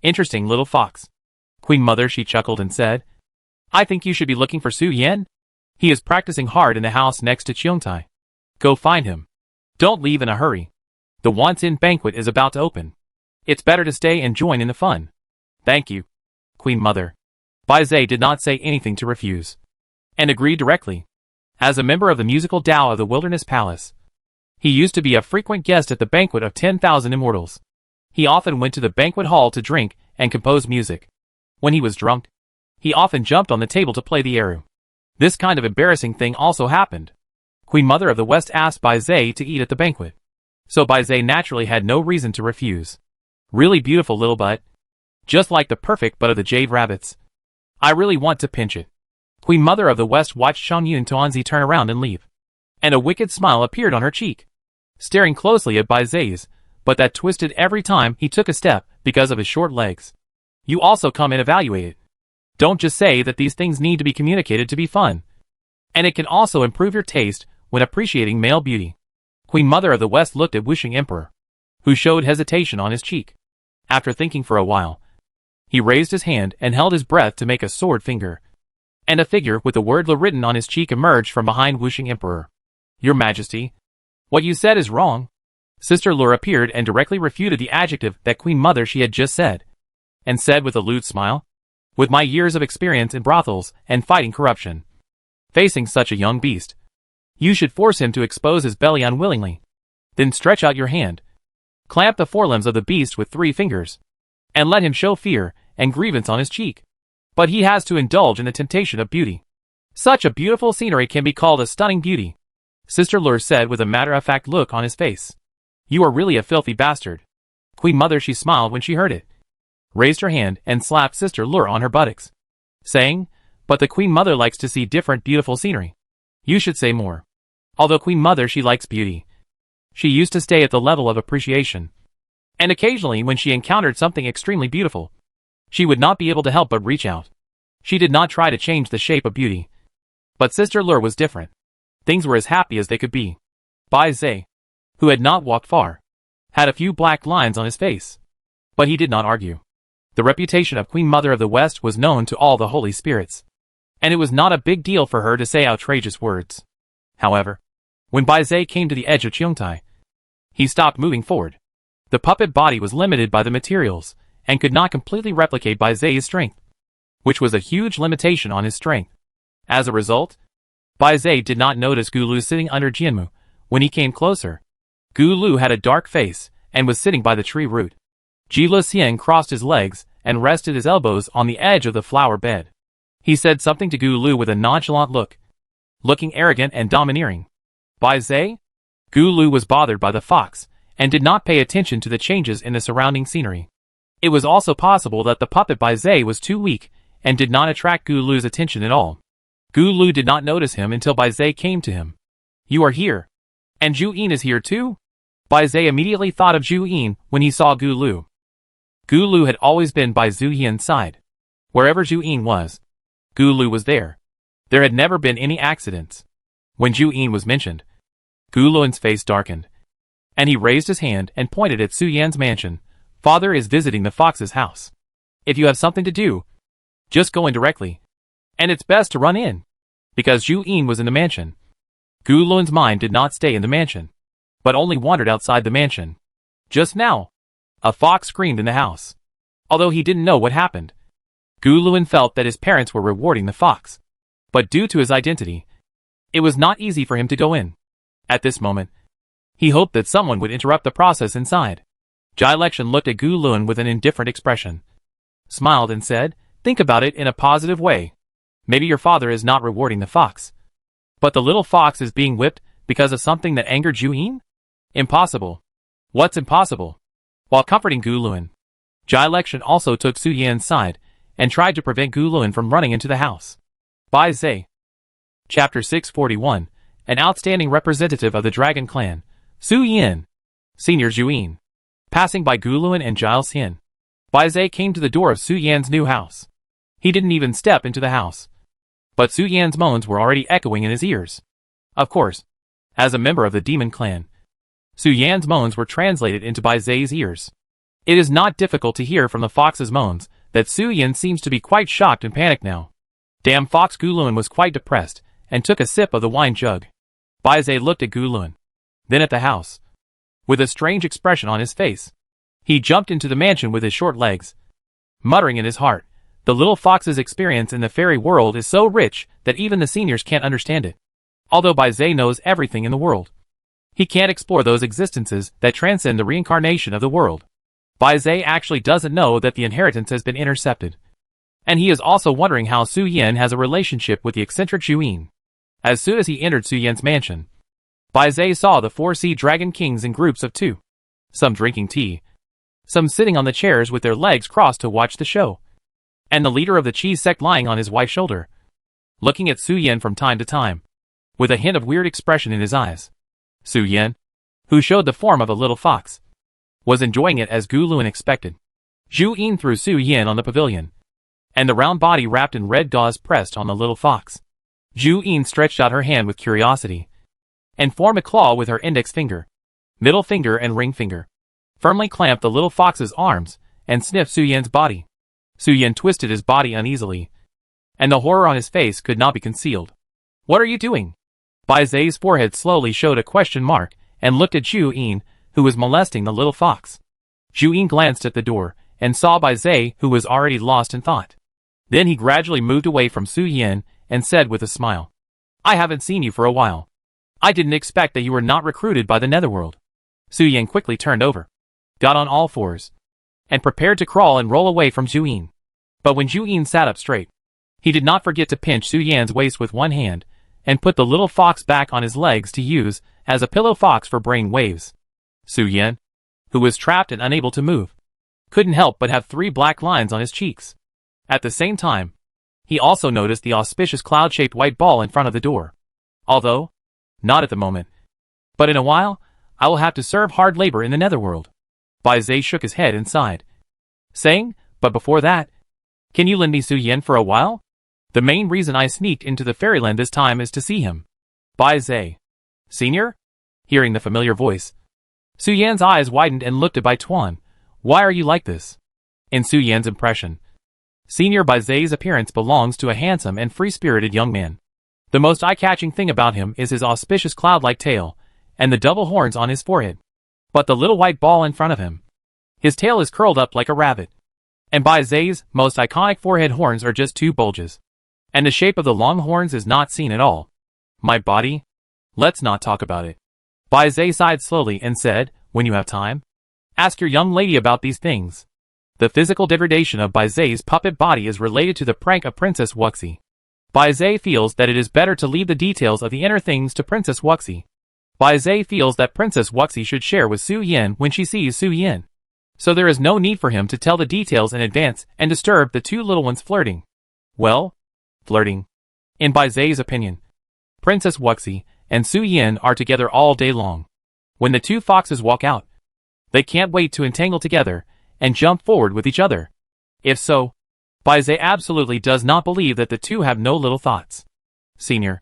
"Interesting little fox." Queen Mother chuckled and said, "I think you should be looking for Su Yan. He is practicing hard in the house next to Cheongtai. Go find him. Don't leave in a hurry. The once-in banquet is about to open. It's better to stay and join in the fun." "Thank you, Queen Mother." Bai Zai did not say anything to refuse, and agreed directly. As a member of the musical Dao of the Wilderness Palace, he used to be a frequent guest at the banquet of 10,000 immortals. He often went to the banquet hall to drink and compose music. When he was drunk, he often jumped on the table to play the eru. This kind of embarrassing thing also happened. Queen Mother of the West asked Bai Zai to eat at the banquet, so Bai Zai naturally had no reason to refuse. "Really beautiful little butt. Just like the perfect butt of the jade rabbits. I really want to pinch it." Queen Mother of the West watched Shangyun Tuanzi turn around and leave, and a wicked smile appeared on her cheek, staring closely at Bai Zai's, but that twisted every time he took a step because of his short legs. "You also come and evaluate it. Don't just say that these things need to be communicated to be fun. And it can also improve your taste when appreciating male beauty." Queen Mother of the West looked at Wuxing Emperor, who showed hesitation on his cheek. After thinking for a while, he raised his hand and held his breath to make a sword finger, and a figure with the word La written on his cheek emerged from behind Wuxing Emperor. "Your Majesty, what you said is wrong." Sister Lure appeared and directly refuted the adjective that Queen Mother had just said, and said with a lewd smile, "With my years of experience in brothels and fighting corruption, facing such a young beast. You should force him to expose his belly unwillingly. Then stretch out your hand. Clamp the forelimbs of the beast with 3 fingers. And let him show fear and grievance on his cheek. But he has to indulge in the temptation of beauty. Such a beautiful scenery can be called a stunning beauty, Sister Lur said with a matter-of-fact look on his face. You are really a filthy bastard. Queen Mother, she smiled when she heard it, raised her hand and slapped Sister Lur on her buttocks, saying, but the Queen Mother likes to see different beautiful scenery. You should say more. Although Queen Mother, she likes beauty, she used to stay at the level of appreciation. And occasionally when she encountered something extremely beautiful, she would not be able to help but reach out. She did not try to change the shape of beauty. But Sister Lur was different. Things were as happy as they could be. Bai Zhe, who had not walked far, had a few black lines on his face. But he did not argue. The reputation of Queen Mother of the West was known to all the holy spirits, and it was not a big deal for her to say outrageous words. However, when Bai Zhe came to the edge of Cheongtai, he stopped moving forward. The puppet body was limited by the materials, and could not completely replicate Bai Zhe's strength, which was a huge limitation on his strength. As a result, Bai Zhe did not notice Gu Lu sitting under Jianmu. When he came closer, Gu Lu had a dark face, and was sitting by the tree root. Ji Le Xian crossed his legs, and rested his elbows on the edge of the flower bed. He said something to Gu Lu with a nonchalant look, looking arrogant and domineering. Bai Zhe? Gu Lu was bothered by the fox, and did not pay attention to the changes in the surrounding scenery. It was also possible that the puppet Bai Zhe was too weak, and did not attract Gu Lu's attention at all. Gu Lu did not notice him until Bai Zhe came to him. You are here. And Zhu Yin is here too? Bai Zhe immediately thought of Zhu Yin when he saw Gu Lu. Gu Lu had always been by Zhu Yin's side. Wherever Zhu Yin was, Gu Lu was there. There had never been any accidents. When Zhu Yin was mentioned, Gu Lu's face darkened, and he raised his hand and pointed at Su Yan's mansion. Father is visiting the fox's house. If you have something to do, just go in directly. And it's best to run in. Because Zhu Yin was in the mansion, Gu Lu's mind did not stay in the mansion, but only wandered outside the mansion. Just now, a fox screamed in the house. Although he didn't know what happened, Gu Luin felt that his parents were rewarding the fox. But due to his identity, it was not easy for him to go in. At this moment, he hoped that someone would interrupt the process inside. Jai Lexian looked at Gu Luin with an indifferent expression, smiled and said, think about it in a positive way. Maybe your father is not rewarding the fox, but the little fox is being whipped because of something that angered Zhu Yin? Impossible. What's impossible? While comforting Gu Luin, Jai Lexian also took Su Yan's side and tried to prevent Gu Luin from running into the house. Bai Zhe. Chapter 641. An outstanding representative of the Dragon Clan, Su Yan, Senior Zhu Yin, passing by Gu Luin and Jai Lexian. Bai Zhe came to the door of Su Yan's new house. He didn't even step into the house, but Su Yan's moans were already echoing in his ears. Of course, as a member of the Demon Clan, Su Yan's moans were translated into Bai Zhe's ears. It is not difficult to hear from the fox's moans that Su Yan seems to be quite shocked and panicked now. Damn fox! Gu Luin was quite depressed and took a sip of the wine jug. Bai Zhe looked at Gu Luin, then at the house, with a strange expression on his face. He jumped into the mansion with his short legs, muttering in his heart, the little fox's experience in the fairy world is so rich that even the seniors can't understand it. Although Bai Zhe knows everything in the world, he can't explore those existences that transcend the reincarnation of the world. Bai Zhe actually doesn't know that the inheritance has been intercepted. And he is also wondering how Su Yan has a relationship with the eccentric Zhu Yin. As soon as he entered Su Yan's mansion, Bai Zhe saw the 4 sea dragon kings in groups of 2. Some drinking tea, some sitting on the chairs with their legs crossed to watch the show, and the leader of the cheese sect lying on his wife's shoulder, looking at Su Yan from time to time, with a hint of weird expression in his eyes. Su Yan, who showed the form of a little fox, was enjoying it as Gu Luin expected. Zhu Yin threw Su Yan on the pavilion, and the round body wrapped in red gauze pressed on the little fox. Zhu Yin stretched out her hand with curiosity, and formed a claw with her index finger, middle finger and ring finger, firmly clamped the little fox's arms, and sniffed Su Yan's body. Su Yan twisted his body uneasily, and the horror on his face could not be concealed. What are you doing? Bai Zhe's forehead slowly showed a question mark, and looked at Zhu Yin, who was molesting the little fox. Zhu Yin glanced at the door, and saw Bai Zhe, who was already lost in thought. Then he gradually moved away from Su Yan, and said with a smile, I haven't seen you for a while. I didn't expect that you were not recruited by the Netherworld. Su Yan quickly turned over, got on all fours, and prepared to crawl and roll away from Zhu Yin. But when Zhu Yin sat up straight, he did not forget to pinch Su Yan's waist with one hand, and put the little fox back on his legs to use as a pillow fox for brain waves. Su Yan, who was trapped and unable to move, couldn't help but have 3 black lines on his cheeks. At the same time, he also noticed the auspicious cloud-shaped white ball in front of the door. Although, not at the moment, but in a while, I will have to serve hard labor in the Netherworld. Bai Zhe shook his head and sighed, saying, but before that, can you lend me Su Yan for a while? The main reason I sneaked into the fairyland this time is to see him. Bai Zhe. Senior? Hearing the familiar voice, Su Yan's eyes widened and looked at Bai Tuan. Why are you like this? In Su Yan's impression, Senior Bai Zhe's appearance belongs to a handsome and free-spirited young man. The most eye-catching thing about him is his auspicious cloud-like tail, and the double horns on his forehead. But the little white ball in front of him. His tail is curled up like a rabbit. And Bai Zhe's most iconic forehead horns are just 2 bulges. And the shape of the long horns is not seen at all. My body? Let's not talk about it. Bai Zhe sighed slowly and said, when you have time, ask your young lady about these things. The physical degradation of Bai Zhe's puppet body is related to the prank of Princess Wuxi. Bai Zhe feels that it is better to leave the details of the inner things to Princess Wuxi. Bai Zhe feels that Princess Wuxi should share with Su Yan when she sees Su Yan. So there is no need for him to tell the details in advance and disturb the 2 little ones flirting. Well, flirting. In Bai Zhe's opinion, Princess Wuxi and Su Yan are together all day long. When the 2 foxes walk out, they can't wait to entangle together and jump forward with each other. If so, Bai Zhe absolutely does not believe that the 2 have no little thoughts. Senior,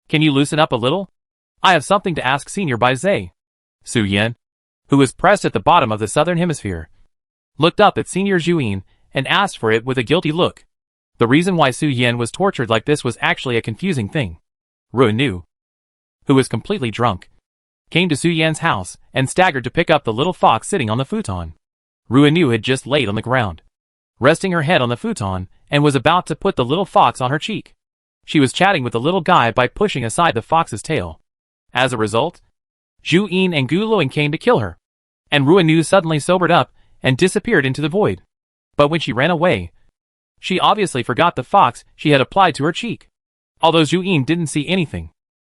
can you loosen up a little? I have something to ask Senior Bai Zhe. Su Yan, who was pressed at the bottom of the southern hemisphere, looked up at Senior Zhu Yin and asked for it with a guilty look. The reason why Su Yan was tortured like this was actually a confusing thing. Ruinu, who was completely drunk, came to Su Yan's house and staggered to pick up the little fox sitting on the futon. Ruinu had just laid on the ground, resting her head on the futon, and was about to put the little fox on her cheek. She was chatting with the little guy by pushing aside the fox's tail. As a result, Zhu Yin and Gu Luing came to kill her, and Ruinu suddenly sobered up and disappeared into the void. But when she ran away, she obviously forgot the fox she had applied to her cheek. Although Zhu Yin didn't see anything,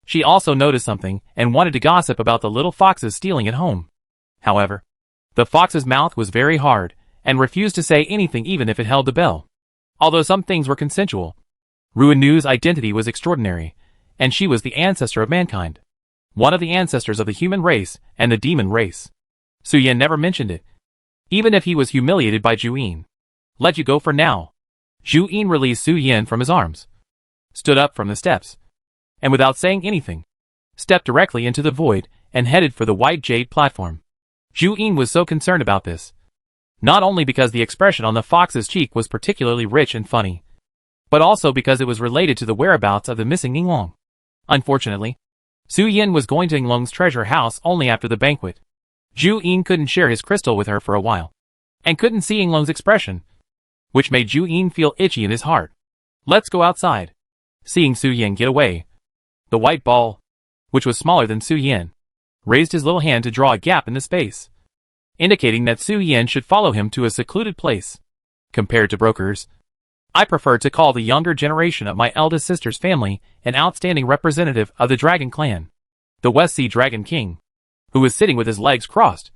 she also noticed something and wanted to gossip about the little foxes stealing at home. However, the fox's mouth was very hard and refused to say anything even if it held the bell. Although some things were consensual, Ruinu's identity was extraordinary, and she was the ancestor of mankind. One of the ancestors of the human race and the demon race. Su Yan never mentioned it, even if he was humiliated by Zhu Yin. Let you go for now. Zhu Yin released Su Yan from his arms, stood up from the steps, and without saying anything, stepped directly into the void and headed for the white jade platform. Zhu Yin was so concerned about this, not only because the expression on the fox's cheek was particularly rich and funny, but also because it was related to the whereabouts of the missing Yinglong. Unfortunately, Su Yan was going to Yinglong's treasure house only after the banquet. Zhu Yin couldn't share his crystal with her for a while, and couldn't see Yinglong's expression, which made Zhu Yin feel itchy in his heart. Let's go outside. Seeing Su Yan get away, the white ball, which was smaller than Su Yan, raised his little hand to draw a gap in the space, indicating that Su Yan should follow him to a secluded place. Compared to brokers, I prefer to call the younger generation of my eldest sister's family an outstanding representative of the Dragon Clan. The West Sea Dragon King, who was sitting with his legs crossed,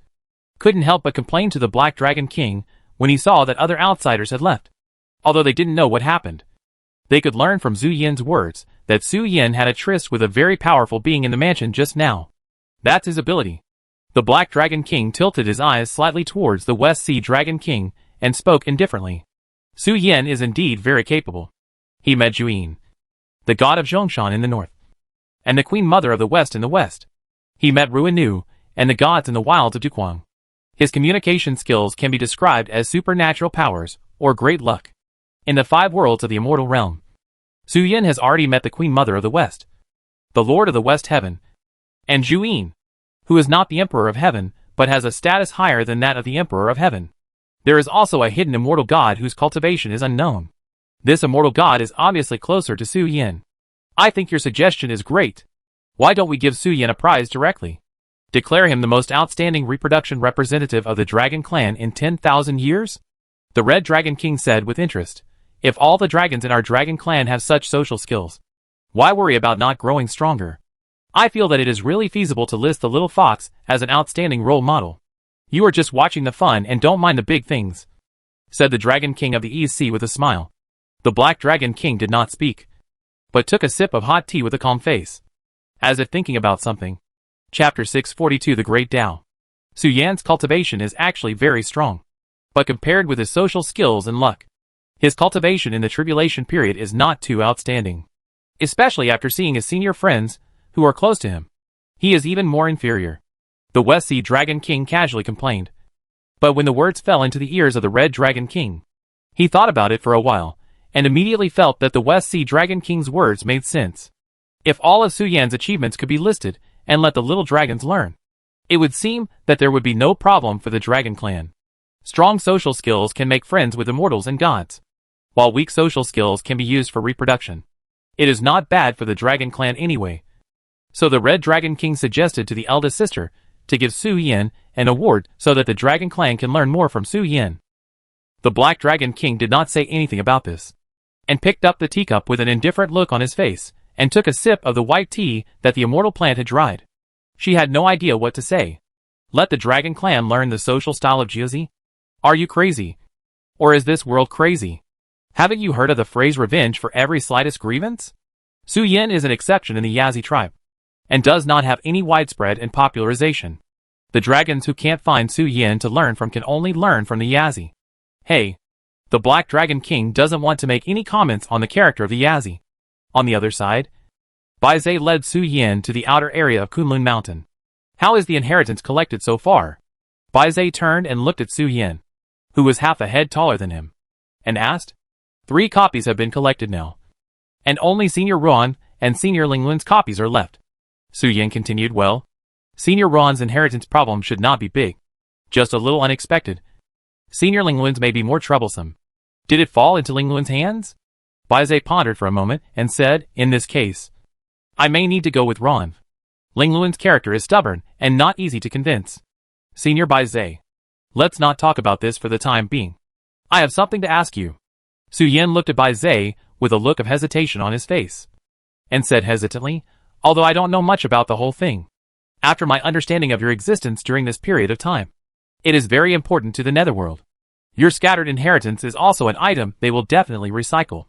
couldn't help but complain to the Black Dragon King when he saw that other outsiders had left. Although they didn't know what happened, they could learn from Zhu Yan's words that Su Yan had a tryst with a very powerful being in the mansion just now. That's his ability. The Black Dragon King tilted his eyes slightly towards the West Sea Dragon King and spoke indifferently. Su Yan is indeed very capable. He met Zhu Yin, the god of Zhongshan in the north, and the Queen Mother of the West in the west. He met Ruinu and the gods in the wilds of Duquang. His communication skills can be described as supernatural powers or great luck. In the 5 worlds of the immortal realm, Su Yan has already met the Queen Mother of the West, the Lord of the West Heaven, and Zhu Yin, who is not the Emperor of Heaven but has a status higher than that of the Emperor of Heaven. There is also a hidden immortal god whose cultivation is unknown. This immortal god is obviously closer to Su Yan. I think your suggestion is great. Why don't we give Su Yan a prize directly? Declare him the most outstanding reproduction representative of the Dragon Clan in 10,000 years? The Red Dragon King said with interest. If all the dragons in our Dragon Clan have such social skills, why worry about not growing stronger? I feel that it is really feasible to list the little fox as an outstanding role model. You are just watching the fun and don't mind the big things, said the Dragon King of the East Sea with a smile. The Black Dragon King did not speak, but took a sip of hot tea with a calm face, as if thinking about something. Chapter 642 The Great Tao. Su Yan's cultivation is actually very strong, but compared with his social skills and luck, his cultivation in the tribulation period is not too outstanding. Especially after seeing his senior friends, who are close to him, he is even more inferior. The West Sea Dragon King casually complained. But when the words fell into the ears of the Red Dragon King, he thought about it for a while, and immediately felt that the West Sea Dragon King's words made sense. If all of Su Yan's achievements could be listed, and let the little dragons learn, it would seem that there would be no problem for the Dragon Clan. Strong social skills can make friends with immortals and gods, while weak social skills can be used for reproduction. It is not bad for the Dragon Clan anyway. So the Red Dragon King suggested to the eldest sister to give Su Yan an award so that the Dragon Clan can learn more from Su Yan. The Black Dragon King did not say anything about this, and picked up the teacup with an indifferent look on his face, and took a sip of the white tea that the immortal plant had dried. She had no idea what to say. Let the Dragon Clan learn the social style of Jiazi? Are you crazy? Or is this world crazy? Haven't you heard of the phrase revenge for every slightest grievance? Su Yan is an exception in the Yazi tribe, and does not have any widespread and popularization. The dragons who can't find Su Yan to learn from can only learn from the Yazi. Hey, the Black Dragon King doesn't want to make any comments on the character of the Yazi. On the other side, Bai Zai led Su Yan to the outer area of Kunlun Mountain. How is the inheritance collected so far? Bai Zai turned and looked at Su Yan, who was half a head taller than him, and asked. 3 copies have been collected now, and only Senior Ruan and Senior Linglun's copies are left. Su Yan continued, well, Senior Ruan's inheritance problem should not be big, just a little unexpected. Senior Linglun's may be more troublesome. Did it fall into Linglun's hands? Bai Zai pondered for a moment and said, in this case, I may need to go with Ruan. Linglun's character is stubborn and not easy to convince. Senior Bai Zai, let's not talk about this for the time being. I have something to ask you. Su Yan looked at Bai Zai with a look of hesitation on his face, and said hesitantly, although I don't know much about the whole thing. After my understanding of your existence during this period of time, it is very important to the Netherworld. Your scattered inheritance is also an item they will definitely recycle.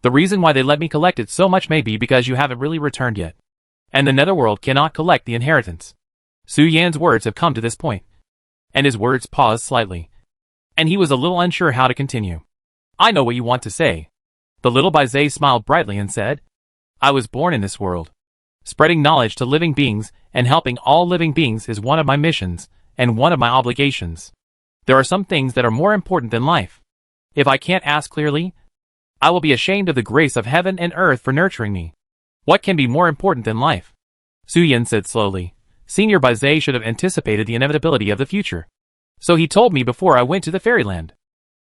The reason why they let me collect it so much may be because you haven't really returned yet, and the Netherworld cannot collect the inheritance. Su Yan's words have come to this point, and his words paused slightly, and he was a little unsure how to continue. I know what you want to say. The little Bai Zai smiled brightly and said, I was born in this world. Spreading knowledge to living beings and helping all living beings is one of my missions, and one of my obligations. There are some things that are more important than life. If I can't ask clearly, I will be ashamed of the grace of heaven and earth for nurturing me. What can be more important than life? Su Yan said slowly. Senior Bai Zai should have anticipated the inevitability of the future. So he told me before I went to the fairyland.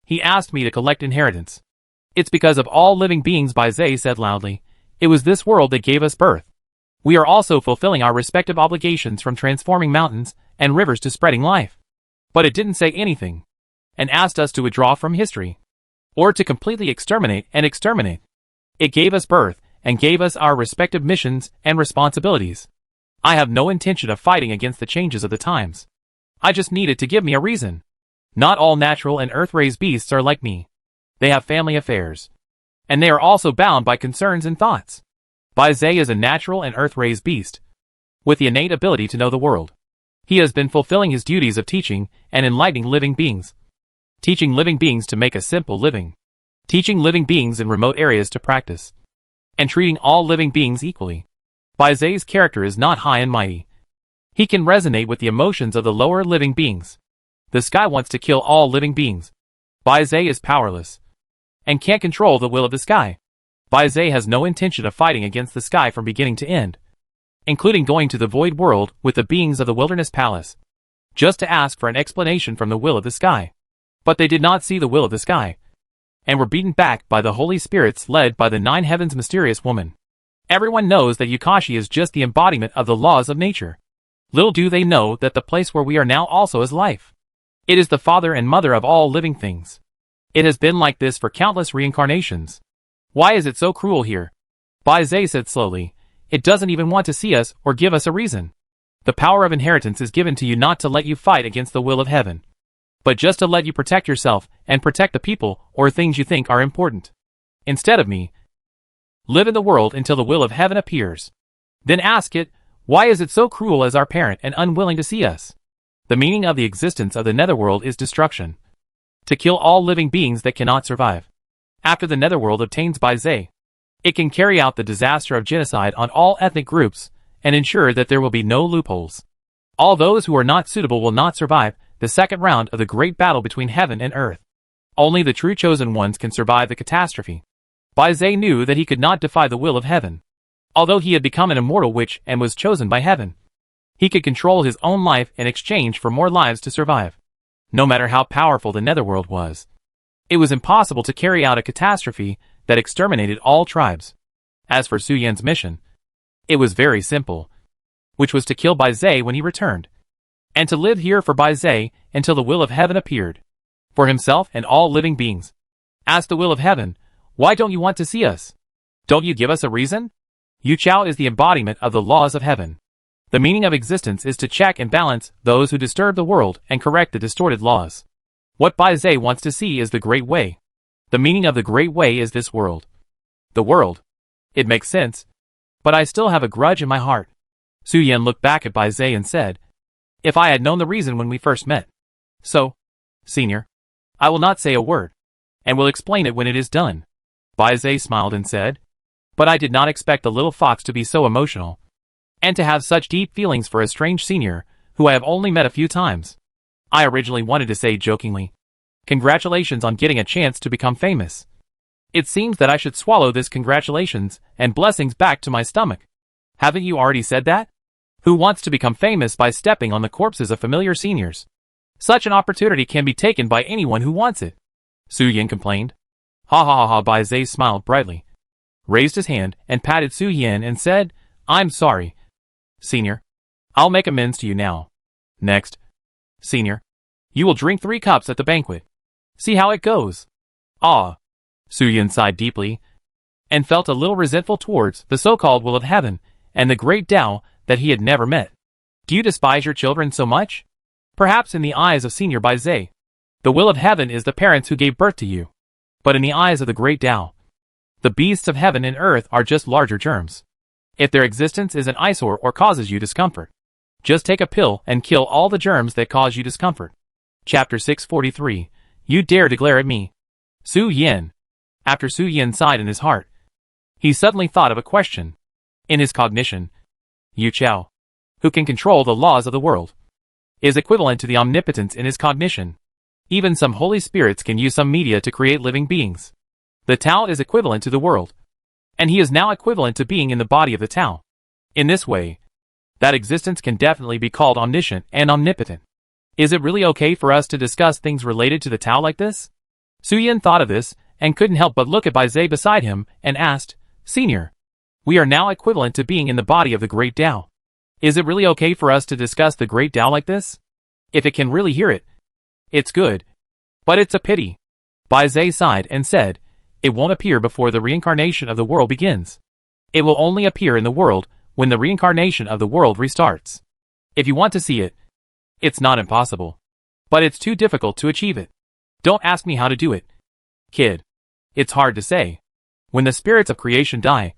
He asked me to collect inheritance. It's because of all living beings, Bai Zai said loudly. It was this world that gave us birth. We are also fulfilling our respective obligations, from transforming mountains and rivers to spreading life. But it didn't say anything, and asked us to withdraw from history, or to completely exterminate and exterminate. It gave us birth, and gave us our respective missions and responsibilities. I have no intention of fighting against the changes of the times. I just needed to give me a reason. Not all natural and earth-raised beasts are like me. They have family affairs, and they are also bound by concerns and thoughts. Bai Zai is a natural and earth-raised beast, with the innate ability to know the world. He has been fulfilling his duties of teaching and enlightening living beings. Teaching living beings to make a simple living. Teaching living beings in remote areas to practice. And treating all living beings equally. Bai Zai's character is not high and mighty. He can resonate with the emotions of the lower living beings. The sky wants to kill all living beings. Bai Zai is powerless, and can't control the will of the sky. Bai Zai has no intention of fighting against the sky from beginning to end, including going to the void world with the beings of the wilderness palace, just to ask for an explanation from the will of the sky. But they did not see the will of the sky, and were beaten back by the holy spirits led by the 9 heavens mysterious woman. Everyone knows that Yukashi is just the embodiment of the laws of nature. Little do they know that the place where we are now also is life. It is the father and mother of all living things. It has been like this for countless reincarnations. Why is it so cruel here? Baizé said slowly. It doesn't even want to see us or give us a reason. The power of inheritance is given to you not to let you fight against the will of heaven, but just to let you protect yourself and protect the people or things you think are important. Instead of me, live in the world until the will of heaven appears. Then ask it, why is it so cruel as our parent and unwilling to see us? The meaning of the existence of the netherworld is destruction. To kill all living beings that cannot survive. After the netherworld obtains Baizé, it can carry out the disaster of genocide on all ethnic groups and ensure that there will be no loopholes. All those who are not suitable will not survive the second round of the great battle between heaven and earth. Only the true chosen ones can survive the catastrophe. Baizé knew that he could not defy the will of heaven. Although he had become an immortal witch and was chosen by heaven, he could control his own life in exchange for more lives to survive. No matter how powerful the netherworld was, it was impossible to carry out a catastrophe that exterminated all tribes. As for Su Yan's mission, it was very simple, which was to kill Baizé when he returned, and to live here for Baizé until the will of heaven appeared, for himself and all living beings. Ask the will of heaven, why don't you want to see us? Don't you give us a reason? Yu Chao is the embodiment of the laws of heaven. The meaning of existence is to check and balance those who disturb the world and correct the distorted laws. What Baizé wants to see is the Great Way. The meaning of the Great Way is this world. The world. It makes sense. But I still have a grudge in my heart. Su Yan looked back at Baizé and said, if I had known the reason when we first met. So, Senior, I will not say a word, and will explain it when it is done. Baizé smiled and said, but I did not expect the little fox to be so emotional, and to have such deep feelings for a strange senior, who I have only met a few times. I originally wanted to say jokingly, congratulations on getting a chance to become famous. It seems that I should swallow this congratulations and blessings back to my stomach. Haven't you already said that? Who wants to become famous by stepping on the corpses of familiar seniors? Such an opportunity can be taken by anyone who wants it. Su Yan complained. Ha ha ha ha. Baizé smiled brightly, raised his hand and patted Su Yan and said, I'm sorry, Senior. I'll make amends to you now. Next, Senior, you will drink 3 cups at the banquet. See how it goes. Ah. Su Yan sighed deeply, and felt a little resentful towards the so-called will of heaven and the great Tao that he had never met. Do you despise your children so much? Perhaps in the eyes of Senior Baizé, the will of heaven is the parents who gave birth to you. But in the eyes of the great Tao, the beasts of heaven and earth are just larger germs. If their existence is an eyesore or causes you discomfort, just take a pill and kill all the germs that cause you discomfort. Chapter 643. You dare to glare at me. Su Yan. After Su Yan sighed in his heart, he suddenly thought of a question. In his cognition, Yu Chao, who can control the laws of the world, is equivalent to the omnipotence in his cognition. Even some holy spirits can use some media to create living beings. The Tao is equivalent to the world, and he is now equivalent to being in the body of the Tao. In this way, that existence can definitely be called omniscient and omnipotent. Is it really okay for us to discuss things related to the Tao like this? Su Yan thought of this, and couldn't help but look at Baizé beside him, and asked, Senior, we are now equivalent to being in the body of the great Tao. Is it really okay for us to discuss the great Tao like this? If it can really hear it, it's good. But it's a pity. Baizé sighed and said, it won't appear before the reincarnation of the world begins. It will only appear in the world when the reincarnation of the world restarts. If you want to see it, it's not impossible. But it's too difficult to achieve it. Don't ask me how to do it, kid. It's hard to say. When the spirits of creation die,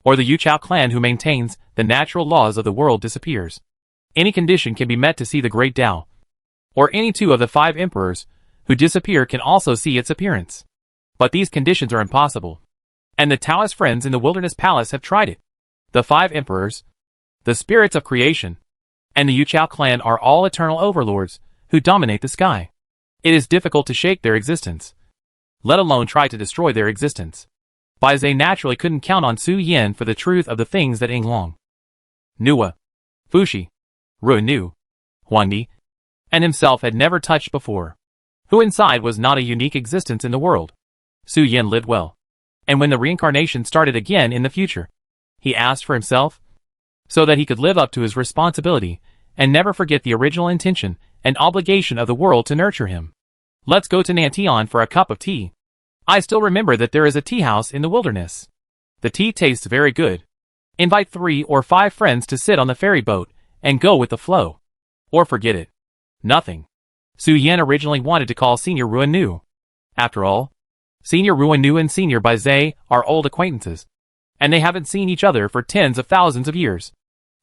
or the Yu Chao clan who maintains the natural laws of the world disappears, any condition can be met to see the great Tao. Or any 2 of the 5 emperors who disappear can also see its appearance. But these conditions are impossible. And the Taoist friends in the wilderness palace have tried it. The 5 emperors, the spirits of creation, and the Yu Chao clan are all eternal overlords who dominate the sky. It is difficult to shake their existence, let alone try to destroy their existence. Baizé naturally couldn't count on Su Yan for the truth of the things that Yinglong, Nua, Fushi, Ru, Huangdi, and himself had never touched before. Who inside was not a unique existence in the world. Su Yan lived well. And when the reincarnation started again in the future, he asked for himself, so that he could live up to his responsibility and never forget the original intention and obligation of the world to nurture him. Let's go to Nantion for a cup of tea. I still remember that there is a tea house in the wilderness. The tea tastes very good. Invite 3 or 5 friends to sit on the ferry boat and go with the flow. Or forget it. Nothing. Su Yan originally wanted to call Senior Ruan Nu. After all, Senior Ruan Nu and Senior Bai Zhe are old acquaintances, and they haven't seen each other for tens of thousands of years.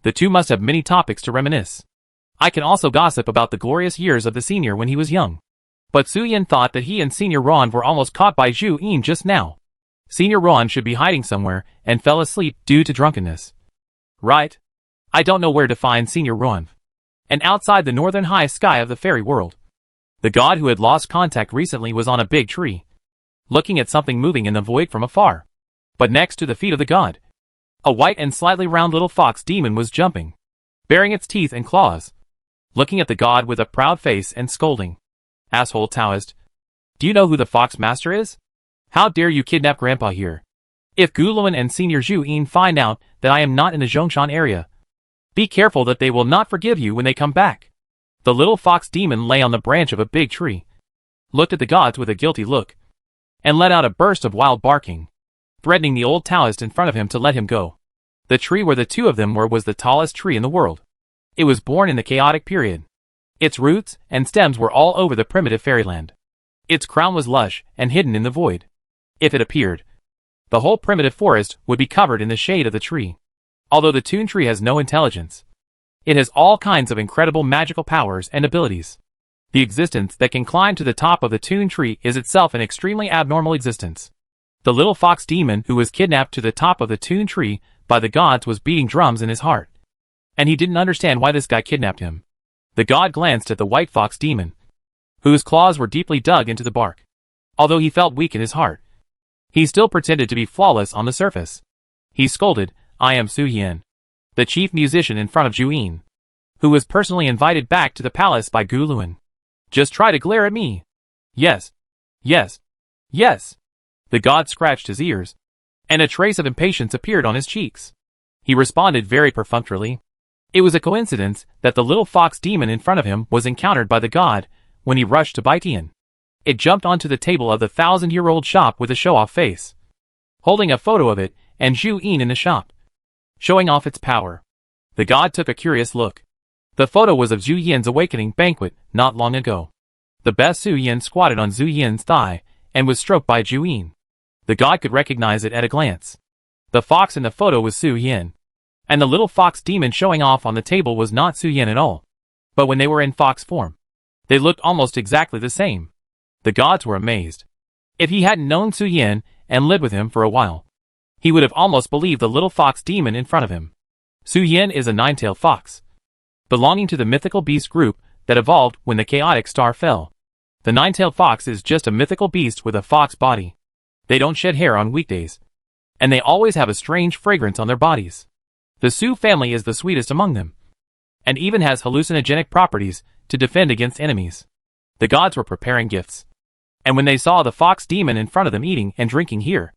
The two must have many topics to reminisce. I can also gossip about the glorious years of the senior when he was young. But Su Yan thought that he and Senior Ron were almost caught by Zhu Yin just now. Senior Ron should be hiding somewhere and fell asleep due to drunkenness. Right? I don't know where to find Senior Ron. And outside the northern high sky of the fairy world, the god who had lost contact recently was on a big tree, looking at something moving in the void from afar. But next to the feet of the god, a white and slightly round little fox demon was jumping, baring its teeth and claws, looking at the god with a proud face and scolding. Asshole Taoist. Do you know who the fox master is? How dare you kidnap Grandpa here? If Gu Luan and Senior Zhu Yin find out that I am not in the Zhongshan area, be careful that they will not forgive you when they come back. The little fox demon lay on the branch of a big tree, looked at the gods with a guilty look, and let out a burst of wild barking, threatening the old Taoist in front of him to let him go. The tree where the two of them were was the tallest tree in the world. It was born in the chaotic period. Its roots and stems were all over the primitive fairyland. Its crown was lush and hidden in the void. If it appeared, the whole primitive forest would be covered in the shade of the tree. Although the Toon Tree has no intelligence, it has all kinds of incredible magical powers and abilities. The existence that can climb to the top of the Toon Tree is itself an extremely abnormal existence. The little fox demon who was kidnapped to the top of the Toon Tree by the gods was beating drums in his heart, and he didn't understand why this guy kidnapped him. The god glanced at the white fox demon, whose claws were deeply dug into the bark. Although he felt weak in his heart, he still pretended to be flawless on the surface. He scolded, I am Su Yan, the chief musician in front of Zhu Yin, who was personally invited back to the palace by Gu Luan. Just try to glare at me. Yes. Yes. Yes. The god scratched his ears, and a trace of impatience appeared on his cheeks. He responded very perfunctorily. It was a coincidence that the little fox demon in front of him was encountered by the god when he rushed to Baitian. It jumped onto the table of the 1,000-year-old shop with a show-off face, holding a photo of it and Zhu Yin in the shop, showing off its power. The god took a curious look. The photo was of Zhu Yin's awakening banquet not long ago. The best Su Yin squatted on Zhu Yin's thigh and was stroked by Zhu Yin. The god could recognize it at a glance. The fox in the photo was Su Yin, and the little fox demon showing off on the table was not Su Yin at all. But when they were in fox form, they looked almost exactly the same. The gods were amazed. If he hadn't known Su Yin and lived with him for a while, he would have almost believed the little fox demon in front of him. Su Yin is a nine-tailed fox, belonging to the mythical beast group that evolved when the chaotic star fell. The nine-tailed fox is just a mythical beast with a fox body. They don't shed hair on weekdays, and they always have a strange fragrance on their bodies. The Su family is the sweetest among them, and even has hallucinogenic properties to defend against enemies. The gods were preparing gifts, and when they saw the fox demon in front of them eating and drinking here,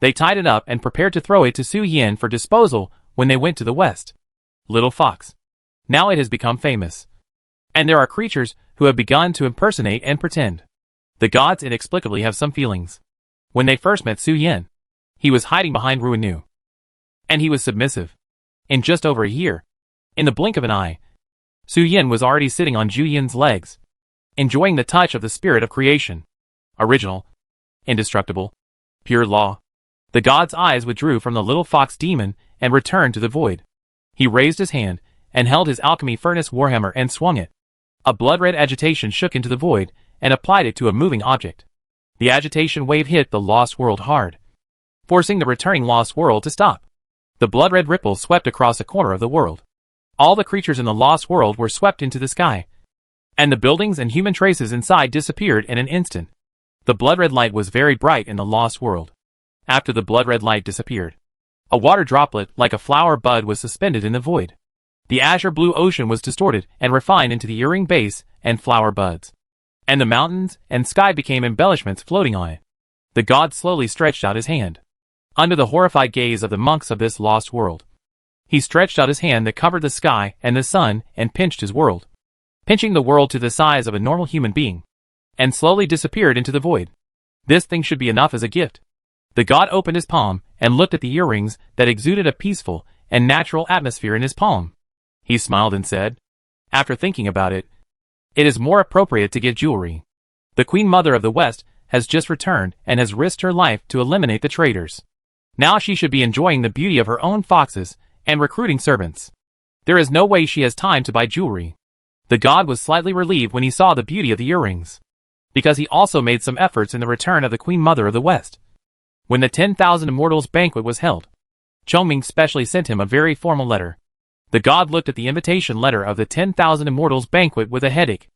they tied it up and prepared to throw it to Su Yin for disposal when they went to the west. Little fox. Now it has become famous, and there are creatures who have begun to impersonate and pretend. The gods inexplicably have some feelings. When they first met Su Yin, he was hiding behind Ruan Nu, and he was submissive. In just over a year, in the blink of an eye, Su Yin was already sitting on Zhu Yin's legs, enjoying the touch of the spirit of creation. Original, indestructible, pure law. The god's eyes withdrew from the little fox demon and returned to the void. He raised his hand and held his alchemy furnace warhammer and swung it. A blood-red agitation shook into the void and applied it to a moving object. The agitation wave hit the lost world hard, forcing the returning lost world to stop. The blood-red ripple swept across a corner of the world. All the creatures in the lost world were swept into the sky, and the buildings and human traces inside disappeared in an instant. The blood-red light was very bright in the lost world. After the blood-red light disappeared, a water droplet like a flower bud was suspended in the void. The azure blue ocean was distorted and refined into the earring base and flower buds, and the mountains and sky became embellishments floating on it. The god slowly stretched out his hand. under the horrified gaze of the monks of this lost world. He stretched out his hand that covered the sky and the sun and pinched his world, pinching the world to the size of a normal human being, and slowly disappeared into the void. This thing should be enough as a gift. The god opened his palm and looked at the earrings that exuded a peaceful and natural atmosphere in his palm. He smiled and said, after thinking about it, "It is more appropriate to get jewelry. The Queen Mother of the West has just returned and has risked her life to eliminate the traitors. Now she should be enjoying the beauty of her own foxes and recruiting servants. There is no way she has time to buy jewelry." The god was slightly relieved when he saw the beauty of the earrings, because he also made some efforts in the return of the Queen Mother of the West. When the 10,000 Immortals banquet was held, Chongming specially sent him a very formal letter. The god looked at the invitation letter of the 10,000 Immortals banquet with a headache.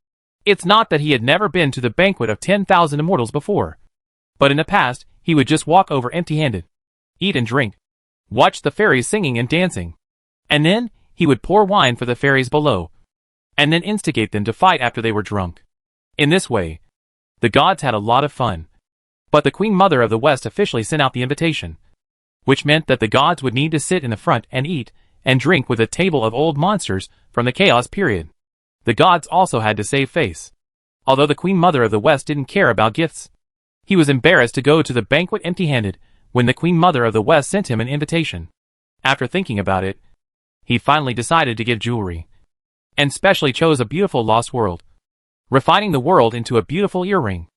It's not that he had never been to the banquet of 10,000 Immortals before, but in the past, he would just walk over empty-handed, eat and drink, watch the fairies singing and dancing, and then he would pour wine for the fairies below, and then instigate them to fight after they were drunk. In this way, the gods had a lot of fun. But the Queen Mother of the West officially sent out the invitation, which meant that the gods would need to sit in the front and eat and drink with a table of old monsters from the Chaos period. The gods also had to save face. Although the Queen Mother of the West didn't care about gifts, he was embarrassed to go to the banquet empty-handed when the Queen Mother of the West sent him an invitation. After thinking about it, he finally decided to give jewelry, and specially chose a beautiful lost world, refining the world into a beautiful earring.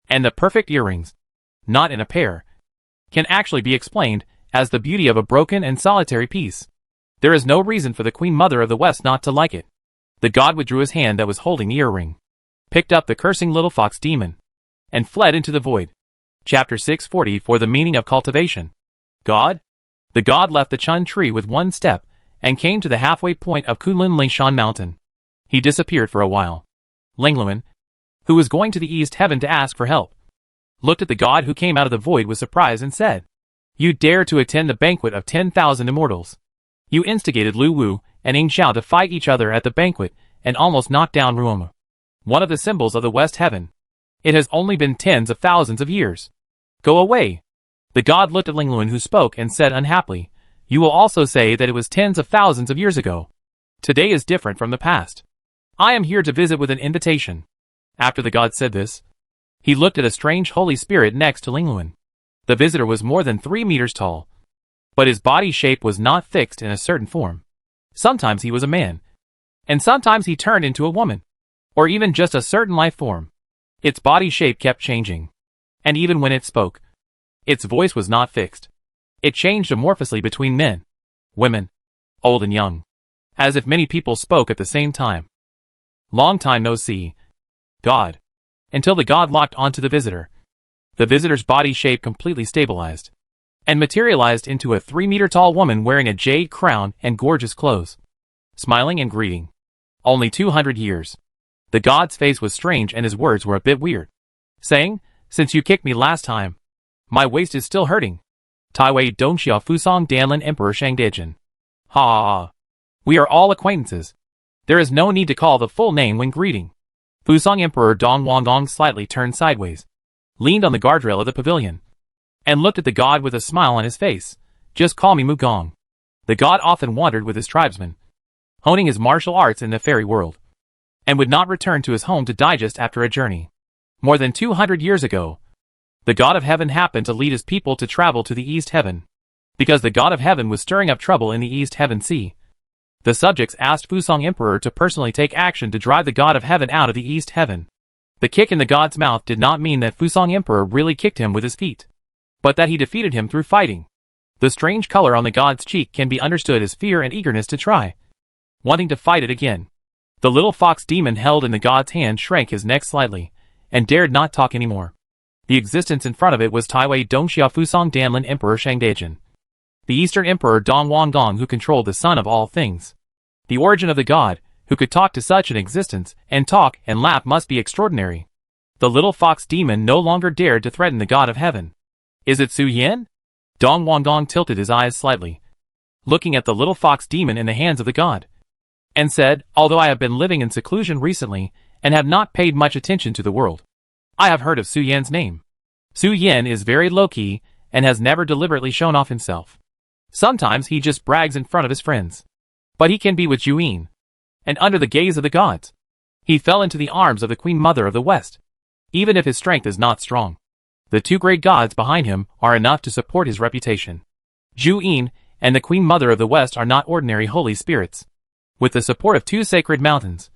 And the perfect earrings, not in a pair, can actually be explained as the beauty of a broken and solitary piece. There is no reason for the Queen Mother of the West not to like it. The god withdrew his hand that was holding the earring, picked up the cursing little fox demon, and fled into the void. Chapter 640 for the meaning of cultivation. God? The god left the Chun tree with one step and came to the halfway point of Kunlun Lingshan Mountain. He disappeared for a while. Lingluan, who was going to the East Heaven to ask for help, looked at the god who came out of the void with surprise and said, "You dare to attend the banquet of 10,000 immortals. You instigated Lu Wu and Ing Xiao to fight each other at the banquet and almost knocked down Ruoma, one of the symbols of the West Heaven. It has only been tens of thousands of years. Go away." The god looked at Lingluan, who spoke and said unhappily, "You will also say that it was tens of thousands of years ago. Today is different from the past. I am here to visit with an invitation." After the god said this, he looked at a strange holy spirit next to Lingluan. The visitor was more than 3 meters tall, but his body shape was not fixed in a certain form. Sometimes he was a man, and sometimes he turned into a woman, or even just a certain life form. Its body shape kept changing, and even when it spoke, its voice was not fixed. It changed amorphously between men, women, old and young, as if many people spoke at the same time. Long time no see, God. Until the god locked onto the visitor. The visitor's body shape completely stabilized and materialized into a 3-meter-tall woman wearing a jade crown and gorgeous clothes, smiling and greeting. Only 200 years. The god's face was strange and his words were a bit weird, saying, "Since you kicked me last time, my waist is still hurting. Taiwei Dongxia Fusong Danlin Emperor Shangdejin. Ha ha ha. We are all acquaintances. There is no need to call the full name when greeting." Fusong Emperor Dong Wangong slightly turned sideways, leaned on the guardrail of the pavilion, and looked at the god with a smile on his face. "Just call me Mugong." The god often wandered with his tribesmen, honing his martial arts in the fairy world, and would not return to his home to digest after a journey. More than 200 years ago, the god of heaven happened to lead his people to travel to the East Heaven, because the god of heaven was stirring up trouble in the East Heaven Sea. The subjects asked Fusong Emperor to personally take action to drive the god of heaven out of the East Heaven. The kick in the god's mouth did not mean that Fusong Emperor really kicked him with his feet, but that he defeated him through fighting. The strange color on the god's cheek can be understood as fear and eagerness to try, wanting to fight it again. The little fox demon held in the god's hand shrank his neck slightly, and dared not talk anymore. The existence in front of it was Taiwei Dongxia Fusong Danlin Emperor Shangdejin, the Eastern Emperor Dong Wangong, who controlled the sun of all things. The origin of the god, who could talk to such an existence, and talk and laugh, must be extraordinary. The little fox demon no longer dared to threaten the god of heaven. "Is it Su Yan?" Dong Wangong tilted his eyes slightly, looking at the little fox demon in the hands of the god, and said, "Although I have been living in seclusion recently, and have not paid much attention to the world, I have heard of Su Yan's name. Su Yan is very low-key, and has never deliberately shown off himself. Sometimes he just brags in front of his friends. But he can be with Juin. And under the gaze of the gods, he fell into the arms of the Queen Mother of the West. Even if his strength is not strong, the two great gods behind him are enough to support his reputation. Juin and the Queen Mother of the West are not ordinary holy spirits. With the support of two sacred mountains,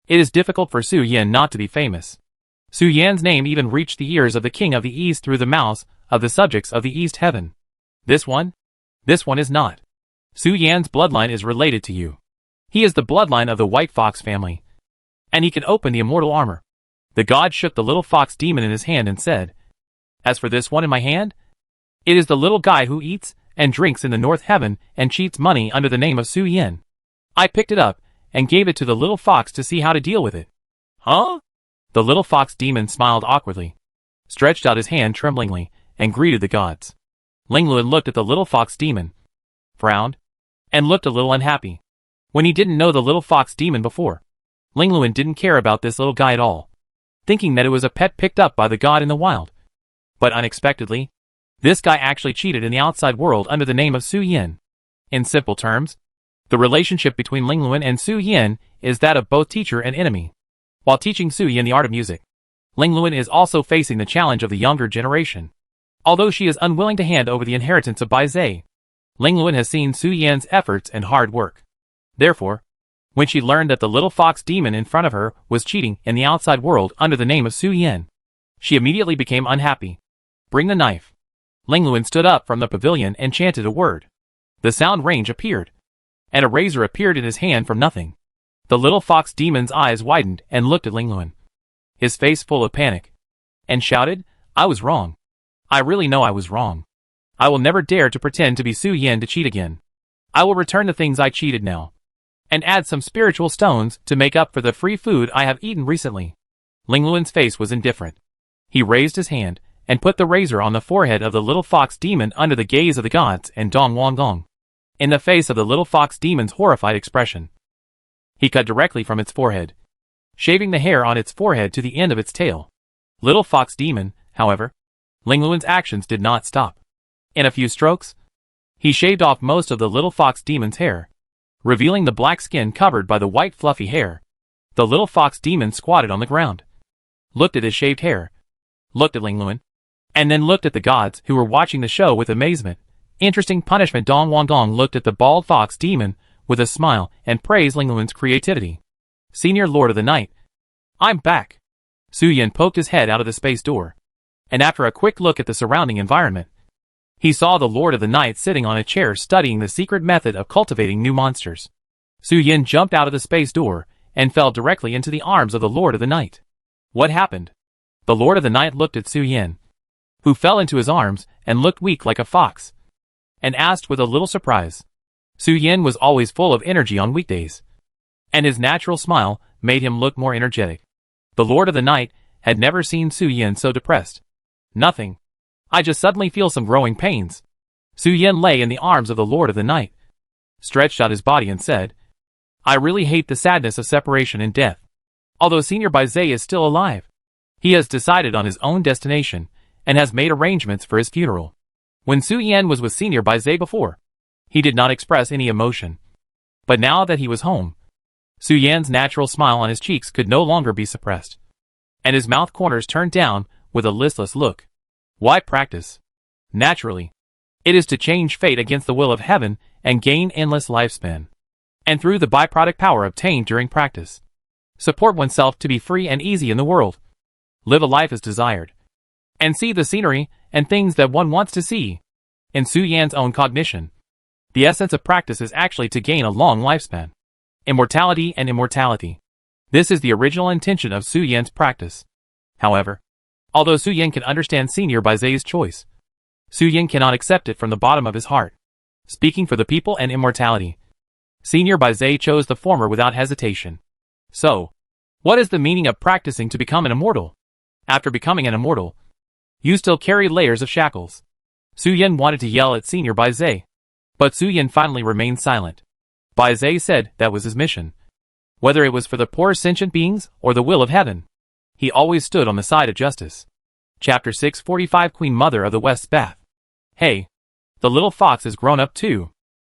it is difficult for Su Yan not to be famous. Su Yan's name even reached the ears of the King of the East through the mouths of the subjects of the East Heaven. This one is not. Su Yan's bloodline is related to you. He is the bloodline of the White Fox family, and he can open the immortal armor. The god shook the little fox demon in his hand and said, "As for this one in my hand, it is the little guy who eats and drinks in the North Heaven and cheats money under the name of Su Yan. I picked it up and gave it to the little fox to see how to deal with it." "Huh?" The little fox demon smiled awkwardly, stretched out his hand tremblingly, and greeted the gods. Lingluan looked at the little fox demon, frowned, and looked a little unhappy. When he didn't know the little fox demon before, Lingluan didn't care about this little guy at all, thinking that it was a pet picked up by the god in the wild. But unexpectedly, this guy actually cheated in the outside world under the name of Su Yan. In simple terms, the relationship between Lingluan and Su Yan is that of both teacher and enemy. While teaching Su Yan the art of music, Lingluan is also facing the challenge of the younger generation. Although she is unwilling to hand over the inheritance of Bai Zai, Lingluan has seen Su Yan's efforts and hard work. Therefore, when she learned that the little fox demon in front of her was cheating in the outside world under the name of Su Yan, she immediately became unhappy. "Bring the knife." Lingluan stood up from the pavilion and chanted a word. The sound range appeared, and a razor appeared in his hand from nothing. The little fox demon's eyes widened and looked at Lingluan, his face full of panic, and shouted, "I was wrong. I really know I was wrong. I will never dare to pretend to be Su Yan to cheat again. I will return the things I cheated now, and add some spiritual stones to make up for the free food I have eaten recently." Lingluan's face was indifferent. He raised his hand and put the razor on the forehead of the little fox demon under the gaze of the gods and Dong Wang Gong. In the face of the little fox demon's horrified expression, he cut directly from its forehead, shaving the hair on its forehead to the end of its tail. Little fox demon, however, Lingluan's actions did not stop. In a few strokes, he shaved off most of the little fox demon's hair, revealing the black skin covered by the white fluffy hair. The little fox demon squatted on the ground, looked at his shaved hair, looked at Lingluan, and then looked at the gods who were watching the show with amazement. Interesting punishment. Dong Wang Gong looked at the bald fox demon with a smile and praised Lingluan's creativity. "Senior Lord of the Night, I'm back." Su Yan poked his head out of the space door, and after a quick look at the surrounding environment, he saw the Lord of the Night sitting on a chair studying the secret method of cultivating new monsters. Su Yan jumped out of the space door and fell directly into the arms of the Lord of the Night. "What happened?" The Lord of the Night looked at Su Yan, who fell into his arms and looked weak like a fox, and asked with a little surprise. Su Yan was always full of energy on weekdays, and his natural smile made him look more energetic. The Lord of the Night had never seen Su Yan so depressed. "Nothing. I just suddenly feel some growing pains." Su Yan lay in the arms of the Lord of the Night, stretched out his body and said, "I really hate the sadness of separation and death. Although Senior Bai Zai is still alive, he has decided on his own destination and has made arrangements for his funeral." When Su Yan was with Senior Bai Zai before, he did not express any emotion. But now that he was home, Su Yan's natural smile on his cheeks could no longer be suppressed, and his mouth corners turned down with a listless look. Why practice? Naturally, it is to change fate against the will of heaven and gain endless lifespan. And through the byproduct power obtained during practice, support oneself to be free and easy in the world. Live a life as desired, and see the scenery and things that one wants to see. In Su Yan's own cognition, the essence of practice is actually to gain a long lifespan, immortality and immortality. This is the original intention of Su Yan's practice. However, although Su Yan can understand Senior Bai Zai's choice, Su Yan cannot accept it from the bottom of his heart. Speaking for the people and immortality, Senior Bai Zai chose the former without hesitation. So, what is the meaning of practicing to become an immortal? After becoming an immortal, you still carry layers of shackles. Su Yan wanted to yell at Senior Bai Zai, but Su Yan finally remained silent. Bai Zai said that was his mission. Whether it was for the poor sentient beings or the will of heaven, he always stood on the side of justice. Chapter 645 Queen Mother of the West's Bath. Hey, the little fox has grown up too.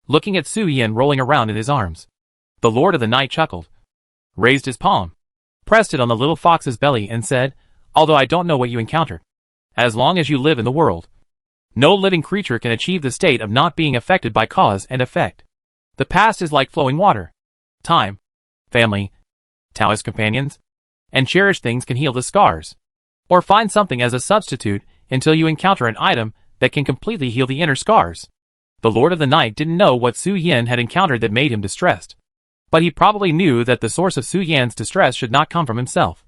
Looking at Su Yin rolling around in his arms, the Lord of the Night chuckled, raised his palm, pressed it on the little fox's belly and said, although I don't know what you encountered, as long as you live in the world, no living creature can achieve the state of not being affected by cause and effect. The past is like flowing water. Time, family, Taoist companions, and cherished things can heal the scars. Or find something as a substitute until you encounter an item that can completely heal the inner scars. The Lord of the Night didn't know what Su Yin had encountered that made him distressed. But he probably knew that the source of Su Yin's distress should not come from himself,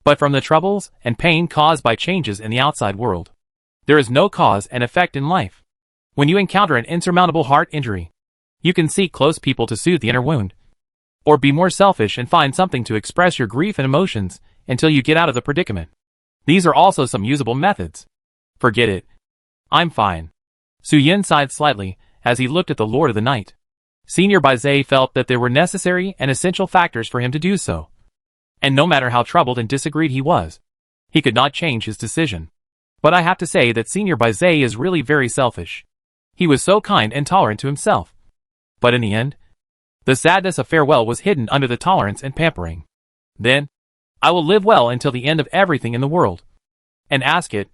but from the troubles and pain caused by changes in the outside world. There is no cause and effect in life. When you encounter an insurmountable heart injury, you can seek close people to soothe the inner wound. Or be more selfish and find something to express your grief and emotions until you get out of the predicament. These are also some usable methods. Forget it. I'm fine. Su Yin sighed slightly as he looked at the Lord of the Night. Senior Baizé felt that there were necessary and essential factors for him to do so. And no matter how troubled and disagreed he was, he could not change his decision. But I have to say that Senior Baizé is really very selfish. He was so kind and tolerant to himself. But in the end, the sadness of farewell was hidden under the tolerance and pampering. Then, I will live well until the end of everything in the world. And ask it,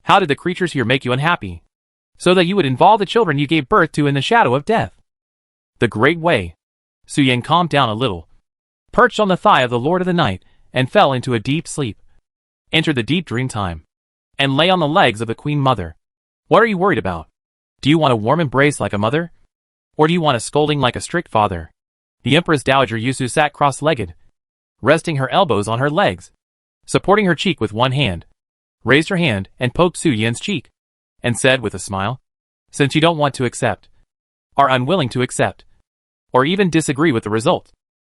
how did the creatures here make you unhappy? So that you would involve the children you gave birth to in the shadow of death. The Great Way. Su Yin calmed down a little, perched on the thigh of the Lord of the Night, and fell into a deep sleep. Entered the deep dream time, and lay on the legs of the Queen Mother. What are you worried about? Do you want a warm embrace like a mother? Or do you want a scolding like a strict father? The Empress Dowager Yusu sat cross-legged, resting her elbows on her legs, supporting her cheek with one hand, raised her hand and poked Su Yin's cheek, and said with a smile, since you don't want to accept, are unwilling to accept, or even disagree with the result,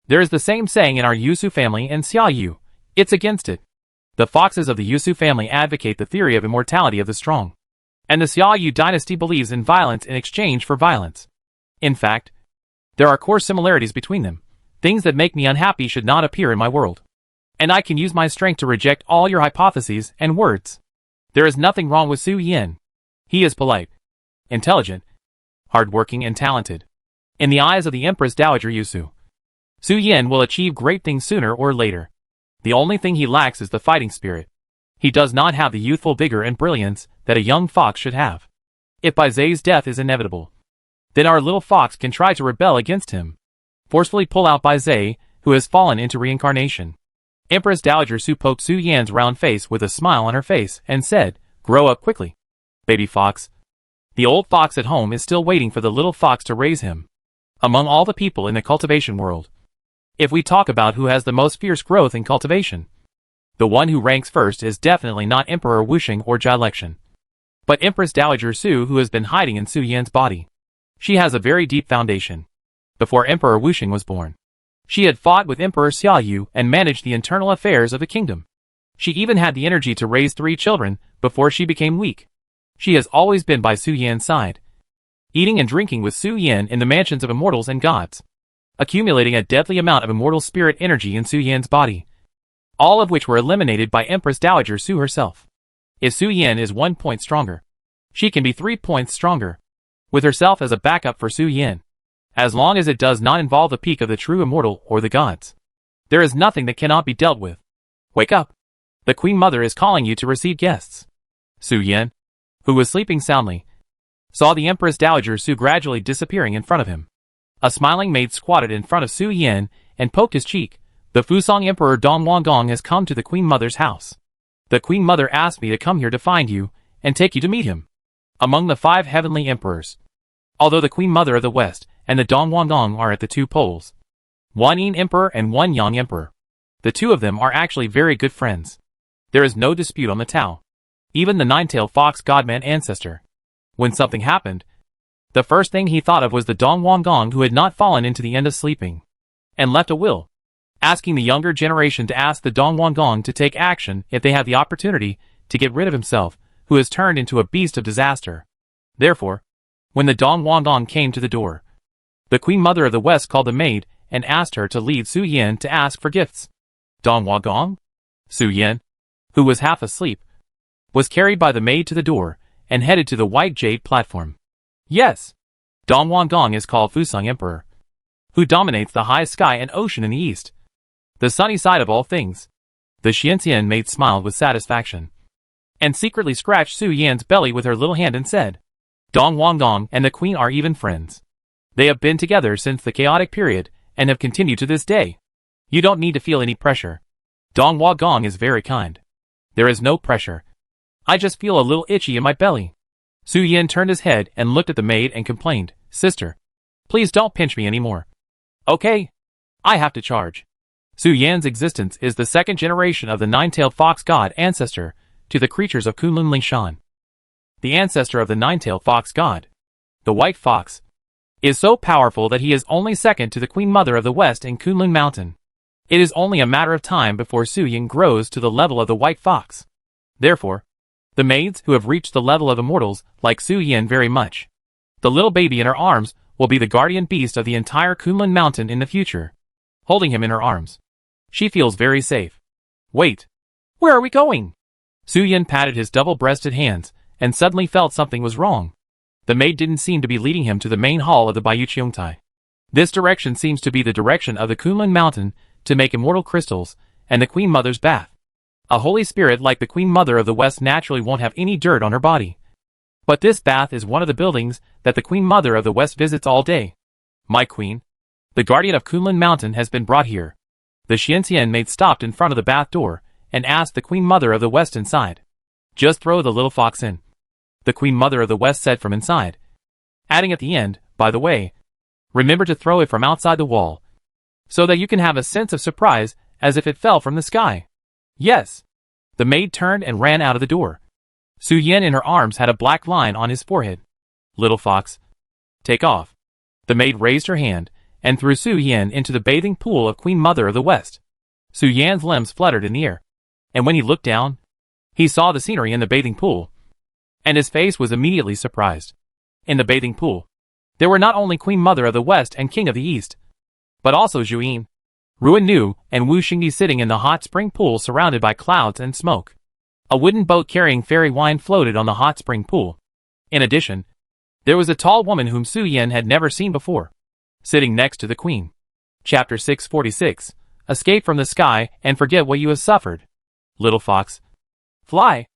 there is the same saying in our Yusu family and Xiaoyu, it's against it. The foxes of the Yusu family advocate the theory of immortality of the strong, and the Xiaoyu dynasty believes in violence in exchange for violence. In fact, there are core similarities between them. Things that make me unhappy should not appear in my world. And I can use my strength to reject all your hypotheses and words. There is nothing wrong with Su Yin. He is polite, intelligent, hardworking and talented. In the eyes of the Empress Dowager Yusu, Su Yin will achieve great things sooner or later. The only thing he lacks is the fighting spirit. He does not have the youthful vigor and brilliance that a young fox should have. If Baizé's death is inevitable, then our little fox can try to rebel against him, forcefully pull out Baizé, who has fallen into reincarnation. Empress Dowager Su poked Su Yin's round face with a smile on her face and said, grow up quickly, baby fox. The old fox at home is still waiting for the little fox to raise him. Among all the people in the cultivation world, if we talk about who has the most fierce growth in cultivation, the one who ranks first is definitely not Emperor Wuxing or Jia Lexian, but Empress Dowager Su, who has been hiding in Su Yin's body. She has a very deep foundation. Before Emperor Wuxing was born, she had fought with Emperor Xiaoyu and managed the internal affairs of the kingdom. She even had the energy to raise 3 children before she became weak. She has always been by Su Yin's side, eating and drinking with Su Yin in the mansions of immortals and gods, accumulating a deadly amount of immortal spirit energy in Su Yin's body, all of which were eliminated by Empress Dowager Su herself. If Su Yin is 1 point stronger, she can be 3 points stronger, with herself as a backup for Su Yin, as long as it does not involve the peak of the true immortal or the gods. There is nothing that cannot be dealt with. Wake up! The Queen Mother is calling you to receive guests. Su Yin, who was sleeping soundly, saw the Empress Dowager Su gradually disappearing in front of him. A smiling maid squatted in front of Su Yin and poked his cheek. The Fusang Emperor Dong Wangong has come to the Queen Mother's house. The Queen Mother asked me to come here to find you and take you to meet him. Among the 5 heavenly emperors, although the Queen Mother of the West and the Dong Wangong are at the 2 poles, 1 Yin Emperor and 1 Yang Emperor, the 2 of them are actually very good friends. There is no dispute on the Tao. Even the 9-tailed fox godman ancestor. When something happened, the first thing he thought of was the Dong Wangong, who had not fallen into the end of sleeping, and left a will, asking the younger generation to ask the Dong Wangong to take action if they have the opportunity to get rid of himself, who has turned into a beast of disaster. Therefore, when the Dong Wangong came to the door, the Queen Mother of the West called the maid and asked her to lead Su Yin to ask for gifts. Dong Wangong? Su Yin, who was half asleep, was carried by the maid to the door and headed to the white jade platform. Yes, Dong Wanggong is called Fusang Emperor, who dominates the high sky and ocean in the east, the sunny side of all things. The Xianxian maid smiled with satisfaction, and secretly scratched Su Yan's belly with her little hand and said, Dong Wanggong and the queen are even friends. They have been together since the chaotic period, and have continued to this day. You don't need to feel any pressure. Dong Wanggong is very kind. There is no pressure. I just feel a little itchy in my belly. Su Yan turned his head and looked at the maid and complained, Sister, please don't pinch me anymore. Okay. I have to charge. Su Yan's existence is the second generation of the nine-tailed fox god ancestor to the creatures of Kunlun Lingshan. The ancestor of the nine-tailed fox god, the white fox, is so powerful that he is only second to the Queen Mother of the West in Kunlun Mountain. It is only a matter of time before Su Yan grows to the level of the white fox. Therefore, the maids who have reached the level of immortals like Su Yan very much. The little baby in her arms will be the guardian beast of the entire Kunlun Mountain in the future. Holding him in her arms, she feels very safe. Wait. Where are we going? Su Yan patted his double-breasted hands and suddenly felt something was wrong. The maid didn't seem to be leading him to the main hall of the Baiyu. This direction seems to be the direction of the Kunlun Mountain to make immortal crystals and the Queen Mother's bath. A holy spirit like the Queen Mother of the West naturally won't have any dirt on her body. But this bath is one of the buildings that the Queen Mother of the West visits all day. My queen, the guardian of Kunlun Mountain has been brought here. The Xianxian maid stopped in front of the bath door and asked the Queen Mother of the West inside. Just throw the little fox in. The Queen Mother of the West said from inside, adding at the end, by the way, remember to throw it from outside the wall, so that you can have a sense of surprise as if it fell from the sky. Yes. The maid turned and ran out of the door. Su Yan in her arms had a black line on his forehead. Little fox, take off. The maid raised her hand and threw Su Yan into the bathing pool of Queen Mother of the West. Su Yan's limbs fluttered in the air, and when he looked down, he saw the scenery in the bathing pool, and his face was immediately surprised. In the bathing pool, there were not only Queen Mother of the West and King of the East, but also Zhuyin, Ruan Nu, and Wu Xingdi sitting in the hot spring pool surrounded by clouds and smoke. A wooden boat carrying fairy wine floated on the hot spring pool. In addition, there was a tall woman whom Su Yan had never seen before, sitting next to the queen. Chapter 646, Escape from the Sky and Forget What You Have Suffered. Little fox, fly.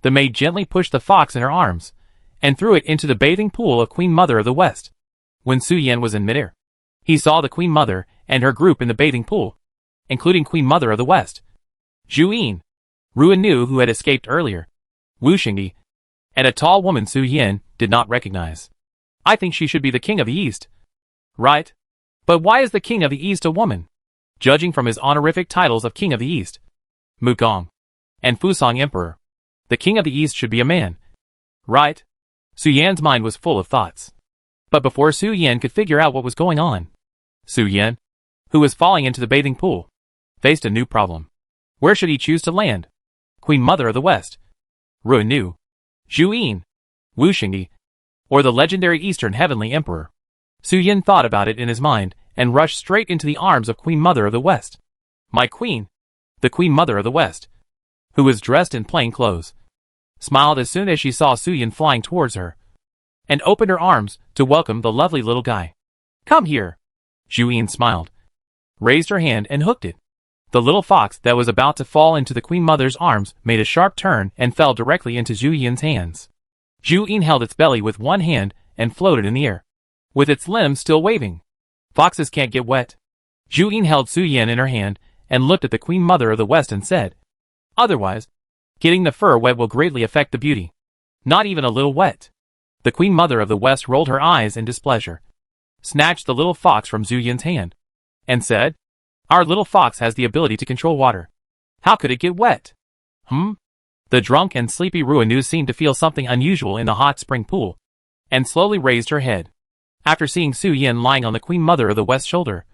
The maid gently pushed the fox in her arms, and threw it into the bathing pool of Queen Mother of the West. When Su Yan was in midair, he saw the Queen Mother and her group in the bathing pool, including Queen Mother of the West, Zhuyin, Ruan Nu who had escaped earlier, Wu Xingdi, and a tall woman Su Yan did not recognize. I think she should be the King of the East. Right? But why is the King of the East a woman? Judging from his honorific titles of King of the East, Mukong, and Fusang Emperor, the King of the East should be a man. Right? Su Yan's mind was full of thoughts. But before Su Yan could figure out what was going on, Su Yan, who was falling into the bathing pool, faced a new problem. Where should he choose to land? Queen Mother of the West, Ruan Nu, Zhuyin, Wu Xingdi, or the legendary Eastern Heavenly Emperor? Su Yan thought about it in his mind and rushed straight into the arms of Queen Mother of the West. My queen, the Queen Mother of the West, who was dressed in plain clothes, smiled as soon as she saw Su Yan flying towards her, and opened her arms to welcome the lovely little guy. Come here. Zhuyin smiled, raised her hand and hooked it. The little fox that was about to fall into the Queen Mother's arms made a sharp turn and fell directly into Zhu Yin's hands. Zhu Yin held its belly with one hand and floated in the air, with its limbs still waving. Foxes can't get wet. Zhu Yin held Su Yan in her hand and looked at the Queen Mother of the West and said, otherwise, getting the fur wet will greatly affect the beauty. Not even a little wet. The Queen Mother of the West rolled her eyes in displeasure, snatched the little fox from Zhu Yin's hand, and said, our little fox has the ability to control water. How could it get wet? The drunk and sleepy Ruan Nu seemed to feel something unusual in the hot spring pool, and slowly raised her head. After seeing Su Yan lying on the Queen Mother of the West's shoulder,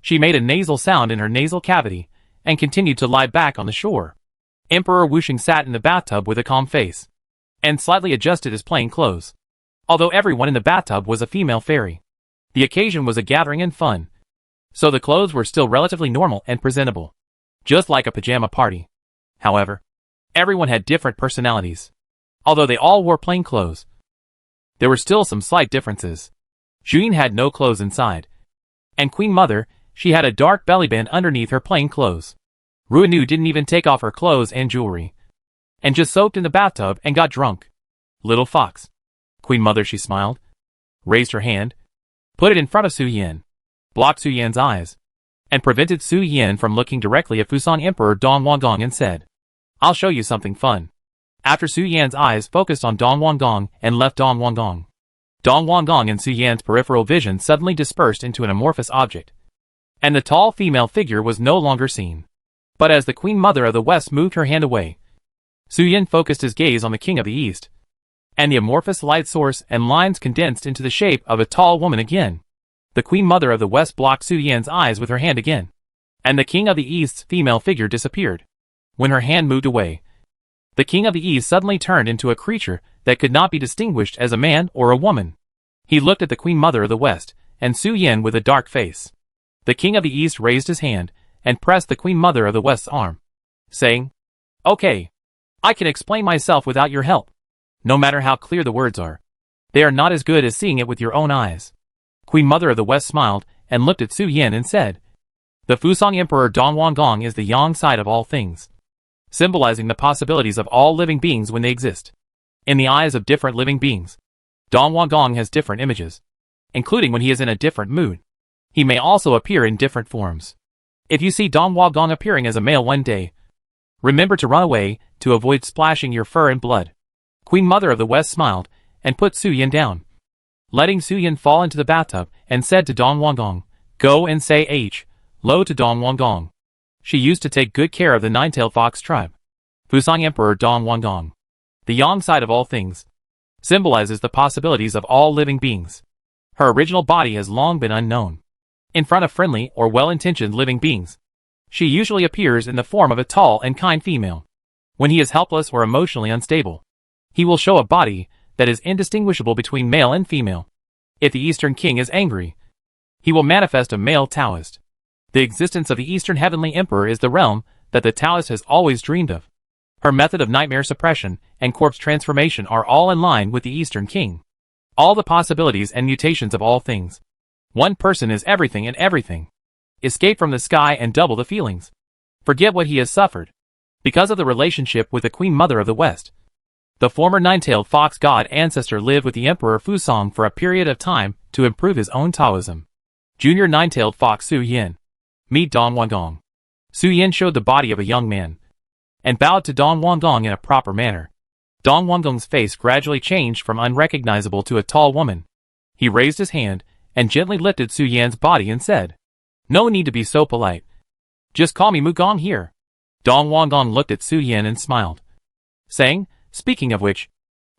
she made a nasal sound in her nasal cavity, and continued to lie back on the shore. Emperor Wuxing sat in the bathtub with a calm face, and slightly adjusted his plain clothes. Although everyone in the bathtub was a female fairy, the occasion was a gathering and fun, so the clothes were still relatively normal and presentable, just like a pajama party. However, everyone had different personalities. although they all wore plain clothes. There were still some slight differences. Zhu Yin had no clothes inside. And Queen Mother, she had a dark bellyband underneath her plain clothes. Ruinu didn't even take off her clothes and jewelry. And just soaked in the bathtub and got drunk. Little fox. Queen Mother, she smiled. Raised her hand. Put it in front of Su Yin. Blocked Su Yan's eyes. And prevented Su Yin from looking directly at Fusang Emperor Dong Wangong and said, I'll show you something fun. After Su Yan's eyes focused on Dong Wangong and left Dong Wangong. Dong Wangong and Su Yan's peripheral vision suddenly dispersed into an amorphous object. And the tall female figure was no longer seen. But as the Queen Mother of the West moved her hand away, Su Yin focused his gaze on the King of the East. And the amorphous light source and lines condensed into the shape of a tall woman again. The Queen Mother of the West blocked Su Yan's eyes with her hand again. And the King of the East's female figure disappeared. When her hand moved away, the King of the East suddenly turned into a creature that could not be distinguished as a man or a woman. He looked at the Queen Mother of the West, and Su Yin with a dark face. The King of the East raised his hand, and pressed the Queen Mother of the West's arm, saying, Okay, I can explain myself without your help. No matter how clear the words are, they are not as good as seeing it with your own eyes. Queen Mother of the West smiled, and looked at Su Yin and said, The Fusang Emperor Dong Wangong is the yang side of all things, symbolizing the possibilities of all living beings when they exist. In the eyes of different living beings, Dong Wangong has different images, including when he is in a different mood. He may also appear in different forms. If you see Dong Wangong appearing as a male one day, remember to run away to avoid splashing your fur in blood. Queen Mother of the West smiled, and put Su Yin down, letting Su Yin fall into the bathtub, and said to Dong Wangong, Go and say Lo to Dong Wangong. She used to take good care of the nine-tailed fox tribe. Fusang Emperor Dong Wangong, the yang side of all things, symbolizes the possibilities of all living beings. Her original body has long been unknown. In front of friendly or well-intentioned living beings, she usually appears in the form of a tall and kind female. When he is helpless or emotionally unstable, he will show a body that is indistinguishable between male and female. If the Eastern King is angry, he will manifest a male Taoist. The existence of the Eastern Heavenly Emperor is the realm that the Taoist has always dreamed of. Her method of nightmare suppression and corpse transformation are all in line with the Eastern King. All the possibilities and mutations of all things. One person is everything and everything. Escape from the sky and double the feelings. Forget what he has suffered. Because of the relationship with the Queen Mother of the West, the former nine-tailed fox god ancestor lived with the Emperor Fusang for a period of time to improve his own Taoism. Junior nine-tailed fox Su Yin. Meet Dong Wangong. Su Yin showed the body of a young man, and bowed to Dong Wangong in a proper manner. Dong Wangong's face gradually changed from unrecognizable to a tall woman. He raised his hand, and gently lifted Su Yan's body and said, No need to be so polite. Just call me Mugong here. Dong Wangong looked at Su Yin and smiled, saying, Speaking of which,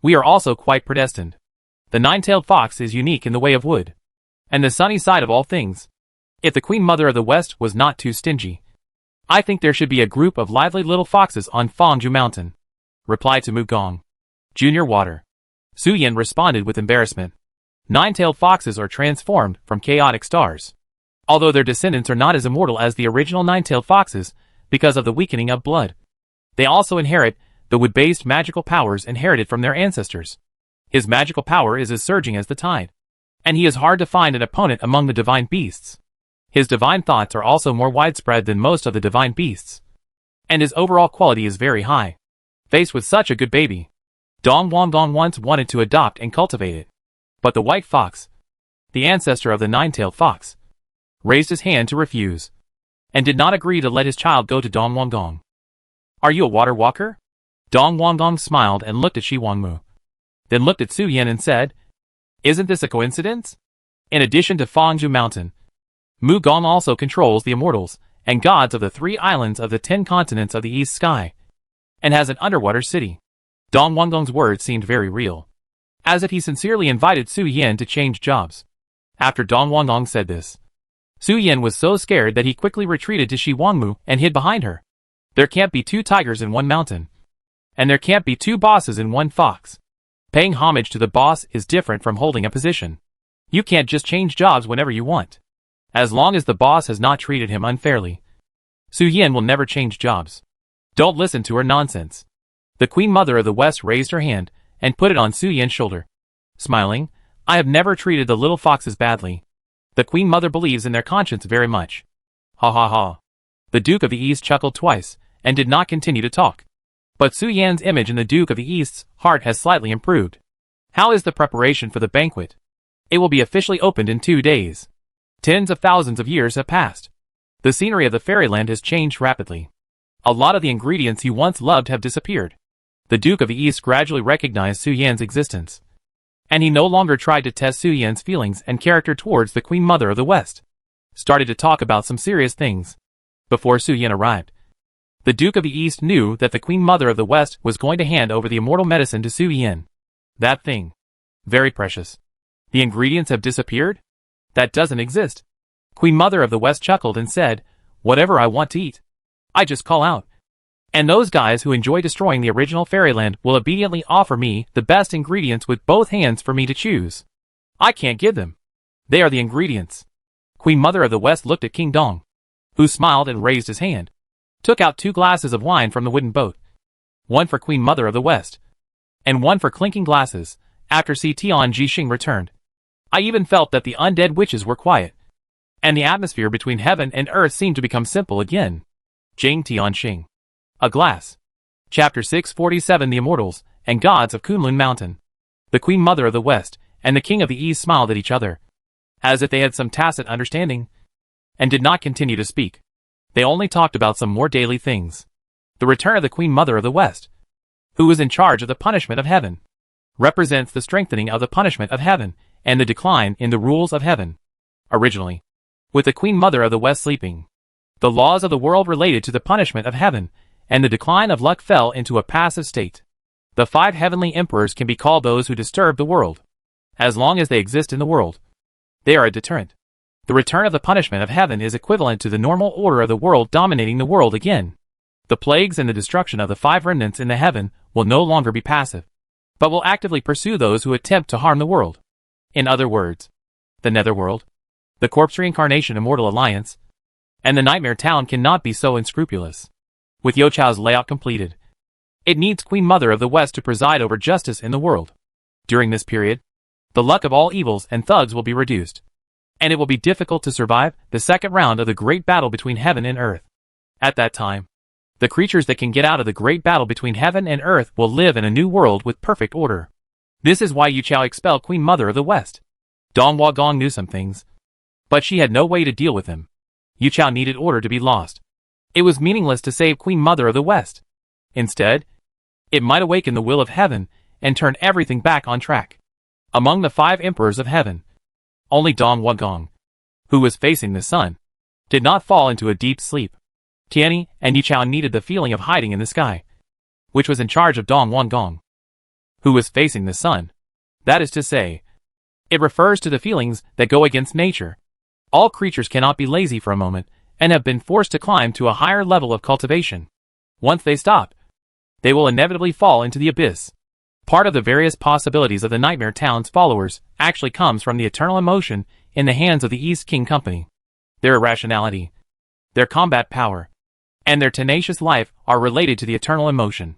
we are also quite predestined. The nine-tailed fox is unique in the way of wood, and the sunny side of all things. If the Queen Mother of the West was not too stingy, I think there should be a group of lively little foxes on Fangzhou Mountain. Reply to Mugong. Junior water. Su Yin responded with embarrassment. Nine-tailed foxes are transformed from chaotic stars, although their descendants are not as immortal as the original nine-tailed foxes because of the weakening of blood. They also inherit the wood-based magical powers inherited from their ancestors. His magical power is as surging as the tide, and he is hard to find an opponent among the divine beasts. His divine thoughts are also more widespread than most of the divine beasts, and his overall quality is very high. Faced with such a good baby, Dong Wangong once wanted to adopt and cultivate it. But the white fox, the ancestor of the nine-tailed fox, raised his hand to refuse, and did not agree to let his child go to Dong Wangong. Are you a water walker? Dong Wangong smiled and looked at Shi Wangmu, then looked at Su Yin and said, Isn't this a coincidence? In addition to Fangzhou Mountain, Mugong also controls the immortals and gods of the 3 islands of the 10 continents of the East Sky, and has an underwater city. Dong Wangong's words seemed very real, as if he sincerely invited Su Yin to change jobs. After Dong Wangong said this, Su Yin was so scared that he quickly retreated to Shi Wangmu and hid behind her. There can't be 2 tigers in one mountain, and there can't be 2 bosses in one fox. Paying homage to the boss is different from holding a position. You can't just change jobs whenever you want. As long as the boss has not treated him unfairly, Su Yin will never change jobs. Don't listen to her nonsense. The Queen Mother of the West raised her hand and put it on Su Yan's shoulder. Smiling, I have never treated the little foxes badly. The Queen Mother believes in their conscience very much. Ha ha ha. The Duke of the East chuckled twice, and did not continue to talk. But Su Yan's image in the Duke of the East's heart has slightly improved. How is the preparation for the banquet? It will be officially opened in 2 days. Tens of thousands of years have passed. The scenery of the fairyland has changed rapidly. A lot of the ingredients he once loved have disappeared. The Duke of the East gradually recognized Su Yan's existence. And he no longer tried to test Su Yan's feelings and character towards the Queen Mother of the West. Started to talk about some serious things. Before Su Yan arrived, the Duke of the East knew that the Queen Mother of the West was going to hand over the immortal medicine to Su Yan. That thing. Very precious. The ingredients have disappeared? That doesn't exist. Queen Mother of the West chuckled and said, whatever I want to eat, I just call out. And those guys who enjoy destroying the original fairyland will obediently offer me the best ingredients with both hands for me to choose. I can't give them. They are the ingredients. Queen Mother of the West looked at King Dong, who smiled and raised his hand. Took out 2 glasses of wine from the wooden boat. One for Queen Mother of the West, and one for clinking glasses, after Si Tian Jixing returned. I even felt that the undead witches were quiet, and the atmosphere between heaven and earth seemed to become simple again. Jing Tianxing. A glass. Chapter 647 The Immortals and Gods of Kunlun Mountain. The Queen Mother of the West and the King of the East smiled at each other, as if they had some tacit understanding, and did not continue to speak. They only talked about some more daily things. The return of the Queen Mother of the West, who was in charge of the punishment of heaven, represents the strengthening of the punishment of heaven and the decline in the rules of heaven. Originally, with the Queen Mother of the West sleeping, the laws of the world related to the punishment of heaven and the decline of luck fell into a passive state. The 5 heavenly emperors can be called those who disturb the world. As long as they exist in the world, they are a deterrent. The return of the punishment of heaven is equivalent to the normal order of the world dominating the world again. The plagues and the destruction of the 5 remnants in the heaven will no longer be passive, but will actively pursue those who attempt to harm the world. In other words, the Netherworld, the Corpse Reincarnation Immortal Alliance, and the Nightmare Town cannot be so unscrupulous. With Yo Chao's layout completed, it needs Queen Mother of the West to preside over justice in the world. During this period, the luck of all evils and thugs will be reduced, and it will be difficult to survive the second round of the great battle between heaven and earth. At that time, the creatures that can get out of the great battle between heaven and earth will live in a new world with perfect order. This is why Yu Chao expelled Queen Mother of the West. Dong Hua Gong knew some things, but she had no way to deal with him. Yu Chao needed order to be lost. It was meaningless to save Queen Mother of the West. Instead, it might awaken the will of heaven and turn everything back on track. Among the 5 emperors of heaven, only Dong Hua Gong, who was facing the sun, did not fall into a deep sleep. Tianyi and Yu Chao needed the feeling of hiding in the sky, which was in charge of Dong Hua Gong, who was facing the sun. That is to say, it refers to the feelings that go against nature. All creatures cannot be lazy for a moment, and have been forced to climb to a higher level of cultivation. Once they stop, they will inevitably fall into the abyss. Part of the various possibilities of the Nightmare Town's followers actually comes from the eternal emotion in the hands of the East King Company. Their irrationality, their combat power, and their tenacious life are related to the eternal emotion.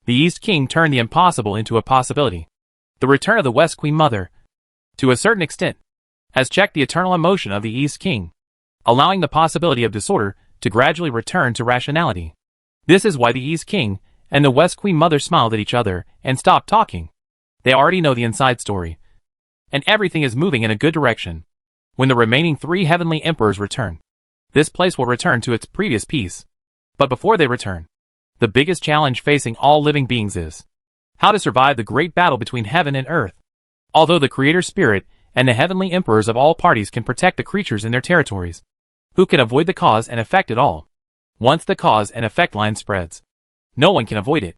The East King turned the impossible into a possibility. The return of the West Queen Mother, to a certain extent, has checked the eternal emotion of the East King, allowing the possibility of disorder to gradually return to rationality. This is why the East King and the West Queen Mother smiled at each other and stopped talking. They already know the inside story, and everything is moving in a good direction. When the remaining 3 heavenly emperors return, this place will return to its previous peace. But before they return, the biggest challenge facing all living beings is how to survive the great battle between heaven and earth. Although the Creator Spirit and the heavenly emperors of all parties can protect the creatures in their territories, who can avoid the cause and effect at all? Once the cause and effect line spreads, no one can avoid it.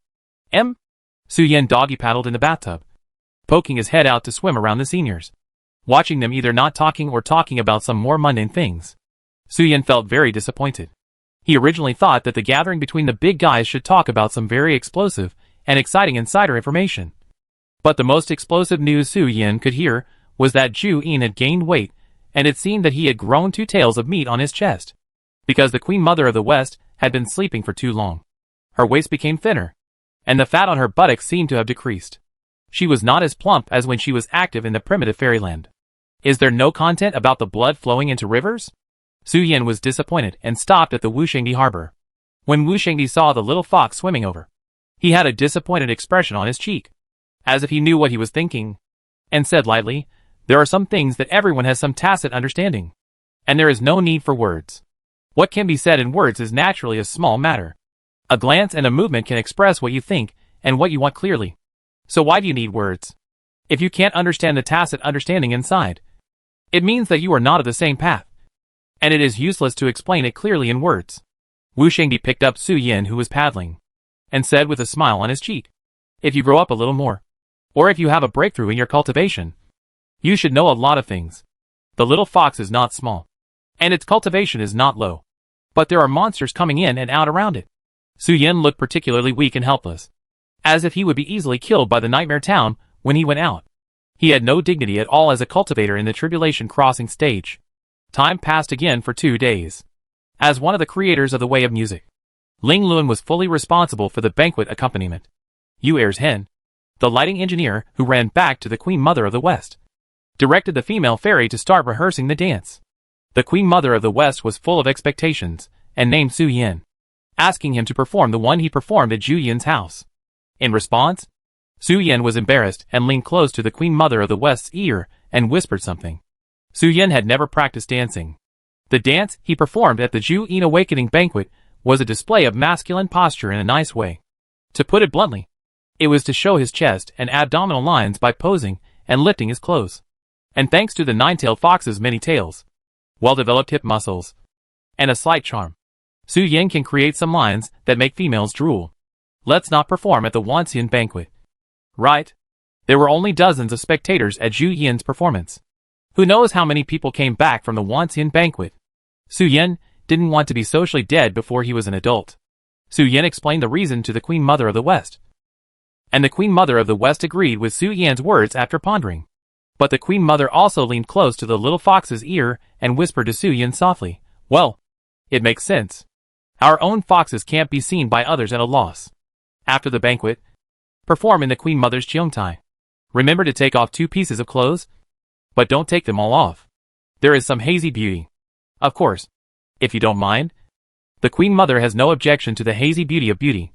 Su Yan doggy paddled in the bathtub, poking his head out to swim around the seniors, watching them either not talking or talking about some more mundane things. Su Yan felt very disappointed. He originally thought that the gathering between the big guys should talk about some very explosive and exciting insider information. But the most explosive news Su Yan could hear was that Zhu Yin had gained weight, and it seemed that he had grown 2 tails of meat on his chest, because the Queen Mother of the West had been sleeping for too long. Her waist became thinner, and the fat on her buttocks seemed to have decreased. She was not as plump as when she was active in the primitive fairyland. Is there no content about the blood flowing into rivers? Su Yin was disappointed and stopped at the Wushengdi harbor. When Wushengdi saw the little fox swimming over, he had a disappointed expression on his cheek, as if he knew what he was thinking, and said lightly, "There are some things that everyone has some tacit understanding, and there is no need for words. What can be said in words is naturally a small matter. A glance and a movement can express what you think and what you want clearly. So why do you need words? If you can't understand the tacit understanding inside, it means that you are not of the same path, and it is useless to explain it clearly in words." Wu Shengdi picked up Su Yin, who was paddling, and said with a smile on his cheek, "If you grow up a little more, or if you have a breakthrough in your cultivation, you should know a lot of things. The little fox is not small, and its cultivation is not low, but there are monsters coming in and out around it." Su Yin looked particularly weak and helpless, as if he would be easily killed by the nightmare town when he went out. He had no dignity at all as a cultivator in the tribulation crossing stage. Time passed again for 2 days. As one of the creators of the way of music, Ling Luan was fully responsible for the banquet accompaniment. Yu Er's hen, the lighting engineer who ran back to the Queen Mother of the West, directed the female fairy to start rehearsing the dance. The Queen Mother of the West was full of expectations, and named Su Yin, asking him to perform the one he performed at Zhu Yin's house. In response, Su Yin was embarrassed and leaned close to the Queen Mother of the West's ear and whispered something. Su Yin had never practiced dancing. The dance he performed at the Zhu Yin Awakening banquet was a display of masculine posture in a nice way. To put it bluntly, it was to show his chest and abdominal lines by posing and lifting his clothes. And thanks to the nine-tailed fox's many tails, well-developed hip muscles, and a slight charm, Su Yin can create some lines that make females drool. Let's not perform at the Wanxian banquet. Right? There were only dozens of spectators at Zhu Yin's performance. Who knows how many people came back from the Wanxian banquet? Su Yin didn't want to be socially dead before he was an adult. Su Yin explained the reason to the Queen Mother of the West, and the Queen Mother of the West agreed with Su Yin's words after pondering. But the Queen Mother also leaned close to the little fox's ear and whispered to Su Yin softly, "Well, it makes sense. Our own foxes can't be seen by others at a loss. After the banquet, perform in the Queen Mother's cheongtai. Remember to take off 2 pieces of clothes, but don't take them all off. There is some hazy beauty. Of course, if you don't mind." The Queen Mother has no objection to the hazy beauty of beauty,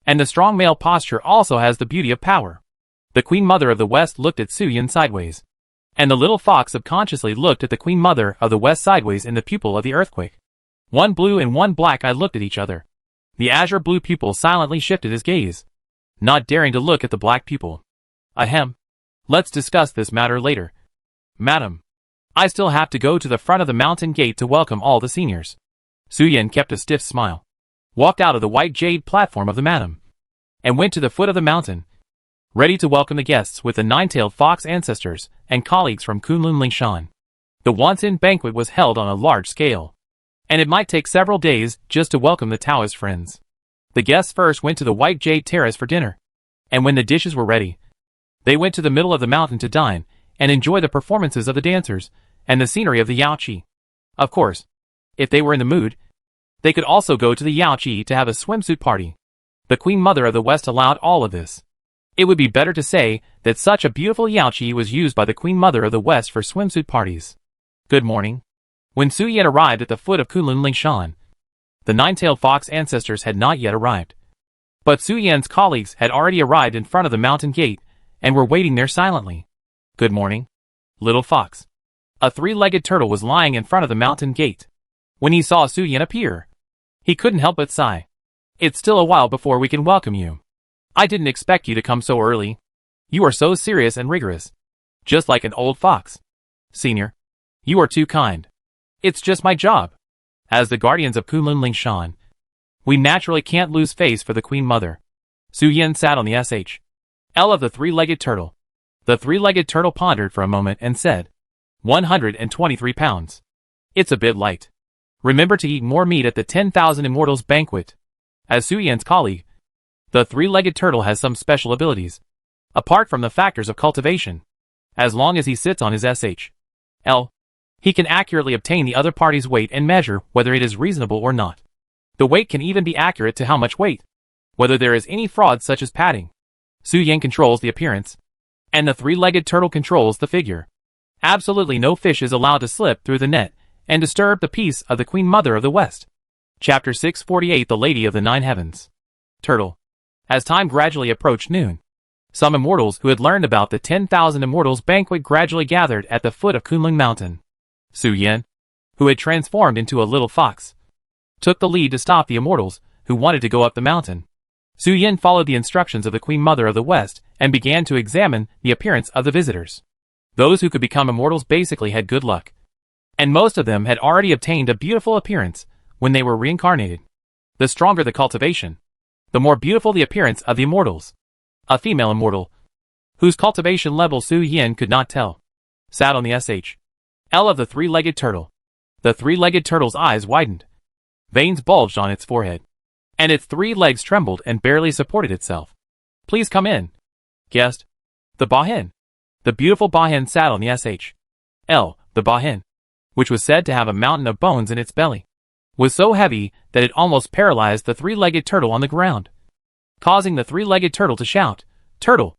and the strong male posture also has the beauty of power. The Queen Mother of the West looked at Su Yin sideways, and the little fox subconsciously looked at the Queen Mother of the West sideways in the pupil of the earthquake. One blue and one black eye looked at each other. The azure blue pupil silently shifted his gaze, not daring to look at the black pupil. "Ahem. Let's discuss this matter later. Madam, I still have to go to the front of the mountain gate to welcome all the seniors." Su Yin kept a stiff smile, walked out of the white jade platform of the madam, and went to the foot of the mountain, ready to welcome the guests with the nine-tailed fox ancestors and colleagues from Kunlun Lingshan. The Wanxian banquet was held on a large scale, and it might take several days just to welcome the Taoist friends. The guests first went to the white jade terrace for dinner, and when the dishes were ready, they went to the middle of the mountain to dine and enjoy the performances of the dancers and the scenery of the Yaoqi. Of course, if they were in the mood, they could also go to the Yaoqi to have a swimsuit party. The Queen Mother of the West allowed all of this. It would be better to say that such a beautiful Yaoqi was used by the Queen Mother of the West for swimsuit parties. Good morning. When Su Yin arrived at the foot of Kunlun Lingshan, the nine-tailed fox ancestors had not yet arrived. But Su Yin's colleagues had already arrived in front of the mountain gate and were waiting there silently. "Good morning, little fox." A 3-legged turtle was lying in front of the mountain gate. When he saw Su Yin appear, he couldn't help but sigh. "It's still a while before we can welcome you. I didn't expect you to come so early. You are so serious and rigorous, just like an old fox. Senior, you are too kind. It's just my job. As the guardians of Kunlun Lingshan, we naturally can't lose face for the Queen Mother." Su Yin sat on the SHL of the 3-legged turtle. The 3-legged turtle pondered for a moment and said, 123 pounds. It's a bit light. Remember to eat more meat at the 10,000 Immortals banquet. As Su Yan's colleague, the 3-legged turtle has some special abilities, apart from the factors of cultivation. As long as he sits on his SHL, he can accurately obtain the other party's weight and measure whether it is reasonable or not. The weight can even be accurate to how much weight whether there is any fraud such as padding. Su Yan controls the appearance, and the three-legged turtle controls the figure. Absolutely no fish is allowed to slip through the net and disturb the peace of the Queen Mother of the West. Chapter 648 The Lady of the Nine Heavens. Turtle. As time gradually approached noon, some immortals who had learned about the 10,000 Immortals banquet gradually gathered at the foot of Kunlun Mountain. Su Yan, who had transformed into a little fox, took the lead to stop the immortals who wanted to go up the mountain. Su Yan followed the instructions of the Queen Mother of the West and began to examine the appearance of the visitors. Those who could become immortals basically had good luck, and most of them had already obtained a beautiful appearance when they were reincarnated. The stronger the cultivation, the more beautiful the appearance of the immortals. A female immortal, whose cultivation level Su Yan could not tell, sat on the SHL of the three-legged turtle. The three-legged turtle's eyes widened. Veins bulged on its forehead, and its 3 legs trembled and barely supported itself. "Please come in," guessed the Bahen. The beautiful Bahen sat on the SHL. The Bahen, which was said to have a mountain of bones in its belly, was so heavy that it almost paralyzed the three-legged turtle on the ground, causing the three-legged turtle to shout, "Turtle!"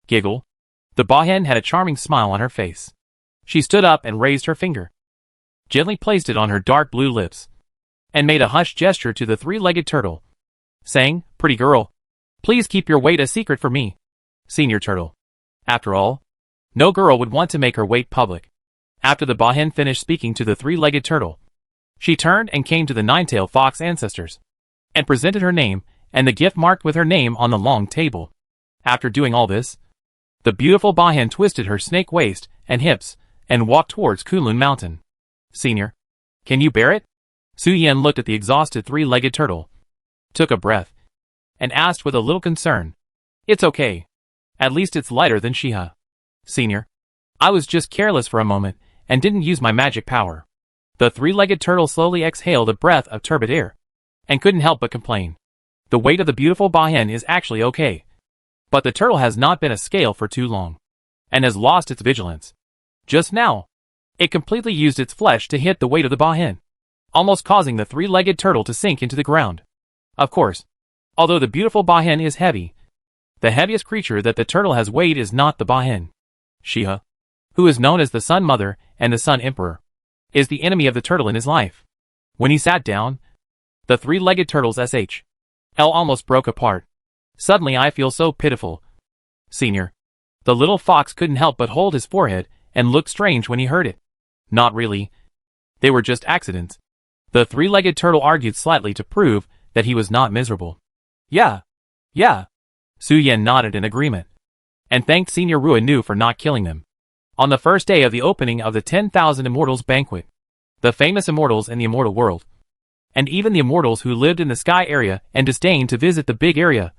Giggle. The Bahen had a charming smile on her face. She stood up and raised her finger, gently placed it on her dark blue lips, and made a hushed gesture to the three-legged turtle, saying, "Pretty girl, please keep your weight a secret for me, Senior Turtle." After all, no girl would want to make her weight public. After the Bahen finished speaking to the three-legged turtle, she turned and came to the nine-tailed fox ancestors, and presented her name and the gift marked with her name on the long table. After doing all this, the beautiful Bahen twisted her snake waist and hips and walked towards Kunlun Mountain. "Senior, can you bear it?" Su Yan looked at the exhausted three-legged turtle, took a breath, and asked with a little concern, "It's okay. At least it's lighter than Shiha." "Senior, I was just careless for a moment and didn't use my magic power." The three-legged turtle slowly exhaled a breath of turbid air, and couldn't help but complain. The weight of the beautiful Bahen is actually okay, but the turtle has not been a scale for too long, and has lost its vigilance. Just now, it completely used its flesh to hit the weight of the Bahen, almost causing the three-legged turtle to sink into the ground. Of course, although the beautiful Bahen is heavy, the heaviest creature that the turtle has weighed is not the Bahen. Shiha, who is known as the Sun Mother and the Sun Emperor, is the enemy of the turtle in his life. When he sat down, the three-legged turtle's SHL almost broke apart. "Suddenly I feel so pitiful, Senior." The little fox couldn't help but hold his forehead and look strange when he heard it. "Not really. They were just accidents." The three-legged turtle argued slightly to prove that he was not miserable. Yeah. Su Yan nodded in agreement, and thanked Senior Ruanu for not killing them. On the first day of the opening of the 10,000 Immortals banquet, the famous immortals in the immortal world, and even the immortals who lived in the sky area and disdained to visit the big area,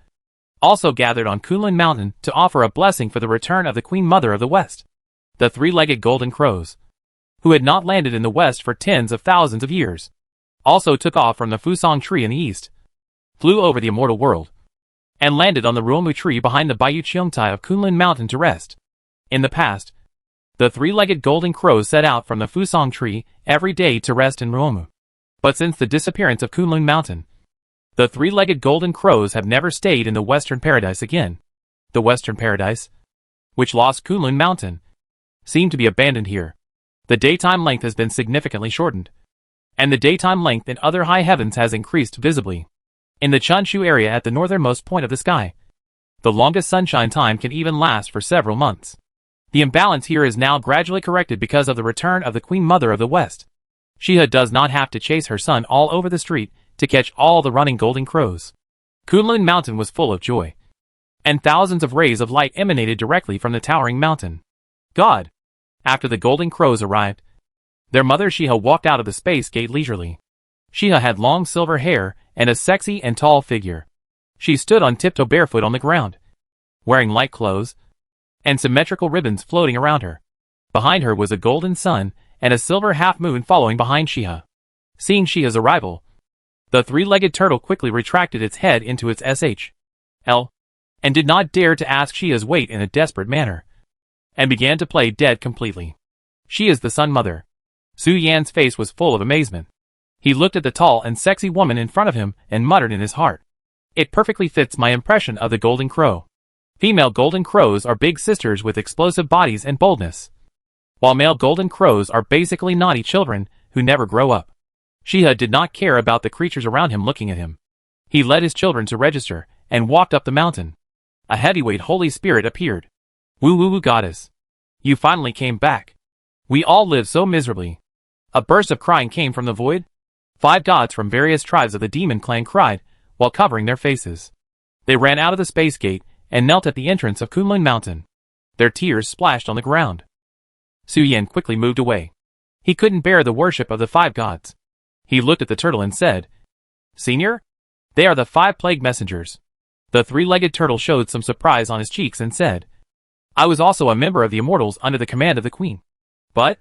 also gathered on Kunlun Mountain to offer a blessing for the return of the Queen Mother of the West. The three-legged golden crows, who had not landed in the West for tens of thousands of years, also took off from the Fusang tree in the east, flew over the immortal world, and landed on the Ruomu tree behind the Bayou Cheongtai of Kunlun Mountain to rest. In the past, the three-legged golden crows set out from the Fusang tree every day to rest in Ruomu. But since the disappearance of Kunlun Mountain, the three-legged golden crows have never stayed in the Western Paradise again. The Western Paradise, which lost Kunlun Mountain, seemed to be abandoned here. The daytime length has been significantly shortened, and the daytime length in other high heavens has increased visibly. In the Chunshu area at the northernmost point of the sky, the longest sunshine time can even last for several months. The imbalance here is now gradually corrected because of the return of the Queen Mother of the West. Shiha does not have to chase her son all over the street to catch all the running golden crows. Kunlun Mountain was full of joy, and thousands of rays of light emanated directly from the towering mountain. God! After the golden crows arrived, their mother Shiha walked out of the space gate leisurely. Shiha had long silver hair and a sexy and tall figure. She stood on tiptoe barefoot on the ground, wearing light clothes, and symmetrical ribbons floating around her. Behind her was a golden sun and a silver half-moon following behind Shiha. Seeing Shiha's arrival, the three-legged turtle quickly retracted its head into its SHL, and did not dare to ask Shiha's weight in a desperate manner, and began to play dead completely. "She is the Sun Mother." Su Yan's face was full of amazement. He looked at the tall and sexy woman in front of him and muttered in his heart, It perfectly fits my impression of the golden crow. Female golden crows are big sisters with explosive bodies and boldness, while male golden crows are basically naughty children who never grow up. Shiha did not care about the creatures around him looking at him. He led his children to register and walked up the mountain. A heavyweight holy spirit appeared. Woo woo woo goddess. You finally came back. We all lived so miserably. A burst of crying came from the void. 5 gods from various tribes of the demon clan cried while covering their faces. They ran out of the space gate and knelt at the entrance of Kunlun Mountain. Their tears splashed on the ground. Su Yan quickly moved away. He couldn't bear the worship of the 5 gods. He looked at the turtle and said, "Senior? They are the 5 plague messengers." The 3-legged turtle showed some surprise on his cheeks and said, "I was also a member of the Immortals under the command of the Queen." But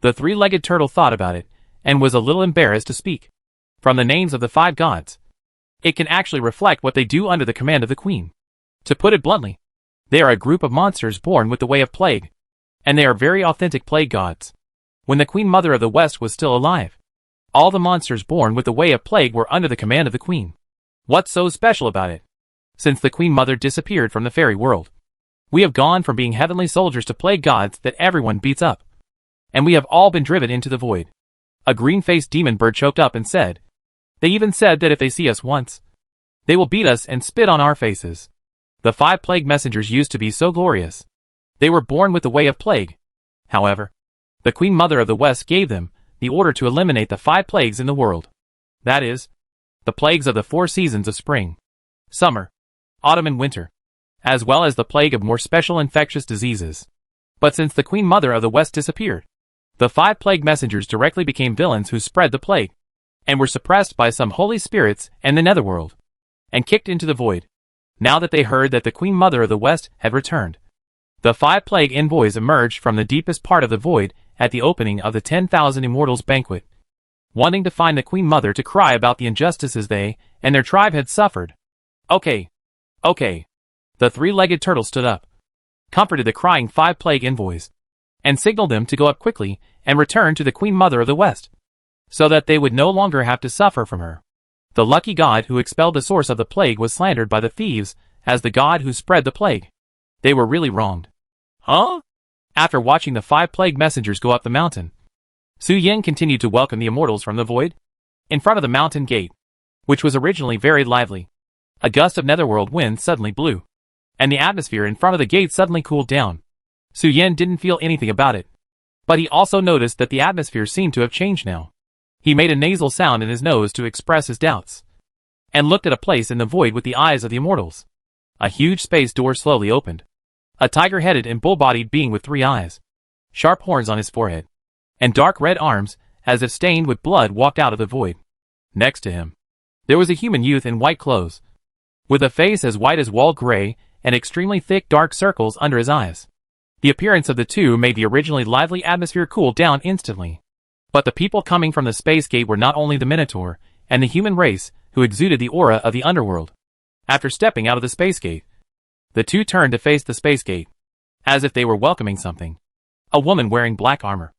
the 3-legged turtle thought about it and was a little embarrassed to speak. From the names of the 5 gods, it can actually reflect what they do under the command of the Queen. To put it bluntly, they are a group of monsters born with the way of plague, and they are very authentic plague gods. When the Queen Mother of the West was still alive, all the monsters born with the way of plague were under the command of the Queen. What's so special about it? Since the Queen Mother disappeared from the fairy world, we have gone from being heavenly soldiers to plague gods that everyone beats up. And we have all been driven into the void. A green-faced demon bird choked up and said, "They even said that if they see us once, they will beat us and spit on our faces." The 5 plague messengers used to be so glorious. They were born with the way of plague. However, the Queen Mother of the West gave them the order to eliminate the 5 plagues in the world. That is, the plagues of the 4 seasons of spring, summer, autumn and winter, as well as the plague of more special infectious diseases. But since the Queen Mother of the West disappeared, the 5 plague messengers directly became villains who spread the plague, and were suppressed by some holy spirits and the netherworld, and kicked into the void. Now that they heard that the Queen Mother of the West had returned, the 5 plague envoys emerged from the deepest part of the void at the opening of the 10,000 Immortals banquet, wanting to find the Queen Mother to cry about the injustices they and their tribe had suffered. Okay. The 3-legged turtle stood up, comforted the crying 5 plague envoys, and signaled them to go up quickly and return to the Queen Mother of the West, so that they would no longer have to suffer from her. The lucky god who expelled the source of the plague was slandered by the thieves as the god who spread the plague. They were really wronged. Huh? After watching the 5 plague messengers go up the mountain, Su Yin continued to welcome the Immortals from the void. In front of the mountain gate, which was originally very lively, a gust of netherworld wind suddenly blew, and the atmosphere in front of the gate suddenly cooled down. Su Yin didn't feel anything about it, but he also noticed that the atmosphere seemed to have changed now. He made a nasal sound in his nose to express his doubts, and looked at a place in the void with the eyes of the Immortals. A huge space door slowly opened. A tiger-headed and bull-bodied being with 3 eyes, sharp horns on his forehead, and dark red arms, as if stained with blood, walked out of the void. Next to him, there was a human youth in white clothes, with a face as white as wall gray and extremely thick dark circles under his eyes. The appearance of the two made the originally lively atmosphere cool down instantly. But the people coming from the space gate were not only the Minotaur and the human race who exuded the aura of the underworld. After stepping out of the space gate, the two turned to face the space gate, as if they were welcoming something. A woman wearing black armor,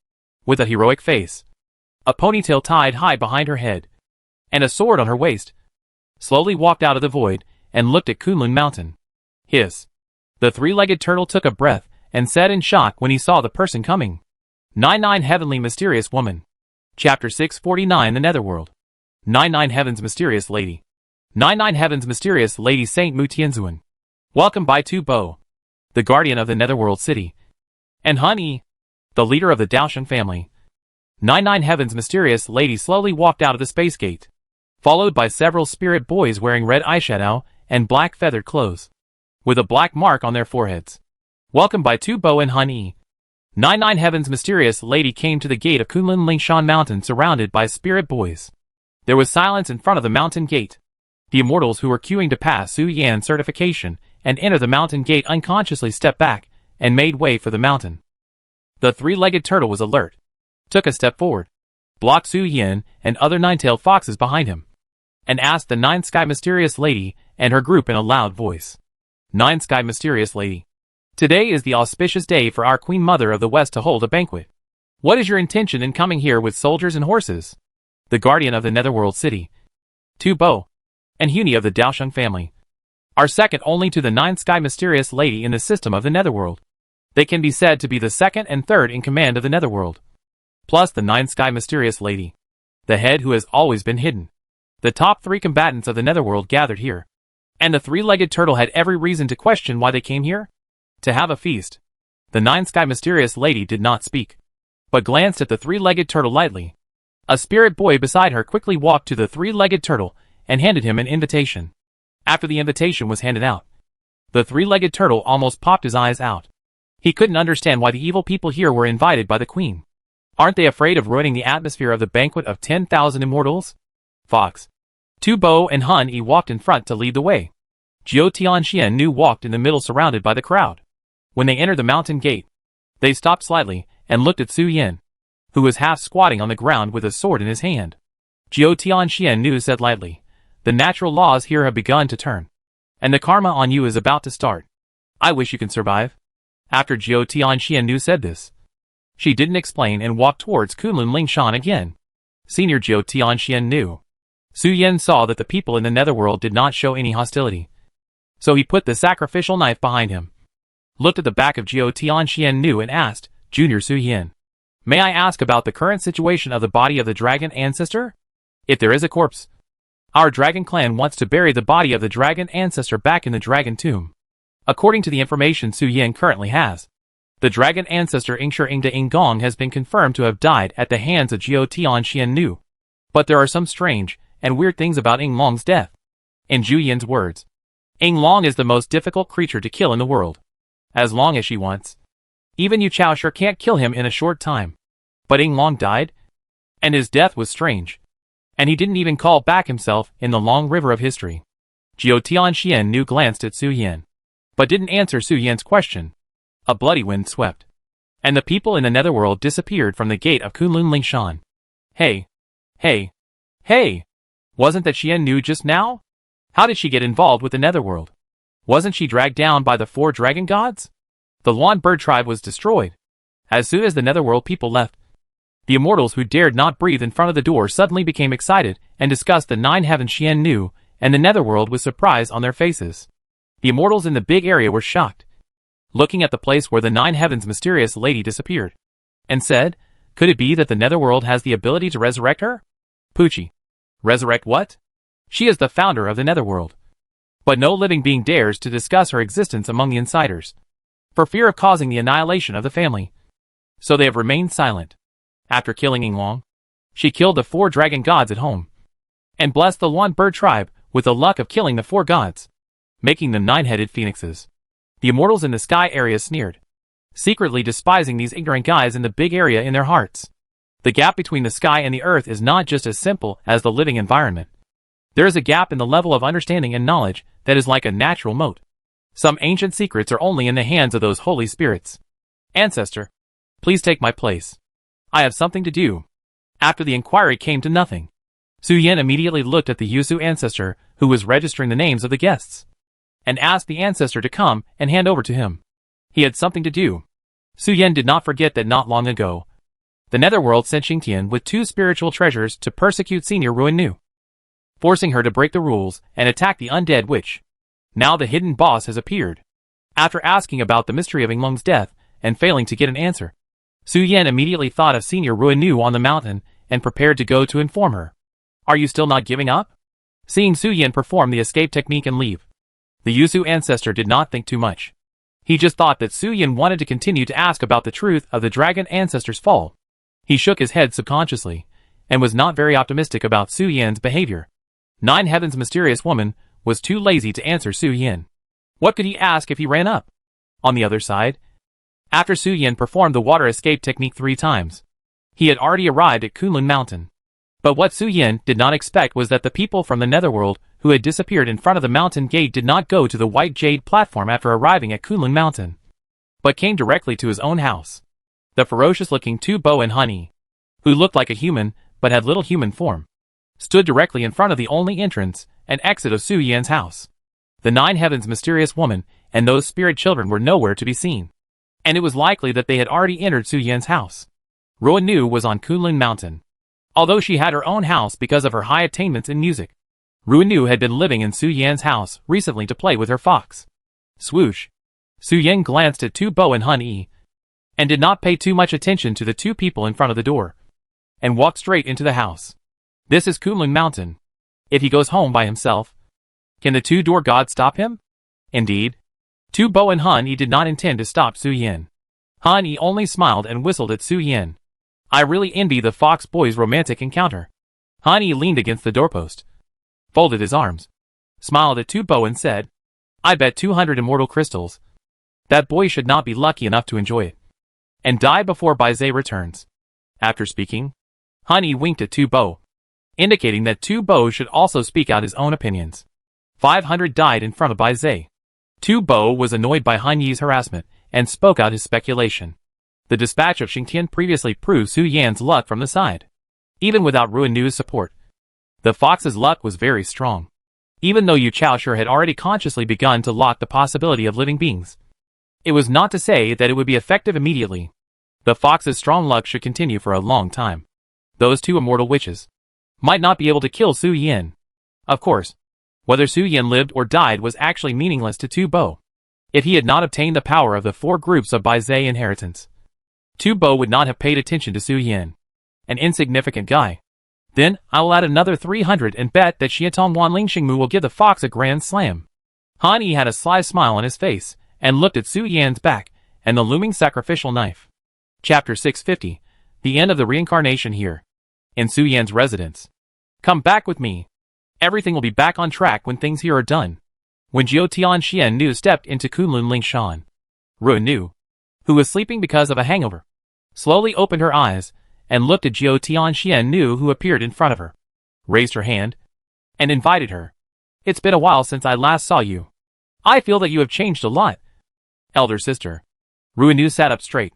with a heroic face, a ponytail tied high behind her head, and a sword on her waist, slowly walked out of the void and looked at Kunlun Mountain. Hiss. The 3-legged turtle took a breath and said in shock when he saw the person coming. 99 Heavenly Mysterious Woman. Chapter 649 The Netherworld. 99 Heaven's Mysterious Lady. 99 Heaven's Mysterious Lady Saint Mu Tianzuan. Welcome by Tu Bo, the guardian of the Netherworld City, and Hun Yi, the leader of the Daoshan family. 99 Heaven's Mysterious Lady slowly walked out of the space gate, followed by several spirit boys wearing red eyeshadow and black feathered clothes, with a black mark on their foreheads. Welcome by Tu Bo and Hun Yi. 99 Heaven's Mysterious Lady came to the gate of Kunlun Lingshan Mountain surrounded by spirit boys. There was silence in front of the mountain gate. The Immortals who were queuing to pass Su Yan certification and enter the mountain gate unconsciously stepped back and made way for the mountain. The 3-legged turtle was alert, took a step forward, blocked Su Yan and other 9-tailed foxes behind him, and asked the 9 Sky Mysterious Lady and her group in a loud voice. 9 Sky Mysterious Lady. Today is the auspicious day for our Queen Mother of the West to hold a banquet. What is your intention in coming here with soldiers and horses? The guardian of the Netherworld City, Tu Bo, and Huni of the Daosheng family, are second only to the 9 Sky Mysterious Lady in the system of the Netherworld. They can be said to be the second and third in command of the Netherworld. Plus the 9 Sky Mysterious Lady, the head who has always been hidden. The top 3 combatants of the Netherworld gathered here. And the 3-legged turtle had every reason to question why they came here. To have a feast. The 9 Sky Mysterious Lady did not speak, but glanced at the 3-legged turtle lightly. A spirit boy beside her quickly walked to the 3-legged turtle and handed him an invitation. After the invitation was handed out, the 3-legged turtle almost popped his eyes out. He couldn't understand why the evil people here were invited by the queen. Aren't they afraid of ruining the atmosphere of the banquet of 10,000 immortals? Fox, Tu Bo and Han Yi walked in front to lead the way. Jiu Tianxian Nu walked in the middle surrounded by the crowd. When they entered the mountain gate, they stopped slightly and looked at Su Yin, who was half squatting on the ground with a sword in his hand. Jiu Tianxian Nu said lightly, "The natural laws here have begun to turn, and the karma on you is about to start. I wish you can survive." After Jiu Tianxian Nu said this, she didn't explain and walked towards Kunlun Lingshan again. Senior Jiu Tianxian Nu. Su Yin saw that the people in the Netherworld did not show any hostility, so he put the sacrificial knife behind him, looked at the back of Jiu Tianxian Nu and asked, "Junior Su Yin, may I ask about the current situation of the body of the dragon ancestor? If there is a corpse, our dragon clan wants to bury the body of the dragon ancestor back in the dragon tomb. According to the information Su Yin currently has, the dragon ancestor Ingshi Ingda Ingong has been confirmed to have died at the hands of Jiu Tianxian Nu. But there are some strange and weird things about Ing Long's death." In Zhu Yin's words, Ing Long is the most difficult creature to kill in the world. As long as she wants. Even Yu Chaosher can't kill him in a short time. But Ing Long died? And his death was strange. And he didn't even call back himself in the long river of history. Jiu Tianxian Nu glanced at Su Yin, but didn't answer Su Yin's question. A bloody wind swept, and the people in the Netherworld disappeared from the gate of Kunlun Lingshan. Hey! Hey! Hey! Wasn't that Xian Nu just now? How did she get involved with the Netherworld? Wasn't she dragged down by the 4 dragon gods? The Luan bird tribe was destroyed. As soon as the Netherworld people left, the immortals who dared not breathe in front of the door suddenly became excited and discussed the 9 heavens Xian Nu and the Netherworld with surprise on their faces. The immortals in the big area were shocked, looking at the place where the 9 heavens mysterious lady disappeared, and said, "Could it be that the Netherworld has the ability to resurrect her?" Poochie. Resurrect what? She is the founder of the Netherworld. But no living being dares to discuss her existence among the insiders, for fear of causing the annihilation of the family. So they have remained silent. After killing Ing Long, she killed the 4 dragon gods at home, and blessed the Luan bird tribe with the luck of killing the 4 gods, making them 9-headed phoenixes. The immortals in the sky area sneered, secretly despising these ignorant guys in the big area in their hearts. The gap between the sky and the earth is not just as simple as the living environment. There is a gap in the level of understanding and knowledge that is like a natural moat. Some ancient secrets are only in the hands of those holy spirits. Ancestor, please take my place. I have something to do. After the inquiry came to nothing, Su Yin immediately looked at the Yusu ancestor who was registering the names of the guests, and asked the ancestor to come and hand over to him. He had something to do. Su Yin did not forget that not long ago, the Netherworld sent Xingtian with 2 spiritual treasures to persecute Senior Ruin Nu, forcing her to break the rules and attack the undead witch. Now the hidden boss has appeared. After asking about the mystery of Ing Long's death and failing to get an answer, Su Yin immediately thought of Senior Ruin Nu on the mountain and prepared to go to inform her. "Are you still not giving up?" Seeing Su Yin perform the escape technique and leave, the Yusu ancestor did not think too much. He just thought that Su Yin wanted to continue to ask about the truth of the dragon ancestor's fall. He shook his head subconsciously, and was not very optimistic about Su Yin's behavior. 9 Heaven's mysterious woman was too lazy to answer Su Yin. What could he ask if he ran up? On the other side, after Su Yin performed the water escape technique 3 times, he had already arrived at Kunlun Mountain. But what Su Yin did not expect was that the people from the Netherworld who had disappeared in front of the mountain gate did not go to the White Jade platform after arriving at Kunlun Mountain, but came directly to his own house. The ferocious-looking Tu Bo and Honey, who looked like a human but had little human form, stood directly in front of the only entrance and exit of Su Yin's house. The 9 Heavens mysterious woman and those spirit children were nowhere to be seen, and it was likely that they had already entered Su Yin's house. Ruin Nu was on Kunlun Mountain. Although she had her own house because of her high attainments in music, Ruanu had been living in Su Yan's house recently to play with her fox. Swoosh. Su Yan glanced at Tu Bo and Hun Yi, and did not pay too much attention to the two people in front of the door, and walked straight into the house. This is Kunlun Mountain. If he goes home by himself, can the two-door god stop him? Indeed. Tu Bo and Hun Yi did not intend to stop Su Yan. Han Yi only smiled and whistled at Su Yan. I really envy the fox boy's romantic encounter. Han Yi leaned against the doorpost, folded his arms, smiled at Tu Bo and said, I bet 200 immortal crystals. That boy should not be lucky enough to enjoy it, and die before Baizé returns. After speaking, Han Yi winked at Tu Bo, indicating that Tu Bo should also speak out his own opinions. 500 died in front of Baizé. Tu Bo was annoyed by Han Yi's harassment, and spoke out his speculation. The dispatch of Xingtian previously proved Su Yan's luck from the side. Even without Ruanu's support, the fox's luck was very strong. Even though Yu Chaoshur had already consciously begun to lock the possibility of living beings, it was not to say that it would be effective immediately. The fox's strong luck should continue for a long time. Those two immortal witches might not be able to kill Su Yan. Of course, whether Su Yan lived or died was actually meaningless to Tu Bo. If he had not obtained the power of the 4 groups of Baizé inheritance, Tu Bo would not have paid attention to Su Yan, an insignificant guy. Then, I will add another 300 and bet that Xiatong Wan Lingxingmu will give the fox a grand slam. Han Yi had a sly smile on his face, and looked at Su Yan's back, and the looming sacrificial knife. Chapter 650. The end of the reincarnation here. In Su Yan's residence. Come back with me. Everything will be back on track when things here are done. When Jiao Tianxian Nu stepped into Kunlun Lingshan, Ruanu, who was sleeping because of a hangover, slowly opened her eyes, and looked at Jiao Tianxian Nu who appeared in front of her, raised her hand, and invited her. It's been a while since I last saw you. I feel that you have changed a lot. Elder sister. Ruanu sat up straight,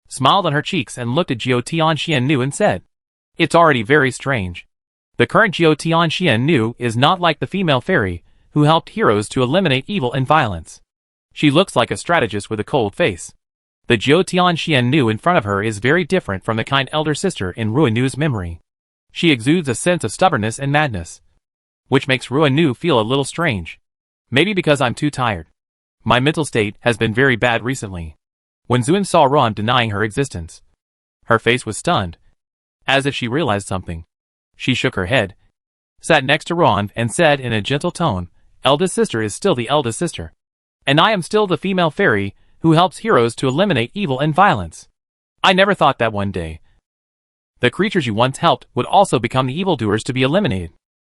smiled on her cheeks and looked at Jiao Tianxian Nu and said, It's already very strange. The current Jiao Tianxian Nu is not like the female fairy who helped heroes to eliminate evil and violence. She looks like a strategist with a cold face. The Jiao Tianxian Nu in front of her is very different from the kind elder sister in Ruanu's memory. She exudes a sense of stubbornness and madness, which makes Ruanu feel a little strange. Maybe because I'm too tired. My mental state has been very bad recently. When Zun saw Ron denying her existence, her face was stunned, as if she realized something. She shook her head, sat next to Ron and said in a gentle tone, Eldest sister is still the eldest sister. And I am still the female fairy who helps heroes to eliminate evil and violence. I never thought that one day the creatures you once helped would also become the evildoers to be eliminated.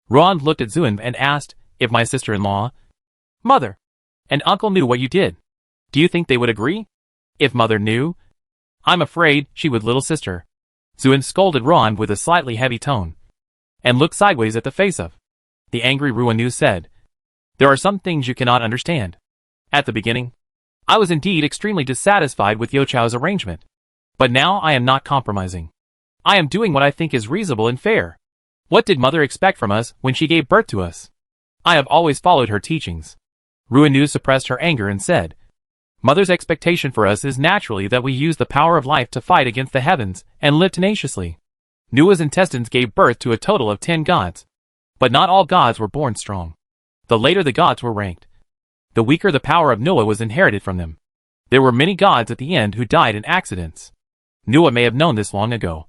Ron looked at Zun and asked if my sister-in-law, mother, and uncle knew what you did. Do you think they would agree? If mother knew, I'm afraid she would, little sister. Zun scolded Ron with a slightly heavy tone, and looked sideways at the face of the angry Ruanu said, There are some things you cannot understand. At the beginning, I was indeed extremely dissatisfied with Yo Chao's arrangement. But now I am not compromising. I am doing what I think is reasonable and fair. What did mother expect from us when she gave birth to us? I have always followed her teachings. Ruanu suppressed her anger and said, Mother's expectation for us is naturally that we use the power of life to fight against the heavens and live tenaciously. Nua's intestines gave birth to a total of 10 gods. But not all gods were born strong. The later the gods were ranked, the weaker the power of Nua was inherited from them. There were many gods at the end who died in accidents. Nua may have known this long ago.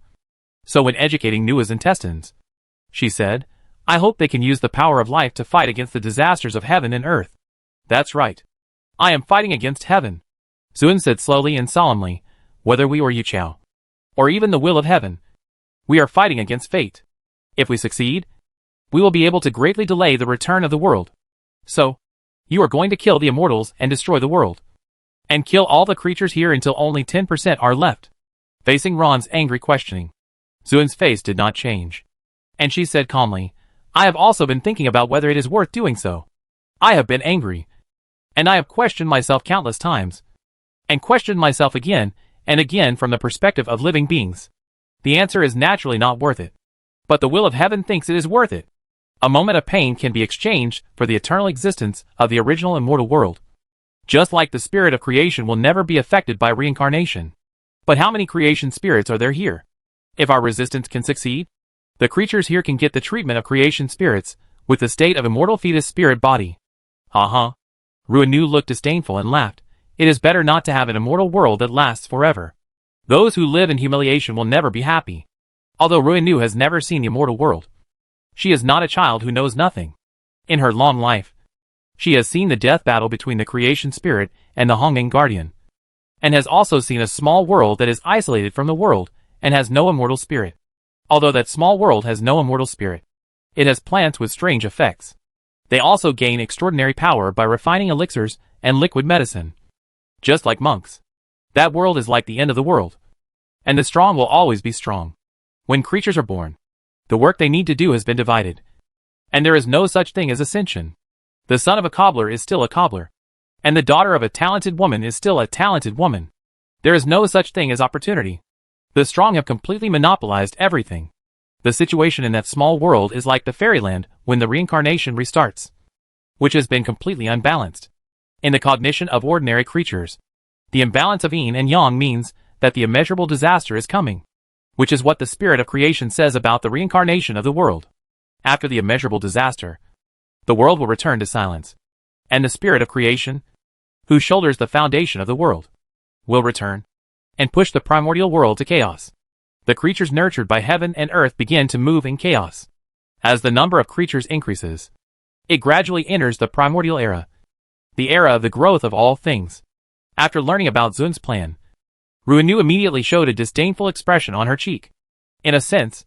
So when educating Nua's intestines, she said, I hope they can use the power of life to fight against the disasters of heaven and earth. That's right. I am fighting against heaven. Zun said slowly and solemnly, whether we or Yu Chao, or even the will of heaven, we are fighting against fate. If we succeed, we will be able to greatly delay the return of the world. So, you are going to kill the immortals and destroy the world. And kill all the creatures here until only 10% are left. Facing Ron's angry questioning, Zun's face did not change. And she said calmly, I have also been thinking about whether it is worth doing so. I have been angry. And I have questioned myself countless times. And questioned myself again and again from the perspective of living beings. The answer is naturally not worth it. But the will of heaven thinks it is worth it. A moment of pain can be exchanged for the eternal existence of the original immortal world. Just like the spirit of creation will never be affected by reincarnation. But how many creation spirits are there here? If our resistance can succeed, the creatures here can get the treatment of creation spirits with the state of immortal fetus spirit body. Ruinu looked disdainful and laughed. It is better not to have an immortal world that lasts forever. Those who live in humiliation will never be happy. Although Ruinu has never seen the immortal world, she is not a child who knows nothing. In her long life, she has seen the death battle between the creation spirit and the Honging guardian, and has also seen a small world that is isolated from the world and has no immortal spirit. Although that small world has no immortal spirit, it has plants with strange effects. They also gain extraordinary power by refining elixirs and liquid medicine. Just like monks, that world is like the end of the world, and the strong will always be strong. When creatures are born, the work they need to do has been divided, and there is no such thing as ascension. The son of a cobbler is still a cobbler, and the daughter of a talented woman is still a talented woman. There is no such thing as opportunity. The strong have completely monopolized everything. The situation in that small world is like the fairyland when the reincarnation restarts, which has been completely unbalanced. In the cognition of ordinary creatures, the imbalance of yin and yang means that the immeasurable disaster is coming, which is what the spirit of creation says about the reincarnation of the world. After the immeasurable disaster, the world will return to silence, and the spirit of creation, who shoulders the foundation of the world, will return and push the primordial world to chaos. The creatures nurtured by heaven and earth begin to move in chaos. As the number of creatures increases, it gradually enters the primordial era, the era of the growth of all things. After learning about Zun's plan, Ruinu immediately showed a disdainful expression on her cheek. In a sense,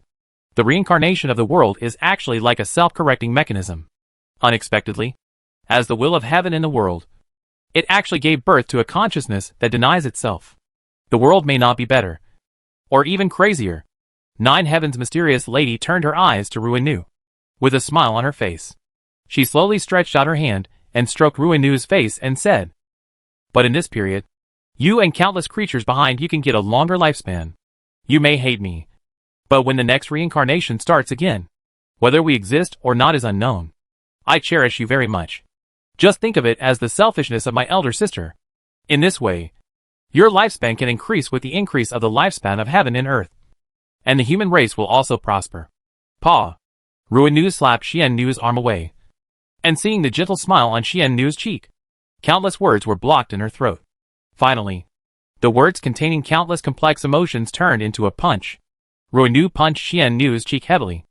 the reincarnation of the world is actually like a self-correcting mechanism. Unexpectedly, as the will of heaven in the world, it actually gave birth to a consciousness that denies itself. The world may not be better, or even crazier. Nine Heaven's mysterious lady turned her eyes to Ruinu, with a smile on her face. She slowly stretched out her hand and stroked Ruinu's face and said, "But in this period, you and countless creatures behind you can get a longer lifespan. You may hate me, but when the next reincarnation starts again, whether we exist or not is unknown. I cherish you very much. Just think of it as the selfishness of my elder sister. In this way, your lifespan can increase with the increase of the lifespan of heaven and earth, and the human race will also prosper." Pa! Ruinu slapped Xian Nu's arm away, and seeing the gentle smile on Xian Nu's cheek, countless words were blocked in her throat. Finally, the words containing countless complex emotions turned into a punch. Ruinu punched Xian Nu's cheek heavily,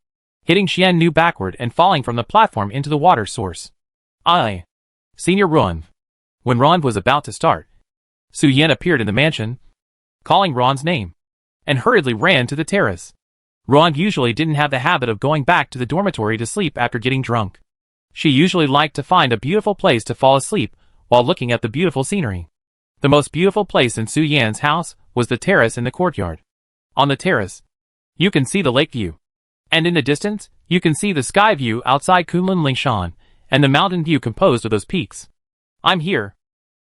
hitting Xian Nu backward and falling from the platform into the water source. Senior Ruan. When Ron was about to start, Su Yan appeared in the mansion, calling Ron's name, and hurriedly ran to the terrace. Ron usually didn't have the habit of going back to the dormitory to sleep after getting drunk. She usually liked to find a beautiful place to fall asleep while looking at the beautiful scenery. The most beautiful place in Su Yan's house was the terrace in the courtyard. On the terrace, you can see the lake view, and in the distance, you can see the sky view outside Kunlun Lingshan, and the mountain view composed of those peaks. "I'm here."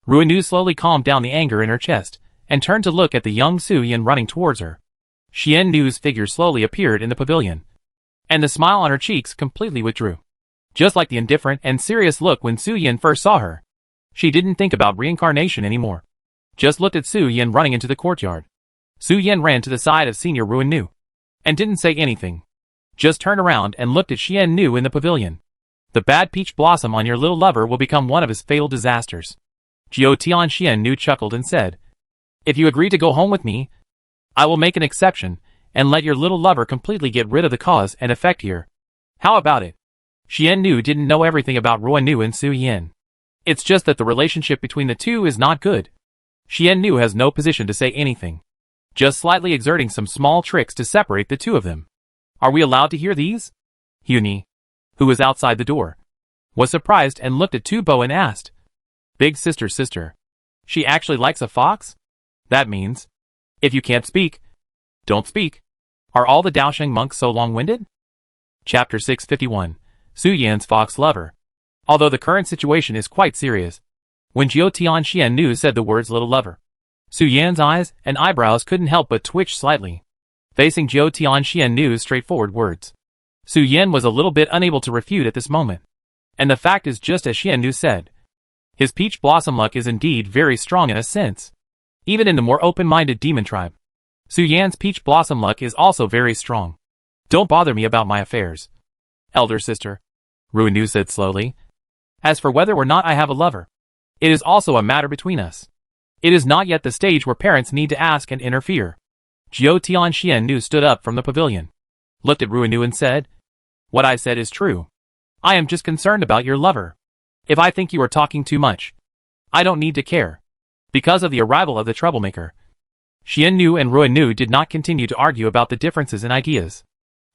Ruinu slowly calmed down the anger in her chest, and turned to look at the young Su Yan running towards her. Xian Nu's figure slowly appeared in the pavilion, and the smile on her cheeks completely withdrew. Just like the indifferent and serious look when Su Yan first saw her. She didn't think about reincarnation anymore. Just looked at Su Yan running into the courtyard. Su Yan ran to the side of Senior Ruinu, and didn't say anything. Just turned around and looked at Xian Nu in the pavilion. "The bad peach blossom on your little lover will become one of his fatal disasters." Jiao Tian Xian Nu chuckled and said, "If you agree to go home with me, I will make an exception, and let your little lover completely get rid of the cause and effect here. How about it?" Xian Nu didn't know everything about Ruinu and Su Yan. It's just that the relationship between the two is not good. Xian Nu has no position to say anything, just slightly exerting some small tricks to separate the two of them. "Are we allowed to hear these?" Huni, who was outside the door, was surprised and looked at Tu Bo and asked, "Big sister's sister. She actually likes a fox? That means, if you can't speak, don't speak. Are all the Daosheng monks so long-winded?" Chapter 651. Su Yan's Fox Lover. Although the current situation is quite serious, when Jiao Tian Xian Nu said the words little lover, Su Yan's eyes and eyebrows couldn't help but twitch slightly. Facing Jiao Tian Xian Nu's straightforward words, Su Yan was a little bit unable to refute at this moment. And the fact is just as Xian Nu said. His peach blossom luck is indeed very strong in a sense. Even in the more open-minded demon tribe, Su Yan's peach blossom luck is also very strong. "Don't bother me about my affairs, elder sister." Ruinu said slowly. As for whether or not I have a lover, it is also a matter between us. It is not yet the stage where parents need to ask and interfere. Jiao Tianxiannu stood up from the pavilion, looked at Ruinu and said, "What I said is true. I am just concerned about your lover. If I think you are talking too much, I don't need to care." Because of the arrival of the troublemaker, Xiannu and Ruinu did not continue to argue about the differences in ideas.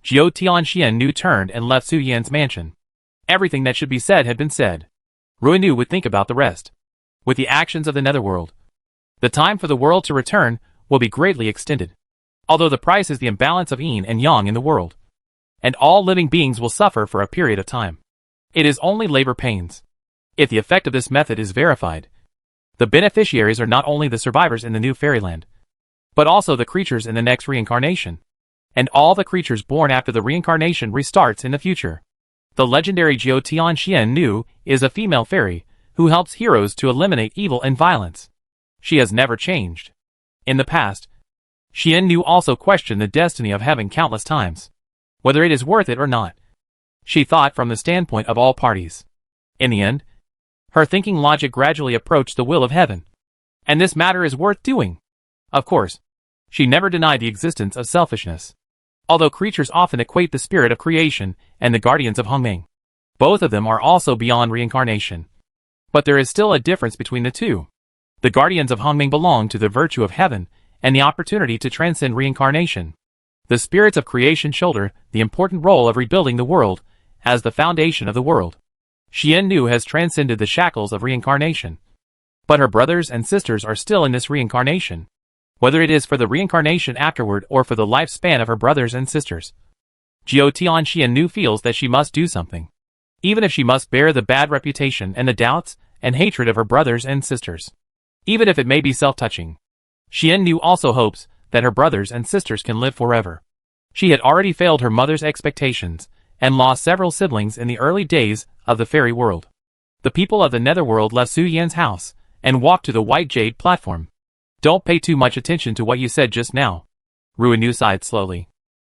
Jiao Tianxiannu turned and left Su Yan's mansion. Everything that should be said had been said. Ruinu would think about the rest. With the actions of the netherworld, the time for the world to return will be greatly extended. Although the price is the imbalance of yin and yang in the world, and all living beings will suffer for a period of time. It is only labor pains. If the effect of this method is verified, the beneficiaries are not only the survivors in the new fairyland, but also the creatures in the next reincarnation, and all the creatures born after the reincarnation restarts in the future. The legendary Jiao Tianxiannu is a female fairy who helps heroes to eliminate evil and violence. She has never changed. In the past, Xiannu also questioned the destiny of heaven countless times, whether it is worth it or not. She thought from the standpoint of all parties. In the end, her thinking logic gradually approached the will of heaven. And this matter is worth doing. Of course, she never denied the existence of selfishness. Although creatures often equate the spirit of creation and the guardians of Hongming, both of them are also beyond reincarnation. But there is still a difference between the two. The guardians of Hongming belong to the virtue of heaven and the opportunity to transcend reincarnation. The spirits of creation shoulder the important role of rebuilding the world as the foundation of the world. Xiannu has transcended the shackles of reincarnation. But her brothers and sisters are still in this reincarnation, whether it is for the reincarnation afterward or for the lifespan of her brothers and sisters. Jiao Tianxiannu feels that she must do something, even if she must bear the bad reputation and the doubts and hatred of her brothers and sisters. Even if it may be self-touching. Xiannu also hopes that her brothers and sisters can live forever. She had already failed her mother's expectations and lost several siblings in the early days of the fairy world. The people of the netherworld left Su Yan's house and walked to the white jade platform. Don't pay too much attention to what you said just now. Ruinu sighed slowly,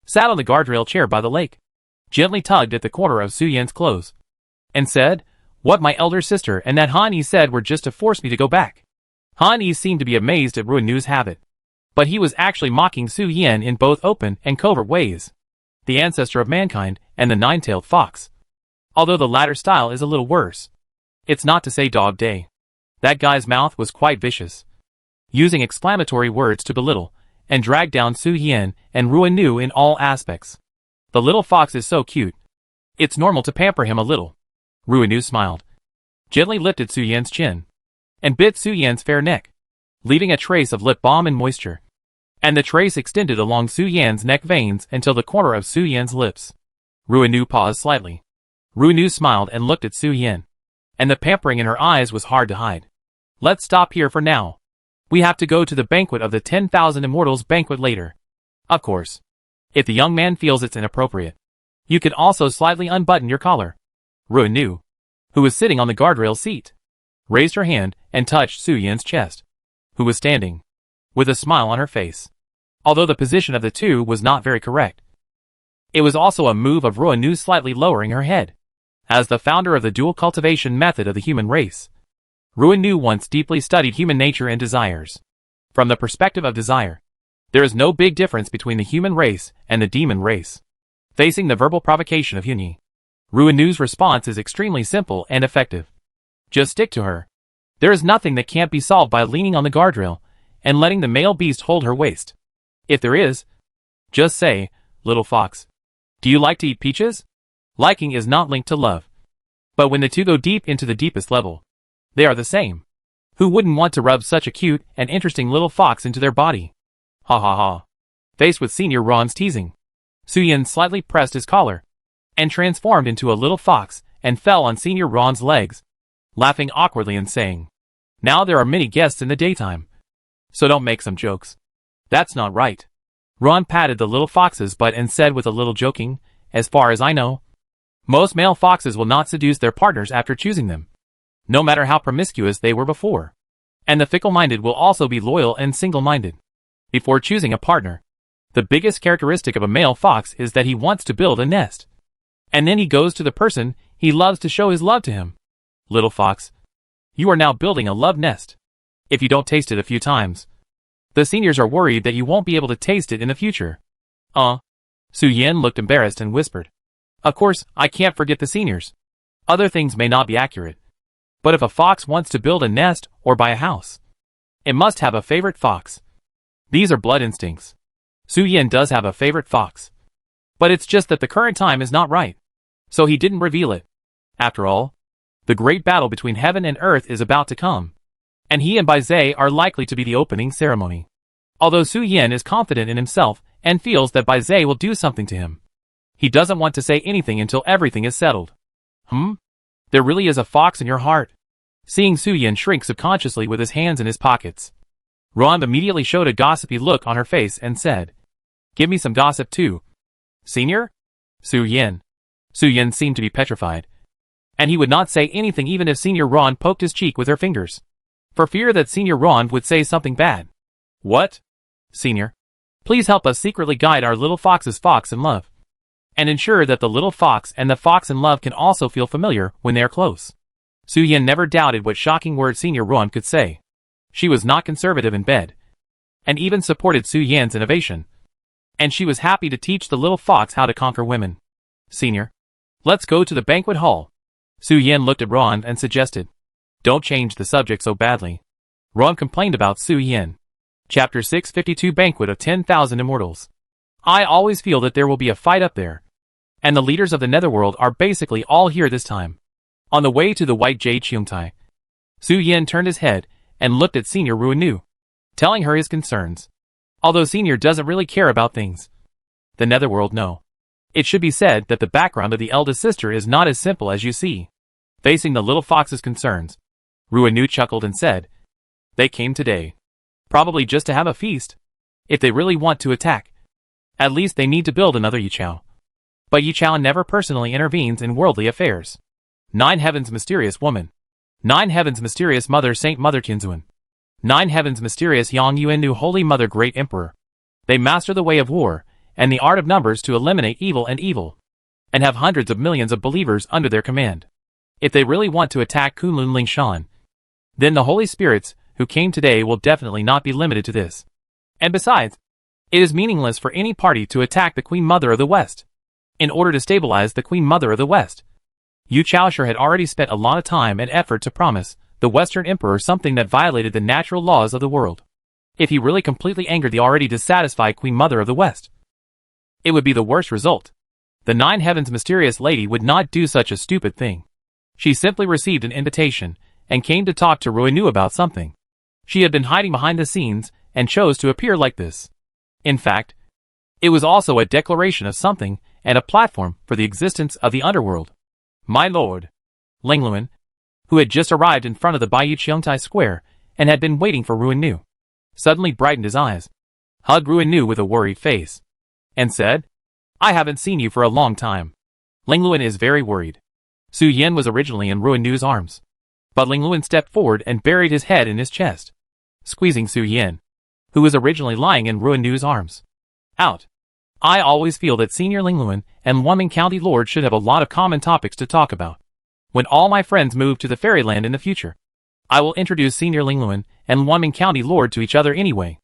sat on the guardrail chair by the lake, gently tugged at the corner of Su Yan's clothes, and said, "What my elder sister and that Han Yi said were just to force me to go back." Han Yi seemed to be amazed at Ruinu's habit, but he was actually mocking Su Yan in both open and covert ways. The ancestor of mankind and the nine-tailed fox. Although the latter style is a little worse. It's not to say dog day. That guy's mouth was quite vicious, using exclamatory words to belittle and drag down Su Yan and Ruinu in all aspects. The little fox is so cute. It's normal to pamper him a little. Ruinu smiled, gently lifted Su Yan's chin, and bit Su Yan's fair neck, leaving a trace of lip balm and moisture. And the trace extended along Su Yan's neck veins until the corner of Su Yan's lips. Ruinu paused slightly. Ruinu smiled and looked at Su Yan, and the pampering in her eyes was hard to hide. "Let's stop here for now. We have to go to the banquet of the 10,000 Immortals banquet later. Of course, if the young man feels it's inappropriate, you can also slightly unbutton your collar." Ruinu, who was sitting on the guardrail seat, raised her hand and touched Su Yan's chest, who was standing, with a smile on her face. Although the position of the two was not very correct, it was also a move of Ruinu slightly lowering her head. As the founder of the dual cultivation method of the human race, Ruinu once deeply studied human nature and desires. From the perspective of desire, there is no big difference between the human race and the demon race. Facing the verbal provocation of Hunyi, Ruinu's response is extremely simple and effective. Just stick to her. There is nothing that can't be solved by leaning on the guardrail and letting the male beast hold her waist. If there is, just say, "Little fox, do you like to eat peaches?" Liking is not linked to love. But when the two go deep into the deepest level, they are the same. Who wouldn't want to rub such a cute and interesting little fox into their body? Ha ha ha. Faced with Senior Ron's teasing, Su Yan slightly pressed his collar and transformed into a little fox and fell on Senior Ron's legs, laughing awkwardly and saying, "Now there are many guests in the daytime, so don't make some jokes. That's not right." Ron patted the little fox's butt and said with a little joking, "As far as I know, most male foxes will not seduce their partners after choosing them, no matter how promiscuous they were before. And the fickle-minded will also be loyal and single-minded. Before choosing a partner, the biggest characteristic of a male fox is that he wants to build a nest. And then he goes to the person he loves to show his love to him. Little fox, you are now building a love nest. If you don't taste it a few times, the seniors are worried that you won't be able to taste it in the future. Su Yin looked embarrassed and whispered. Of course, I can't forget the seniors. Other things may not be accurate. But if a fox wants to build a nest or buy a house, it must have a favorite fox. These are blood instincts. Su Yin does have a favorite fox. But it's just that the current time is not right. So he didn't reveal it. After all, the great battle between heaven and earth is about to come. And he and Bai Zhe are likely to be the opening ceremony. Although Su Yin is confident in himself and feels that Bai Zhe will do something to him, he doesn't want to say anything until everything is settled. There really is a fox in your heart. Seeing Su Yin shrink subconsciously with his hands in his pockets, Ron immediately showed a gossipy look on her face and said, "Give me some gossip too." Senior? Su Yin. Su Yin seemed to be petrified. And he would not say anything even if Senior Ron poked his cheek with her fingers, for fear that Senior Ron would say something bad. What? Senior, please help us secretly guide our little fox's fox in love, and ensure that the little fox and the fox in love can also feel familiar when they are close. Su Yin never doubted what shocking words Senior Ron could say. She was not conservative in bed, and even supported Su Yin's innovation. And she was happy to teach the little fox how to conquer women. Senior, let's go to the banquet hall. Su Yin looked at Ron and suggested. Don't change the subject so badly. Ron complained about Su Yin. Chapter 652 Banquet of 10,000 Immortals. I always feel that there will be a fight up there. And the leaders of the Netherworld are basically all here this time. On the way to the White Jade Cheongtai, Su Yin turned his head and looked at Senior Ruinu, telling her his concerns. Although Senior doesn't really care about things the Netherworld know. It should be said that the background of the eldest sister is not as simple as you see. Facing the little fox's concerns, Ruinu chuckled and said, "They came today. Probably just to have a feast. If they really want to attack, at least they need to build another Yichao." But Yichao never personally intervenes in worldly affairs. 9 Heavens Mysterious Woman. 9 Heavens Mysterious Mother Saint Mother Qinzuan. 9 Heavens Mysterious Yang Yuannu Holy Mother Great Emperor. They master the way of war and the art of numbers to eliminate evil, and have hundreds of millions of believers under their command. If they really want to attack Kunlun Lingshan, then the Holy Spirits who came today will definitely not be limited to this. And besides, it is meaningless for any party to attack the Queen Mother of the West. In order to stabilize the Queen Mother of the West, Yu Chaosher had already spent a lot of time and effort to promise the Western Emperor something that violated the natural laws of the world. If he really completely angered the already dissatisfied Queen Mother of the West, it would be the worst result. The 9 Heavens Mysterious Lady would not do such a stupid thing. She simply received an invitation and came to talk to Ruinu about something. She had been hiding behind the scenes and chose to appear like this. In fact, it was also a declaration of something and a platform for the existence of the underworld. My lord, Lingluan, who had just arrived in front of the Baiyu Cheongtai Square and had been waiting for Ruinu, suddenly brightened his eyes, hugged Ruinu with a worried face, and said, "I haven't seen you for a long time." Lingluan is very worried. Su Yin was originally in Ruinu's arms, but Lingluan stepped forward and buried his head in his chest, squeezing Su Yin, who was originally lying in Ruinu's arms, out. I always feel that Senior Lingluan and Wanming County Lord should have a lot of common topics to talk about. When all my friends move to the fairyland in the future, I will introduce Senior Lingluan and Wanming County Lord to each other anyway.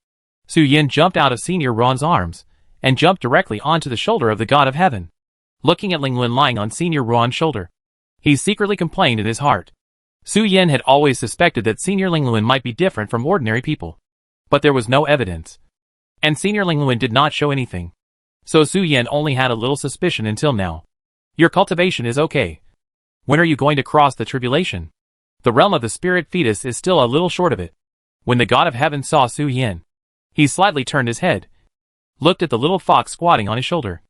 Su Yin jumped out of Senior Ron's arms and jumped directly onto the shoulder of the God of Heaven. Looking at Lingluan lying on Senior Ron's shoulder, he secretly complained in his heart. Su Yin had always suspected that Senior Lingluan might be different from ordinary people, but there was no evidence, and Senior Lingluan did not show anything. So Su Yin only had a little suspicion until now. Your cultivation is okay. When are you going to cross the tribulation? The realm of the spirit fetus is still a little short of it. When the God of Heaven saw Su Yin, he slightly turned his head, looked at the little fox squatting on his shoulder,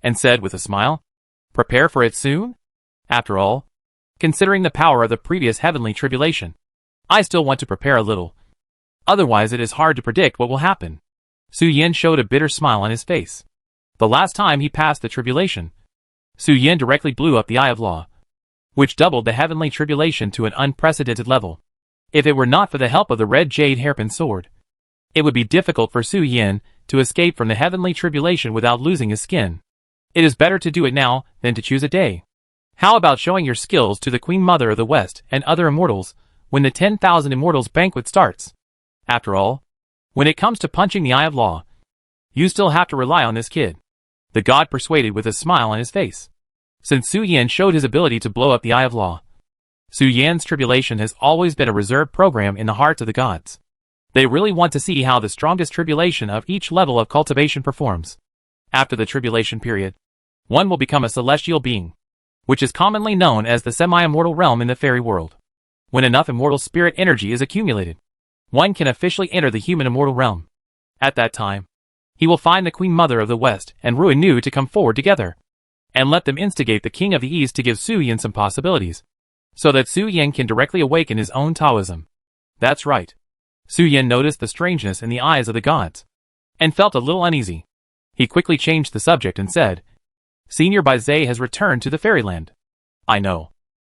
and said with a smile, "Prepare for it soon?" After all, considering the power of the previous heavenly tribulation, I still want to prepare a little. Otherwise it is hard to predict what will happen. Su Yin showed a bitter smile on his face. The last time he passed the tribulation, Su Yin directly blew up the Eye of Law, which doubled the heavenly tribulation to an unprecedented level. If it were not for the help of the red jade hairpin sword, it would be difficult for Su Yin to escape from the heavenly tribulation without losing his skin. It is better to do it now than to choose a day. How about showing your skills to the Queen Mother of the West and other immortals when the 10,000 Immortals banquet starts? After all, when it comes to punching the Eye of Law, you still have to rely on this kid. The god persuaded with a smile on his face. Since Su Yan showed his ability to blow up the Eye of Law, Su Yan's tribulation has always been a reserved program in the hearts of the gods. They really want to see how the strongest tribulation of each level of cultivation performs. After the tribulation period, one will become a celestial being, which is commonly known as the semi-immortal realm in the fairy world. When enough immortal spirit energy is accumulated, one can officially enter the human immortal realm. At that time, he will find the Queen Mother of the West and Ruinu to come forward together, and let them instigate the King of the East to give Su Yan some possibilities, so that Su Yan can directly awaken his own Taoism. That's right. Su Yan noticed the strangeness in the eyes of the gods, and felt a little uneasy. He quickly changed the subject and said, Senior Baizhe has returned to the fairyland. I know.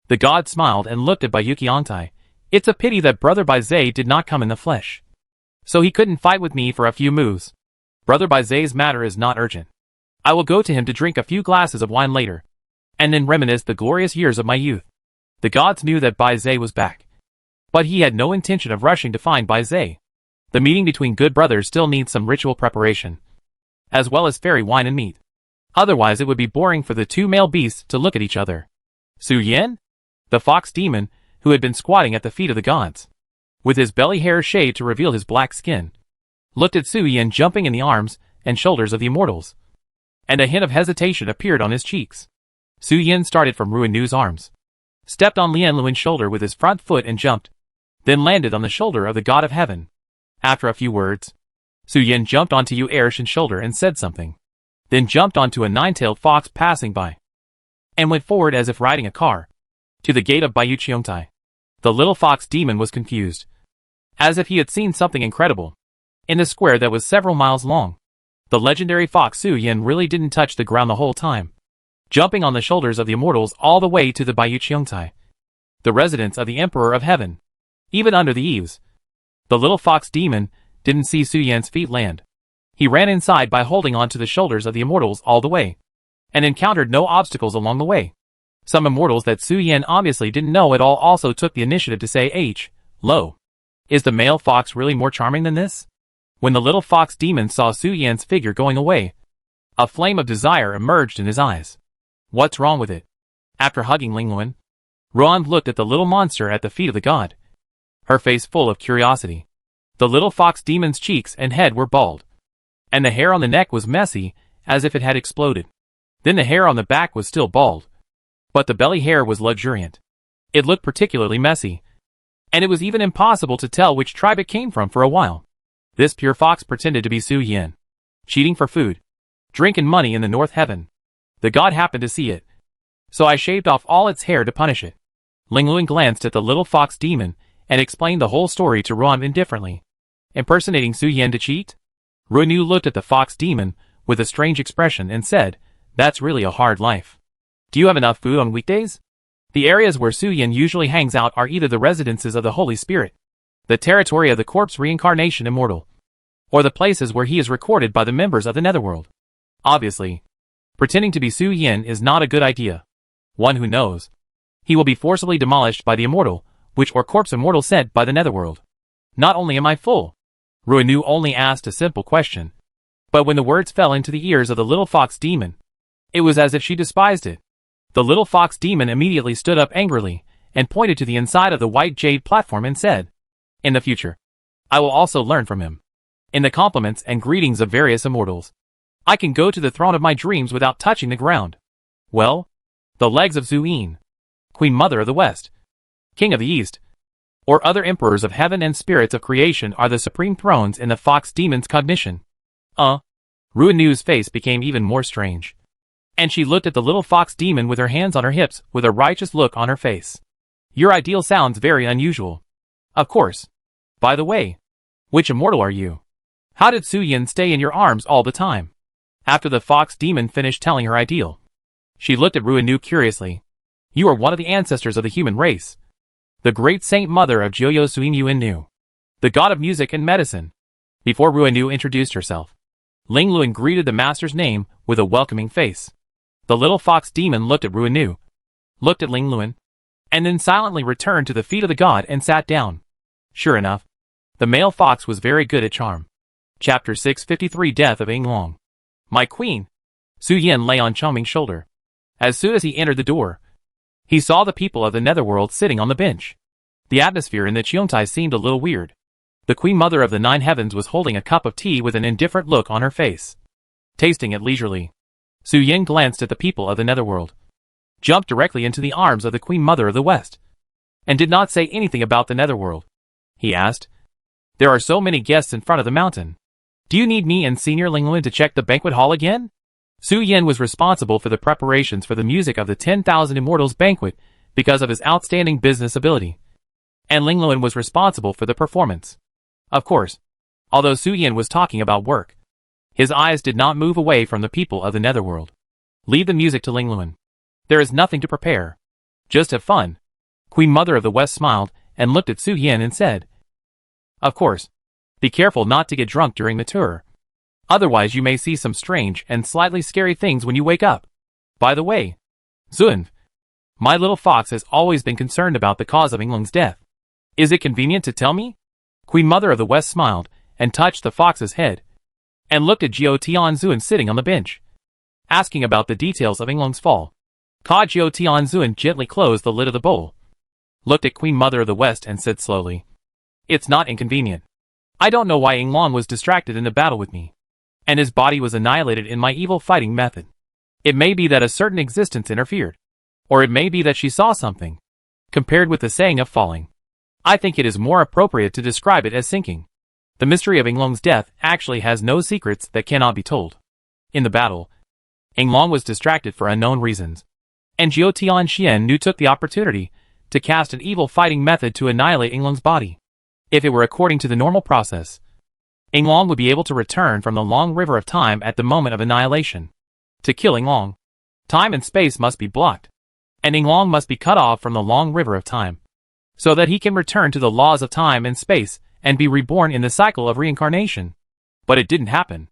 The god smiled and looked at Bayuki Ontai. It's a pity that Brother Baizhe did not come in the flesh, so he couldn't fight with me for a few moves. Brother Baizhe's matter is not urgent. I will go to him to drink a few glasses of wine later, and then reminisce the glorious years of my youth. The gods knew that Baizhe was back, but he had no intention of rushing to find Baizhe. The meeting between good brothers still needs some ritual preparation, as well as fairy wine and meat. Otherwise it would be boring for the two male beasts to look at each other. Su Yan? The fox demon, who had been squatting at the feet of the gods, with his belly hair shaved to reveal his black skin, looked at Su Yan jumping in the arms and shoulders of the immortals, and a hint of hesitation appeared on his cheeks. Su Yan started from Ruinu's arms, stepped on Lian Luan's shoulder with his front foot and jumped, then landed on the shoulder of the god of heaven. After a few words, Su Yan jumped onto Yu Erishan's shoulder and said something, then jumped onto a nine-tailed fox passing by, and went forward as if riding a car, to the gate of Bayuqiongtai. The little fox demon was confused, as if he had seen something incredible. In the square that was several miles long, the legendary fox Su Yan really didn't touch the ground the whole time, jumping on the shoulders of the immortals all the way to the Bayuqiongtai, the residence of the Emperor of Heaven. Even under the eaves, the little fox demon didn't see Su Yan's feet land. He ran inside by holding on to the shoulders of the immortals all the way, and encountered no obstacles along the way. Some immortals that Su Yan obviously didn't know at all also took the initiative to say, Lo, is the male fox really more charming than this? When the little fox demon saw Su Yan's figure going away, a flame of desire emerged in his eyes. What's wrong with it? After hugging Lingluan, Ruan looked at the little monster at the feet of the god, her face full of curiosity. The little fox demon's cheeks and head were bald, and the hair on the neck was messy, as if it had exploded. Then the hair on the back was still bald, but the belly hair was luxuriant. It looked particularly messy, and it was even impossible to tell which tribe it came from for a while. This pure fox pretended to be Su Yan, cheating for food, drink and money in the North Heaven. The god happened to see it, so I shaved off all its hair to punish it. Lingluan glanced at the little fox demon and explained the whole story to Ruan indifferently. Impersonating Su Yan to cheat? Ruinu looked at the fox demon with a strange expression and said, That's really a hard life. Do you have enough food on weekdays? The areas where Su Yan usually hangs out are either the residences of the Holy Spirit, the territory of the corpse reincarnation immortal, or the places where he is recorded by the members of the netherworld. Obviously, pretending to be Su Yan is not a good idea. One who knows, he will be forcibly demolished by the immortal, which or corpse immortal sent by the netherworld. Not only am I full, Ruinu only asked a simple question, but when the words fell into the ears of the little fox demon, it was as if she despised it. The little fox demon immediately stood up angrily and pointed to the inside of the white jade platform and said, In the future, I will also learn from him. In the compliments and greetings of various immortals, I can go to the throne of my dreams without touching the ground. Well, the legs of Zuyin, Queen Mother of the West, King of the East, or other emperors of heaven and spirits of creation are the supreme thrones in the fox demon's cognition. Ruinu's face became even more strange, and she looked at the little fox demon with her hands on her hips with a righteous look on her face. Your ideal sounds very unusual. Of course. By the way, which immortal are you? How did Su Yan stay in your arms all the time? After the fox demon finished telling her ideal, she looked at Ruinu curiously. You are one of the ancestors of the human race, the great saint mother of Joyo Suin Yuan, the god of music and medicine. Before Ruinu introduced herself, Lingluan greeted the master's name with a welcoming face. The little fox demon looked at Ruinu, looked at Ling Luan, and then silently returned to the feet of the god and sat down. Sure enough, the male fox was very good at charm. Chapter 653 Death of Yinglong. My queen! Su Yin lay on Chongming's shoulder. As soon as he entered the door, he saw the people of the netherworld sitting on the bench. The atmosphere in the Cheongtai seemed a little weird. The Queen Mother of the Nine Heavens was holding a cup of tea with an indifferent look on her face, tasting it leisurely. Su Yin glanced at the people of the netherworld, jumped directly into the arms of the Queen Mother of the West, and did not say anything about the netherworld. He asked, "There are so many guests in front of the mountain. Do you need me and Senior Ling Luan to check the banquet hall again?" Su Yin was responsible for the preparations for the music of the 10,000 Immortals banquet because of his outstanding business ability, and Ling Luan was responsible for the performance. Of course, although Su Yin was talking about work, his eyes did not move away from the people of the netherworld. Leave the music to Ling Luan. There is nothing to prepare. Just have fun. Queen Mother of the West smiled and looked at Su Yin and said, "Of course. Be careful not to get drunk during the tour. Otherwise you may see some strange and slightly scary things when you wake up. By the way, Zun, my little fox has always been concerned about the cause of Yinglong's death. Is it convenient to tell me?" Queen Mother of the West smiled and touched the fox's head, and looked at Jiao Tianzun sitting on the bench, asking about the details of Yinglong's fall. Jiao Tianzun gently closed the lid of the bowl, looked at Queen Mother of the West and said slowly, "It's not inconvenient. I don't know why Yinglong was distracted in the battle with me, and his body was annihilated in my evil fighting method. It may be that a certain existence interfered, or it may be that she saw something. Compared with the saying of falling, I think it is more appropriate to describe it as sinking. The mystery of Yinglong's death actually has no secrets that cannot be told. In the battle, Yinglong was distracted for unknown reasons, and Jiao Tianxian Nu took the opportunity to cast an evil fighting method to annihilate Yinglong's body. If it were according to the normal process, Yinglong would be able to return from the long river of time at the moment of annihilation. To kill Yinglong, time and space must be blocked, and Yinglong must be cut off from the long river of time, so that he can return to the laws of time and space and be reborn in the cycle of reincarnation. But it didn't happen.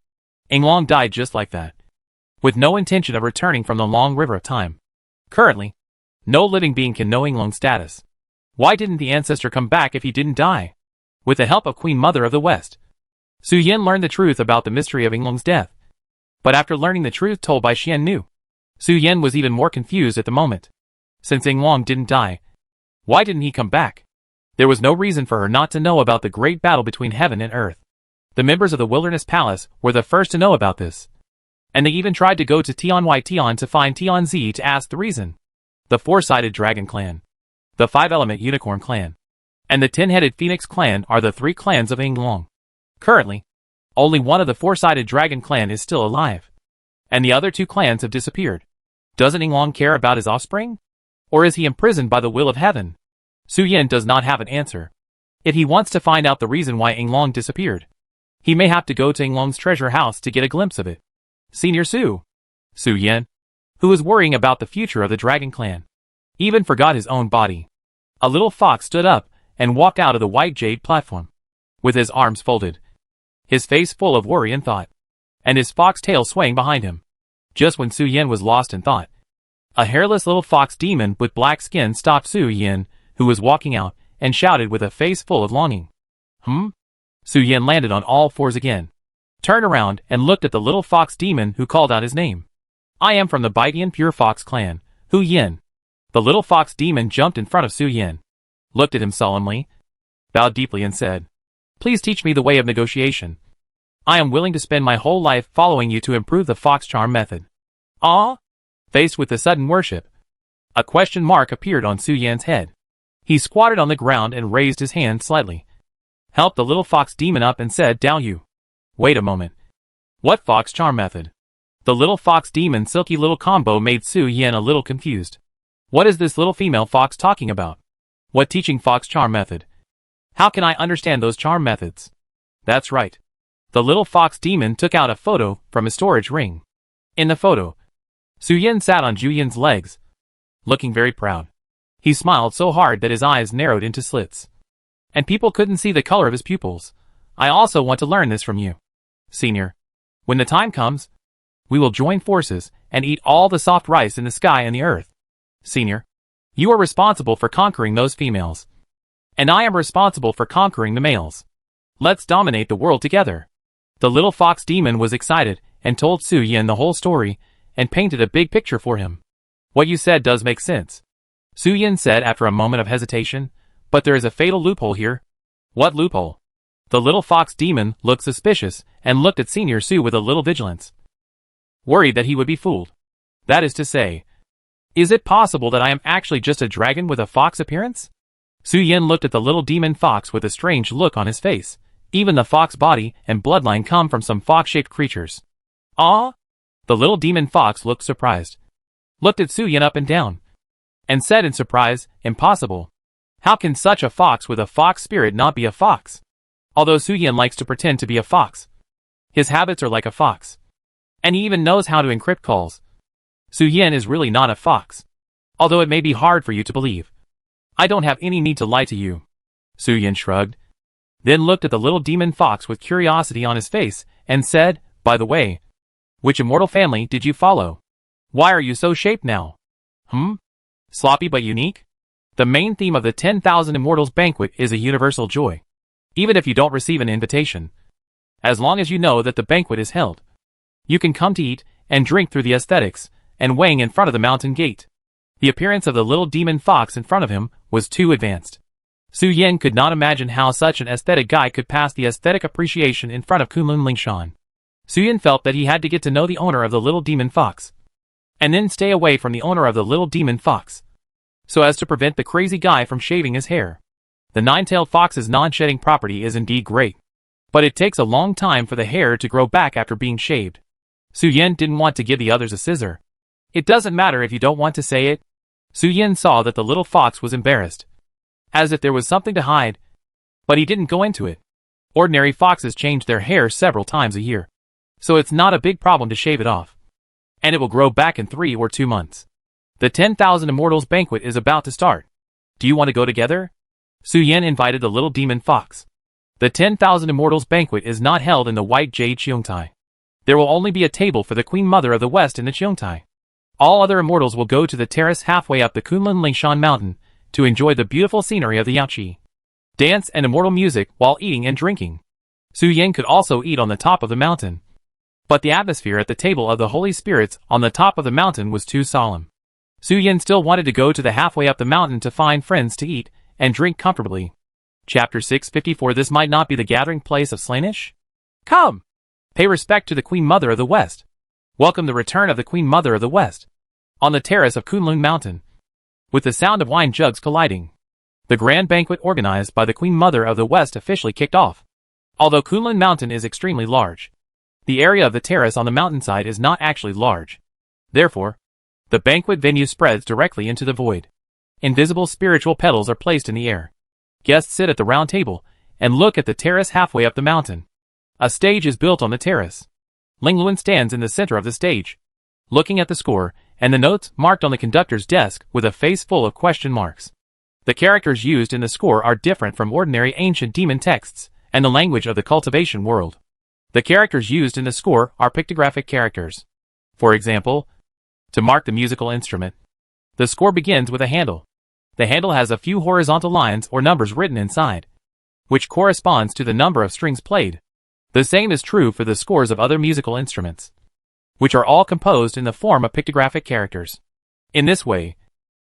Yinglong died just like that, with no intention of returning from the long river of time. Currently, no living being can know Yinglong's status. Why didn't the ancestor come back if he didn't die? With the help of Queen Mother of the West, Su Yin learned the truth about the mystery of Yinglong's death. But after learning the truth told by Xian Nu, Su Yin was even more confused at the moment. Since Yinglong didn't die, why didn't he come back? There was no reason for her not to know about the great battle between heaven and earth. The members of the Wilderness Palace were the first to know about this, and they even tried to go to Tianwai Tian to find Tianzi to ask the reason. The Four-Sided Dragon Clan, the Five-Element Unicorn Clan, and the Ten-Headed Phoenix Clan are the three clans of Yinglong. Currently, only one of the Four-Sided Dragon Clan is still alive, and the other two clans have disappeared. Doesn't Yinglong care about his offspring? Or is he imprisoned by the will of heaven? Su Yin does not have an answer. If he wants to find out the reason why Yinglong disappeared, he may have to go to Yinglong's treasure house to get a glimpse of it. Senior Su Yin, who was worrying about the future of the Dragon Clan, even forgot his own body. A little fox stood up and walked out of the white jade platform, with his arms folded, his face full of worry and thought, and his fox tail swaying behind him. Just when Su Yin was lost in thought, a hairless little fox demon with black skin stopped Su Yin, who was walking out, and shouted with a face full of longing. Su Yin landed on all fours again, turned around and looked at the little fox demon who called out his name. "I am from the Baitian Pure Fox Clan, Hu Yin." The little fox demon jumped in front of Su Yin, looked at him solemnly, bowed deeply and said, "Please teach me the way of negotiation. I am willing to spend my whole life following you to improve the fox charm method." "Ah?" Faced with the sudden worship, a question mark appeared on Su Yin's head. He squatted on the ground and raised his hand slightly, helped the little fox demon up and said, "Down you." Wait a moment. What fox charm method? The little fox demon silky little combo made Su Yin a little confused. What is this little female fox talking about? What teaching fox charm method? How can I understand those charm methods? That's right. The little fox demon took out a photo from his storage ring. In the photo, Su Yin sat on Ju Yin's legs, looking very proud. He smiled so hard that his eyes narrowed into slits, and people couldn't see the color of his pupils. "I also want to learn this from you, Senior. When the time comes, We will join forces and eat all the soft rice in the sky and the earth. Senior, you are responsible for conquering those females. And I am responsible for conquering the males. Let's dominate the world together. The little fox demon was excited and told Su Yin the whole story and painted a big picture for him. What you said does make sense, Su Yin said after a moment of hesitation, but there is a fatal loophole here. What loophole? The little fox demon looked suspicious and looked at Senior Su with a little vigilance. Worried that he would be fooled. That is to say, is it possible that I am actually just a dragon with a fox appearance? Su Yin looked at the little demon fox with a strange look on his face. Even the fox body and bloodline come from some fox-shaped creatures. Ah? The little demon fox looked surprised. Looked at Su Yin up and down. And said in surprise, impossible. How can such a fox with a fox spirit not be a fox? Although Su Yin likes to pretend to be a fox. His habits are like a fox. And he even knows how to encrypt calls. Su Yin is really not a fox. Although it may be hard for you to believe. I don't have any need to lie to you. Su Yin shrugged. Then looked at the little demon fox with curiosity on his face, and said, by the way, which immortal family did you follow? Why are you so shaped now? Sloppy but unique? The main theme of the 10,000 Immortals Banquet is a universal joy. Even if you don't receive an invitation. As long as you know that the banquet is held. You can come to eat and drink through the aesthetics, and weighing in front of the mountain gate. The appearance of the little demon fox in front of him was too advanced. Su Yin could not imagine how such an aesthetic guy could pass the aesthetic appreciation in front of Kunlun Lingshan. Su Yin felt that he had to get to know the owner of the little demon fox. And then stay away from the owner of the little demon fox. So as to prevent the crazy guy from shaving his hair. The nine-tailed fox's non-shedding property is indeed great. But it takes a long time for the hair to grow back after being shaved. Su Yin didn't want to give the others a scissor. It doesn't matter if you don't want to say it. Su Yin saw that the little fox was embarrassed. As if there was something to hide. But he didn't go into it. Ordinary foxes change their hair several times a year. So it's not a big problem to shave it off. And it will grow back in 3 or 2 months. The 10,000 Immortals Banquet is about to start. Do you want to go together? Su Yin invited the little demon fox. The 10,000 Immortals Banquet is not held in the White Jade Cheongtai. There will only be a table for the Queen Mother of the West in the Cheongtai. All other immortals will go to the terrace halfway up the Kunlun Lingshan mountain to enjoy the beautiful scenery of the Yaoqi. Dance and immortal music while eating and drinking. Su Yin could also eat on the top of the mountain. But the atmosphere at the table of the holy spirits on the top of the mountain was too solemn. Su Yin still wanted to go to the halfway up the mountain to find friends to eat and drink comfortably. Chapter 654. This might not be the gathering place of Slaanesh? Come! Pay respect to the Queen Mother of the West. Welcome the return of the Queen Mother of the West. On the terrace of Kunlun Mountain. With the sound of wine jugs colliding. The grand banquet organized by the Queen Mother of the West officially kicked off. Although Kunlun Mountain is extremely large, the area of the terrace on the mountainside is not actually large. Therefore, the banquet venue spreads directly into the void. Invisible spiritual petals are placed in the air. Guests sit at the round table and look at the terrace halfway up the mountain. A stage is built on the terrace. Ling Luan stands in the center of the stage, looking at the score and the notes marked on the conductor's desk with a face full of question marks. The characters used in the score are different from ordinary ancient demon texts and the language of the cultivation world. The characters used in the score are pictographic characters. For example, to mark the musical instrument, the score begins with a handle. The handle has a few horizontal lines or numbers written inside, which corresponds to the number of strings played. The same is true for the scores of other musical instruments, which are all composed in the form of pictographic characters. In this way,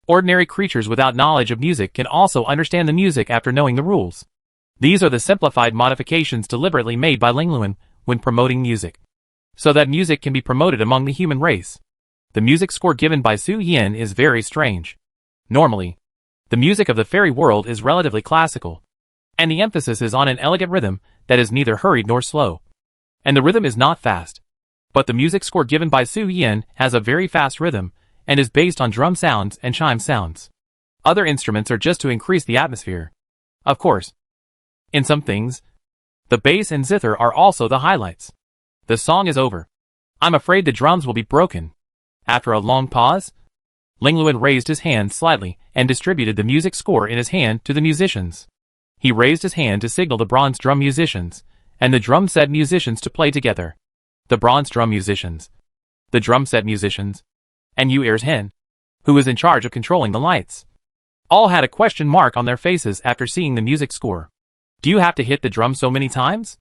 ordinary creatures without knowledge of music can also understand the music after knowing the rules. These are the simplified modifications deliberately made by Ling Luan when promoting music, so that music can be promoted among the human race. The music score given by Su Yin is very strange. Normally, the music of the fairy world is relatively classical, and the emphasis is on an elegant rhythm that is neither hurried nor slow. And the rhythm is not fast. But the music score given by Su Yin has a very fast rhythm, and is based on drum sounds and chime sounds. Other instruments are just to increase the atmosphere. Of course, in some things, the bass and zither are also the highlights. The song is over. I'm afraid the drums will be broken. After a long pause, Ling Luan raised his hand slightly and distributed the music score in his hand to the musicians. He raised his hand to signal the bronze drum musicians, and the drum set musicians to play together. The bronze drum musicians the drum set musicians, and Yu Er's hen, who was in charge of controlling the lights. All had a question mark on their faces after seeing the music score. Do you have to hit the drum so many times?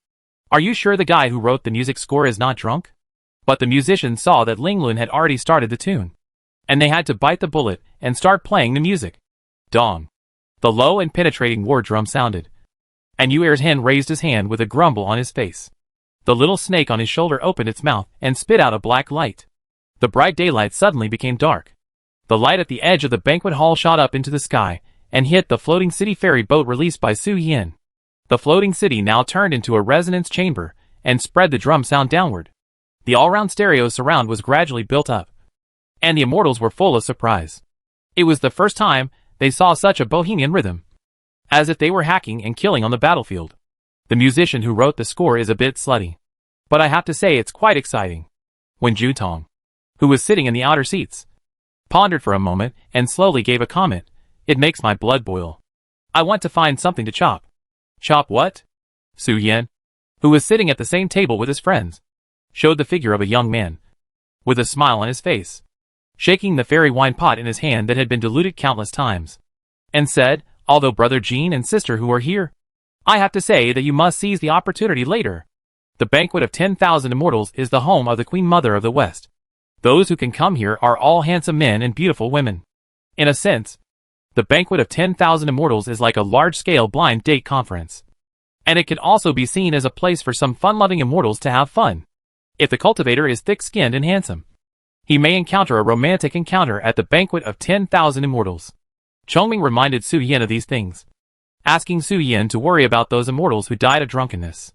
Are you sure the guy who wrote the music score is not drunk? But the musicians saw that Ling Lun had already started the tune, and they had to bite the bullet and start playing the music. Dong. The low and penetrating war drum sounded, and Yu Er's hen raised his hand with a grumble on his face. The little snake on his shoulder opened its mouth and spit out a black light. The bright daylight suddenly became dark. The light at the edge of the banquet hall shot up into the sky and hit the floating city ferry boat released by Su Yin. The floating city now turned into a resonance chamber and spread the drum sound downward. The all-round stereo surround was gradually built up, and the immortals were full of surprise. It was the first time they saw such a bohemian rhythm, as if they were hacking and killing on the battlefield. The musician who wrote the score is a bit slutty, but I have to say it's quite exciting. When Ju Tong, who was sitting in the outer seats, pondered for a moment and slowly gave a comment, "It makes my blood boil. I want to find something to chop." "Chop what?" Su Yen, who was sitting at the same table with his friends, showed the figure of a young man, with a smile on his face, shaking the fairy wine pot in his hand that had been diluted countless times, and said, "Although Brother Jean and sister who are here, I have to say that you must seize the opportunity later. The banquet of 10,000 immortals is the home of the Queen Mother of the West. Those who can come here are all handsome men and beautiful women. In a sense, the banquet of 10,000 immortals is like a large-scale blind date conference. And it can also be seen as a place for some fun-loving immortals to have fun. If the cultivator is thick-skinned and handsome, he may encounter a romantic encounter at the banquet of 10,000 immortals." Chongming reminded Su Yin of these things, asking Su Yin to worry about those immortals who died of drunkenness.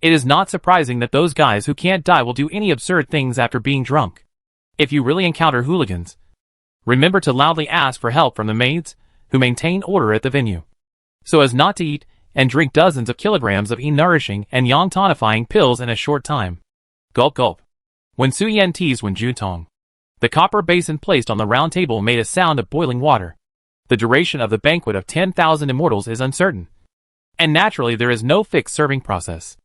It is not surprising that those guys who can't die will do any absurd things after being drunk. If you really encounter hooligans, remember to loudly ask for help from the maids, who maintain order at the venue, so as not to eat and drink dozens of kilograms of nourishing and yang tonifying pills in a short time. Gulp gulp. When Su Yen teased Wen Jutong, the copper basin placed on the round table made a sound of boiling water. The duration of the banquet of 10,000 immortals is uncertain, and naturally there is no fixed serving process.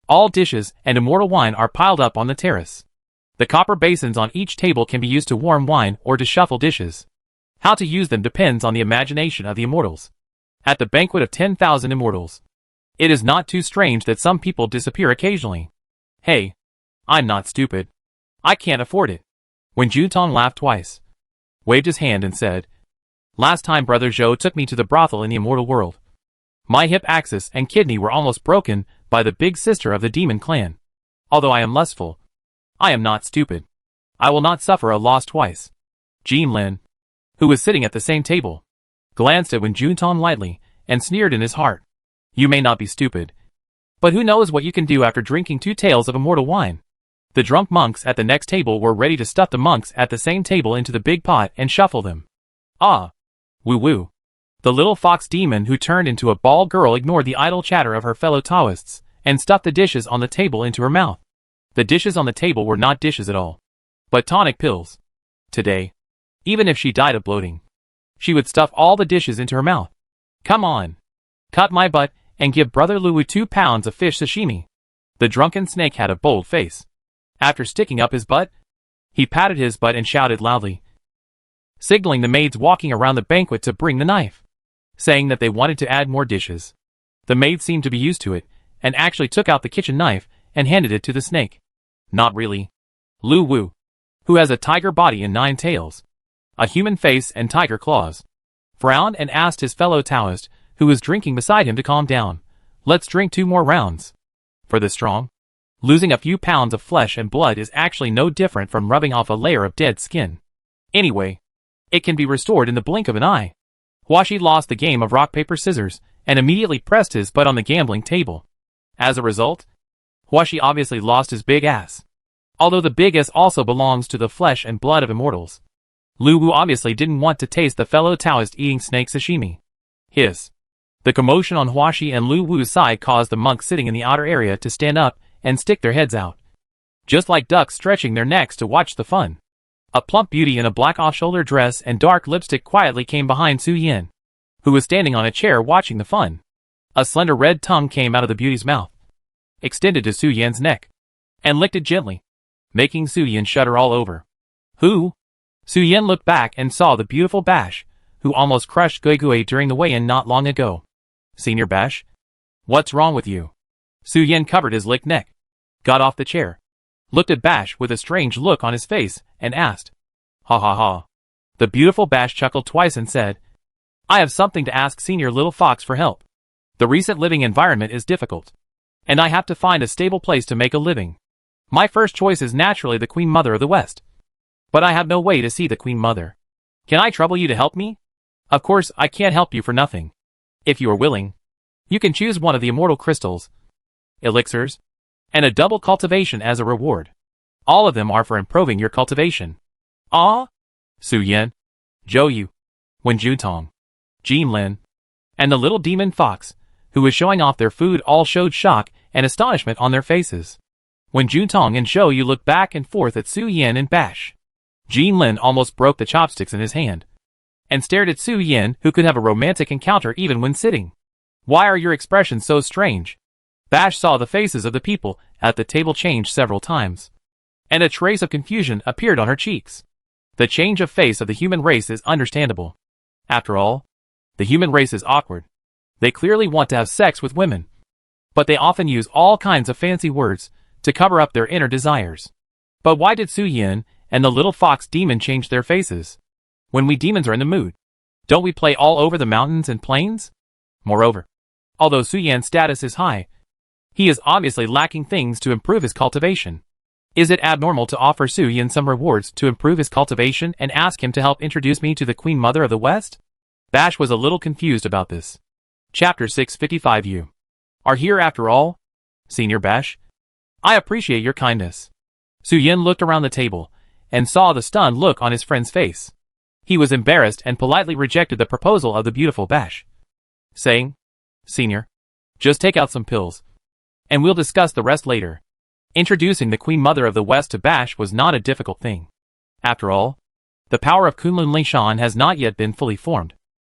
All dishes and immortal wine are piled up on the terrace. The copper basins on each table can be used to warm wine or to shuffle dishes. How to use them depends on the imagination of the immortals. At the banquet of 10,000 immortals, it is not too strange that some people disappear occasionally. Hey, I'm not stupid. I can't afford it. When Jutong laughed twice, waved his hand and said, "Last time Brother Zhou took me to the brothel in the immortal world, my hip axis and kidney were almost broken by the big sister of the demon clan. Although I am lustful, I am not stupid. I will not suffer a loss twice." Jean Lin, who was sitting at the same table, glanced at Wen Jutong lightly and sneered in his heart, "You may not be stupid, but who knows what you can do after drinking 2 taels of immortal wine." The drunk monks at the next table were ready to stuff the monks at the same table into the big pot and shuffle them. Ah! Woo woo. The little fox demon who turned into a bald girl ignored the idle chatter of her fellow Taoists and stuffed the dishes on the table into her mouth. The dishes on the table were not dishes at all, but tonic pills. Today, even if she died of bloating, she would stuff all the dishes into her mouth. "Come on. Cut my butt and give Brother Luwu 2 pounds of fish sashimi." The drunken snake had a bold face. After sticking up his butt, he patted his butt and shouted loudly, signaling the maids walking around the banquet to bring the knife, saying that they wanted to add more dishes. The maids seemed to be used to it, and actually took out the kitchen knife and handed it to the snake. Not really. Lu Wu, who has a tiger body and 9 tails, a human face and tiger claws, frowned and asked his fellow Taoist, who was drinking beside him, to calm down. "Let's drink 2 more rounds. For the strong, losing a few pounds of flesh and blood is actually no different from rubbing off a layer of dead skin. Anyway, it can be restored in the blink of an eye." Huashi lost the game of rock paper scissors and immediately pressed his butt on the gambling table. As a result, Huashi obviously lost his big ass. Although the big ass also belongs to the flesh and blood of immortals, Lu Wu obviously didn't want to taste the fellow Taoist eating snake sashimi. Hiss. The commotion on Huashi and Lu Wu's side caused the monks sitting in the outer area to stand up and stick their heads out, just like ducks stretching their necks to watch the fun. A plump beauty in a black off-shoulder dress and dark lipstick quietly came behind Su Yin, who was standing on a chair watching the fun. A slender red tongue came out of the beauty's mouth, extended to Su Yin's neck, and licked it gently. making Su Yin shudder all over. Who? Su Yin looked back and saw the beautiful Bash, who almost crushed Gui Gui during the weigh-in not long ago. Senior Bash? What's wrong with you? Su Yin covered his licked neck, got off the chair, looked at Bash with a strange look on his face, and asked. Ha ha ha. The beautiful Bash chuckled twice and said, I have something to ask Senior Little Fox for help. The recent living environment is difficult, and I have to find a stable place to make a living. My first choice is naturally the Queen Mother of the West. But I have no way to see the Queen Mother. Can I trouble you to help me? Of course, I can't help you for nothing. If you are willing, you can choose one of the immortal crystals, elixirs, and a double cultivation as a reward. All of them are for improving your cultivation. Ah? Su Yin, Zhou Yu, Wen Jutong, Jin Lin, and the little demon fox, who was showing off their food, all showed shock and astonishment on their faces. When Jutong and Zhou Yu looked back and forth at Su Yin and Bash, Jin Lin almost broke the chopsticks in his hand, and stared at Su Yin, who could have a romantic encounter even when sitting. Why are your expressions so strange? Bash saw the faces of the people at the table change several times, and a trace of confusion appeared on her cheeks. The change of face of the human race is understandable. After all, the human race is awkward. They clearly want to have sex with women, but they often use all kinds of fancy words to cover up their inner desires. But why did Su Yin and the little fox demon change their faces? When we demons are in the mood, don't we play all over the mountains and plains? Moreover, although Su Yin's status is high, he is obviously lacking things to improve his cultivation. Is it abnormal to offer Su Yin some rewards to improve his cultivation and ask him to help introduce me to the Queen Mother of the West? Bash was a little confused about this. Chapter 655. You are here after all? Senior Bash? I appreciate your kindness. Su Yin looked around the table and saw the stunned look on his friend's face. He was embarrassed and politely rejected the proposal of the beautiful Bash, saying, Senior, just take out some pills, and we'll discuss the rest later. Introducing the Queen Mother of the West to Bash was not a difficult thing. After all, the power of Kunlun Lingshan has not yet been fully formed.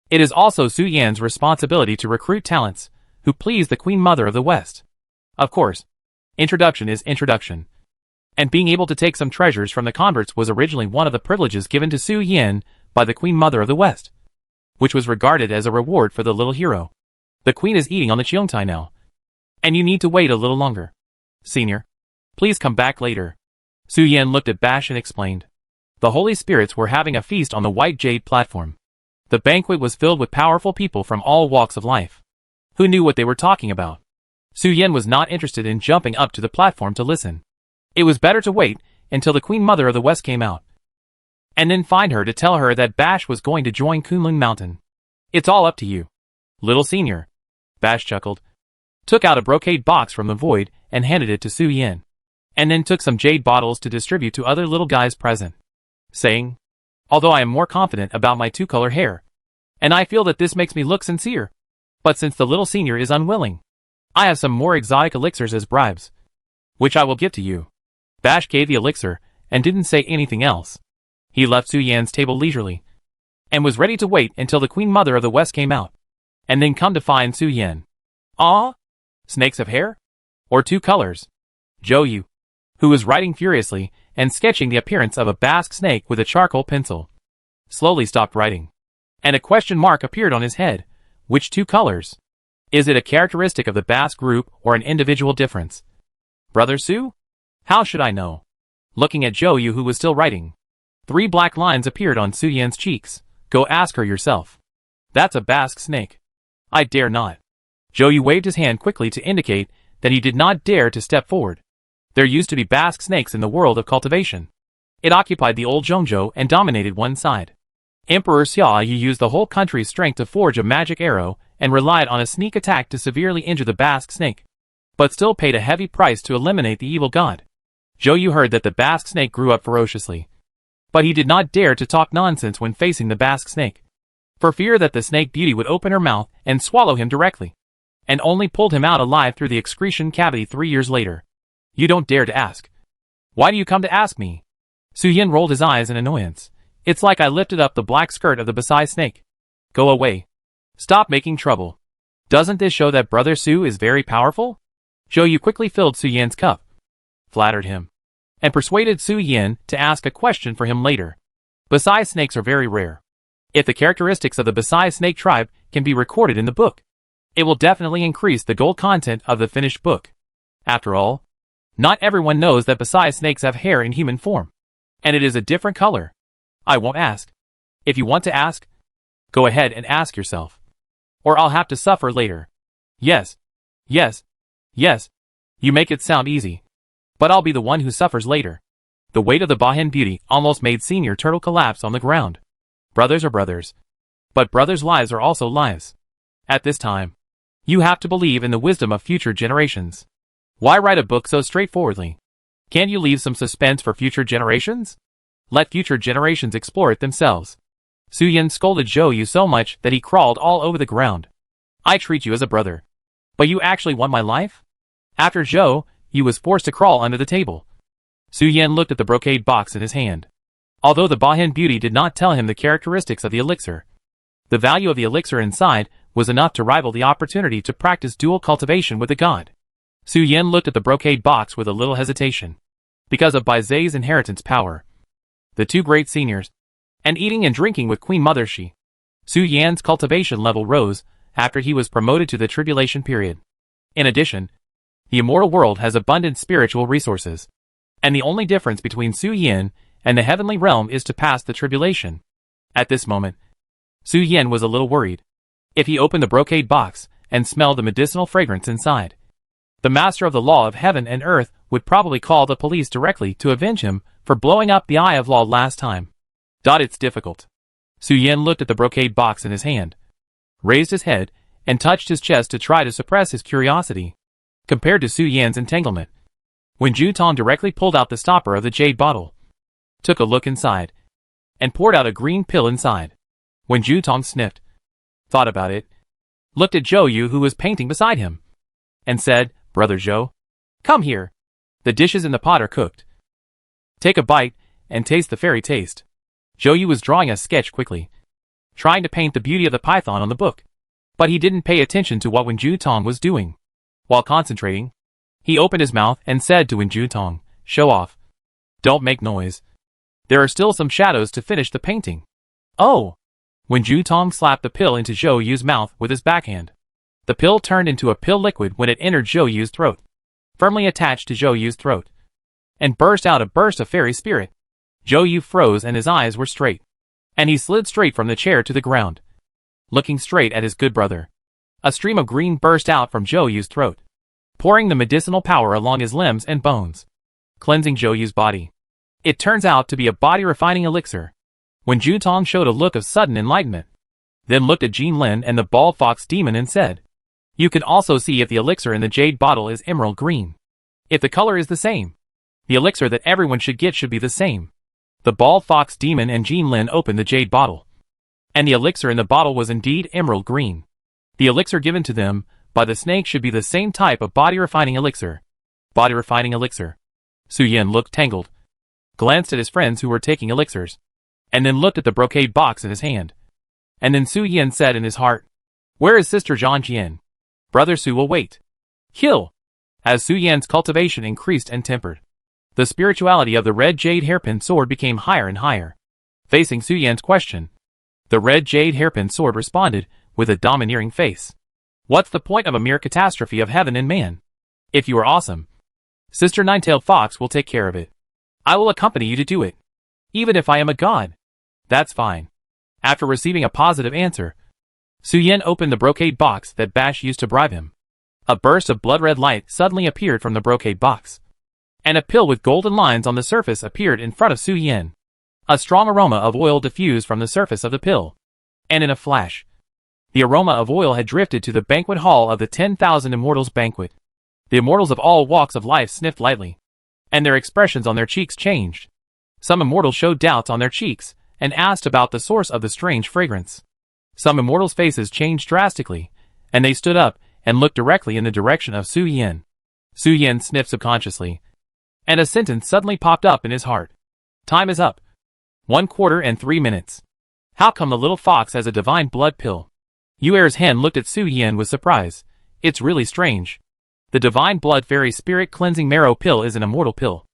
It is also Su Yan's responsibility to recruit talents who please the Queen Mother of the West. Of course, introduction is introduction, and being able to take some treasures from the converts was originally one of the privileges given to Su Yin by the Queen Mother of the West, which was regarded as a reward for the little hero. The Queen is eating on the Cheongtai now, and you need to wait a little longer. Senior, please come back later. Su Yin looked at Bash and explained. The holy spirits were having a feast on the white jade platform. The banquet was filled with powerful people from all walks of life, who knew what they were talking about. Su Yin was not interested in jumping up to the platform to listen. It was better to wait until the Queen Mother of the West came out, and then find her to tell her that Bash was going to join Kunlun Mountain. It's all up to you, little senior. Bash chuckled, took out a brocade box from the void and handed it to Su Yin, and then took some jade bottles to distribute to other little guys present, saying, although I am more confident about my two-color hair, and I feel that this makes me look sincere, but since the little senior is unwilling, I have some more exotic elixirs as bribes, which I will give to you. Bash gave the elixir and didn't say anything else. He left Su Yan's table leisurely, and was ready to wait until the Queen Mother of the West came out, and then come to find Su Yin. Ah? Snakes of hair? Or two colors? Zhou Yu, who was writing furiously and sketching the appearance of a Basque snake with a charcoal pencil, slowly stopped writing, and a question mark appeared on his head. Which two colors? Is it a characteristic of the Basque group or an individual difference? Brother Su? How should I know? Looking at Zhou Yu, who was still writing, 3 black lines appeared on Su Yan's cheeks. Go ask her yourself. That's a Basque snake. I dare not. Zhou Yu waved his hand quickly to indicate that he did not dare to step forward. There used to be Basque snakes in the world of cultivation. It occupied the old Zhongzhou and dominated one side. Emperor Xia Yu used the whole country's strength to forge a magic arrow and relied on a sneak attack to severely injure the Basque snake, but still paid a heavy price to eliminate the evil god. Zhou Yu heard that the Basque snake grew up ferociously, but he did not dare to talk nonsense when facing the Basque snake, for fear that the snake beauty would open her mouth and swallow him directly, and only pulled him out alive through the excretion cavity 3 years later. You don't dare to ask. Why do you come to ask me? Su Yin rolled his eyes in annoyance. It's like I lifted up the black skirt of the Basai snake. Go away. Stop making trouble. Doesn't this show that Brother Su is very powerful? Zhou Yu quickly filled Su Yan's cup, flattered him, and persuaded Su Yin to ask a question for him later. Basai snakes are very rare. If the characteristics of the Basai snake tribe can be recorded in the book, it will definitely increase the gold content of the finished book. After all, not everyone knows that Basai snakes have hair in human form, and it is a different color. I won't ask. If you want to ask, go ahead and ask yourself. Or I'll have to suffer later. Yes. Yes. Yes. You make it sound easy. But I'll be the one who suffers later. The weight of the Bahen beauty almost made Senior Turtle collapse on the ground. Brothers are brothers. But brothers' lives are also lives. At this time, you have to believe in the wisdom of future generations. Why write a book so straightforwardly? Can't you leave some suspense for future generations? Let future generations explore it themselves. Su Yin scolded Zhou Yu so much that he crawled all over the ground. I treat you as a brother. But you actually want my life? After Zhou Yu was forced to crawl under the table, Su Yin looked at the brocade box in his hand. Although the Bahen beauty did not tell him the characteristics of the elixir, the value of the elixir inside was enough to rival the opportunity to practice dual cultivation with the god. Su Yin looked at the brocade box with a little hesitation. Because of Bai Zai's inheritance power, the two great seniors, and eating and drinking with Queen Mother Shi, Su Yan's cultivation level rose after he was promoted to the tribulation period. In addition, the immortal world has abundant spiritual resources, and the only difference between Su Yin and the heavenly realm is to pass the tribulation. At this moment, Su Yin was a little worried. If he opened the brocade box and smelled the medicinal fragrance inside, the master of the law of heaven and earth would probably call the police directly to avenge him for blowing up the Eye of Law last time. It's difficult. Su Yin looked at the brocade box in his hand, raised his head, and touched his chest to try to suppress his curiosity. Compared to Su Yan's entanglement, when Ju Tong directly pulled out the stopper of the jade bottle, took a look inside, and poured out a green pill inside. When Ju Tong sniffed, thought about it, looked at Zhou Yu who was painting beside him, and said, "Brother Zhou, come here. The dishes in the pot are cooked. Take a bite, and taste the fairy taste." Zhou Yu was drawing a sketch quickly, trying to paint the beauty of the python on the book. But he didn't pay attention to what Wen Ju Tong was doing. While concentrating, he opened his mouth and said to Wen Ju Tong, "Show off. Don't make noise. There are still some shadows to finish the painting." "Oh!" Wen Ju Tong slapped the pill into Zhou Yu's mouth with his backhand. The pill turned into a pill liquid when it entered Zhou Yu's throat, firmly attached to Zhou Yu's throat, and burst out a burst of fairy spirit. Zhou Yu froze and his eyes were straight, and he slid straight from the chair to the ground, looking straight at his good brother. A stream of green burst out from Zhou Yu's throat, pouring the medicinal power along his limbs and bones, cleansing Zhou Yu's body. It turns out to be a body-refining elixir. When Ju Tong showed a look of sudden enlightenment, then looked at Jin Lin and the bald fox demon and said, "You can also see if the elixir in the jade bottle is emerald green. If the color is the same, the elixir that everyone should get should be the same." The bald fox demon and Jin Lin opened the jade bottle, and the elixir in the bottle was indeed emerald green. The elixir given to them by the snake should be the same type of body-refining elixir. Body-refining elixir. Su Yin looked tangled, glanced at his friends who were taking elixirs, and then looked at the brocade box in his hand. And then Su Yin said in his heart, "Where is Sister Zhang Jian? Brother Su will wait." Kill! As Su Yan's cultivation increased and tempered, the spirituality of the red jade hairpin sword became higher and higher. Facing Su Yan's question, the red jade hairpin sword responded with a domineering face. "What's the point of a mere catastrophe of heaven and man? If you are awesome, Sister Nine-Tailed Fox will take care of it. I will accompany you to do it. Even if I am a god. That's fine." After receiving a positive answer, Su Yin opened the brocade box that Bash used to bribe him. A burst of blood-red light suddenly appeared from the brocade box, and a pill with golden lines on the surface appeared in front of Su Yin. A strong aroma of oil diffused from the surface of the pill, and in a flash, the aroma of oil had drifted to the banquet hall of the 10,000 Immortals banquet. The immortals of all walks of life sniffed lightly, and their expressions on their cheeks changed. Some immortals showed doubts on their cheeks, and asked about the source of the strange fragrance. Some immortals' faces changed drastically, and they stood up and looked directly in the direction of Su Yin. Su Yin sniffed subconsciously, and a sentence suddenly popped up in his heart. "Time is up. 1/4 minutes. How come the little fox has a divine blood pill?" Yuer's hen looked at Su Yin with surprise. "It's really strange. The divine blood fairy spirit cleansing marrow pill is an immortal pill,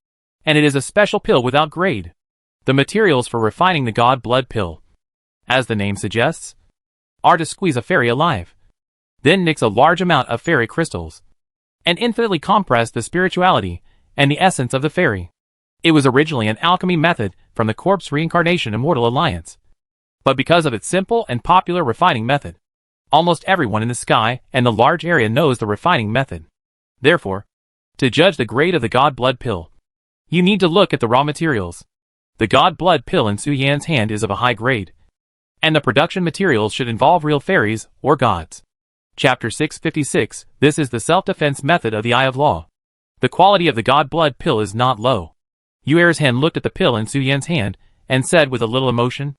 and it is a special pill without grade. The materials for refining the god blood pill, as the name suggests, are to squeeze a fairy alive, then mix a large amount of fairy crystals, and infinitely compress the spirituality and the essence of the fairy. It was originally an alchemy method from the Corpse Reincarnation Immortal Alliance, but because of its simple and popular refining method, almost everyone in the sky and the large area knows the refining method. Therefore, to judge the grade of the god blood pill, you need to look at the raw materials. The god blood pill in Su Yan's hand is of a high grade, and the production materials should involve real fairies or gods. Chapter 656. This is the self-defense method of the Eye of Law. The quality of the god blood pill is not low. Yu Er's hen looked at the pill in Su Yan's hand and said with a little emotion,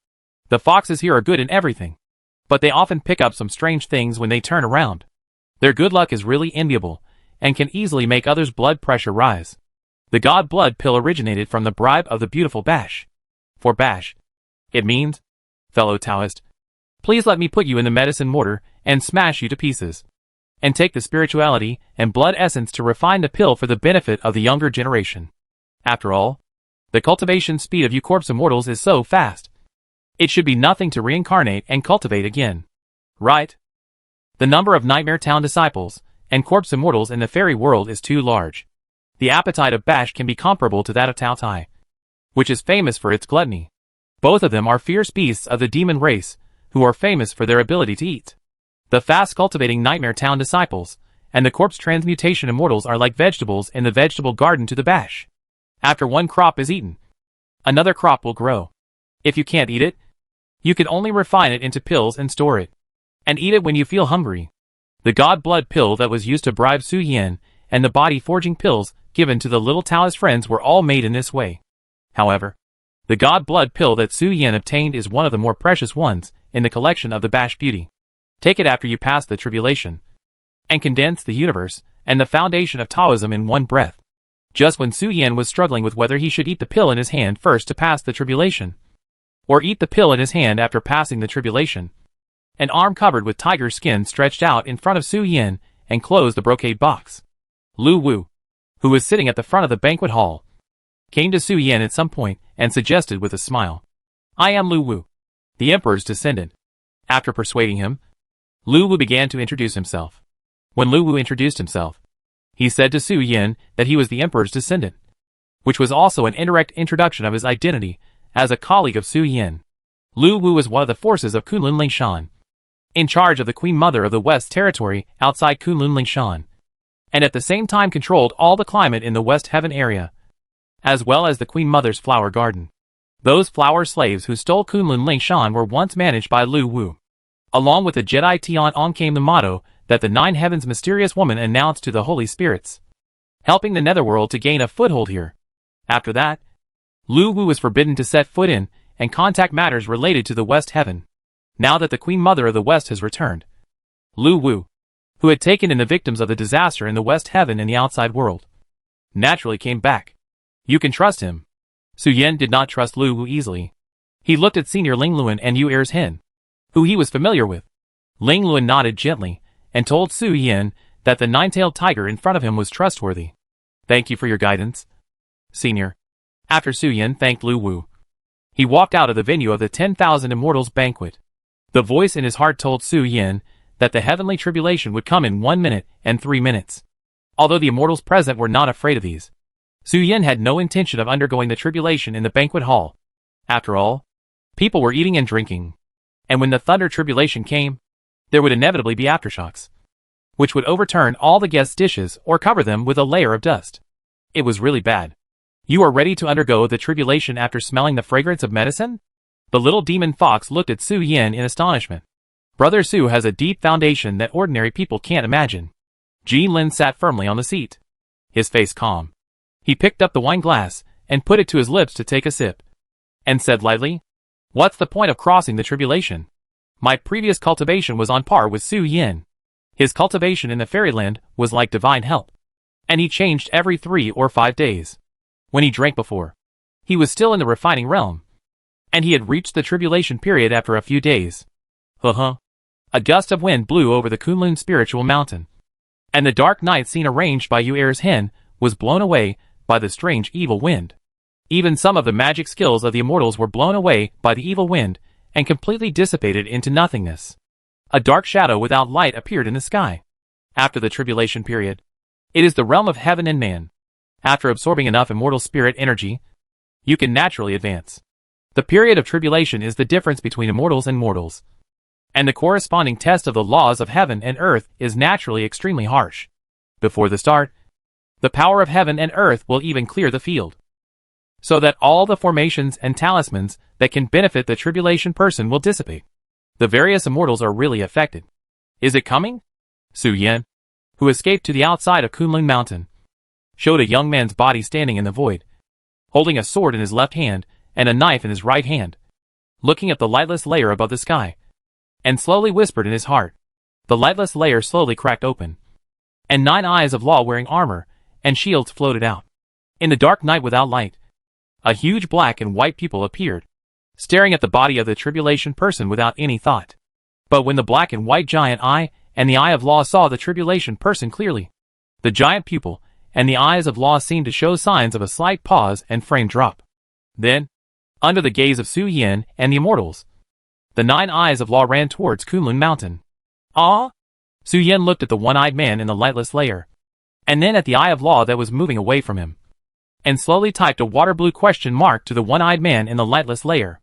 "The foxes here are good in everything, but they often pick up some strange things when they turn around. Their good luck is really enviable and can easily make others' blood pressure rise." The god blood pill originated from the bribe of the beautiful Bash. For Bash, it means, "Fellow Taoist, please let me put you in the medicine mortar and smash you to pieces, and take the spirituality and blood essence to refine the pill for the benefit of the younger generation." After all, the cultivation speed of you corpse immortals is so fast. It should be nothing to reincarnate and cultivate again. Right? The number of Nightmare Town disciples and corpse immortals in the fairy world is too large. The appetite of Bash can be comparable to that of Tao Tai, which is famous for its gluttony. Both of them are fierce beasts of the demon race, who are famous for their ability to eat. The fast-cultivating Nightmare Town disciples and the corpse transmutation immortals are like vegetables in the vegetable garden to the Bash. After one crop is eaten, another crop will grow. If you can't eat it, you can only refine it into pills and store it, and eat it when you feel hungry. The god blood pill that was used to bribe Su Yan and the body-forging pills given to the little Taoist friends were all made in this way. However, the god blood pill that Su Yan obtained is one of the more precious ones in the collection of the Bash Beauty. Take it after you pass the tribulation, and condense the universe and the foundation of Taoism in one breath. Just when Su Yan was struggling with whether he should eat the pill in his hand first to pass the tribulation, or eat the pill in his hand after passing the tribulation, an arm covered with tiger skin stretched out in front of Su Yan and closed the brocade box. Lu Wu, who was sitting at the front of the banquet hall, came to Su Yan at some point and suggested with a smile, "I am Lu Wu, the emperor's descendant." After persuading him, Lu Wu began to introduce himself. When Lu Wu introduced himself, he said to Su Yan that he was the emperor's descendant, which was also an indirect introduction of his identity as a colleague of Su Yan. Lu Wu was one of the forces of Kunlun Lingshan, in charge of the Queen Mother of the West Territory outside Kunlun Lingshan, and at the same time controlled all the climate in the West Heaven area, as well as the Queen Mother's flower garden. Those flower slaves who stole Kunlun Lingshan were once managed by Lu Wu. Along with the Jedi Tian On came the motto that the Nine Heavens mysterious woman announced to the Holy Spirits, helping the Netherworld to gain a foothold here. After that, Lu Wu was forbidden to set foot in and contact matters related to the West Heaven. Now that the Queen Mother of the West has returned, Lu Wu, who had taken in the victims of the disaster in the West Heaven and the outside world, naturally came back. You can trust him. Su Yan did not trust Lu Wu easily. He looked at Senior Ling Luan and Yu Er's hen, who he was familiar with. Ling Luan nodded gently and told Su Yan that the nine-tailed tiger in front of him was trustworthy. "Thank you for your guidance, Senior." After Su Yan thanked Lu Wu, he walked out of the venue of the 10,000 Immortals banquet. The voice in his heart told Su Yan that the heavenly tribulation would come in 1 minute and 3 minutes. Although the immortals present were not afraid of these, Su Yan had no intention of undergoing the tribulation in the banquet hall. After all, people were eating and drinking, and when the thunder tribulation came, there would inevitably be aftershocks, which would overturn all the guests' dishes or cover them with a layer of dust. It was really bad. "You are ready to undergo the tribulation after smelling the fragrance of medicine?" The little demon fox looked at Su Yan in astonishment. Brother Su has a deep foundation that ordinary people can't imagine. Ji Lin sat firmly on the seat, his face calm. He picked up the wine glass and put it to his lips to take a sip, and said lightly, "What's the point of crossing the tribulation? My previous cultivation was on par with Su Yan. His cultivation in the fairyland was like divine help, and he changed every 3 or 5 days. When he drank before, he was still in the refining realm, and he had reached the tribulation period after a few days." A gust of wind blew over the Kunlun spiritual mountain, and the dark night scene arranged by Yu Er's hen was blown away by the strange evil wind. Even some of the magic skills of the immortals were blown away by the evil wind and completely dissipated into nothingness. A dark shadow without light appeared in the sky. After the tribulation period, it is the realm of heaven and man. After absorbing enough immortal spirit energy, you can naturally advance. The period of tribulation is the difference between immortals and mortals, and the corresponding test of the laws of heaven and earth is naturally extremely harsh. Before the start, the power of heaven and earth will even clear the field, so that all the formations and talismans that can benefit the tribulation person will dissipate. The various immortals are really affected. Is it coming? Su Yan, who escaped to the outside of Kunlun Mountain, showed a young man's body standing in the void, holding a sword in his left hand and a knife in his right hand, looking at the lightless layer above the sky, and slowly whispered in his heart. The lightless layer slowly cracked open, and 9 eyes of law wearing armor and shields floated out. In the dark night without light, a huge black and white pupil appeared, staring at the body of the tribulation person without any thought. But when the black and white giant eye and the eye of law saw the tribulation person clearly, the giant pupil and the eyes of law seemed to show signs of a slight pause and frame drop. Then, under the gaze of Su Yan and the immortals, the 9 eyes of law ran towards Kunlun Mountain. Ah! Su Yan looked at the one-eyed man in the lightless layer, and then at the eye of law that was moving away from him, and slowly typed a water blue question mark to the one-eyed man in the lightless layer.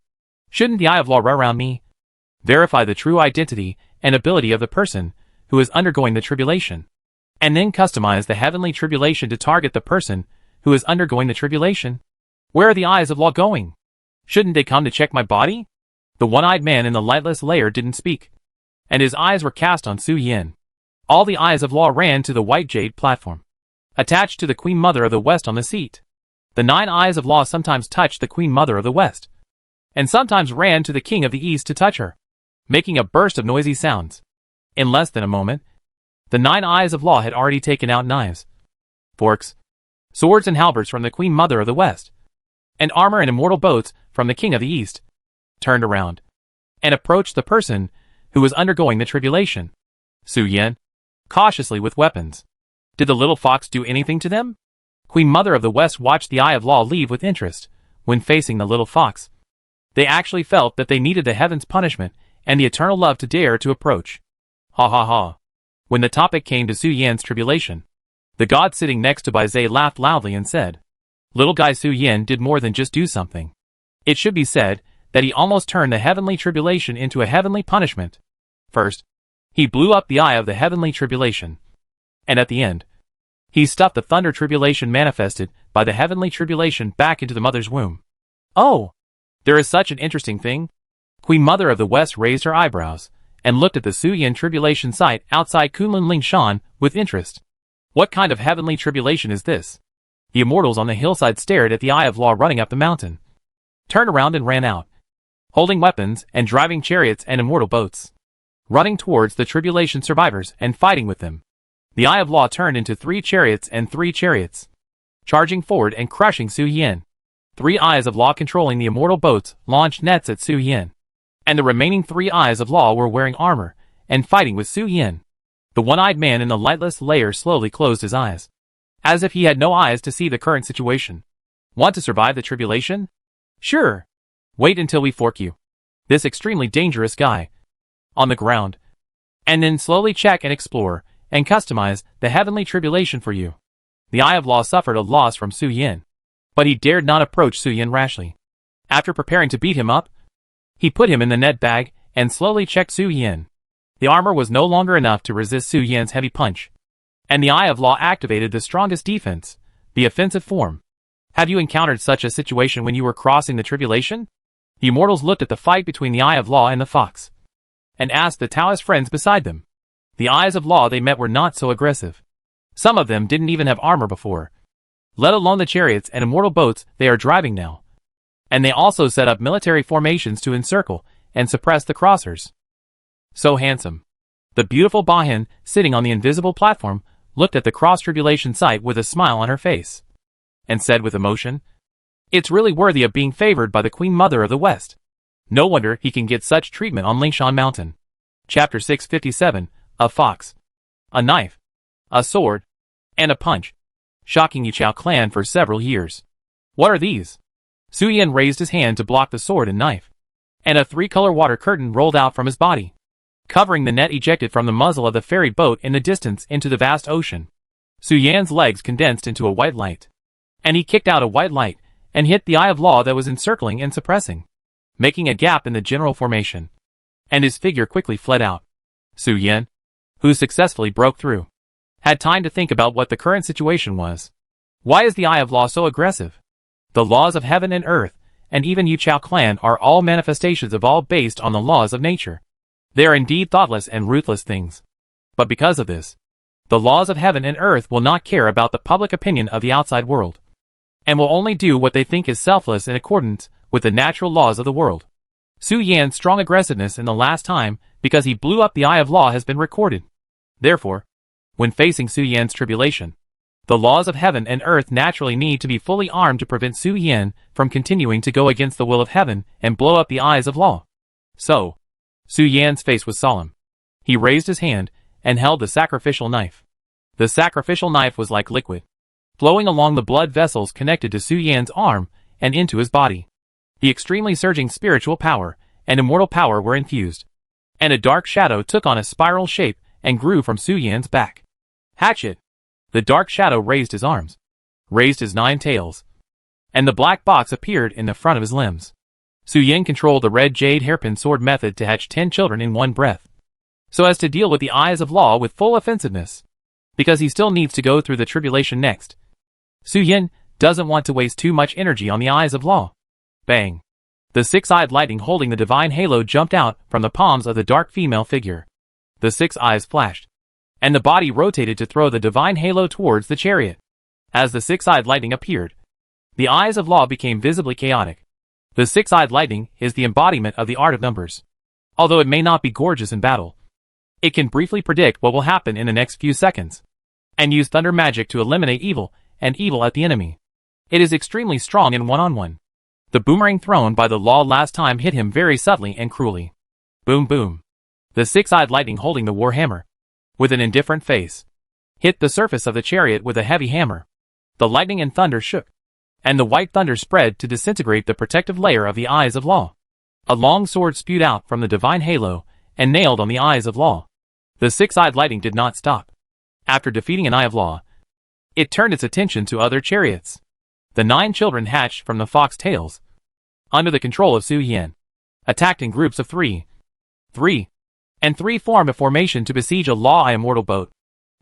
Shouldn't the eye of law around me verify the true identity and ability of the person who is undergoing the tribulation, and then customize the heavenly tribulation to target the person who is undergoing the tribulation? Where are the eyes of law going? Shouldn't they come to check my body? The one-eyed man in the lightless layer didn't speak, and his eyes were cast on Su Yan. All the eyes of law ran to the white jade platform, attached to the Queen Mother of the West on the seat. The 9 eyes of law sometimes touched the Queen Mother of the West, and sometimes ran to the King of the East to touch her, making a burst of noisy sounds. In less than a moment, the 9 eyes of law had already taken out knives, forks, swords and halberds from the Queen Mother of the West, and armor and immortal boats from the King of the East, turned around, and approached the person who was undergoing the tribulation. Su Yan, cautiously with weapons. Did the little fox do anything to them? Queen Mother of the West watched the eye of law leave with interest when facing the little fox. They actually felt that they needed the heaven's punishment and the eternal love to dare to approach. Ha ha ha. When the topic came to Su Yan's tribulation, the god sitting next to Bai Zhe laughed loudly and said, "Little guy Su Yan did more than just do something. It should be said that he almost turned the heavenly tribulation into a heavenly punishment. First, he blew up the eye of the heavenly tribulation, and at the end, he stuffed the thunder tribulation manifested by the heavenly tribulation back into the mother's womb." Oh, there is such an interesting thing. Queen Mother of the West raised her eyebrows and looked at the Su Yan tribulation site outside Kunlun Lingshan with interest. What kind of heavenly tribulation is this? The immortals on the hillside stared at the eye of law running up the mountain, turned around and ran out, holding weapons and driving chariots and immortal boats, running towards the tribulation survivors and fighting with them. The eye of law turned into 3 chariots and 3 chariots, charging forward and crushing Su Yan. 3 eyes of law controlling the immortal boats launched nets at Su Yan, and the remaining 3 eyes of law were wearing armor and fighting with Su Yan. The one-eyed man in the lightless layer slowly closed his eyes, as if he had no eyes to see the current situation. Want to survive the tribulation? Sure. Wait until we fork you, this extremely dangerous guy, on the ground, and then slowly check and explore and customize the heavenly tribulation for you. The eye of law suffered a loss from Su Yan, but he dared not approach Su Yan rashly. After preparing to beat him up, he put him in the net bag and slowly checked Su Yan. The armor was no longer enough to resist Su Yan's heavy punch, and the eye of law activated the strongest defense, the offensive form. Have you encountered such a situation when you were crossing the tribulation? The immortals looked at the fight between the eye of law and the fox, and asked the Taoist friends beside them. The eyes of law they met were not so aggressive. Some of them didn't even have armor before, let alone the chariots and immortal boats they are driving now. And they also set up military formations to encircle and suppress the crossers. So handsome. The beautiful Bahin, sitting on the invisible platform, looked at the cross-tribulation site with a smile on her face, and said with emotion, "It's really worthy of being favored by the Queen Mother of the West. No wonder he can get such treatment on Lingshan Mountain." Chapter 657, A Fox, a Knife, a Sword, and a Punch, shocking Yichao clan for several years. What are these? Su Yan raised his hand to block the sword and knife, and a three-color water curtain rolled out from his body, covering the net ejected from the muzzle of the ferry boat in the distance into the vast ocean. Su Yan's legs condensed into a white light, and he kicked out a white light and hit the Eye of Law that was encircling and suppressing, making a gap in the general formation, and his figure quickly fled out. Su Yan, who successfully broke through, had time to think about what the current situation was. Why is the Eye of Law so aggressive? The laws of heaven and earth, and even Yu Chao clan are all manifestations of all based on the laws of nature. They are indeed thoughtless and ruthless things. But because of this, the laws of heaven and earth will not care about the public opinion of the outside world, and will only do what they think is selfless in accordance with the natural laws of the world. Su Yan's strong aggressiveness in the last time because he blew up the Eye of Law has been recorded. Therefore, when facing Su Yan's tribulation, the laws of heaven and earth naturally need to be fully armed to prevent Su Yan from continuing to go against the will of heaven and blow up the Eyes of Law. So, Su Yan's face was solemn. He raised his hand and held the sacrificial knife. The sacrificial knife was like liquid, flowing along the blood vessels connected to Su Yan's arm and into his body. The extremely surging spiritual power and immortal power were infused, and a dark shadow took on a spiral shape and grew from Su Yan's back. Hatchet! The dark shadow raised his arms, raised his 9 tails, and the black box appeared in the front of his limbs. Su Yan controlled the red jade hairpin sword method to hatch 10 children in one breath, so as to deal with the Eyes of Law with full offensiveness, because he still needs to go through the tribulation next. Su Yan doesn't want to waste too much energy on the Eyes of Law. Bang! The six-eyed lightning holding the divine halo jumped out from the palms of the dark female figure. The 6 eyes flashed, and the body rotated to throw the divine halo towards the chariot. As the six-eyed lightning appeared, the Eyes of Law became visibly chaotic. The six-eyed lightning is the embodiment of the art of numbers. Although it may not be gorgeous in battle, it can briefly predict what will happen in the next few seconds, and use thunder magic to eliminate evil and evil at the enemy. It is extremely strong in one-on-one. The boomerang thrown by the Law last time hit him very subtly and cruelly. Boom boom. The six-eyed lightning holding the war hammer, with an indifferent face, hit the surface of the chariot with a heavy hammer. The lightning and thunder shook, and the white thunder spread to disintegrate the protective layer of the Eyes of Law. A long sword spewed out from the divine halo and nailed on the Eyes of Law. The six-eyed lightning did not stop. After defeating an Eye of Law, it turned its attention to other chariots. The 9 children hatched from the fox tails, under the control of Su Yan, attacked in groups of 3, and 3 formed a formation to besiege a Law Eye immortal boat.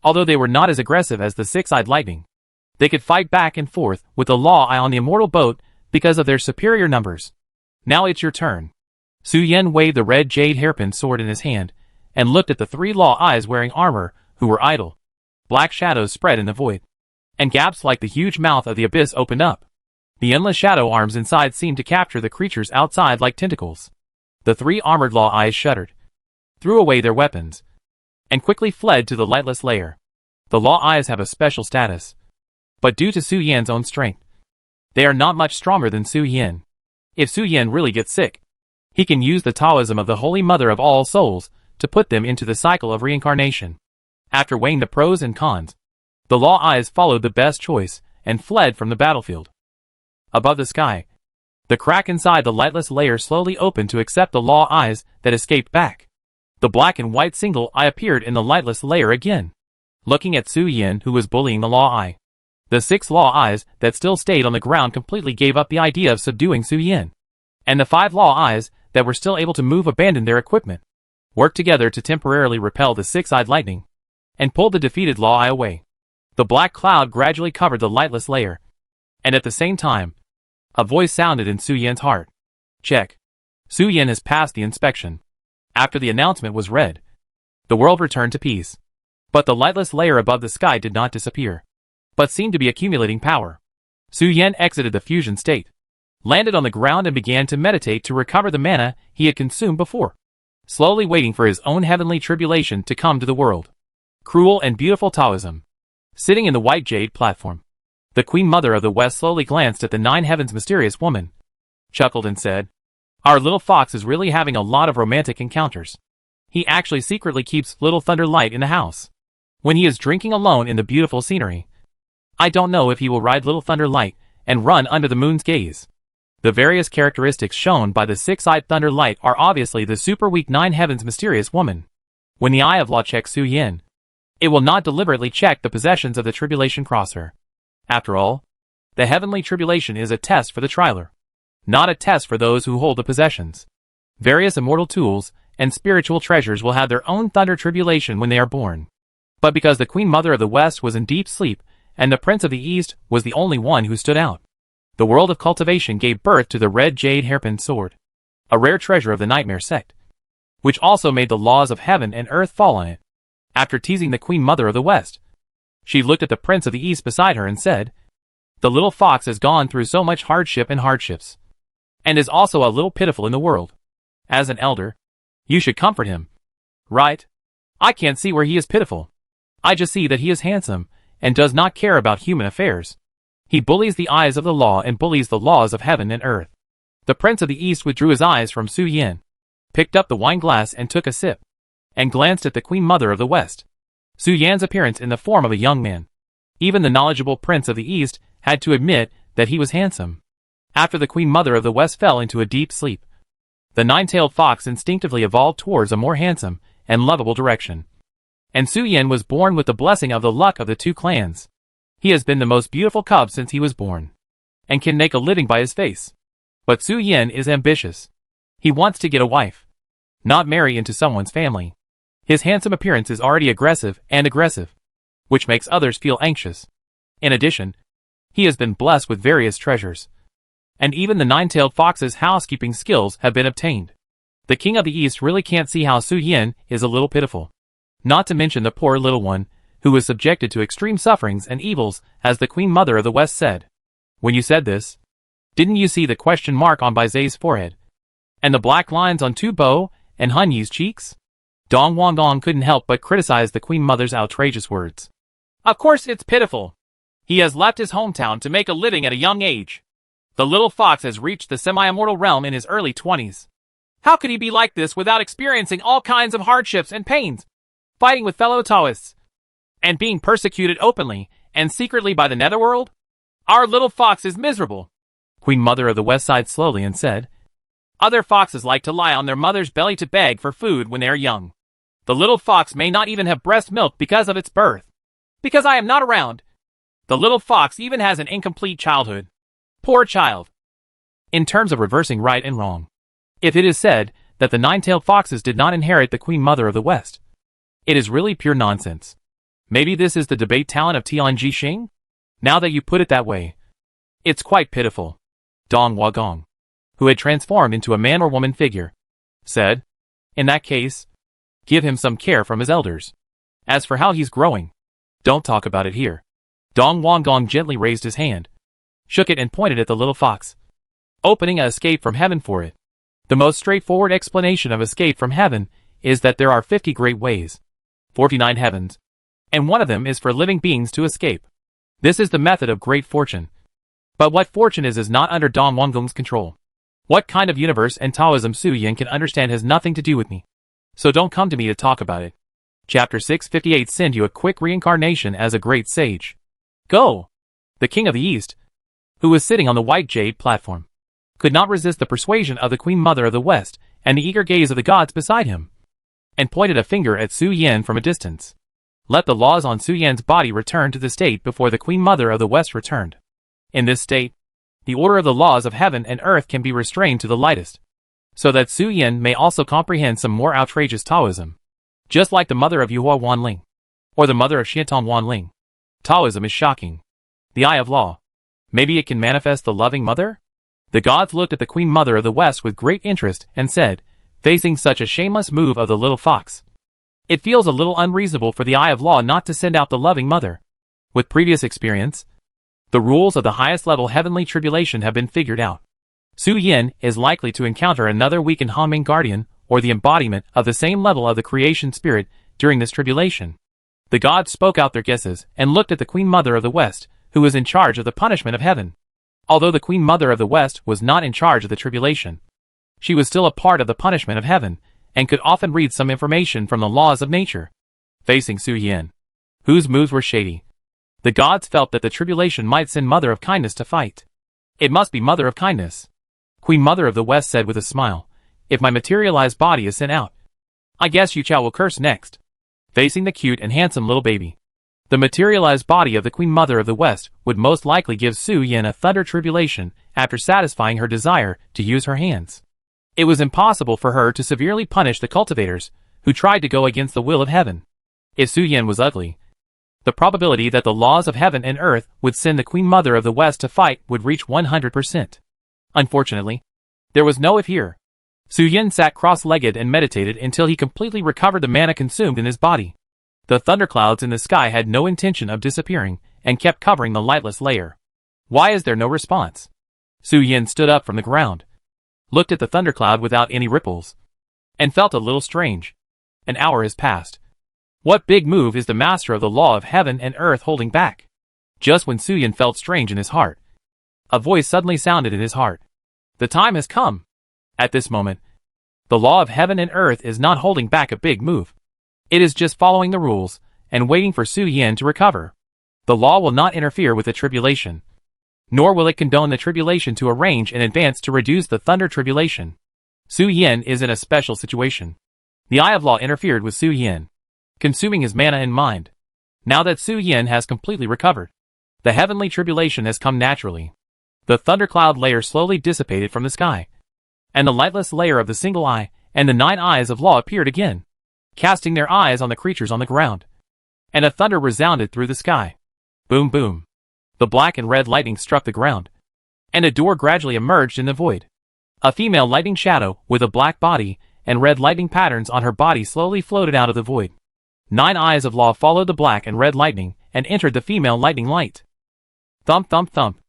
Although they were not as aggressive as the six-eyed lightning, they could fight back and forth with the Law Eye on the immortal boat because of their superior numbers. Now it's your turn. Su Yan waved the red jade hairpin sword in his hand and looked at the 3 Law Eyes wearing armor who were idle. Black shadows spread in the void, and gaps like the huge mouth of the abyss opened up. The endless shadow arms inside seemed to capture the creatures outside like tentacles. The 3 armored Law Eyes shuddered, threw away their weapons, and quickly fled to the lightless lair. The Law Eyes have a special status, but due to Su Yan's own strength, they are not much stronger than Su Yan. If Su Yan really gets sick, he can use the Taoism of the Holy Mother of All Souls to put them into the cycle of reincarnation. After weighing the pros and cons, the Law Eyes followed the best choice and fled from the battlefield. Above the sky, the crack inside the lightless layer slowly opened to accept the Law Eyes that escaped back. The black and white single eye appeared in the lightless layer again, looking at Su Yan who was bullying the Law Eye. The 6 Law Eyes that still stayed on the ground completely gave up the idea of subduing Su Yan, and the 5 Law Eyes that were still able to move abandoned their equipment, worked together to temporarily repel the six-eyed lightning, and pulled the defeated Law Eye away. The black cloud gradually covered the lightless layer, and at the same time, a voice sounded in Su Yan's heart. Check. Su Yan has passed the inspection. After the announcement was read, the world returned to peace. But the lightless layer above the sky did not disappear, but seemed to be accumulating power. Su Yan exited the fusion state, landed on the ground and began to meditate to recover the mana he had consumed before, slowly waiting for his own heavenly tribulation to come to the world. Cruel and beautiful Taoism. Sitting in the white jade platform, the Queen Mother of the West slowly glanced at the 9 heavens mysterious woman, chuckled and said, "Our little fox is really having a lot of romantic encounters. He actually secretly keeps Little Thunder Light in the house when he is drinking alone in the beautiful scenery. I don't know if he will ride Little Thunder Light and run under the moon's gaze." The various characteristics shown by the six-eyed thunder light are obviously the super weak nine heavens mysterious woman. When the Eye of Law checks Su Yin, it will not deliberately check the possessions of the tribulation crosser. After all, the heavenly tribulation is a test for the trialer, not a test for those who hold the possessions. Various immortal tools and spiritual treasures will have their own thunder tribulation when they are born. But because the Queen Mother of the West was in deep sleep, and the Prince of the East was the only one who stood out, the world of cultivation gave birth to the red jade hairpin sword, a rare treasure of the Nightmare sect, which also made the laws of heaven and earth fall on it. After teasing the Queen Mother of the West, she looked at the Prince of the East beside her and said, "The little fox has gone through so much hardship and hardships, and is also a little pitiful in the world. As an elder, you should comfort him." "Right? I can't see where he is pitiful. I just see that he is handsome, and does not care about human affairs. He bullies the eyes of the law and bullies the laws of heaven and earth." The Prince of the East withdrew his eyes from Su Yin, picked up the wine glass and took a sip, and glanced at the Queen Mother of the West. Su Yan's appearance in the form of a young man. Even the knowledgeable Prince of the East had to admit that he was handsome. After the Queen Mother of the West fell into a deep sleep, the nine-tailed fox instinctively evolved towards a more handsome and lovable direction. And Su Yin was born with the blessing of the luck of the two clans. He has been the most beautiful cub since he was born, and can make a living by his face. But Su Yin is ambitious. He wants to get a wife, not marry into someone's family. His handsome appearance is already aggressive, which makes others feel anxious. In addition, he has been blessed with various treasures, and even the nine-tailed fox's housekeeping skills have been obtained. The King of the East really can't see how Su Yin is a little pitiful. Not to mention the poor little one, who was subjected to extreme sufferings and evils, as the Queen Mother of the West said. "When you said this, didn't you see the question mark on Bai Zai's forehead? And the black lines on Tu Bo and Han Yi's cheeks?" Dong Wangdong couldn't help but criticize the Queen Mother's outrageous words. "Of course it's pitiful. He has left his hometown to make a living at a young age. The little fox has reached the semi-immortal realm in his early 20s. How could he be like this without experiencing all kinds of hardships and pains, fighting with fellow Taoists, and being persecuted openly and secretly by the netherworld? Our little fox is miserable." Queen Mother of the West sighed slowly and said, "Other foxes like to lie on their mother's belly to beg for food when they are young. The little fox may not even have breast milk because of its birth. Because I am not around, the little fox even has an incomplete childhood. Poor child." In terms of reversing right and wrong, if it is said that the nine-tailed foxes did not inherit the Queen Mother of the West, it is really pure nonsense. Maybe this is the debate talent of Tianji Xing? Now that you put it that way, it's quite pitiful. Dong Wagong, who had transformed into a man or woman figure, said, "In that case, give him some care from his elders. As for how he's growing, don't talk about it here." Dong Wangdong gently raised his hand, shook it and pointed at the little fox, opening a escape from heaven for it. The most straightforward explanation of escape from heaven is that there are 50 great ways, 49 heavens, and one of them is for living beings to escape. This is the method of great fortune. But what fortune is not under Dong Wangdong's control. What kind of universe and Taoism Su Yin can understand has nothing to do with me. So don't come to me to talk about it. Chapter 658 send you a quick reincarnation as a great sage. Go! The King of the East, who was sitting on the white jade platform, could not resist the persuasion of the Queen Mother of the West and the eager gaze of the gods beside him, and pointed a finger at Su Yin from a distance. Let the laws on Su Yin's body return to the state before the Queen Mother of the West returned. In this state, the order of the laws of heaven and earth can be restrained to the lightest, so that Su Yin may also comprehend some more outrageous Taoism. Just like the mother of Yuhua Wanling, or the mother of Xiantong Wanling, Taoism is shocking. The Eye of Law. Maybe it can manifest the loving mother? The gods looked at the Queen Mother of the West with great interest and said, facing such a shameless move of the little fox, "It feels a little unreasonable for the Eye of Law not to send out the loving mother." With previous experience, the rules of the highest level heavenly tribulation have been figured out. Su Yin is likely to encounter another weakened Hanming guardian, or the embodiment of the same level of the creation spirit, during this tribulation. The gods spoke out their guesses and looked at the Queen Mother of the West, who was in charge of the punishment of heaven. Although the Queen Mother of the West was not in charge of the tribulation, she was still a part of the punishment of heaven, and could often read some information from the laws of nature. Facing Su Yin, whose moves were shady, the gods felt that the tribulation might send Mother of Kindness to fight. It must be Mother of Kindness. Queen Mother of the West said with a smile. If my materialized body is sent out, I guess Yu Chao will curse next. Facing the cute and handsome little baby, the materialized body of the Queen Mother of the West would most likely give Su Yin a thunder tribulation after satisfying her desire to use her hands. It was impossible for her to severely punish the cultivators who tried to go against the will of heaven. If Su Yin was ugly, the probability that the laws of heaven and earth would send the Queen Mother of the West to fight would reach 100%. Unfortunately, there was no if here. Su Yin sat cross-legged and meditated until he completely recovered the mana consumed in his body. The thunderclouds in the sky had no intention of disappearing and kept covering the lightless layer. Why is there no response? Su Yin stood up from the ground, looked at the thundercloud without any ripples, and felt a little strange. An hour has passed. What big move is the master of the law of heaven and earth holding back? Just when Su Yin felt strange in his heart, a voice suddenly sounded in his heart. The time has come. At this moment, the law of heaven and earth is not holding back a big move. It is just following the rules and waiting for Su Yin to recover. The law will not interfere with the tribulation, nor will it condone the tribulation to arrange in advance to reduce the thunder tribulation. Su Yin is in a special situation. The eye of law interfered with Su Yin, consuming his mana and mind. Now that Su Yin has completely recovered, the heavenly tribulation has come naturally. The thundercloud layer slowly dissipated from the sky, and the lightless layer of the single eye and the 9 eyes of law appeared again, casting their eyes on the creatures on the ground. And a thunder resounded through the sky. Boom boom. The black and red lightning struck the ground, and a door gradually emerged in the void. A female lightning shadow with a black body and red lightning patterns on her body slowly floated out of the void. 9 eyes of law followed the black and red lightning and entered the female lightning light. Thump thump thump.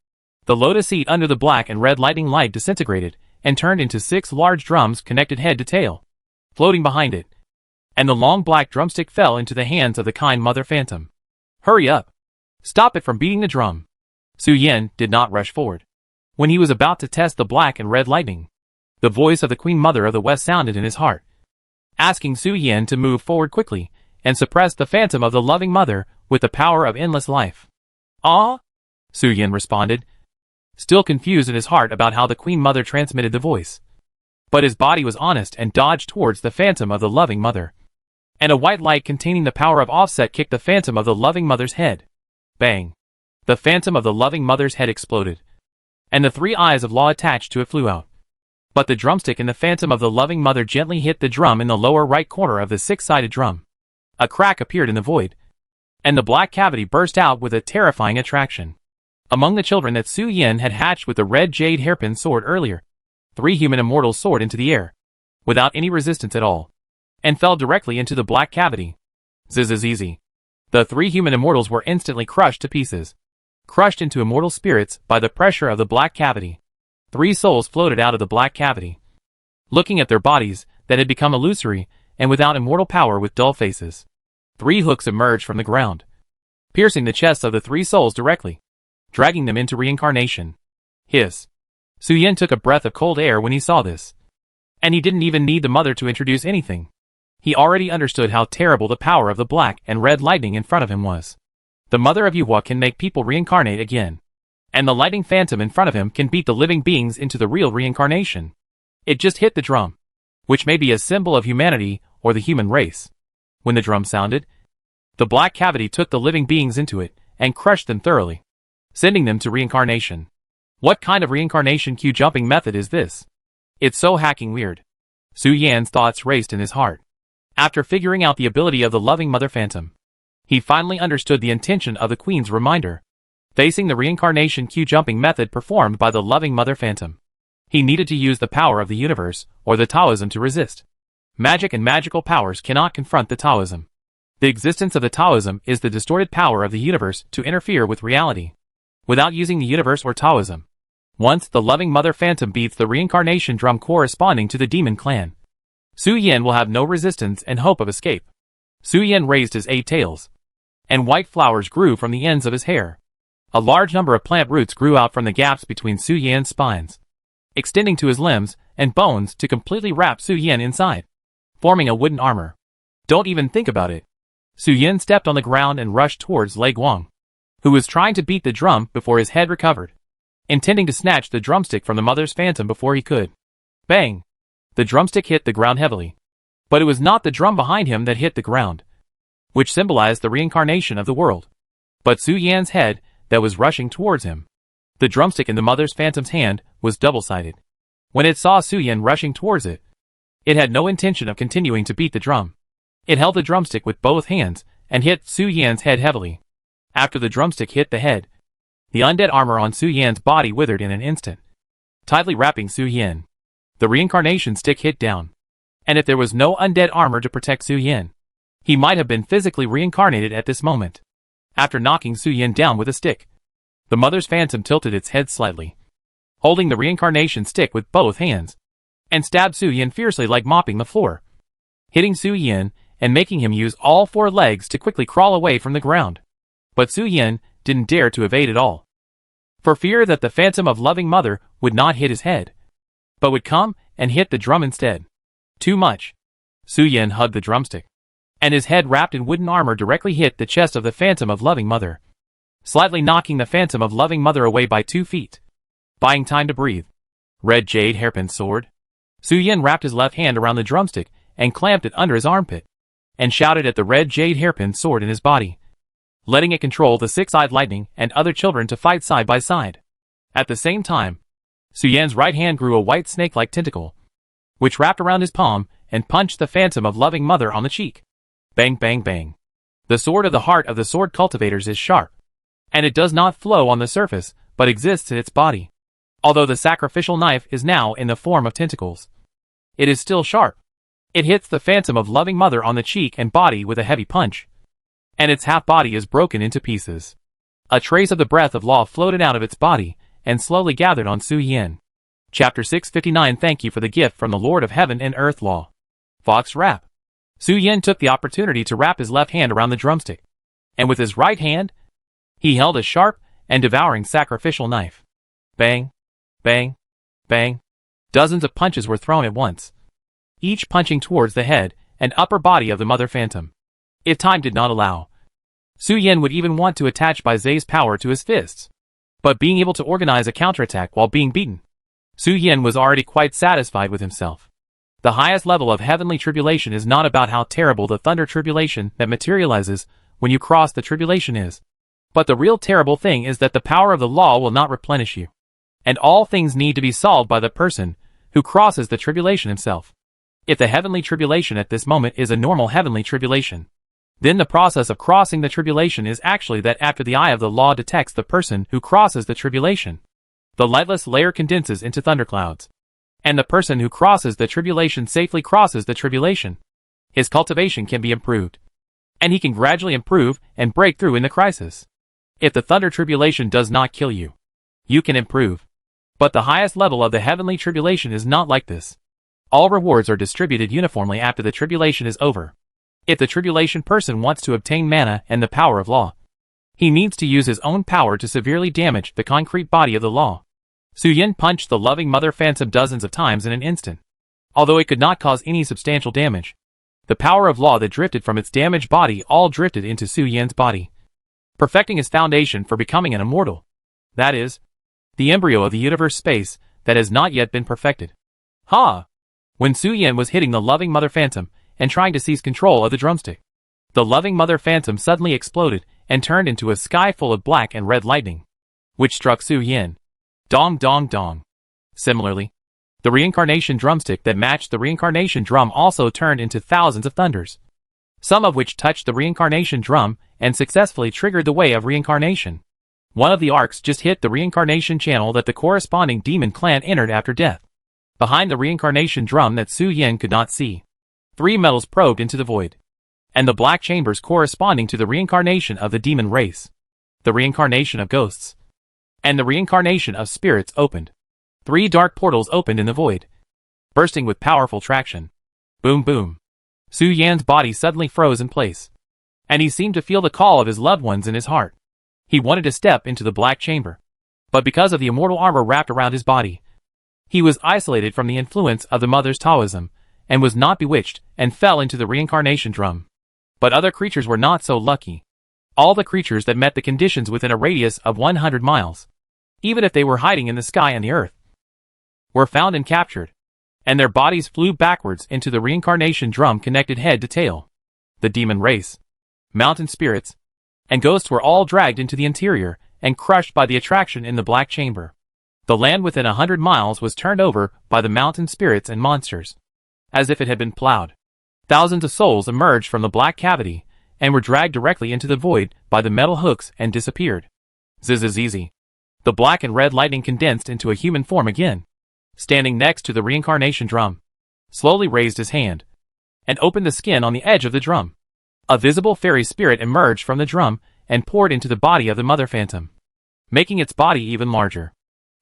The lotus seat under the black and red lightning light disintegrated and turned into 6 large drums connected head to tail, floating behind it, and the long black drumstick fell into the hands of the kind Mother Phantom. Hurry up! Stop it from beating the drum! Su Yin did not rush forward. When he was about to test the black and red lightning, the voice of the Queen Mother of the West sounded in his heart, asking Su Yin to move forward quickly and suppress the phantom of the loving mother with the power of endless life. Ah? Su Yin responded, still confused in his heart about how the Queen Mother transmitted the voice. But his body was honest and dodged towards the phantom of the loving mother. And a white light containing the power of offset kicked the phantom of the loving mother's head. Bang! The phantom of the loving mother's head exploded, and the 3 eyes of law attached to it flew out. But the drumstick in the phantom of the loving mother gently hit the drum in the lower right corner of the 6-sided drum. A crack appeared in the void, and the black cavity burst out with a terrifying attraction. Among the children that Su Yin had hatched with the red jade hairpin sword earlier, 3 human immortals soared into the air, without any resistance at all, and fell directly into the black cavity. Zzz. The 3 human immortals were instantly crushed to pieces, crushed into immortal spirits by the pressure of the black cavity. 3 souls floated out of the black cavity, looking at their bodies that had become illusory and without immortal power with dull faces. 3 hooks emerged from the ground, piercing the chests of the 3 souls directly, dragging them into reincarnation. Hiss. Su Yin took a breath of cold air when he saw this. And he didn't even need the mother to introduce anything. He already understood how terrible the power of the black and red lightning in front of him was. The mother of Yuhua can make people reincarnate again, and the lightning phantom in front of him can beat the living beings into the real reincarnation. It just hit the drum, which may be a symbol of humanity or the human race. When the drum sounded, the black cavity took the living beings into it and crushed them thoroughly, sending them to reincarnation. What kind of reincarnation Q-jumping method is this? It's so hacking weird. Su Yan's thoughts raced in his heart. After figuring out the ability of the loving mother phantom, he finally understood the intention of the queen's reminder. Facing the reincarnation Q-jumping method performed by the loving mother phantom, he needed to use the power of the universe or the Taoism to resist. Magic and magical powers cannot confront the Taoism. The existence of the Taoism is the distorted power of the universe to interfere with reality, without using the universe or Taoism. Once the loving mother phantom beats the reincarnation drum corresponding to the demon clan, Su Yin will have no resistance and hope of escape. Su Yin raised his 8 tails, and white flowers grew from the ends of his hair. A large number of plant roots grew out from the gaps between Su Yan's spines, extending to his limbs and bones to completely wrap Su Yin inside, forming a wooden armor. Don't even think about it. Su Yin stepped on the ground and rushed towards Lei Guang, who was trying to beat the drum before his head recovered. intending to snatch the drumstick from the mother's phantom before he could. Bang! The drumstick hit the ground heavily. But it was not the drum behind him that hit the ground, which symbolized the reincarnation of the world, but Su Yan's head that was rushing towards him. The drumstick in the mother's phantom's hand was double-sided. When it saw Su Yan rushing towards it, it had no intention of continuing to beat the drum. It held the drumstick with both hands and hit Su Yan's head heavily. After the drumstick hit the head, the undead armor on Su Yan's body withered in an instant, tightly wrapping Su Yan. The reincarnation stick hit down. And if there was no undead armor to protect Su Yan, he might have been physically reincarnated at this moment. After knocking Su Yan down with a stick, the mother's phantom tilted its head slightly, holding the reincarnation stick with both hands, and stabbed Su Yan fiercely like mopping the floor, hitting Su Yan and making him use all 4 legs to quickly crawl away from the ground. But Su Yan didn't dare to evade at all, for fear that the phantom of loving mother would not hit his head, but would come and hit the drum instead. Too much. Su Yan hugged the drumstick, and his head wrapped in wooden armor directly hit the chest of the phantom of loving mother, slightly knocking the phantom of loving mother away by 2 feet, buying time to breathe. Red jade hairpin sword. Su Yan wrapped his left hand around the drumstick and clamped it under his armpit, and shouted at the red jade hairpin sword in his body, letting it control the six-eyed lightning and other children to fight side by side. At the same time, Su Yan's right hand grew a white snake-like tentacle, which wrapped around his palm and punched the phantom of loving mother on the cheek. Bang bang bang. The sword of the heart of the sword cultivators is sharp, and it does not flow on the surface, but exists in its body. Although the sacrificial knife is now in the form of tentacles, it is still sharp. It hits the phantom of loving mother on the cheek and body with a heavy punch, and its half body is broken into pieces. A trace of the breath of law floated out of its body and slowly gathered on Su Yan. Chapter 659. Thank you for the gift from the Lord of Heaven and Earth Law. Fox Wrap. Su Yan took the opportunity to wrap his left hand around the drumstick, and with his right hand, he held a sharp and devouring sacrificial knife. Bang, bang, bang. Dozens of punches were thrown at once, each punching towards the head and upper body of the mother phantom. If time did not allow, Su Yan would even want to attach Bai Zai's power to his fists, but being able to organize a counterattack while being beaten, Su Yan was already quite satisfied with himself. The highest level of heavenly tribulation is not about how terrible the thunder tribulation that materializes when you cross the tribulation is, but the real terrible thing is that the power of the law will not replenish you, and all things need to be solved by the person who crosses the tribulation himself. If the heavenly tribulation at this moment is a normal heavenly tribulation, then the process of crossing the tribulation is actually that after the eye of the law detects the person who crosses the tribulation, the lightless layer condenses into thunderclouds, and the person who crosses the tribulation safely crosses the tribulation. His cultivation can be improved, and he can gradually improve and break through in the crisis. If the thunder tribulation does not kill you, you can improve. But the highest level of the heavenly tribulation is not like this. All rewards are distributed uniformly after the tribulation is over. If the tribulation person wants to obtain mana and the power of law, he needs to use his own power to severely damage the concrete body of the law. Su Yan punched the loving mother phantom dozens of times in an instant. Although it could not cause any substantial damage, the power of law that drifted from its damaged body all drifted into Su Yan's body, perfecting his foundation for becoming an immortal. That is, the embryo of the universe space that has not yet been perfected. Ha! When Su Yan was hitting the loving mother phantom and trying to seize control of the drumstick, the loving mother phantom suddenly exploded and turned into a sky full of black and red lightning, which struck Su Yan. Dong dong dong. Similarly, the reincarnation drumstick that matched the reincarnation drum also turned into thousands of thunders, some of which touched the reincarnation drum and successfully triggered the way of reincarnation. One of the arcs just hit the reincarnation channel that the corresponding demon clan entered after death, behind the reincarnation drum that Su Yan could not see. 3 metals probed into the void, and the black chambers corresponding to the reincarnation of the demon race, the reincarnation of ghosts, and the reincarnation of spirits opened. 3 dark portals opened in the void, bursting with powerful traction. Boom boom. Su Yan's body suddenly froze in place, and he seemed to feel the call of his loved ones in his heart. He wanted to step into the black chamber, but because of the immortal armor wrapped around his body, he was isolated from the influence of the mother's Taoism, and was not bewitched, and fell into the reincarnation drum. But other creatures were not so lucky. All the creatures that met the conditions within a radius of 100 miles even if they were hiding in the sky and the earth, were found and captured, and their bodies flew backwards into the reincarnation drum connected head to tail. The demon race, mountain spirits, and ghosts were all dragged into the interior and crushed by the attraction in the black chamber. The land within 100 miles was turned over by the mountain spirits and monsters, as if it had been plowed. Thousands of souls emerged from the black cavity and were dragged directly into the void by the metal hooks and disappeared. Zzz. The black and red lightning condensed into a human form again, standing next to the reincarnation drum, slowly raised his hand and opened the skin on the edge of the drum. A visible fairy spirit emerged from the drum and poured into the body of the mother phantom, making its body even larger.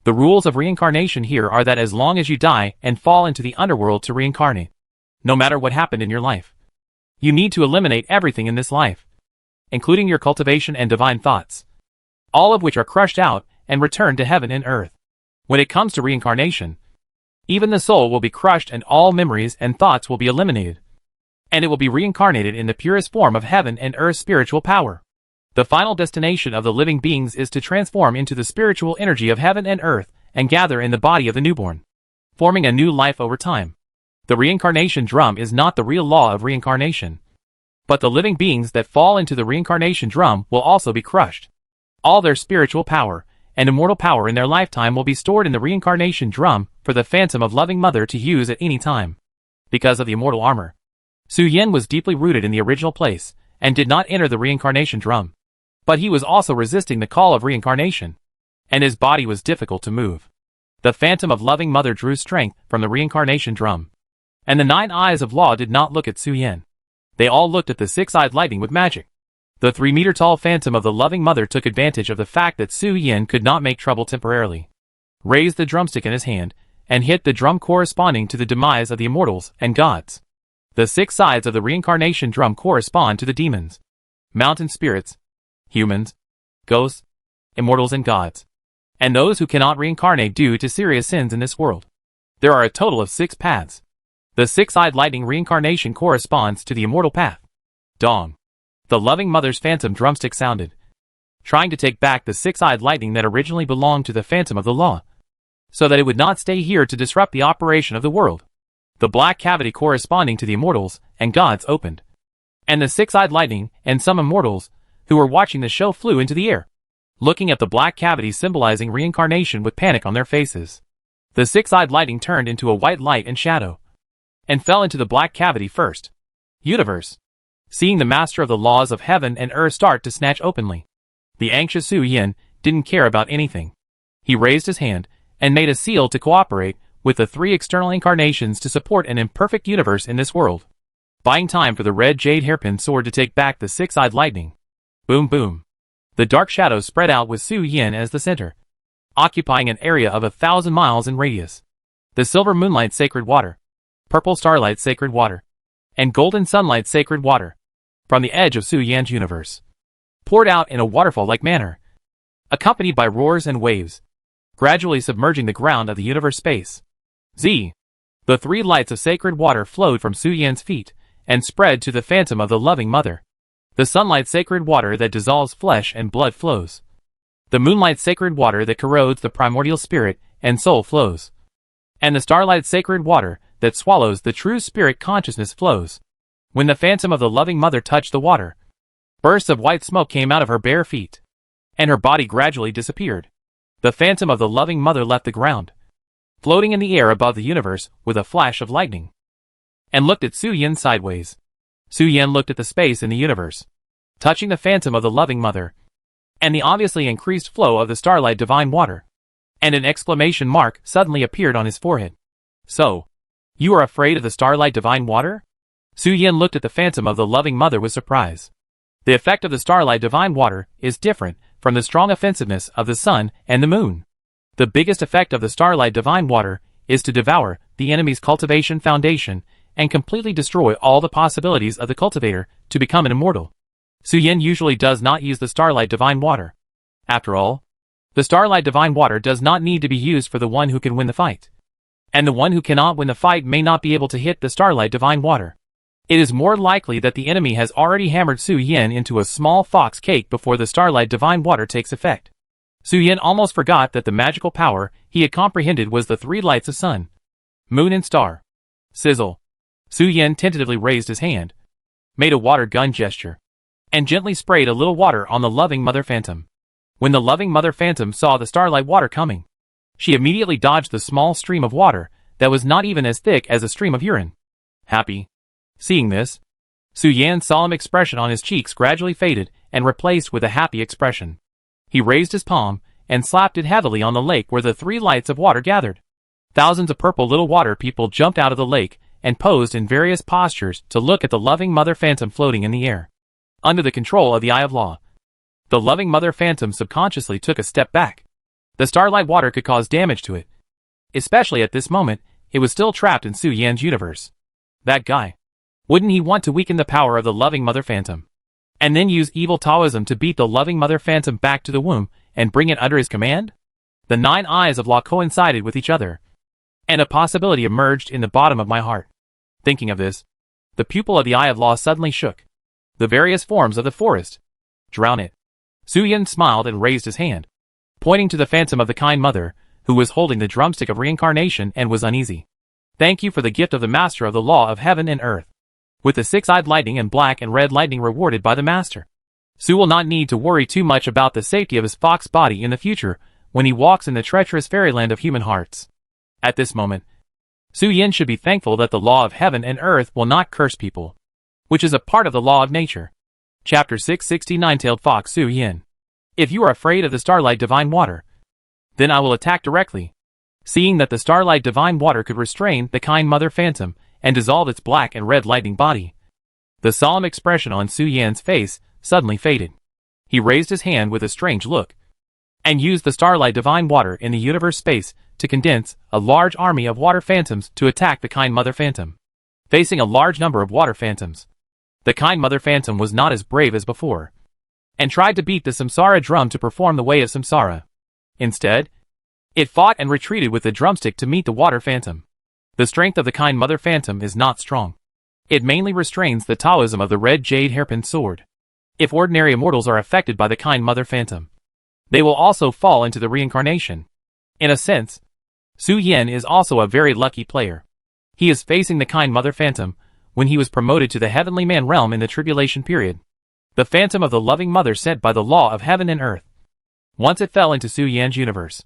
The rules of reincarnation here are that as long as you die and fall into the underworld to reincarnate, no matter what happened in your life, you need to eliminate everything in this life, including your cultivation and divine thoughts, all of which are crushed out and returned to heaven and earth. When it comes to reincarnation, even the soul will be crushed and all memories and thoughts will be eliminated, and it will be reincarnated in the purest form of heaven and earth's spiritual power. The final destination of the living beings is to transform into the spiritual energy of heaven and earth and gather in the body of the newborn, forming a new life over time. The reincarnation drum is not the real law of reincarnation, but the living beings that fall into the reincarnation drum will also be crushed. All their spiritual power and immortal power in their lifetime will be stored in the reincarnation drum for the phantom of loving mother to use at any time. Because of the immortal armor, Su Yin was deeply rooted in the original place and did not enter the reincarnation drum. But he was also resisting the call of reincarnation, and his body was difficult to move. The phantom of loving mother drew strength from the reincarnation drum, and the 9 eyes of law did not look at Su Yin. They all looked at the 6-eyed lightning with magic. The 3-meter-tall phantom of the loving mother took advantage of the fact that Su Yin could not make trouble temporarily, raised the drumstick in his hand, and hit the drum corresponding to the demise of the immortals and gods. The 6 sides of the reincarnation drum correspond to the demons, mountain spirits, humans, ghosts, immortals and gods, and those who cannot reincarnate due to serious sins in this world. There are a total of 6 paths. The 6-eyed lightning reincarnation corresponds to the immortal path. Dong. The loving mother's phantom drumstick sounded, trying to take back the 6-eyed lightning that originally belonged to the phantom of the law, so that it would not stay here to disrupt the operation of the world. The black cavity corresponding to the immortals and gods opened, and the 6-eyed lightning and some immortals who were watching the show flew into the air, looking at the black cavity symbolizing reincarnation with panic on their faces. The 6-eyed lightning turned into a white light and shadow, and fell into the black cavity first. Universe. Seeing the master of the laws of heaven and earth start to snatch openly, the anxious Su Yin didn't care about anything. He raised his hand and made a seal to cooperate with the 3 external incarnations to support an imperfect universe in this world, buying time for the red jade hairpin sword to take back the 6-eyed lightning. Boom boom. The dark shadows spread out with Su Yin as the center, occupying an area of 1,000 miles in radius. The silver moonlight sacred water, purple starlight sacred water, and golden sunlight sacred water, from the edge of Su Yin's universe, poured out in a waterfall-like manner, accompanied by roars and waves, gradually submerging the ground of the universe space. The 3 lights of sacred water flowed from Su Yin's feet and spread to the phantom of the loving mother. The sunlight sacred water that dissolves flesh and blood flows. The moonlight sacred water that corrodes the primordial spirit and soul flows. And the starlight sacred water that swallows the true spirit consciousness flows. When the phantom of the loving mother touched the water, bursts of white smoke came out of her bare feet, and her body gradually disappeared. The phantom of the loving mother left the ground, floating in the air above the universe with a flash of lightning, and looked at Su Yin sideways. Su Yin looked at the space in the universe, touching the phantom of the loving mother, and the obviously increased flow of the starlight divine water, and an exclamation mark suddenly appeared on his forehead. So, you are afraid of the starlight divine water? Su Yin looked at the phantom of the loving mother with surprise. The effect of the starlight divine water is different from the strong offensiveness of the sun and the moon. The biggest effect of the starlight divine water is to devour the enemy's cultivation foundation and completely destroy all the possibilities of the cultivator to become an immortal. Su Yin usually does not use the starlight divine water. After all, the starlight divine water does not need to be used for the one who can win the fight, and the one who cannot win the fight may not be able to hit the starlight divine water. It is more likely that the enemy has already hammered Su Yin into a small fox cake before the starlight divine water takes effect. Su Yin almost forgot that the magical power he had comprehended was the three lights of sun, moon and star. Sizzle. Su Yin tentatively raised his hand, made a water gun gesture, and gently sprayed a little water on the loving mother phantom. When the loving mother phantom saw the starlight water coming, she immediately dodged the small stream of water that was not even as thick as a stream of urine. Happy. Seeing this, Su Yan's solemn expression on his cheeks gradually faded and replaced with a happy expression. He raised his palm and slapped it heavily on the lake where the three lights of water gathered. Thousands of purple little water people jumped out of the lake and posed in various postures to look at the loving mother phantom floating in the air, under the control of the Eye of Law. The loving mother phantom subconsciously took a step back. The starlight water could cause damage to it. Especially at this moment, it was still trapped in Su Yan's universe. That guy. Wouldn't he want to weaken the power of the loving mother phantom? And then use evil Taoism to beat the loving mother phantom back to the womb and bring it under his command? The 9 eyes of Law coincided with each other, and a possibility emerged in the bottom of my heart. Thinking of this, the pupil of the Eye of Law suddenly shook. The various forms of the forest. Drown it. Su Yan smiled and raised his hand, pointing to the phantom of the kind mother, who was holding the drumstick of reincarnation and was uneasy. Thank you for the gift of the master of the law of heaven and earth. With the 6-eyed lightning and black and red lightning rewarded by the master, Su will not need to worry too much about the safety of his fox body in the future when he walks in the treacherous fairyland of human hearts. At this moment, Su Yan should be thankful that the law of heaven and earth will not curse people, which is a part of the law of nature. Chapter 660 Nine-Tailed Fox Su Yan. If you are afraid of the starlight divine water, then I will attack directly. Seeing that the starlight divine water could restrain the kind mother phantom and dissolve its black and red lightning body, the solemn expression on Su Yan's face suddenly faded. He raised his hand with a strange look, and used the starlight divine water in the universe space to condense a large army of water phantoms to attack the kind mother phantom. Facing a large number of water phantoms, the kind mother phantom was not as brave as before, and tried to beat the samsara drum to perform the way of samsara. Instead, it fought and retreated with the drumstick to meet the water phantom. The strength of the kind mother phantom is not strong. It mainly restrains the Taoism of the red jade hairpin sword. If ordinary immortals are affected by the kind mother phantom, they will also fall into the reincarnation. In a sense, Su Yan is also a very lucky player. He is facing the kind mother phantom when he was promoted to the heavenly man realm in the tribulation period. The phantom of the loving mother sent by the law of heaven and earth. Once it fell into Su Yan's universe,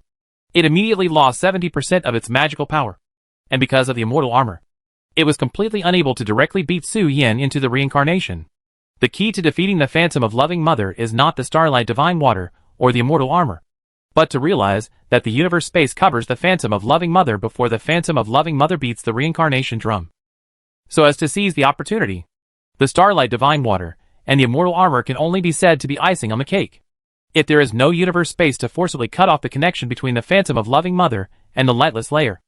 it immediately lost 70% of its magical power. And because of the immortal armor, it was completely unable to directly beat Su Yan into the reincarnation. The key to defeating the phantom of loving mother is not the starlight divine water or the immortal armor, but to realize that the universe space covers the phantom of loving mother before the phantom of loving mother beats the reincarnation drum. So as to seize the opportunity, the starlight divine water and the immortal armor can only be said to be icing on the cake. If there is no universe space to forcibly cut off the connection between the phantom of loving mother and the lightless layer,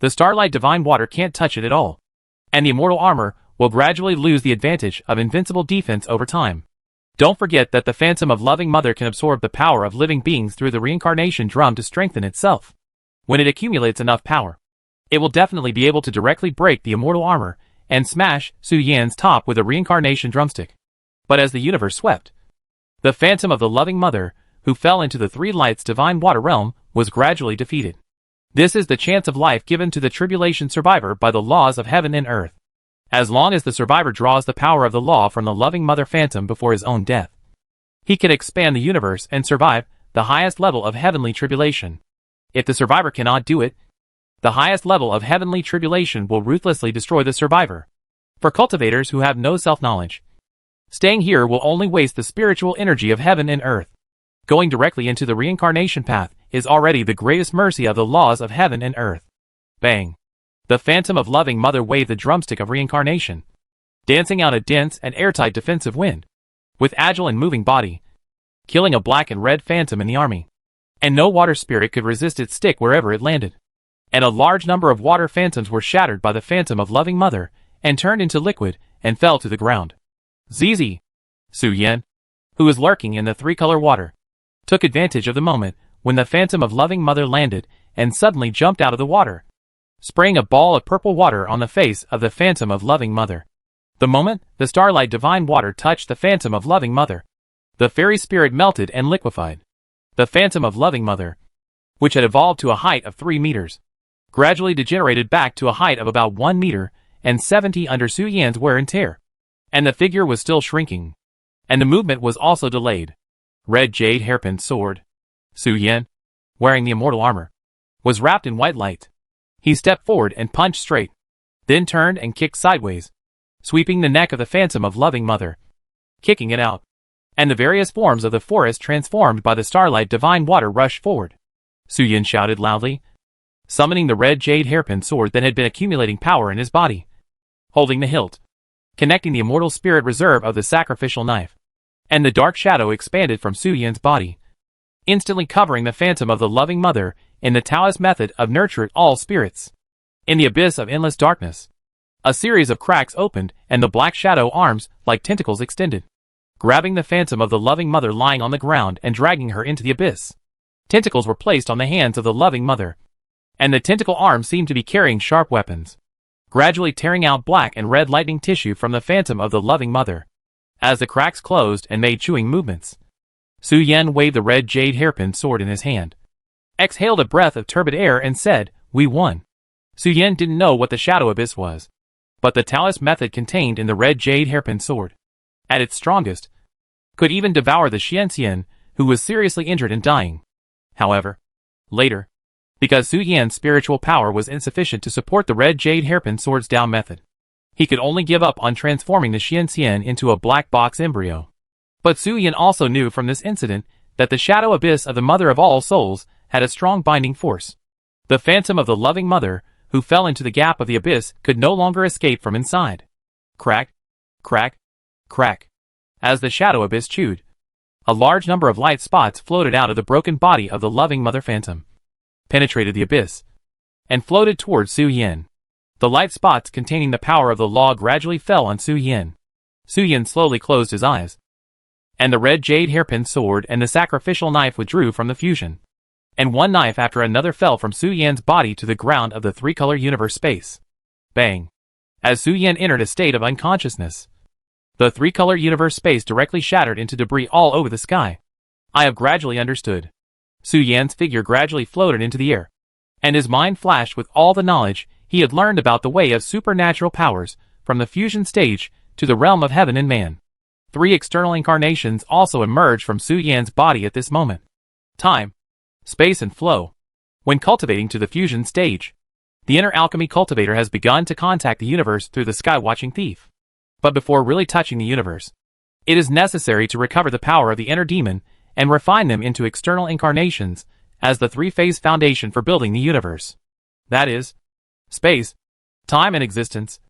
the starlight divine water can't touch it at all, and the immortal armor will gradually lose the advantage of invincible defense over time. Don't forget that the phantom of loving mother can absorb the power of living beings through the reincarnation drum to strengthen itself. When it accumulates enough power, it will definitely be able to directly break the immortal armor and smash Su Yan's top with a reincarnation drumstick. But as the universe swept, the phantom of the loving mother, who fell into the three lights divine water realm, was gradually defeated. This is the chance of life given to the tribulation survivor by the laws of heaven and earth. As long as the survivor draws the power of the law from the loving mother phantom before his own death, he can expand the universe and survive the highest level of heavenly tribulation. If the survivor cannot do it, the highest level of heavenly tribulation will ruthlessly destroy the survivor. For cultivators who have no self-knowledge, staying here will only waste the spiritual energy of heaven and earth. Going directly into the reincarnation path is already the greatest mercy of the laws of heaven and earth. Bang! The phantom of loving mother waved the drumstick of reincarnation, dancing out a dense and airtight defensive wind, with agile and moving body, killing a black and red phantom in the army. And no water spirit could resist its stick wherever it landed. And a large number of water phantoms were shattered by the phantom of loving mother, and turned into liquid, and fell to the ground. ZZ. Su Yan, who was lurking in the three-color water, took advantage of the moment when the phantom of loving mother landed, and suddenly jumped out of the water, spraying a ball of purple water on the face of the phantom of loving mother. The moment the starlight divine water touched the phantom of loving mother, the fairy spirit melted and liquefied. The phantom of Loving Mother, which had evolved to a height of 3 meters, gradually degenerated back to a height of about 1 meter and 70 under Su Yan's wear and tear. And the figure was still shrinking. And the movement was also delayed. Red jade hairpin sword. Su Yan, wearing the immortal armor, was wrapped in white light. He stepped forward and punched straight, then turned and kicked sideways, sweeping the neck of the phantom of Loving Mother, kicking it out. And the various forms of the forest transformed by the starlight divine water rushed forward. Su Yan shouted loudly, summoning the red jade hairpin sword that had been accumulating power in his body, holding the hilt, connecting the immortal spirit reserve of the sacrificial knife. And the dark shadow expanded from Su Yan's body, instantly covering the phantom of the Loving Mother in the Taoist method of nurture all spirits. In the abyss of endless darkness, a series of cracks opened and the black shadow arms, like tentacles, extended, grabbing the phantom of the Loving Mother lying on the ground and dragging her into the abyss. Tentacles were placed on the hands of the Loving Mother, and the tentacle arms seemed to be carrying sharp weapons, gradually tearing out black and red lightning tissue from the phantom of the Loving Mother. As the cracks closed and made chewing movements, Su Yan waved the red jade hairpin sword in his hand, exhaled a breath of turbid air and said, "We won." Su Yan didn't know what the shadow abyss was, but the Taoist method contained in the red jade hairpin sword, at its strongest, could even devour the Xianxian, who was seriously injured and dying. However, later, because Su Yan's spiritual power was insufficient to support the red jade hairpin sword's Dao method, he could only give up on transforming the Xianxian into a black box embryo. But Su Yan also knew from this incident that the shadow abyss of the Mother of All Souls had a strong binding force. The phantom of the Loving Mother, who fell into the gap of the abyss, could no longer escape from inside. Crack, crack, crack. As the shadow abyss chewed, a large number of light spots floated out of the broken body of the Loving Mother phantom, penetrated the abyss, and floated towards Su Yan. The light spots containing the power of the law gradually fell on Su Yan. Su Yan slowly closed his eyes, and the red jade hairpin sword and the sacrificial knife withdrew from the fusion. And one knife after another fell from Su Yan's body to the ground of the three-color universe space. Bang! As Su Yan entered a state of unconsciousness, the three-color universe space directly shattered into debris all over the sky. I have gradually understood. Su Yan's figure gradually floated into the air, and his mind flashed with all the knowledge he had learned about the way of supernatural powers, from the fusion stage to the realm of heaven and man. 3 external incarnations also emerged from Su Yan's body at this moment. Time, space and flow. When cultivating to the fusion stage, the inner alchemy cultivator has begun to contact the universe through the sky-watching thief. But before really touching the universe, it is necessary to recover the power of the inner demon and refine them into external incarnations as the 3-phase foundation for building the universe. That is, space, time and existence,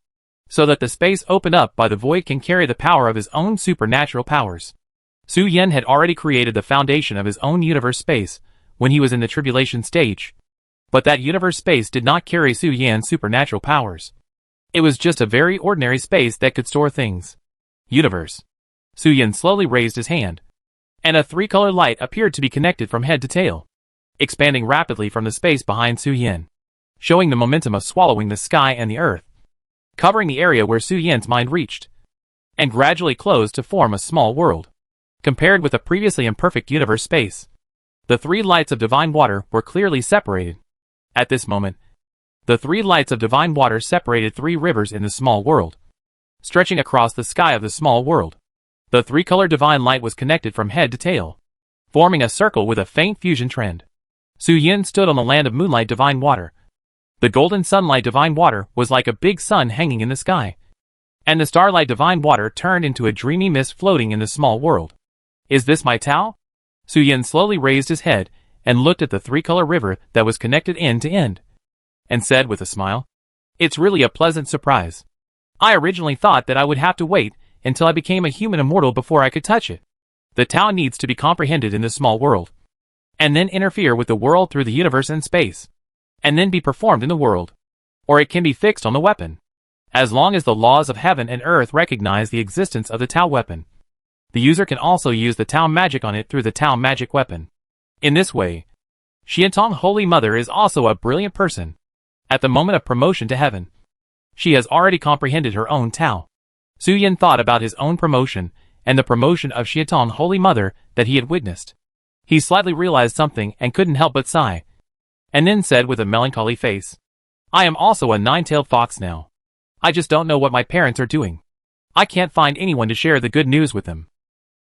so that the space opened up by the void can carry the power of his own supernatural powers. Su Yan had already created the foundation of his own universe space when he was in the tribulation stage, but that universe space did not carry Su Yan's supernatural powers. It was just a very ordinary space that could store things. Universe. Su Yan slowly raised his hand, and a 3-color light appeared to be connected from head to tail, expanding rapidly from the space behind Su Yan, showing the momentum of swallowing the sky and the earth, covering the area where Su Yan's mind reached, and gradually closed to form a small world. Compared with the previously imperfect universe space, the 3 lights of divine water were clearly separated. At this moment, the 3 lights of divine water separated 3 rivers in the small world, stretching across the sky of the small world. The 3-color divine light was connected from head to tail, forming a circle with a faint fusion trend. Su Yan stood on the land of moonlight divine water. The golden sunlight divine water was like a big sun hanging in the sky, and the starlight divine water turned into a dreamy mist floating in the small world. Is this my Tao? Su Yan slowly raised his head and looked at the 3-color river that was connected end to end, and said with a smile, "It's really a pleasant surprise. I originally thought that I would have to wait until I became a human immortal before I could touch it. The Tao needs to be comprehended in the small world, and then interfere with the world through the universe and space, and then be performed in the world, or it can be fixed on the weapon. As long as the laws of heaven and earth recognize the existence of the Tao weapon, the user can also use the Tao magic on it through the Tao magic weapon. In this way, Xiantong Holy Mother is also a brilliant person. At the moment of promotion to heaven, she has already comprehended her own Tao." Su Yan thought about his own promotion and the promotion of Xiantong Holy Mother that he had witnessed. He slightly realized something and couldn't help but sigh. And then said with a melancholy face, I am also a nine-tailed fox now. I just don't know what my parents are doing. I can't find anyone to share the good news with them.